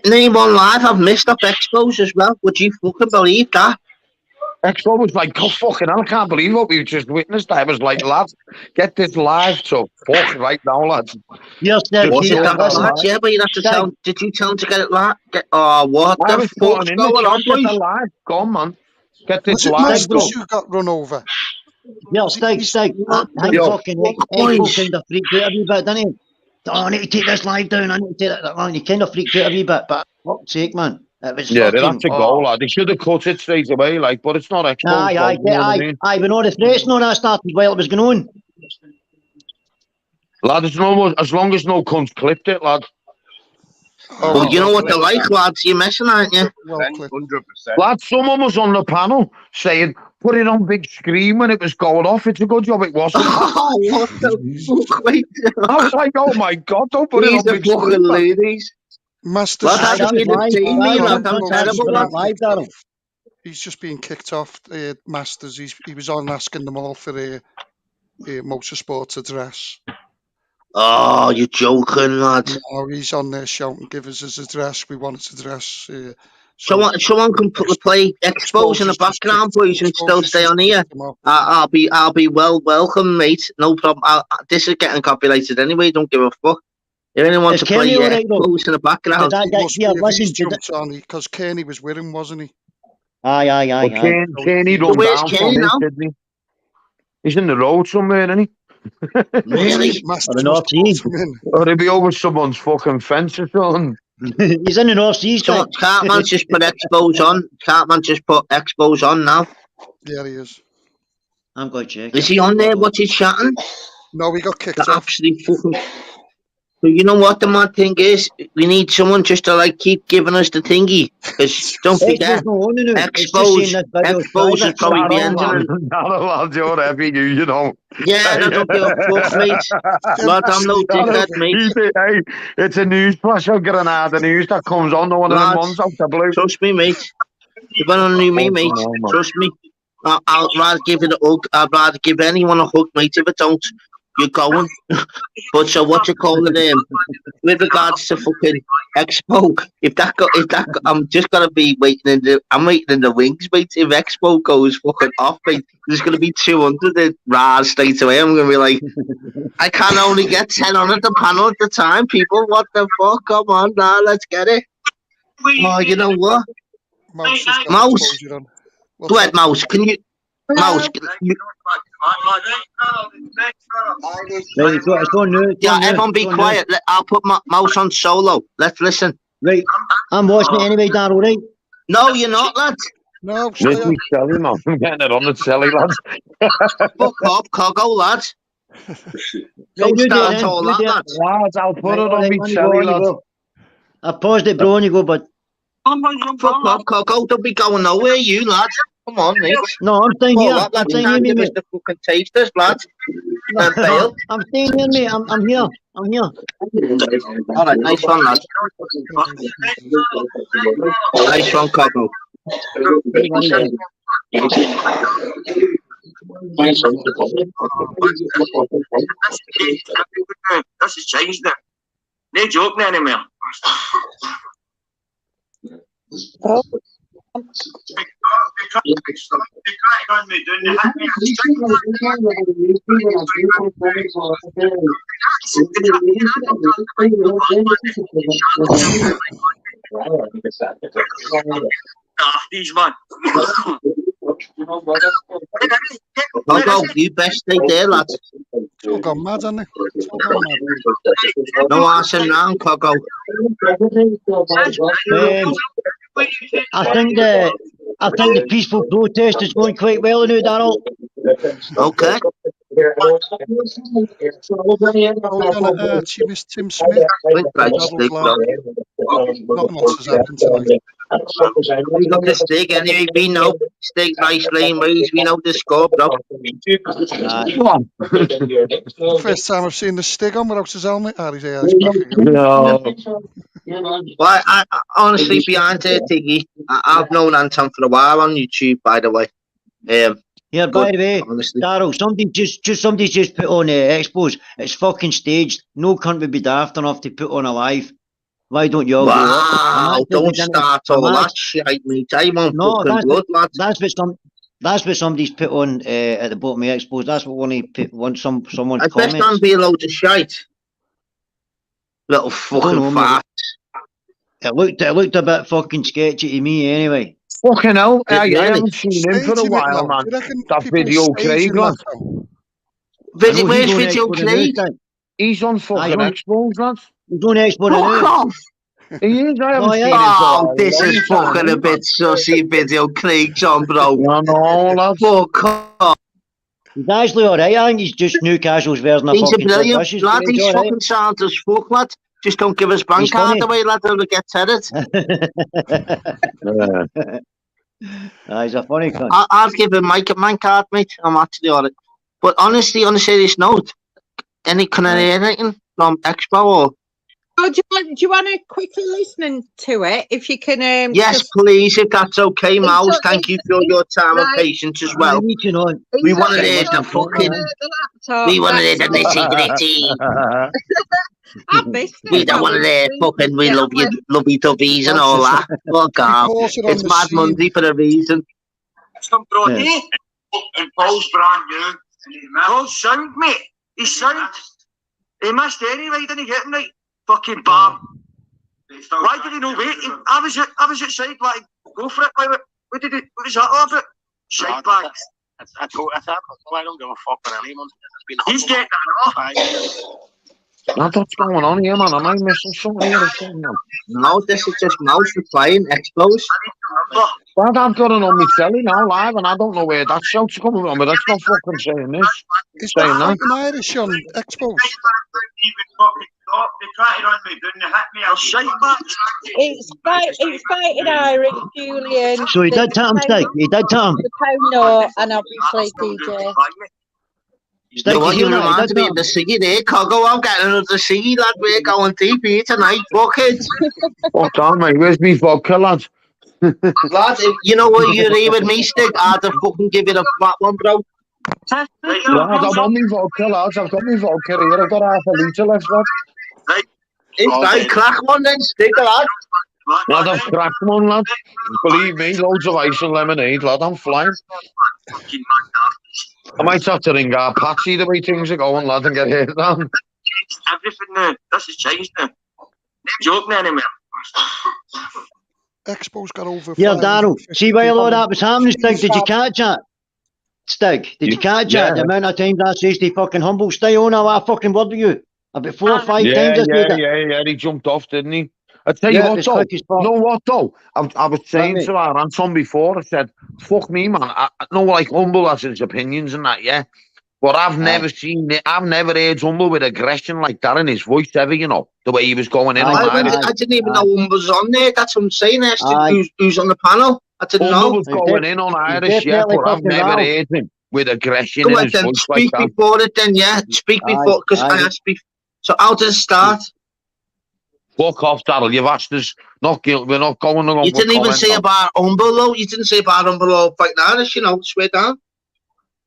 Name on live, I've missed up Expos as well. Would you fucking believe that? Expo was like, "Oh, fucking hell, I can't believe what we've just witnessed." I was like, "Lads, get this live to fuck right now, lads." Yes, yeah, but you have to tell. Did you tell him to get it live? What the fuck's going on, boys? Live. Go on, man. Get this live. Masters who got run over? Yeah, Stig. I think fucking Expo kind of freaked out a wee bit, didn't he? "Oh, I need to take this live down. I need to take that down." He kind of freaked out a wee bit, but fuck's sake, man. It was they'd have to go, lad. They should have cut it straight away, like, but it's not Expo. Aye, but all the threats and all that started while it was going on. Lad, it's no, as long as no cunts clipped it, lad. But you know what they're like, lads? You're messing, aren't you? 100%. Lad, someone was on the panel saying, put it on big screen when it was going off. It's a good job it wasn't. Oh, what the fuck, mate? I was like, oh my God, don't put it on big screen. Fucking ladies. Master, Lad, that's being a team, lad. I'm terrible, lad. He's just been kicked off Masters. He was on asking them all for a motorsports address. Oh, you're joking, lad. No, he's on there shouting, give us his address. We want his address. Someone can play Expos in the background, boys, and still stay on here. I'll be welcome, mate. No problem. This is getting copyrighted anyway. Don't give a fuck. If anyone wants to play Expos in the background, because Kearney was with him, wasn't he? Aye. Kearney run where's down Kearney from now? it, didn't he? He's in the road somewhere, isn't he? Really? Or he'll be over someone's fucking fence or something. He's in the North Seas. Can't man just put Expos on? Can't man just put Expos on now? Yeah, he is. I'm going to check. Is he on there? What's he chatting? No, we got kicked off. Absolutely fucking. But you know what the mad thing is? We need someone just to like keep giving us the thingy. Because don't forget, Expos is probably the engine. Lad, you're heavy, you know. Yeah, I don't give a fuck, mate. Lad, I'm no dickhead, mate. Hey, it's a news flash of Granada news that comes on. No one of them ones out the blue. Trust me, mate. You better know me, mate. Trust me. I'd rather give it a hug. I'd rather give anyone a hug, mate. If I don't, you're going. But so what you call it? With regards to fucking Expo, if that I'm just gonna be waiting I'm waiting in the wings, mate. If Expo goes fucking off, mate, there's gonna be 200 in Raz straight away. I'm gonna be like, I can only get 10 on at the panel at the time, people. What the fuck? Come on, now, let's get it. Oh, you know what? Mouse. Go ahead, Mouse. Can you? Mouse. Yeah, everyone be quiet. I'll put my Mouse on solo. Let's listen. Right. I'm watching it anyway, Darryl, right? No, you're not, lad. No, Listen, Shelly, man. I'm getting it on the telly, lad. Fuck up, Coggo, lad. Don't start all that, lad. Lads, I'll put it on me telly, lad. I paused it, bro, and you go, but... Fuck up, Coggo. Don't be going nowhere, you, lad. Come on, mate. No, I'm staying here. I'm staying here, mate. The fucking tasters, lad. I'm staying here, mate. I'm here. I'm here. All right, nice one, lad. Nice one, Coggo. That's just changed now. No joke now anymore. These man. Coggo, you best stay there, lad. It's all gone mad, hasn't it? It's all gone mad. No arsing round, Coggo. I think the peaceful protest is going quite well now, Darryl. Okay. Tim Smith. Nothing else has happened tonight. We got the stick anyway. We know stick, nice lane ways. We know the score, bro. First time I've seen the stick on without his helmet. No. Well, I honestly, behind it, Tiggy, I've known Anton for a while on YouTube, by the way. Yeah, by the way, Darryl, somebody just put on Expos. It's fucking staged. No cunt would be daft enough to put on a live. Why don't you all wow, don't start all that shit, mate. I want fucking blood, lads. That's what somebody's put on at the bottom of Expos. That's what someone's comments. I best not be a load of shite. Little fucking fat. It looked a bit fucking sketchy to me anyway. Fucking hell, I haven't seen him for a while, man. That video Craig, lad. Where's Video Craig? He's on fucking Expos, lads. He's on Expo now. He is, I haven't seen him. Oh, this is fucking a bit sussy. Video Craig's on, bro. No, lad. Fuck off. He's actually alright. I think he's just Newcastle's version of he's fucking a brilliant lad. He's fucking sound as fuck, lad. Just don't give us bank card away, lad, or we get tethered. He's a funny cunt. I've given Mike a man card, mate. I'm actually on it. But honestly, on a serious note, can I hear anything from Expo or? Oh, do you want to quickly listen to it? If you can. Yes, please, if that's okay, Mouse. Thank you for your time and patience as well. We want to hear the fucking. We want to hear the nitty gritty. We don't want to hear fucking. We love you, lovey dovey's and all that. Fuck off. It's Mad Monday for a reason. Some bloody and Paul's brand new. Paul's sound, mate. He's sound. He missed anyway, didn't he get him right? Fucking bam. Why did he not wait? I was outside, like, go for it. What was that all about? Side bag. I don't give a fuck for anyone. He's getting that off. What's going on here, man? Am I missing something here or something? No, this is just Mouse replying, Expos. But I've got it on my telly now, live, and I don't know where that shout's coming from, but that's not fucking saying this. Is saying that that. Irish on Expos? They tried on me, didn't they? Hit me. I'll shake back. It's fighting Irish, Julian. So he did tell him, Stig. He did tell him. The Pauno, and obviously DJ. You want you remind me of the Siggy there, Coggo. I'm getting another Siggy, lad. We're going deep here tonight, bucket. Fuck on, mate. Where's me vodka, lad? Lad, you know what you're here with me, Stig? I'd have fucking give it a fat one, bro. Lad, I've got me vodka, lads. I've got me vodka here. I've got half a litre left, lad. It's right, crack one then, Stig, lad. Lad, I've cracked one, lad. Believe me, loads of ice and lemonade, lad. I'm flying. I might have to ring our Patsy the way things are going, lad, and get hit down. Everything now. This has changed now. Joking anymore. Expo's got over. Yeah, Darryl. See why all that was happening, Stig? Did you catch that? Stig, did you catch that? The amount of times I says to fucking Humble, stay on, I fucking word with you. About 4 or 5 times. Yeah, he jumped off, didn't he? I tell you what, though. You know what, though? I was saying to our Anton before, I said, fuck me, man. I know, like, Humble has his opinions and that, yeah. But I've never seen it. I've never heard Humble with aggression like that in his voice ever, you know, the way he was going in. I didn't even know Humble was on there. That's what I'm saying. Who's on the panel? I didn't know. Humble was going in on Irish, yeah, but I've never heard him with aggression in his voice like that. Speak before it then, yeah. Speak before, because I asked before. So how does it start? Fuck off, Darryl. You've asked us. Not guilty. We're not going along. You didn't even say about Humble, though. You didn't say about Humble or fighting Irish, you know, swear down.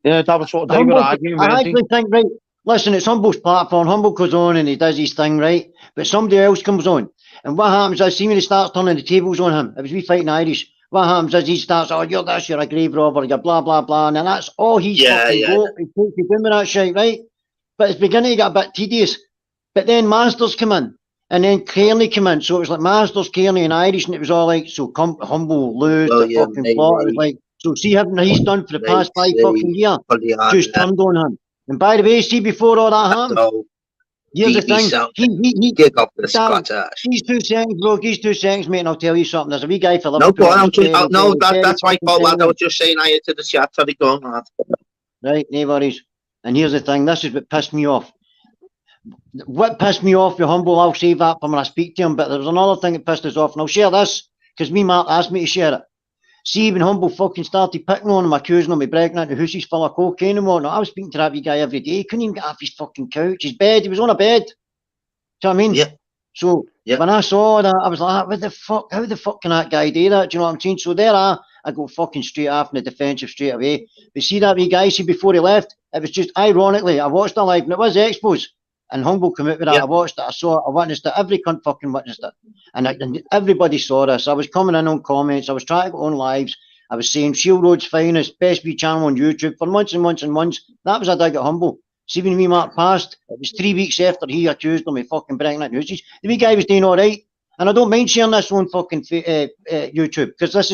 Yeah, that was what they were arguing. I actually think, right, listen, it's Humble's platform. Humble goes on and he does his thing, right? But somebody else comes on. And what happens is, see when he starts turning the tables on him, it was we fighting Irish. What happens is he starts, oh, you're this, you're a grave robber, you're blah, blah, blah. And then that's all he's fucking got. He takes you in with that shit, right? But it's beginning to get a bit tedious. But then Masters come in. And then Kearney came in, so it was like Masters, Kearney, and Irish, and it was all like, so Humble lose the fucking plot. It was like, so see everything he's done for the past 5 fucking years, just turned on him. And by the way, see before all that happened, here's the thing, he gig up the Scottish. These 2 seconds, bro, these 2 seconds, mate, and I'll tell you something. There's a wee guy for Liverpool. No, that's my fault, lad. I was just saying I to the chat. Sorry, go on, lad. Right, no worries. And here's the thing, this is what pissed me off. What pissed me off with Humble, I'll save that for when I speak to him, but there was another thing that pissed us off, and I'll share this, because me Mark asked me to share it. See, when Humble fucking started picking on him, accusing him of breaking into houses full of cocaine and whatnot, I was speaking to that wee guy every day. He couldn't even get off his fucking couch, his bed, he was on a bed. Do you know what I mean? Yeah. So, when I saw that, I was like, what the fuck, how the fuck can that guy do that? Do you know what I'm saying? So there I go fucking straight off in the defensive straight away. But see that wee guy, see, before he left, it was just, ironically, I watched it live, and it was Expos. And Humble came out with that. I watched it, I saw it, I witnessed it. Every cunt fucking witnessed it. And everybody saw this. I was coming in on comments. I was trying to go on lives. I was saying Shield Road's finest, best wee channel on YouTube for months and months and months. That was a dig at Humble. See when me Mark passed, it was 3 weeks after he accused him of fucking breaking into houses. The wee guy was doing all right. And I don't mind sharing this on fucking YouTube, because this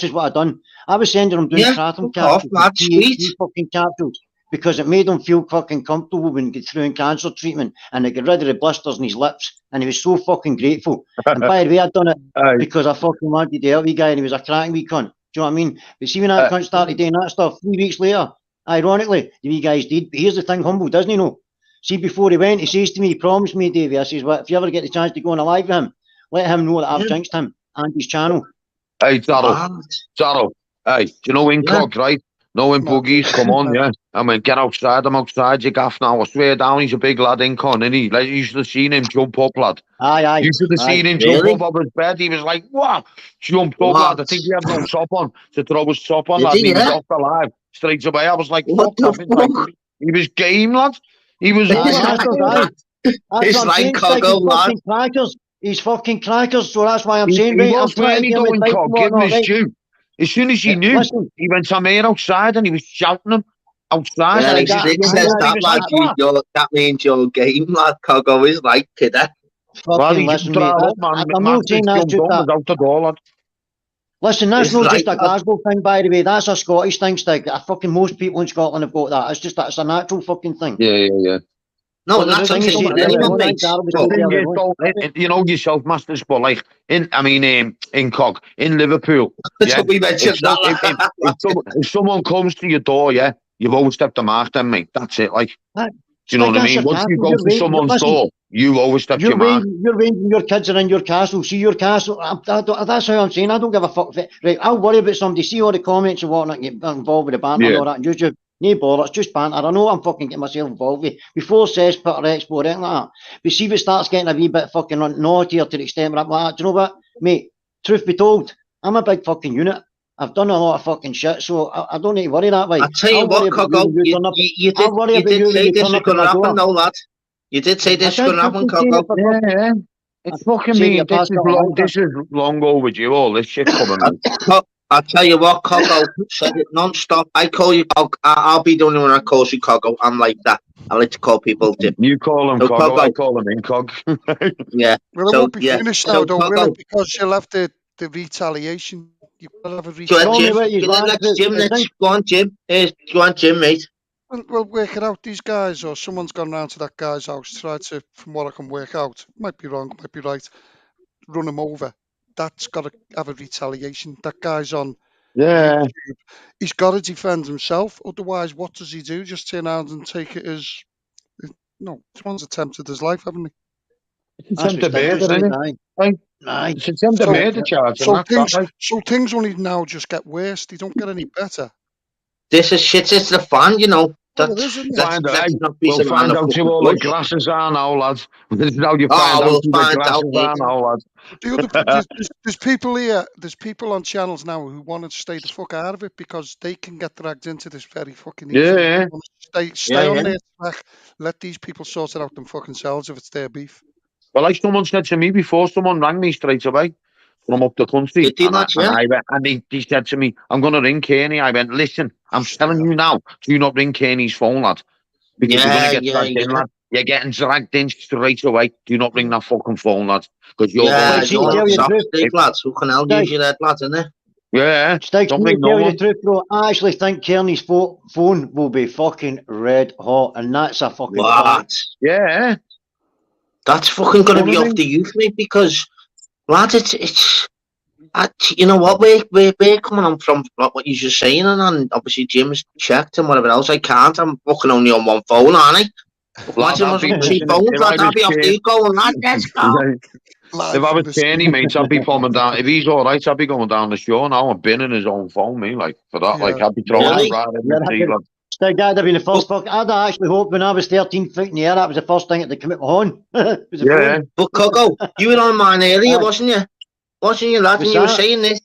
is what I done. I was sending him doing kratom capsules, fucking capsules. Because it made him feel fucking comfortable when he got through in cancer treatment, and they got rid of the blisters in his lips, and he was so fucking grateful. And by the way, I'd done it because I fucking wanted to help the guy, and he was a cracking wee cunt. Do you know what I mean? But see when that cunt started doing that stuff, 3 weeks later, ironically, the wee guys did. But here's the thing, Humble doesn't know. See, before he went, he says to me, he promised me, Davey, I says, well, if you ever get the chance to go on a live with him, let him know that I've jinxed him and his channel. Hey, Darryl, hey, do you know Incog, right? Knowing boogies, come on, yeah. I mean, get outside, I'm outside, you gaff now. I swear down, he's a big lad, Incon, isn't he? Like, you should have seen him jump up, lad. Aye. You should have seen him jump up off his bed. He was like, what? Jumped up, lad. I think he had no top on to throw his top on, lad. And he was off the live straight away. I was like, fuck that. Like, he was game, lad. He was... It's like Coggo, lad. Crackers. He's fucking crackers, so that's why I'm saying, right, I'm trying to get him Cog, give him his due. As soon as he knew, he went to me outside and he was shouting him outside. Yeah, and he says that, lad, that means your game, lad. Coggo is like, kidder. Well, he just drive up, man. I'm not saying that's just out the door, lad. Listen, that's not just a Glasgow thing, by the way. That's a Scottish thing, Stig. Fucking most people in Scotland have got that. It's just that it's a natural fucking thing. Yeah. No, that's what I'm saying. Anyone makes. You know yourself, Masters, but like in Cog in Liverpool. Yeah, we mentioned that. If someone comes to your door, yeah, you've overstepped the mark, then mate. That's it. Like, do you know what I mean? Once you go to someone's door, you overstep your mark. You're raising your kids are in your castle. See your castle. That's how I'm saying. I don't give a fuck. Right, I'll worry about somebody. See all the comments and whatnot. Get involved with the banter and all that. And YouTube. No bother, it's just banter. I know I'm fucking getting myself involved with. Before Cesspit or Expo or anything like that. But see if it starts getting a wee bit fucking naughtier to the extent where I'm like, do you know what, mate? Truth be told, I'm a big fucking unit. I've done a lot of fucking shit, so I don't need to worry that way. I tell you what, Coggo, you did say this was going to happen, though, lad. You did say this was going to happen, Coggo. Yeah. It's fucking me. This is long overdue, all this shit coming out. I'll tell you what, Coggo said it non-stop. I call you Coggo. I'll be the only one that calls you Coggo. I'm like that. I like to call people different. You call him Coggo, I call him Incog. Yeah. Well, it won't be finished now, though, will it? Because you'll have the retaliation. You'll have a retaliation. Go on, Jim. Go on, Jim, mate. We'll work it out. These guys, or someone's gone round to that guy's house, tried to, from what I can work out, might be wrong, might be right, run him over. That's got to have a retaliation. That guy's on YouTube. He's got to defend himself. Otherwise, what does he do? Just turn around and take it as... No, someone's attempted his life, haven't he? It's attempted murder, isn't it? It's attempted murder charge. So things only now just get worse. They don't get any better. This is shit. It's the fan, you know. We'll find out who all the grasses are now, lads. This is how you find out who the grasses are now, lads. There's people here, there's people on channels now who want to stay the fuck out of it because they can get dragged into this very fucking easy. Yeah. Stay on their track. Let these people sort it out them fucking selves if it's their beef. Well, like someone said to me before, someone rang me straight away from up the country. And he said to me, I'm going to ring Kearney. I went, listen, I'm telling you now, do not ring Kearney's phone, lad. Because you're going to get dragged in, lad. You're getting dragged in straight away. Do not ring that fucking phone, lad. Because you're lads. Who can help you that, lads, isn't it? Yeah. Stig, tell you the truth, bro. I actually think Kearney's phone will be fucking red hot, and that's a fucking what? Yeah. That's fucking going to be off the youth, mate, because, lads, it's you know what, we're coming on from what you're just saying, and obviously Jim's checked and whatever else. I can't. I'm fucking only on one phone, aren't I? Imagine us on 2 phones, I'd be off the going, let's go. If I was Kearney, mate, I'd be coming down. If he's all right, I'd be going down the shore now and binning his own phone, me, like, for that. Like, I'd be throwing it right in the sea, lad. Stig, that'd have been the first fuck. I'd actually hoped when I was 13 feet in the air, that was the first thing that came out my horn. Yeah. But Coggo, you were on mine earlier, wasn't you? Wasn't you, lad? And you were saying this.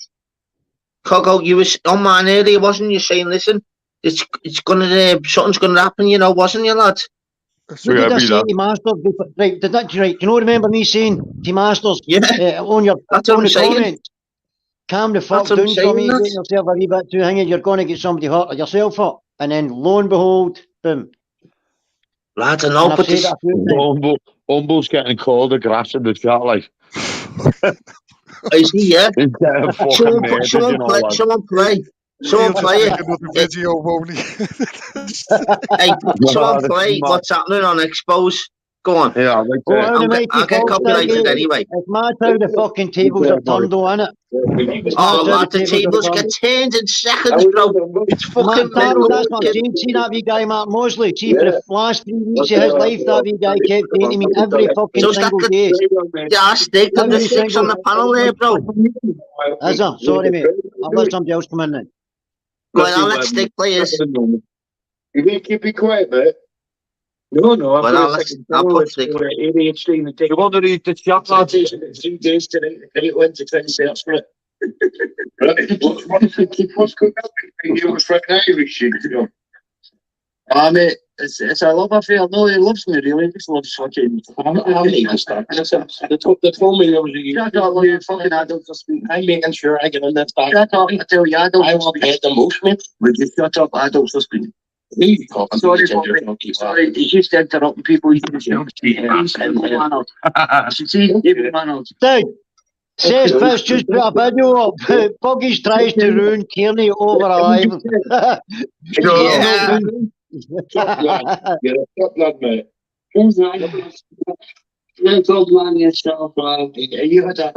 Coggo, you were on mine earlier, wasn't you? Saying, listen, it's gonna something's gonna happen, you know, wasn't you, lad? Did I say to Masters? Right, right? You know, remember me saying to Masters? Yeah. On your that's what I'm saying. Comment, calm the fuck down for me. Get yourself a wee bit too hanging. You're going to get somebody hurt or yourself hurt. And then, lo and behold, boom. Lads, I know, but this... Humble's getting called a grass in the chat, like. Is he, yeah? Someone play. Someone play it. Video, won't he? Hey, someone play what's happening on Expos. Go on. Yeah, I'll get copyrighted anyway. It's mad how the fucking tables are turned though, innit? Oh, lad, the tables get turned in seconds, bro. It's fucking Darryl, that's what I'm mental. saying. See that wee guy, Mark Mosley? See, for the last 3 weeks of his life, that wee guy kept saying to me every fucking single day. Yeah, stick to the six on the panel there, bro. Is there? Sorry, mate. I'll let somebody else come in then. Go on, I'll let stick players. You need to keep it quiet, mate. No, Well, I'll put stick. ADHD. You want to read the chat, lads? 3 days today. And it went to 10 steps for it. What's going on? You was fucking Irish, you know. Mate, it's a love affair. No, he loves me, really. He just loves fucking. They told me I was a fucking adult for speaking. I'm making sure I get in that back. Shut up, I tell you, I want to hit the most, mate. Would you shut up, adults for speaking? Sorry, he's just interrupting people. Dude, says Fish just put a video up. Buggies tries to ruin Kearney over alive. Yeah. You're a top lad, mate. You're top man yourself, man. You had a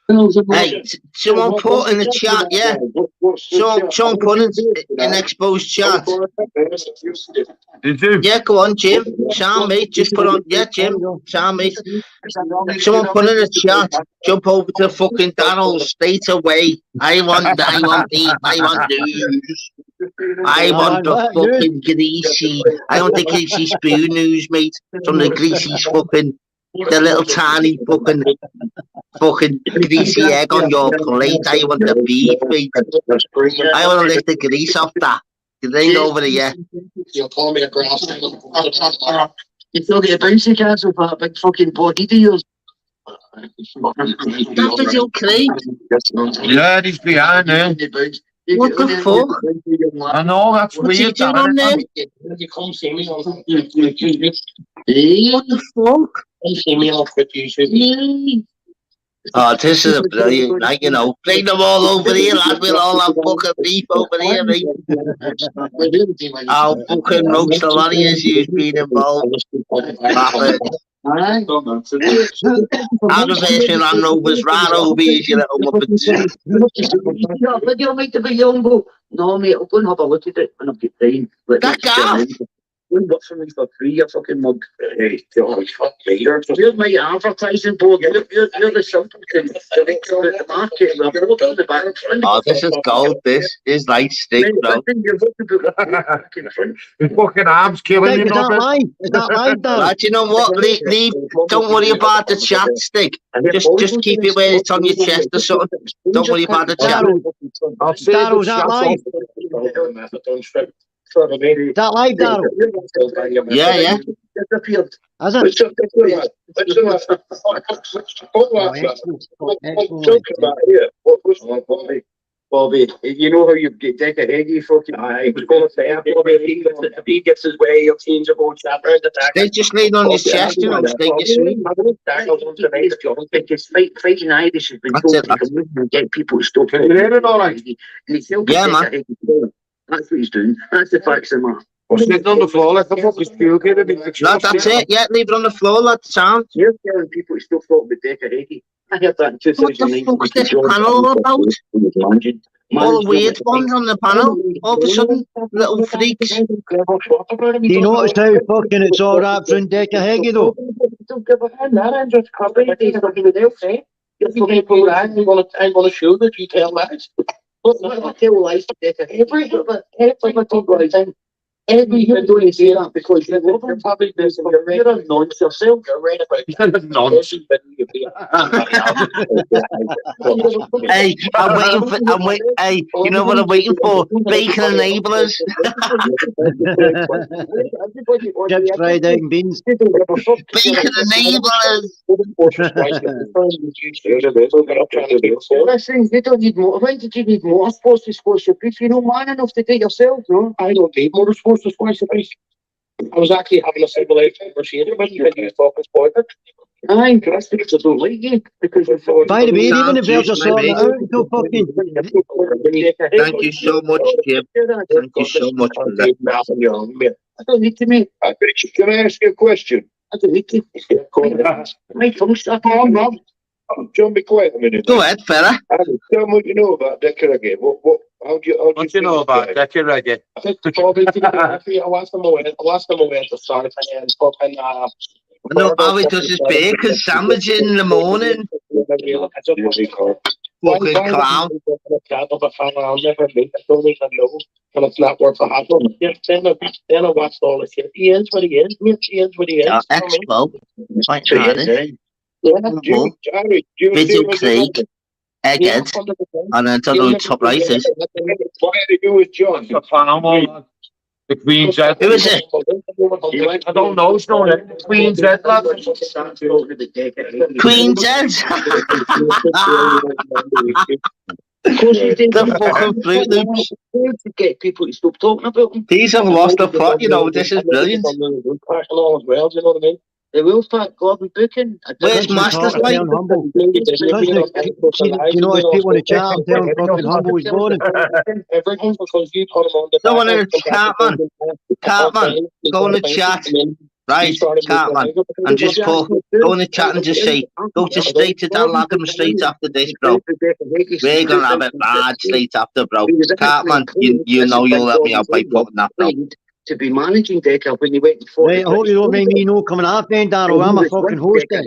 Hey, someone put in the chat, yeah? Someone put in exposed chat. Did you? Yeah, go on, Jim. Sam, mate, just put on. Yeah, Jim. Sam, mate. Someone put in the chat. Jump over to fucking Darryl straight away. I want beef. I want news. I want the fucking greasy. I want the greasy spoon news, mate. From the greasy fucking, the little tiny fucking greasy egg on your plate. I want the beef, mate. I want to lift the grease off that. It ain't over here. You'll call me a grass. You still get a bouncy castle for that big fucking body, do you? That was your crate. Yeah, he's behind there. What the fuck? I know, that's What's weird. he doing on there? You come see me on. What the fuck? Come see me on with you. Oh, this is a brilliant, like, you know, bring them all over here, lad. We'll all have fucking beef over here, mate. I'll fucking roast a lot of you who's been involved. I'll reverse my Land Rovers right over here, you little muppets. But you'll make the big young go. No, mate, I'll go and have a look at it when I'm playing. That guy. Look for me for free, you fucking mug. Hey, fuck me. You're my advertising board. You're the simpleton. The market. The back. Oh, this is gold. This is like stick, bro. His fucking arms killing him. Is that live? Is that live, though? Lad, you know what? Leave. Don't worry about the chat, stick. Just keep it where it's on your chest or something. Don't worry about the chat. Darryl, is that live? Is that live, Darryl? Yeah. Has it? Bobby, you know how you get Dick ahead, you fucking. I was going to say, Bobby, if he gets his way, he'll change the whole chapter. They just lean on his chest, you know, stay your sweet. Fighting Irish has been told to come in and get people to stop it. Yeah, man. That's what he's doing. That's the facts of the matter. Or sitting on the floor like a fucking school kid. Lad, that's it. Yeah, leave it on the floor, lad. Sound. You're telling people to still talk about Decker. I heard that in 2009. What the fuck's this panel about? All the weird ones on the panel. All of a sudden, little freaks. Do you notice how fucking it's all wrapped around Decker Heggie, though? Don't give a hand. That ain't just copy. You're going to show that you tell lies. I tell lies to Decker. Everything doing is that because you're probably you're a nonce yourself. You're right about nonce. Hey, hey, you know what I'm waiting for? Bacon enablers. Chips, fried egg and beans. Bacon enablers. Listen, you don't need more. Why did you need motorsports to squash your beef? You're not man enough to do it yourself, no? I don't need motorsports to squash the beef. I was actually having a simulation conversation when you were talking sport. Aye, that's because I don't like you. Because I thought. By the way, even the birds are sorting it out until fucking. Thank you so much, Jim. Thank you so much for that. I don't need to, mate. Can I ask you a question? I don't need to. My tongue's stuck on, Rob. John, be quiet a minute. Go ahead, fella. Tell me what you know about Decker again. How do you know about Decker again? I think probably I'll ask them away to start and fucking I know how he does his bacon sandwich in the morning. Fucking clown. I'll never meet. I don't even know. And it's not worth a hassle. Then I watched all the shit. He is what he is. He is what he is. Expo. Quite hard. Video Craig. Egghead. And I don't know who top right is. What did he do with John? The Queen's Head. Who is it? I don't know. It's not it. Queen's Head, lad. Queen's Head. The fucking Fruit Loops. To get people to stop talking about them. These have lost the plot, you know. This is brilliant. They will start Gordon booking. Where's Master's Light? You know, as people in the chat, I'm telling fucking Humble is boring. Someone in the chat, man. Cartman, go in the chat. Right, Cartman. And just go in the chat and just say, go to straight to Dan Latham straight after this, bro. We're going to have it bad straight after, bro. Cartman, you know you'll help me out by putting that, bro. To be managing Decker when you went before. Right, I hope you don't mind me no coming off then, Darryl. I'm a fucking host then.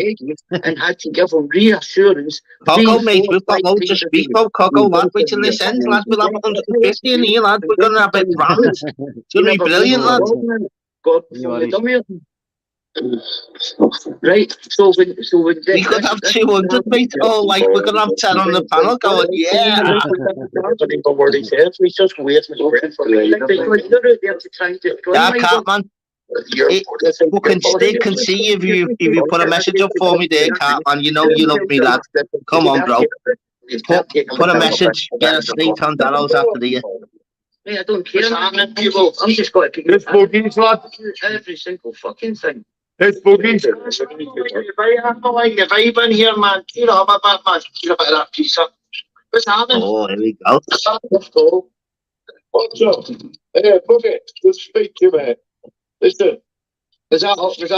And had to give him reassurance. Coco, mate, we've got loads to speak about. Coco, lad, wait till this ends, lad. We'll have 150 in here, lad. We're going to have it rammed. It's going to be brilliant, lad. God, right, so when we could have 200, mate. Oh, like we're gonna have 10 on the panel going, yeah. He's just waiting for yeah, Cartman. Fucking Stig can see if you put a message up for me there, Cartman. You know you love me, lad. Come on, bro. Put a message. Get a straight on Darrow's after the year. I don't care. I'm just going to It's boogies, lad. Every single fucking thing. It's boogies. I'm not like the vibe in here, man. You know, I'm a bad man. You're a bit of that pizza. What's happening? Oh, here we go. What's up? Hey, Boogie, good to speak to you, mate. Listen. Was that all straight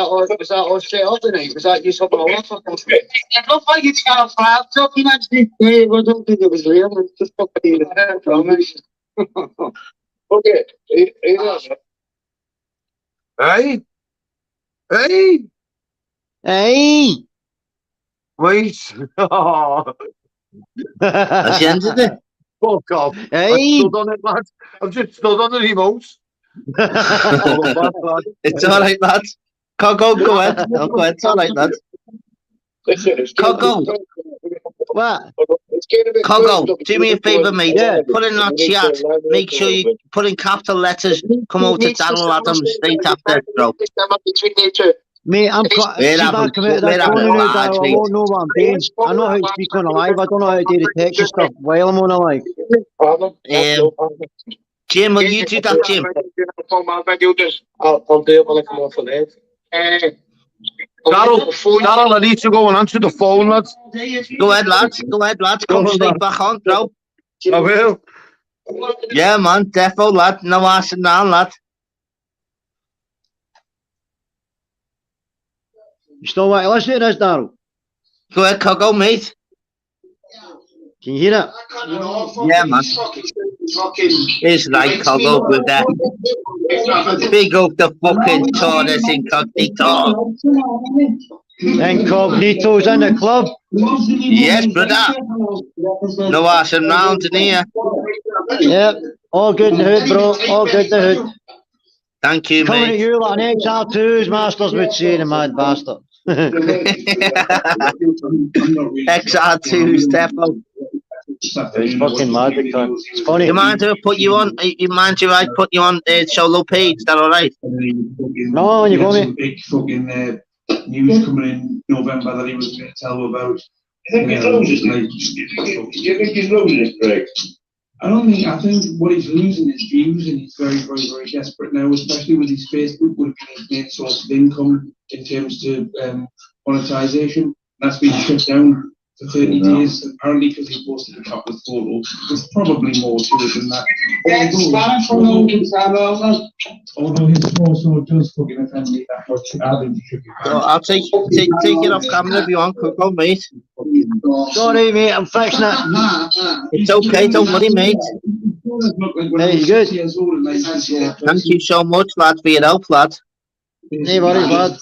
up tonight? Was that you something all off? It looked like it's got a file talking actually. I don't think it was real. It's just fucking promise. Okay. Hey. Hey. Hey. Wait. That's the end of it. Fuck off. Hey. I've just stood on the remote. It's all right, lads. Coco, go ahead. No, go ahead. It's all right, lads. Coco. What? Coco, do me a favour, mate. Put in that chat. Make sure you put in capital letters. Come over to Daniel Adams straight after, bro. Mate, I'm quite. I won't know what I'm doing. I know how to speak on a live. I don't know how to do the text stuff while I'm on a live. Jim, will you do that, Jim? I'll do it when I come off the live. Darryl, I need to go and answer the phone, lads. Go ahead, lads. Go ahead, lads. Come straight back on, bro. I will. Yeah, man. Defo, lad. No asking down, lad. You still want to listen to this, Darryl? Go ahead, Coco, mate. Can you hear it? Yeah, man. It's right, Coco, with that. Big up the fucking Taurus Incognito. Incognito's in the club. Yes, brother. No asking round in here. Yep. All good in the hood, bro. All good in the hood. Thank you, coming mate. Coming at you like an XR2's Masters would say, the mad bastard. XR2's Defo. It's fucking mad, it's funny. You mind if I put you on? You mind if I put you on solo page? Is that alright? No, you go, mate. Big fucking news coming in November that he was going to tell about. I think he's losing. Do you think he's losing, Greg? I think what he's losing is views, and he's very, very, very desperate now, especially with his Facebook would have been his main source of income in terms to monetisation. That's been shut down for 30 days, apparently, because he posted a chocolate photo. There's probably more to it than that. Although his photo does fucking offend me that much, I think he should be banned. I'll take it off camera if you want, Coco, mate. Sorry, mate, I'm fixing it. It's okay, don't worry, mate. Very good. Thank you so much, lad, for your help, lad. No worries, lad.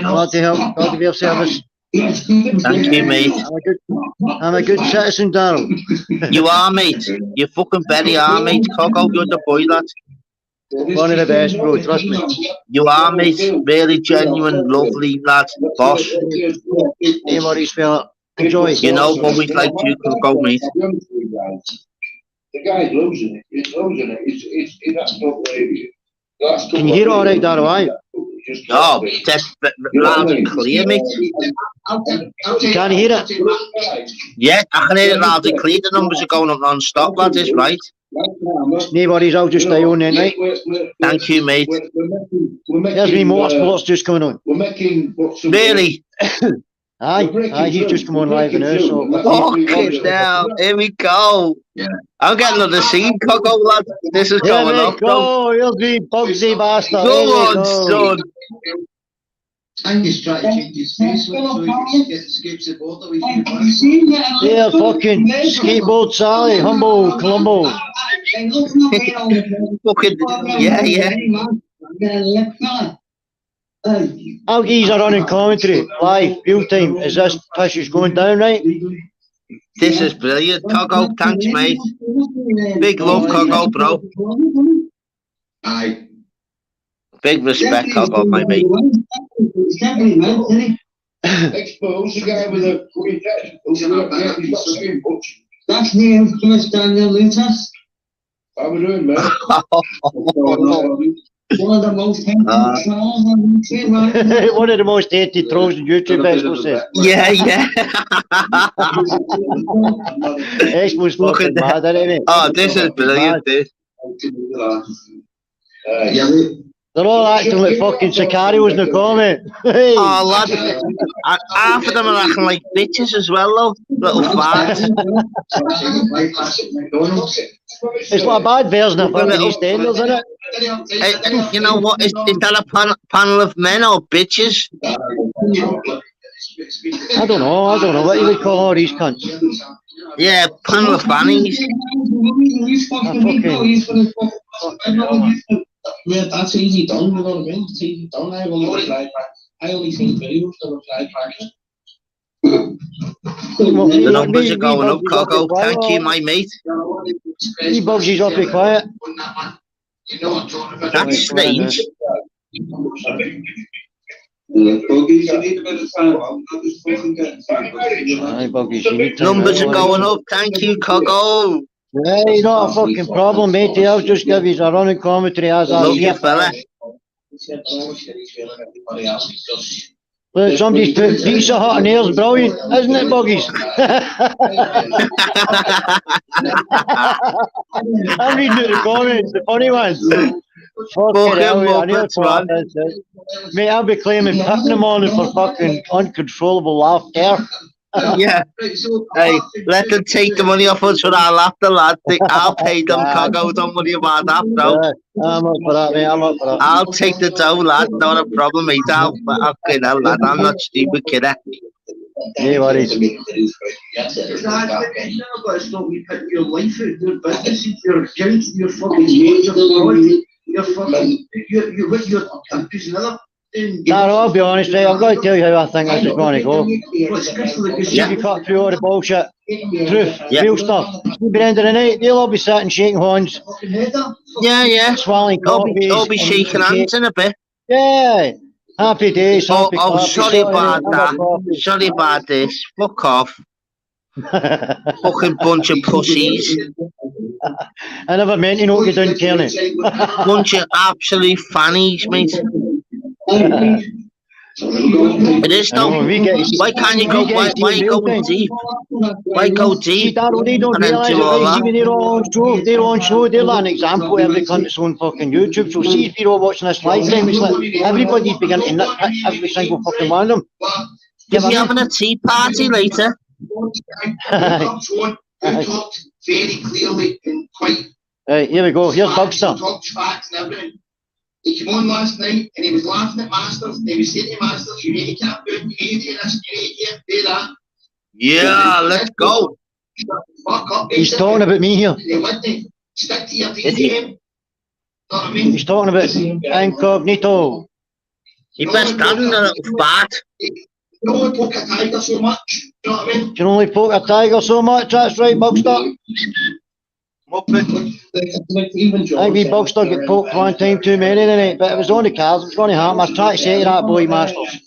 Glad to help. Glad to be of service. Thank you, mate. I'm a good citizen, Darryl. You are, mate. You fucking very are, mate. Coco, you're the boy, lad. One of the best, bro, trust me. You are, mate. Really genuine, lovely, lad. Boss. No worries, fella. Enjoy. You know, always like you, Coco, mate. The guy's losing it. He's losing it. That's not really. Can you hear all right, Darryl, aye? Oh, that's loud and clear, mate. Can you hear it? Yeah, I can hear it loud and clear. The numbers are going up non-stop, lad, is right. No worries, I'll just stay on then, right? Thank you, mate. There's me motorsports just coming on. Really? Aye, he's just come on live now, so... Okay, now, here we go. Yeah. I'm getting another scene, Coco, lad. This is going up, though. Here's me, Bugsy bastard. Go on, son. And he's trying to change his face so he escapes the border. Yeah, fucking skateboard Sally, humble, Colombo. Fucking, yeah. Our geese are running commentary, live, real time. Is this push is going down, right? This is brilliant, Coco. Thanks, mate. Big love, Coco, bro. Aye. Big respect, Coco, my mate. Expose the guy with a green head. That's me, Chris Daniel Lucas. How we doing, man? One of the most hated trolls on YouTube, right? One of the most hated trolls on YouTube, Expo's said. Yeah. Expo's fucking mad, isn't it? Oh, this is brilliant, this. They're all acting like fucking sicarios in the comment. Hey. Oh, lad. Half of them are acting like bitches as well, though. Little farts. It's like a bad version of fucking EastEnders, isn't it? You know what? Is that a panel of men or bitches? I don't know. What do we call all these cunts? Yeah, panel of fannies. Yeah, that's easy done, you know what I mean? It's easy done. I only seen videos of reply packs. The numbers are going up, Coco. Thank you, my mate. He Bugsy's off be quiet. That's strange. Numbers are going up. Thank you, Coco. Hey, not a fucking problem, mate. I'll just give you a running commentary as I love see you, it. fella. Look, somebody's put Pizza Hut in there's brilliant, isn't it, Buggies? I'm reading out the comments, the funny ones. Fucking hell, mate, I'll be claiming pick in the morning for fucking uncontrollable laughter. Yeah. Hey, let them take the money off us for our laughter, lad. I'll pay them, Coco. Don't worry about that, bro. I'm up for that, mate. I'm up for that. I'll take the dough, lad. Not a problem, mate. Okay, now, lad. I'm not stupid, kidder. No worries. I'll be honest, right? I'm going to tell you how I think this is going to go. If you cut through all the bullshit, truth, real stuff, at the end of the night, they'll all be sitting shaking hands. Yeah. Swallowing coffees. I'll be shaking hands in a bit. Yeah. Happy days. Happy sorry about that. Sorry about this. Fuck off. Fucking bunch of pussies. I never meant to knock you down, Kearney. Bunch of absolute fannies, mate. It is though. Why can't you go? Why go deep? Why go deep? Darryl, they don't And then realise do it, all right? See, that? when they're on show, they're an example. Every country's on fucking YouTube. So see if you're all watching this live stream, it's like everybody's beginning to nitpick every single fucking one of them. Is he having a tea party later? Very clearly and quite. Right, here we go. Here's Bugster. Facts and everything. He came on last night and he was laughing at Masters. And he was saying to Masters, "You need to cap boot, you need to do this, you need to do that." Yeah, let's go. Fuck up. He's talking about me here. Stick to your game. He's talking about incognito. He best done a little fat. You only poke a tiger so much. You know what I mean? You can only poke a tiger so much. That's right, Bugster. I think we Bugster get poked one time too many tonight, but it was on the cards. It's going to happen. I was trying to say to that boy, Masters.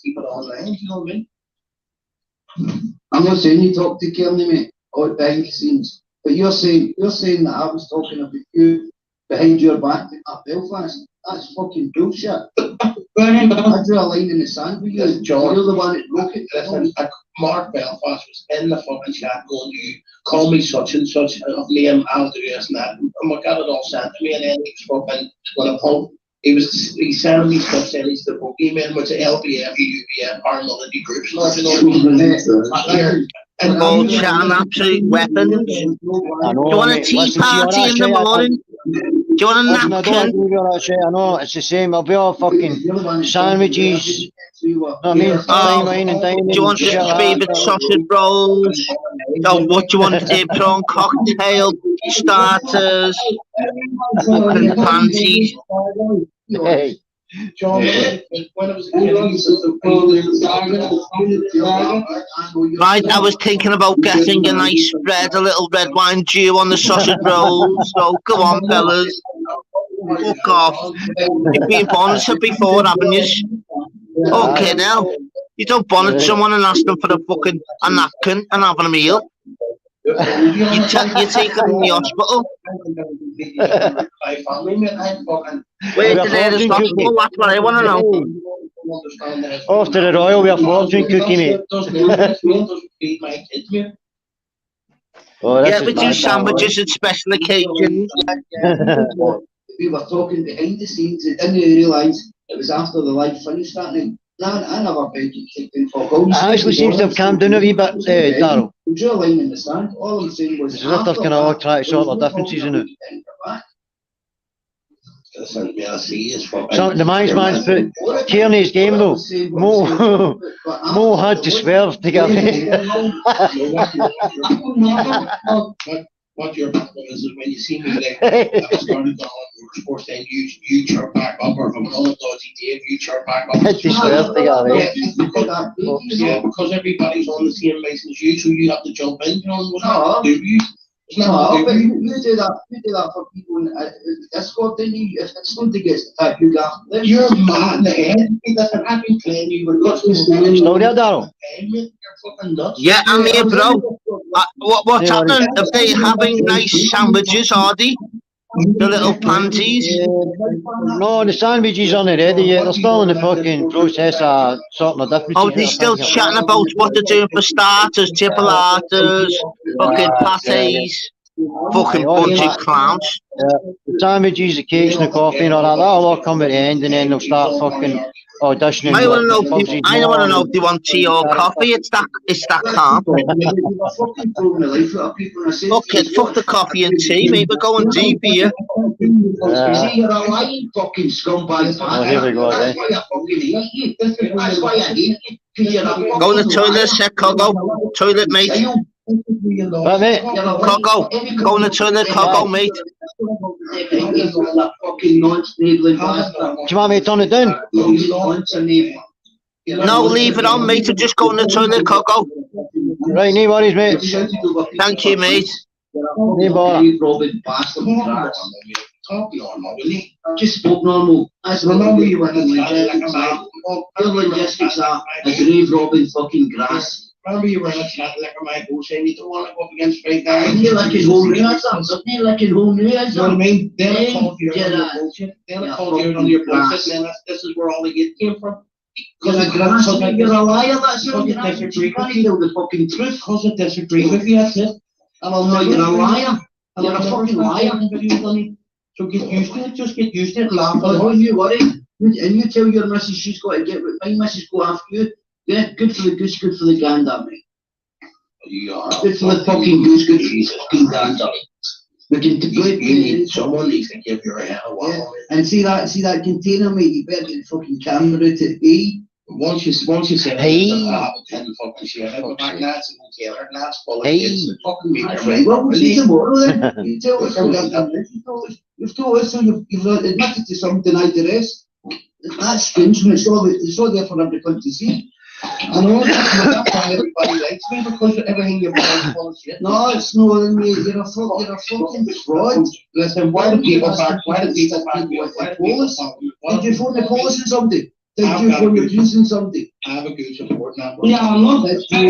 I'm not saying you talk to Kearney, mate, or behind the scenes, but you're saying that I was talking about you behind your back at Belfast. That's fucking bullshit. I drew a line in the sand with you. You're the one that broke it. Listen, Mark Belfast was in the fucking chat going, "You call me such and such of name, I'll do this and that." And we got it all sent to me, and then he was fucking when I pulled. He's sending me stuff saying he's the Pokemon with the LBF, UBF, paramilitary groups and all, you know. All chatting absolute weapons. Do you want a tea party in the morning? Do you want a napkin? I know, it's the same. I'll be all fucking sandwiches. You know what I mean? Do you want your favourite sausage rolls? Oh, what do you want? A prawn cocktail, starters, fucking panties. Hey. When I was a kid, I used to Right, I was thinking about getting a nice spread, a little red wine dew on the sausage rolls. So go on, fellas. Fuck off. You've been bonneted before, haven't you? Okay, now. You don't bonnet someone and ask them for a fucking napkin and having a meal. You take them in the hospital. Where did they the hospital? That's what I want to know. Off to the Royal with a fortune cookie, mate. Yeah, we do sandwiches at special occasions. We were talking behind the scenes and didn't realise it was after the live finished that night. No, I never paid you taking for goals. It actually seems to have calmed down a wee bit, Darryl. Drew a line in the sand. All I'm saying was, it's as if they're kind of all trying to sort their differences in it. So the man's put Kearney's game though. Mo had to swerve to get away. What your problem is when you see me like I started on sports, then you chirp back up, or if I'm on a dodgy day, you chirp back up. Because everybody's on the same line as you, so you have to jump in. You know, do you? No, but you do that for people in Discord, didn't you? If somebody gets attacked, you got them. You're mad in the head. I've been playing you with guts. Still there, Darryl? Yeah, I'm here, bro. What's happening? Are they having nice sandwiches, are they? The little panties? No, the sandwiches aren't ready yet. They're still in the fucking process of sorting the differences. Oh, they're still chatting about what they're doing for starters, chipolatas, fucking pates, fucking bunch of clowns. The sandwiches, the cakes, and the coffee and all that, that'll all come at the end, and then they'll start fucking auditioning. I want to know if they want tea or coffee. It's that calm. Okay, fuck the coffee and tea, mate. We're going deep here. See, you're a lying fucking scumbag. Oh, here we go, That's why I fucking hate you. That's why I hate you. Go in the toilet, set Cogo. Toilet, mate. What, mate? Cogo. Go in the toilet, Cogo, mate. Do you want me to turn it down? No, leave it on, mate. Just go in the toilet, Cogo. Right, no worries, mate. Thank you, mate. No bother. Just spoke normal. I remember you were in the logistics. Your logistics are a grave robbing fucking grass. Remember you were in a chat like a Michael saying you don't want to go up against Frank Dyer. You're like in home news, something like in home news. You know what I mean? Then I called you out on your bullshit. Then I called you out on your bullshit, and then this is where all the hate came from. You're a liar, that's your disagree with you. The fucking truth. Because I disagree with you, that's it. Well, no, you're a liar. You're a fucking liar. So get used to it, just get used to it, laugh at it. Don't you worry. And you tell your missus she's got to get with my missus, go after you. Yeah, good for the goose, good for the gander, mate. You are good for the fucking goose, good for the fucking gander. We can you need someone needs to give your hair a while. And see that container, mate, you better get the fucking camera out to be. Once you say hey, and fucking shit, magnets and together, and that's full of kids and fucking make your friend. Well, we'll see tomorrow then. You tell us, you've told us, so you've admitted to something, denied the rest. That's strange when it's all there for everyone to see. I know that's why everybody likes me, because everything you've done is full of shit. No, it's not, mate. You're a fucking fraud. Listen, why do people back? Why do people back? Did you phone the police or something? Did you phone the police or something? I have a good support network. Yeah, I'm not. If I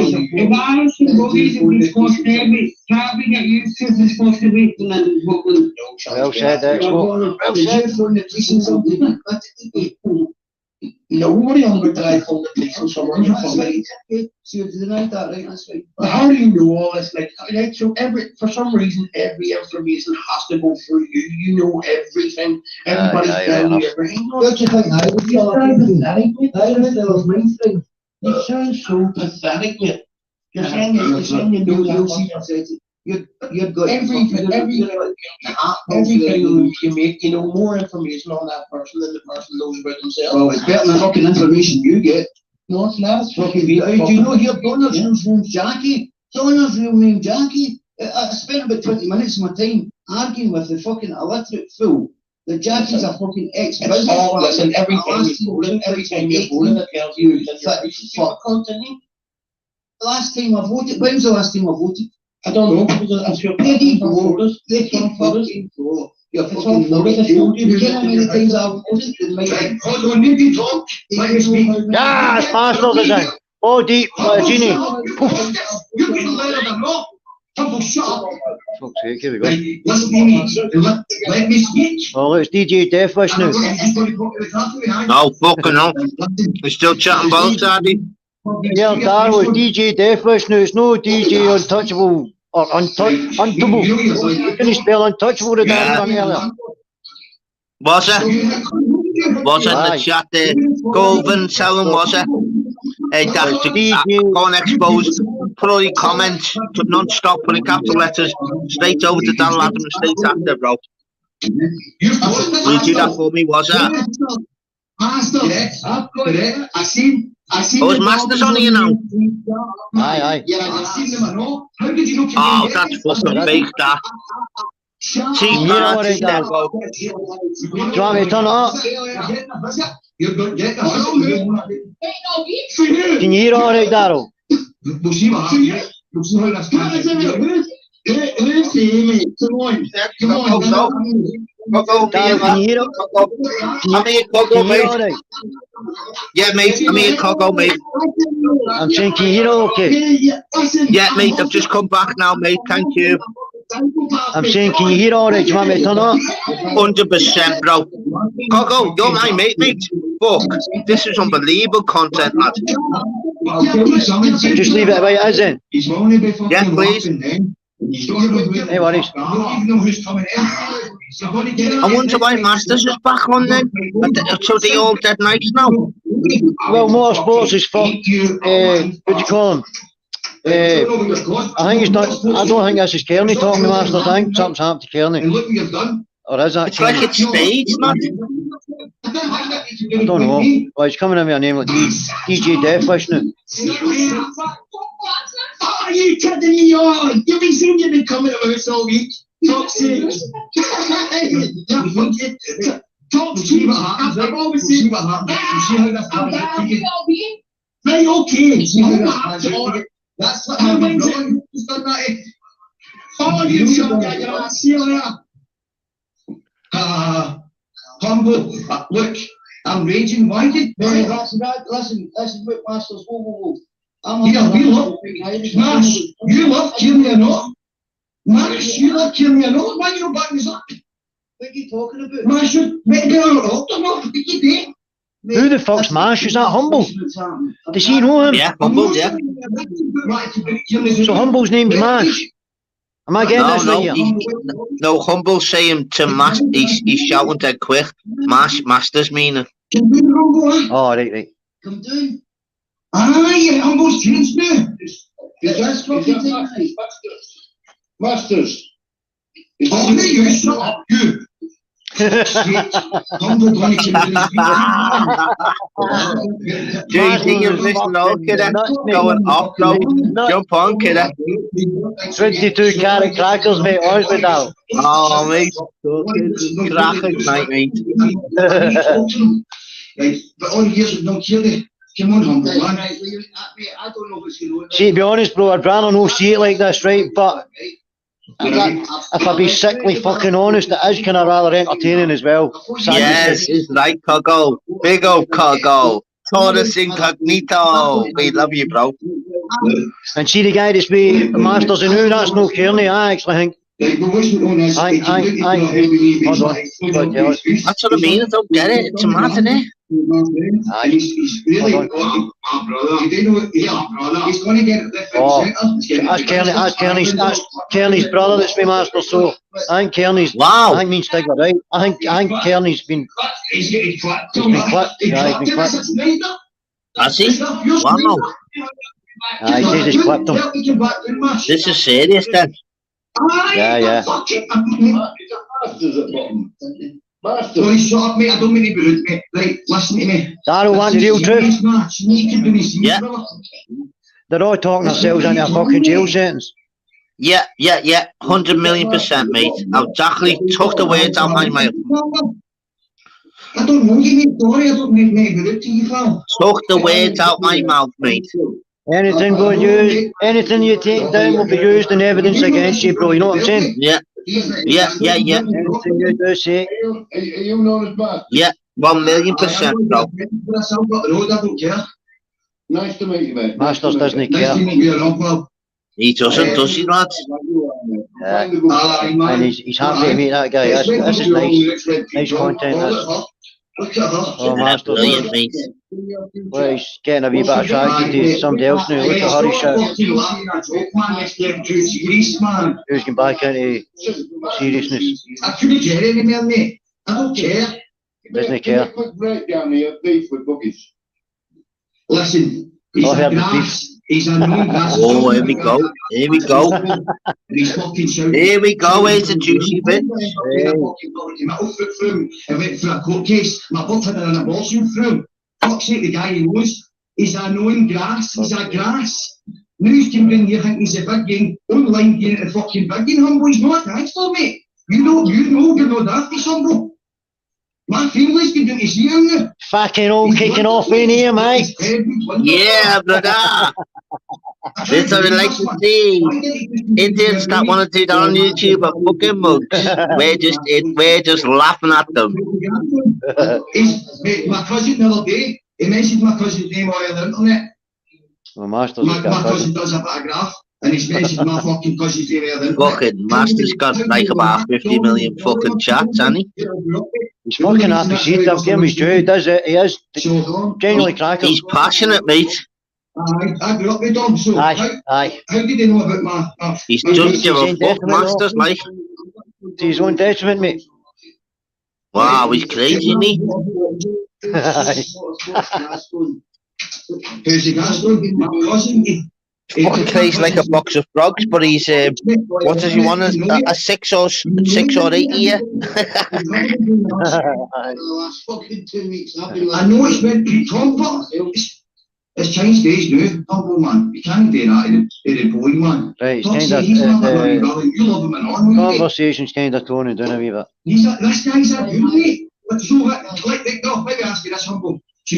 was to go these and be supposed to be, can't we get used to this supposed to be? Well said, Expo. Did you phone the police or something? Nobody on the drive phone the police or someone. So you denied that, right? That's right. But how do you know all this? Like, so for some reason, every information has to go through you. You know everything. Everybody's telling you everything. Don't you think I would be all pathetic? You sound so pathetic, mate. You're saying you know that. You've got everything you make, you know more information on that person than the person knows about themselves. Well, it's better than the fucking information you get. No, it's not. It's fucking do you know here Donna's real name's Jackie? Donna's real name Jackie. I spent about 20 minutes of my time arguing with the fucking illiterate fool. The Jackie's a fucking ex-business. Listen, every time you're voting, it tells you fuck. Continue. Last time I voted, when was the last time I voted? I don't know, because I'm sure they can't fucking go. You're fucking notice. You know how many times I've voted in my life? Hold on, maybe talk. Yeah, it's Pastor design. Oh, deep, Genie. You're getting louder than not. Shut up. Fuck's sake, here we go. Listen to me. Let me speak. Oh, it's DJ Deathwish now. No, fucking no. We're still chatting about Daddy. Yeah, Darryl, it's DJ Deathwish now. It's no DJ Untouchable or Untouchable. You couldn't spell Untouchable the damn thing earlier. Was it? Was it the chat there? Golden selling, was it? Hey, that's go and expose. Put all your comments, non-stop, put in capital letters, straight over to Dan Latham and straight after, bro. Will you do that for me, was it? Master, I've got it. I seen was Masters on here now? Aye. Yeah, I've seen them and all. How did you know? Oh, that's fucking fake, that. See, you know what it does. Do you want me to turn it up? Can you hear all right, Darryl? We'll see what happens. We'll see how that's going. Who's the mate? Come on. Darryl, can you hear it? I'm here, Coco, mate. Yeah, mate, I'm here, Coco, mate. I'm saying, can you hear it okay? Yeah, mate, I've just come back now, mate, thank you. I'm saying, can you hear all right? Do you want me to turn up? 100%, bro. Coco, you're my mate. Fuck, this is unbelievable content, lad. Just leave it away as in. Yeah, please. Hey, worries. I wonder why Masters is back on then. So they all dead nice now. Well, Motorsports is for, what do you call him? I think he's not. I don't think this is Kearney talking to Master. I think something's happened to Kearney. Or is that? It's like it's staged, man. I don't know. Well, he's coming in with a name like DJ Deathwish now. Are you kidding me on? You've been saying you've been coming to us all week. Talk serious. Talk see what happens. I've always seen what happens. You see how that's happening. Right, okay. See how that's happening. That's what happened, bro. Just done that. Oh, you shot that, you're not seeing that. Humble. Look, I'm raging. Why did... Listen, Masters. Whoa. Yeah, we love... Max, you love killing or not? Max, you love killing or not? Why are you not backing this up? What are you talking about? Max, you better get on the road or not? What are you doing? Who the fuck's Mash? Is that Humble? Does he know him? Yeah, Humble, yeah. So Humble's name's Mash. Am I getting this right here? No, Humble's saying to Mash, he's shouting dead quick. Masters meaning. Oh, right. Come down. Yeah, Humble's changed now. That's fucking thing, Masters. Oh, no, you shut up, you. JD, you're listening out, kidder. Going off, bro. Jump on, kidder. 22 carat crackers, mate. Honest with that. Oh, mate. Crackers, mate. But all years with no killing. Come on, Humble, man. I don't know what's going on. See, to be honest, bro, I'd rather not see it like this, right? But if I be sickly fucking honest, it is kind of rather entertaining as well. Yes, it's right, Coggo. Big old Coggo. Taurus Incognito. We love you, bro. And see the guy that's be Masters and who, that's no Kearney, I actually think. That's what I mean, I don't get it. It's mad, isn't it? That's Kearney's brother that's been Master, so I think Kearney's. Wow. I think means Stigler, right? I think Kearney's been. He's been clipped. Yeah, he's been clipped. Has he? Wow. He says he's clipped him. This is serious then. Yeah. Don't shut up, mate. I don't mean to be rude, mate. Right, listen to me. Daryl want the real truth. Yeah. They're all talking themselves into a fucking jail sentence. Yeah. 100 million%, mate. I've exactly took the words out my mouth. I don't know you, mate. Sorry, I don't mean to be rude to you, pal. Took the words out my mouth, mate. Anything anything you take down will be used in evidence against you, bro. You know what I'm saying? Yeah. Anything you do say. Yeah, 1 million%, bro. Nice to meet you, mate. Masters doesn't care. He doesn't, does he, lad? Yeah. And he's happy to meet that guy. This is nice content. Oh, Masters. Brilliant, mate. Well, he's getting a wee bit attracted to somebody else now. Look at her, who's getting back into seriousness. I couldn't care anymore, mate. I don't care. Doesn't care. Listen, he's a grass. He's a known grass. Oh, here we go. Here we go. Here's a juicy bit. My outfit from, I went for a court case. My butt had an abortion from. Fuck's sake, the guy he knows. He's a known grass. He's a grass. Now he's coming in here thinking he's a big game. Online getting into the fucking big game. Humble, he's not a gangster, mate. You know you're not daft, Humble. My family's been doing to see him now. Fucking all kicking off in here, mate. Yeah, brother. That's what we like to see. Indians that want to do that on YouTube are fucking mugs. We're just laughing at them. My cousin the other day, he mentioned my cousin's name on the internet. Well, Masters my cousin does a photograph. And he's mentioned my fucking cousin's name on the internet. Fucking Master's got like about 50 million fucking chats, hasn't he? He's fucking happy to see it. I'll give him his due. He does it. He is genuinely cracking. He's passionate, mate. I grew up with Dom, so aye. How did he know about my he's just give a fuck, Masters, like. To his own detriment, mate. Wow, he's crazy, isn't he? Who's the Gaston? My cousin. Fucking crazy like a box of frogs, but he's what does he want? A 6 or 8 year? I know it's meant to be Tom, but it's changed days now. Humble, man. You can't do that in a boy, man. Right, it's kind of conversation's kind of toning down a wee bit. This guy's a good mate. But so what? Let me ask you this, Humble. So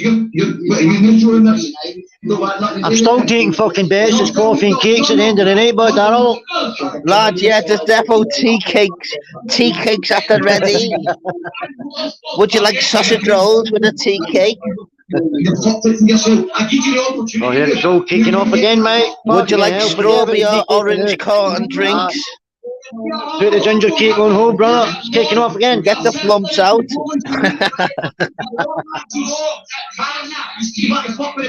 I'm still taking fucking bets. There's coffee and cakes at the end of the night, but Daryl. Lad, yeah, there's definitely tea cakes. Tea cakes at the ready. Would you like sausage rolls with a tea cake? Oh, here it's all kicking off again, mate. Would you like strawberry or orange carton drinks? Put the ginger cake on hold, brother. It's kicking off again. Get the flumps out. Fuck with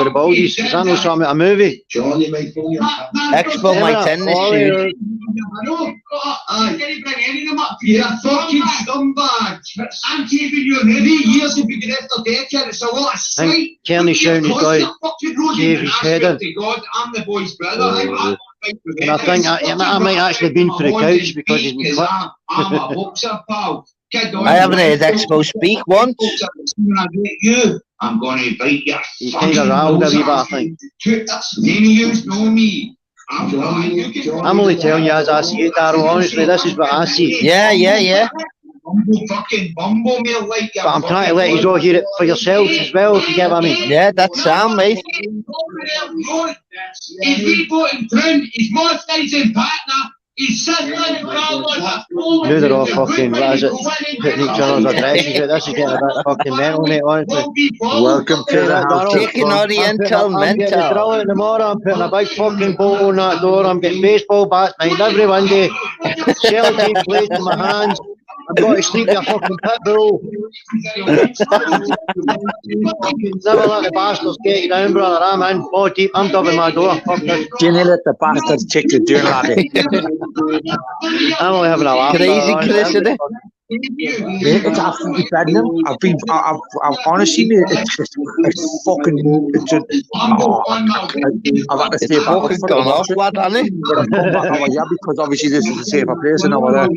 the baldies. Is that no something a movie? Expo my 10 this June. You're a fucking scumbag. I'm keeping you 3 years if you get after daycare. It's a lot of I think Kearney shouting his guy gave his head in. I'm the boy's brother. And I think I might actually been for the couch because he's been clipped. I'm a boxer, pal. I haven't heard Expo speak once. I'm going to bite you. He's kind of riled a wee bit, I think. None of you know me. I'm only telling you as I see it, Darryl. Honestly, this is what I see. Yeah. But I'm trying to let you all hear it for yourselves as well, if you get what I mean. Yeah, that's sound, mate. He's reporting Trent, his moisturising partner, he's sitting in the crowd. You they're all fucking, what is it, putting each other's addresses out. This is getting a bit fucking mental, mate, honestly. Welcome to the house. Taking Oriental I'm getting the drill out tomorrow, I'm putting a big fucking bolt on that door, I'm getting baseball bats behind every window, sellotape plates in my hands. I've got to sleep with a fucking pit bull. Never let the bastards get you down, brother. I'm in. Oh, deep. I'm dubbing my door. Fuck this. Do you let the bastards check the door, laddie? I'm only having a laugh. Crazy Chris, isn't it? Mate, it's absolutely bedlam. I've honestly, mate, it's fucking, I've had to stay back. It's gone off, lad, hasn't it? But I've come back over here because obviously this is a safer place than over there.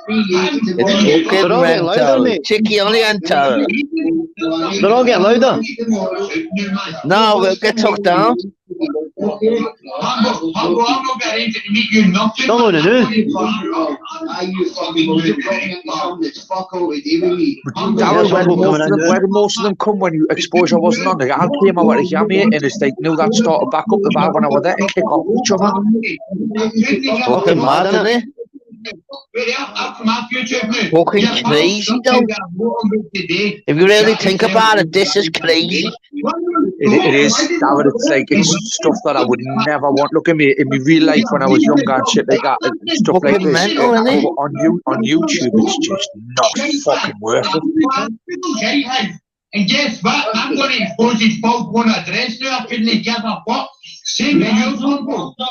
It's fucking mental. Chicky Oriental. They're all getting louder. No, we'll get tucked down. I'm not getting to meet you nothing. Still on the news. Where did most of them come when you exposure wasn't on? The guy came over to here, mate, and it's like, no, that started back up the vibe when I was there to kick off each other. Fucking mad, isn't it? Fucking crazy, though. If you really think about it, this is crazy. It is, David. It's like, it's stuff that I would never want. Look at me in my real life when I was younger and shit like that, and stuff like this. Mental, isn't it? On YouTube, it's just not fucking worth it. And guess what? I'm going to expose his fault one address now. I couldn't give a fuck. Same with you, Humble. No,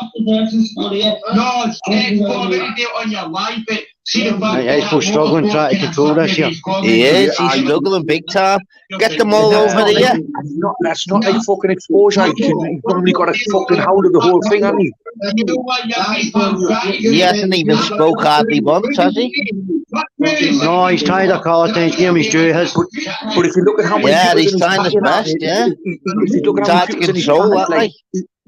it's exposed on your life. He's struggling trying to control this here. He is, he's struggling big time. Get them all over here. That's not like fucking exposure. He's probably got a fucking hold of the whole thing, hasn't he? He hasn't even spoke hardly once, has he? No, he's tried a couple of times, give him his due. But if you look at how many yeah, he's trying his best, yeah. If you look at how many control that, like,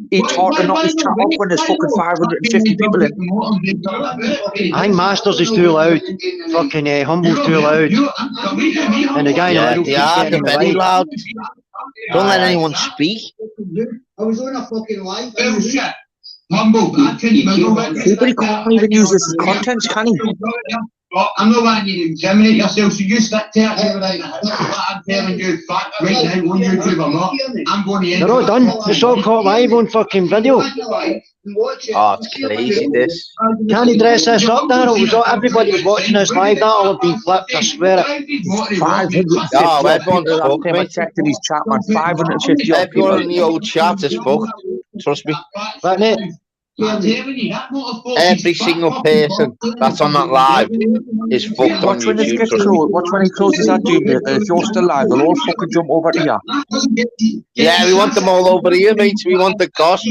it's hard to knock his chat off when there's fucking 550 people in. I think Masters is too loud. Fucking Humble's too loud. And the guy in the middle they're very loud. Don't let anyone speak. I was on a fucking live. Humble, Nobody can't even use this as content, can he? I'm not letting you intimidate yourself, so you stick to it. I'm telling you, fact, right now, on YouTube or not, I'm going to end. They're all done. It's all caught live on fucking video. Oh, it's crazy, this. Can he dress this up, Darryl? Everybody was watching this live. That'll have been flipped, I swear it. 550. Oh, everyone's fucked, I checked in his chat, man. 550. Everyone in the old chat is fucked. Trust me. But, mate, every single person that's on that live is fucked on YouTube. Watch when he closes that doom, mate. If you're still live, they'll all fucking jump over to you. Yeah, we want them all over here, mate. We want the cost.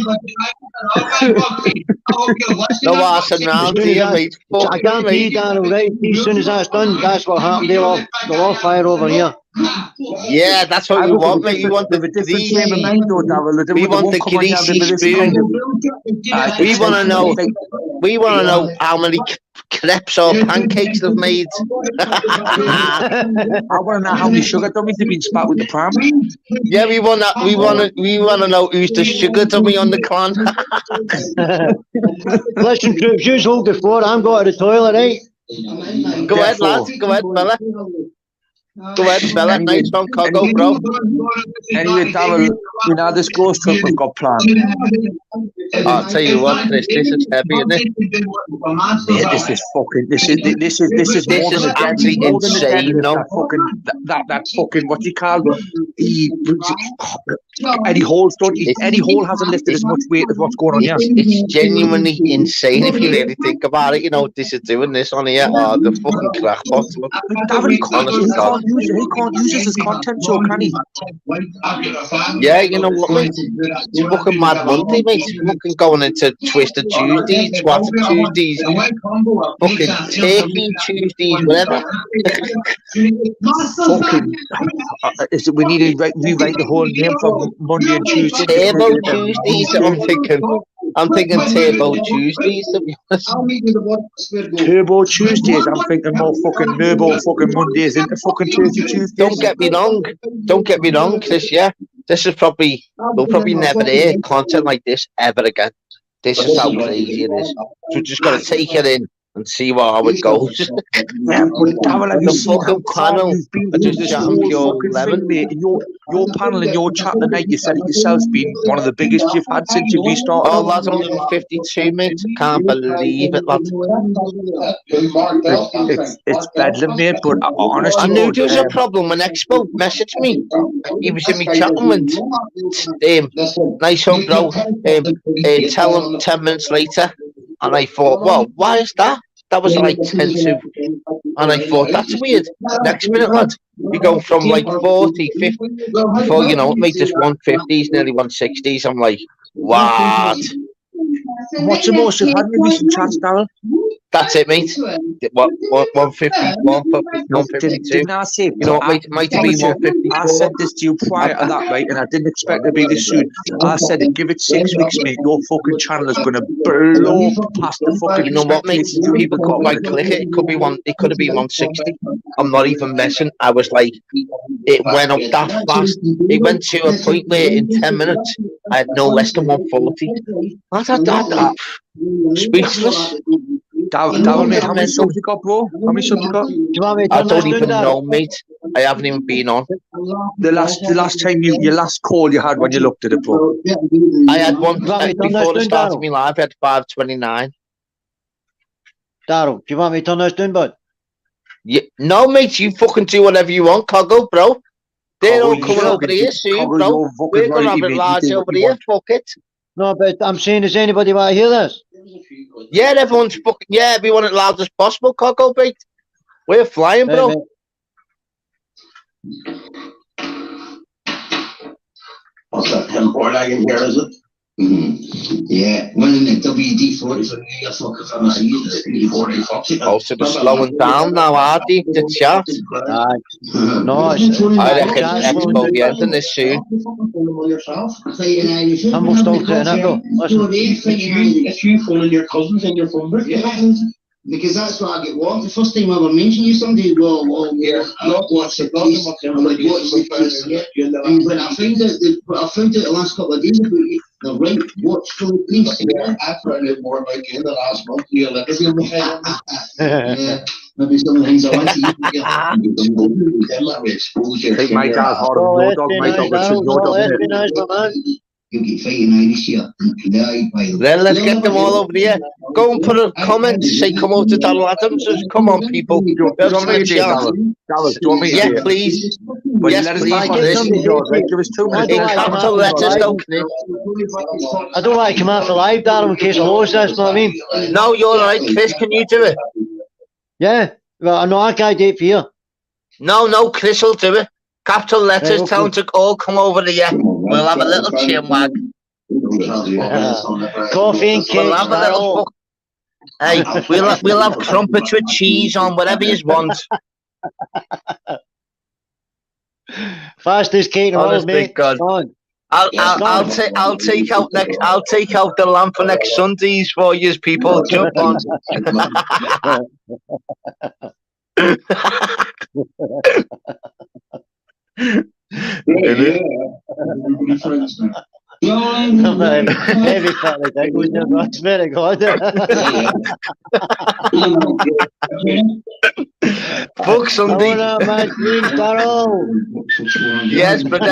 No arsing round here, mate. I guarantee you, Darryl, right? As soon as that's done, that's what happened. They'll all fire over here. Yeah, that's what we want, mate. We want the greasy. We want the greasy spoon. We want to know. We want to know how many crepes or pancakes they've made. I want to know how many sugar dummies they've been spat with the pram. Yeah, we want to know who's the sugar dummy on the clan. Listen, troops, you hold the floor. I'm going to the toilet, right? Go ahead, lads. Go ahead, fella. Go ahead, spell it. Nice one, Coggo, bro. Anyway, Darryl, you know this ghost trip we've got planned. I'll tell you what, Chris, this is heavy, isn't it? Mate, this is fucking. This is more than a actually more than a insane, deadlift. no? That fucking what do you call? Eddie Hall's done. Eddie Hall hasn't lifted as much weight as what's going on here. It's genuinely insane if you really think about it. You know, this is doing this on here. Oh, the fucking crackpots. Darryl, he can't use it as content, so can he? Yeah, you know what, mate? It's fucking Mad Monday, mate. It's fucking going into Twisted Tuesdays, Twatted Tuesdays, fucking Turkey Tuesdays, whatever. Fucking, we need to rewrite the whole name from Monday and Tuesday. Turbo Tuesdays, I'm thinking Turbo Tuesdays, to be honest. Turbo Tuesdays, I'm thinking more fucking Turbo fucking Mondays into fucking Turkey Tuesdays. Don't get me wrong, Chris, yeah. We'll probably never hear content like this ever again. This is how crazy it is. So we just got to take it in and see how it goes. Yeah, but Darryl, have you seen fucking panel? You've been doing this whole fucking thing, mate. In your panel in your chat tonight, you said it yourself, been one of the biggest you've had since you restarted. Oh, lads, 152, mate. Can't believe it, lad. It's bedlam, mate, but honestly, I knew there was a problem when Expo messaged me. He was in me chatting with nice one, bro. Tell him 10 minutes later. And I thought, well, why is that? That was like 10 to. And I thought, that's weird. Next minute, lad, you go from like 40, 50, before you know it, mate, just 150s, nearly 160s. I'm like, what? What's the most you've had in recent chats, Darryl? That's it, mate. What 152? Didn't I say? You know what, mate? Might have been 150. I said this to you prior to that, right? And I didn't expect it to be this soon. I said, give it 6 weeks, mate. Your fucking channel is going to blow past the fucking. You know what, mate? People could like click it. It could be It could have been 160. I'm not even messing. I was like, it went up that fast. It went to a point where in 10 minutes I had no less than 140. Speechless. Darryl, mate, how many subs you got, bro? How many subs you got? I don't even know, mate. I haven't even been on. The last time your last call you had when you looked at it, bro. I had one before the start of my live. I had 529. Darryl, do you want me to turn this down, bud? Yeah, no, mate. You fucking do whatever you want, Coggo, bro. They're all coming over here soon, bro. We're gonna have it large over here. Fuck it. No, but I'm saying, does anybody want to hear this? Yeah, everyone's fucking. Yeah, everyone as loud as possible, Coggo, mate. We're flying, bro. What's that, Temport I can hear, is it? Yeah, winning the WD-40 for me, I fucking fancy the 40 Foxy. Also, they're slowing down now, are they? The chat. No, I reckon Expo will be ending this soon. I'm still doing it, though. It's you phoning your cousins and your phone book. Because that's what I get wrong. The first time I ever mentioned you, somebody well, yeah, what's the piece? I'm like, what's the piece? And when I found out the last couple of days ago, the right watch for the piece. I found out more about you the last month. Yeah, maybe some of the things I want to eat. Take my car's hard. No dog, my dog. No dog. You keep fighting Irish here. Then let's get them all over here. Go and put a comment. Say, come over to Darryl Adams. Just come on, people. Do you want me to Darryl? Darryl, do you want me to Yeah, please. Well, Yes, let us please. back on this. Give us 2 minutes. In capital letters, don't Chris. I don't want to come out for live, Darryl, in case I lose this, know what I mean? No, you're all right. Chris, can you do it? Yeah, well, I know I can't do it for you. No, Chris will do it. Capital letters, Right, tell them to all come over here. We'll have a little chin wag. Coffee and cake. We'll have a little. Hey, we'll have crumpets with cheese on, whatever you want. Fastest cake in the world, Honest mate. God. I'll take out the lamp for next Sundays for you, people. Jump on. Heavy fatty thing, we never swear to God. Fuck Sunday. Yes, but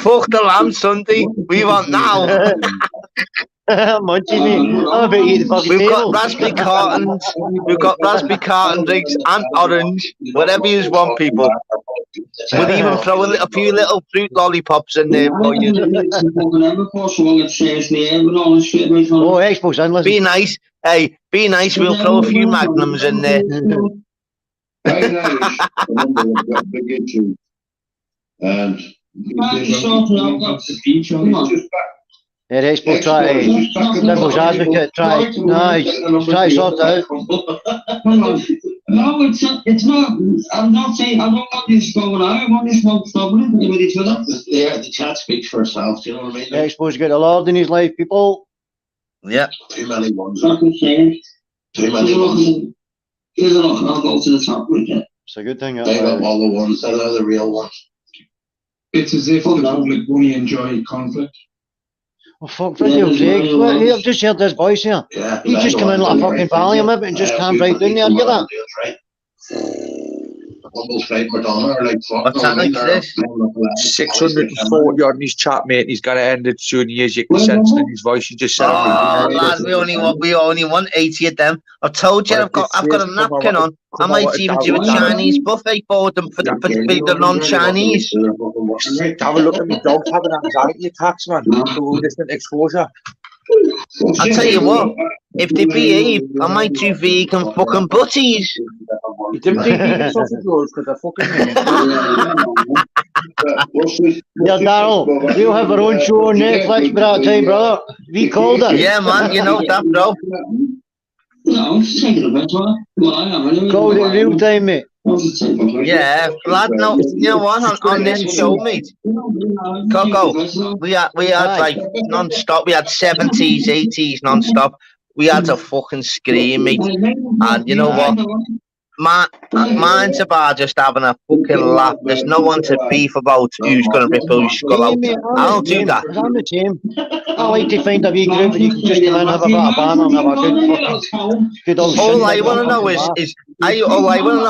fuck the lamb Sunday. We want now. Munchie, mate. I'm about to eat the fucking We've table. got raspberry cartons. We've got raspberry carton drinks and orange. Whatever you want, people. We'll even throw a few little fruit lollipops in there for you. Oh, Expo's in, listen. Be nice. Hey, be nice. We'll throw a few magnums in there. Very Irish. Remember, we've got a big issue. And Yeah, Expo try devil's advocate, try to sort it out. No, it's not. I'm not saying I don't want this going out. I want this one stubborn with each other. The chat speaks for itself. Do you know what I mean? Expo's got a Lord in his life, people. Yeah. Too many ones. Too many ones. I'll go to the top with it. It's a good thing. They got all the ones that are the real ones. It's as if the public only enjoy conflict. Oh, fuck, video Craig. Look, I've just heard this voice here. Yeah, He's just come in like a fucking Valium and just calmed right down there. You get that? What's that like this? 640 on his chat, mate. He's gonna end it soon. You can sense it in his voice. You just said, "Oh, lad, we only want 80 of them." I've told you, I've got a napkin on. I might even do a Chinese buffet for them for the non-Chinese. Have a look at me dogs having anxiety attacks, man. Different exposure. I tell you what, if they behave, I might do vegan fucking butties. You didn't do vegan sausage rolls because they're fucking Yeah, Daryl, we'll have our own show on Netflix by that time, brother. We called it. Yeah, man, you know that, bro. No, just take it a bit, man. Well, I am anyway. Called it real time, mate. Yeah, lad, no, you know what, on this show, mate, Coco, we had like non-stop, we had 70s, 80s non-stop, we had a fucking scream, mate, and you know what, mine's about just having a fucking laugh. There's no one to beef about who's going to rip whose skull out. I don't do that. I'm the same. I like to find a wee group and you can just come in, have a bit of banter and have a good old all I want to know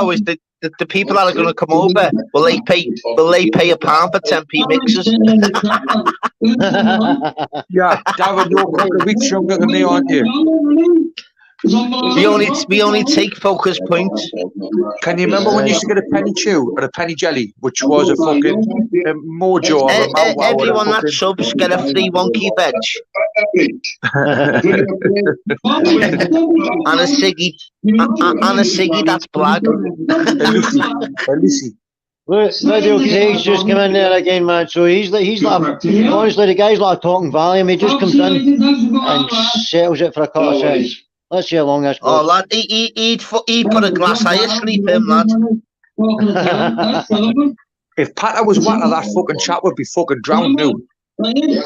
is the people that are going to come over, will they pay £1 for 10p mixers? Yeah, David, you're a couple of weeks younger than me, aren't you? We only take focus points. Can you remember when you used to get a penny chew or a penny jelly, which was a fucking mojo? Everyone that subs get a free wonky veg. and a ciggy that's black. Look, Radio Craig's just come in there again, man. So he's like honestly, the guy's like talking Valium. He just comes in and settles it for a couple of seconds. Let's see how long this goes. Oh, lad, he'd put a glass higher sleep him, lad. If Patter was water, that fucking chat would be fucking drowned now.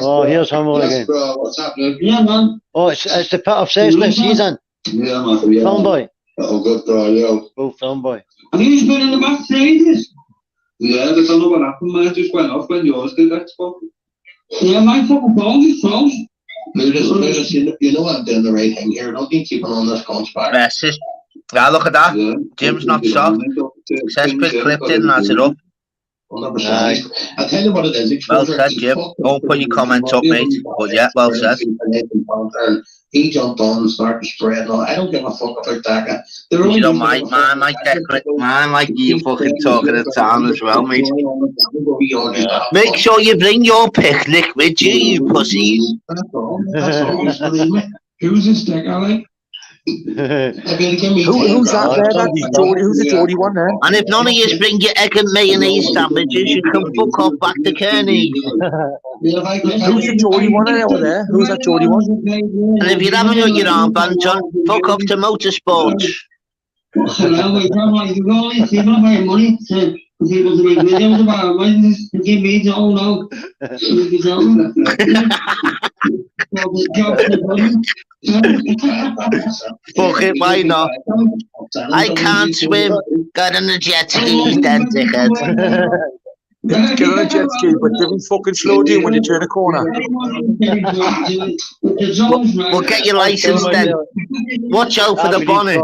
Oh, here's Humble again. What's happening? Yeah, man. Oh, it's the pit of Cessness. He's in. Yeah, man. Film boy. Oh, good bro, yo. Oh, film boy. And he's been in the back for ages. Yeah, I don't know what happened, man. It just went off when yours did that spot. Yeah, my fucking phone is froze. You know I'm doing the right thing here. Don't be keeping on this conspiracy. Messi. Yeah, look at that. Yeah. Jim's not soft. Cesspit clipped in and that's it up. Nice. I'll tell you what it is. Well said, Jim. Don't put your comments up, mate. But yeah, well said. He jumped on and started spreading. I don't give a fuck about that. You don't mind, man, like you fucking talking at time as well, mate. Make sure you bring your picnic with you, you pussies. Who's this deck, Alec? Who's that there, Daddy? Who's the Geordie one there? And if none of you bring your egg and mayonnaise sandwiches, you can fuck off back to Kearney. Who's the Geordie one over there? Who's that Geordie one? And if you're having your armband, John, fuck off to motorsports. People to make videos about it, give me the whole no. Fuck it, why not? I can't swim. Got on the jet skis then, dickhead. Get on a jet ski, but don't fucking slow down when you turn a corner. We'll get your license then. Watch out for the bonnet.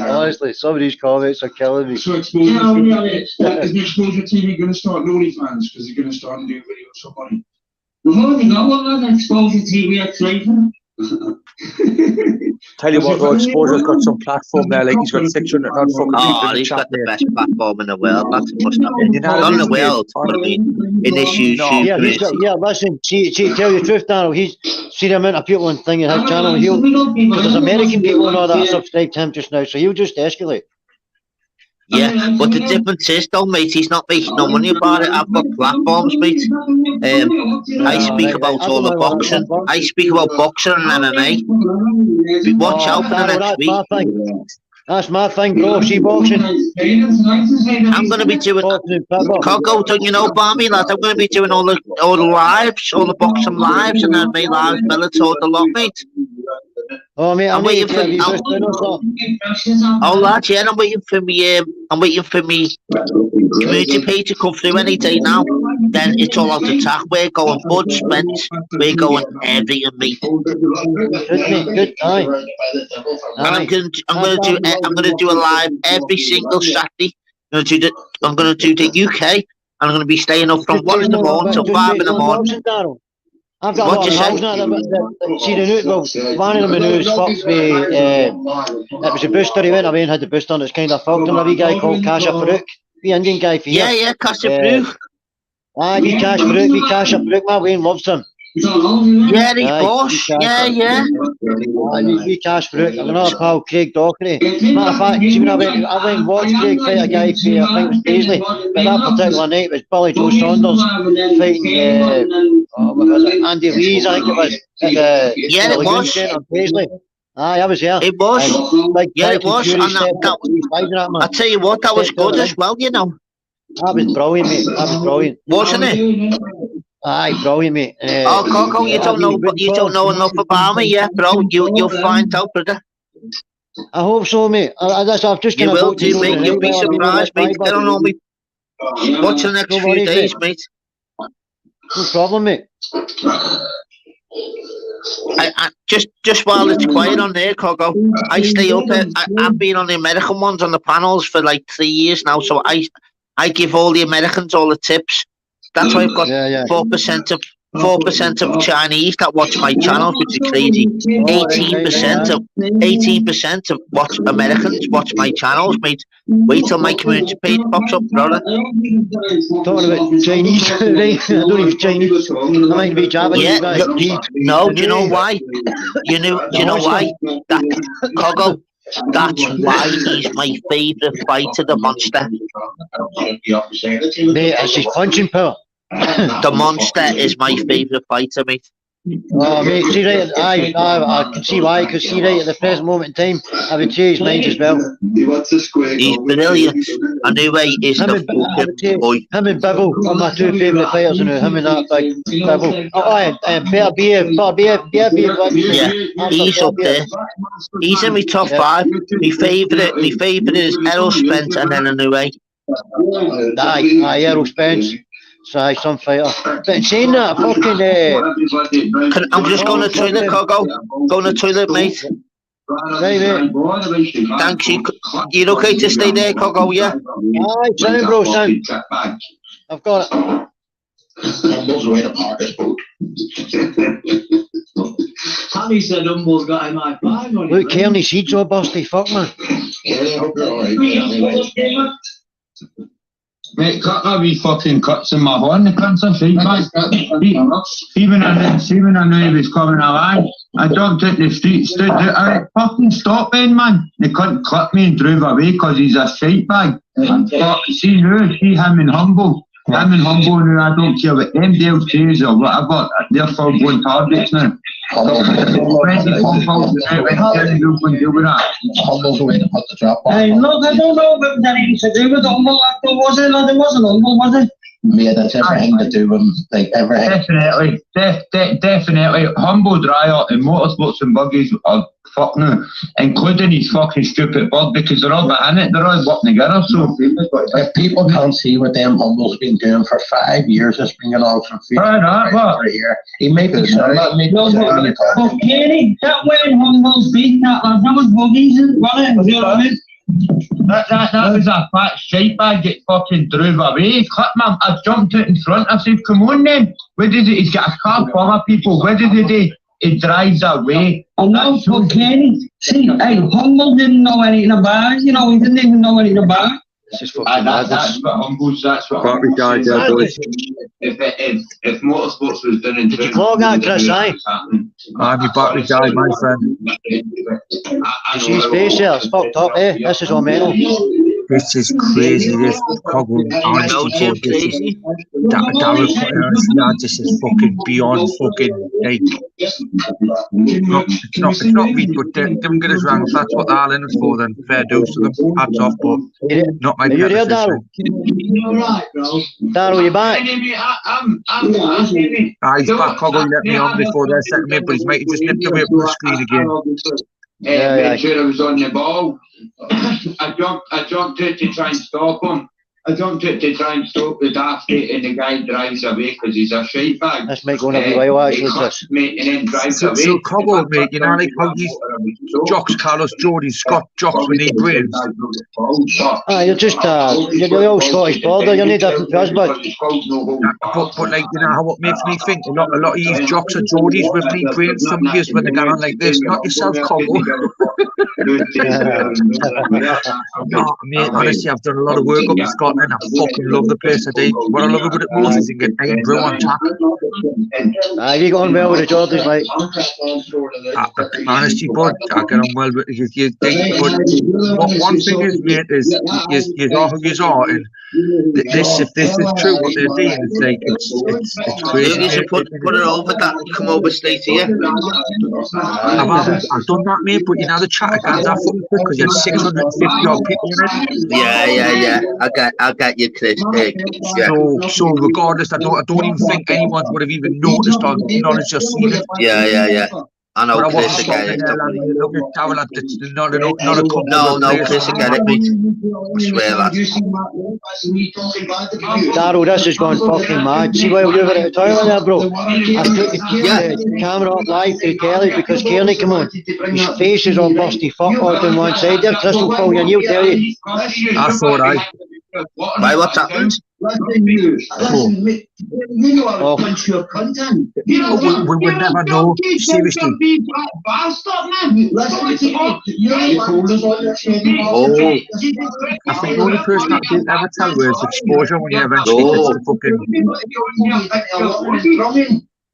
Honestly, some of these comments are killing me. So Exposure, is Exposure TV going to start Lonely fans because they're going to start doing videos for money? We've already got one on Exposure TV at Clayton. Tell you what, though, Exposure's got some platform there, like he's got 600 odd fucking people in the he's chat got the there. best platform in the world. That's must have been. You know Not in the what I mean? world, but I mean, in this YouTube Yeah, community. listen, see, tell you the truth, Daniel, he's see the amount of people and thing in his channel, because there's American people and all that subscribe to him just now, so he'll just escalate. Yeah, but the difference is though, mate, he's not making no money about it. I've got platforms, mate. I speak about all the boxing. I speak about boxing and MMA. Watch out for the next week. That's my thing, bro. See boxing. I'm going to be doing Coco, don't you know about me, lads? I'm going to be doing all the lives, all the boxing lives, and then my lives, Bellator, the lot, mate. Oh, mate, I'm waiting for. Oh, lads, yeah, I'm waiting for me. I'm waiting for me community page to come through any day now. Then it's all out attack. We're going Bud Spence. We're going everything, mate. Good. Aye. And I'm gonna do a live every single Saturday. I'm gonna do the UK. And I'm gonna be staying up from 1 in the morning till 5 in the morning. I've got What a you lot of say? see the new, well, one of them news fucked me. It was a booster. He went away and had the booster, and it's kind of fucked him. A wee guy called Kasha Farooq, the Indian guy for here. Yeah, Kasha Farooq. Aye, wee Kasha Farooq, my Wayne loves him. Yeah, he's boss. Yeah. We Cash Farooq. I'm another pal, Craig Dockery. Matter of fact, see, when I went and watched Craig fight a guy for, I think it was Paisley, but that particular night it was Billy Joe Saunders fighting what was it? Andy Lees, I think it was. At the Lagoon Centre in Paisley. Aye, I was here. It was. And, It was. And I tell you what, that was good as well, you know. That was brilliant, mate. That was brilliant. Wasn't it? Aye, brilliant, mate. Coco, you don't know enough about me, yeah, bro. You'll find out, brother. I hope so, mate. I've just you will do, mate. You'll be surprised, mate. Get on me. Watch the next few days, mate. No problem, mate. I just while it's quiet on there, Coco, I stay up. I've been on the American ones on the panels for like 3 years now, so I give all the Americans all the tips. That's why I've got 4% of Chinese that watch my channels, which is crazy. 18% of watch Americans watch my channels, mate. Wait till my community page pops up, brother. Talking about Chinese, right? I don't even Chinese. I might be Japanese. Yeah, no, do you know why? You know why? That Coco. That's why he's my favourite fighter, the Monster. Mate, it's his punching power. The Monster is my favourite fighter, mate. Oh, mate, see, right, I can see why, because see, right, at the present moment in time, I would say his mind as well. He's brilliant. I knew he is the fucking boy. Him and Bibble are my two favourite fighters, and him and that big Bibble. Oh, better be, yeah, he's up there. He's in my top 5. My favourite is Errol Spence, and then Inoue. Aye, Errol Spence. Sorry, some fighter. But in saying that, fucking. I'm just going to the toilet, Coco. Going to the toilet, mate. Right, mate. Thanks. You're okay to stay there, Coco, yeah? Aye, sound, bro, sound. I've got it. Tommy said Humble's got MI5 on it. Look, Kearney seeds all busty, fuck, man. Yeah, I hope you're alright. Mate, cut my wee fucking cuts in my horn, the cunts are shite, man. Even I knew he was coming along, I jumped out the street, stood there, I fucking stopped then, man. They couldn't clip me and drove away because he's a shite bag. But see now, see him and Humble. Him and Humble now, I don't care what them Dale says or whatever, they're full blown targets now. Humble's the way to put the trap on. Hey, look, I don't know what that anything to do with Humble. Was it Humble, was it? Mate, that's everything to do with like everything. Definitely. Humble Dryer and motorsports and buggies are fucking, including his fucking stupid bird, because they're all behind it, they're all working together. So if people can't see what them Humble's been doing for 5 years, it's bringing on from what? Here. He may be sorry. Well, Kenny, that way Humble's beat that lad, that was buggies and running, you know what I mean? That was a fat shite bag that fucking drove away. I jumped out in front. I said, come on then. Where did it? He's got a car full of people. Where did he do? He drives away. And now for Kenny, see, hey, Humble didn't know anything about it. You know, he didn't even know anything about it. That's what Humble's, that's what Battery died there, boys. If motorsports was done in... Did you clog that, Chris, aye? My battery died, my friend. You see his face there? It's fucked up, eh? This is all metal. This is crazy, this Coggle. Honestly, crazy. This is fucking beyond fucking, like... It's not me, but don't get us wrong. If that's what the Island is for, then fair dues to them. Hats off, but not my... Are you there, Darryl? Darryl, you back? He's back. Coggle let me on before they're setting me, but he's might just nipped away from the screen again. Made sure I was on the ball. I jumped it to try and stop him. I jumped it to try and stop the dafty, and the guy drives away because he's a shite bag. That's might go a while actually, Chris. And then drives So away. Coggle, mate, you know, like how these jocks, Carlos, Geordie, Scott, jocks with need brains. You're just, you're the old Scottish border, you're no different to us, bud. But like, you know, how what makes me think a lot of these jocks are Geordies with need brains some years when they get on like this. Not yourself, Coggle. No, mate, honestly, I've done a lot of work up in Scotland. I fucking love the place I do. What I love about it most is you can get 9 brew on tap. You got on well with the Geordies, like. Honestly, bud, I get on well with you. But one thing is, mate, is you are who you are, and if this is true, what they're doing, it's like it's crazy. You should put it over that. Come over, stay here. I've done that, mate, but you know the chat against that fucking quick because you had 650 odd people in it. Yeah. I got you, Chris. Yeah. So regardless, I don't even think anyone would have even noticed or acknowledged or seen it. Yeah. I know Chris again. No, Chris again it, mate. I swear that. Darryl, this is going fucking mad. See while you were at the toilet there, bro? I put the camera up live to the telly because Kearney come on. His face is all busty fuck off on one side there. Chris will call you and he'll tell you. That's alright. Why, what's happened? We would never know, seriously. I think the only person that didn't ever tell you is exposure when you eventually get to the fucking...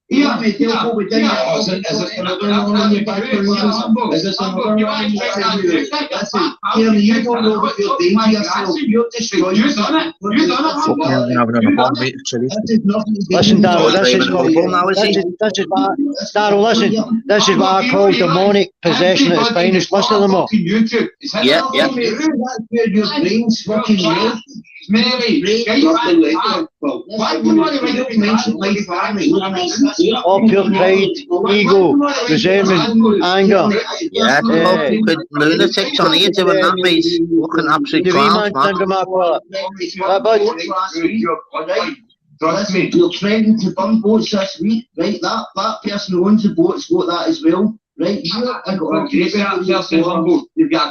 Yeah, is it another one on your back for reasons? Is this another one on your back for reasons? That's it. You don't know what you're doing to yourself. You're destroying yourself. Fucking having a bomb, mate, Listen, Darryl, this is what I call demonic possession at its finest. Listen to them all. Yeah. That's where your brain's fucking real. All pure pride, ego, resentment, anger. Yeah, lunatics on here doing that, mate. Fucking absolute clowns, man. Trust me, you're trending to burn boats this week, right? That person who owns the boat's got that as well. Right, I got you've got a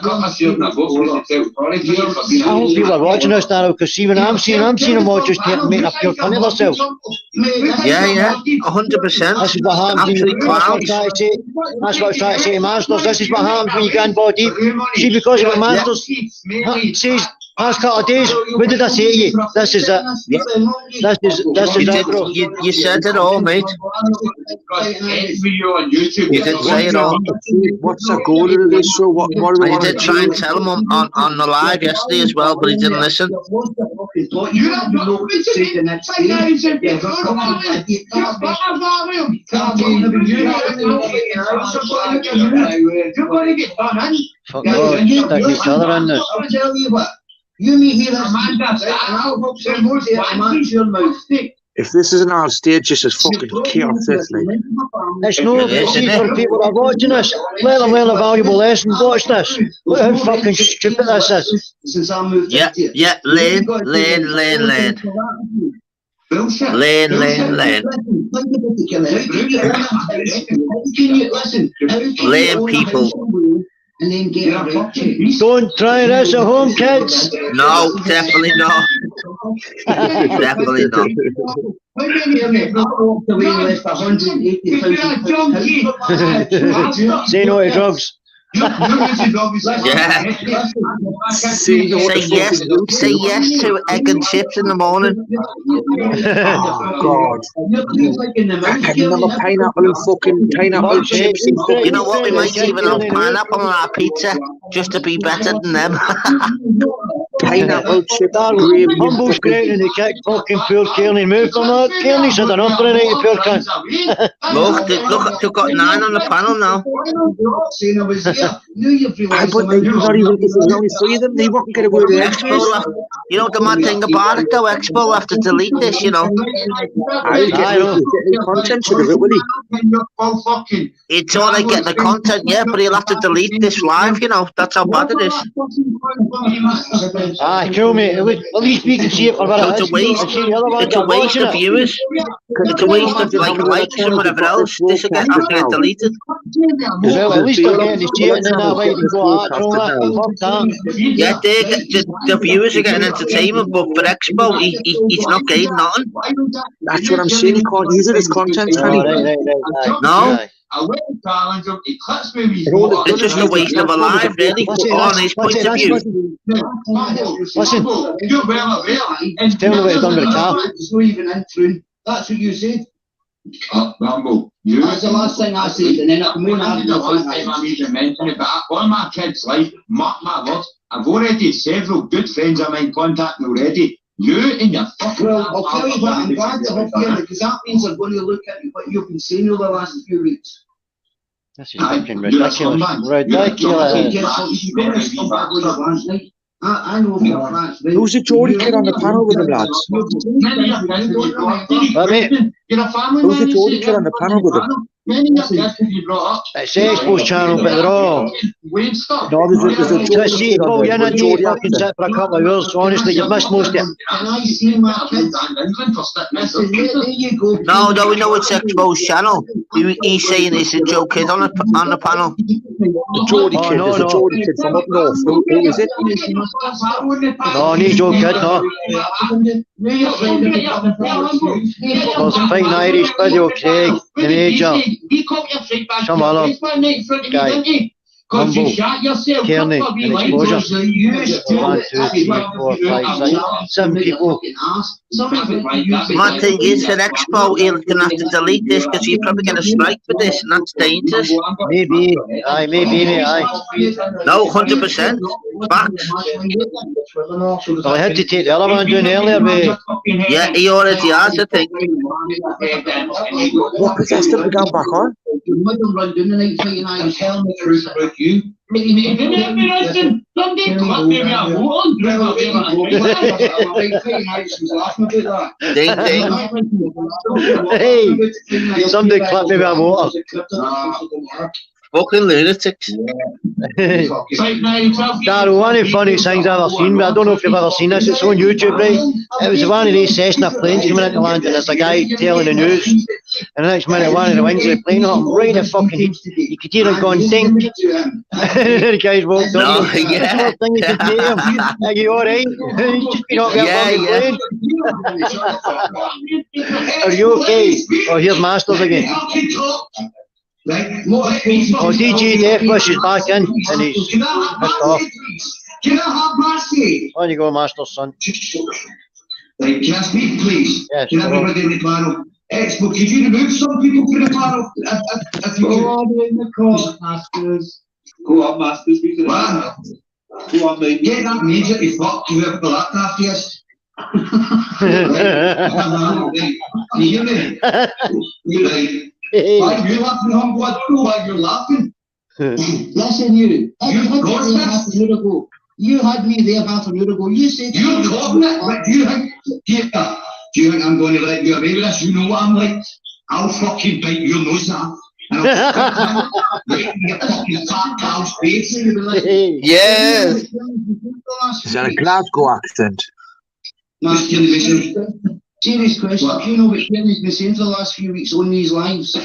couple of shares in that boat. I hope people are watching us, Darryl, because see when I'm seeing them all just making a pure cunt of themselves. Yeah, 100%. This is what happens when you that's what I was trying to say to Masters. This is what happens when you get in body. See, because of what Masters says past couple of days, what did I say to you? This is it. This is it, bro. You said it all, mate. You did say it all. What's the goal of this show? What and you did try and tell him on the live yesterday as well, but he didn't listen. Fuck God, stick each other in this. You may hear this, and I'll hope some more to match your mouth. If this is an hard stage, this is fucking chaos, this, like. It's no, see, for people that are watching this, let them learn a valuable lesson. Watch this. Look how fucking stupid this is. Yeah, learn. Learn, people. Don't try this at home, kids. No, definitely not. Definitely not. Say no to drugs. Yeah. Say yes to egg and chips in the morning. Oh God. Can you remember pineapple and fucking pineapple chips? You know what? We might even have pineapple on our pizza just to be better than them. Pineapple chips, Humble's great in the kick, fucking poor Kearney moved or not. Kearney's had enough for the night, you poor cunt. Look, they've got 9 on the panel now. But there's only 3 of them. They won't get away with it. You know the mad thing about it though, Expo will have to delete this, you know. I get the content out of it, will he? It's all right getting the content, yeah, but he'll have to delete this live, you know. That's how bad it is. Ah, cool, mate. At least we can see it for what it is. It's a waste of viewers. It's a waste of likes and whatever else. This will have to get deleted. Well, at least they're getting to see it, and then that way you can go out and all that. Fuck that. Yeah, the viewers are getting entertainment, but for Expo, he's not getting nothing. That's what I'm saying. He can't use it as content, can he? No. It's just a waste of a life, really, on his point of view. Listen. Tell me what he's done with the car. That's what you said. Rambo, that's the last thing I said, and then I won't have the last time I need to mention it, but all my kids' life, mark my words, I've already several good friends of mine contact me already. You and your fucking... Well, I'll tell you what, I'm glad to have you, because that means they're going to look at what you've been saying over the last few weeks. This is fucking ridiculous. I know for a fact. Who's the Geordie kid on the panel with them, lads? Who's the Geordie kid on the panel with them? It's Expo's channel, but they're all... No, there's a Geordie kid on you're not doing fucking sit for a couple of hours, so honestly, you've missed most of it. No, we know it's Expo's channel. He's saying it's a Joe kid on the panel. The Geordie kid, there's a Geordie kid from up north. Who is it? No, he's Joe kid, no. There's a fine Irish video, Craig, the Major, some other guy, Humble, Kearney, and Exposure. 1, 2, 3, 4, 5, 6, 7 people. My thing is, for Expo, he'll gonna have to delete this because he'll probably get a strike for this, and that's dangerous. Maybe, mate. No, 100%. Facts. Well, I had to take the other one down earlier, mate. Yeah, he already has, I think. What possessed him to go back on? Hey, somebody clap me with a motor. Fucking lunatics. Darryl, one of the funniest things I've ever seen, but I don't know if you've ever seen this, it's on YouTube, right? It was one of these Cessna planes coming into land, and there's a guy telling the news, and the next minute one of the wings of the plane hit him right in the fucking head. You could hear him going dink. The guys walked up. Yeah. Thing you could say him. Are you alright? He's just been up there the plane. Are you okay? Oh, here's Masters again. Oh, DJ Deathwish is back in, and he's pissed off. On you go, Masters, son. Right, can I speak, please? Yes. Can everybody in the panel? Expo, could you remove some people from the panel? If you could. Masters. Go on, Masters. Speak to the panel. Go on, mate. Get that immediately fucked you up for that after us. Can you hear me? Why are you laughing? Why you're laughing? Listen, you had me there half an hour ago. You said you're talking it, but you Do you think I'm going to let you away with this? You know what I'm like. I'll fucking bite your nose off. And I'll right in your fucking fat cow's face. Yes. Is that a Glasgow accent? Serious question. Do you know what Kenny's been saying for the last few weeks on these lives?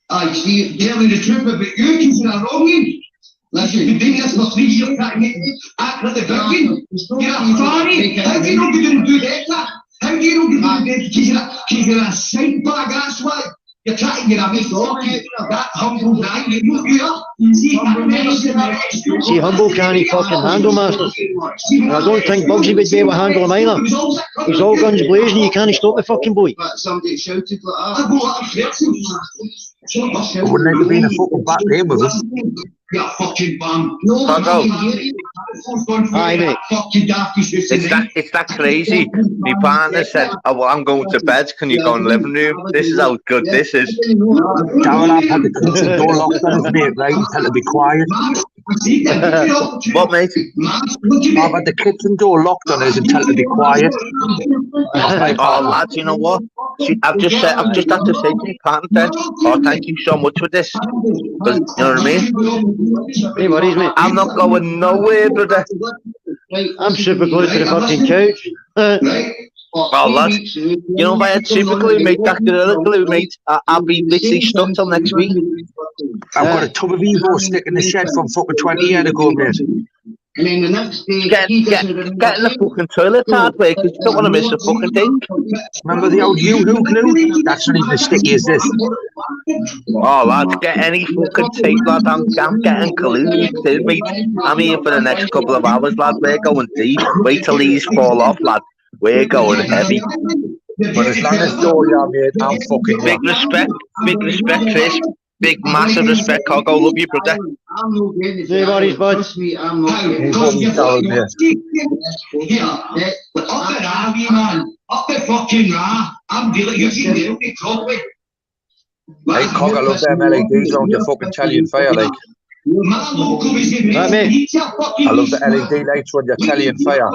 I see, tell me the truth about you, because you're wrong. Listen, you've been doing this for 3 years, act like the virgin. You're a fanny. How do you know you're going to do that? How do you know you're going to do that? Because you're a side bag, that's why. You're trying to get a bit off that humble guy. You are. See, Humble can't fucking handle Masters. And I don't think Bugsy would be able to handle him either. He's all guns blazing, you can't stop the fucking boy. Somebody shouted like that. I wouldn't have been a fucking back there with him. You fucking bum. Aye, mate. It's that crazy. My partner said, "Oh well, I'm going to bed. Can you go in the living room?" This is how good this is. Darren, I've had the kitchen door locked on his mate, right? Tell her to be quiet. What, mate? I've had the kitchen door locked on us and tell her to be quiet. Oh, lads, you know what? I've just had to say to my partner, "Oh, thank you so much for this." But, you know what I mean? Hey, what is, mate? I'm not going nowhere, brother. I'm super close to the fucking couch. Well, lads, you know, if I had super glue, mate, that gorilla glue, mate, I'll be literally stuck till next week. I've got a tub of Evo stick in the shed from fucking 20 years ago, mate. And then the next day, getting the fucking toilet hardware because you don't want to miss a fucking thing. Remember the old Yoo-hoo glue? That's not even as sticky as this. Oh, lads, get any fucking tape, lad. I'm getting glued, mate. I'm here for the next couple of hours, lad. We're going deep. Wait till these fall off, lad. We're going heavy. But as long as you're mate, I'm fucking big respect, Chris. Big, massive respect, Cogo. Love you, brother. Hey, buddies, bud. I'm not up the fucking raw. I'm dealing with you properly. Hey, Cog, I love them LEDs on your fucking telly and fire, like. Right, mate. I love the LED lights on your telly and fire.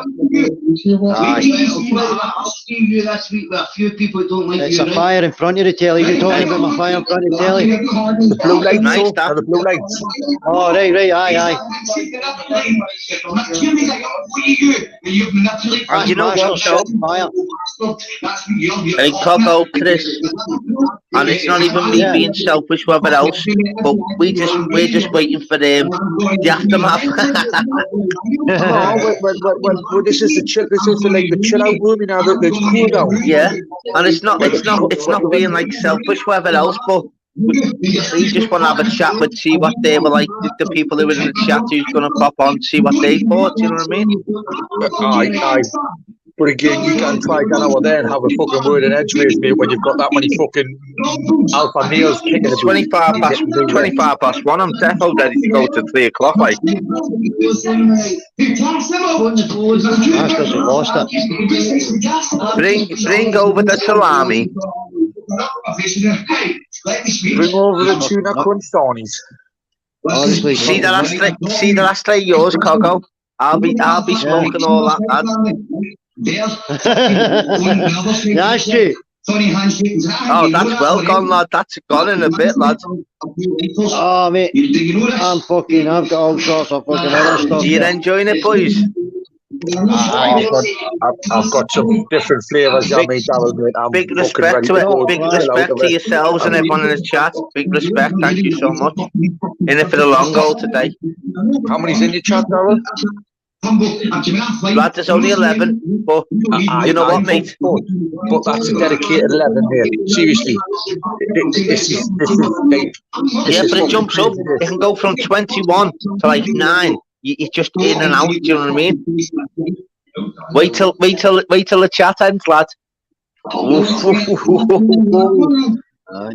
It's a fire in front of the telly. You're talking about my fire in front of the telly. The blue lights, nice, the blue lights. Oh, right, aye. And you know what, though? Hey, Cogo, Chris, and it's not even me being selfish, whatever else, but we're just waiting for the aftermath. Well, this is like the chill out room, you know, that's cool down. Yeah, and it's not being like selfish, whatever else, but we just want to have a chat with, see what they were like, the people who were in the chat who's going to pop on, see what they thought, you know what I mean? Aye. But again, you can't try going over there and have a fucking word in edgeways, mate, when you've got that many fucking alpha males kicking it. 25 past 1, I'm definitely ready to go to 3 o'clock, like. Bring over the salami. Bring over the tuna crunch Stoney's. See the last three yours, Cogo. I'll be smoking all that, lad. That's true. Oh, that's well gone, lad. That's gone in a bit, lad. Oh, mate, I've got all sorts of fucking other stuff. You're enjoying it, boys? I've got some different flavours. Big respect to it. Big respect to yourselves and everyone in the chat. Big respect. Thank you so much. In it for the long goal today. How many's in your chat, Darren? Lad, there's only 11, but you know what, mate? But that's a dedicated 11, mate. Seriously. This is yeah, but it jumps up. It can go from 21 to like 9. You're just in and out, do you know what I mean? Wait till the chat ends, lad.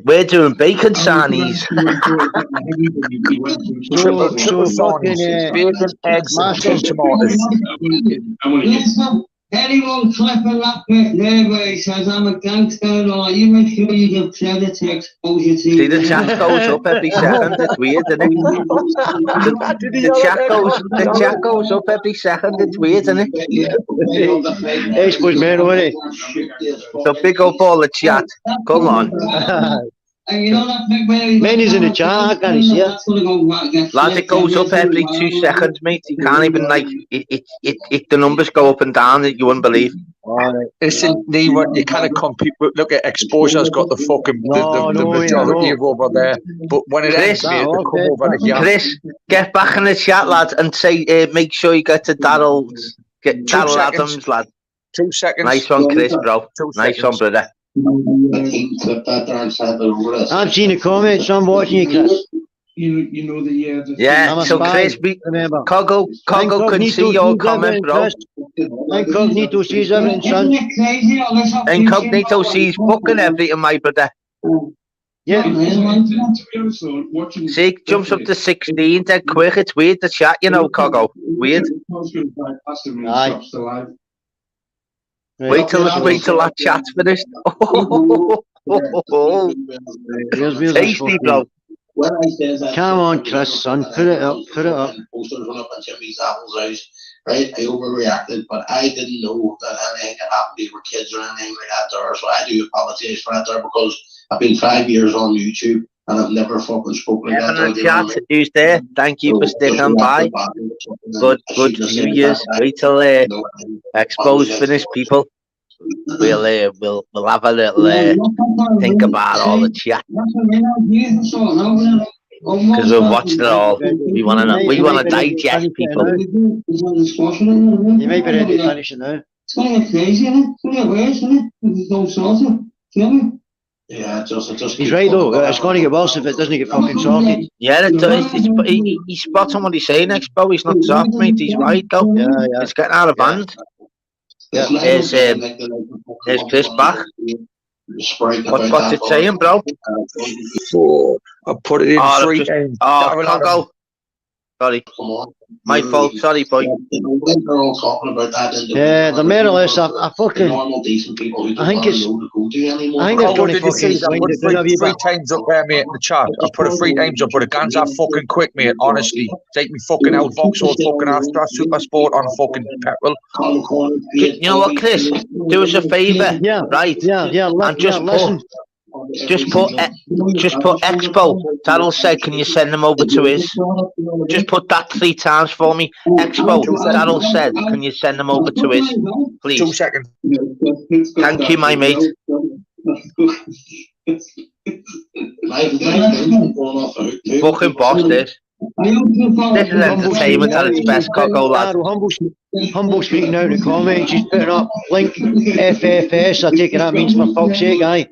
We're doing bacon sarnies. Triple sarnies. Bacon, eggs, and tomatoes. anyone clipping that bit there where he says I'm a gangster or you make sure you give Predator exposure to See, the chat goes up every second. It's weird, isn't it? The chat goes up every second. It's weird, isn't it? It's was mental, isn't it? So big up all the chat. Come on. Many's in the chat, I can't see it. Lad, it goes up every 2 seconds, mate. You can't even, like, the numbers go up and down that you wouldn't believe. Listen, you can't compete with, look at Exposure's got the fucking the majority of over there, but when it ends, mate, they come over here. Chris, get back in the chat, lad, and say, make sure you get to Daryl Adams, lad. 2 seconds. Nice one, Chris, bro. Nice one, brother. I've seen the comments, so I'm watching you, Chris. You know the yeah. So Chris, Coggo can see your comment, bro. Incognito sees everything, son. Incognito sees fucking everything, my brother. Yeah. See, jumps up to 16 dead quick. It's weird to chat, you know, Coggo. Weird. Aye. Wait till that chat's finished. Tasty, bro. Come on, Chris, son. Put it up. Right, I overreacted, but I didn't know that anything could happen to your kids or anything like that there. So I do apologize for that there because I've been 5 years on YouTube and I've never fucking spoken like that. The chat, who's there? Thank you for sticking by. Good few years. Wait till Expose finish, people. We'll have a little think about all the chat because we've watched it all. We want to digest people. You might be ready to finish it now. It's gonna get crazy, isn't it? It's gonna get worse, isn't it? There's no sorted. Feel me? Yeah, just. He's right though. It's going to get worse if it doesn't get fucking sorted. Yeah, he's spot on what he's saying. Expo, he's not soft, mate. He's right, though. Yeah. It's getting out of hand. Yeah. There's Chris back. What's it saying, bro? I put it in 3 times. Congo. Sorry. My fault. Sorry, boy. Yeah, the mayor list, I fucking. I think it's going to fucking. 3 times up there, mate, in the chat. I put it 3 times up, but the guns are fucking quick, mate. Honestly, take me fucking out. Vauxhall fucking Astra Super Sport on fucking petrol. You know what, Chris? Do us a favour, right? Yeah. And just put Expo. Daryl said, can you send them over to his? Just put that 3 times for me. Expo. Daryl said, can you send them over to his? Please. 2 seconds. Thank you, my mate. Fucking boss, this. This is entertainment at its best, Coggo, lad. Humble speaking out in the comments, he's putting up link FFS. I take it that means for fuck's sake, aye.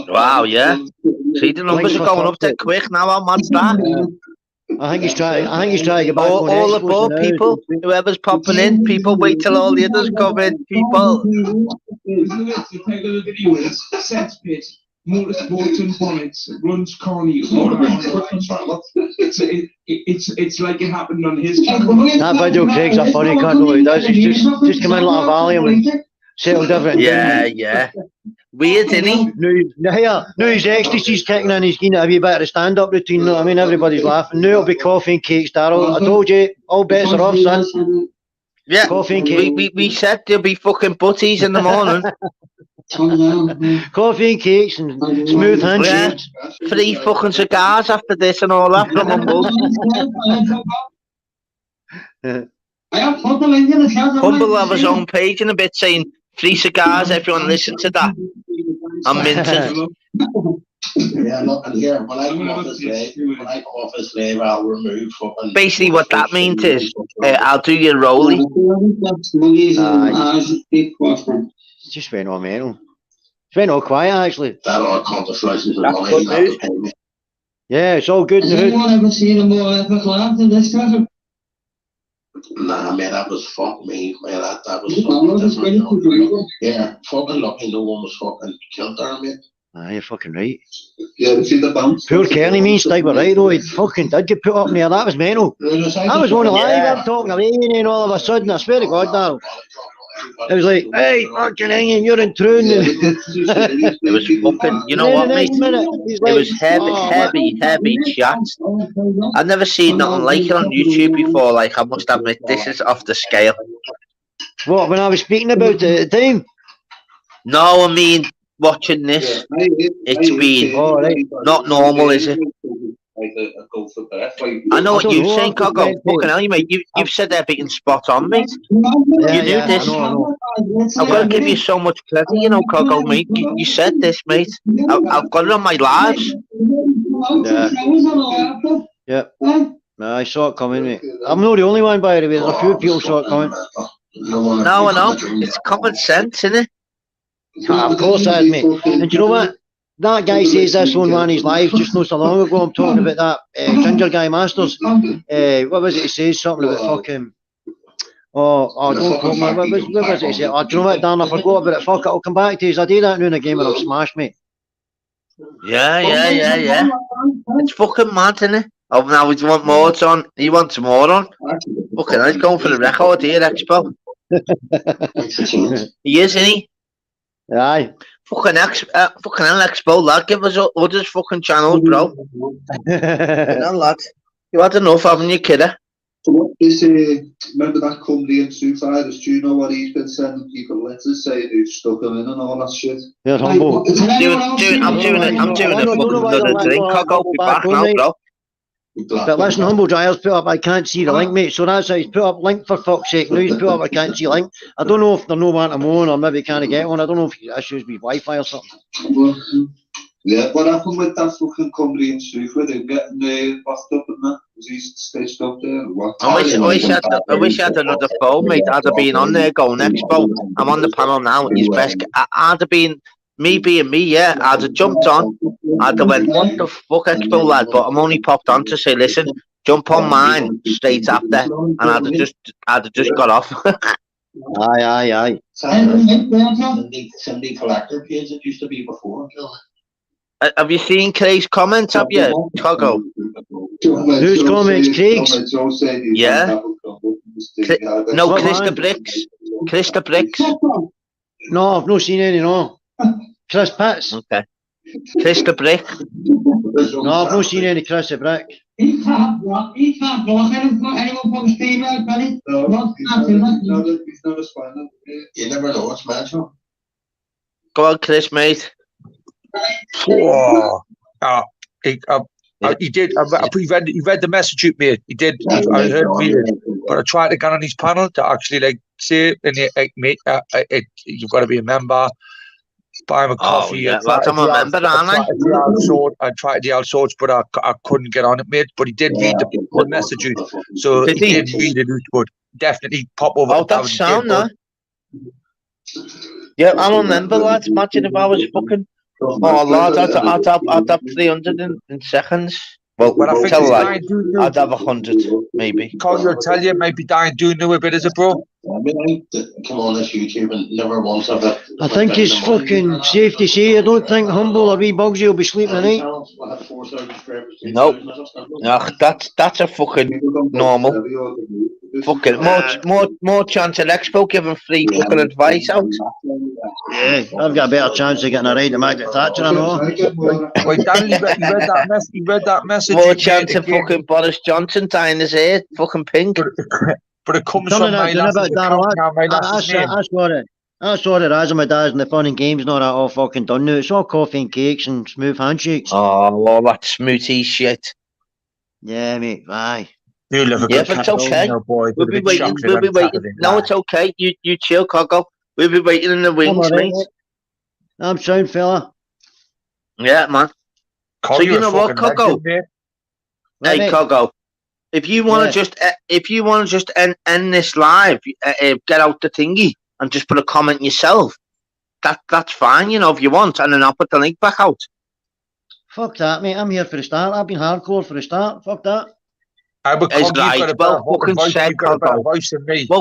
Wow, yeah. See, the numbers are going up that quick now. How mad's that? I think he's trying to get back on all aboard, people. Whoever's popping in, people, wait till all the others come in, people. Motorsports and bonnets, runs Connie. It's like it happened on his channel. That video Craig's a funny cunt, what he does. He's just come in like a volume and settle different. Yeah. Weird, isn't he? Now his ecstasy's kicking in, he's getting a wee bit of a stand-up routine, you know what I mean? Everybody's laughing. Now it'll be coffee and cakes, Daryl. I told you, all bets are off, son. Yeah, coffee and cake. We said there'll be fucking butties in the morning. Coffee and cakes and smooth handshakes. 3 fucking cigars after this and all that from Humble. Humble have his own page in a bit saying 3 cigars, everyone listen to that. I'm minted. Yeah, look, and here, when I come off this grave, I'll remove fucking... Basically what that means is, I'll do your rollie. Just went on mental. It's went all quiet actually. That all contemplations of money. Yeah, it's all good. Has anyone ever seen a more epic laugh than this, Trevor? Nah, man, that was fuck me. Man, that was fucking different. Yeah, fucking lucky no one was fucking killed there, mate. Ah, you're fucking right. Yeah, see the bounce. Poor Kenny means they were right though. He fucking did get put up in there. That was mental. I was on a live, I'm talking away and all of a sudden, I swear to God, now. It was like, hey, fucking hanging, you're in Troon. It was fucking, you know what, mate? It was heavy chat. I've never seen nothing like it on YouTube before. Like, I must admit, this is off the scale. What, when I was speaking about it at the time? No, I mean, watching this, it's been not normal, is it? I know what you're saying, Coco. Fucking hell, mate. You've said everything spot on, mate. You knew this. I know. I've got to give you so much credit, you know, Coco, mate. You said this, mate. I've got it on my lives. Yeah. No, I saw it coming, mate. I'm not the only one, by the way. There's a few people saw it coming. No, I know. It's common sense, isn't it? Of course it is, mate. And you know what? That guy says this on one of his lives just not so long ago. I'm talking about that ginger guy Masters. What was it he says? Something about fucking... Oh, don't quote me. What was it he said? Oh, do you know what, Dan? I forgot about it. Fuck it, I'll come back to you. I do that now in a game when I'm smashed, mate. Yeah. It's fucking mad, isn't it? Oh, now we want more on. He wants more on. Fucking, he's going for the record here, Expo. He is, isn't he? Aye. Fucking hell, Expo, lad. Give us others fucking channels, bro. Fucking hell, lad. You had enough, haven't you, kidder? So what this, remember that company in Sioux Fighters, do you know what he's been sending people letters saying who've stuck him in and all that shit? Yeah, humble. I'm doing a fucking another drink. I'll be back now, bro. But listen, Humble Giles put up, I can't see the link, mate. So that's how he's put up link, for fuck's sake. Now he's put up, I can't see link. I don't know if they're no one to moan or maybe can't get one. I don't know if he issues with Wi-Fi or something. Yeah, what happened with that fucking company in Sioux where they're getting locked up and that? Was he stitched up there or what? I wish I had another phone, mate. I'd have been on there going, Expo. I'm on the panel now. He's best. I'd have been, me being me, yeah. I'd have jumped on. I'd have went, what the fuck, Expo, lad? But I'm only popped on to say, listen, jump on mine straight after. And I'd have just got off. Aye. Cindy Collector page it used to be before. Have you seen Craig's comments, have you, Togo? Whose comments? Craig's? Yeah. No, Chris the Bricks. No, I've not seen any, no. Chris Pitts? Okay. Chris the Brick. No, I've not seen any Chris the Brick. He can't block anyone from his female, can he? No, he's not responding. You never know what's magical. Go on, Chris, mate. Oh, he did. He read the message with me. He did. I heard him, but I tried to get on his panel to actually like say, and mate, you've got to be a member. Buy him a coffee. Yeah, I'm a member, aren't I? I tried the outsource, but I couldn't get on it, mate. But he did read the message out, so he did read it out. But definitely pop over. Oh, that's sound, no? Yeah, I'm a member, lads. Imagine if I was fucking. Oh, Lord, I'd have 300 in seconds. Well, I think tell like, I'd have 100, maybe. Carl, you'll tell you, maybe Dying Do know a bit, is it, bro? Come on this YouTube and never once have it. I think it's fucking safe to say, I don't think Humble or wee Bugsy will be sleeping tonight. Nope. Ugh, that's a fucking normal. Fucking more chance at Expo giving free fucking advice out. Yeah, I've got a better chance of getting a ride to Margaret Thatcher, I know. Wait, Danny, you read that message. More chance of fucking Boris Johnson tying his hair, fucking pink. But it comes from my That's what it is, my dad's and the fun and games and all that all fucking done now. It's all coffee and cakes and smooth handshakes. Oh, all that smoothie shit. Yeah, mate, aye. You live a yeah, good but it's okay. Boy, we'll be waiting. No, it's okay. You chill, Coco. We'll be waiting in the wings, mate. I'm sound, fella. Yeah, man. So you know what, Coco? Hey, Coco. If you want to just end this live, get out the thingy and just put a comment yourself. That's fine, you know, if you want, and then I'll put the link back out. Fuck that, mate. I'm here for the start. I've been hardcore for the start. Fuck that. It's right. Well, fucking said, Coco. Well,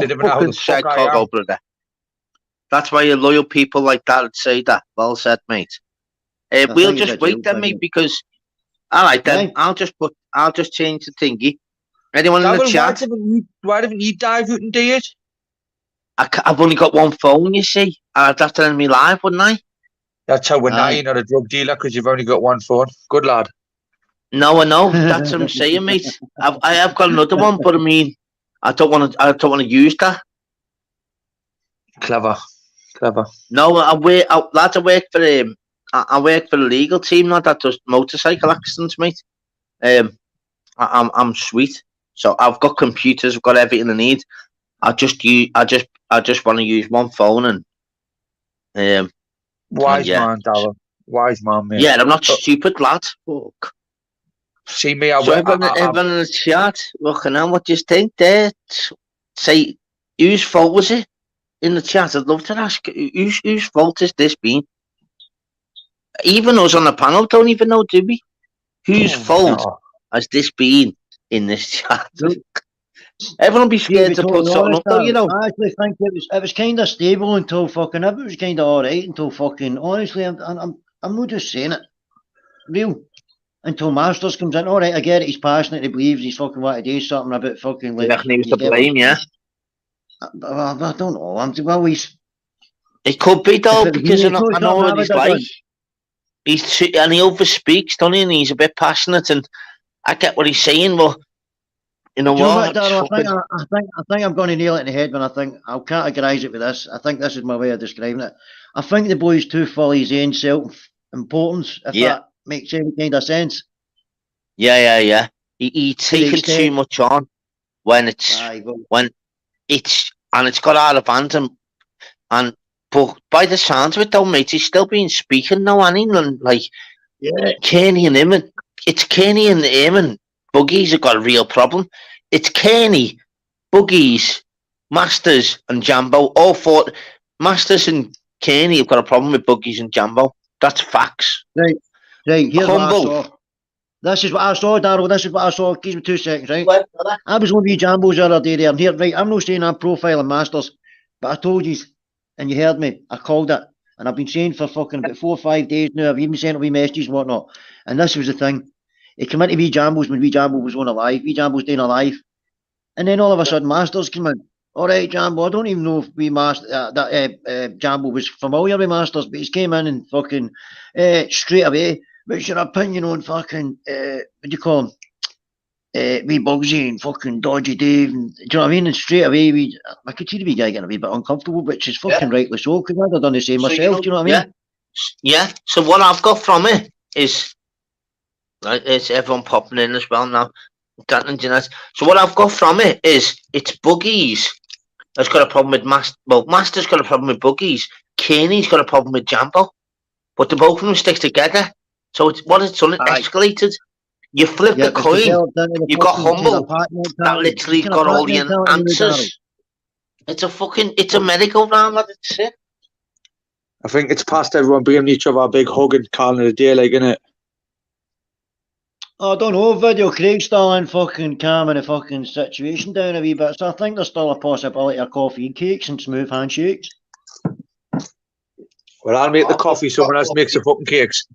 fucking said, Coco, brother. That's why your loyal people like that would say that. Well said, mate. We'll just wait then, mate, because all right then. I'll just change the thingy. Anyone in the chat? Why haven't you dive out and do it? I've only got one phone, you see. I'd have to end me live, wouldn't I? That's how we're now you're not a drug dealer because you've only got one phone. Good lad. No, I know. That's what I'm saying, mate. I have got another one, but I mean, I don't want to use that. Clever. No, I work for I work for the legal team, not that does motorcycle accidents, mate. I'm sweet. So I've got computers, I've got everything I need. I just want to use one phone and wise man, Darren. Wise man, mate. Yeah, I'm not stupid, lad. Fuck. See me, everyone in the chat, looking at what do you think there? Say, whose fault was it in the chat? I'd love to ask, whose fault has this been? Even us on the panel don't even know, do we? Whose fault has this been in this chat? Everyone be scared to put something up, though, you know. I actually think it was kind of stable until fucking. It was kind of all right until fucking. Honestly, I'm not just saying it. Real. Until Masters comes in, all right, I get it. He's passionate. He believes he's fucking want to do something about fucking. Like, you reckon he was to blame, yeah? I don't know. Well, it could be though, because I know what he's like. He overspeaks, doesn't he? And he's a bit passionate, and I get what he's saying. But you know what? Darryl, I think I'm going to nail it in the head when I think I'll categorise it with this. I think this is my way of describing it. I think the boy's too full of his own self-importance. If that makes any kind of sense. Yeah. He taking too much on when it's got out of hand but by the sounds of it though, mate, he's still been speaking now, and Kenny and him, and it's Kenny and him and Buggies have got a real problem. It's Kenny, Buggies, Masters and Jambo. All four Masters and Kenny have got a problem with Buggies and Jambo. That's facts. Right. Here's what I saw. This is what I saw, Darryl. This is what I saw. Give me 2 seconds, right? I was going to be Jambos the other day there. And here, right, I'm not saying I'm profiling Masters, but I told you, and you heard me, I called it. And I've been saying for fucking about 4 or 5 days now. I've even sent away messages and whatnot. And this was the thing. It came into Jambos when Jambo was on a live. Jambo's doing a live. And then all of a sudden, Masters came in. All right, Jambo, I don't even know if Jambo was familiar with Masters, but he came in and fucking straight away. What's your opinion on fucking, what do you call him? Wee Bugsy and fucking Dodgy Dave. And, do you know what I mean? And straight away, I could see the wee guy getting a wee bit uncomfortable, which is fucking rightly so, because I'd have done the same myself, do you know what I mean? Yeah. So what I've got from it is, it's everyone popping in as well now. So what I've got from it is, it's Buggies has got a problem with Master's got a problem with Buggies. Kenny's got a problem with Jambo. But the both of them stick together. So it's escalated. You flip the coin. You got Humble that literally got all the answers. It's a medical round, lad. It's it. I think it's past everyone bringing each other a big hug and calling it a day, like, innit? I don't know, Video Craig's still in fucking calming the fucking situation down a wee bit, so I think there's still a possibility of coffee and cakes and smooth handshakes. Well, I'll make the coffee, someone else makes the fucking cakes.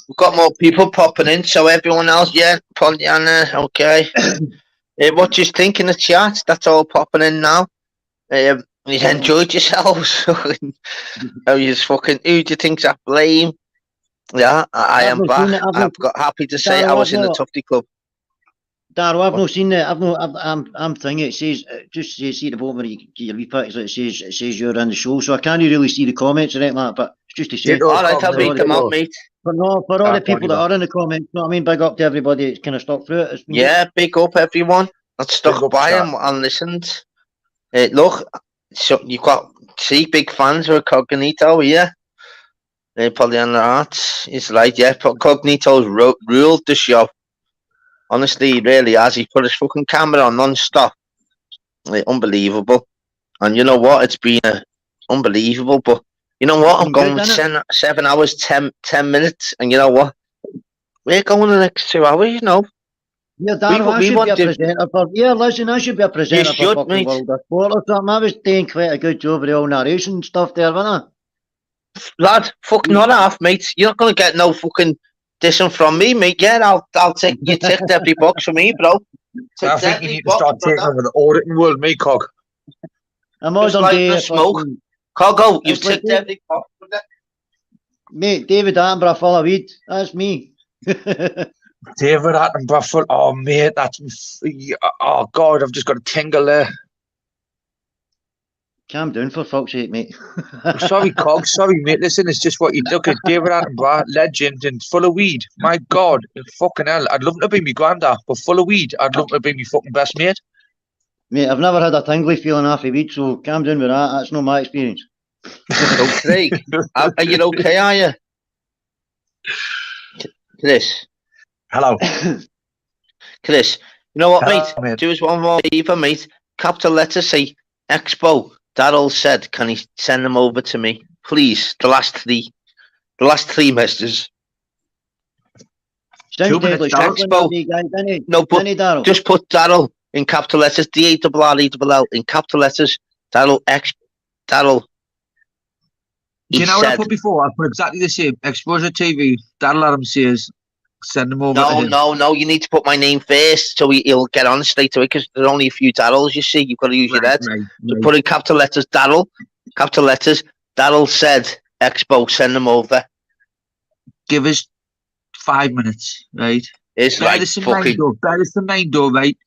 We've got more people popping in, so everyone else, Pollyanna, okay. What do you think in the chat? That's all popping in now. You enjoyed yourselves. Who do you think's at blame? Yeah, I am back. I've got happy to say I was in the Tufty Club. Darryl, I've not seen it. I'm thinking. It says just see the bottom where your wee pictures. It says you're in the show, so I can't really see the comments or anything like that. But it's just to say. All right, I'll read them out, mate. For all the people that are in the comments, you know what I mean. Big up to everybody that's kind of stuck through it. Yeah, big up everyone that stuck by and listened. Look, so you've got big fans of Cognito here. Pollyanna Arts is right, yeah. Cognito's ruled the show. Honestly, he really has. He put his fucking camera on non-stop. Unbelievable. And you know what? It's been unbelievable. But you know what? I'm going 7 hours, 10 minutes. And you know what? We're going the next 2 hours, you know. Yeah, Darryl, I should be a presenter for... Yeah, listen, I should be a presenter for fucking World of Sport or something. I was doing quite a good job of the old narration stuff there, wasn't I? Lad, fucking not half, mate. You're not going to get no fucking dissing from me, mate. Yeah, I'll take you ticked every box for me, bro. I think you need to start taking over the auditing world, mate, Cog. modern light day the smoke. Coggo, you've it's like ticked every box with it. mate, David Attenborough full of weed. That's me. David Attenborough. Oh, mate, that's... Oh, God, I've just got a tingle there. Calm down for fuck's sake, mate. Sorry, Cog. Sorry, mate. Listen, it's just what you look at. David Attenborough, legend and full of weed. My God, fucking hell. I'd love to be me granddad, but full of weed. I'd love to be me fucking best mate. Mate, I've never had a tingly feeling after weed, so calm down with that. That's not my experience. So, Craig, are you okay, are you? Chris. Hello. Chris, you know what, Hello, mate? Do us one more favour, mate. Capital letters say Expo. Daryl said, can he send them over to me? Please, the last three messages. Expo. No, but just put Daryl in capital letters, D-A-R-R-E-L-L in capital letters, Daryl Daryl. Do you know what I put before? I put exactly the same. Exposure TV, Daryl Adams says, send them over to him. No, you need to put my name first so he'll get on straight away because there's only a few Daryls, you see. You've got to use your head. So put in capital letters, Daryl, capital letters, Daryl said, Expo, send them over. Give us 5 minutes, right? It's like fucking... That is the main door, right?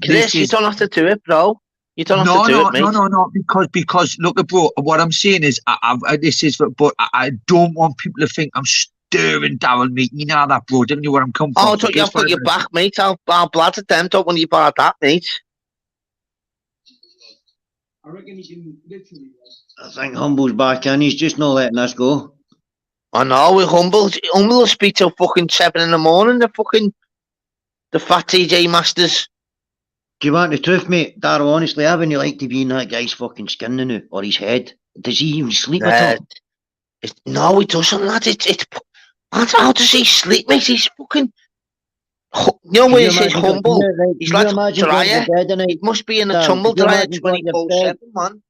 Chris, you don't have to do it, bro. You don't have to do it, mate. No, because look, bro, what I'm saying is, I don't want people to think I'm stirring Daryl, mate. You know that, bro. Don't you know where I'm coming from? Oh, don't you have got your back, mate? I'll blather them. Don't want you about that, mate. I reckon he can literally... I think Humble's back in. He's just not letting us go. I know, we're Humble will speak till fucking 7 in the morning. The fat TJ Masters. Do you want the truth, mate? Daryl, honestly, I wouldn't like to be in that guy's fucking skin now, or his head. Does he even sleep at all? No, he doesn't, lad. How does he sleep, mate? He's fucking... You know when he says humble? He's like a dryer. He must be in a tumble dryer 24/7, man.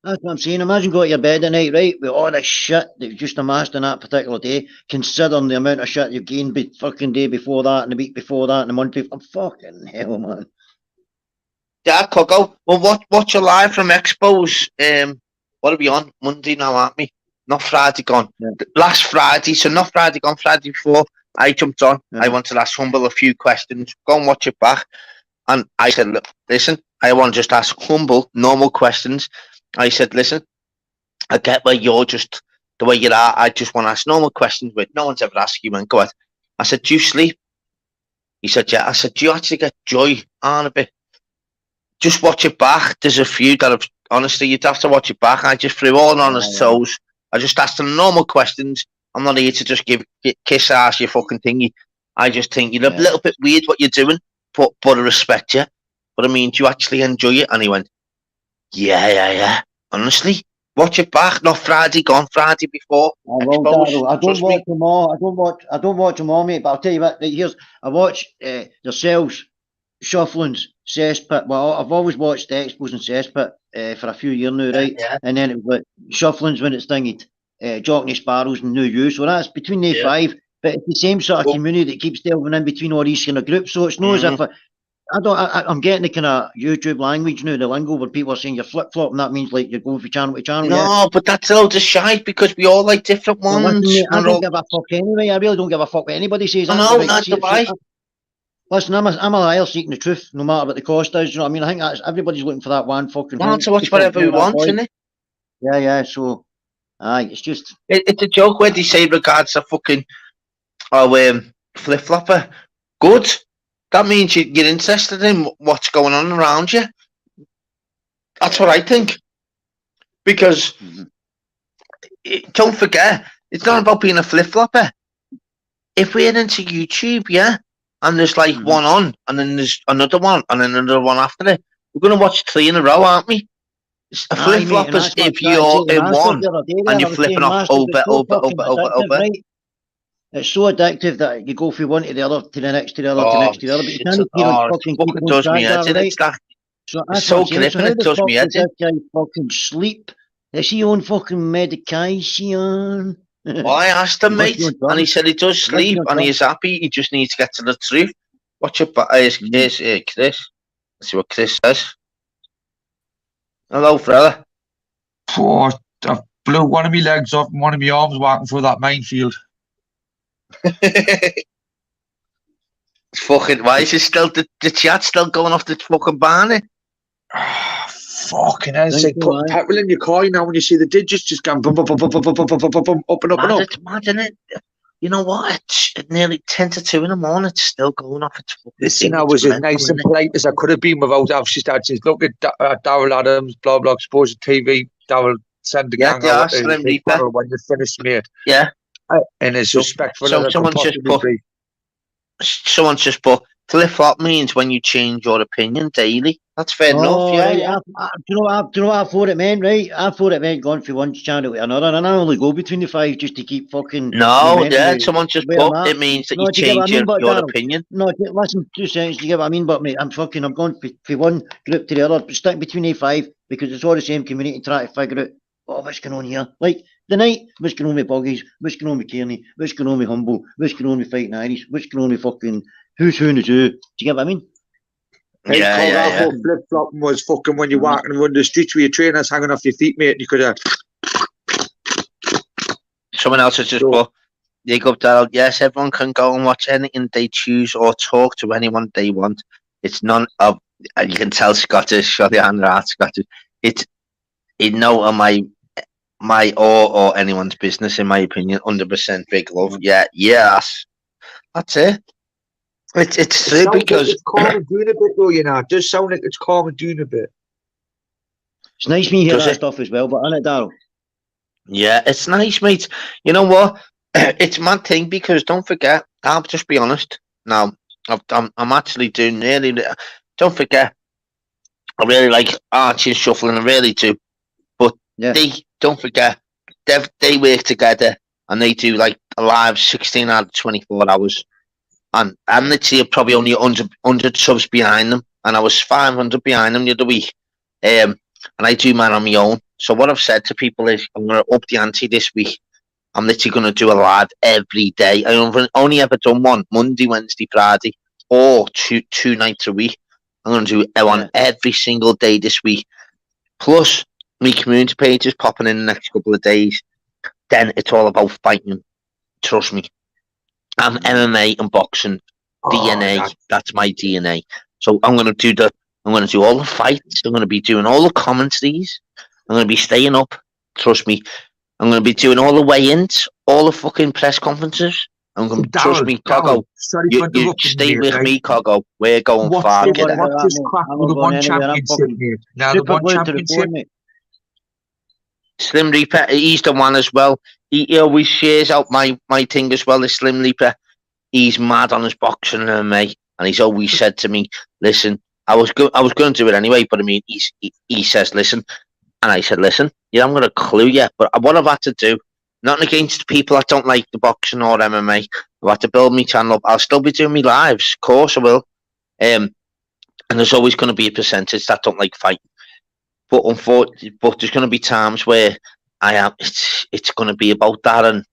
That's what I'm saying. Imagine going to your bed at night, right, with all the shit that you've just amassed on that particular day, considering the amount of shit you've gained the fucking day before that, and the week before that, and the month before. Fucking hell, man. Yeah, Coco. Well, watch a live from Expos. What are we on? Monday now, aren't we? Not Friday gone. Yeah. Last Friday, so not Friday gone, Friday before. I jumped on. Yeah. I wanted to ask Humble a few questions. Go and watch it back. And I said, look, listen, I want to just ask Humble normal questions. I said, listen, I get where you're just the way you are. I just want to ask normal questions with no one's ever asked you, man. Go ahead. I said, do you sleep? He said, yeah. I said, do you actually get joy on a bit? Just watch it back. There's a few that have, honestly, you'd have to watch it back. I just threw all on his toes. I just asked them normal questions. I'm not here to just kiss ass your fucking thingy. I just think you're a little bit weird what you're doing, but I respect you. But I mean, do you actually enjoy it? And he went, yeah. Honestly, watch it back. Not Friday gone, Friday before. I don't watch them all. I don't watch them all, mate. But I'll tell you what. Here's I watch yourselves, Shufflings, Cesspit. Well, I've always watched the Expos and Cesspit for a few years now, right? Yeah. And then it was like Shufflings when it's thingied, Jockney Sparrows and New You. So that's between the five. But it's the same sort of community that keeps delving in between all these kind of groups. So it's not as if I'm getting the kind of YouTube language now, the lingo where people are saying you're flip-flopping. That means like you're going from channel to channel. No, but that's a load of shite because we all like different ones. Well, listen, I don't give a fuck anyway. I really don't give a fuck what anybody says. I know, not do I. Listen, I'm a liar seeking the truth, no matter what the cost is. You know what I mean? I think that's everybody's looking for that one fucking. We want to watch whatever we want, isn't it? Yeah. So, it's just. It's a joke where they say regards a fucking flip-flopper. Good. That means you're interested in what's going on around you. That's what I think. Because don't forget, it's not about being a flip-flopper. If we're into YouTube, and there's like one on, and then there's another one, and then another one after it, we're going to watch 3 in a row, aren't we? A flip-flopper's if you're in one, and you're flipping off over. It's so addictive that you go from one to the other, to the next, to the other, to the next, to the other. But you can't fucking does me head in. It's so gripping, it does me head in. Fucking sleep. Is he on fucking medication? Well, I asked him, mate, and he said he does sleep, and he is happy. He just needs to get to the truth. Watch it, Chris. Let's see what Chris says. Hello, fella. Oh, I blew one of my legs off and one of my arms walking through that minefield. Fucking, why is it still, the chat still going off the fucking Barney? Fucking hell, it's like putting petrol in your car now when you see the digits just going bum, bum, bum, bum, bum, bum, bum, bum, bum, bum, up and up and up. It's mad, isn't it? You know what? It's nearly 10 to 2 in the morning. It's still going off. It's fucking Listen, I was as nice and polite as I could have been without obviously started saying, look at Darryl Adams, blah, blah, exposed TV. Darryl, send the gang out to the panel when you finish, mate. Yeah. And as respectful as I could possibly be. Someone's just put, flip-flop means when you change your opinion daily. That's fair enough, yeah. Do you know what I thought it meant, right? I thought it meant going from one channel to another, and I only go between the 5 just to keep fucking... No, yeah, someone just put, it means that you change your opinion. No, listen, 2 seconds, do you get what I mean? But, mate, I'm going from one group to the other, stuck between the 5, because it's all the same community, trying to figure out, oh, what's going on here? Like, the night, what's going on with Buggies, what's going on with Kearney, what's going on with Humble, what's going on with Fighting Irish, what's going on with fucking who's who and who's who. Do you get what I mean? I thought flip-flopping was fucking when you're walking around the streets with your trainers hanging off your feet, mate, and you could have... Someone else has just put, Jacob Darrell, yes, everyone can go and watch anything they choose or talk to anyone they want. It's none of, and you can tell Scottish, or the art Scottish, it's no of my or anyone's business, in my opinion. 100% big love. Yeah, yes. That's it. It's true because it's calm and doing a bit though, you know. It does sound like it's calm and doing a bit. It's nice when you hear that stuff as well, but isn't it, Darryl? Yeah, it's nice, mate. You know what? It's my thing because don't forget, I'll just be honest. Now, I'm actually doing really. Don't forget, I really like Archie and Shuffling. I really do. But they don't forget, they work together and they do like a live 16 out of 24 hours. And I'm literally probably only 100 subs behind them, and I was 500 behind them the other week. And I do mine on my own. So what I've said to people is, I'm going to up the ante this week. I'm literally going to do a live every day. I've only ever done one Monday, Wednesday, Friday, or two nights a week. I'm going to do one every single day this week. Plus, my community page is popping in the next couple of days. Then it's all about fighting. Trust me. I'm MMA and boxing DNA. That's my DNA. So I'm going to do all the fights. I'm going to be doing all the commentaries. I'm going to be staying up. Trust me. I'm going to be doing all the weigh-ins, all the fucking press conferences. I'm going to trust me, Coggo. You stay with me, Coggo. We're going far. What's this crack with the one championship, mate? Now the one championship. Slim Reaper, he's the one as well. He always shares out my thing as well. The Slim Reaper, he's mad on his boxing and me, and he's always said to me, "Listen, I was going to do it anyway, but I mean, he says, listen," and I said, "Listen, you haven't got a clue yet, but what I've had to do, nothing against people that don't like the boxing or MMA, I've had to build my channel up. I'll still be doing my lives, of course I will, and there's always going to be a percentage that don't like fighting." But unfortunately, there's going to be times where it's going to be about that, and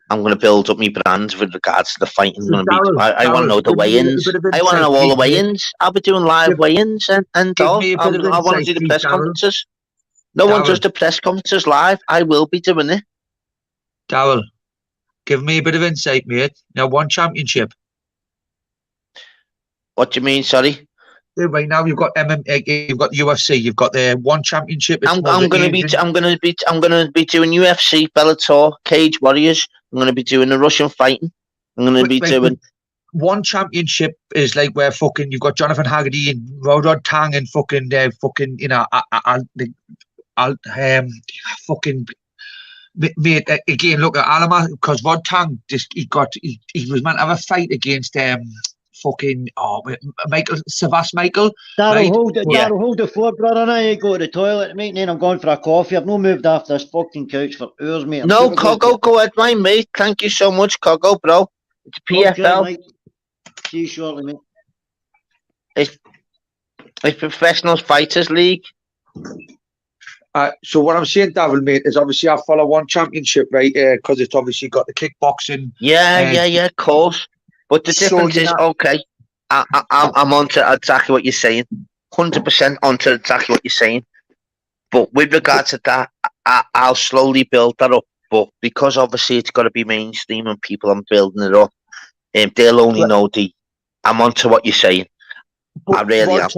I'm going to build up my brand with regards to the fighting. I want to know the weigh-ins. I want to know all the weigh-ins. I'll be doing live weigh-ins and all. I want to do the press conferences. No one does the press conferences live. I will be doing it. Darryl, give me a bit of insight, mate. Now, one championship. What do you mean? Sorry. Right now, you've got MMA, you've got UFC, you've got the one championship. I'm going to be doing UFC, Bellator, Cage Warriors. I'm going to be doing the Russian fighting. I'm going to be doing. One championship is like where fucking you've got Jonathan Haggerty and Rod Tang and fucking you know fucking mate again. Look at Alama because Rod Tang he was meant to have a fight against fucking Michael. Darryl, hold the fort, brother. I go to the toilet, mate, and then I'm going for a coffee. I've not moved off this fucking couch for hours, mate. No, Coggo, go ahead, my mate. Thank you so much, Coggo, bro. It's PFL. Okay, see you shortly, mate. It's Professional Fighters League. So what I'm saying, Darryl, mate, is obviously I follow one championship, right? Because it's obviously got the kickboxing. Yeah, of course. But the difference is, okay, I'm onto exactly what you're saying. 100% onto exactly what you're saying. But with regard to that, I'll slowly build that up. But because obviously it's got to be mainstream and people are building it up, they'll only know I'm onto what you're saying. But I really am.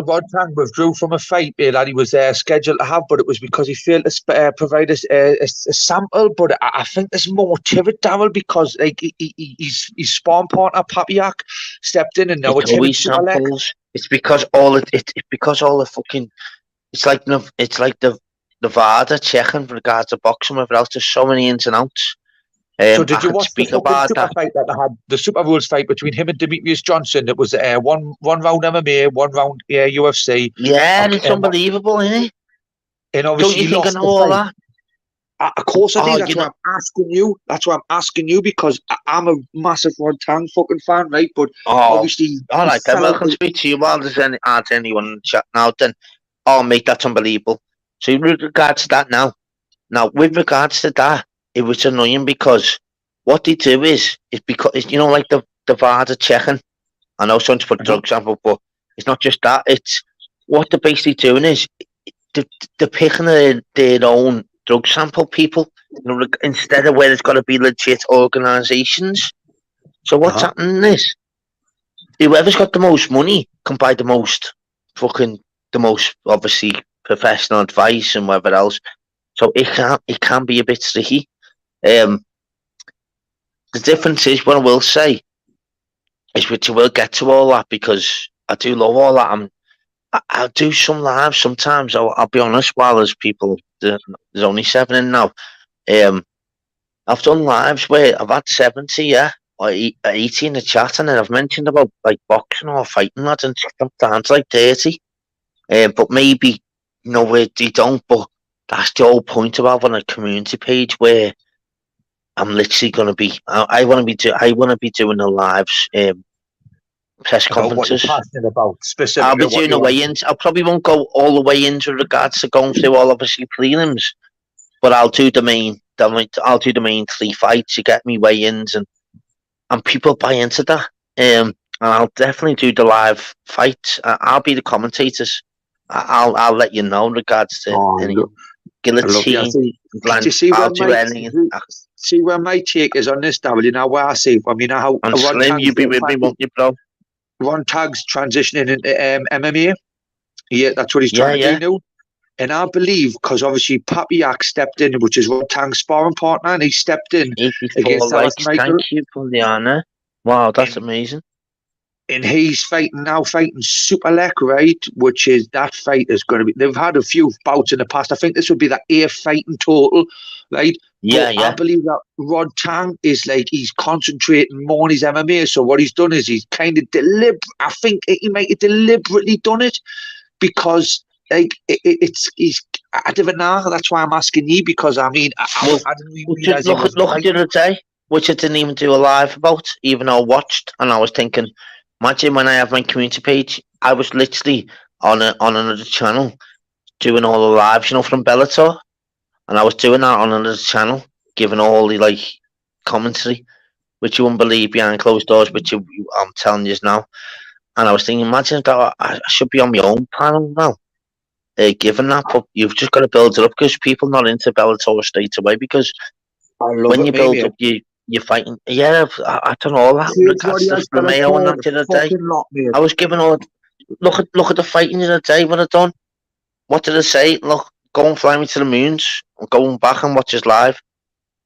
Rod Tang withdrew from a fight that he was scheduled to have, but it was because he failed to provide a sample. But I think there's more to it, Darryl, because like his spawn partner Papiak stepped in, and now it's always samples. It's because all the fucking. It's like the VADA checking with regards to boxing, whether else there's so many ins and outs. So did you watch the super fight that they had, the Super Rules fight between him and Demetrius Johnson? It was one round MMA, 1 round UFC. Yeah, it's unbelievable, isn't it? And obviously, don't you think I know all that? Of course I do. That's why I'm asking you. That's why I'm asking you, because I'm a massive Rod Tang fucking fan, right? But obviously, all right, then I can speak to you while there's anyone in the chat now. Then, mate, that's unbelievable. So with regards to that now, with regards to that, it was annoying because what they do is because like the VADA checking. I know someone's put drug sample, but it's not just that. It's what they're basically doing is they're picking their own drug sample people, instead of where it's got to be legit organisations. So what's happening is whoever's got the most money can buy the most obviously professional advice and whatever else. So it can be a bit tricky. The difference is, what I will say is, which I will get to all that, because I do love all that. I'll do some lives sometimes. I'll be honest, while there's people, there's only 7 in now. I've done lives where I've had 70, or 80 in the chat, and then I've mentioned about like boxing or fighting that, and sometimes like 30. But maybe where they don't. But that's the whole point about having a community page where I'm literally going to be. I want to be doing the lives, press conferences. What you're passionate about, specifically. I'll be doing the weigh-ins. I probably won't go all the way in with regards to going through all obviously prelims, but I'll do the main. I'll do the main 3 fights. You get me weigh-ins, and people buy into that. And I'll definitely do the live fights. I'll be the commentators. I'll let you know in regards to any guillotine. See where my take is on this, David? You know where I see. I mean, how Slim, you be with me, won't you, bro? Ron Tag's transitioning into MMA. Yeah, that's what he's trying to do now. And I believe, because obviously Papiak stepped in, which is Rod Tang's sparring partner, and he stepped in against Alex Michael. Thank you for the honour. Wow, that's amazing. And he's fighting Super Lek, right? Which is, that fight is going to be. They've had a few bouts in the past. I think this would be the 8th fight in total, right? But I believe that Rod Tang is like, he's concentrating more on his MMA. So what he's done is he's kind of I think he might have deliberately done it, because like I don't know. That's why I'm asking you, because I mean, I didn't even realize look at the other day, which I didn't even do a live about, even though I watched, and I was thinking, imagine when I have my community page, I was literally on another channel doing all the lives, from Bellator, and I was doing that on another channel, giving all the commentary, which you wouldn't believe behind closed doors, which I'm telling you now. And I was thinking, imagine that I should be on my own panel now, given that, but you've just got to build it up, because people not into Bellator straight away, because when you build up, you're fighting. Yeah, I don't know all that. The Mayo and that the other day. I was giving all. Look at the fighting the other day. What I done? What did I say? Look, go and fly me to the moons. I'm going back and watch his live.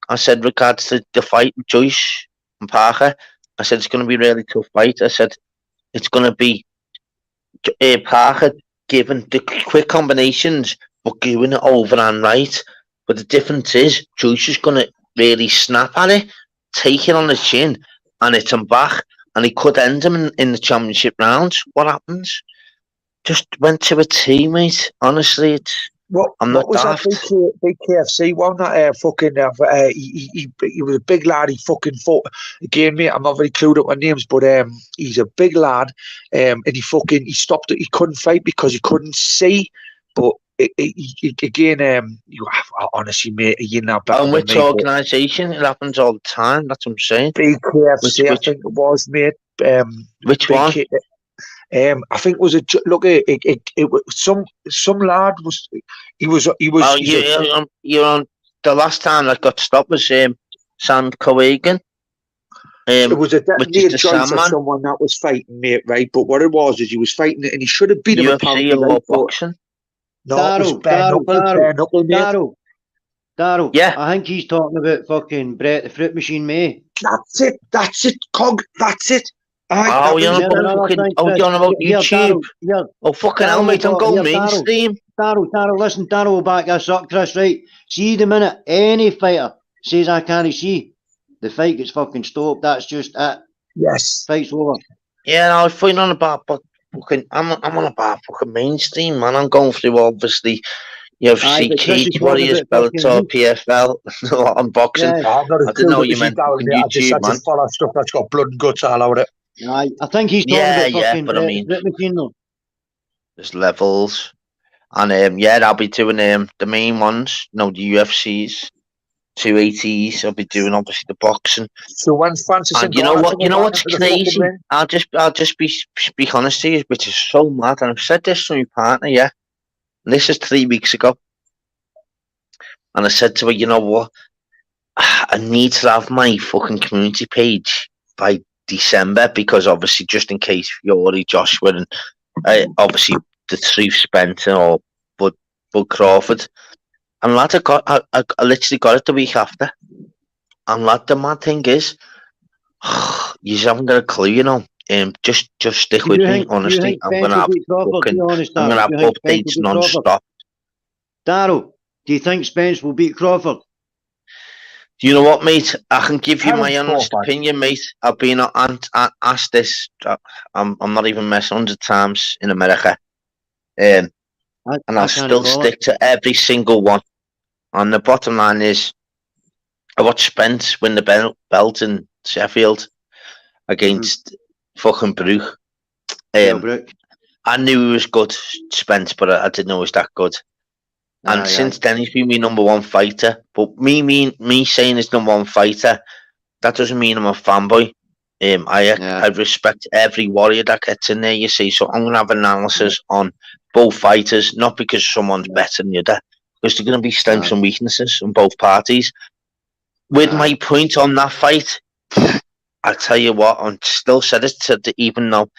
I said, regards to the fight with Joyce and Parker, I said it's going to be a really tough fight. I said it's going to be Parker giving the quick combinations, but doing it over and right. But the difference is Joyce is going to really snap at it, take it on the chin, and hit him back, and he could end him in the championship rounds. What happens? Just went to a T, mate. Honestly, I'm not daft. That big KFC one? That fucking he was a big lad. He fucking fought again, mate. I'm not very clued up on names, but he's a big lad, and he stopped it. He couldn't fight because he couldn't see, but. Honestly, mate, you're not better than which organisation? It happens all the time. That's what I'm saying. Big KFC, I think it was, mate. Which one? I think it was it was some lad was he was Oh, you're on the last time that got stopped was Sam Coegan. It was a which is near the choice of Sandman. someone that was fighting, mate, right? But what it was is he was fighting it and he should have beat him apparently. UFC or Right? boxing? No, it was bare knuckle, mate. Daryl. Yeah. I think he's talking about fucking Brett the Fruit Machine, mate. That's it, Cog, that's it. Oh, you're on about fucking, you're on about YouTube. Oh, fucking hell, mate, I'm going mainstream. Daryl, listen, Daryl will back us up, Chris, right? See, the minute any fighter says I can't see, the fight gets fucking stopped. That's just it. Yes. Fight's over. Yeah, no, I'm fighting on about, but fucking, I'm on about fucking mainstream, man. I'm going through, obviously, UFC, Cage Warriors, Bellator, PFL, a lot on boxing. Yeah. I didn't know you meant fucking YouTube, man. I just follow stuff that's got blood and guts all over it. I think he's talking about fucking but I mean, Fruit Machine, though. there's levels. And yeah, I'll be doing the main ones, the UFCs, 280s. I'll be doing obviously the boxing. So when Francis and you know what's crazy? I'll just be honest to you, which is so mad. And I've said this to my partner, yeah. And this is 3 weeks ago. And I said to her, you know what? I need to have my fucking community page by December because obviously just in case Fury, Joshua, and obviously the Truth Spencer or Bud Crawford. And lad, I literally got it the week after. And lad, the mad thing is, you haven't got a clue, you know. Just stick with me, honestly. I'm gonna have updates non-stop. Daryl, do you think Spence will beat Crawford? Do you know what, mate? I can give you my honest opinion, mate. I've been asked this. I'm not even messing 100 times in America, and I'll still stick to every single one. And the bottom line is, I watched Spence win the belt in Sheffield against fucking Brook. I knew he was good, Spence, but I didn't know he was that good. And since then, he's been my number one fighter. But me saying he's number one fighter, that doesn't mean I'm a fanboy. I respect every warrior that gets in there, you see. So I'm going to have analysis on both fighters, not because someone's better than the other, because there are going to be strengths and weaknesses on both parties. With my point on that fight, I'll tell you what, I still said it to even though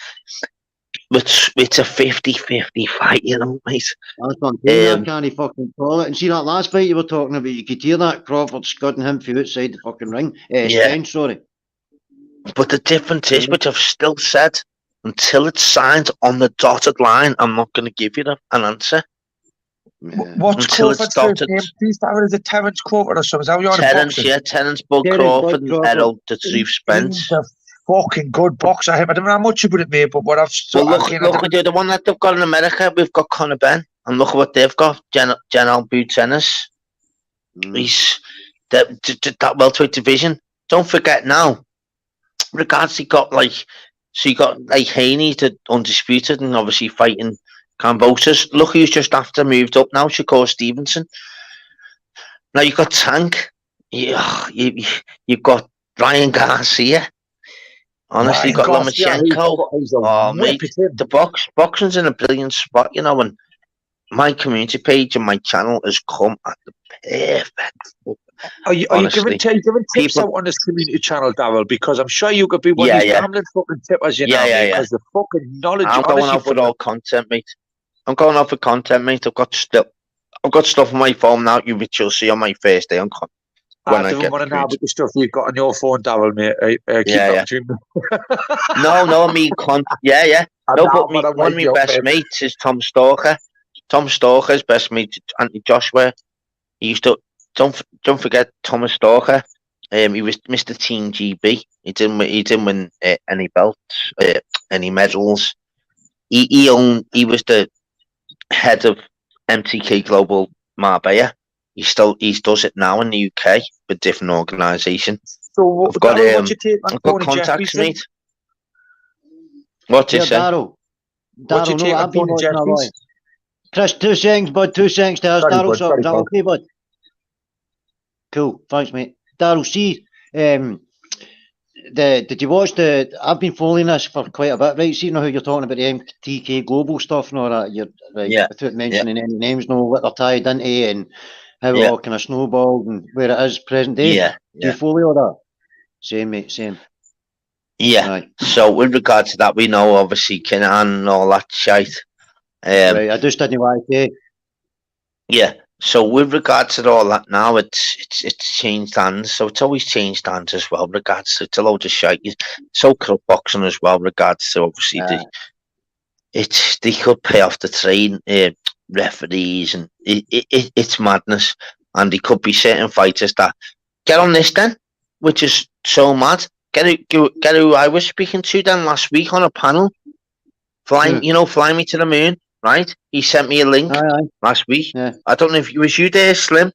it's a 50-50 fight, you know, mate. That's what I'm saying, I can't fucking call it. And see that last fight you were talking about, you could hear that Crawford scudding him from outside the fucking ring. Spence, sorry. But the difference is, which I've still said, until it's signed on the dotted line, I'm not going to give you an answer. What's Crawford's first name? Please, Daryl, is it Terence Crawford or something? Is that what you're on Terence, boxing? yeah, Terence Bud Crawford and Errol the Truth Spence. He's a fucking good boxer. I don't know how much you put it, mate, but what I've look at the one that they've got in America. We've got Conor Ben, and look at what they've got. General Butenis. He's that welterweight division. Don't forget now. Regards, he got Haney, the undisputed, and obviously fighting Kambosos. Look who's just after moved up now, Shakur Stevenson. Now you've got Tank. You've got Ryan Garcia. Honestly, you've got Lomachenko. Oh, mate, the boxing's in a brilliant spot, you know, and my community page and my channel has come at the perfect. Are you giving tips out on this community channel, Daryl? Because I'm sure you could be one of these gambling fucking tippers, you know, because the fucking knowledge. I'm going off with all content, mate. I'm going off with content, mate. I've got stuff on my phone now, which you'll see on my first day on content. I don't want to know about the stuff you've got on your phone, Daryl, mate. No, I mean, No, but one of my best mates is Tom Stalker. Tom Stalker's best mate, Anthony Joshua. He used to, don't forget Thomas Stalker. He was Mr. Team GB. He didn't win any belts, any medals. He was the head of MTK Global Marbella. He does it now in the UK with a different organisation. So I've got contacts, mate. What's it say? Daryl, no, I've been watching a lot. Chris, 2 seconds, bud. 2 seconds to us. Daryl, is that okay, bud? Cool, thanks, mate. Daryl, see, did you watch the? I've been following this for quite a bit, right? See, you know how you're talking about the MTK Global stuff and all that. You're right, without mentioning any names, know what they're tied into and how it all kind of snowballed and where it is present day. Do you follow all that? Same, mate. Same. Yeah. Right. So with regard to that, we know obviously Kenan and all that shite. Right. I just didn't want to say. Yeah. So with regards to all that now, it's changed hands. So it's always changed hands as well. Regards to it's a load of shite. So corrupt boxing as well. Regards to obviously they could pay off the train referees and it's madness. And there could be certain fighters that get on this then, which is so mad. Get who I was speaking to then last week on a panel. Fly me to the moon. Right, he sent me a link last week. Yeah. I don't know if you was you there, Slim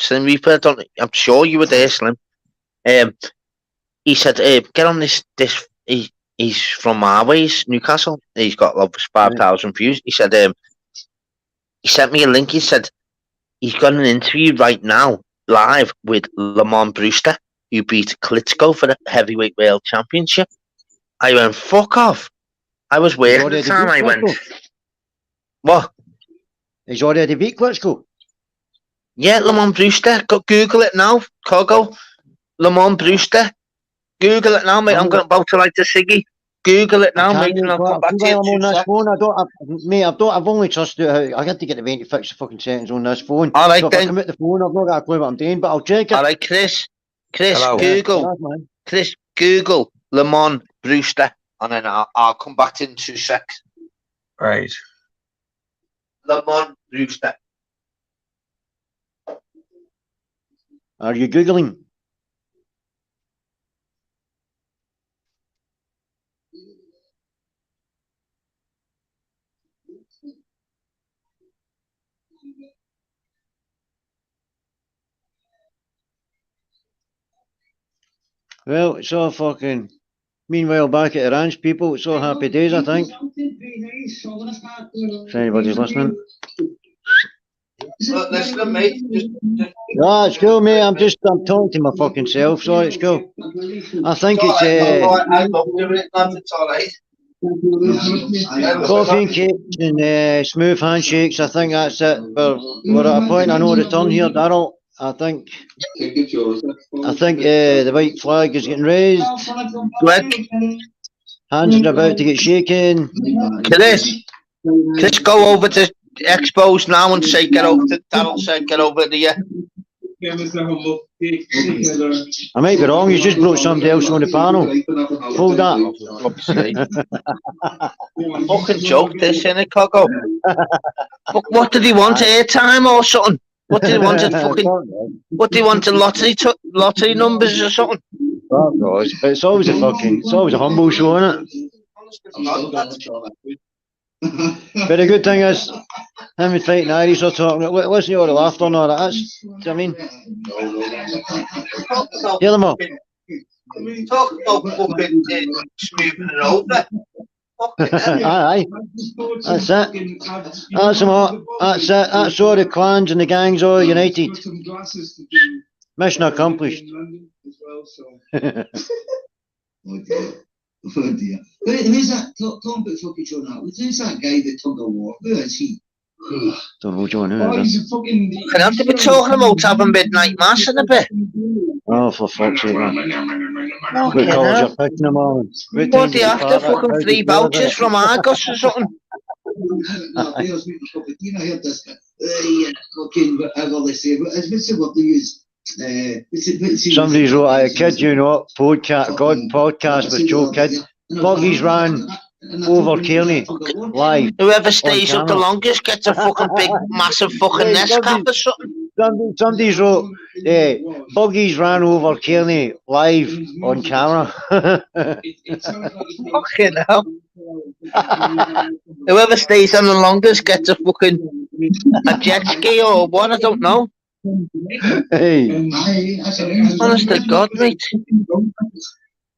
Reaper. I'm sure you were there, Slim. He said, "Get on this. He's from Marways, Newcastle. He's got over 5,000 views." He said, he sent me a link. He said he's got an interview right now, live with Lamont Brewster, who beat Klitschko for the heavyweight world championship. I went, fuck off. I was working at the time. I went, what? He's already beat Klitschko. Yeah, Lamont Brewster. Google it now, Cogo. Lamont Brewster. Google it now, mate. I'm about to like the Siggy. Google it now, mate. And I'll come back to you. I'm on this phone. I've only trusted how I had to get the vein to fix the fucking settings on this phone. All right, so if I come out the phone, I've not got a clue what I'm doing, but I'll check it. All right, Chris, Hello. Google. Chris, Google Lamont Brewster. And then I'll come back to in 2 seconds. Right. Lamont Brewster. Are you Googling? Well, it's all fucking... Meanwhile, back at the ranch, people, it's all happy days, I think. If anybody's listening. Look, listen, mate. No, it's cool, mate. I'm talking to my fucking self, so it's cool. I think it's I love doing it, lads. It's all right. Coffee and cakes and smooth handshakes. I think that's it. We're at a point. I know return here, Darryl. I think the white flag is getting raised. Hands are about to get shaken. Chris, go over to Expos now and say get over to Darryl. Say get over to you. I might be wrong. He's just brought somebody else on the panel. Hold that. Fucking joke, this, innit, Coco? What did he want? Airtime or something? What do you want? What do you want? Lottery numbers or something? Oh, God. It's always a humble show, isn't it? But the good thing is, him and Fighting Irish are talking. Listen to all the laughter and all that. That's, do you know what I mean? Hear them all. Talk about fucking smoothing it over. Aye, that's it. That's them. That's it. That's all the clans and the gangs all united. Mission accomplished. Oh dear. Who's that? Talk about fucking show now. Who's that guy that took a walk? Who is he? Don't know, John. He's a fucking. Can I have to be talking about having midnight mass in a bit? Oh, for fuck's sake, man. Okay, what colours you're picking them on? What do you have to fucking 3 vouchers from Argos or something? You know, heard this guy. Fucking whatever they say. But what's the word they use? Somebody's wrote, I kid you not, podcast with Joe Kidd. Buggies ran over Kearney live. Whoever stays up the longest gets a fucking big, massive fucking nest cap or something. Somebody's wrote, Buggies ran over Kearney live on camera. Fucking hell. Whoever stays on the longest gets a fucking jet ski or what, I don't know. Hey. Honest to God, mate.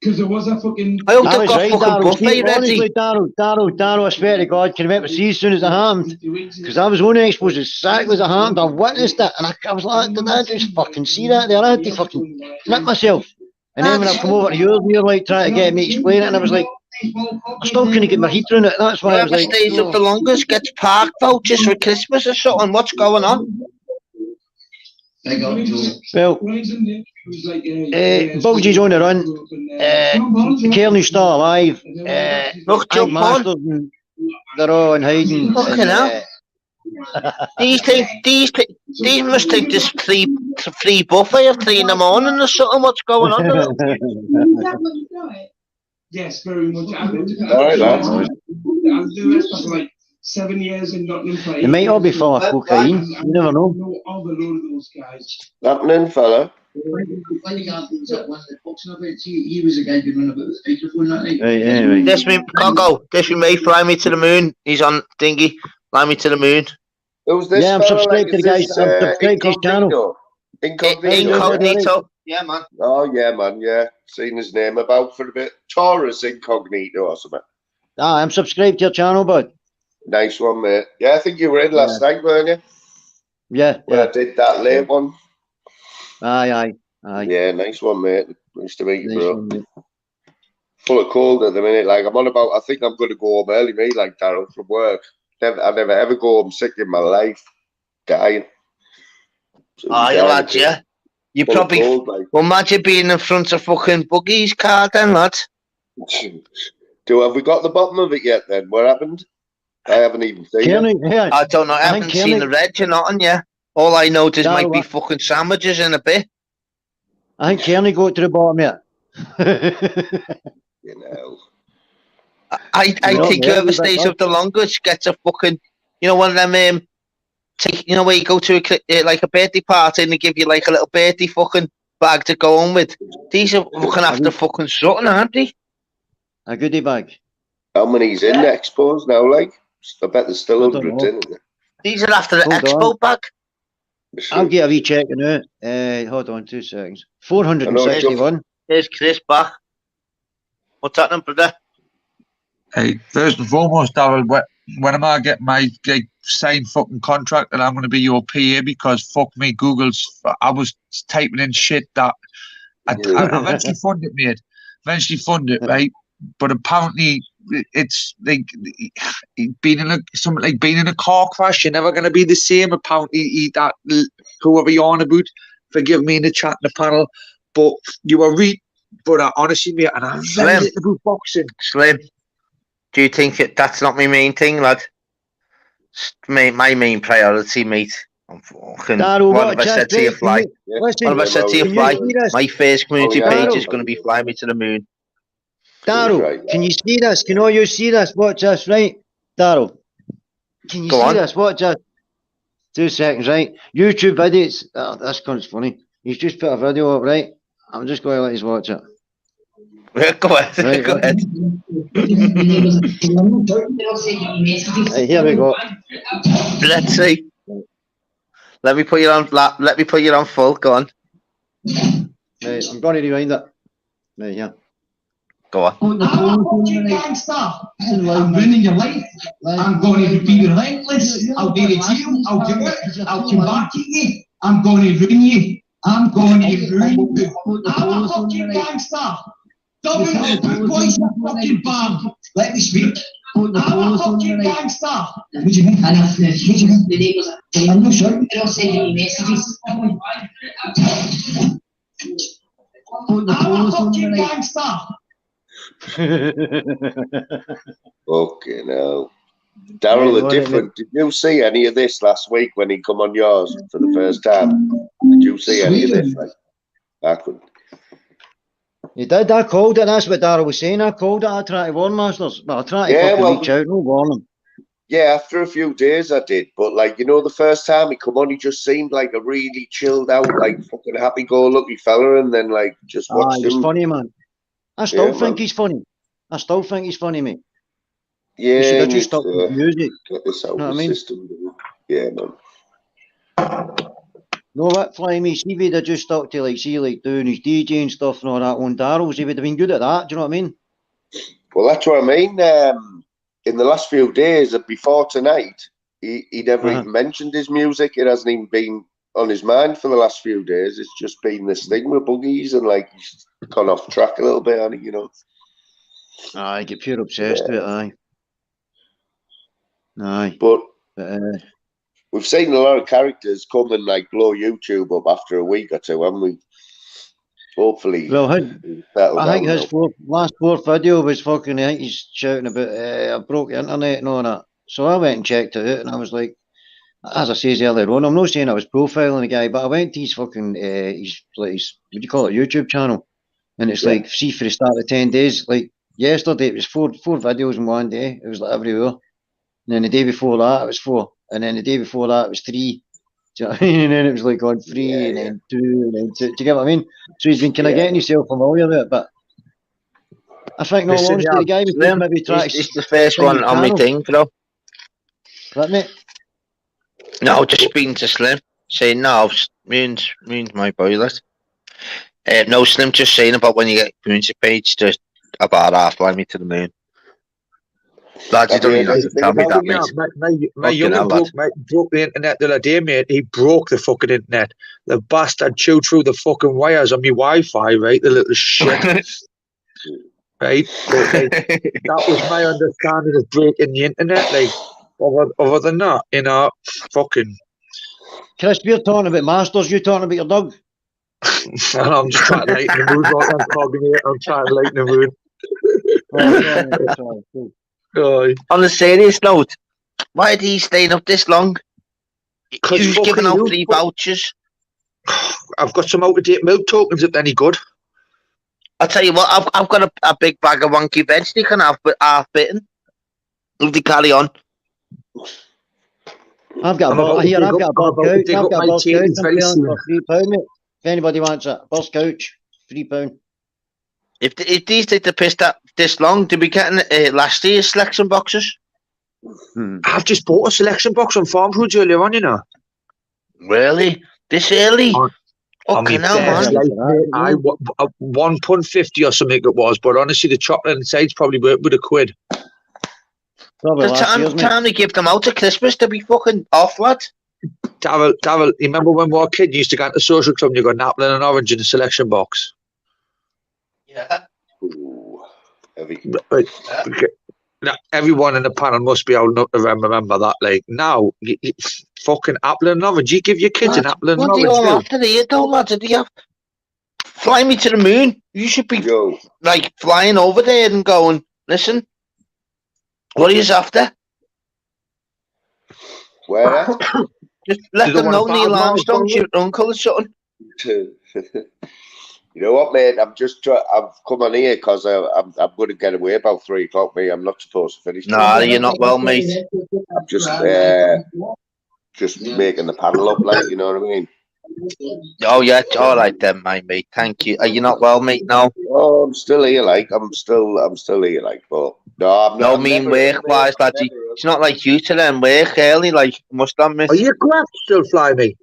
Because there was a fucking. I hope they've got fucking buffet ready. Darryl, I swear to God, can I see as soon as it happened? Because I was only exposed exactly as it happened. I witnessed it, and I was like, did I just fucking see that there? I had to fucking flip myself. And then when I come over to yours, you're like trying to get me to explain it, and I was like, I still couldn't get my head around it. That's why I was Whoever like, stays up the longest gets park vouchers for Christmas or something. What's going on? Well, Bugsy's on the run. Kearney's still alive. Look, Hank jump on. Masters, and they're all in hiding. Fucking hell. These must think there's free buffet at 3 in the morning or something. What's going on? Yes, very much. I lived for like 7 years in Nottingham. They might all be full of cocaine. You never know. All the load of those guys. Happening, fella. When he got things at one of the boxing events, he was a guy who ran about with the microphone that night. Right, anyway. This me, Coco. This me, fly me to the moon. He's on thingy. Fly me to the moon. Who's this? Yeah, I'm subscribed to the guys. I'm subscribed to his channel. Incognito. Yeah, man. Oh, yeah, man. Yeah. Seen his name about for a bit. Taurus Incognito or something. Ah, I'm subscribed to your channel, bud. Nice one, mate. Yeah, I think you were in last night, weren't you? Yeah. When I did that late one. Aye. Yeah, nice one, mate. Nice to meet you, bro. Full of cold at the minute. Like, I'm on about, I think I'm going to go home early, mate, like Darryl from work. I never ever go home sick in my life. Dying. Aye, lads, yeah. You probably imagine being in front of fucking Buggy's car then, lads. Have we got the bottom of it yet then? What happened? I haven't even seen it. I don't know. I haven't seen the reg or nothing yet. All I know is might be fucking sandwiches in a bit. I think Kearney got to the bottom yet. You know. I think whoever stays up the longest gets a fucking, one of them, where you go to like a birthday party and they give you like a little birthday fucking bag to go on with. These are fucking after fucking something, aren't they? A goodie bag. How many's in the expos now, like? I bet there's still hundreds in it. These are after the expo bag. I'll get a wee check now. Hold on 2 seconds. 461. There's Chris back. What's happening, brother? Hey, first and foremost, Darryl, when am I get my signed fucking contract and I'm going to be your PA because fuck me, I was typing in shit that I eventually funded, mate. Eventually funded, right? But apparently it's like being in a car crash. You're never going to be the same. Apparently, that whoever you're on about, forgive me in the chat in the panel, but you were But honestly, mate, and I'm very little about boxing. Slim. Do you think that's not my main thing, lad? My main priority, mate. I'm fucking. What have I said to you, Fly? What have I said to you, Fly? My first community page is going to be Fly Me to the Moon. Darryl, can you see this? Can all you see this? Watch this, right? Darryl, can you see this? Watch this. 2 seconds, right? YouTube videos. Oh, that's kind of funny. He's just put a video up, right? I'm just going to let you watch it. Go ahead. Right, go ahead. Right, here we go. Let's see. Let me put you on flat. Let me put you on full. Go on. Right, I'm going to rewind it. Right, yeah. Go on. I'm ruining your life. I'm going to be relentless. I'll do it to you. I'll do it. I'll come back to you. I'm going to ruin you. I'm going to ruin you. I'm a fucking gangster. Double the boys, you fucking bam. Let me speak. I'm a fucking gangster. What do you mean? I'm not sure. They're all sending me messages. I'm a fucking gangster. Okay, now. Darryl, the different. Did you see any of this last week when he come on yours for the first time? Did you see any of this? Like, I couldn't. You did. I called it. That's what Darryl was saying. I called it. I tried to warn Masters. Well, I tried to reach out. No warning. Yeah, after a few days I did. But, like, the first time he come on, he just seemed like a really chilled out, like, fucking happy-go-lucky fella. And then, like, just watched him. He's funny, man. I still think he's funny. I still think he's funny, mate. Yeah, he should have just stopped with music. Get this out of the system. Yeah, man. No, what, Fly Me? See if he'd have just stuck to, like, doing his DJ and stuff and all that on Darryl's, he would have been good at that. Do you know what I mean? Well, that's what I mean. In the last few days, before tonight, he never even mentioned his music. It hasn't even been on his mind for the last few days. It's just been this thing with buggies, and like he's gone off track a little bit, hasn't he, you know. I get pure obsessed with it, aye. Aye. But we've seen a lot of characters come and like blow YouTube up after a week or two, haven't we? Hopefully, well, I think his last fourth video was fucking. I think he's shouting about I broke the internet and all that. So I went and checked it out, and I was like, as I says earlier on, I'm not saying I was profiling the guy, but I went to his fucking his what do you call it, YouTube channel, and it's like, see, for the start of 10 days, like yesterday it was four videos in one day. It was like every hour. And then the day before that it was 4, and then the day before that it was 3. Do you know what I mean? And then it was like on 3, and then 2, and then 2. Do you get what I mean? So he's been kind of getting himself familiar with it, but I think, no honesty, the guy was Slim, maybe trying it's the first one on my thing, bro. What, mate? No, just speaking to Slim, saying no, means my boilet. No, Slim just saying about when you get community page to about half fly me to the moon. Lads, you don't even have to tell me that, mate. My youngin broke the internet the other day, mate. He broke the fucking internet. The bastard chewed through the fucking wires on my Wi-Fi, right? The little shit. Right? But, like, that was my understanding of breaking the internet. Like, other than that, you know, fucking... Chris, we're talking about masters, you talking about your dog? And I'm just trying to lighten the mood, like I'm talking here. I'm trying to lighten the mood. On a serious note, why are you staying up this long? Who's giving out free vouchers? I've got some out-of-date milk tokens if they're any good. I'll tell you what, I've got a big bag of wonky veg they can have half bitten. If they carry on. I've got a bus couch for £3, mate. If anybody wants a bus couch, £3. If these take the piss that this long, to be getting last year's selection boxes. I've just bought a selection box on Farm Foods earlier on, you know. Really? This early? Fucking hell, man. I £1.50 or something it was, but honestly, the chocolate inside's probably worth with £1. The time to give them out at Christmas to be fucking off, lad. Davil, you remember when we were a kid, you used to go to the social club and you got an apple and an orange in a selection box? Yeah. Ooh, heavy. Now, everyone in the panel must be old enough to remember that. Like, now, fucking apple and orange. You give your kids an apple and orange. What do you want after the year, though, lads? Do you have... Fly me to the moon. You should be, like, flying over there and going, listen, what are you after? Where? Just let them know Neil Armstrong's your uncle or something. You know what, mate? I've come on here because I'm going to get away about 3 o'clock, mate. I'm not supposed to finish. Nah, you're not well, mate. I'm just making the panel up, like, you know what I mean? Oh yeah, all right then, mate. Thank you. Are you not well, mate? No. Oh, I'm still here, like I'm still here, like. But no, I'm not. Work-wise, lad. It's not like you to then work early, like must have missed. Are you correct? Still fly me?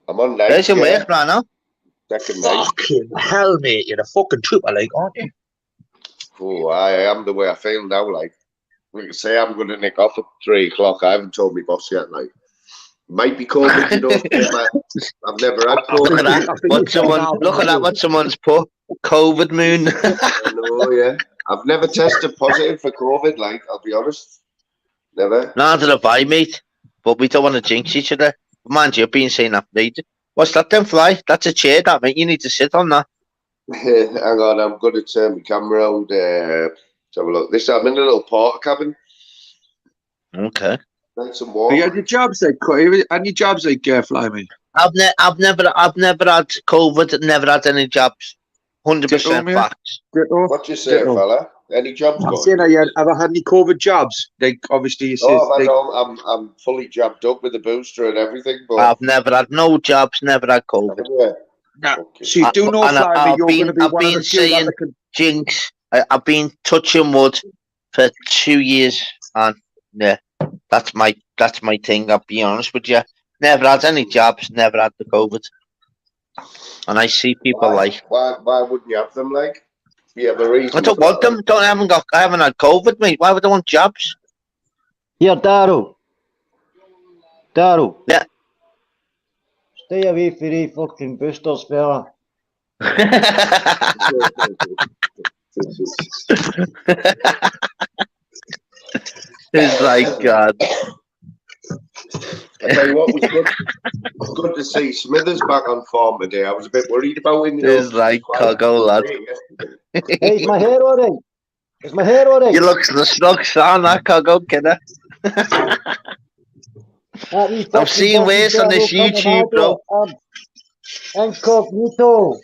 I'm on night. There's your work right now. Second night. Fucking hell, mate! You're a fucking trooper, like, aren't you? Oh, I am the way I feel now. Like, I say, I'm going to nick off at 3 o'clock. I haven't told my boss yet, like. Might be COVID, you know. I've never had COVID. Look at that! What someone's put. COVID moon. I know, yeah. I've never tested positive for COVID. Like, I'll be honest, never. Neither have I, mate. But we don't want to jinx each other. Mind you, I've been saying that. What's that? Then fly? That's a chair, that mate. You need to sit on that. Hang on, I'm going to turn my camera around. Let's have a look. I'm in a little porter cabin. Okay. Some water. You had your jobs like any jobs like fly me? I've never had COVID. Never had any jobs. 100% facts. What you say, fella? Any jobs? I'm saying, have you ever had any COVID jobs? Like, obviously, you say. I'm fully jabbed up with the booster and everything. But I've never had no jobs. Never had COVID. So you do know, fly me. You're going to be one of the saying that can... jinx. I've been touching wood for 2 years, and yeah. That's my thing. I'll be honest with you. Never had any jobs. Never had the COVID. And I see people why wouldn't you have them? Like, you have a reason. I don't want them. I haven't had COVID, mate. Why would I want jobs? Yeah, Daryl. Yeah. Stay away from the fucking boosters, fella. It's like God. I tell you what was good. Good to see Smithers back on form today. I was a bit worried about him. It's like Coggo, lad. Hey, is my hair alright? Is my hair alright? You look the slugs on that Coggo, kidder. I've seen worse on this YouTube, bro. Incognito.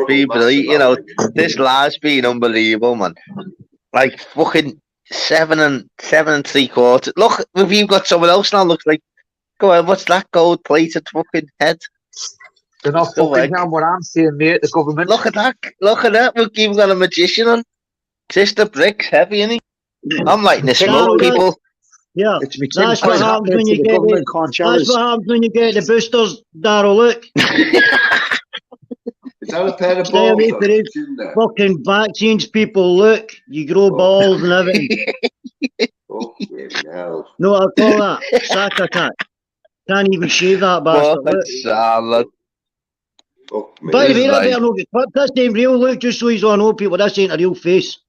People, you know, this live's been unbelievable, man. Like fucking 7 3/4. Look, if you've got someone else now, looks like, go ahead, what's that gold plated fucking head? They're not fucking down what I'm saying, mate. The government. Look at that. We've even got a magician on. Sister Bricks, heavy, isn't he? I'm lighting the smoke, people. Yeah, that's what happens when you get the boosters, Darryl. Look. Is that a pair of balls? Fucking vaccines, people. Look, you grow balls and everything. No, I call that sack attack. Can't even shave that bastard. Salad. By the way, I better not get clipped. This ain't real. Look, just so you all know, people, this ain't a real face.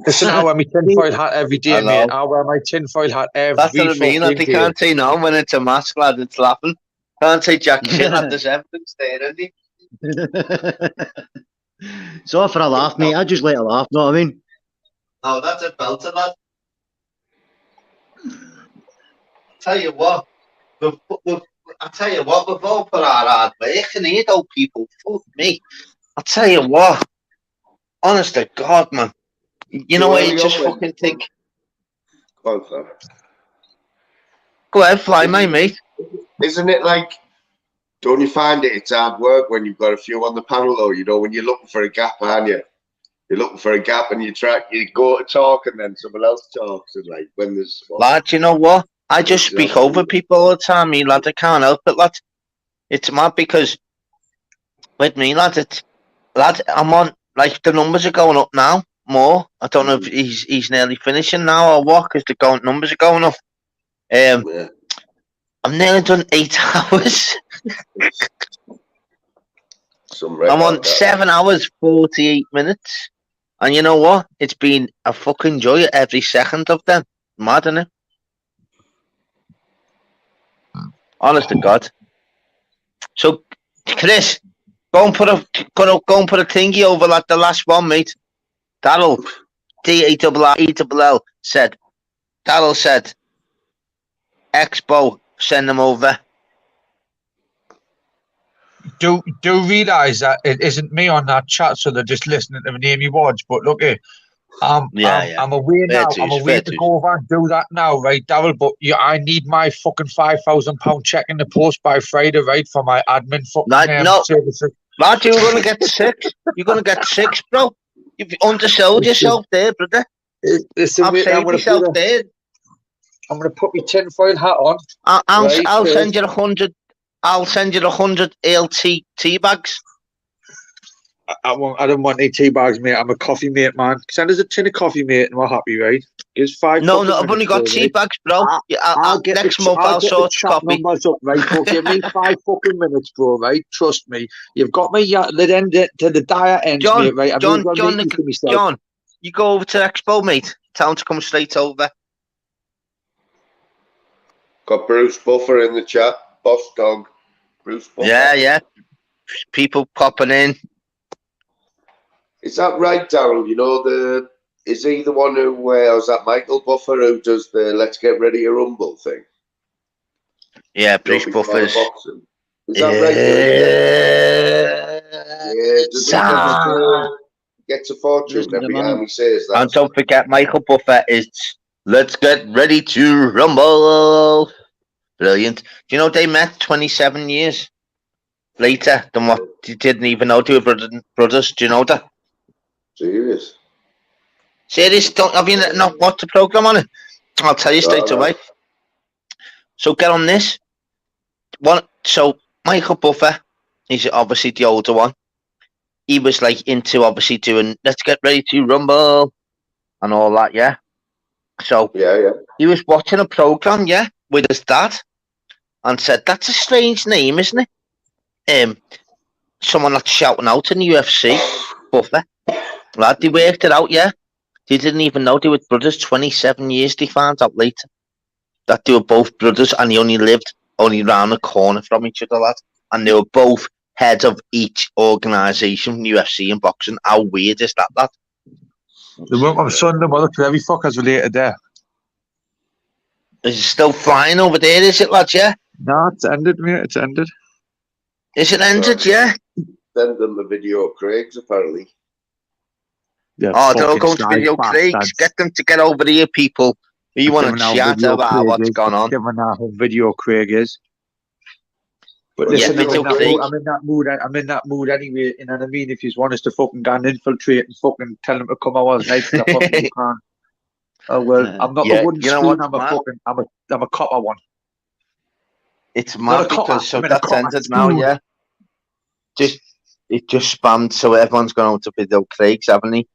Listen, I wear my tinfoil hat every day, mate. I wear my tinfoil hat every day. That's what I mean. They can't say no when it's a mask, lad. It's laughing. Can't say jack shit, lad. There's evidence there, isn't he? It's all for a laugh, mate. I just let it laugh, know what I mean? Oh, that's a belter, lad. Tell you what, we've all put our hard work in here, though, people. Fuck me. I'll tell you what. Honest to God, man. You know what you just fucking think? Go ahead, fly, my mate. Isn't it like, don't you find it's hard work when you've got a few on the panel, though? You know, when you're looking for a gap, aren't you? You're looking for a gap and you go to talk and then someone else talks. And like, when there's... Lad, you know what? I just speak over people all the time, me, lad. I can't help it, lad. It's mad because with me, lad, I'm on, like, the numbers are going up now. More. I don't know if he's nearly finishing now or what, because the numbers are going up. I'm nearly done 8 hours. I'm on 7 hours 48 minutes, and you know what? It's been a fucking joy every second of them. Mad, isn't it? Honest to God. So, Chris, go and put a thingy over like the last one, mate. Darryl, D-A-R-R-E-L-L said, Darryl said, Expo, send them over. Do realise that it isn't me on that chat, so they're just listening to me name me words. But look here, I'm away now. I'm away to go over and do that now, right, Darryl? But I need my fucking £5,000 check in the post by Friday, right, for my admin fucking services. Lad, you're gonna get 6. You're gonna get 6, bro. You've undersold yourself there, brother. Listen, I've saved yourself there. I'm gonna put my tinfoil hat on. I'll send you 100. I'll send you 100 LT tea bags. I don't want any tea bags, mate. I'm a coffee mate, man. Send us a tin of coffee, mate, and we're happy, right? Here's 5. No, I've only got tea bags, bro. I'll get next month. I'll sort coffee. Numbers up, right? But give me 5 fucking minutes, bro. Right? Trust me. You've got me to the dire end, mate. Right? John, you go over to Expo, mate. Tell him to come straight over. Got Bruce Buffer in the chat. Boss dog. Bruce Buffer. Yeah. People popping in. Is that right, Darryl? You know, is he the one who, or is that Michael Buffer who does the Let's Get Ready to Rumble thing? Yeah, Bruce Buffer's. Is that right? Yeah, gets a fortune every time he says that. And don't forget, Michael Buffer is Let's Get Ready to Rumble. Brilliant. Do you know they met 27 years later than what you didn't even know they were brothers? Do you know that? Serious? Have you not watched the program on it? I'll tell you straight away. So get on this. So Michael Buffer, he's obviously the older one. He was like into obviously doing Let's Get Ready to Rumble and all that, yeah. So he was watching a program, with his dad, and said, "That's a strange name, isn't it?" Someone that's shouting out in the UFC, Buffer. Lad, they worked it out, They didn't even know they were brothers. 27 years, they found out later that they were both brothers, and they only lived round the corner from each other, lad. And they were both head of each organisation, UFC and boxing. How weird is that, lad? The work on Sunday, mother, every fucker's related there. Is it still flying over there, is it, lad, No, it's ended, mate. It's ended. Is it ended, Send them the video of Craig's, apparently. Yeah, they're all going to video Craig's. Get them to get over here, people. You want to chat about what's going on. Given how video Craig is. But listen, I'm in that mood. I'm in that mood anyway. You know what I mean? If you want us to fucking go and infiltrate and fucking tell them to come hours late, I fucking can't. Oh well, I'm not a wooden spoon. I'm a copper one. It's mad because that's ended now. It just spammed, so everyone's gone out to video Craig's, haven't they?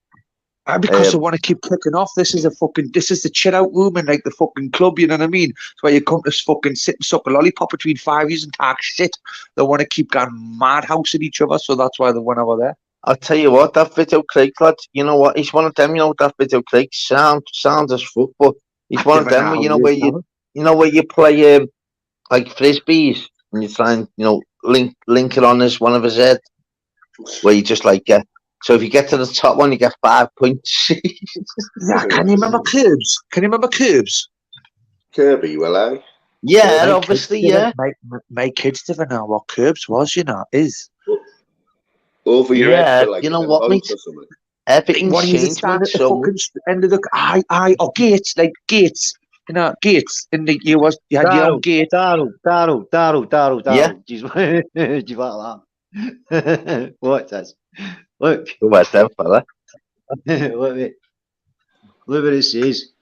Because they want to keep kicking off. This is the chill out room in like the fucking club, you know what I mean? It's where you come to fucking sit and suck a lollipop between 5 years and talk shit. They want to keep going madhouse at each other, so that's why they went over there. I'll tell you what, that video Craig lad, you know what? He's one of them, that video Craig sounds as fuck, but he's one of them where you play like frisbees and you try and link it on as one of his head, where you just like so if you get to the top one, you get 5 points. Can you remember Curbs? Kirby, will I? Yeah, obviously, My kids didn't know what Curbs was, is. Over your head for like you know what, mate? Everything's changed, mate. So end of the or gates, like gates. Gates in the you had your own gate. Daryl. Yeah. Jeez, what this? Look. What's that, fella? Look what it says.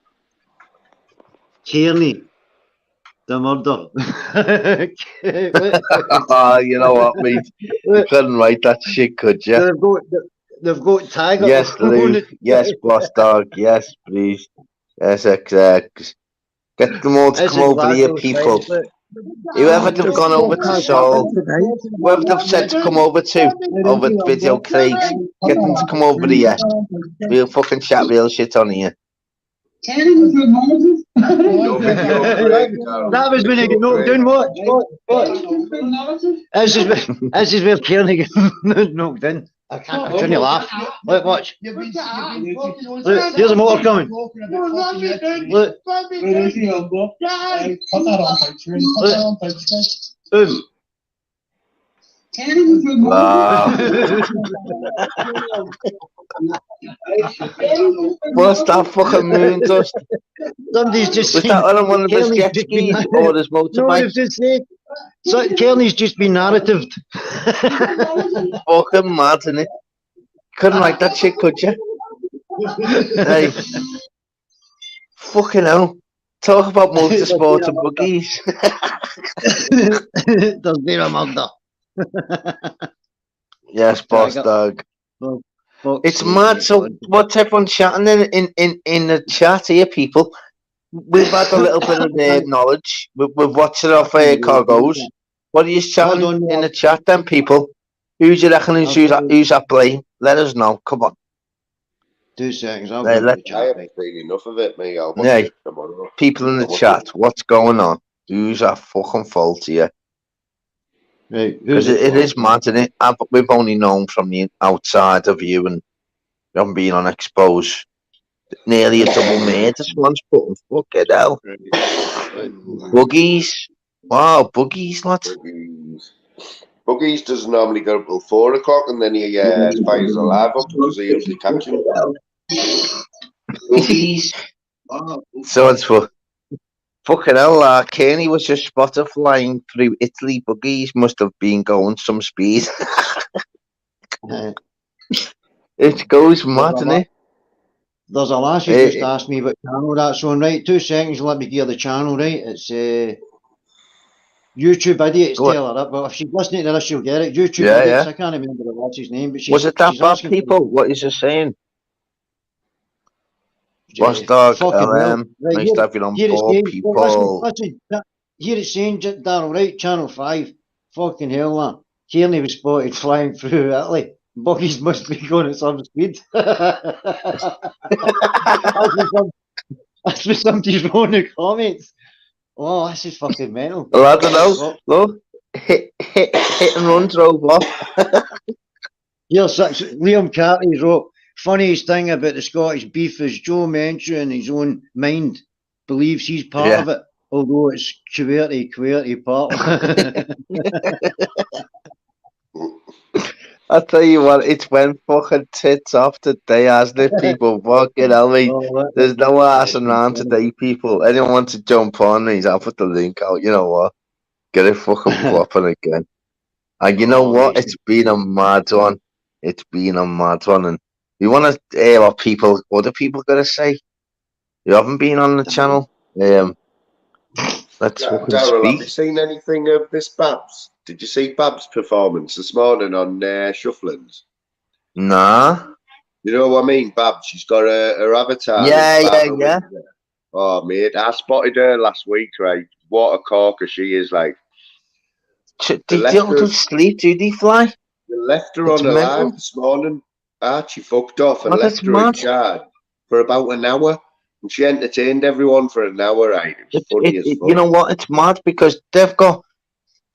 Kearney, the murder. You know what, mate? You couldn't write that shit, could you? They've got Tiger. Yes, Lou. Yes, boss dog. Yes, please. Yes, exact. Get them all to come over here, people. Whoever they've gone over to Seoul, whoever they've said to come over to video Craig's, get them to come over here. We'll fucking chat real shit on here. That was when I get knocked down. What? This is where Kearney gets knocked in. I couldn't laugh. Look, watch. Look, here's a motor coming. Look. Boom. Wow. What's that fucking moon dust? Somebody's just was that on one of his jet skis or his motorbike? No, I've just said. So Kearney's just been narratived. Fucking mad, isn't it? Couldn't write that shit, could you? Hey. Fucking hell. Talk about motorsport and buggies. There's been a murder. Yes, boss dog. It's mad. So what's everyone chatting in the chat here, people? We've had a little bit of knowledge. We've watched it off Cargos. What are you chatting in the chat then, people? Who do you reckon who's at blame? Let us know. Come on. 2 seconds. I haven't seen enough of it, mate. People in the chat, what's going on? Who's at fucking fault here? Because it is mad, isn't it? We've only known from the outside of you and we haven't been on expose. Nearly a double murder. Someone's putting fucking hell. Buggies. Wow, buggies, lad. Buggies doesn't normally go up till 4 o'clock and then he fires the live up because he usually catch him. Buggies. So it's for fucking hell, Kearney was just spotted flying through Italy. Buggies must have been going some speed. It goes mad, isn't it? There's a lass who just asked me what channel that's on, right? 2 seconds, let me give the channel, right? It's YouTube Idiots, tell her that. Well, if she's listening to this, she'll get it. YouTube Idiots, I can't remember the lass's name, but was it that bad, people? What is it saying? Watch dog, fucking hell. LM. Right, Nice to have you on board, people. Here it's saying, Darryl, right, Channel 5. Fucking hell, that. Kearney was spotted flying through Italy. Buggies must be going at some speed. That's what somebody's wrote in the comments. Oh, this is fucking mental. Well, I don't know. Look, hit and run drove off. Here's Liam Carty wrote, funniest thing about the Scottish beef is Joe Menchie in his own mind believes he's part of it, although it's QWERTY part. I tell you what, it's when fucking tits off today, hasn't it, people? Fucking hell, mate. There's no arsing around today, people. Anyone wants to jump on these, I'll put the link out. You know what? Get it fucking popping again. And you know what? It's been a mad one. It's been a mad one. And we want to hear what other people got to say. You haven't been on the channel. Let's fucking Darryl, have you speak. seen anything of this Babs? Did you see Babs' performance this morning on Shufflins? Nah. You know what I mean? Babs, she's got her avatar. Yeah. Oh, mate, I spotted her last week, right? What a corker she is, like. Did you sleep? Did he fly? They left her on a live this morning. Archie fucked off and left her in charge for about an hour. And she entertained everyone for an hour, right? It was funny as fuck. You know what? It's mad because they've got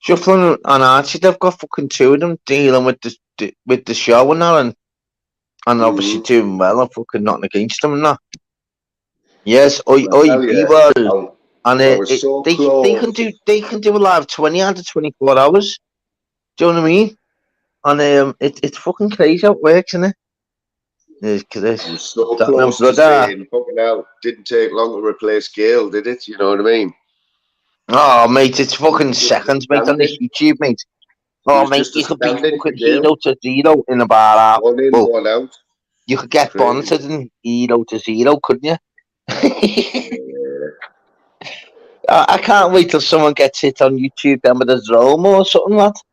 Shufflin and Archie. They've got fucking two of them dealing with the show and that, and obviously doing well and fucking nothing against them and that. Yes, be well. And they can do a live 20 out of 24 hours. Do you know what I mean? And it's fucking crazy how it works, isn't it? It was so close to saying, fucking hell, didn't take long to replace Gale, did it? You know what I mean? Oh, mate, it's fucking seconds, mate, on this YouTube, mate. Oh, mate, you could be fucking 0-0 in about half. 1 in, 1 out. You could get bonneted in 0-0, couldn't you? I can't wait till someone gets hit on YouTube then with a drone or something like that.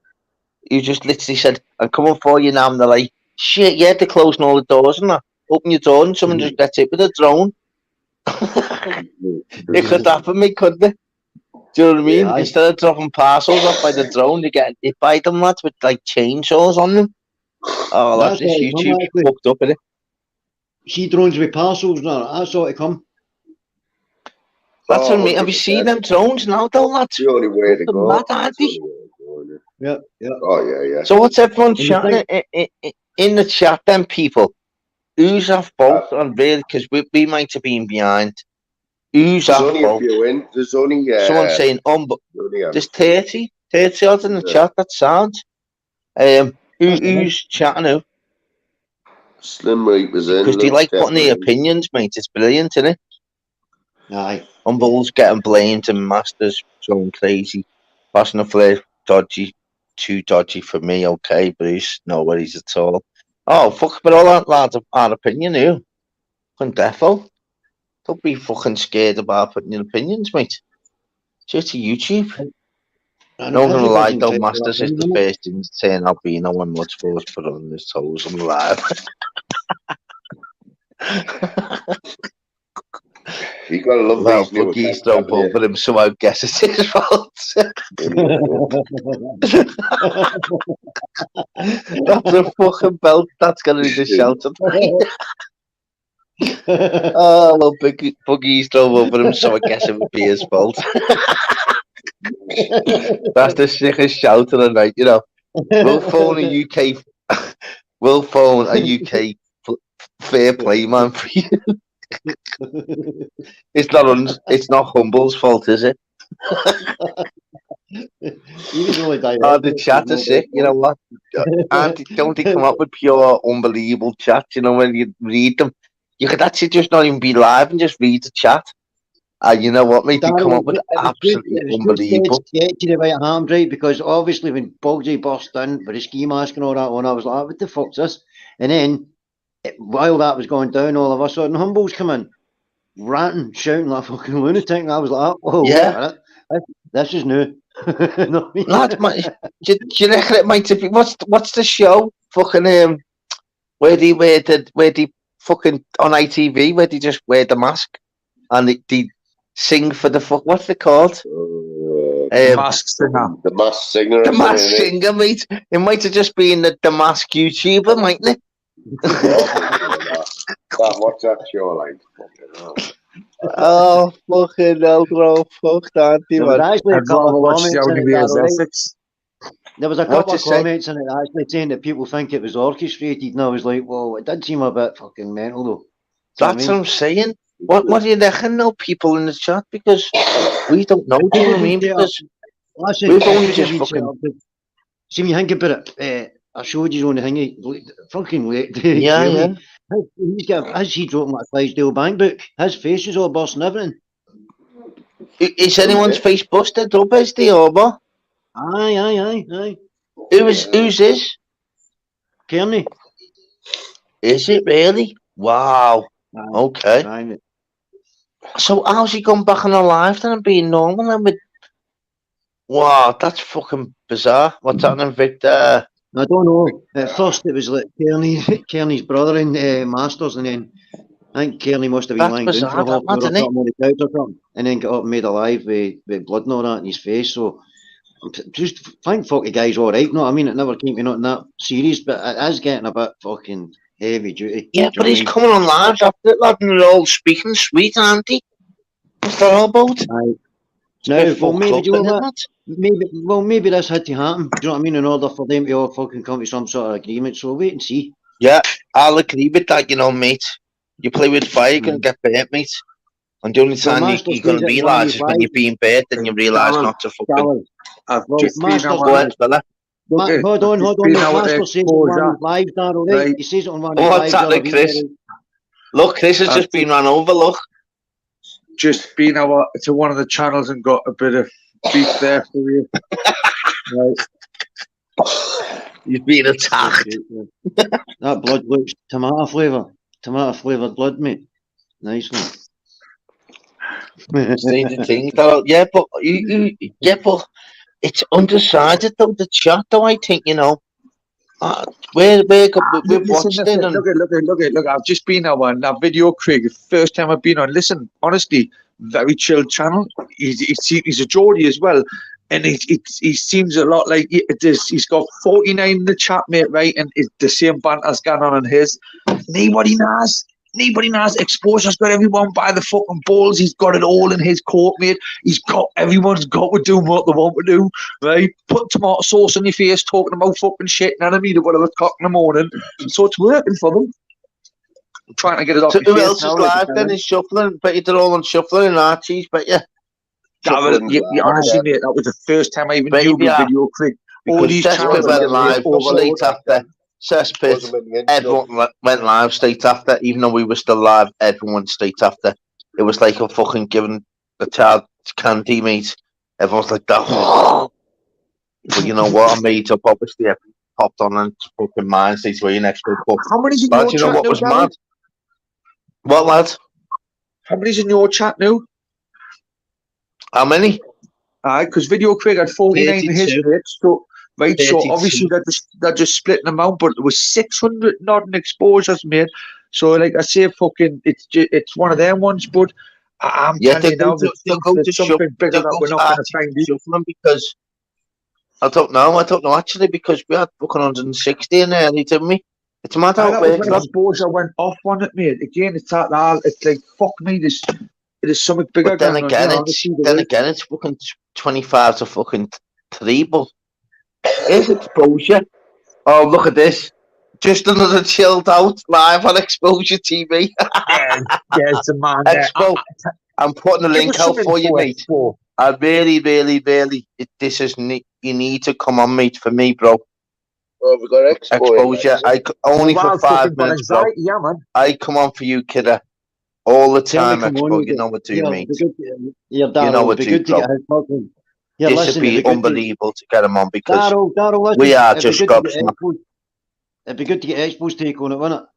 You just literally said, I'm coming for you now, and they're like, shit, yeah, they're closing all the doors and that. Open your door and someone just gets hit with a drone. It could happen, mate, couldn't it? Do you know what I mean? Instead of dropping parcels off by the drone, you get hit by them, lads, with like chainsaws on them. Oh, that's this YouTube fucked up, innit? See drones with parcels now, that's all to come. That's what I mean. Have you seen them drones now, though, lads? The only way to go. Mad, aren't they? Yeah. Oh, yeah. So what's everyone chatting in the chat then, people? Who's off both on really? Because we might have been behind. Who's off both? There's only someone saying there's 30 odds in the chat. That sounds. Who's chatting who? Slim Reapers in. Because they like putting their opinions, mate. It's brilliant, isn't it? Aye. Humble's getting blamed and Masters going crazy. Passing the flare dodgy. Too dodgy for me, okay, Bruce. No worries at all. Oh, fuck, but all that lads of our opinion, who? Fucking defo. Don't be fucking scared about putting your opinions, mate. Just to YouTube. Not gonna lie, though, Masters is the first thing to say I'll be no one much for us put on his toes. I'm alive. You gotta love well, these new Boogie's thrown over him, so I guess it's his fault. That's a fucking belt. That's gonna be the shout of oh, well, Boogie's thrown over him, so I guess it would be his fault. That's the sickest shout of the night, you know. We'll phone a UK fair play man for you. It's not Humble's fault, is it? The chat is sick, you know what? And don't they come up with pure unbelievable chat, you know, when you read them? You could actually just not even be live and just read the chat. You know what, mate? They come up with absolutely unbelievable. Sketchy about Ham, right? Because obviously when Bogsy burst in with the ski mask and all that one, I was like, what the fuck's this? And then while that was going down, all of a sudden Humble's come in, ranting, shouting like a fucking lunatic. And I was like, oh, yeah, this is new. Lad, do you reckon it might have been what's the show? Fucking where they fucking on ITV where they just wear the mask and they sing for the fuck. What's it called? Mask Singer. The Mask Singer. The Mask Singer, mate. It might have just been the Mask YouTuber, mightn't it? What's that show like? Oh, fucking hell, bro. Fuck that, There was actually a couple of comments in it, Essex. There was a couple of comments in it actually saying that people think it was orchestrated, and I was like, well, it did seem a bit fucking mental, though. That's what I'm saying. What do you reckon, though, people in the chat? Because we don't know, do you know what I mean? Because we've only just fucking... See, when you think about it, I showed you on the thingy, fucking late. Yeah. Has he dropped my Clydesdale bank book? His face is all busting everything. Is anyone's face busted up, is the Orba? Aye. Who's this? Kearney. Is it really? Wow. Okay. Aye. So how's he gone back on the live then and being normal then with... Wow, that's fucking bizarre. What's happening, Victor? I don't know. At first it was like Kearney's brother in Masters, and then I think Kearney must have been lying down for a half hour or something on the couch or something, and then got up and made alive with blood and all that in his face. So just thank fuck the guy's all right. No, I mean, it never came to nothing that serious, but it is getting a bit fucking heavy duty. Yeah, but he's coming on live after it, lad, and they're all speaking sweet, aren't he? What's that all about? Aye. No, well, maybe, you know what? Maybe this had to happen. Do you know what I mean? In order for them to all fucking come to some sort of agreement. So we'll wait and see. Yeah, I'll agree with that, you know, mate. You play with fire, you're going to get burnt, mate. And the only time you're going to realise is when you're being burnt, then you realise not to fucking... Hold on. Master says on one of his lives, Darryl, right? He says it on one of his lives. What's happening, Chris? Look, Chris has just been run over, look. Just been to one of the channels and got a bit of beef there for you. Right. You've been attacked. That blood looks tomato flavoured blood, mate. Nice one. Strange thing, yeah, but it's undecided though. The chat, though, I think, you know. We've watched it. Look, I've just been on one. That video, Craig, first time I've been on. Listen, honestly, very chilled channel. He's a Geordie as well. And he seems a lot like he's got 49 in the chat, mate, right? And it's the same banter's going on in his. Nobody knows. Exposure's got everyone by the fucking balls. He's got it all in his court, mate. Everyone's got to do what they want to do, right? Put tomato sauce on your face, talking about fucking shit, and I mean, at whatever o'clock in the morning. So it's working for them. I'm trying to get it off. So who else is live then? Is shuffling? Bet you they're all on shuffling and Archie's, bet you. Honestly, mate, that was the first time I even knew the video clip. All these channels went live straight after. Cesspit, everyone went live straight after, even though we were still live, everyone went straight after. It was like a fucking giving the child candy, mate. Everyone's like that. But you know what? I made up, obviously. I popped on and fucking mine straight away next week. How many's in your chat? You know what was mad? What, lad? How many's in your chat now? How many? Aye, because Video Craig had 49 in his page, so... Right, 32. So obviously they're just splitting them out, but there was 600 not exposures, mate. So like I say, fucking, it's one of them ones. But I'm telling you now, there's something bigger that we're not going to find it. Because I don't know actually, because we had fucking 160 in there, didn't we? It's mad how it works. Exposure went off on it, mate. Again, it's like fuck me, there's something bigger. But then again, it's fucking 25 to fucking 3, but. Is exposure? Oh, look at this! Just another chilled out live on Exposure TV. It's a man. Expo. I'm putting a link out for you, mate. I really, this is you need to come on, mate, for me, bro. Well, we got Exposure. Only for 5 minutes, bro. Yeah, man. I come on for you, kidder, all the time. Expo, you know what to do, mate. You know what to do, bro. This would be unbelievable to get him on because Darryl, we are just gobsmacked. It'd be good to get Expo's take on it, wouldn't it?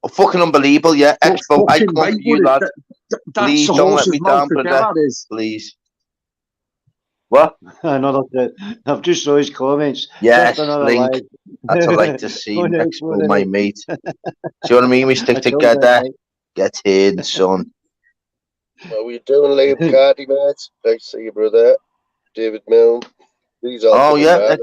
Oh, fucking unbelievable, yeah. Expo, I come for you, lad. Please don't let me down, brother. Please. What? Another. I've just saw his comments. Yes, link. That's what I like to see. Expo, my mate. See what I mean? We stick together. Get in, son. What were you doing, Liam Cardy, mate? Nice to see you, brother. David Milne. These all Oh, coming yeah. round.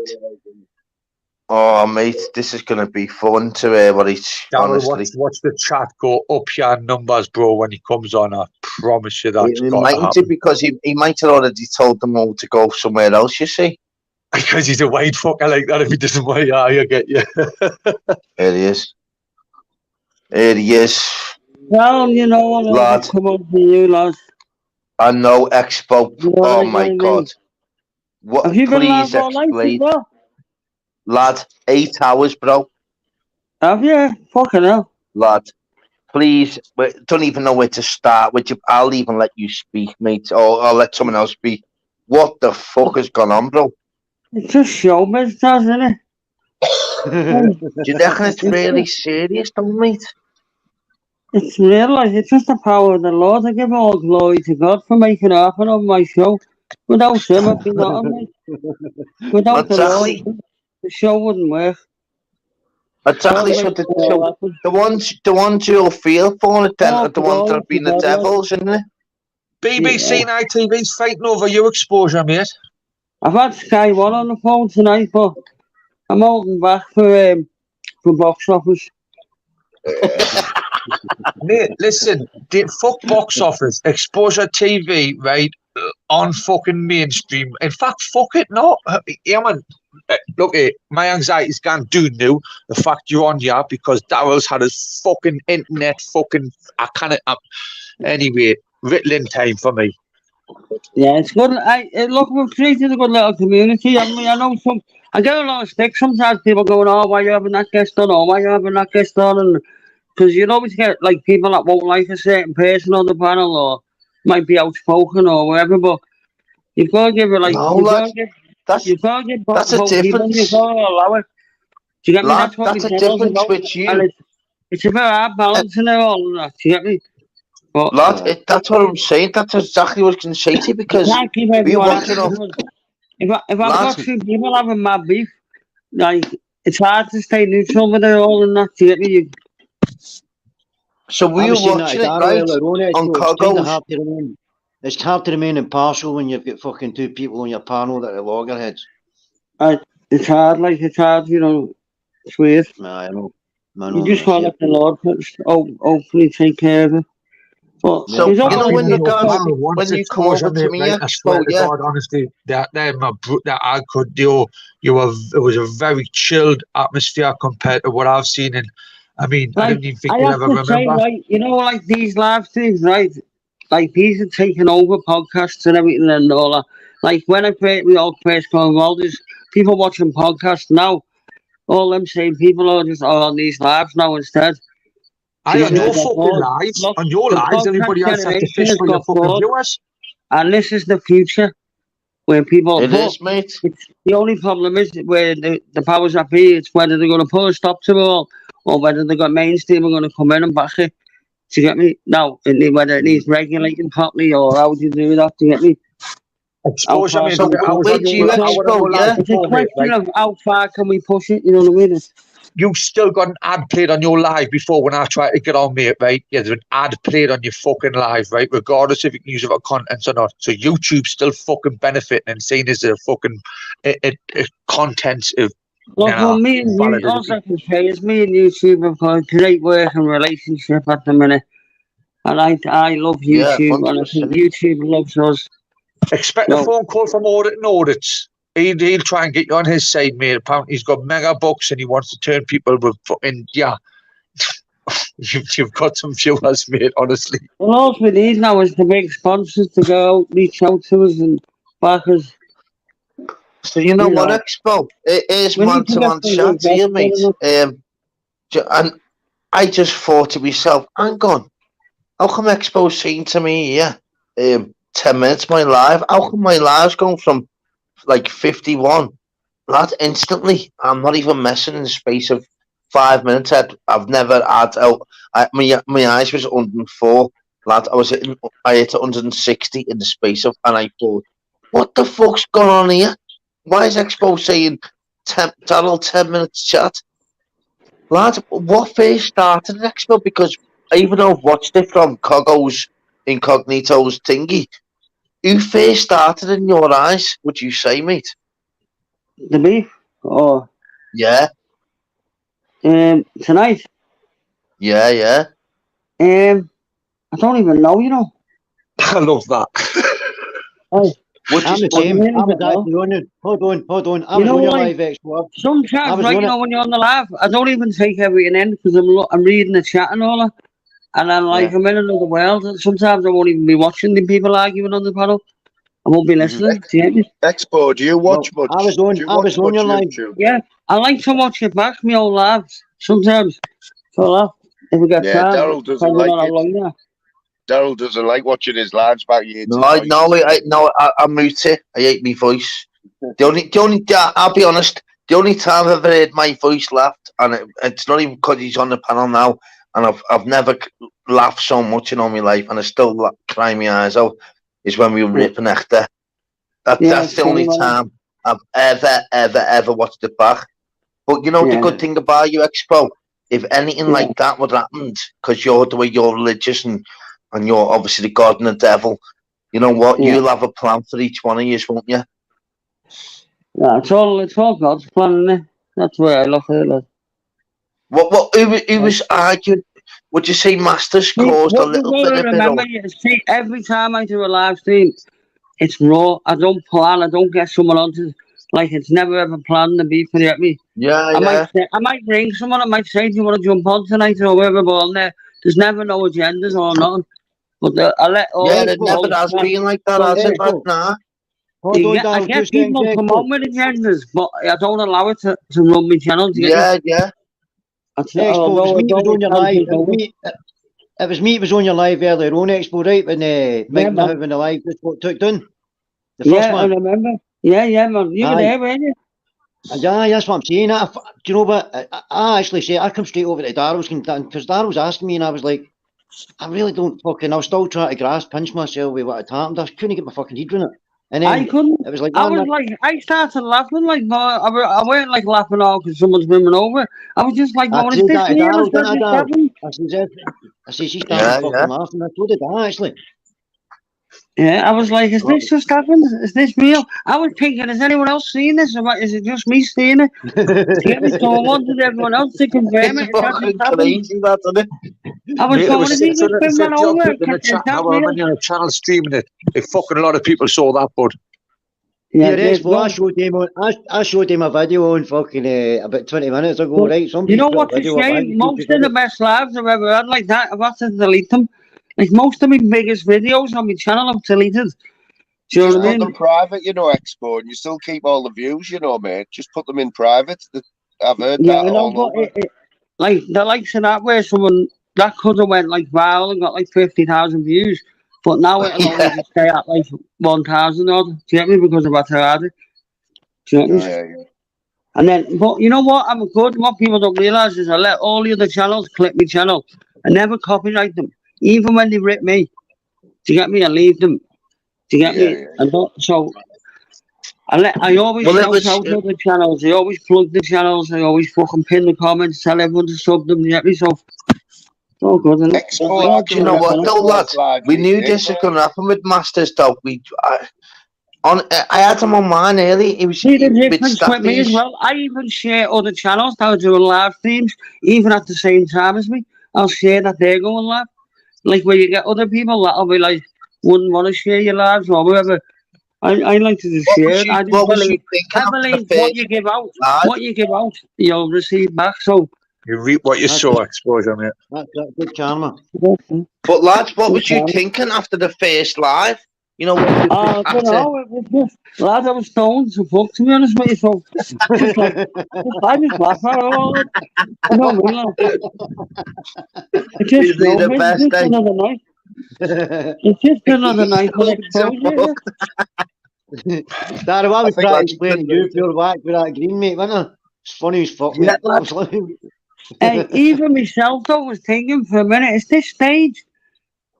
Oh, mate, this is going to be fun to hear what he's honestly. Watch the chat go up your numbers, bro, when he comes on. I promise you that's He got to mightn't happen. do because he might have already told them all to go somewhere else, you see. Because he's a white fucker like that. If he doesn't wear your eye, I get you. Here he is. Here he is. Well, you know what? Lad. Come on for you, lad. I know, Expo. Oh, my God. What? Have you been Please live all night as explain. well? Lad, 8 hours, bro. Have you? Fucking hell. Lad, please, don't even know where to start. I'll even let you speak, mate, or I'll let someone else speak. What the fuck has gone on, bro? It's just show business, isn't it? Do you reckon it's really serious, though, mate? It's real, like, it's just the power of the Lord. I give all glory to God for making it happen on my show. Without him, I'd be nothing, mate. Without the Lord, the show wouldn't work. Exactly. So the ones you'll feel for it then are the ones that have been the devils, isn't it? BBC and ITV's fighting over your exposure, mate. I've had Sky One on the phone tonight, but I'm holding back for box office. Mate, listen, fuck box office, exposure TV, right, on fucking mainstream. In fact, fuck it, no. Yeah, man, look, my anxiety's gone due now. The fact you're on here because Daryl's had his fucking internet anyway, riddling time for me. Yeah, it's good. Look, we've created a good little community. I mean, I get a lot of stick sometimes. People going, "Oh, why you having that guest on? Or why you having that guest on?" And because you always get like people that won't like a certain person on the panel, or might be outspoken or whatever. But you've got to give it like that's a difference. You've got to allow it. Do you get me? Lad, That's what that's a my channel's difference about. with you. And it's about our balancing it all. And that. Do you get me? But, Lad, that's what I'm saying. That's exactly what I was going to say to you because we want to know. If I've got two people having mad beef, like it's hard to stay neutral with it all and that. Do you get me? So we were watching it, right? On Cogos. It's hard to remain impartial when you've got fucking two people on your panel that are loggerheads. It's hard, you know. It's weird. I know. You just can't let the Lord hopefully take care of it. But so you know when you come over to me, I swear to God, honestly, that I could do. It was a very chilled atmosphere compared to what I've seen, and I mean, I didn't even think you'll ever remember. Right, you know, like these live things, right? Like these are taking over podcasts and everything and all that. Like when we all first got involved, there's people watching podcasts now. All them same people are just on these lives now instead. On your fucking lives, on your lives, everybody else has to fish for your fucking viewers. And this is the future where people. It is, mate. The only problem is where the powers that be, it's whether they're going to put a stop to it all or whether they've got mainstream are going to come in and back it. Do you get me? Now, whether it needs regulating properly or how do you do that? Do you get me? Exposure, it's a question of how far can we push it, you know what I mean? You still got an ad played on your live before when I tried to get on, mate, right? Yeah, there's an ad played on your fucking live, right? Regardless if you can use it for content or not. So YouTube's still fucking benefiting and seeing as a fucking content of. Look, me and you, all I can say is me and YouTube have got a great working relationship at the minute. And I love YouTube and I think YouTube loves us. Expect a phone call from Audits. He'll try and get you on his side, mate. Apparently he's got mega bucks and he wants to turn people with fucking, you've got some viewers, mate, honestly. Well, all we need now is the big sponsors to go out, reach out to us and back us. So you know what, Expo? It is man-to-man chat here, mate. And I just thought to myself, hang on, how come Expo's saying to me, 10 minutes my live? How come my live's going from like 51? Lad, instantly. I'm not even messing in the space of 5 minutes. I've never had my eyes was 104. Lad, I hit 160 in the space of, and I thought, what the fuck's going on here? Why is Expo saying Daryl, 10 minutes chat. Lad, what first started the Expo? Because even though I've watched it from Coggo's Incognito's thingy, who first started in your eyes, would you say, mate? The beef? Oh. Yeah. Tonight? Yeah. I don't even know, you know. I love that. Oh. I'm the same. I was actually on it. Hold on. I was on your live Expo. Sometimes, right, you know, when you're on the live, I don't even take everything in because I'm reading the chat and all that. And I'm like, I'm in another world. And sometimes I won't even be watching the people arguing on the panel. I won't be listening. Expo, do you watch much? I was on your live. Yeah, I like to watch it back, my old lives. Sometimes. For that. If we get time. Daryl doesn't like it. Daryl doesn't like watching his lives back. I'm muted. I hate my voice. I'll be honest, the only time I've ever heard my voice laughed, and it's not even because he's on the panel now, and I've never laughed so much in all my life, and I still cry my eyes out, is when we were ripping Hector. That's the only time I've ever watched it back. But you know the good thing about you, Expo, if anything like that would happen, because you're the way you're religious and you're obviously the God and the devil, you know what? You'll have a plan for each one of you, won't you? Yeah, it's all God's plan, isn't it? That's where I look at it. Who was arguing? Would you say Masters caused a little bit of remember, see, every time I do a live stream, it's raw. I don't plan. I don't get someone on to, like, it's never ever planned to be for me. I might ring someone. I might say, do you want to jump on tonight or whatever? But on there, there's never no agendas or nothing. But I let all. Yeah, it never has been like that, has it? Nah. I get people come on with agendas, but I don't allow it to run my channel. Yeah. Expo, it was me was on your live. It was me. It was on your live earlier on, Expo, right? When Mike Mahood when the live just got took down. The first one. I remember. Yeah, man. You were there, weren't you? Yeah, that's what I'm saying. Do you know what? I actually say I come straight over to Daryl's because Daryl was asking me, and I was like, I really don't fucking. I was still trying to pinch myself with what had happened. I couldn't get my fucking head around it. And then I couldn't. It was like I started laughing like, I weren't like laughing out because someone's women over. I was just like, what is this? I said she started fucking laughing. I told it actually. Yeah, I was like, is this just happened? Is this real? I was thinking, has anyone else seen this? Or is it just me seeing it? So I wanted everyone else to confirm it. Crazy, that, isn't it? I was going, is he just been run over? In the chat, when you're on a channel streaming it, fucking a lot of people saw that, bud. I showed him a video on fucking about 20 minutes ago, right? You know what's a shame? Most of the best lives I've ever had like that, I've had to delete them. Like most of my biggest videos on my channel I've deleted. Do you know what I mean? Put them private, you know, Expo, and you still keep all the views, you know, mate. Just put them in private. I've heard that all over. Like the likes of that where someone that could have went like viral and got like 50,000 views, but now it'll only just stay at like 1,000 odd. Do you get me? Because of what I had it. Do you know what I mean? And then, but you know what? I'm good. What people don't realise is I let all the other channels clip my channel. I never copyright them. Even when they rip me, do you get me? I leave them. Do you get me? And so I always shout out other channels. I always plug the channels. I always fucking pin the comments, tell everyone to sub them. Do you get me? So it's all good. And you know what, though, lads? We knew this was going to happen with Masters, though. I had him on mine early. He was the difference with me as well. I even share other channels that are doing live streams, even at the same time as me. I'll share that they're going live. Like where you get other people that'll be like, wouldn't want to share your lives or whatever. I like to just share it. I believe what you give out, you'll receive back. So you reap what you sow, exposure, mate. That's good karma. But lads, what was you thinking after the first live? You know, I don't know. It was just, lads, I was stoned to fuck, to be honest with you. So just like, I just laugh at it all. I don't know. It's just another night. It's just another night of exposure. Darryl, I was trying to explain to you if you're back with that green, mate, wasn't it? It's funny as fuck, mate. Hey, even myself, though, was thinking for a minute, is this staged?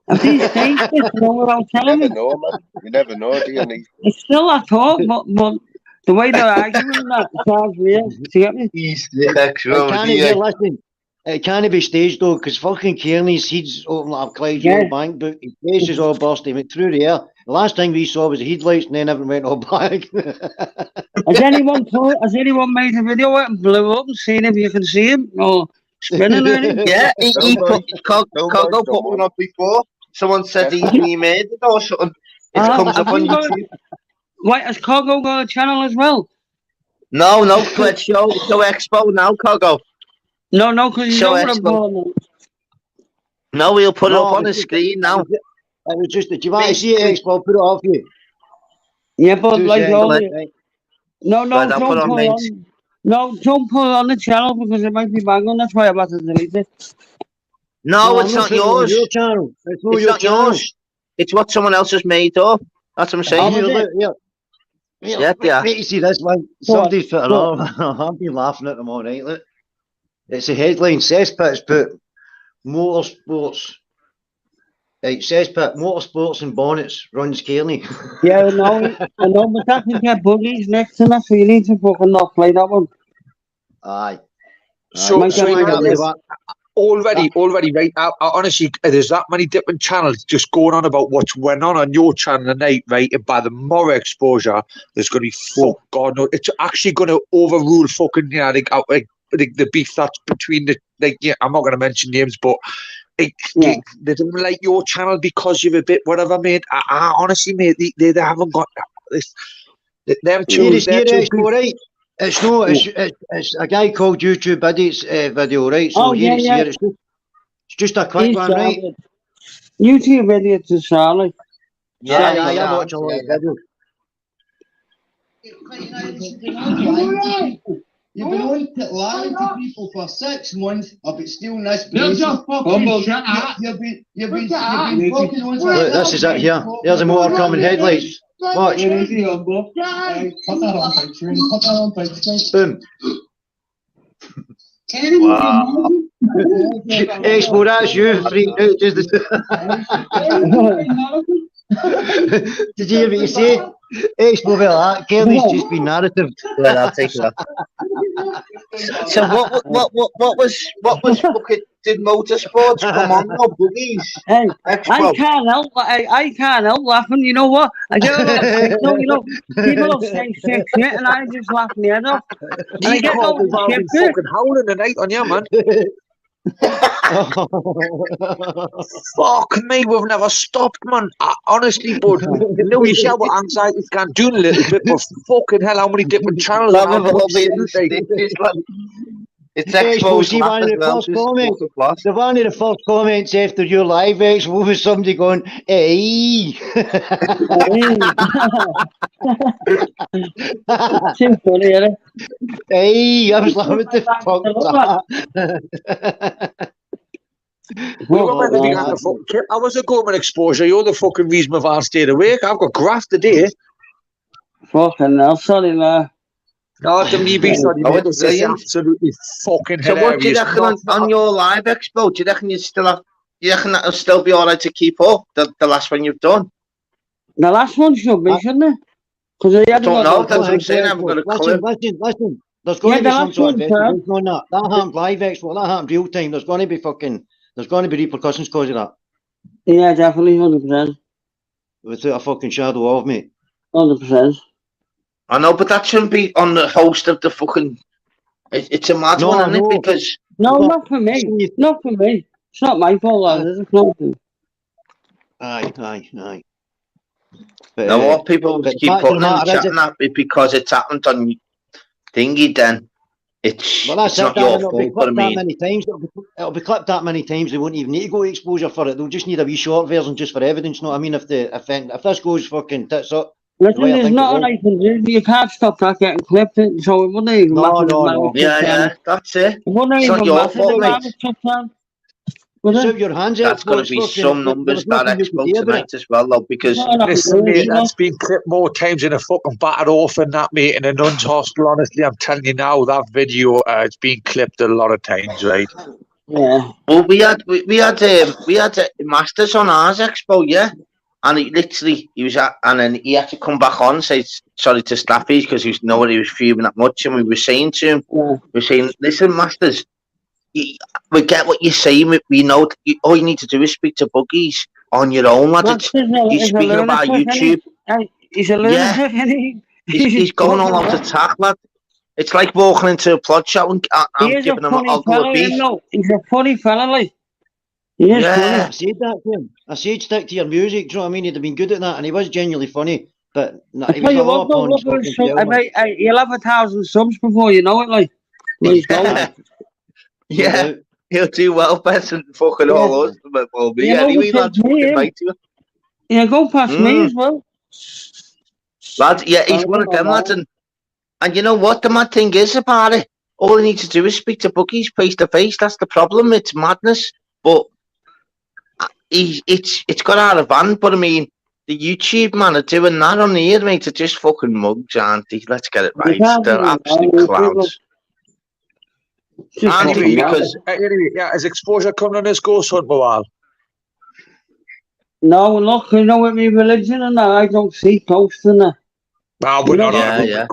Have these staged this? You know what I'm telling you? You never know, man. You never know, do you? It's still a thought, but The way they're arguing and that sounds weird. Do you get me? He's the It can't be, listen, it can't be staged though, because fucking Kearney's head's open like a Clydesdale bank book. His face is all busty, went through the air. The last thing we saw was the headlights, and then everything went all black. Has anyone made a video of it and blew up and seen if you can see him or spinning or anything? Yeah, Cogo put one up before. Someone said he made it or something. It comes up on YouTube. Wait, has Cogo got a channel as well? No, let's show Expo now, Cogo. No, because you know what I'm doing. No, we'll put it up on the screen now. It was just that you want to see it, Expo, put it off you. Yeah, but like only... No, Right, don't put it on. No, don't put it on the channel because it might be banging. That's why I'm about to delete it. No, it's not yours. Your channel. It's not not yours. It's what someone else has made up. That's what I'm saying. Yeah. Wait, you see this one? Somebody's put it on. I've been laughing at them all night. Look. It's a headline. Cesspit's put motorsports. Right, Cesspit, motorsports and bonnets runs Kearney. Yeah, I know, but that can get buggies next to that, so you need to fucking not play that one. Aye. So already, right? I honestly, there's that many different channels just going on about what's went on your channel tonight, right? And by the more exposure, there's going to be God no, it's actually going to overrule fucking the beef that's between the I'm not going to mention names, but they don't like your channel because you're a bit whatever, mate. I honestly, mate, they haven't got this. Them two, right? It's no, it's a guy called YouTube Idiots video, right? So it's just a quick one, right? YouTube Idiots is Charlie. I watch a lot of videos. You've been on to lying to people for 6 months, but still in this There's your fucking shit. You've been fucking on. Look, this is it here. There's a motor coming headlights. Watch. Put that on picture. Boom. Wow. Expo, that's you. Freaked out just Did you hear what you say? Expo about that. Kelly's just been narrative. Yeah, I'll take that. So what was fucking did motorsports come on or boogies? Hey, I can't help laughing. You know what? I get a lot of people will say sick shit and I just laugh my head off. And I get no shit. Fucking howling tonight on you, man. Fuck me, we've never stopped, man. Honestly, bud, you know yourself what anxiety can do a little bit, but fucking hell, how many different channels it's exposed. See one of the first comments. The one of the first comments after your live Expo was somebody going, "Hey." Too funny, isn't it? Hey, I was like, "What the fuck was that?" I was a government exposure. You're the fucking reason my van stayed awake. I've got graft today. Fucking hell, sorry, man. No, the me be sorry. It's absolutely fucking hilarious. So what do you reckon on your live Expo? Do you reckon that'll still be alright to keep up? The last one you've done? The last one should be, shouldn't it? Because I don't know. That's what I'm saying. I haven't got a clue. Listen. There's going to be some sort of investigation on that. That happened live Expo. That happened real time. There's going to be repercussions because of that. Yeah, definitely, 100%. Without a fucking shadow of me. 100%. I know, but that shouldn't be on the host of the fucking. It's a mad one, isn't it? Because not for me. Not for me. It's not my fault, is it? Aye. But, now, what people keep putting in the chat and that because it's happened on thingy, then it's not your fault. But I mean, it'll be clipped that many times. They won't even need to go exposure for it. They'll just need a wee short version just for evidence. Know what I mean? If this goes fucking tits up. Listen, there's not a can do. You can't stop that getting clipped, so it wouldn't even matter. No. Yeah, that's it. It wouldn't it's even not your matter. fault, mate. Your hands that's going to be some numbers that Expo tonight as well, though, because listen, mate, that's been clipped more times in a fucking battered orphan, that, mate, in a nun's hostel. Honestly, I'm telling you now, that video it's been clipped a lot of times, right? Yeah. Well, we had Masters on ours Expo, yeah. And he was at, and then he had to come back on and say sorry to staffies because he was fuming that much, and we were saying to him, we were saying, listen, Masters, we get what you're saying. We know all you need to do is speak to Buggies on your own, lad. He's speaking about YouTube. He's a lunatic, He's going all off the tack, lad. It's like walking into a plod shop and giving him a go of beef. He's a funny fella, like. He is funny. I said that to him. I said stick to your music, do you know what I mean? He'd have been good at that, and he was genuinely funny. But no, he was a lot upon his fucking tail. He'll have 1,000 subs before you know it, like. Yeah, he'll do well better than fucking all us. But anyway, lads, fucking right to it. Yeah, go past me as well. Lads, yeah, he's one of them, lads. And you know what the mad thing is about it? All he needs to do is speak to Buggies face to face. That's the problem. It's madness. But it's got out of hand. But I mean, the YouTube man are doing that on the ear, mate. They're just fucking mugs, aren't they? Let's get it right. They're absolute clowns. Anyway, is exposure coming on this ghost hunt, Mawal? No, look, you know, with me religion and that, I don't see ghosts in that. No, we're not. And I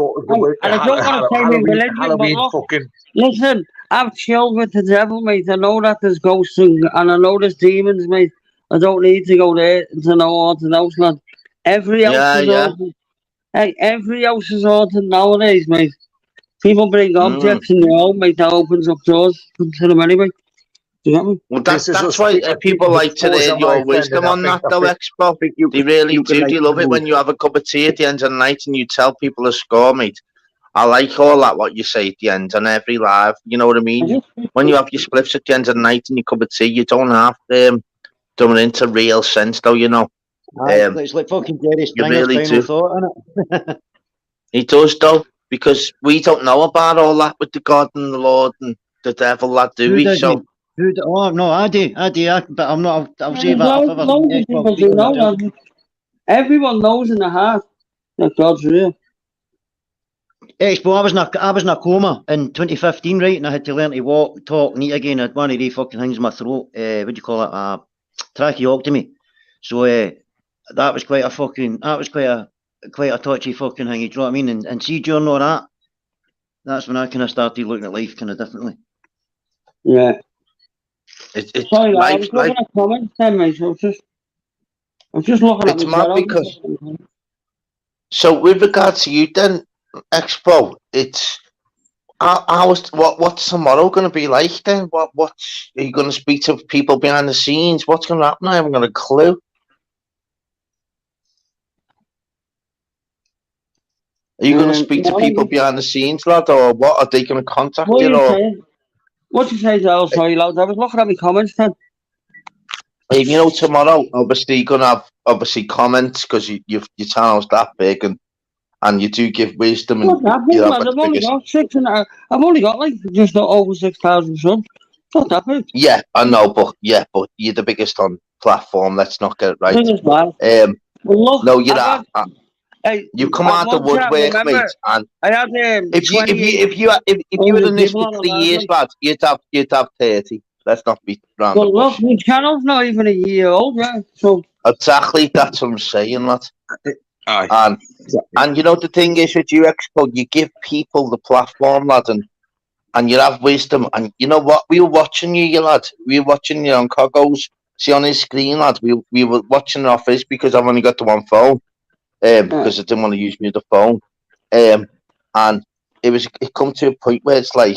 don't want to say my religion, but look, listen, I've chilled with the devil, mate. I know that there's ghosts and I know there's demons, mate. I don't need to go there to know all the house, lad. Every house is haunted. Hey, every house is haunted nowadays, mate. People bring objects in their home, mate, that opens up doors to them anyway. Do you get me? Well, that's why people like to hear your wisdom on that, though, Expo. They really do. They love it when you have a cup of tea at the end of the night and you tell people a score, mate. I like all that, what you say at the end on every live. You know what I mean? When you have your spliffs at the end of the night and your cup of tea, you don't have done it into real sense, though, you know. It's like fucking Jerry Springer's final thought, isn't it? He does, though, because we don't know about all that with the God and the Lord and the devil, lad, do we? So. Oh no, I do, but I'm not. I'll say that. Everyone knows in the heart that God's real. Expo, I was in a coma in 2015, right, and I had to learn to walk, talk, and eat again. I had one of these fucking things in my throat. What do you call it? Tracheotomy. So that was quite a touchy fucking thing. You know what I mean? And see, during all that, that's when I kind of started looking at life kind of differently. Yeah. It's sorry, I was looking at comments then, mate. I was just looking at mad because. So with regard to you then, Expo, it's what's tomorrow going to be like then? What's are you going to speak to people behind the scenes? What's going to happen? I haven't got a clue. Are you going to speak to people behind the scenes, lad, or what? Are they going to contact you? What you say, Dale? Sorry, lad. I was looking at my comments then. You know, tomorrow, obviously, you're going to have comments because your channel's that big and you do give wisdom. And I've only got like just over 6,000 subs. Not that big. Yeah, I know, but you're the biggest on platform. Let's not get it right. No, you're not. You come out the woodwork, mate. And I had if you were in this for 3 years, lad, you'd have 30. Let's not be round the bush. Look, my channel's not even a year old, right? So exactly, that's what I'm saying, lad. And you know the thing is with you, Expo, you give people the platform, lad, and you have wisdom. And you know what? We were watching you lad. We were watching you on Cogos. See on his screen, lad. We were watching it off his because I've only got the one phone. Because I didn't want to use the phone. And it come to a point where it's like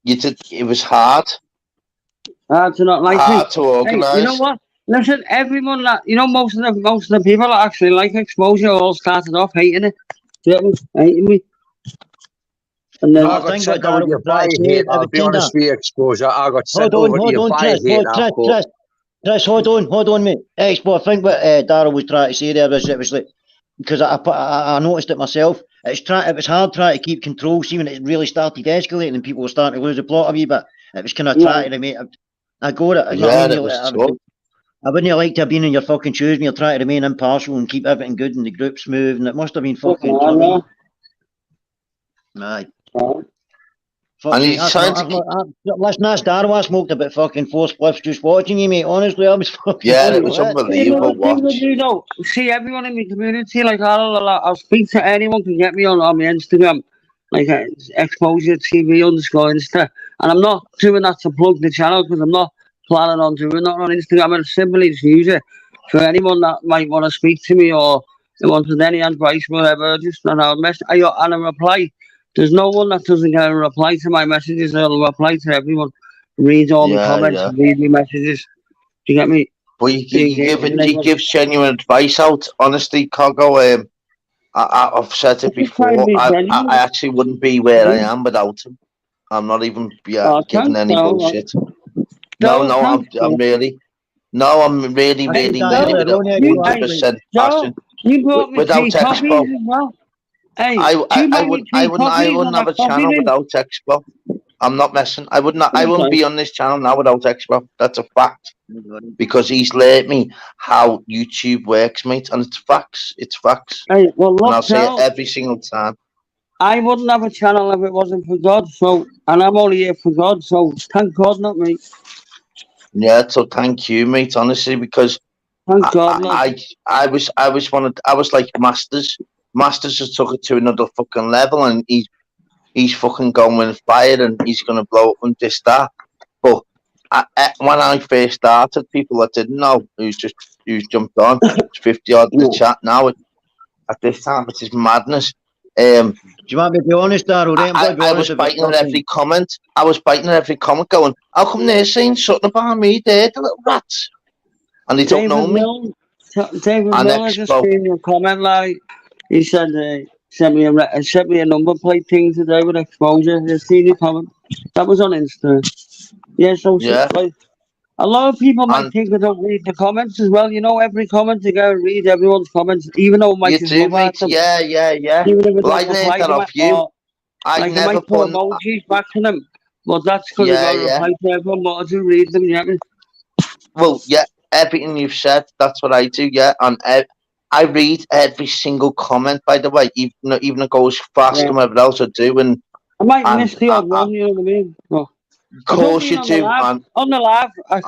it was hard. Hard to not like hard to organise. Hey, you know what? Listen, everyone that most of the people that actually like exposure all started off hating it. Hating me. And then I got sent over to your fire hate. I'll be honest with you, exposure. I got sent over to your fire hate. Chris, hold on, mate. Expo, I think what Darryl was trying to say there was it was like because I noticed it myself. It was hard trying to keep control. See when it really started escalating and people were starting to lose the plot a wee bit. It was kind of trying to make. I got it. I wouldn't have liked to have been in your fucking shoes when you're trying to remain impartial and keep everything good and the group smooth, and it must have been fucking. Aye. Fuck me, listen, that's Darrow. I smoked about fucking 4 spliffs just watching you, mate. Honestly, I was fucking. Yeah, it was unbelievable. See everyone in the community, like I'll speak to anyone can get me on my Instagram, like Exposure TV _Insta, and I'm not doing that to plug the channel because I'm not planning on doing that on Instagram. I simply just use it for anyone that might want to speak to me or wanted any advice, whatever. Just and I'll and a reply. There's no one that doesn't get a reply to my messages. I'll reply to everyone. Read all my comments, read my messages. Do you get me? But you give genuine advice out. Honestly, Cogo, I've said it before. I actually wouldn't be where I am without him. I'm not even giving any bullshit. No, I'm really. No, I'm really with 100% passion. You brought me without 3 coffees Expo. as well. Hey, I wouldn't have a channel without Expo. I'm not messing. I wouldn't be on this channel now without Expo. That's a fact. Because he's learnt me how YouTube works, mate, and it's facts. It's facts. Hey, well, look, and I'll say it every single time. I wouldn't have a channel if it wasn't for God. So, and I'm only here for God. So, thank God, not me. Yeah, so thank you, mate. Honestly, because thank God, I was like Masters. Masters has took it to another fucking level, and he's fucking going with fire, and he's gonna blow up and this that. But when I first started, people that didn't know who's jumped on. It's 50 odd in the chat now. At this time, it is madness. Do you want me to be honest, Darryl? I was biting at every comment. I was biting at every comment, going, "How come they're saying something about me? They're the little rats, and they don't know me." David Miller just seen your comment, like he said, sent me a number plate thing today with Exposure. You seen your comment? That was on Insta. Yeah, like a lot of people might think I don't read the comments as well. You know, every comment you go and read everyone's comments, even though it might just look at them. Yeah. Even if it Well, I don't learned reply that off you. I like never might put emojis back to them, but that's because I got to reply to everyone. But I do read them, yeah. Well, yeah, everything you've said, that's what I do, yeah. And I read every single comment, by the way, even it goes faster than whatever else I do. And I might miss the odd one, you know what I mean? But of course you do. On the live, I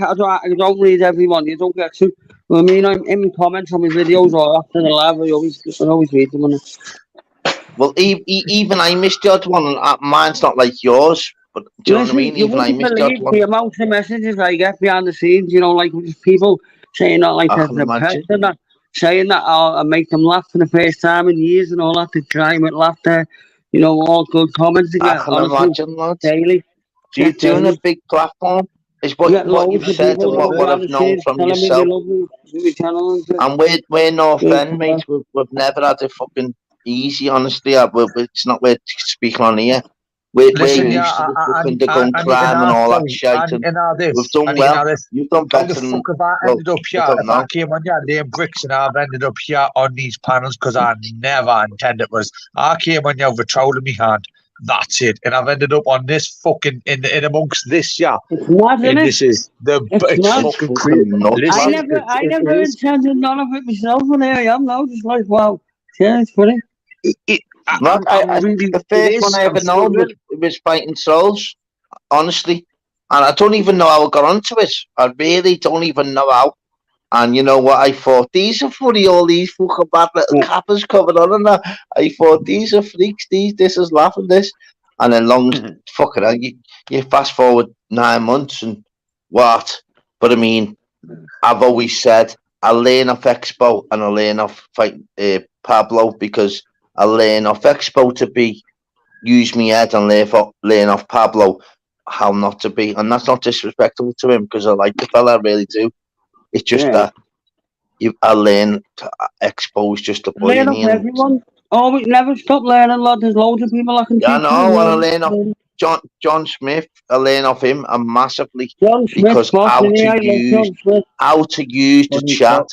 don't read everyone. You don't get to. I mean, I'm in my comments on my videos or after the live. I always read them. Well, even I missed the odd one, and mine's not like yours. But do you know what I mean? Even I missed the odd one. The amount of messages I get behind the scenes, you know, like people saying that, like they're depressed and that, saying that I make them laugh for the first time in years and all that, to cry with laughter. You know, all good comments again. I can imagine, lads. Daily. You're doing a big platform. It's what you've said and what I've known from yourself. And we're no friend, mate. We've never had it fucking easy, honestly. It's not we're speaking on here. We're used to the gun crime and all that shit. We've done well. You've done better than... How the fuck have I ended up here? If I came on here laying bricks and I've ended up here on these panels because I never intended it was. I came on here with a trowel in my hand. That's it. And I've ended up on this fucking in amongst this, yeah. It's mad, isn't it? This is it's fucking crazy. I never intended none of it myself, and here I am now, just like, wow. Yeah, it's funny. The first one I ever known was Fighting Souls, honestly. And I don't even know how I got onto it. I really don't even know how. And you know what? I thought, these are funny, all these fucking bad little cappers coming on and that. I thought, these are freaks, this is laughing, this. And then fucking hell, you fast forward 9 months and what? But I mean, I've always said, I learn off Expo and I learn off Pablo, because I learn off Expo to use me head and learn off Pablo how not to be. And that's not disrespectful to him, because I like the fella, I really do. It's just that I learn to expose just the bullying. Learn off everyone. Oh, we never stop learning, lad. There's loads of people I can teach. I know, and I learn off John Smith. I learn off him massively, because how to use the chat.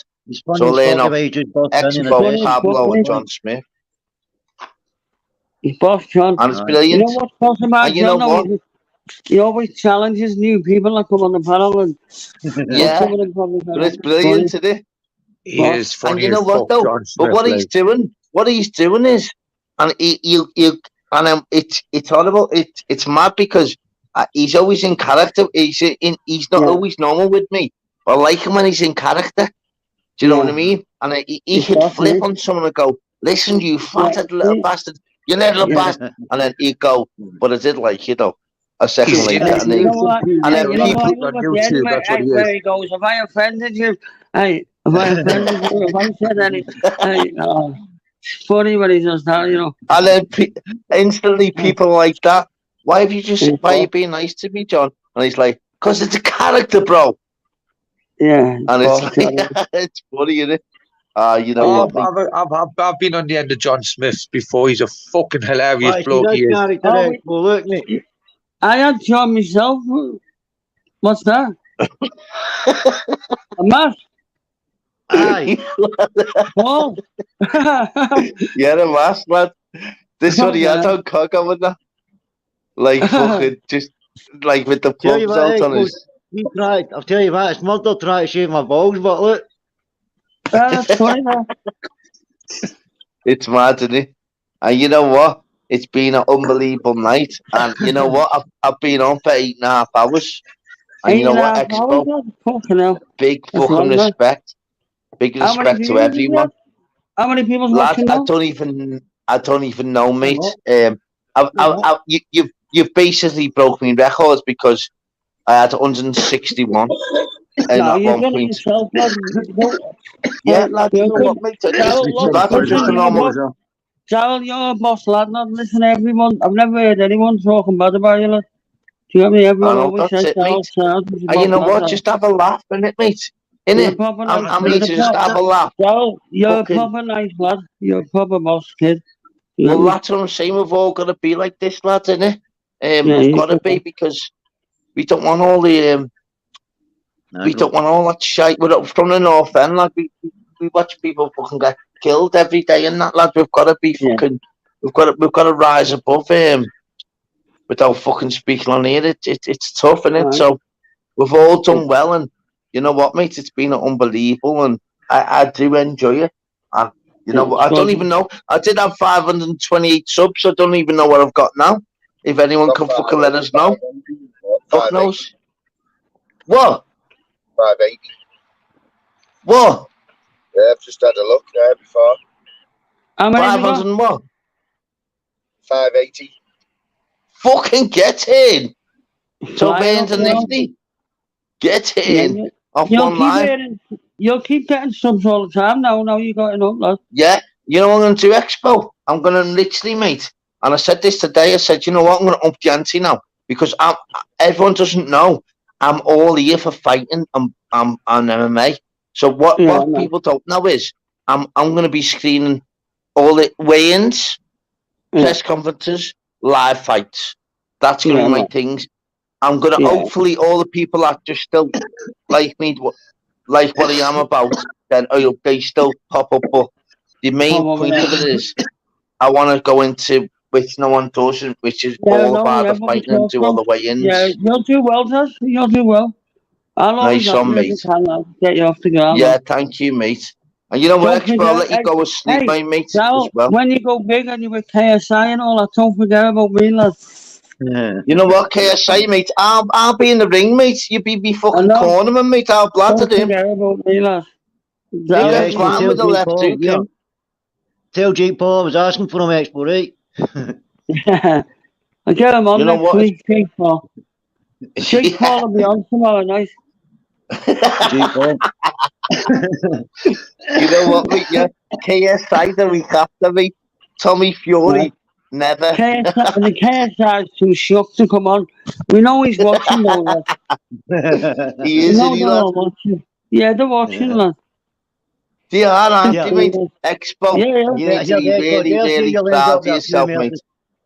So learn off Expo, Pablo, and John Smith. He's boss, John. And it's brilliant. You know what's boss about John? Know he always challenges new people that come on the panel, and but it's brilliant, isn't it? He is funny. And you know what though? But what he's doing is, and And it's horrible. It's mad because he's always in character. He's not always normal with me. I like him when he's in character. Do you know what I mean? And he could flip on someone and go, "Listen, you fatted little bastard, you little bastard," and then he'd go, "But I did like you though." A second later, and then people. Where he goes, "Have I offended you? Hey, have I offended you? Have I said anything?" Hey, it's funny when he does that, you know. And then instantly people like that. Why are you being nice to me, John? And he's like, "Cause it's a character, bro." Yeah, and it's like, it's funny, isn't it? You know what? I've been on the end of John Smith before. He's a fucking hilarious bloke. He is. I had John myself. What's that? A mask? Aye. Oh. Yeah, a mask, lad. This one he had on cock with that. Like fucking just like with the plugs out on his. I'll tell you what, it's murder trying to shave my balls, but look. That's funny, man. It's mad, isn't it? And you know what? It's been an unbelievable night. And you know what? I've been on for 8.5 hours. And you know what, Expo? Big fucking respect. Big respect to everyone. How many people's Lads, watching now? I don't even know, mate. You've basically broken my records because I had 161. No, you've done it yourself, lad. Yeah, lad, you know what, mate? That's just a normal. Darryl, you're a boss, lad. Not listen to everyone. I've never heard anyone talking bad about you, lad. Do you know what I mean? Everyone always says And you know what? Just have a laugh, innit, mate? Innit? I mean, just have a laugh. Darryl, you're a proper nice lad. You're a proper boss kid. Well, that's what I'm saying. We've all got to be like this, lads, innit? We've got to be because we don't want all the we don't want all that shite. We're from the north end, like we watch people fucking get killed every day, and that, lad. We've got to be fucking. We've got to rise above without fucking speaking on here. It's tough, innit? So we've all done well, and you know what, mate? It's been unbelievable, and I do enjoy it. And you know, I don't even know. I did have 528 subs. I don't even know what I've got now. If anyone can fucking let us know. Fuck knows. What? 580. What? Yeah, I've just had a look there before. How many 500 and what? 580. Fucking get in. So bands and nifty. Get in. Off one line. You'll keep getting subs all the time now. Now you got enough, lad. Yeah. You know what I'm going to do, Expo? I'm going to literally, mate. And I said this today. I said, you know what? I'm going to up the ante now because everyone doesn't know. I'm all here for fighting. I'm MMA. So what people don't know is I'm going to be screening all the weigh-ins, press conferences, live fights. That's going to be my things. I'm going to hopefully all the people that just still like me, like what I am about, then they still pop up. But the main point of it is I want to go into which no one does, which is all about the fighting and do all the weigh-ins. Yeah, you'll do well, Josh. You'll do well. I'll always nice one, mate. Get you off the ground. Yeah, thank you, mate. And you know what, Expo, I'll let you go to sleep, my mate, as well. When you go big and you're with KSI and all that, don't forget about me, lad. Yeah. You know what, KSI, mate? I'll be in the ring, mate. You be fucking cornerman, mate. I'll blather him. Don't forget about me, lad. Tell Jake Paul I was asking for him, Expo, right? I'll get him on next week, Jake Paul. Jake Paul will be on tomorrow night. Jake Paul. You know what, mate? Yeah, KSI the week after me. Tommy Fury, never. The KSI is too shocked to come on. We know he's watching, though, lad. He is, isn't he, lad? Yeah, they're watching, lad. They are, aren't they, mate? Expo. You really proud of yourself, mate.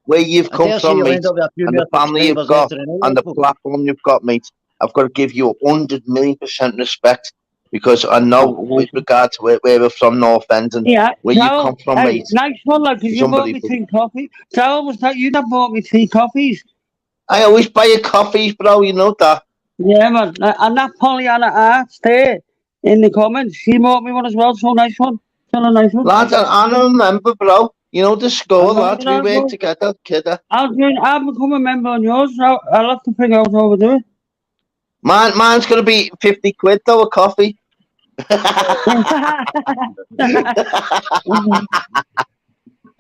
Where you've come from, mate, and the family you've got, and the platform you've got, mate. I've got to give you 100 million% respect because I know with regard to where we're from, North End, and where you come from, mate. Nice one, lad, because you bought me 3 coffees. Darryl, was that you that bought me 3 coffees? I always buy you coffees, bro, you know that. Yeah, man. And that Pollyanna Arts there in the comments, she bought me one as well, so nice one. So nice one. Lad, I don't remember, bro. You know the school, lads. We work together, kidder. I've become a member on yours. I'll have to figure out how to do it. Mine's gonna be 50 quid though, a coffee.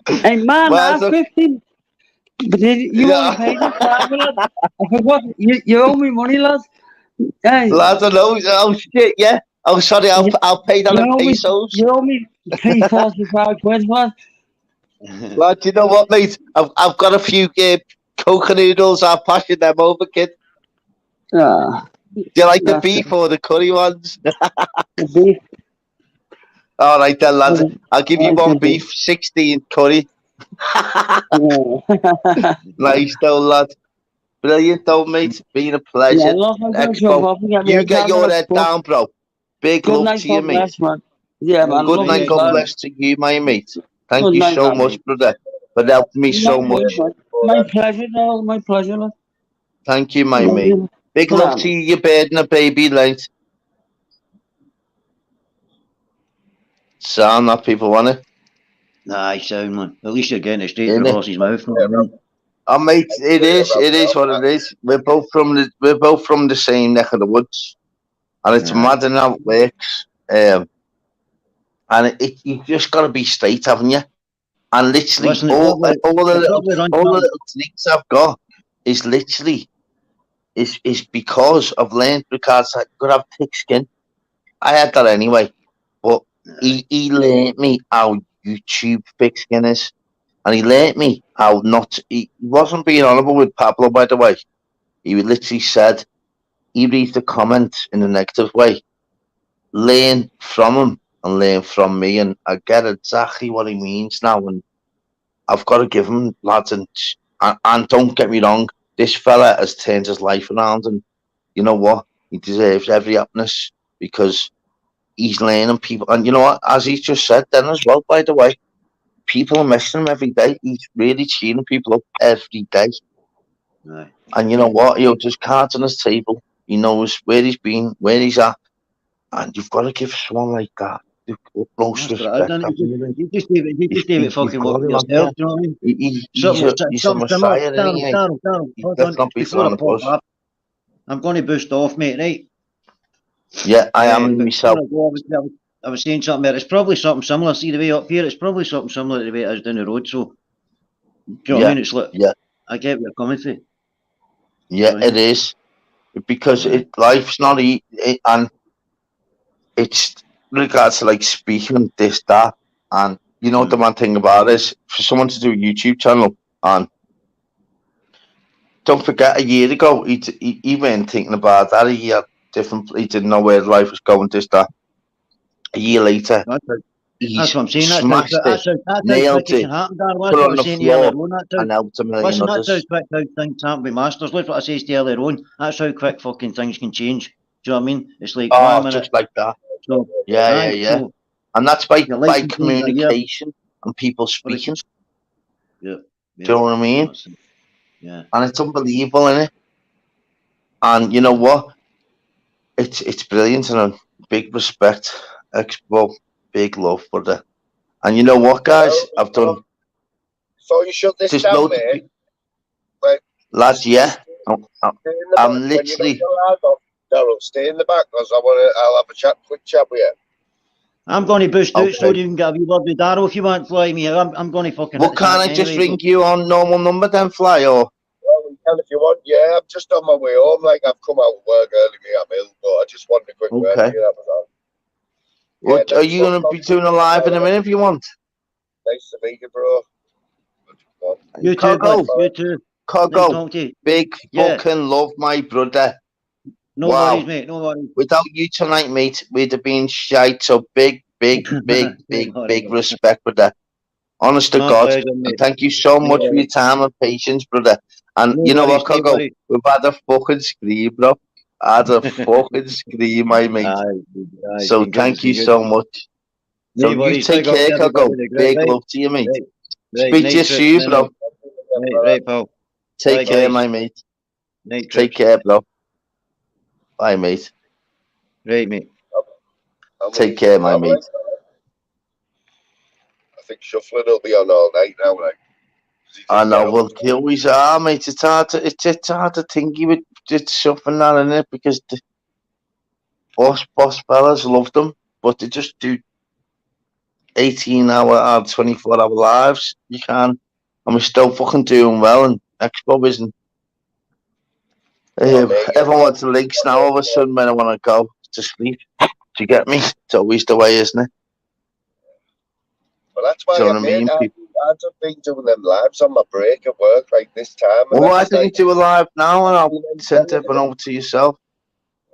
Hey man, I'm 15. But you only paid me 5 minutes. I forgot. You owe me money, lads. Hey. Lads, I know. Oh shit, yeah. Oh, sorry. I'll pay that in pesos. You owe me 45 quid, lad. Lad, you know what, mate? I've got a few coca noodles. I'll pass you them over, kid. Ah. Do you like the beef or the curry ones? The beef. All right then, lads. I'll give you one beef, 16 curry. Nice though, lad. Brilliant though, mate. Been a pleasure. Expo. You get your head down, bro. Big love to you, mate. Yeah, man. Good night, God bless to you, my mate. Thank you so much, brother, for helping me so much. My pleasure, dog. My pleasure, lad. Thank you, my mate. Big love to you, your bird and a baby, late. Sound that people want it? Nah, sound, man. At least you're getting it straight to the horse's mouth. Oh, mate, it is what it is. We're both from the same neck of the woods, and it's mad and how it works. And you just got to be straight, haven't you? And literally, all the little tricks I've got is literally is because I've learned because I could have thick skin. I had that anyway, but he learned me how YouTube thick skin is. And he learnt me how not. He wasn't being honourable with Pablo, by the way. He literally said, he reads the comments in a negative way. Learn from him and learn from me. And I get exactly what he means now. And I've got to give him, lads. And don't get me wrong, this fella has turned his life around. And you know what? He deserves every happiness because he's learning people. And you know what? As he just said then as well, by the way, people are messing him every day. He's really cheering people up every day. Right. And you know what? He'll just cards on his table. He knows where he's been, where he's at. And you've got to give someone like that the utmost respect. You just leave it fucking work for yourself, do you know what I mean? He's a messiah, isn't he? I'm going to boost off, mate, right? Yeah, I am myself. I was saying something there. It's probably something similar. See the way up here, it's probably something similar to the way it is down the road. So, do you know what I mean? It's like, I get where you're coming from. Yeah, it is. Because life's not easy. And it's regards to like speaking, this, that. And you know, the one thing about it is for someone to do a YouTube channel. And don't forget, a year ago, he weren't thinking about that. He had he didn't know where life was going, this, that. A year later, that's what I'm saying. Smashed it, nailed it, put on the floor, and helped a million others. That's how quick how things happen with Masters. Look what I said to you earlier on. That's how quick fucking things can change. Do you know what I mean? It's like, just like that. So, yeah. So, and that's by communication and people speaking. Yeah. Do you know what I mean? Yeah. And it's unbelievable, isn't it? And you know what? It's brilliant and a big respect. Expo, big love for that. And you know what, guys? I've done. So you shut this down, mate? Lads, yeah. I'm literally. Daryl, stay in the back because I'll have a quick chat with you. I'm going to boost out so you can get a wee word with Daryl if you want, Fly me. I'm going to fucking. Well, can't I just ring you on normal number then, Fly, or? Well, we can if you want. Yeah, I'm just on my way home. Like I've come out of work early, me. I'm ill, but I just wanted a quick word. Okay. What are you going to be doing a live in a minute if you want? Nice to meet you, bro. You too, bud. You too. Cogo, big fucking love, my brother. No worries, mate. No worries. Without you tonight, mate, we'd have been shite. So big respect, brother. Honest to God. And thank you so much for your time and patience, brother. And you know what, Cogo? We've had a fucking scream, bro. Had a fucking scream, my mate. So thank you so much. So you take care, Cogo. Big love to you, mate. Speak to you soon, bro. Right, pal. Take care, my mate. Take care, bro. Bye, mate. Right, mate. Take care, my mate. I think Shuffling will be on all night now, like. I know, well, they always are, mate. It's hard to think you would just Shuffling that in it because the boss fellas love them, but they just do 18-hour or 24-hour lives. You can't, and we're still fucking doing well, and Expo isn't. Everyone wants the links now. All of a sudden, when I want to go to sleep, do you get me? It's always the way, isn't it? Well, that's why Do you know what I mean? I've just been doing them lives on my break at work, like this time. Well, why don't you do a live now, and I'll send everyone over to yourself?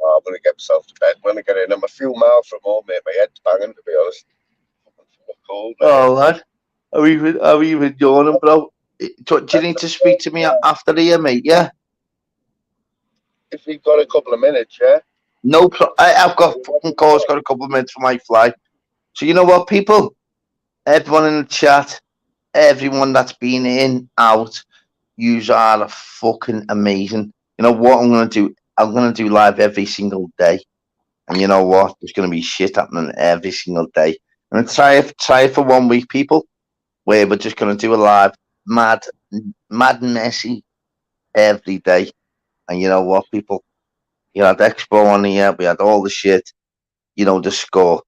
Oh, I'm gonna get myself to bed when I get in. I'm a few miles from home, mate. My head's banging, to be honest. Cold, Oh, lad. Are we even yawning, bro? Do you need to speak to me after here, mate? Yeah? If you've got a couple of minutes, yeah? No, I've got fucking calls, got a couple of minutes for my flight. So you know what, people? Everyone in the chat, everyone that's been in, out, you are fucking amazing. You know what I'm going to do? I'm going to do live every single day. And you know what? There's going to be shit happening every single day. I'm going to try it for 1 week, people, where we're just going to do a live mad and messy every day. And you know what, people? You had Expo on here. We had all the shit. You know, the score.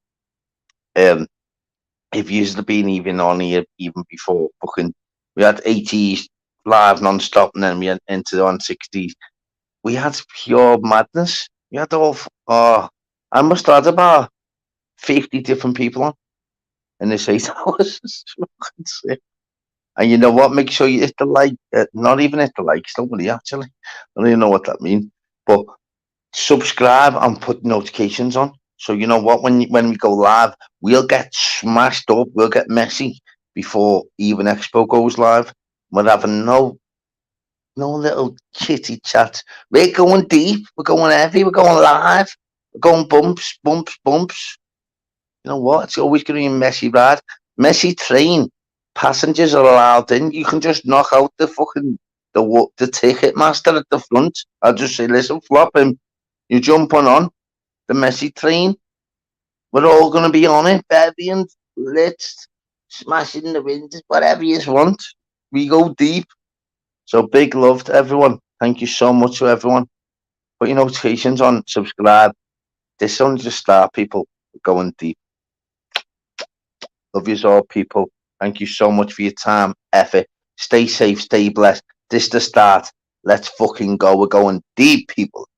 If you've been even on here even before, fucking, we had 80s live non-stop, and then we went into the 160s. We had pure madness. We had I must have had about 50 different people on in this 8 hours. And you know what? Make sure you hit the like. Not even hit the likes, nobody actually. I don't even know what that means. But subscribe and put notifications on. So you know what? When we go live, we'll get smashed up. We'll get messy before even Expo goes live. We're having no little chitty chat. We're going deep. We're going heavy. We're going live. We're going bumps. You know what? It's always going to be a messy ride. Messy train. Passengers are allowed in. You can just knock out the fucking the ticket master at the front. I'll just say, listen, flop him. You jump on the messy train. We're all going to be on it, baby, and let's smash in the windows, whatever you want. We go deep. So big love to everyone. Thank you so much to everyone. Put your notifications on, subscribe. This is only just start, people. We're going deep. Love you all, people. Thank you so much for your time, effort. Stay safe, stay blessed. This is the start. Let's fucking go. We're going deep, people.